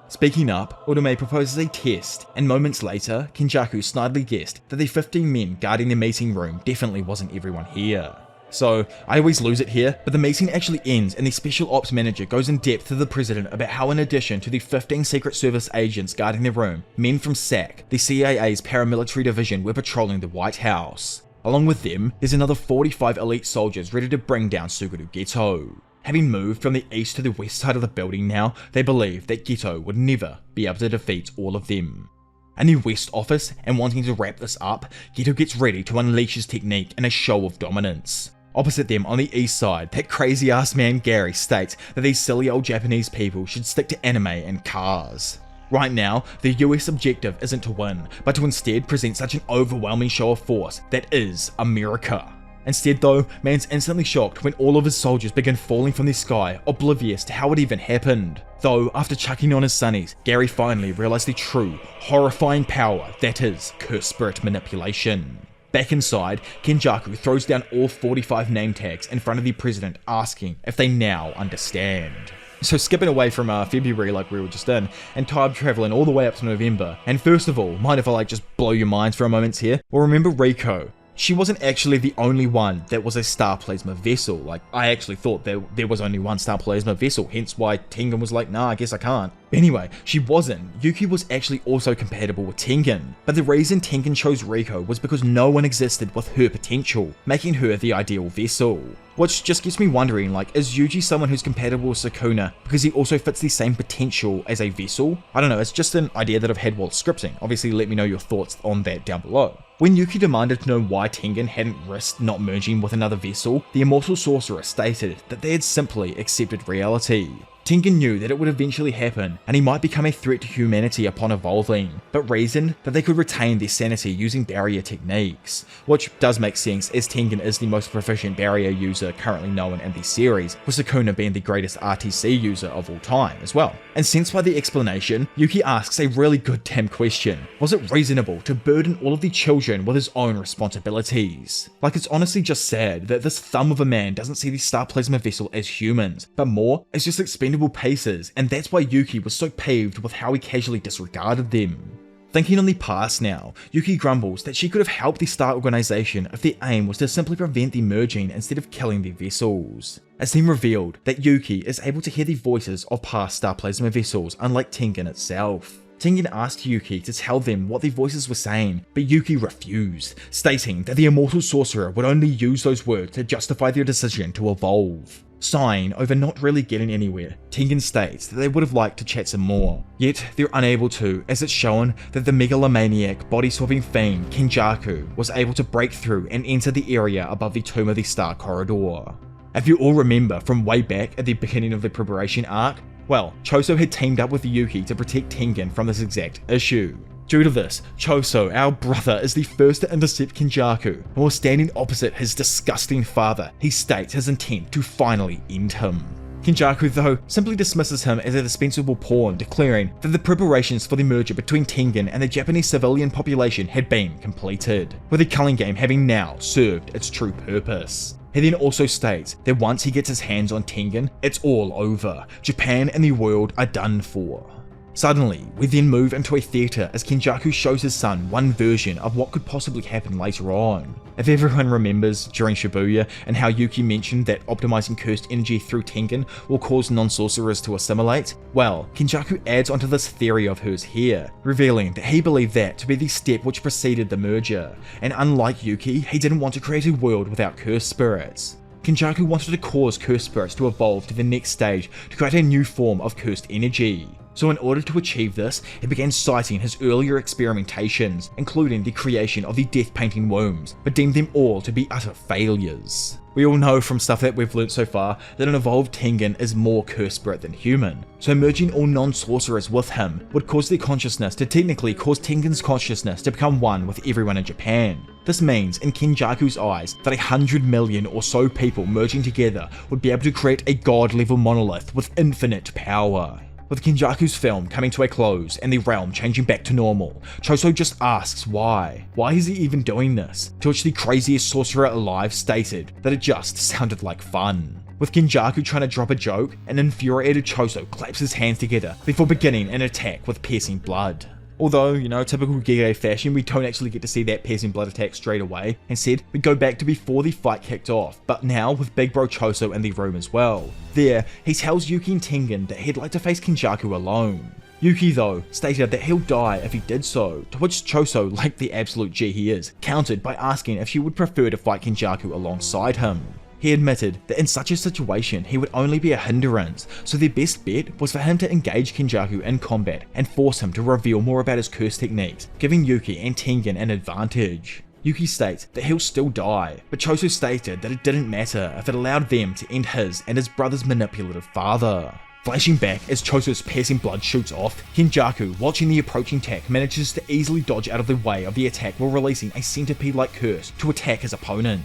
Speaking up, Uraume proposes a test, and moments later, Kenjaku snidely guessed that the 15 men guarding the meeting room definitely wasn't everyone here. So, I always lose it here, but the meeting actually ends and the Special Ops Manager goes in depth to the president about how in addition to the 15 Secret Service agents guarding the room, men from SAC, the CIA's paramilitary division, were patrolling the White House. Along with them, there's another 45 elite soldiers ready to bring down Suguru Geto. Having moved from the east to the west side of the building now, they believe that Geto would never be able to defeat all of them. In the West office, and wanting to wrap this up, Geto gets ready to unleash his technique in a show of dominance. Opposite them on the east side, that crazy ass man Gary states that these silly old Japanese people should stick to anime and cars. Right now, the US objective isn't to win, but to instead present such an overwhelming show of force that is America. Instead though, man's instantly shocked when all of his soldiers begin falling from the sky, oblivious to how it even happened. Though, after chucking on his sunnies, Gary finally realized the true, horrifying power that is curse spirit manipulation. Back inside, Kenjaku throws down all 45 name tags in front of the president, asking if they now understand. So skipping away from February like we were just in, and time traveling all the way up to November, and first of all, mind if I just blow your minds for a moment here? Well, remember Riko? She wasn't actually the only one that was a star plasma vessel. I actually thought there was only one star plasma vessel, hence why Tengen was like, nah, I guess I can't. Anyway, she wasn't. Yuki was actually also compatible with Tengen, but the reason Tengen chose Riko was because no one existed with her potential, making her the ideal vessel. Which just gets me wondering, is Yuji someone who's compatible with Sukuna because he also fits the same potential as a vessel? I don't know, it's just an idea that I've had while scripting. Obviously, let me know your thoughts on that down below. When Yuki demanded to know why Tengen hadn't risked not merging with another vessel, the immortal sorcerer stated that they had simply accepted reality. Tengen knew that it would eventually happen, and he might become a threat to humanity upon evolving, but reasoned that they could retain their sanity using barrier techniques, which does make sense as Tengen is the most proficient barrier user currently known in the series, with Sukuna being the greatest RTC user of all time as well. And sensed by the explanation, Yuki asks a really good damn question. Was it reasonable to burden all of the children with his own responsibilities? Like, it's honestly just sad that this thumb of a man doesn't see the Star Plasma Vessel as humans, but more as just expendable pieces, and that's why Yuki was so peeved with how he casually disregarded them. Thinking on the past now, Yuki grumbles that she could have helped the Star Organization if their aim was to simply prevent the merging instead of killing the vessels. It's then revealed that Yuki is able to hear the voices of past Star Plasma Vessels, unlike Tengen itself. Tengen asked Yuki to tell them what the voices were saying, but Yuki refused, stating that the immortal sorcerer would only use those words to justify their decision to evolve. Sighing over not really getting anywhere, Tengen states that they would have liked to chat some more, yet they're unable to, as it's shown that the megalomaniac body-swapping fiend Kenjaku was able to break through and enter the area above the Tomb of the Star corridor. If you all remember from way back at the beginning of the preparation arc, well, Choso had teamed up with Yuki to protect Tengen from this exact issue. Due to this, Choso, our brother, is the first to intercept Kenjaku, and while standing opposite his disgusting father, he states his intent to finally end him. Kenjaku, though, simply dismisses him as a dispensable pawn, declaring that the preparations for the merger between Tengen and the Japanese civilian population had been completed, with the culling game having now served its true purpose. He then also states that once he gets his hands on Tengen, it's all over. Japan and the world are done for. Suddenly, we then move into a theatre as Kenjaku shows his son one version of what could possibly happen later on. If everyone remembers during Shibuya and how Yuki mentioned that optimizing cursed energy through Tengen will cause non-sorcerers to assimilate, well, Kenjaku adds onto this theory of hers here, revealing that he believed that to be the step which preceded the merger, and unlike Yuki, he didn't want to create a world without cursed spirits. Kenjaku wanted to cause cursed spirits to evolve to the next stage to create a new form of cursed energy. So in order to achieve this, he began citing his earlier experimentations, including the creation of the death painting wombs, but deemed them all to be utter failures. We all know from stuff that we've learnt so far that an evolved Tengen is more cursed spirit than human, so merging all non-sorcerers with him would cause their consciousness to technically cause Tengen's consciousness to become one with everyone in Japan. This means, in Kenjaku's eyes, that 100 million or so people merging together would be able to create a god-level monolith with infinite power. With Kenjaku's film coming to a close and the realm changing back to normal, Choso just asks why. Why is he even doing this? To which the craziest sorcerer alive stated that it just sounded like fun. With Kenjaku trying to drop a joke, an infuriated Choso claps his hands together before beginning an attack with piercing blood. Although, typical Gege fashion, we don't actually get to see that piercing blood attack straight away. Instead, we go back to before the fight kicked off, but now with Big Bro Choso in the room as well. There, he tells Yuki and Tengen that he'd like to face Kenjaku alone. Yuki, though, stated that he'll die if he did so, to which Choso, like the absolute G he is, countered by asking if she would prefer to fight Kenjaku alongside him. He admitted that in such a situation he would only be a hindrance, so their best bet was for him to engage Kenjaku in combat and force him to reveal more about his curse techniques, giving Yuki and Tengen an advantage. Yuki states that he'll still die, but Choso stated that it didn't matter if it allowed them to end his and his brother's manipulative father. Flashing back as Choso's piercing blood shoots off, Kenjaku, watching the approaching attack, manages to easily dodge out of the way of the attack while releasing a centipede-like curse to attack his opponent.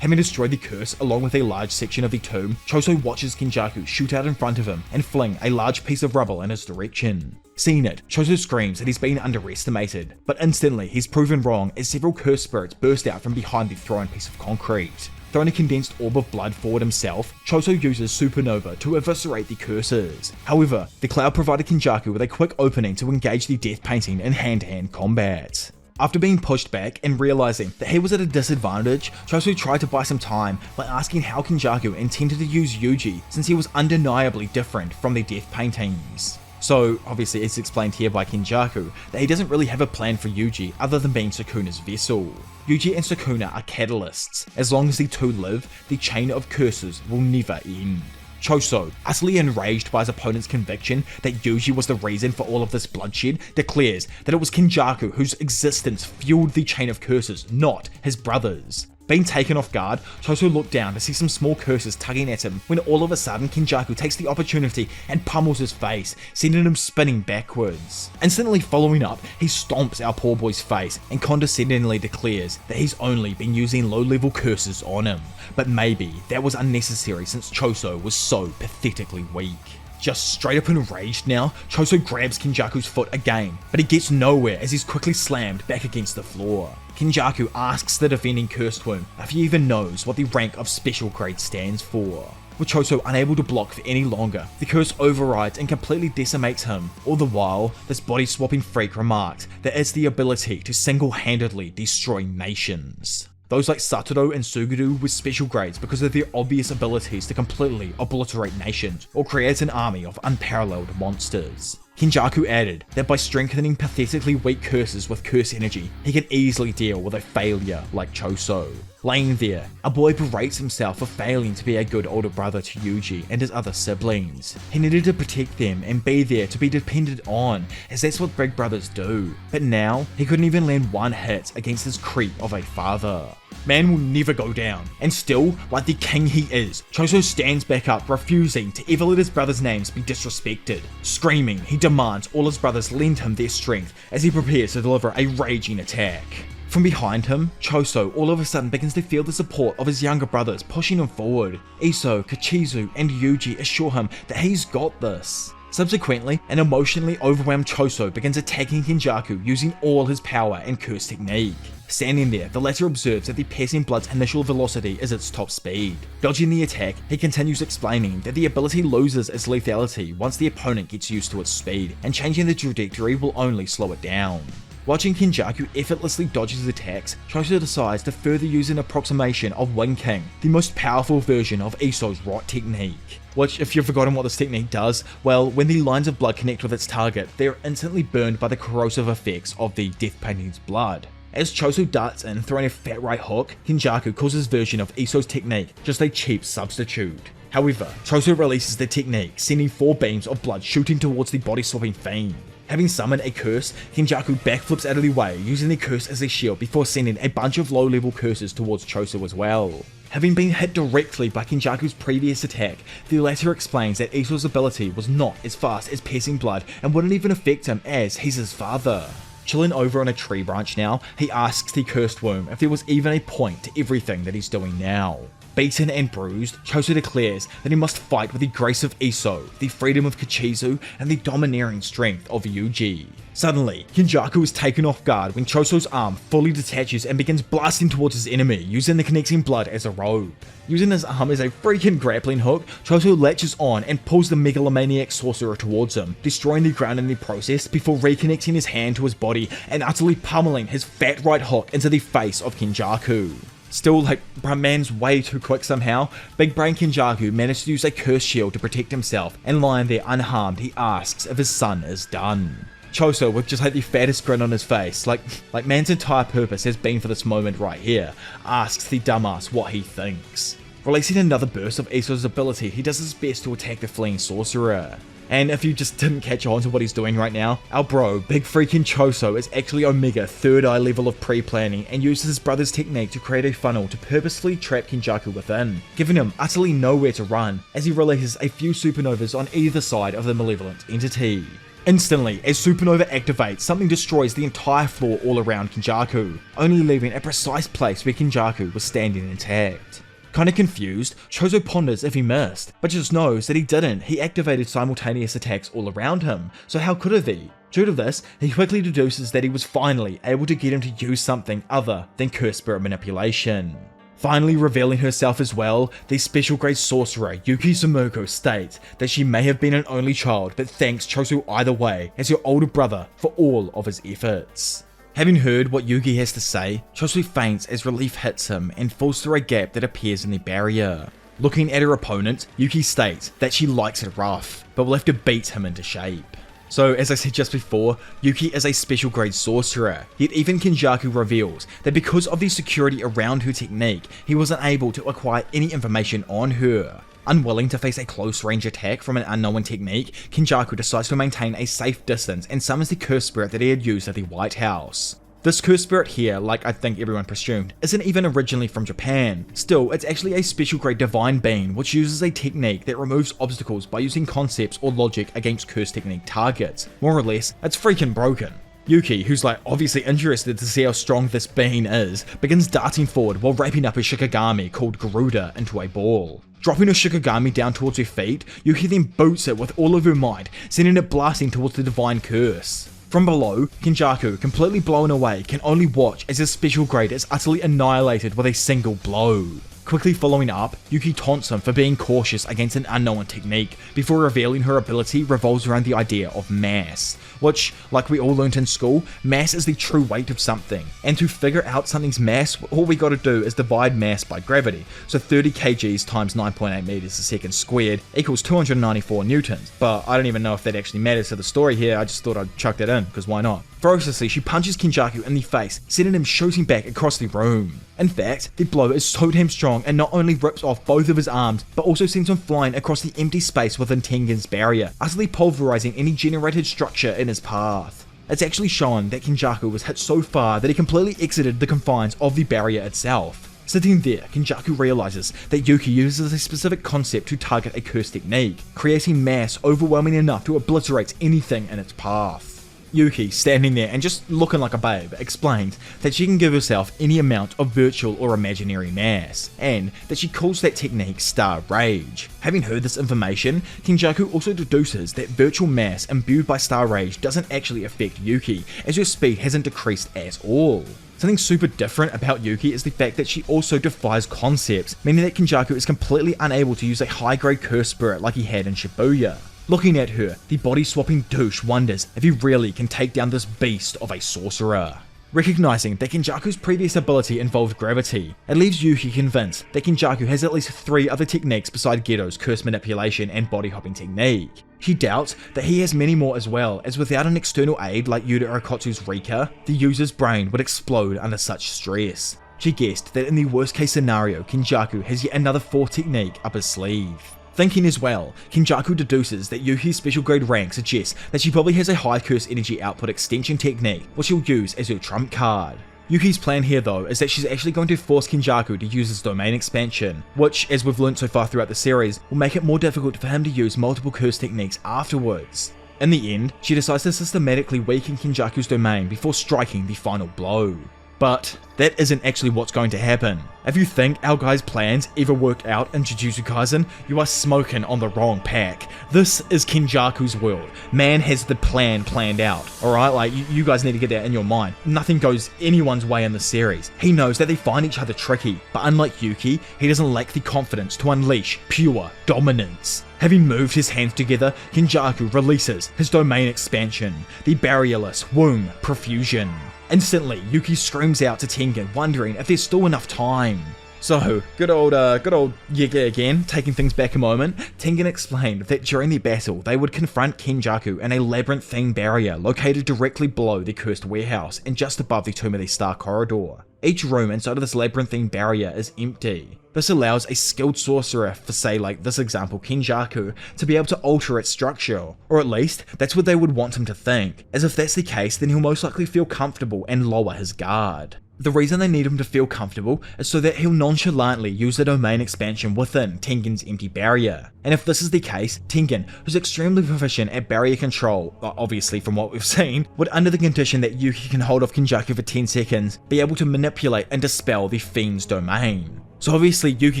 Having destroyed the curse along with a large section of the tomb, Choso watches Kenjaku shoot out in front of him and fling a large piece of rubble in his direction. Seeing it, Choso screams that he's been underestimated, but instantly he's proven wrong as several cursed spirits burst out from behind the thrown piece of concrete. Throwing a condensed orb of blood forward himself, Choso uses Supernova to eviscerate the curses. However, the cloud provided Kenjaku with a quick opening to engage the death painting in hand-to-hand combat. After being pushed back and realizing that he was at a disadvantage, Choso tried to buy some time by asking how Kenjaku intended to use Yuji since he was undeniably different from the death paintings. So, obviously it's explained here by Kenjaku that he doesn't really have a plan for Yuji other than being Sukuna's vessel. Yuji and Sukuna are catalysts. As long as the two live, the chain of curses will never end. Choso, utterly enraged by his opponent's conviction that Yuji was the reason for all of this bloodshed, declares that it was Kenjaku whose existence fueled the chain of curses, not his brothers. Being taken off guard, Choso looked down to see some small curses tugging at him when all of a sudden Kenjaku takes the opportunity and pummels his face, sending him spinning backwards. Instantly following up, he stomps our poor boy's face and condescendingly declares that he's only been using low-level curses on him, but maybe that was unnecessary since Choso was so pathetically weak. Just straight up enraged now, Choso grabs Kenjaku's foot again, but he gets nowhere as he's quickly slammed back against the floor. Kenjaku asks the defending Cursed Womb if he even knows what the rank of Special Grade stands for. With Choso unable to block for any longer, the curse overrides and completely decimates him. All the while, this body-swapping freak remarked that it's the ability to single-handedly destroy nations. Those like Saturo and Suguru with special grades because of their obvious abilities to completely obliterate nations or create an army of unparalleled monsters. Kenjaku added that by strengthening pathetically weak curses with curse energy, he can easily deal with a failure like Choso. Laying there, our boy berates himself for failing to be a good older brother to Yuji and his other siblings. He needed to protect them and be there to be depended on, as that's what big brothers do. But now, he couldn't even land one hit against this creep of a father. Man will never go down, and still, like the king he is, Choso stands back up, refusing to ever let his brothers' names be disrespected. Screaming, he demands all his brothers lend him their strength as he prepares to deliver a raging attack. From behind him, Choso all of a sudden begins to feel the support of his younger brothers pushing him forward. Iso, Kachizu, and Yuji assure him that he's got this. Subsequently, an emotionally overwhelmed Choso begins attacking Kenjaku using all his power and curse technique. Standing there, the latter observes that the piercing blood's initial velocity is its top speed. Dodging the attack, he continues explaining that the ability loses its lethality once the opponent gets used to its speed, and changing the trajectory will only slow it down. Watching Kenjaku effortlessly dodge his attacks, Choso decides to further use an approximation of Wing King, the most powerful version of Iso's rot technique. Which, if you've forgotten what this technique does, well, when the lines of blood connect with its target, they are instantly burned by the corrosive effects of the Death Painting's blood. As Choso darts in, throwing a fat right hook, Kenjaku calls his version of Iso's technique just a cheap substitute. However, Choso releases the technique, sending 4 beams of blood shooting towards the body-swapping fiend. Having summoned a curse, Kenjaku backflips out of the way, using the curse as a shield before sending a bunch of low-level curses towards Choso as well. Having been hit directly by Kenjaku's previous attack, the latter explains that Iso's ability was not as fast as piercing blood and wouldn't even affect him as he's his father. Chilling over on a tree branch now, he asks the Cursed Womb if there was even a point to everything that he's doing now. Beaten and bruised, Choso declares that he must fight with the grace of Iso, the freedom of Kachizu, and the domineering strength of Yuji. Suddenly, Kenjaku is taken off guard when Choso's arm fully detaches and begins blasting towards his enemy, using the connecting blood as a rope. Using his arm as a freaking grappling hook, Choso latches on and pulls the megalomaniac sorcerer towards him, destroying the ground in the process before reconnecting his hand to his body and utterly pummeling his fat right hook into the face of Kenjaku. Still, man's way too quick somehow. Big Brain Kenjaku managed to use a curse shield to protect himself, and lying there unharmed, he asks if his son is done. Choso, with just the fattest grin on his face, like man's entire purpose has been for this moment right here, asks the dumbass what he thinks. Releasing another burst of Iso's ability, he does his best to attack the fleeing sorcerer. And if you just didn't catch on to what he's doing right now, our bro, Big Freaking Choso, is actually Omega 3rd eye level of pre-planning and uses his brother's technique to create a funnel to purposefully trap Kenjaku within, giving him utterly nowhere to run, as he releases a few supernovas on either side of the malevolent entity. Instantly, as Supernova activates, something destroys the entire floor all around Kenjaku, only leaving a precise place where Kenjaku was standing intact. Kinda confused, Choso ponders if he missed, but just knows that he didn't. He activated simultaneous attacks all around him, so how could have he? Due to this, he quickly deduces that he was finally able to get him to use something other than curse spirit manipulation. Finally revealing herself as well, the special grade sorcerer Yuki Sumoko states that she may have been an only child, but thanks Choso either way as her older brother for all of his efforts. Having heard what Yugi has to say, Choso faints as relief hits him and falls through a gap that appears in the barrier. Looking at her opponent, Yuki states that she likes it rough, but will have to beat him into shape. So, as I said just before, Yuki is a special grade sorcerer, yet even Kenjaku reveals that because of the security around her technique, he wasn't able to acquire any information on her. Unwilling to face a close range attack from an unknown technique, Kenjaku decides to maintain a safe distance and summons the curse spirit that he had used at the White House. This curse spirit here, like I think everyone presumed, isn't even originally from Japan. Still, it's actually a special grade divine being which uses a technique that removes obstacles by using concepts or logic against curse technique targets. More or less, it's freaking broken. Yuki, who's like obviously interested to see how strong this being is, begins darting forward while wrapping up a Shikigami called Garuda into a ball. Dropping her Shikigami down towards her feet, Yuki then boots it with all of her might, sending it blasting towards the divine curse. From below, Kenjaku, completely blown away, can only watch as his special grade is utterly annihilated with a single blow. Quickly following up, Yuki taunts him for being cautious against an unknown technique, before revealing her ability revolves around the idea of mass, which, like we all learnt in school, mass is the true weight of something, and to figure out something's mass, all we gotta do is divide mass by gravity, so 30 kgs times 9.8 meters a second squared equals 294 newtons, but I don't even know if that actually matters to the story here, I just thought I'd chuck that in, because why not? Ferociously, she punches Kenjaku in the face, sending him shooting back across the room. In fact, the blow is so damn strong and not only rips off both of his arms, but also sends him flying across the empty space within Tengen's barrier, utterly pulverizing any generated structure in his path. It's actually shown that Kenjaku was hit so far that he completely exited the confines of the barrier itself. Sitting there, Kenjaku realizes that Yuki uses a specific concept to target a curse technique, creating mass overwhelming enough to obliterate anything in its path. Yuki, standing there and just looking like a babe, explains that she can give herself any amount of virtual or imaginary mass, and that she calls that technique Star Rage. Having heard this information, Kenjaku also deduces that virtual mass imbued by Star Rage doesn't actually affect Yuki, as her speed hasn't decreased at all. Something super different about Yuki is the fact that she also defies concepts, meaning that Kenjaku is completely unable to use a high-grade curse spirit like he had in Shibuya. Looking at her, the body-swapping douche wonders if he really can take down this beast of a sorcerer. Recognizing that Kenjaku's previous ability involved gravity, it leaves Yuki convinced that Kenjaku has at least 3 other techniques beside Geto's curse manipulation and body-hopping technique. She doubts that he has many more as well, as without an external aid like Yuta Orakotsu's Rika, the user's brain would explode under such stress. She guessed that in the worst case scenario, Kenjaku has yet another 4th technique up his sleeve. Thinking as well, Kenjaku deduces that Yuki's special grade rank suggests that she probably has a high curse energy output extension technique, which she'll use as her trump card. Yuki's plan here though is that she's actually going to force Kenjaku to use his domain expansion, which, as we've learnt so far throughout the series, will make it more difficult for him to use multiple curse techniques afterwards. In the end, she decides to systematically weaken Kenjaku's domain before striking the final blow. But that isn't actually what's going to happen. If you think our guy's plans ever worked out in Jujutsu Kaisen, you are smoking on the wrong pack. This is Kenjaku's world. Man has the plan planned out, alright? Like, you guys need to get that in your mind. Nothing goes anyone's way in the series. He knows that they find each other tricky, but unlike Yuki, he doesn't lack the confidence to unleash pure dominance. Having moved his hands together, Kenjaku releases his domain expansion, the barrierless womb profusion. Instantly, Yuki screams out to Tengen, wondering if there's still enough time. So, good old Yiga again, taking things back a moment, Tengen explained that during the battle, they would confront Kenjaku in a labyrinthine barrier located directly below the cursed warehouse and just above the Tomb of the Star corridor. Each room inside of this labyrinthine barrier is empty. This allows a skilled sorcerer, for say like this example Kenjaku, to be able to alter its structure, or at least that's what they would want him to think, as if that's the case then he'll most likely feel comfortable and lower his guard. The reason they need him to feel comfortable is so that he'll nonchalantly use the domain expansion within Tengen's empty barrier. And if this is the case, Tengen, who's extremely proficient at barrier control, obviously from what we've seen, would under the condition that Yuki can hold off Kenjaku for 10 seconds, be able to manipulate and dispel the fiend's domain. So obviously Yuki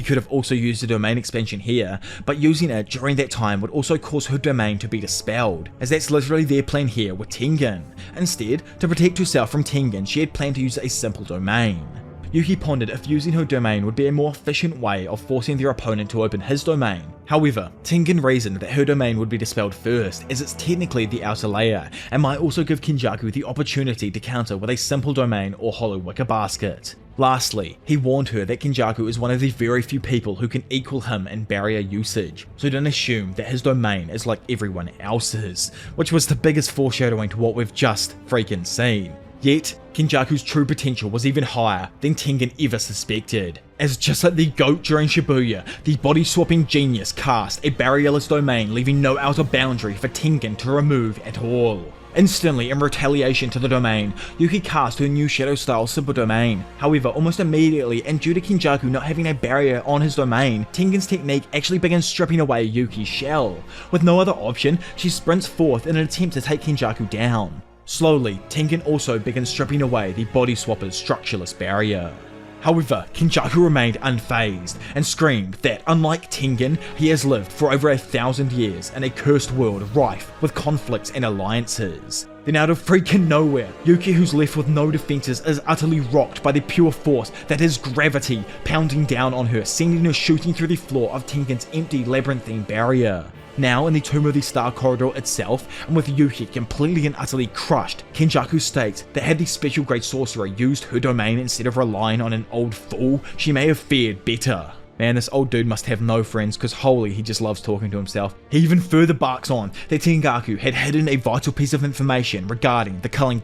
could have also used the domain expansion here, but using it during that time would also cause her domain to be dispelled, as that's literally their plan here with Tengen. Instead, to protect herself from Tengen, she had planned to use a simple domain. Yuki pondered if using her domain would be a more efficient way of forcing their opponent to open his domain. However, Tengen reasoned that her domain would be dispelled first, as it's technically the outer layer, and might also give Kenjaku the opportunity to counter with a simple domain or hollow wicker basket. Lastly, he warned her that Kenjaku is one of the very few people who can equal him in barrier usage, so don't assume that his domain is like everyone else's, which was the biggest foreshadowing to what we've just freaking seen. Yet, Kenjaku's true potential was even higher than Tengen ever suspected, as just like the GOAT during Shibuya, the body-swapping genius cast a barrierless domain leaving no outer boundary for Tengen to remove at all. Instantly, in retaliation to the domain, Yuki cast her new Shadow-style Simple Domain. However, almost immediately, and due to Kenjaku not having a barrier on his domain, Tengen's technique actually begins stripping away Yuki's shell. With no other option, she sprints forth in an attempt to take Kenjaku down. Slowly, Tengen also begins stripping away the Body Swapper's structureless barrier. However, Kenjaku remained unfazed and screamed that, unlike Tengen, he has lived for over 1,000 years in a cursed world rife with conflicts and alliances. Then out of freaking nowhere, Yuki, who's left with no defenses, is utterly rocked by the pure force that is gravity pounding down on her, sending her shooting through the floor of Tengen's empty labyrinthine barrier. Now in the Tomb of the Star Corridor itself, and with Yuki completely and utterly crushed, Kenjaku states that had the special grade sorcerer used her domain instead of relying on an old fool, she may have fared better. Man, this old dude must have no friends, cause holy, he just loves talking to himself. He even further barks on that Tengaku had hidden a vital piece of information regarding the culling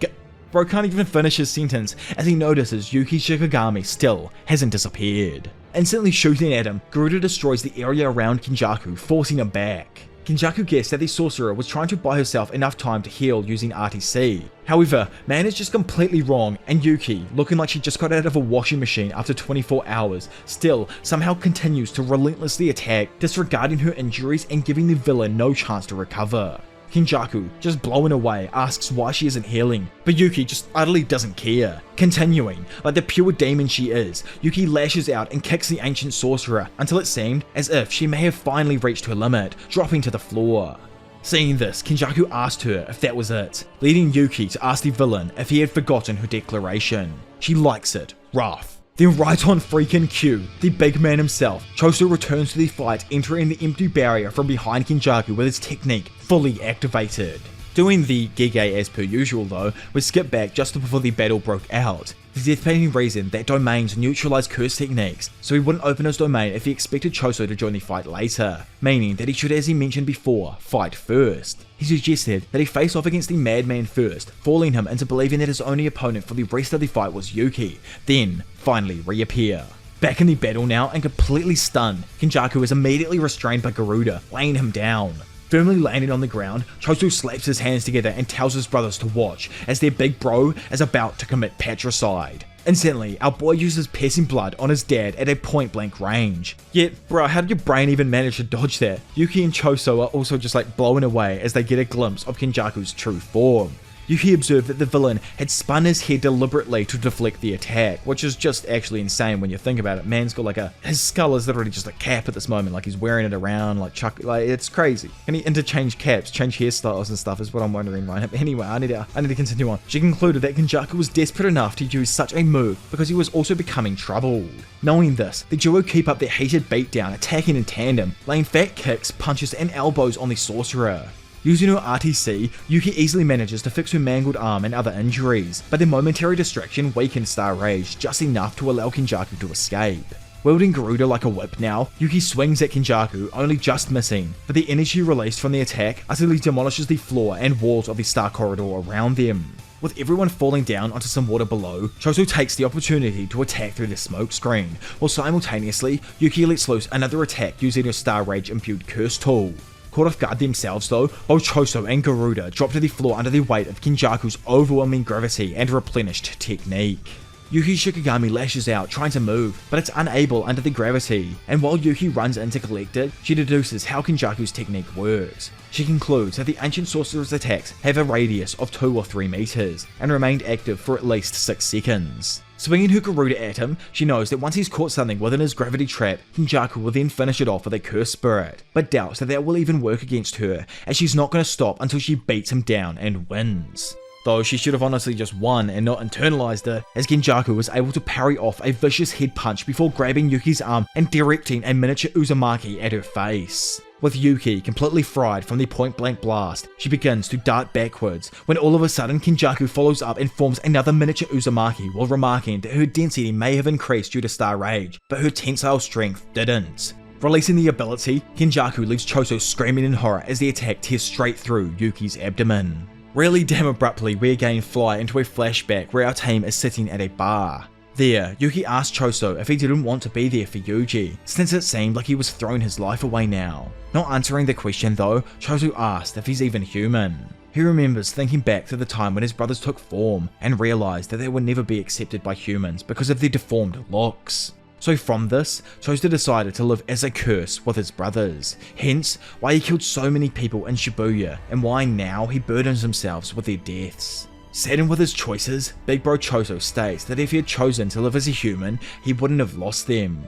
Bro can't even finish his sentence as he notices Yuki Shikigami still hasn't disappeared. Instantly shooting at him, Garuda destroys the area around Kenjaku, forcing him back. Kenjaku guessed that the sorcerer was trying to buy herself enough time to heal using RTC. However, man is just completely wrong, and Yuki, looking like she just got out of a washing machine after 24 hours, still somehow continues to relentlessly attack, disregarding her injuries and giving the villain no chance to recover. Kenjaku, just blown away, asks why she isn't healing, but Yuki just utterly doesn't care. Continuing, like the pure demon she is, Yuki lashes out and kicks the ancient sorcerer until it seemed as if she may have finally reached her limit, dropping to the floor. Seeing this, Kenjaku asked her if that was it, leading Yuki to ask the villain if he had forgotten her declaration. She likes it, rough. Then right on freaking cue, the big man himself, Choso returns to the fight, entering the empty barrier from behind Kenjaku with his technique fully activated. Doing the Gege as per usual though, we skip back just before the battle broke out. The death-painting reason that domains neutralize curse techniques, so he wouldn't open his domain if he expected Choso to join the fight later, meaning that he should, as he mentioned before, fight first. He suggested that he face off against the madman first, fooling him into believing that his only opponent for the rest of the fight was Yuki, then finally reappear. Back in the battle now and completely stunned, Kenjaku is immediately restrained by Garuda, laying him down. Firmly landing on the ground, Choso slaps his hands together and tells his brothers to watch as their big bro is about to commit patricide. Instantly, our boy uses piercing blood on his dad at a point blank range. Yet, bro, how did your brain even manage to dodge that? Yuki and Choso are also just like blown away as they get a glimpse of Kenjaku's true form. Yuki observed that the villain had spun his head deliberately to deflect the attack, which is just actually insane when you think about it. Man's got his skull is literally just a cap at this moment, like he's wearing it around, like it's crazy. Can he interchange caps, change hairstyles and stuff is what I'm wondering right now. But anyway, I need to continue on. She concluded that Kenjaku was desperate enough to use such a move because he was also becoming troubled. Knowing this, the duo keep up their heated beatdown, attacking in tandem, laying fat kicks, punches and elbows on the sorcerer. Using her RTC, Yuki easily manages to fix her mangled arm and other injuries, but the momentary distraction weakened Star Rage just enough to allow Kenjaku to escape. Wielding Garuda like a whip now, Yuki swings at Kenjaku, only just missing, but the energy released from the attack utterly demolishes the floor and walls of the Star Corridor around them. With everyone falling down onto some water below, Choso takes the opportunity to attack through the smoke screen, while simultaneously, Yuki lets loose another attack using her Star Rage imbued curse tool. Caught off guard themselves though, both Choso and Garuda drop to the floor under the weight of Kenjaku's overwhelming gravity and replenished technique. Yuki Shikigami lashes out trying to move, but it's unable under the gravity, and while Yuki runs in to collect it, she deduces how Kenjaku's technique works. She concludes that the ancient sorcerer's attacks have a radius of 2 or 3 meters, and remained active for at least 6 seconds. Swinging her Garuda at him, she knows that once he's caught something within his gravity trap, Kenjaku will then finish it off with a curse spirit, but doubts that will even work against her, as she's not going to stop until she beats him down and wins. Though she should have honestly just won and not internalized it, as Kenjaku was able to parry off a vicious head punch before grabbing Yuki's arm and directing a miniature Uzumaki at her face. With Yuki completely fried from the point blank blast, she begins to dart backwards, when all of a sudden Kenjaku follows up and forms another miniature Uzumaki while remarking that her density may have increased due to Star Rage, but her tensile strength didn't. Releasing the ability, Kenjaku leaves Choso screaming in horror as the attack tears straight through Yuki's abdomen. Really damn abruptly, we again fly into a flashback where our team is sitting at a bar. There, Yuki asked Choso if he didn't want to be there for Yuji, since it seemed like he was throwing his life away now. Not answering the question though, Choso asked if he's even human. He remembers thinking back to the time when his brothers took form and realized that they would never be accepted by humans because of their deformed looks. So from this, Choso decided to live as a curse with his brothers, hence why he killed so many people in Shibuya and why now he burdens himself with their deaths. Saddened with his choices, Big Bro Choso states that if he had chosen to live as a human, he wouldn't have lost them.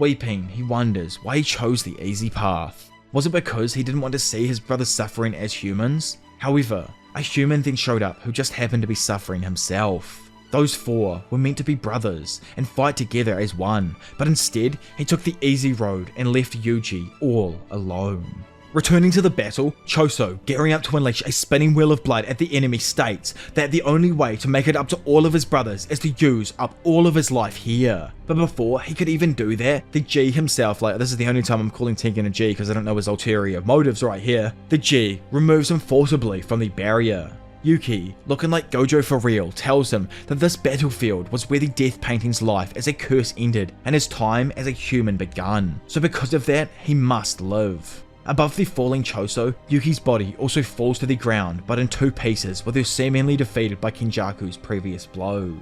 Weeping, he wonders why he chose the easy path. Was it because he didn't want to see his brothers suffering as humans? However, a human then showed up who just happened to be suffering himself. Those four were meant to be brothers and fight together as one, but instead he took the easy road and left Yuji all alone. Returning to the battle, Choso, gearing up to unleash a spinning wheel of blood at the enemy, states that the only way to make it up to all of his brothers is to use up all of his life here. But before he could even do that, the G himself, like this is the only time I'm calling Tengen a G because I don't know his ulterior motives right here, the G removes him forcibly from the barrier. Yuki, looking like Gojo for real, tells him that this battlefield was where the Death Painting's life as a curse ended and his time as a human begun. So because of that, he must live. Above the falling Choso, Yuki's body also falls to the ground but in two pieces, with her seemingly defeated by Kenjaku's previous blow.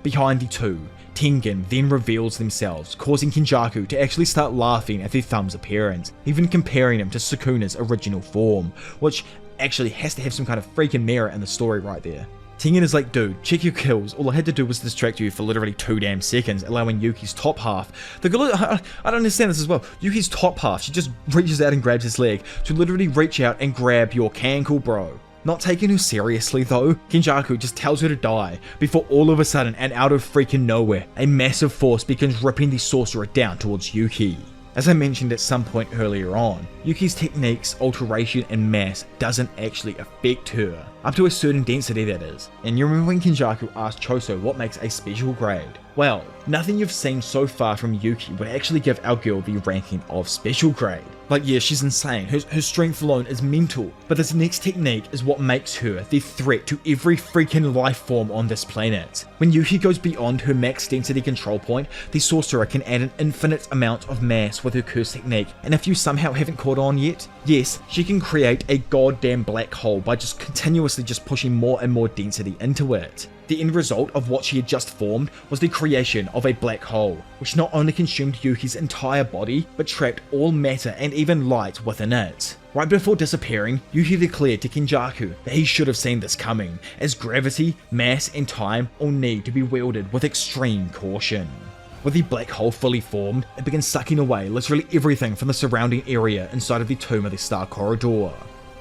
Behind the two, Tengen then reveals themselves, causing Kenjaku to actually start laughing at their thumb's appearance, even comparing him to Sukuna's original form, which actually has to have some kind of freaking merit in the story right there. Tengen is like, dude, check your kills, all I had to do was distract you for literally 2 damn seconds, allowing Yuki's top half, I don't understand this as well, Yuki's top half, she just reaches out and grabs his leg, to literally reach out and grab your cankle, bro. Not taking her seriously though, Kenjaku just tells her to die, before all of a sudden and out of freaking nowhere, a massive force begins ripping the sorcerer down towards Yuki. As I mentioned at some point earlier on, Yuki's techniques, alteration and mass doesn't actually affect her, up to a certain density that is. And you remember when Kenjaku asked Choso what makes a special grade? Well, nothing you've seen so far from Yuki would actually give our girl the ranking of special grade. Like yeah, she's insane, her strength alone is mental, but this next technique is what makes her the threat to every freaking life form on this planet. When Yuki goes beyond her max density control point, the sorcerer can add an infinite amount of mass with her curse technique, and if you somehow haven't caught on yet, yes, she can create a goddamn black hole by just continuously just pushing more and more density into it. The end result of what she had just formed was the creation of a black hole, which not only consumed Yuki's entire body, but trapped all matter and even light within it. Right before disappearing, Yuki declared to Kenjaku that he should have seen this coming, as gravity, mass and time all need to be wielded with extreme caution. With the black hole fully formed, it begins sucking away literally everything from the surrounding area inside of the Tomb of the Star Corridor.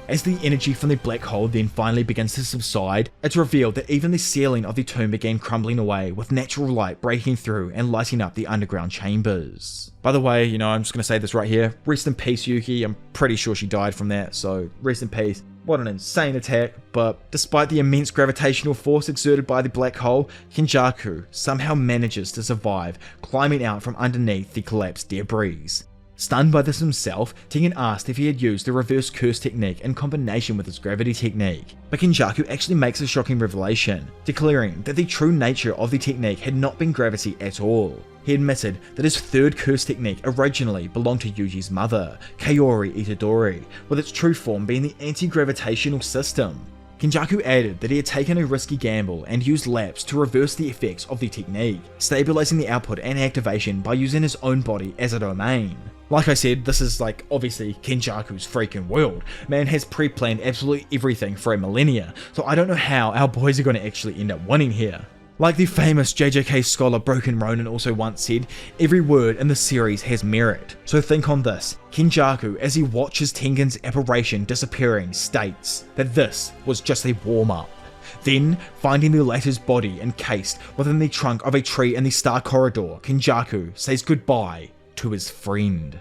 As the energy from the black hole then finally begins to subside, it's revealed that even the ceiling of the tomb began crumbling away, with natural light breaking through and lighting up the underground chambers. By the way, I'm just going to say this right here, rest in peace Yuki, I'm pretty sure she died from that, so rest in peace. What an insane attack, but despite the immense gravitational force exerted by the black hole, Kenjaku somehow manages to survive, climbing out from underneath the collapsed debris. Stunned by this himself, Tengen asked if he had used the reverse curse technique in combination with his gravity technique, but Kenjaku actually makes a shocking revelation, declaring that the true nature of the technique had not been gravity at all. He admitted that his third curse technique originally belonged to Yuji's mother, Kaori Itadori, with its true form being the anti-gravitational system. Kenjaku added that he had taken a risky gamble and used laps to reverse the effects of the technique, stabilizing the output and activation by using his own body as a domain. Like I said, this is like obviously Kenjaku's freaking world. Man has pre-planned absolutely everything for a millennia, so I don't know how our boys are going to actually end up winning here. Like the famous JJK scholar Broken Ronin also once said, every word in the series has merit. So think on this, Kenjaku, as he watches Tengen's apparition disappearing, states that this was just a warm-up. Then, finding the latter's body encased within the trunk of a tree in the Star Corridor, Kenjaku says goodbye to his friend.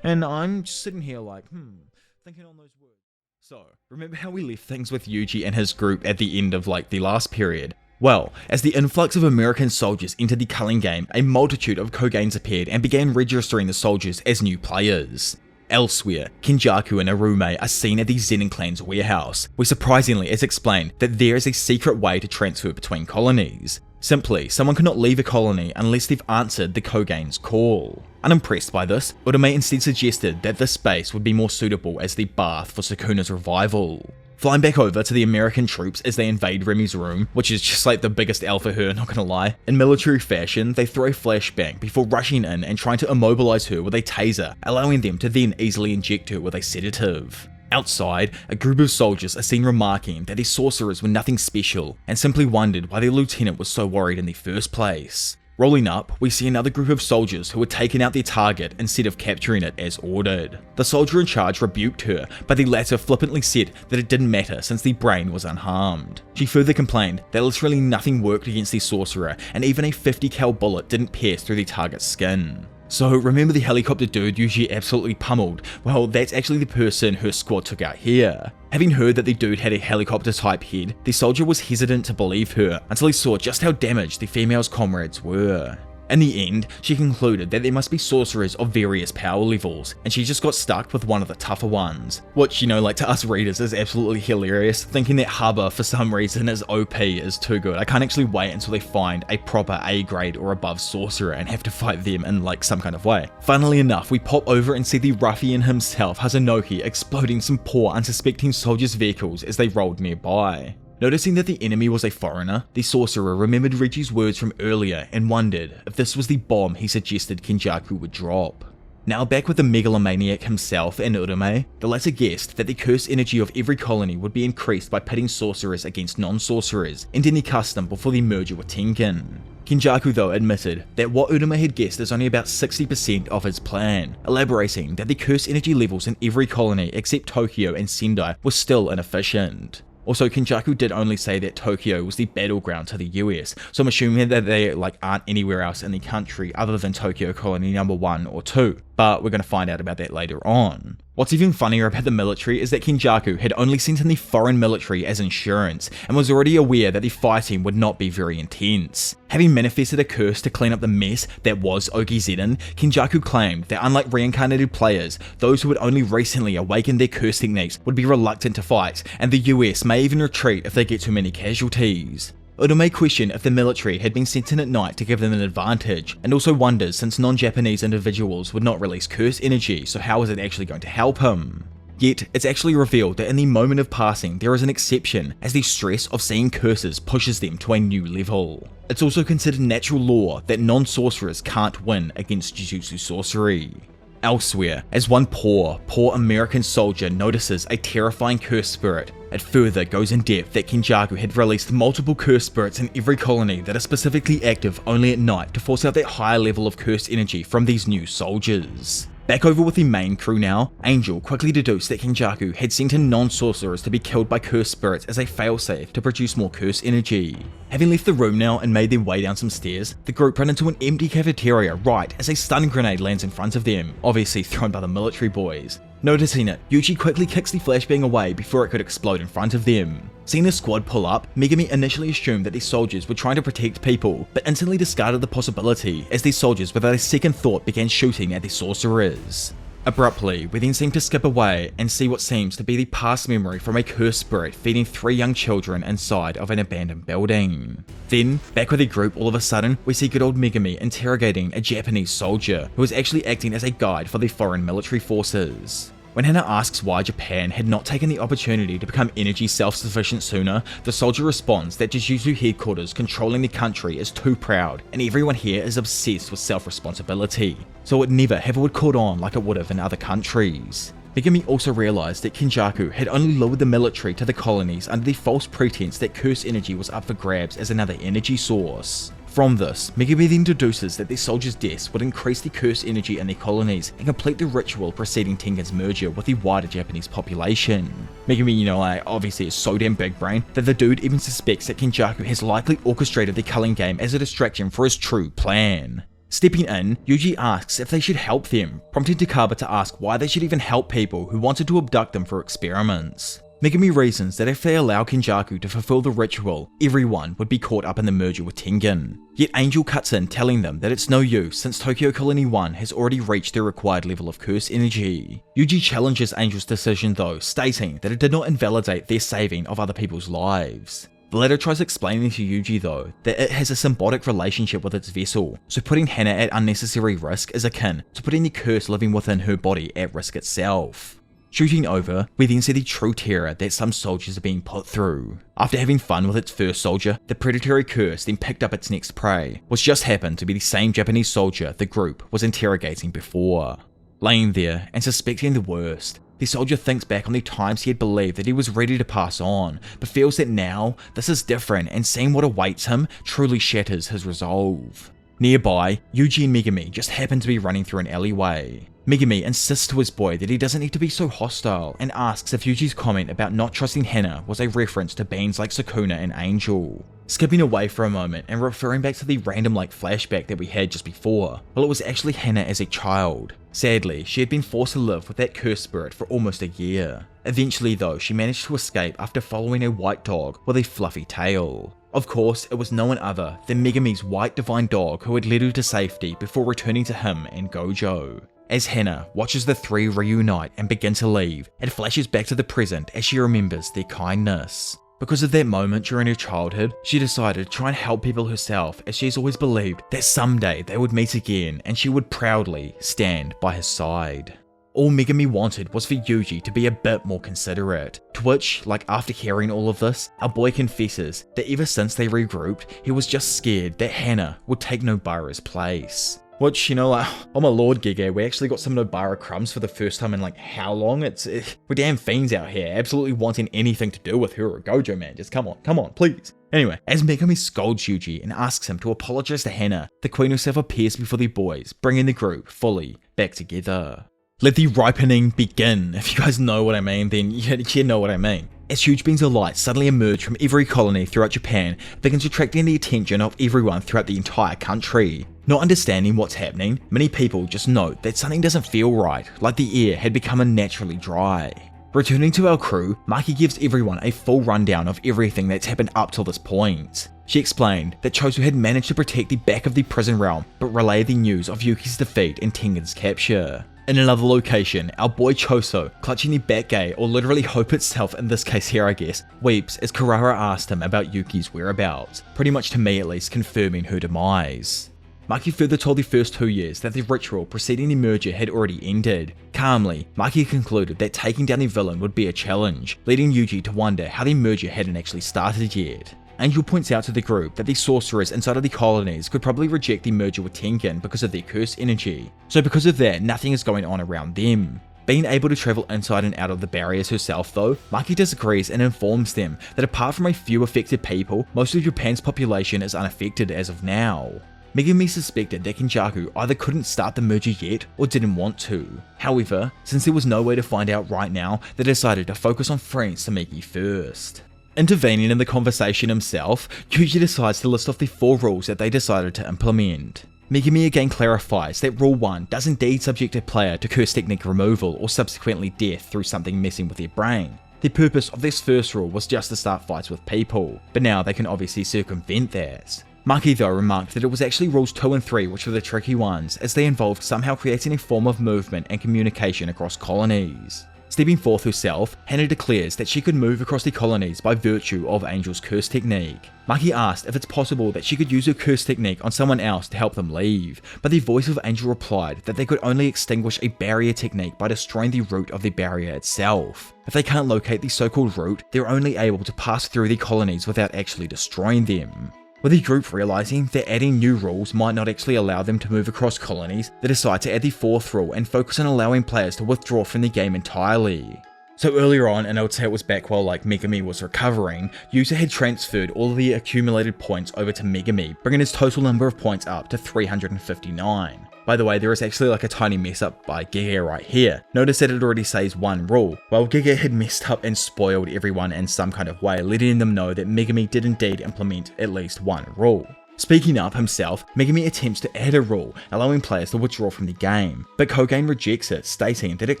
And I'm just sitting here like, thinking on those words. So, remember how we left things with Yuji and his group at the end of the last period? Well, as the influx of American soldiers entered the culling game, a multitude of Koganes appeared and began registering the soldiers as new players. Elsewhere, Kenjaku and Arume are seen at the Zenin clan's warehouse, where surprisingly it's explained that there is a secret way to transfer between colonies. Simply, someone cannot leave a colony unless they've answered the Kogane's call. Unimpressed by this, Urame instead suggested that this space would be more suitable as the bath for Sukuna's revival. Flying back over to the American troops as they invade Remy's room, which is just like the biggest L for her, not gonna lie. In military fashion, they throw a flashbang before rushing in and trying to immobilize her with a taser, allowing them to then easily inject her with a sedative. Outside, a group of soldiers are seen remarking that these sorcerers were nothing special and simply wondered why their lieutenant was so worried in the first place. Rolling up, we see another group of soldiers who had taken out their target instead of capturing it as ordered. The soldier in charge rebuked her, but the latter flippantly said that it didn't matter since the brain was unharmed. She further complained that literally nothing worked against the sorcerer, and even a 50 cal bullet didn't pierce through the target's skin. So remember the helicopter dude Yuji absolutely pummeled? Well, that's actually the person her squad took out here. Having heard that the dude had a helicopter type head, the soldier was hesitant to believe her until he saw just how damaged the female's comrades were. In the end, she concluded that there must be sorcerers of various power levels, and she just got stuck with one of the tougher ones. Which, you know, like to us readers is absolutely hilarious, thinking that Haba for some reason is OP is too good. I can't actually wait until they find a proper A grade or above sorcerer and have to fight them in like some kind of way. Funnily enough, we pop over and see the ruffian himself, Hazanoki, exploding some poor unsuspecting soldiers' vehicles as they rolled nearby. Noticing that the enemy was a foreigner, the sorcerer remembered Regi's words from earlier and wondered if this was the bomb he suggested Kenjaku would drop. Now back with the megalomaniac himself and Urame, the latter guessed that the curse energy of every colony would be increased by pitting sorcerers against non-sorcerers, ending the custom before the merger with Tengen. Kenjaku though admitted that what Urame had guessed is only about 60% of his plan, elaborating that the curse energy levels in every colony except Tokyo and Sendai were still inefficient. Also, Kenjaku did only say that Tokyo was the battleground to the US, so I'm assuming that they aren't anywhere else in the country other than Tokyo Colony number 1 or 2, but we're going to find out about that later on. What's even funnier about the military is that Kenjaku had only sent in the foreign military as insurance and was already aware that the fighting would not be very intense. Having manifested a curse to clean up the mess that was Okizeden, Kenjaku claimed that unlike reincarnated players, those who had only recently awakened their curse techniques would be reluctant to fight, and the US may even retreat if they get too many casualties. Urame questioned if the military had been sent in at night to give them an advantage, and also wonders since non-Japanese individuals would not release curse energy, so how is it actually going to help him? Yet, it's actually revealed that in the moment of passing there is an exception, as the stress of seeing curses pushes them to a new level. It's also considered natural law that non-sorcerers can't win against Jujutsu sorcery. Elsewhere, as one poor American soldier notices a terrifying curse spirit, it further goes in depth that Kenjaku had released multiple curse spirits in every colony that are specifically active only at night to force out that higher level of curse energy from these new soldiers. Back over with the main crew now, Angel quickly deduced that Kenjaku had sent in non-sorcerers to be killed by curse spirits as a failsafe to produce more curse energy. Having left the room now and made their way down some stairs, the group run into an empty cafeteria right as a stun grenade lands in front of them, obviously thrown by the military boys. Noticing it, Yuji quickly kicks the flashbang away before it could explode in front of them. Seeing the squad pull up, Megumi initially assumed that these soldiers were trying to protect people, but instantly discarded the possibility as these soldiers without a second thought began shooting at the sorcerers. Abruptly, we then seem to skip away and see what seems to be the past memory from a cursed spirit feeding 3 young children inside of an abandoned building. Then, back with the group all of a sudden, we see good old Megumi interrogating a Japanese soldier who is actually acting as a guide for the foreign military forces. When Hana asks why Japan had not taken the opportunity to become energy self-sufficient sooner, the soldier responds that Jujutsu headquarters controlling the country is too proud and everyone here is obsessed with self-responsibility, so it would never have caught on like it would have in other countries. Megumi also realized that Kenjaku had only lured the military to the colonies under the false pretense that curse energy was up for grabs as another energy source. From this, Megumi then deduces that the soldiers' deaths would increase the curse energy in their colonies and complete the ritual preceding Tengen's merger with the wider Japanese population. Megumi, obviously is so damn big brain that the dude even suspects that Kenjaku has likely orchestrated the culling game as a distraction for his true plan. Stepping in, Yuji asks if they should help them, prompting Takaba to ask why they should even help people who wanted to abduct them for experiments. Megumi reasons that if they allow Kenjaku to fulfill the ritual, everyone would be caught up in the merger with Tengen. Yet Angel cuts in telling them that it's no use since Tokyo Colony 1 has already reached their required level of curse energy. Yuji challenges Angel's decision though, stating that it did not invalidate their saving of other people's lives. The latter tries explaining to Yuji though that it has a symbiotic relationship with its vessel, so putting Hana at unnecessary risk is akin to putting the curse living within her body at risk itself. Shooting over, we then see the true terror that some soldiers are being put through. After having fun with its first soldier, the predatory curse then picked up its next prey, which just happened to be the same Japanese soldier the group was interrogating before. Laying there and suspecting the worst, the soldier thinks back on the times he had believed that he was ready to pass on, but feels that now this is different, and seeing what awaits him truly shatters his resolve. Nearby, Yuji and Megumi just happen to be running through an alleyway. Megumi insists to his boy that he doesn't need to be so hostile, and asks if Yuji's comment about not trusting Hana was a reference to beings like Sukuna and Angel. Skipping away for a moment and referring back to the random flashback that we had just before, well, it was actually Hana as a child. Sadly, she had been forced to live with that cursed spirit for almost a year. Eventually though, she managed to escape after following a white dog with a fluffy tail. Of course, it was no one other than Megumi's white divine dog who had led her to safety before returning to him and Gojo. As Hana watches the three reunite and begin to leave, it flashes back to the present as she remembers their kindness. Because of that moment during her childhood, she decided to try and help people herself, as she has always believed that someday they would meet again and she would proudly stand by his side. All Megumi wanted was for Yuji to be a bit more considerate, to which, after hearing all of this, our boy confesses that ever since they regrouped, he was just scared that Hana would take Nobara's place. Which, oh my lord, Gege, we actually got some Nobara crumbs for the first time in how long? We're damn fiends out here, absolutely wanting anything to do with her or Gojo, man. Just come on, please. Anyway, as Megumi scolds Yuji and asks him to apologize to Hana, the queen herself appears before the boys, bringing the group fully back together. Let the ripening begin. If you guys know what I mean, then you know what I mean. As huge beams of light suddenly emerge from every colony throughout Japan, it begins attracting the attention of everyone throughout the entire country. Not understanding what's happening, many people just note that something doesn't feel right, like the air had become unnaturally dry. Returning to our crew, Maki gives everyone a full rundown of everything that's happened up till this point. She explained that Choso had managed to protect the back of the prison realm, but relayed the news of Yuki's defeat and Tengen's capture. In another location, our boy Choso, clutching the Batgay, or literally Hope itself in this case here I guess, weeps as Karara asked him about Yuki's whereabouts, pretty much to me at least confirming her demise. Maki further told the first 2 years that the ritual preceding the merger had already ended. Calmly, Maki concluded that taking down the villain would be a challenge, leading Yuji to wonder how the merger hadn't actually started yet. Angel points out to the group that the sorcerers inside of the colonies could probably reject the merger with Tengen because of their cursed energy, so because of that, nothing is going on around them. Being able to travel inside and out of the barriers herself though, Maki disagrees and informs them that apart from a few affected people, most of Japan's population is unaffected as of now. Megumi suspected that Kenjaku either couldn't start the merger yet or didn't want to. However, since there was no way to find out right now, they decided to focus on freeing Sameki first. Intervening in the conversation himself, Yuji decides to list off the 4 rules that they decided to implement. Megumi again clarifies that Rule 1 does indeed subject a player to curse technique removal or subsequently death through something messing with their brain. The purpose of this first rule was just to start fights with people, but now they can obviously circumvent that. Maki though remarked that it was actually rules 2 and 3 which were the tricky ones, as they involved somehow creating a form of movement and communication across colonies. Stepping forth herself, Hana declares that she could move across the colonies by virtue of Angel's curse technique. Maki asked if it's possible that she could use her curse technique on someone else to help them leave, but the voice of Angel replied that they could only extinguish a barrier technique by destroying the root of the barrier itself. If they can't locate the so-called root, they're only able to pass through the colonies without actually destroying them. With the group realizing that adding new rules might not actually allow them to move across colonies, they decide to add the 4th rule and focus on allowing players to withdraw from the game entirely. So earlier on, and I would say it was back while Megumi was recovering, Yusa had transferred all of the accumulated points over to Megumi, bringing his total number of points up to 359. By the way, there is actually a tiny mess up by Gege right here. Notice that it already says 1 rule. Well, Gege had messed up and spoiled everyone in some kind of way, letting them know that Megumi did indeed implement at least 1 rule. Speaking up himself, Megumi attempts to add a rule, allowing players to withdraw from the game, but Kogen rejects it, stating that it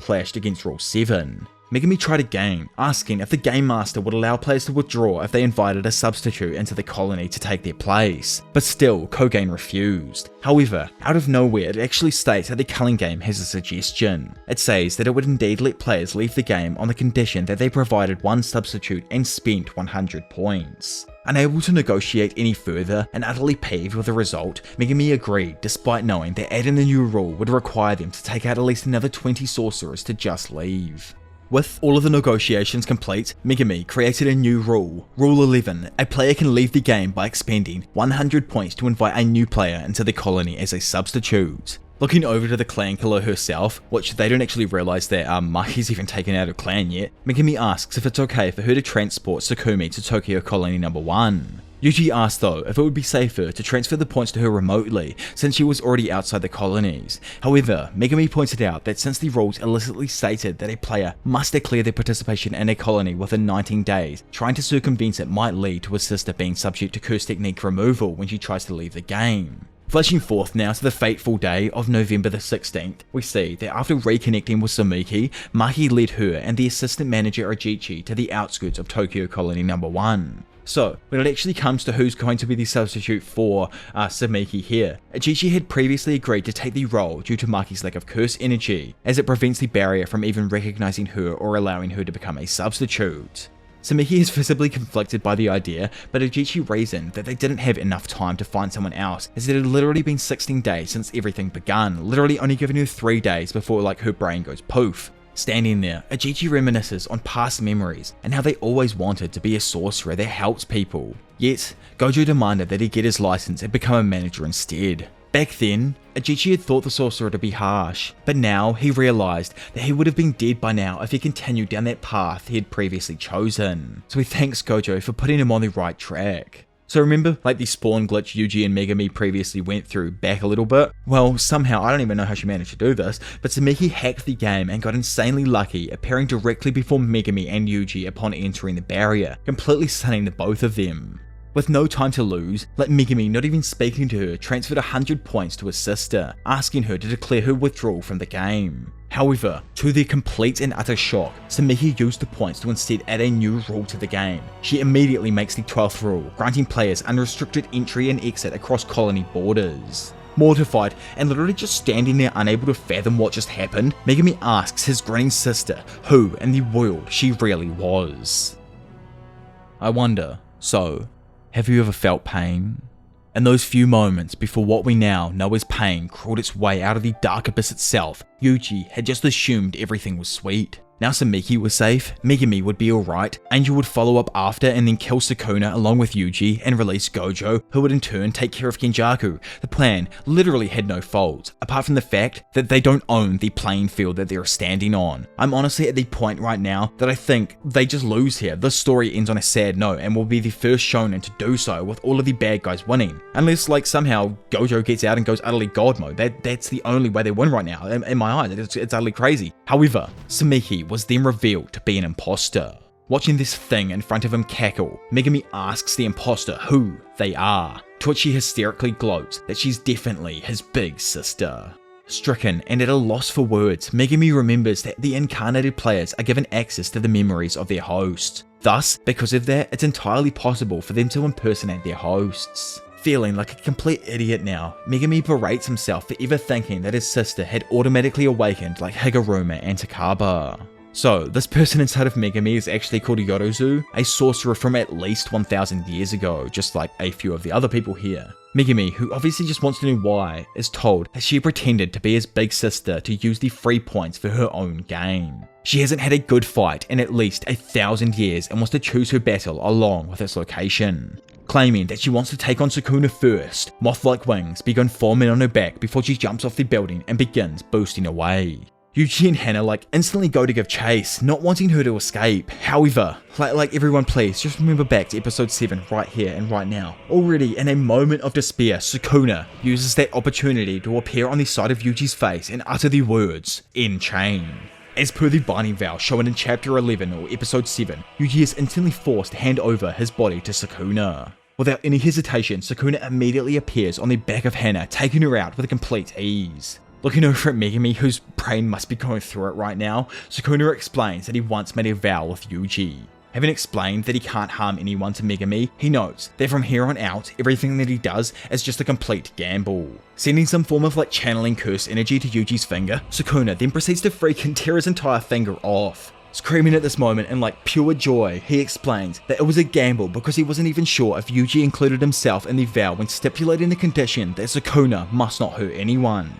clashed against rule 7. Megumi tried again, asking if the Game Master would allow players to withdraw if they invited a substitute into the colony to take their place, but still Kogen refused. However, out of nowhere it actually states that the Culling game has a suggestion. It says that it would indeed let players leave the game on the condition that they provided 1 substitute and spent 100 points. Unable to negotiate any further and utterly peeved with the result, Megumi agreed despite knowing that adding the new rule would require them to take out at least another 20 sorcerers to just leave. With all of the negotiations complete, Megumi created a new rule. Rule 11, a player can leave the game by expending 100 points to invite a new player into the colony as a substitute. Looking over to the clan killer herself, which they don't actually realise that Mahi's even taken out of clan yet, Megumi asks if it's okay for her to transport Sukumi to Tokyo Colony number 1. Yuji asks though if it would be safer to transfer the points to her remotely since she was already outside the colonies. However, Megumi pointed out that since the rules illicitly stated that a player must declare their participation in a colony within 19 days, trying to circumvent it might lead to his sister being subject to curse technique removal when she tries to leave the game. Flashing forth now to the fateful day of November the 16th, we see that after reconnecting with Sumiki, Mahi led her and the assistant manager Ojichi to the outskirts of Tokyo Colony number 1. So, when it actually comes to who's going to be the substitute for Sumiki here, Ojichi had previously agreed to take the role due to Maki's lack of curse energy, as it prevents the barrier from even recognizing her or allowing her to become a substitute. Sumiki is visibly conflicted by the idea, but Ojichi reasoned that they didn't have enough time to find someone else, as it had literally been 16 days since everything begun, literally only giving her 3 days before her brain goes poof. Standing there, Ojichi reminisces on past memories and how they always wanted to be a sorcerer that helps people. Yet, Gojo demanded that he get his license and become a manager instead. Back then, Ojichi had thought the sorcerer to be harsh, but now he realised that he would have been dead by now if he continued down that path he had previously chosen. So he thanks Gojo for putting him on the right track. So remember, the spawn glitch Yuji and Megumi previously went through back a little bit? Well, somehow, I don't even know how she managed to do this, but Sumiki hacked the game and got insanely lucky, appearing directly before Megumi and Yuji upon entering the barrier, completely stunning the both of them. With no time to lose, Megumi, not even speaking to her, transferred 100 points to his sister, asking her to declare her withdrawal from the game. However, to their complete and utter shock, Sumiki used the points to instead add a new rule to the game. She immediately makes the 12th rule, granting players unrestricted entry and exit across colony borders. Mortified and literally just standing there unable to fathom what just happened, Megumi asks his grinning sister who in the world she really was. I wonder, so, have you ever felt pain? In those few moments before what we now know as pain crawled its way out of the dark abyss itself, Yuji had just assumed everything was sweet. Now Sumiki was safe, Megumi would be alright, Angel would follow up after and then kill Sukuna along with Yuji and release Gojo, who would in turn take care of Kenjaku. The plan literally had no faults, apart from the fact that they don't own the playing field that they're standing on. I'm honestly at the point right now that I think they just lose here. This story ends on a sad note and will be the first shonen to do so with all of the bad guys winning. Unless somehow Gojo gets out and goes utterly god mode. That's the only way they win right now, in my eyes. It's utterly crazy. However, Sumiki was then revealed to be an imposter. Watching this thing in front of him cackle, Megumi asks the imposter who they are, to which she hysterically gloats that she's definitely his big sister. Stricken and at a loss for words, Megumi remembers that the incarnated players are given access to the memories of their hosts. Thus, because of that, it's entirely possible for them to impersonate their hosts. Feeling like a complete idiot now, Megumi berates himself for ever thinking that his sister had automatically awakened like Higuruma and Takaba. So, this person inside of Megumi is actually called Yorozu, a sorcerer from at least 1000 years ago, just like a few of the other people here. Megumi, who obviously just wants to know why, is told that she pretended to be his big sister to use the free points for her own gain. She hasn't had a good fight in at least 1000 years and wants to choose her battle along with its location. Claiming that she wants to take on Sukuna first, moth-like wings begin forming on her back before she jumps off the building and begins boosting away. Yuji and Hana instantly go to give chase, not wanting her to escape. However, everyone please, just remember back to episode 7 right here and right now. Already in a moment of despair, Sukuna uses that opportunity to appear on the side of Yuji's face and utter the words, "In chain." As per the binding vow shown in chapter 11 or episode 7, Yuji is instantly forced to hand over his body to Sukuna. Without any hesitation, Sukuna immediately appears on the back of Hana, taking her out with complete ease. Looking over at Megumi, whose brain must be going through it right now, Sukuna explains that he once made a vow with Yuji. Having explained that he can't harm anyone to Megumi, he notes that from here on out, everything that he does is just a complete gamble. Sending some form of channeling curse energy to Yuji's finger, Sukuna then proceeds to freaking tear his entire finger off. Screaming at this moment in pure joy, he explains that it was a gamble because he wasn't even sure if Yuji included himself in the vow when stipulating the condition that Sukuna must not hurt anyone.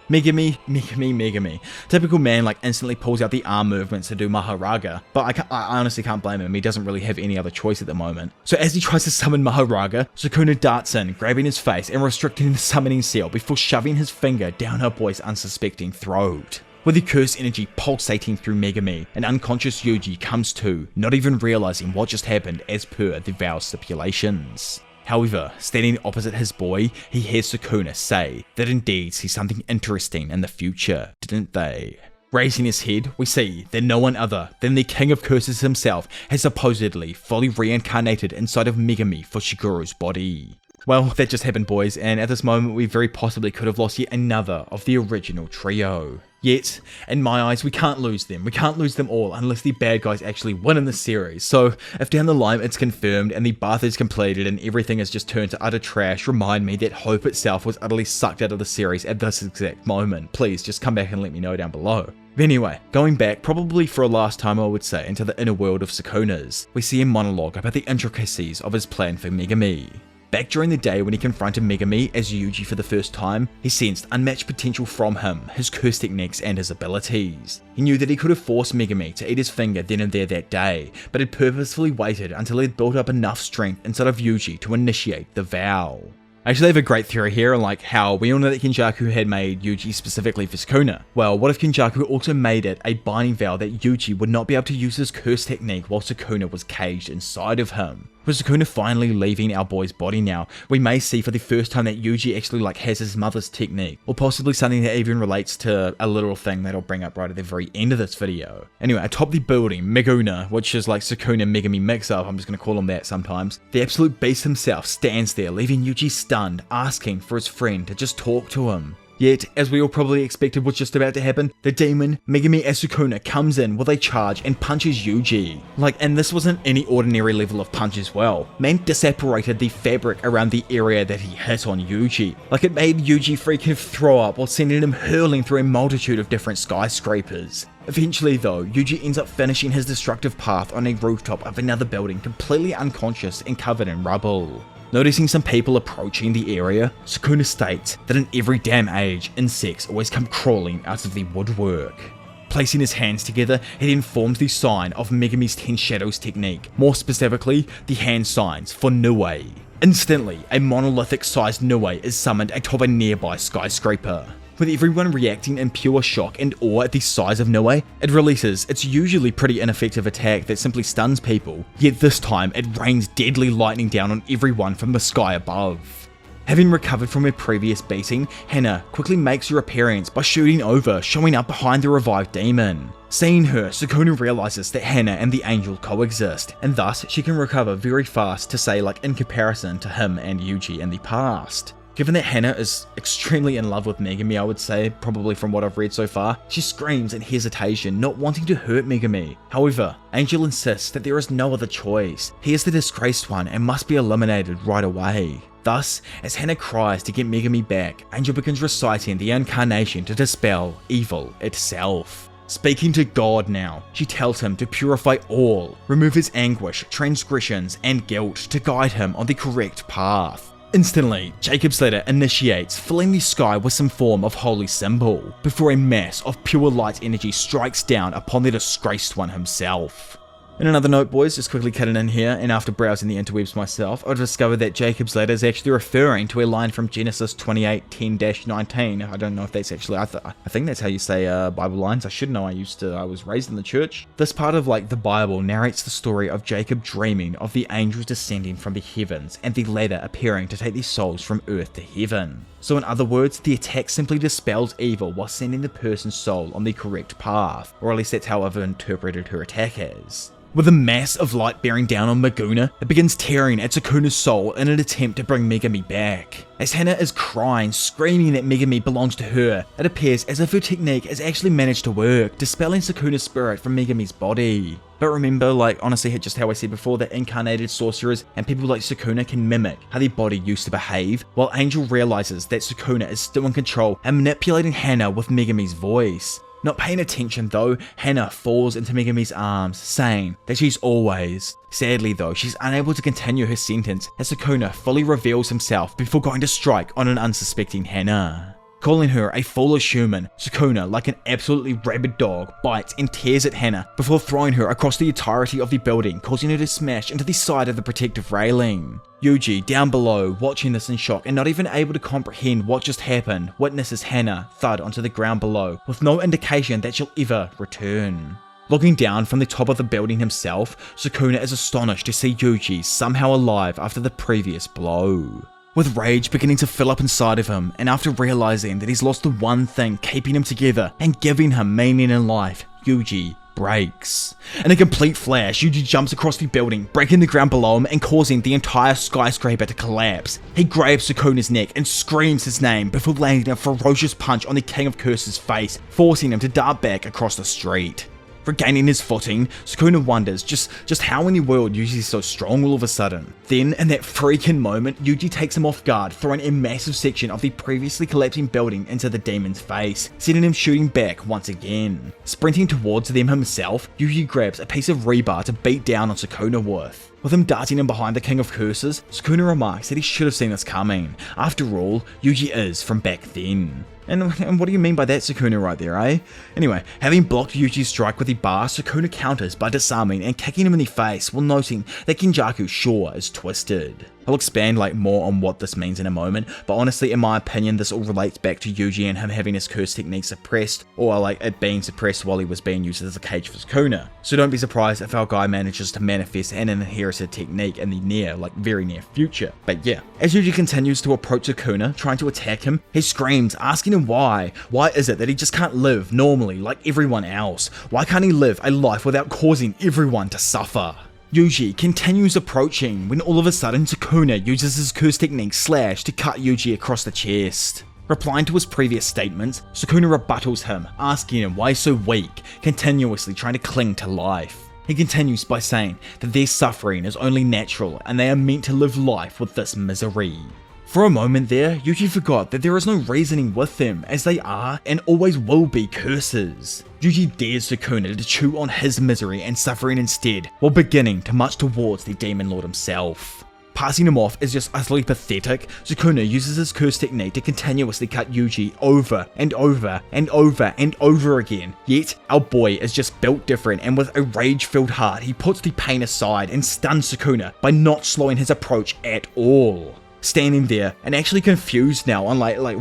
Megumi. Typical man like instantly pulls out the arm movements to do Mahoraga, but I honestly can't blame him, he doesn't really have any other choice at the moment. So as he tries to summon Mahoraga, Sukuna darts in, grabbing his face and restricting the summoning seal before shoving his finger down her boy's unsuspecting throat. With the curse energy pulsating through Megumi, an unconscious Yuji comes to, not even realizing what just happened as per the vow stipulations. However, standing opposite his boy, he hears Sukuna say that indeed sees something interesting in the future, didn't they? Raising his head, we see that no one other than the King of Curses himself has supposedly fully reincarnated inside of Megumi Fushiguro's body. Well, that just happened, boys, and at this moment we very possibly could have lost yet another of the original trio. Yet, in my eyes, we can't lose them. We can't lose them all unless the bad guys actually win in the series. So, if down the line it's confirmed and the bath is completed and everything is just turned to utter trash, remind me that hope itself was utterly sucked out of the series at this exact moment. Please, just come back and let me know down below. But anyway, going back, probably for a last time I would say, into the inner world of Sukuna's, we see a monologue about the intricacies of his plan for Megumi. Back during the day when he confronted Megumi as Yuji for the first time, he sensed unmatched potential from him, his curse techniques and his abilities. He knew that he could have forced Megumi to eat his finger then and there that day, but had purposefully waited until he had built up enough strength inside of Yuji to initiate the vow. I actually have a great theory here on like how we all know that Kenjaku had made Yuji specifically for Sukuna. Well, what if Kenjaku also made it a binding vow that Yuji would not be able to use his curse technique while Sukuna was caged inside of him? With Sukuna finally leaving our boy's body now, we may see for the first time that Yuji actually like has his mother's technique, or possibly something that even relates to a literal thing that I'll bring up right at the very end of this video. Anyway, atop the building, Meguna, which is like Sukuna Megumi mix-up, I'm just going to call him that sometimes, the absolute beast himself stands there, leaving Yuji stunned, asking for his friend to just talk to him. Yet, as we all probably expected was just about to happen, the demon, Megumi Sukuna, comes in with a charge and punches Yuji. And this wasn't any ordinary level of punch as well. Man disapparated the fabric around the area that he hit on Yuji. It made Yuji freaking throw up while sending him hurling through a multitude of different skyscrapers. Eventually though, Yuji ends up finishing his destructive path on a rooftop of another building completely unconscious and covered in rubble. Noticing some people approaching the area, Sukuna states that in every damn age, insects always come crawling out of the woodwork. Placing his hands together, he then forms the sign of Megumi's 10 Shadows technique, more specifically, the hand signs for Nue. Instantly, a monolithic-sized Nue is summoned atop a nearby skyscraper. With everyone reacting in pure shock and awe at the size of Nue, it releases its usually pretty ineffective attack that simply stuns people, yet this time it rains deadly lightning down on everyone from the sky above. Having recovered from her previous beating, Hana quickly makes her appearance by shooting over, showing up behind the revived demon. Seeing her, Sukuna realizes that Hana and the angel coexist, and thus she can recover very fast to say in comparison to him and Yuji in the past. Given that Hana is extremely in love with Megumi, I would say, probably from what I've read so far, she screams in hesitation, not wanting to hurt Megumi. However, Angel insists that there is no other choice. He is the disgraced one and must be eliminated right away. Thus, as Hana cries to get Megumi back, Angel begins reciting the incarnation to dispel evil itself. Speaking to God now, she tells him to purify all, remove his anguish, transgressions, and guilt to guide him on the correct path. Instantly, Jacob's ladder initiates, filling the sky with some form of holy symbol, before a mass of pure light energy strikes down upon the disgraced one himself. In another note, boys, just quickly cutting in here, and after browsing the interwebs myself, I discovered that Jacob's ladder is actually referring to a line from Genesis 28:10-19. I don't know if that's actually, I think that's how you say Bible lines. I should know, I was raised in the church. This part of the Bible narrates the story of Jacob dreaming of the angels descending from the heavens and the ladder appearing to take the souls from earth to heaven. So in other words, the attack simply dispels evil while sending the person's soul on the correct path, or at least that's how I've interpreted her attack as. With a mass of light bearing down on Meguna, it begins tearing at Sukuna's soul in an attempt to bring Megumi back. As Hana is crying, screaming that Megumi belongs to her, it appears as if her technique has actually managed to work, dispelling Sukuna's spirit from Megumi's body. But remember, honestly, just how I said before, that incarnated sorcerers and people like Sukuna can mimic how the body used to behave, while Angel realizes that Sukuna is still in control and manipulating Hana with Megumi's voice. Not paying attention though, Hana falls into Megumi's arms, saying that she's always. Sadly though, she's unable to continue her sentence as Sukuna fully reveals himself before going to strike on an unsuspecting Hana. Calling her a foolish human, Sukuna, like an absolutely rabid dog, bites and tears at Hana before throwing her across the entirety of the building, causing her to smash into the side of the protective railing. Yuji, down below, watching this in shock and not even able to comprehend what just happened, witnesses Hana thud onto the ground below, with no indication that she'll ever return. Looking down from the top of the building himself, Sukuna is astonished to see Yuji somehow alive after the previous blow. With rage beginning to fill up inside of him, and after realizing that he's lost the one thing keeping him together and giving him meaning in life, Yuji breaks. In a complete flash, Yuji jumps across the building, breaking the ground below him and causing the entire skyscraper to collapse. He grabs Sukuna's neck and screams his name before landing a ferocious punch on the King of Curses' face, forcing him to dart back across the street. Regaining his footing, Sukuna wonders just how in the world Yuji's so strong all of a sudden. Then, in that freaking moment, Yuji takes him off guard, throwing a massive section of the previously collapsing building into the demon's face, sending him shooting back once again. Sprinting towards them himself, Yuji grabs a piece of rebar to beat down on Sukuna with. With him darting in behind the King of Curses, Sukuna remarks that he should have seen this coming. After all, Yuji is from back then. And what do you mean by that, Sukuna, right there, eh? Anyway, having blocked Yuji's strike with the bar, Sukuna counters by disarming and kicking him in the face while noting that Kenjaku's shore is twisted. I'll expand more on what this means in a moment, but honestly, in my opinion, this all relates back to Yuji and him having his curse technique suppressed, or it being suppressed while he was being used as a cage for Sukuna. So don't be surprised if our guy manages to manifest an inherited technique in the very near future. But yeah, as Yuji continues to approach Sukuna, trying to attack him, he screams, asking him why. Why is it that he just can't live normally like everyone else? Why can't he live a life without causing everyone to suffer? Yuji continues approaching when all of a sudden Sukuna uses his curse technique Slash to cut Yuji across the chest. Replying to his previous statements, Sukuna rebuttals him, asking him why he's so weak, continuously trying to cling to life. He continues by saying that their suffering is only natural and they are meant to live life with this misery. For a moment there, Yuji forgot that there is no reasoning with them, as they are and always will be curses. Yuji dares Sukuna to chew on his misery and suffering instead, while beginning to march towards the Demon Lord himself. Passing him off is just utterly pathetic. Sukuna uses his curse technique to continuously cut Yuji over and over and over and over again. Yet, our boy is just built different, and with a rage-filled heart, he puts the pain aside and stuns Sukuna by not slowing his approach at all. Standing there and actually confused now on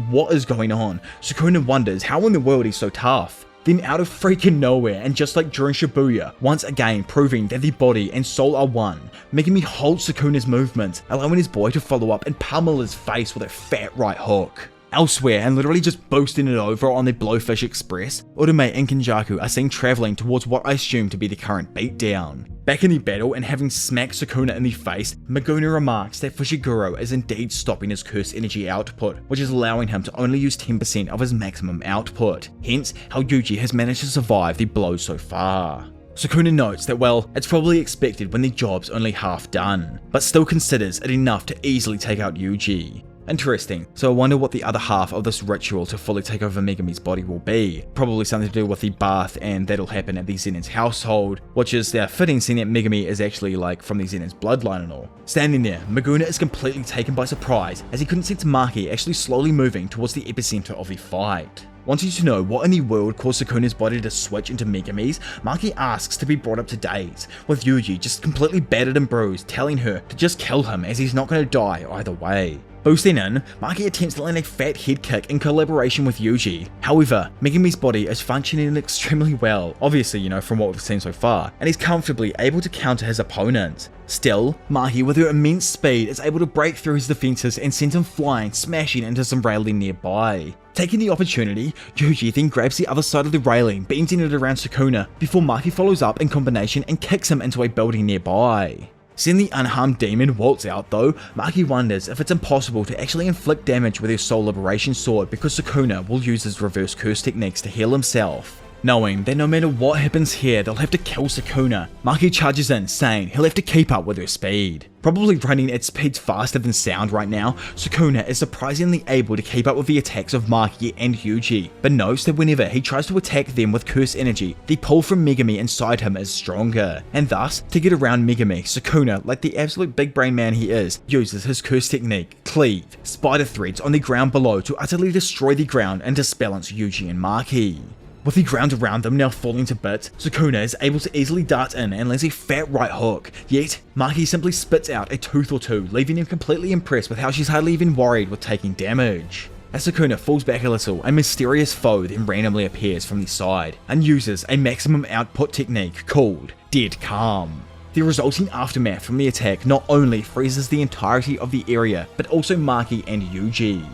what is going on, Sukuna wonders how in the world he's so tough. Then out of freaking nowhere, and just like during Shibuya, once again proving that the body and soul are one, Megumi holds Sukuna's movements, allowing his boy to follow up and pummel his face with a fat right hook. Elsewhere, and literally just boasting it over on the Blowfish Express, Uraume and Kenjaku are seen travelling towards what I assume to be the current beatdown. Back in the battle and having smacked Sukuna in the face, Megumi remarks that Fushiguro is indeed stopping his curse energy output, which is allowing him to only use 10% of his maximum output, hence how Yuji has managed to survive the blow so far. Sukuna notes that, well, it's probably expected when the job's only half done, but still considers it enough to easily take out Yuji. Interesting, so I wonder what the other half of this ritual to fully take over Megumi's body will be. Probably something to do with the bath, and that'll happen at the Zenon's household, which is fitting seeing that Megumi is actually from the Zenon's bloodline and all. Standing there, Megumi is completely taken by surprise as he couldn't sense Maki actually slowly moving towards the epicenter of the fight. Wanting to know what in the world caused Sukuna's body to switch into Megumi's, Maki asks to be brought up to date, with Yuji just completely battered and bruised, telling her to just kill him as he's not going to die either way. Boosting in, Maki attempts to land a fat head kick in collaboration with Yuji. However, Megumi's body is functioning extremely well, obviously, from what we've seen so far, and he's comfortably able to counter his opponent. Still, Maki, with her immense speed, is able to break through his defenses and send him flying, smashing into some railing nearby. Taking the opportunity, Yuji then grabs the other side of the railing, bending it around Sukuna, before Maki follows up in combination and kicks him into a building nearby. Seeing the unharmed demon waltz out though, Maki wonders if it's impossible to actually inflict damage with her soul liberation sword because Sukuna will use his reverse curse techniques to heal himself. Knowing that no matter what happens here, they'll have to kill Sukuna, Maki charges in, saying he'll have to keep up with her speed. Probably running at speeds faster than sound right now, Sukuna is surprisingly able to keep up with the attacks of Maki and Yuji, but notes that whenever he tries to attack them with curse energy, the pull from Megumi inside him is stronger, and thus, to get around Megumi, Sukuna, like the absolute big brain man he is, uses his curse technique, Cleave, spider threads on the ground below to utterly destroy the ground and disbalance Yuji and Maki. With the ground around them now falling to bits, Sukuna is able to easily dart in and lands a fat right hook, yet Maki simply spits out a tooth or two, leaving him completely impressed with how she's hardly even worried with taking damage. As Sukuna falls back a little, a mysterious foe then randomly appears from the side, and uses a maximum output technique called Dead Calm. The resulting aftermath from the attack not only freezes the entirety of the area, but also Maki and Yuji.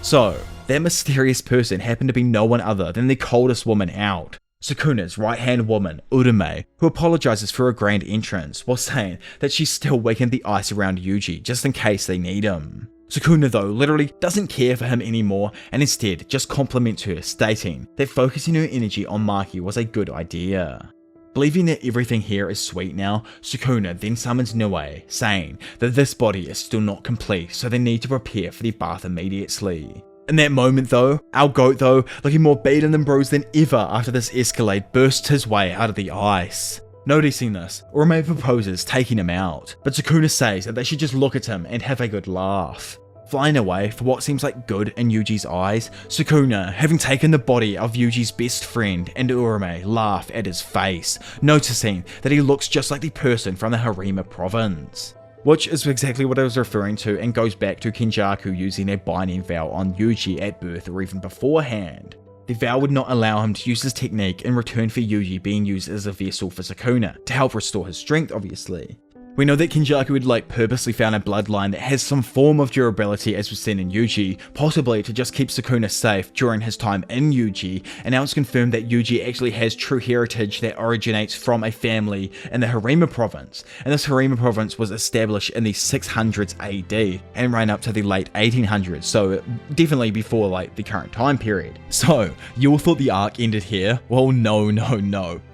So, that mysterious person happened to be no one other than the coldest woman out, Sukuna's right-hand woman, Urume, who apologizes for her grand entrance while saying that she's still weakened the ice around Yuji just in case they need him. Sukuna though literally doesn't care for him anymore and instead just compliments her, stating that focusing her energy on Maki was a good idea. Believing that everything here is sweet now, Sukuna then summons Nue, saying that this body is still not complete, so they need to prepare for the bath immediately. In that moment though, our goat though, looking more beaten and bruised than ever after this escalade, bursts his way out of the ice. Noticing this, Urume proposes taking him out, but Sukuna says that they should just look at him and have a good laugh. Flying away for what seems like good in Yuji's eyes, Sukuna, having taken the body of Yuji's best friend, and Urume laugh at his face, noticing that he looks just like the person from the Harima province. Which is exactly what I was referring to and goes back to Kenjaku using a binding vow on Yuji at birth or even beforehand. The vow would not allow him to use his technique in return for Yuji being used as a vessel for Sukuna, to help restore his strength obviously. We know that Kenjaku had purposely found a bloodline that has some form of durability as was seen in Yuji, possibly to just keep Sukuna safe during his time in Yuji, and now it's confirmed that Yuji actually has true heritage that originates from a family in the Harima province, and this Harima province was established in the 600s AD and ran up to the late 1800s, so definitely before the current time period. So, you all thought the arc ended here? Well no.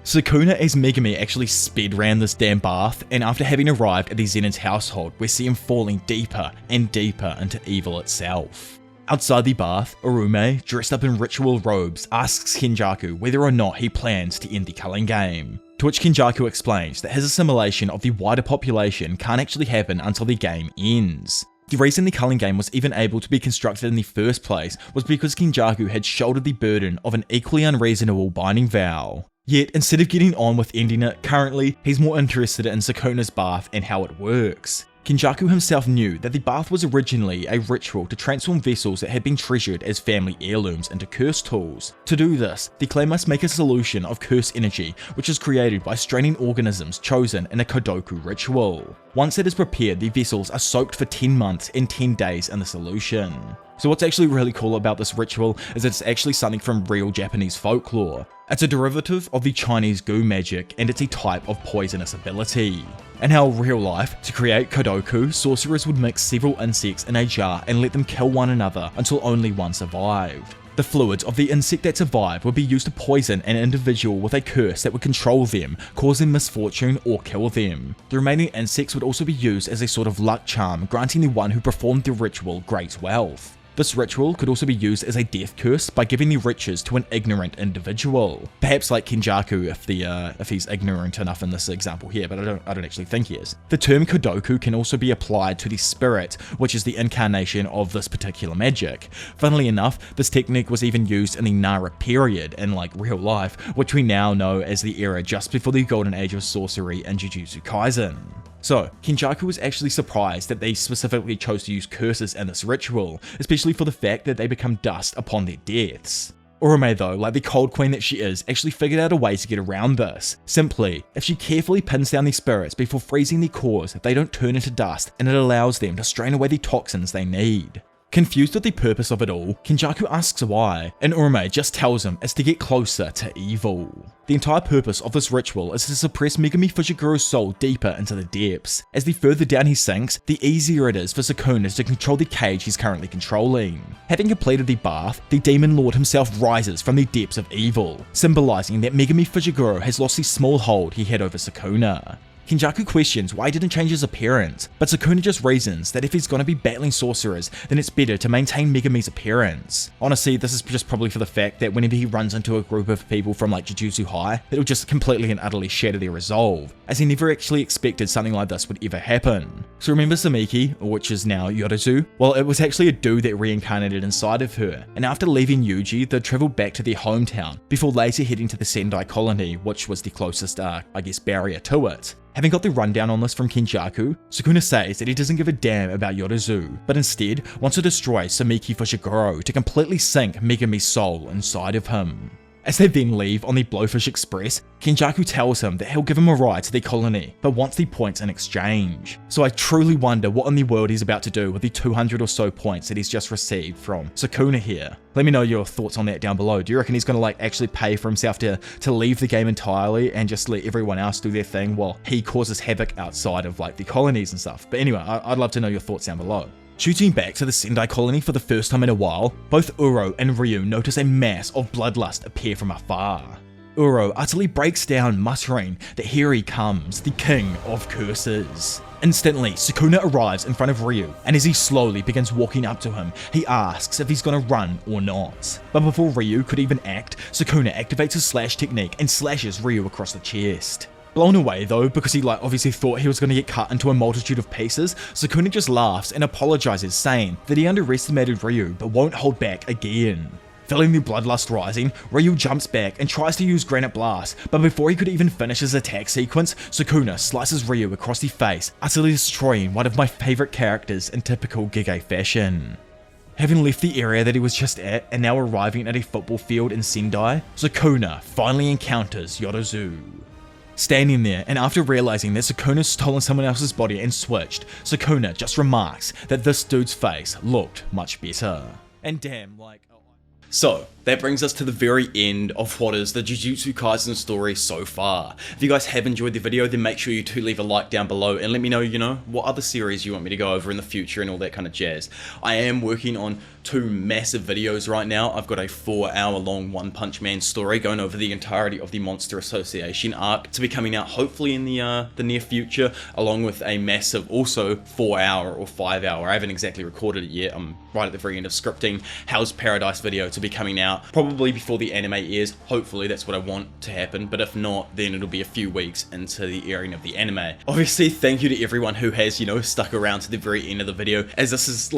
Sukuna as Megumi actually sped round this damn bath, and after having arrived at the Zenit's household, we see him falling deeper and deeper into evil itself. Outside the bath, Urume, dressed up in ritual robes, asks Kenjaku whether or not he plans to end the culling game. To which Kenjaku explains that his assimilation of the wider population can't actually happen until the game ends. The reason the culling game was even able to be constructed in the first place was because Kenjaku had shouldered the burden of an equally unreasonable binding vow. Yet, instead of getting on with ending it, currently, he's more interested in Sukuna's bath and how it works. Kenjaku himself knew that the bath was originally a ritual to transform vessels that had been treasured as family heirlooms into curse tools. To do this, the clan must make a solution of curse energy, which is created by straining organisms chosen in a Kodoku ritual. Once it is prepared, the vessels are soaked for 10 months and 10 days in the solution. So what's actually really cool about this ritual is that it's actually something from real Japanese folklore. It's a derivative of the Chinese goo magic, and it's a type of poisonous ability. In our real life, to create Kodoku, sorcerers would mix several insects in a jar and let them kill one another until only one survived. The fluids of the insect that survived would be used to poison an individual with a curse that would control them, cause them misfortune or kill them. The remaining insects would also be used as a sort of luck charm, granting the one who performed the ritual great wealth. This ritual could also be used as a death curse by giving the riches to an ignorant individual. Perhaps like Kenjaku if he's ignorant enough in this example here, but I don't actually think he is. The term Kodoku can also be applied to the spirit, which is the incarnation of this particular magic. Funnily enough, this technique was even used in the Nara period in real life, which we now know as the era just before the golden age of sorcery in Jujutsu Kaisen. So, Kenjaku was actually surprised that they specifically chose to use curses in this ritual, especially for the fact that they become dust upon their deaths. Urume though, like the cold queen that she is, actually figured out a way to get around this. Simply, if she carefully pins down the spirits before freezing their cores, they don't turn into dust, and it allows them to strain away the toxins they need. Confused with the purpose of it all, Kenjaku asks why, and Urume just tells him it's to get closer to evil. The entire purpose of this ritual is to suppress Megumi Fushiguro's soul deeper into the depths. As the further down he sinks, the easier it is for Sukuna to control the cage he's currently controlling. Having completed the bath, the Demon Lord himself rises from the depths of evil, symbolizing that Megumi Fushiguro has lost the small hold he had over Sukuna. Kenjaku questions why he didn't change his appearance, but Sukuna just reasons that if he's gonna be battling sorcerers, then it's better to maintain Megumi's appearance. Honestly, this is just probably for the fact that whenever he runs into a group of people from like Jujutsu High, it'll just completely and utterly shatter their resolve, as he never actually expected something like this would ever happen. So remember Samiki, which is now Yorizu? Well, it was actually a dude that reincarnated inside of her, and after leaving Yuji, they traveled back to their hometown, before later heading to the Sendai colony, which was the closest, barrier to it. Having got the rundown on this from Kenjaku, Sukuna says that he doesn't give a damn about Yorizu, but instead wants to destroy Samiki Fushiguro to completely sink Megumi's soul inside of him. As they then leave on the Blowfish Express, Kenjaku tells him that he'll give him a ride to the colony, but wants the points in exchange. So I truly wonder what in the world he's about to do with the 200 or so points that he's just received from Sukuna here. Let me know your thoughts on that down below. Do you reckon he's gonna like actually pay for himself to leave the game entirely and just let everyone else do their thing while he causes havoc outside of like the colonies and stuff? But anyway, I'd love to know your thoughts down below. Shooting back to the Sendai colony for the first time in a while, both Uro and Ryu notice a mass of bloodlust appear from afar. Uro utterly breaks down, muttering that here he comes, the king of curses. Instantly, Sukuna arrives in front of Ryu, and as he slowly begins walking up to him, he asks if he's gonna run or not. But before Ryu could even act, Sukuna activates his slash technique and slashes Ryu across the chest. Blown away though, because he obviously thought he was going to get cut into a multitude of pieces, Sukuna just laughs and apologizes, saying that he underestimated Ryu but won't hold back again. Feeling the bloodlust rising, Ryu jumps back and tries to use Granite Blast, but before he could even finish his attack sequence, Sukuna slices Ryu across the face, utterly destroying one of my favorite characters in typical Gege fashion. Having left the area that he was just at and now arriving at a football field in Sendai, Sukuna finally encounters Yorizu. Standing there, and after realizing that Sukuna's stolen someone else's body and switched, Sukuna just remarks that this dude's face looked much better. And damn, So, that brings us to the very end of what is the Jujutsu Kaisen story so far. If you guys have enjoyed the video, then make sure you do leave a like down below and let me know, what other series you want me to go over in the future and all that kind of jazz. I am working on 2 massive videos right now. I've got a 4-hour long One Punch Man story going over the entirety of the Monster Association arc to be coming out hopefully in the near future, along with a massive also 4-hour or 5-hour, I haven't exactly recorded it yet, I'm right at the very end of scripting, Hell's Paradise video to be coming out probably before the anime airs. Hopefully that's what I want to happen, but if not, then it'll be a few weeks into the airing of the anime. Obviously, thank you to everyone who has, stuck around to the very end of the video, as this is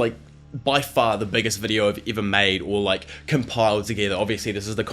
by far the biggest video I've ever made or compiled together. Obviously this is the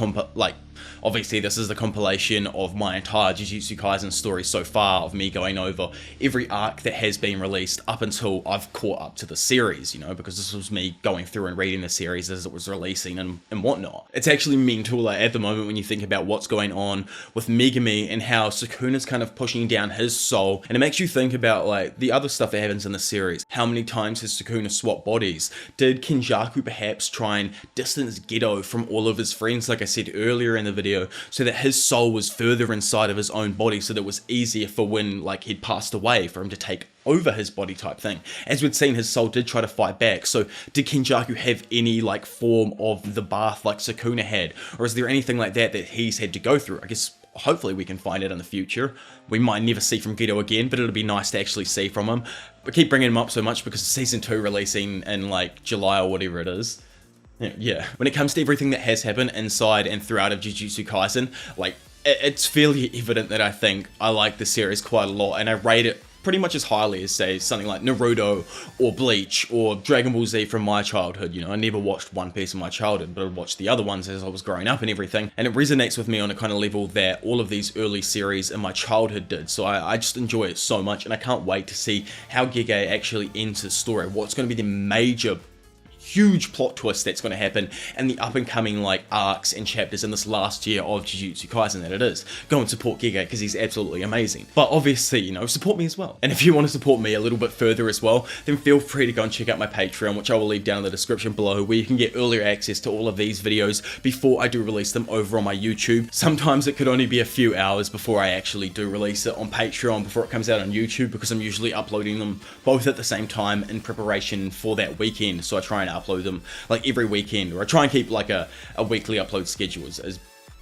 compilation of my entire Jujutsu Kaisen story so far, of me going over every arc that has been released up until I've caught up to the series, because this was me going through and reading the series as it was releasing and whatnot. It's actually mental at the moment when you think about what's going on with Megumi and how Sukuna's kind of pushing down his soul, and it makes you think about the other stuff that happens in the series. How many times has Sukuna swapped bodies? Did Kenjaku perhaps try and distance Geto from all of his friends, like I said earlier in the video, so that his soul was further inside of his own body, so that it was easier for when he'd passed away for him to take over his body type thing? As we'd seen, his soul did try to fight back, so did Kenjaku have any form of the bath like Sukuna had, or is there anything like that he's had to go through? I guess hopefully we can find it in the future. We might never see from Geto again, but it'll be nice to actually see from him. But keep bringing him up so much because season 2 releasing in July or whatever it is. Yeah, when it comes to everything that has happened inside and throughout of Jujutsu Kaisen, it's fairly evident that I think I like the series quite a lot, and I rate it pretty much as highly as, say, something like Naruto or Bleach or Dragon Ball Z from my childhood. I never watched One Piece in my childhood, but I watched the other ones as I was growing up and everything, and it resonates with me on a kind of level that all of these early series in my childhood did. So I just enjoy it so much, and I can't wait to see how Gege actually ends his story. What's going to be the major huge plot twist that's going to happen in the up and coming like arcs and chapters in this last year of Jujutsu Kaisen that it is. Go and support Giga because he's absolutely amazing. But obviously, you know, support me as well. And if you want to support me a little bit further as well, then feel free to go and check out my Patreon, which I will leave down in the description below, where you can get earlier access to all of these videos before I do release them over on my YouTube. Sometimes it could only be a few hours before I actually do release it on Patreon before it comes out on YouTube, because I'm usually uploading them both at the same time in preparation for that weekend. So I try and upload them like every weekend, or I try and keep like a weekly upload schedule as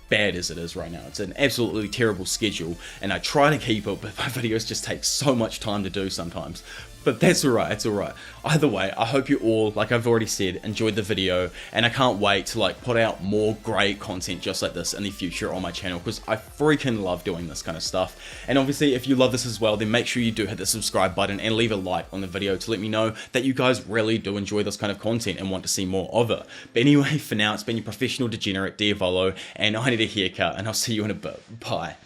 bad as it is right now. It's an absolutely terrible schedule, and I try to keep it, but my videos just take so much time to do sometimes. But that's alright, it's alright. Either way, I hope you all, like I've already said, enjoyed the video, and I can't wait to like put out more great content just like this in the future on my channel, because I freaking love doing this kind of stuff. And obviously, if you love this as well, then make sure you do hit the subscribe button and leave a like on the video to let me know that you guys really do enjoy this kind of content and want to see more of it. But anyway, for now, it's been your professional degenerate Diavolo, and I need a haircut, and I'll see you in a bit. Bye.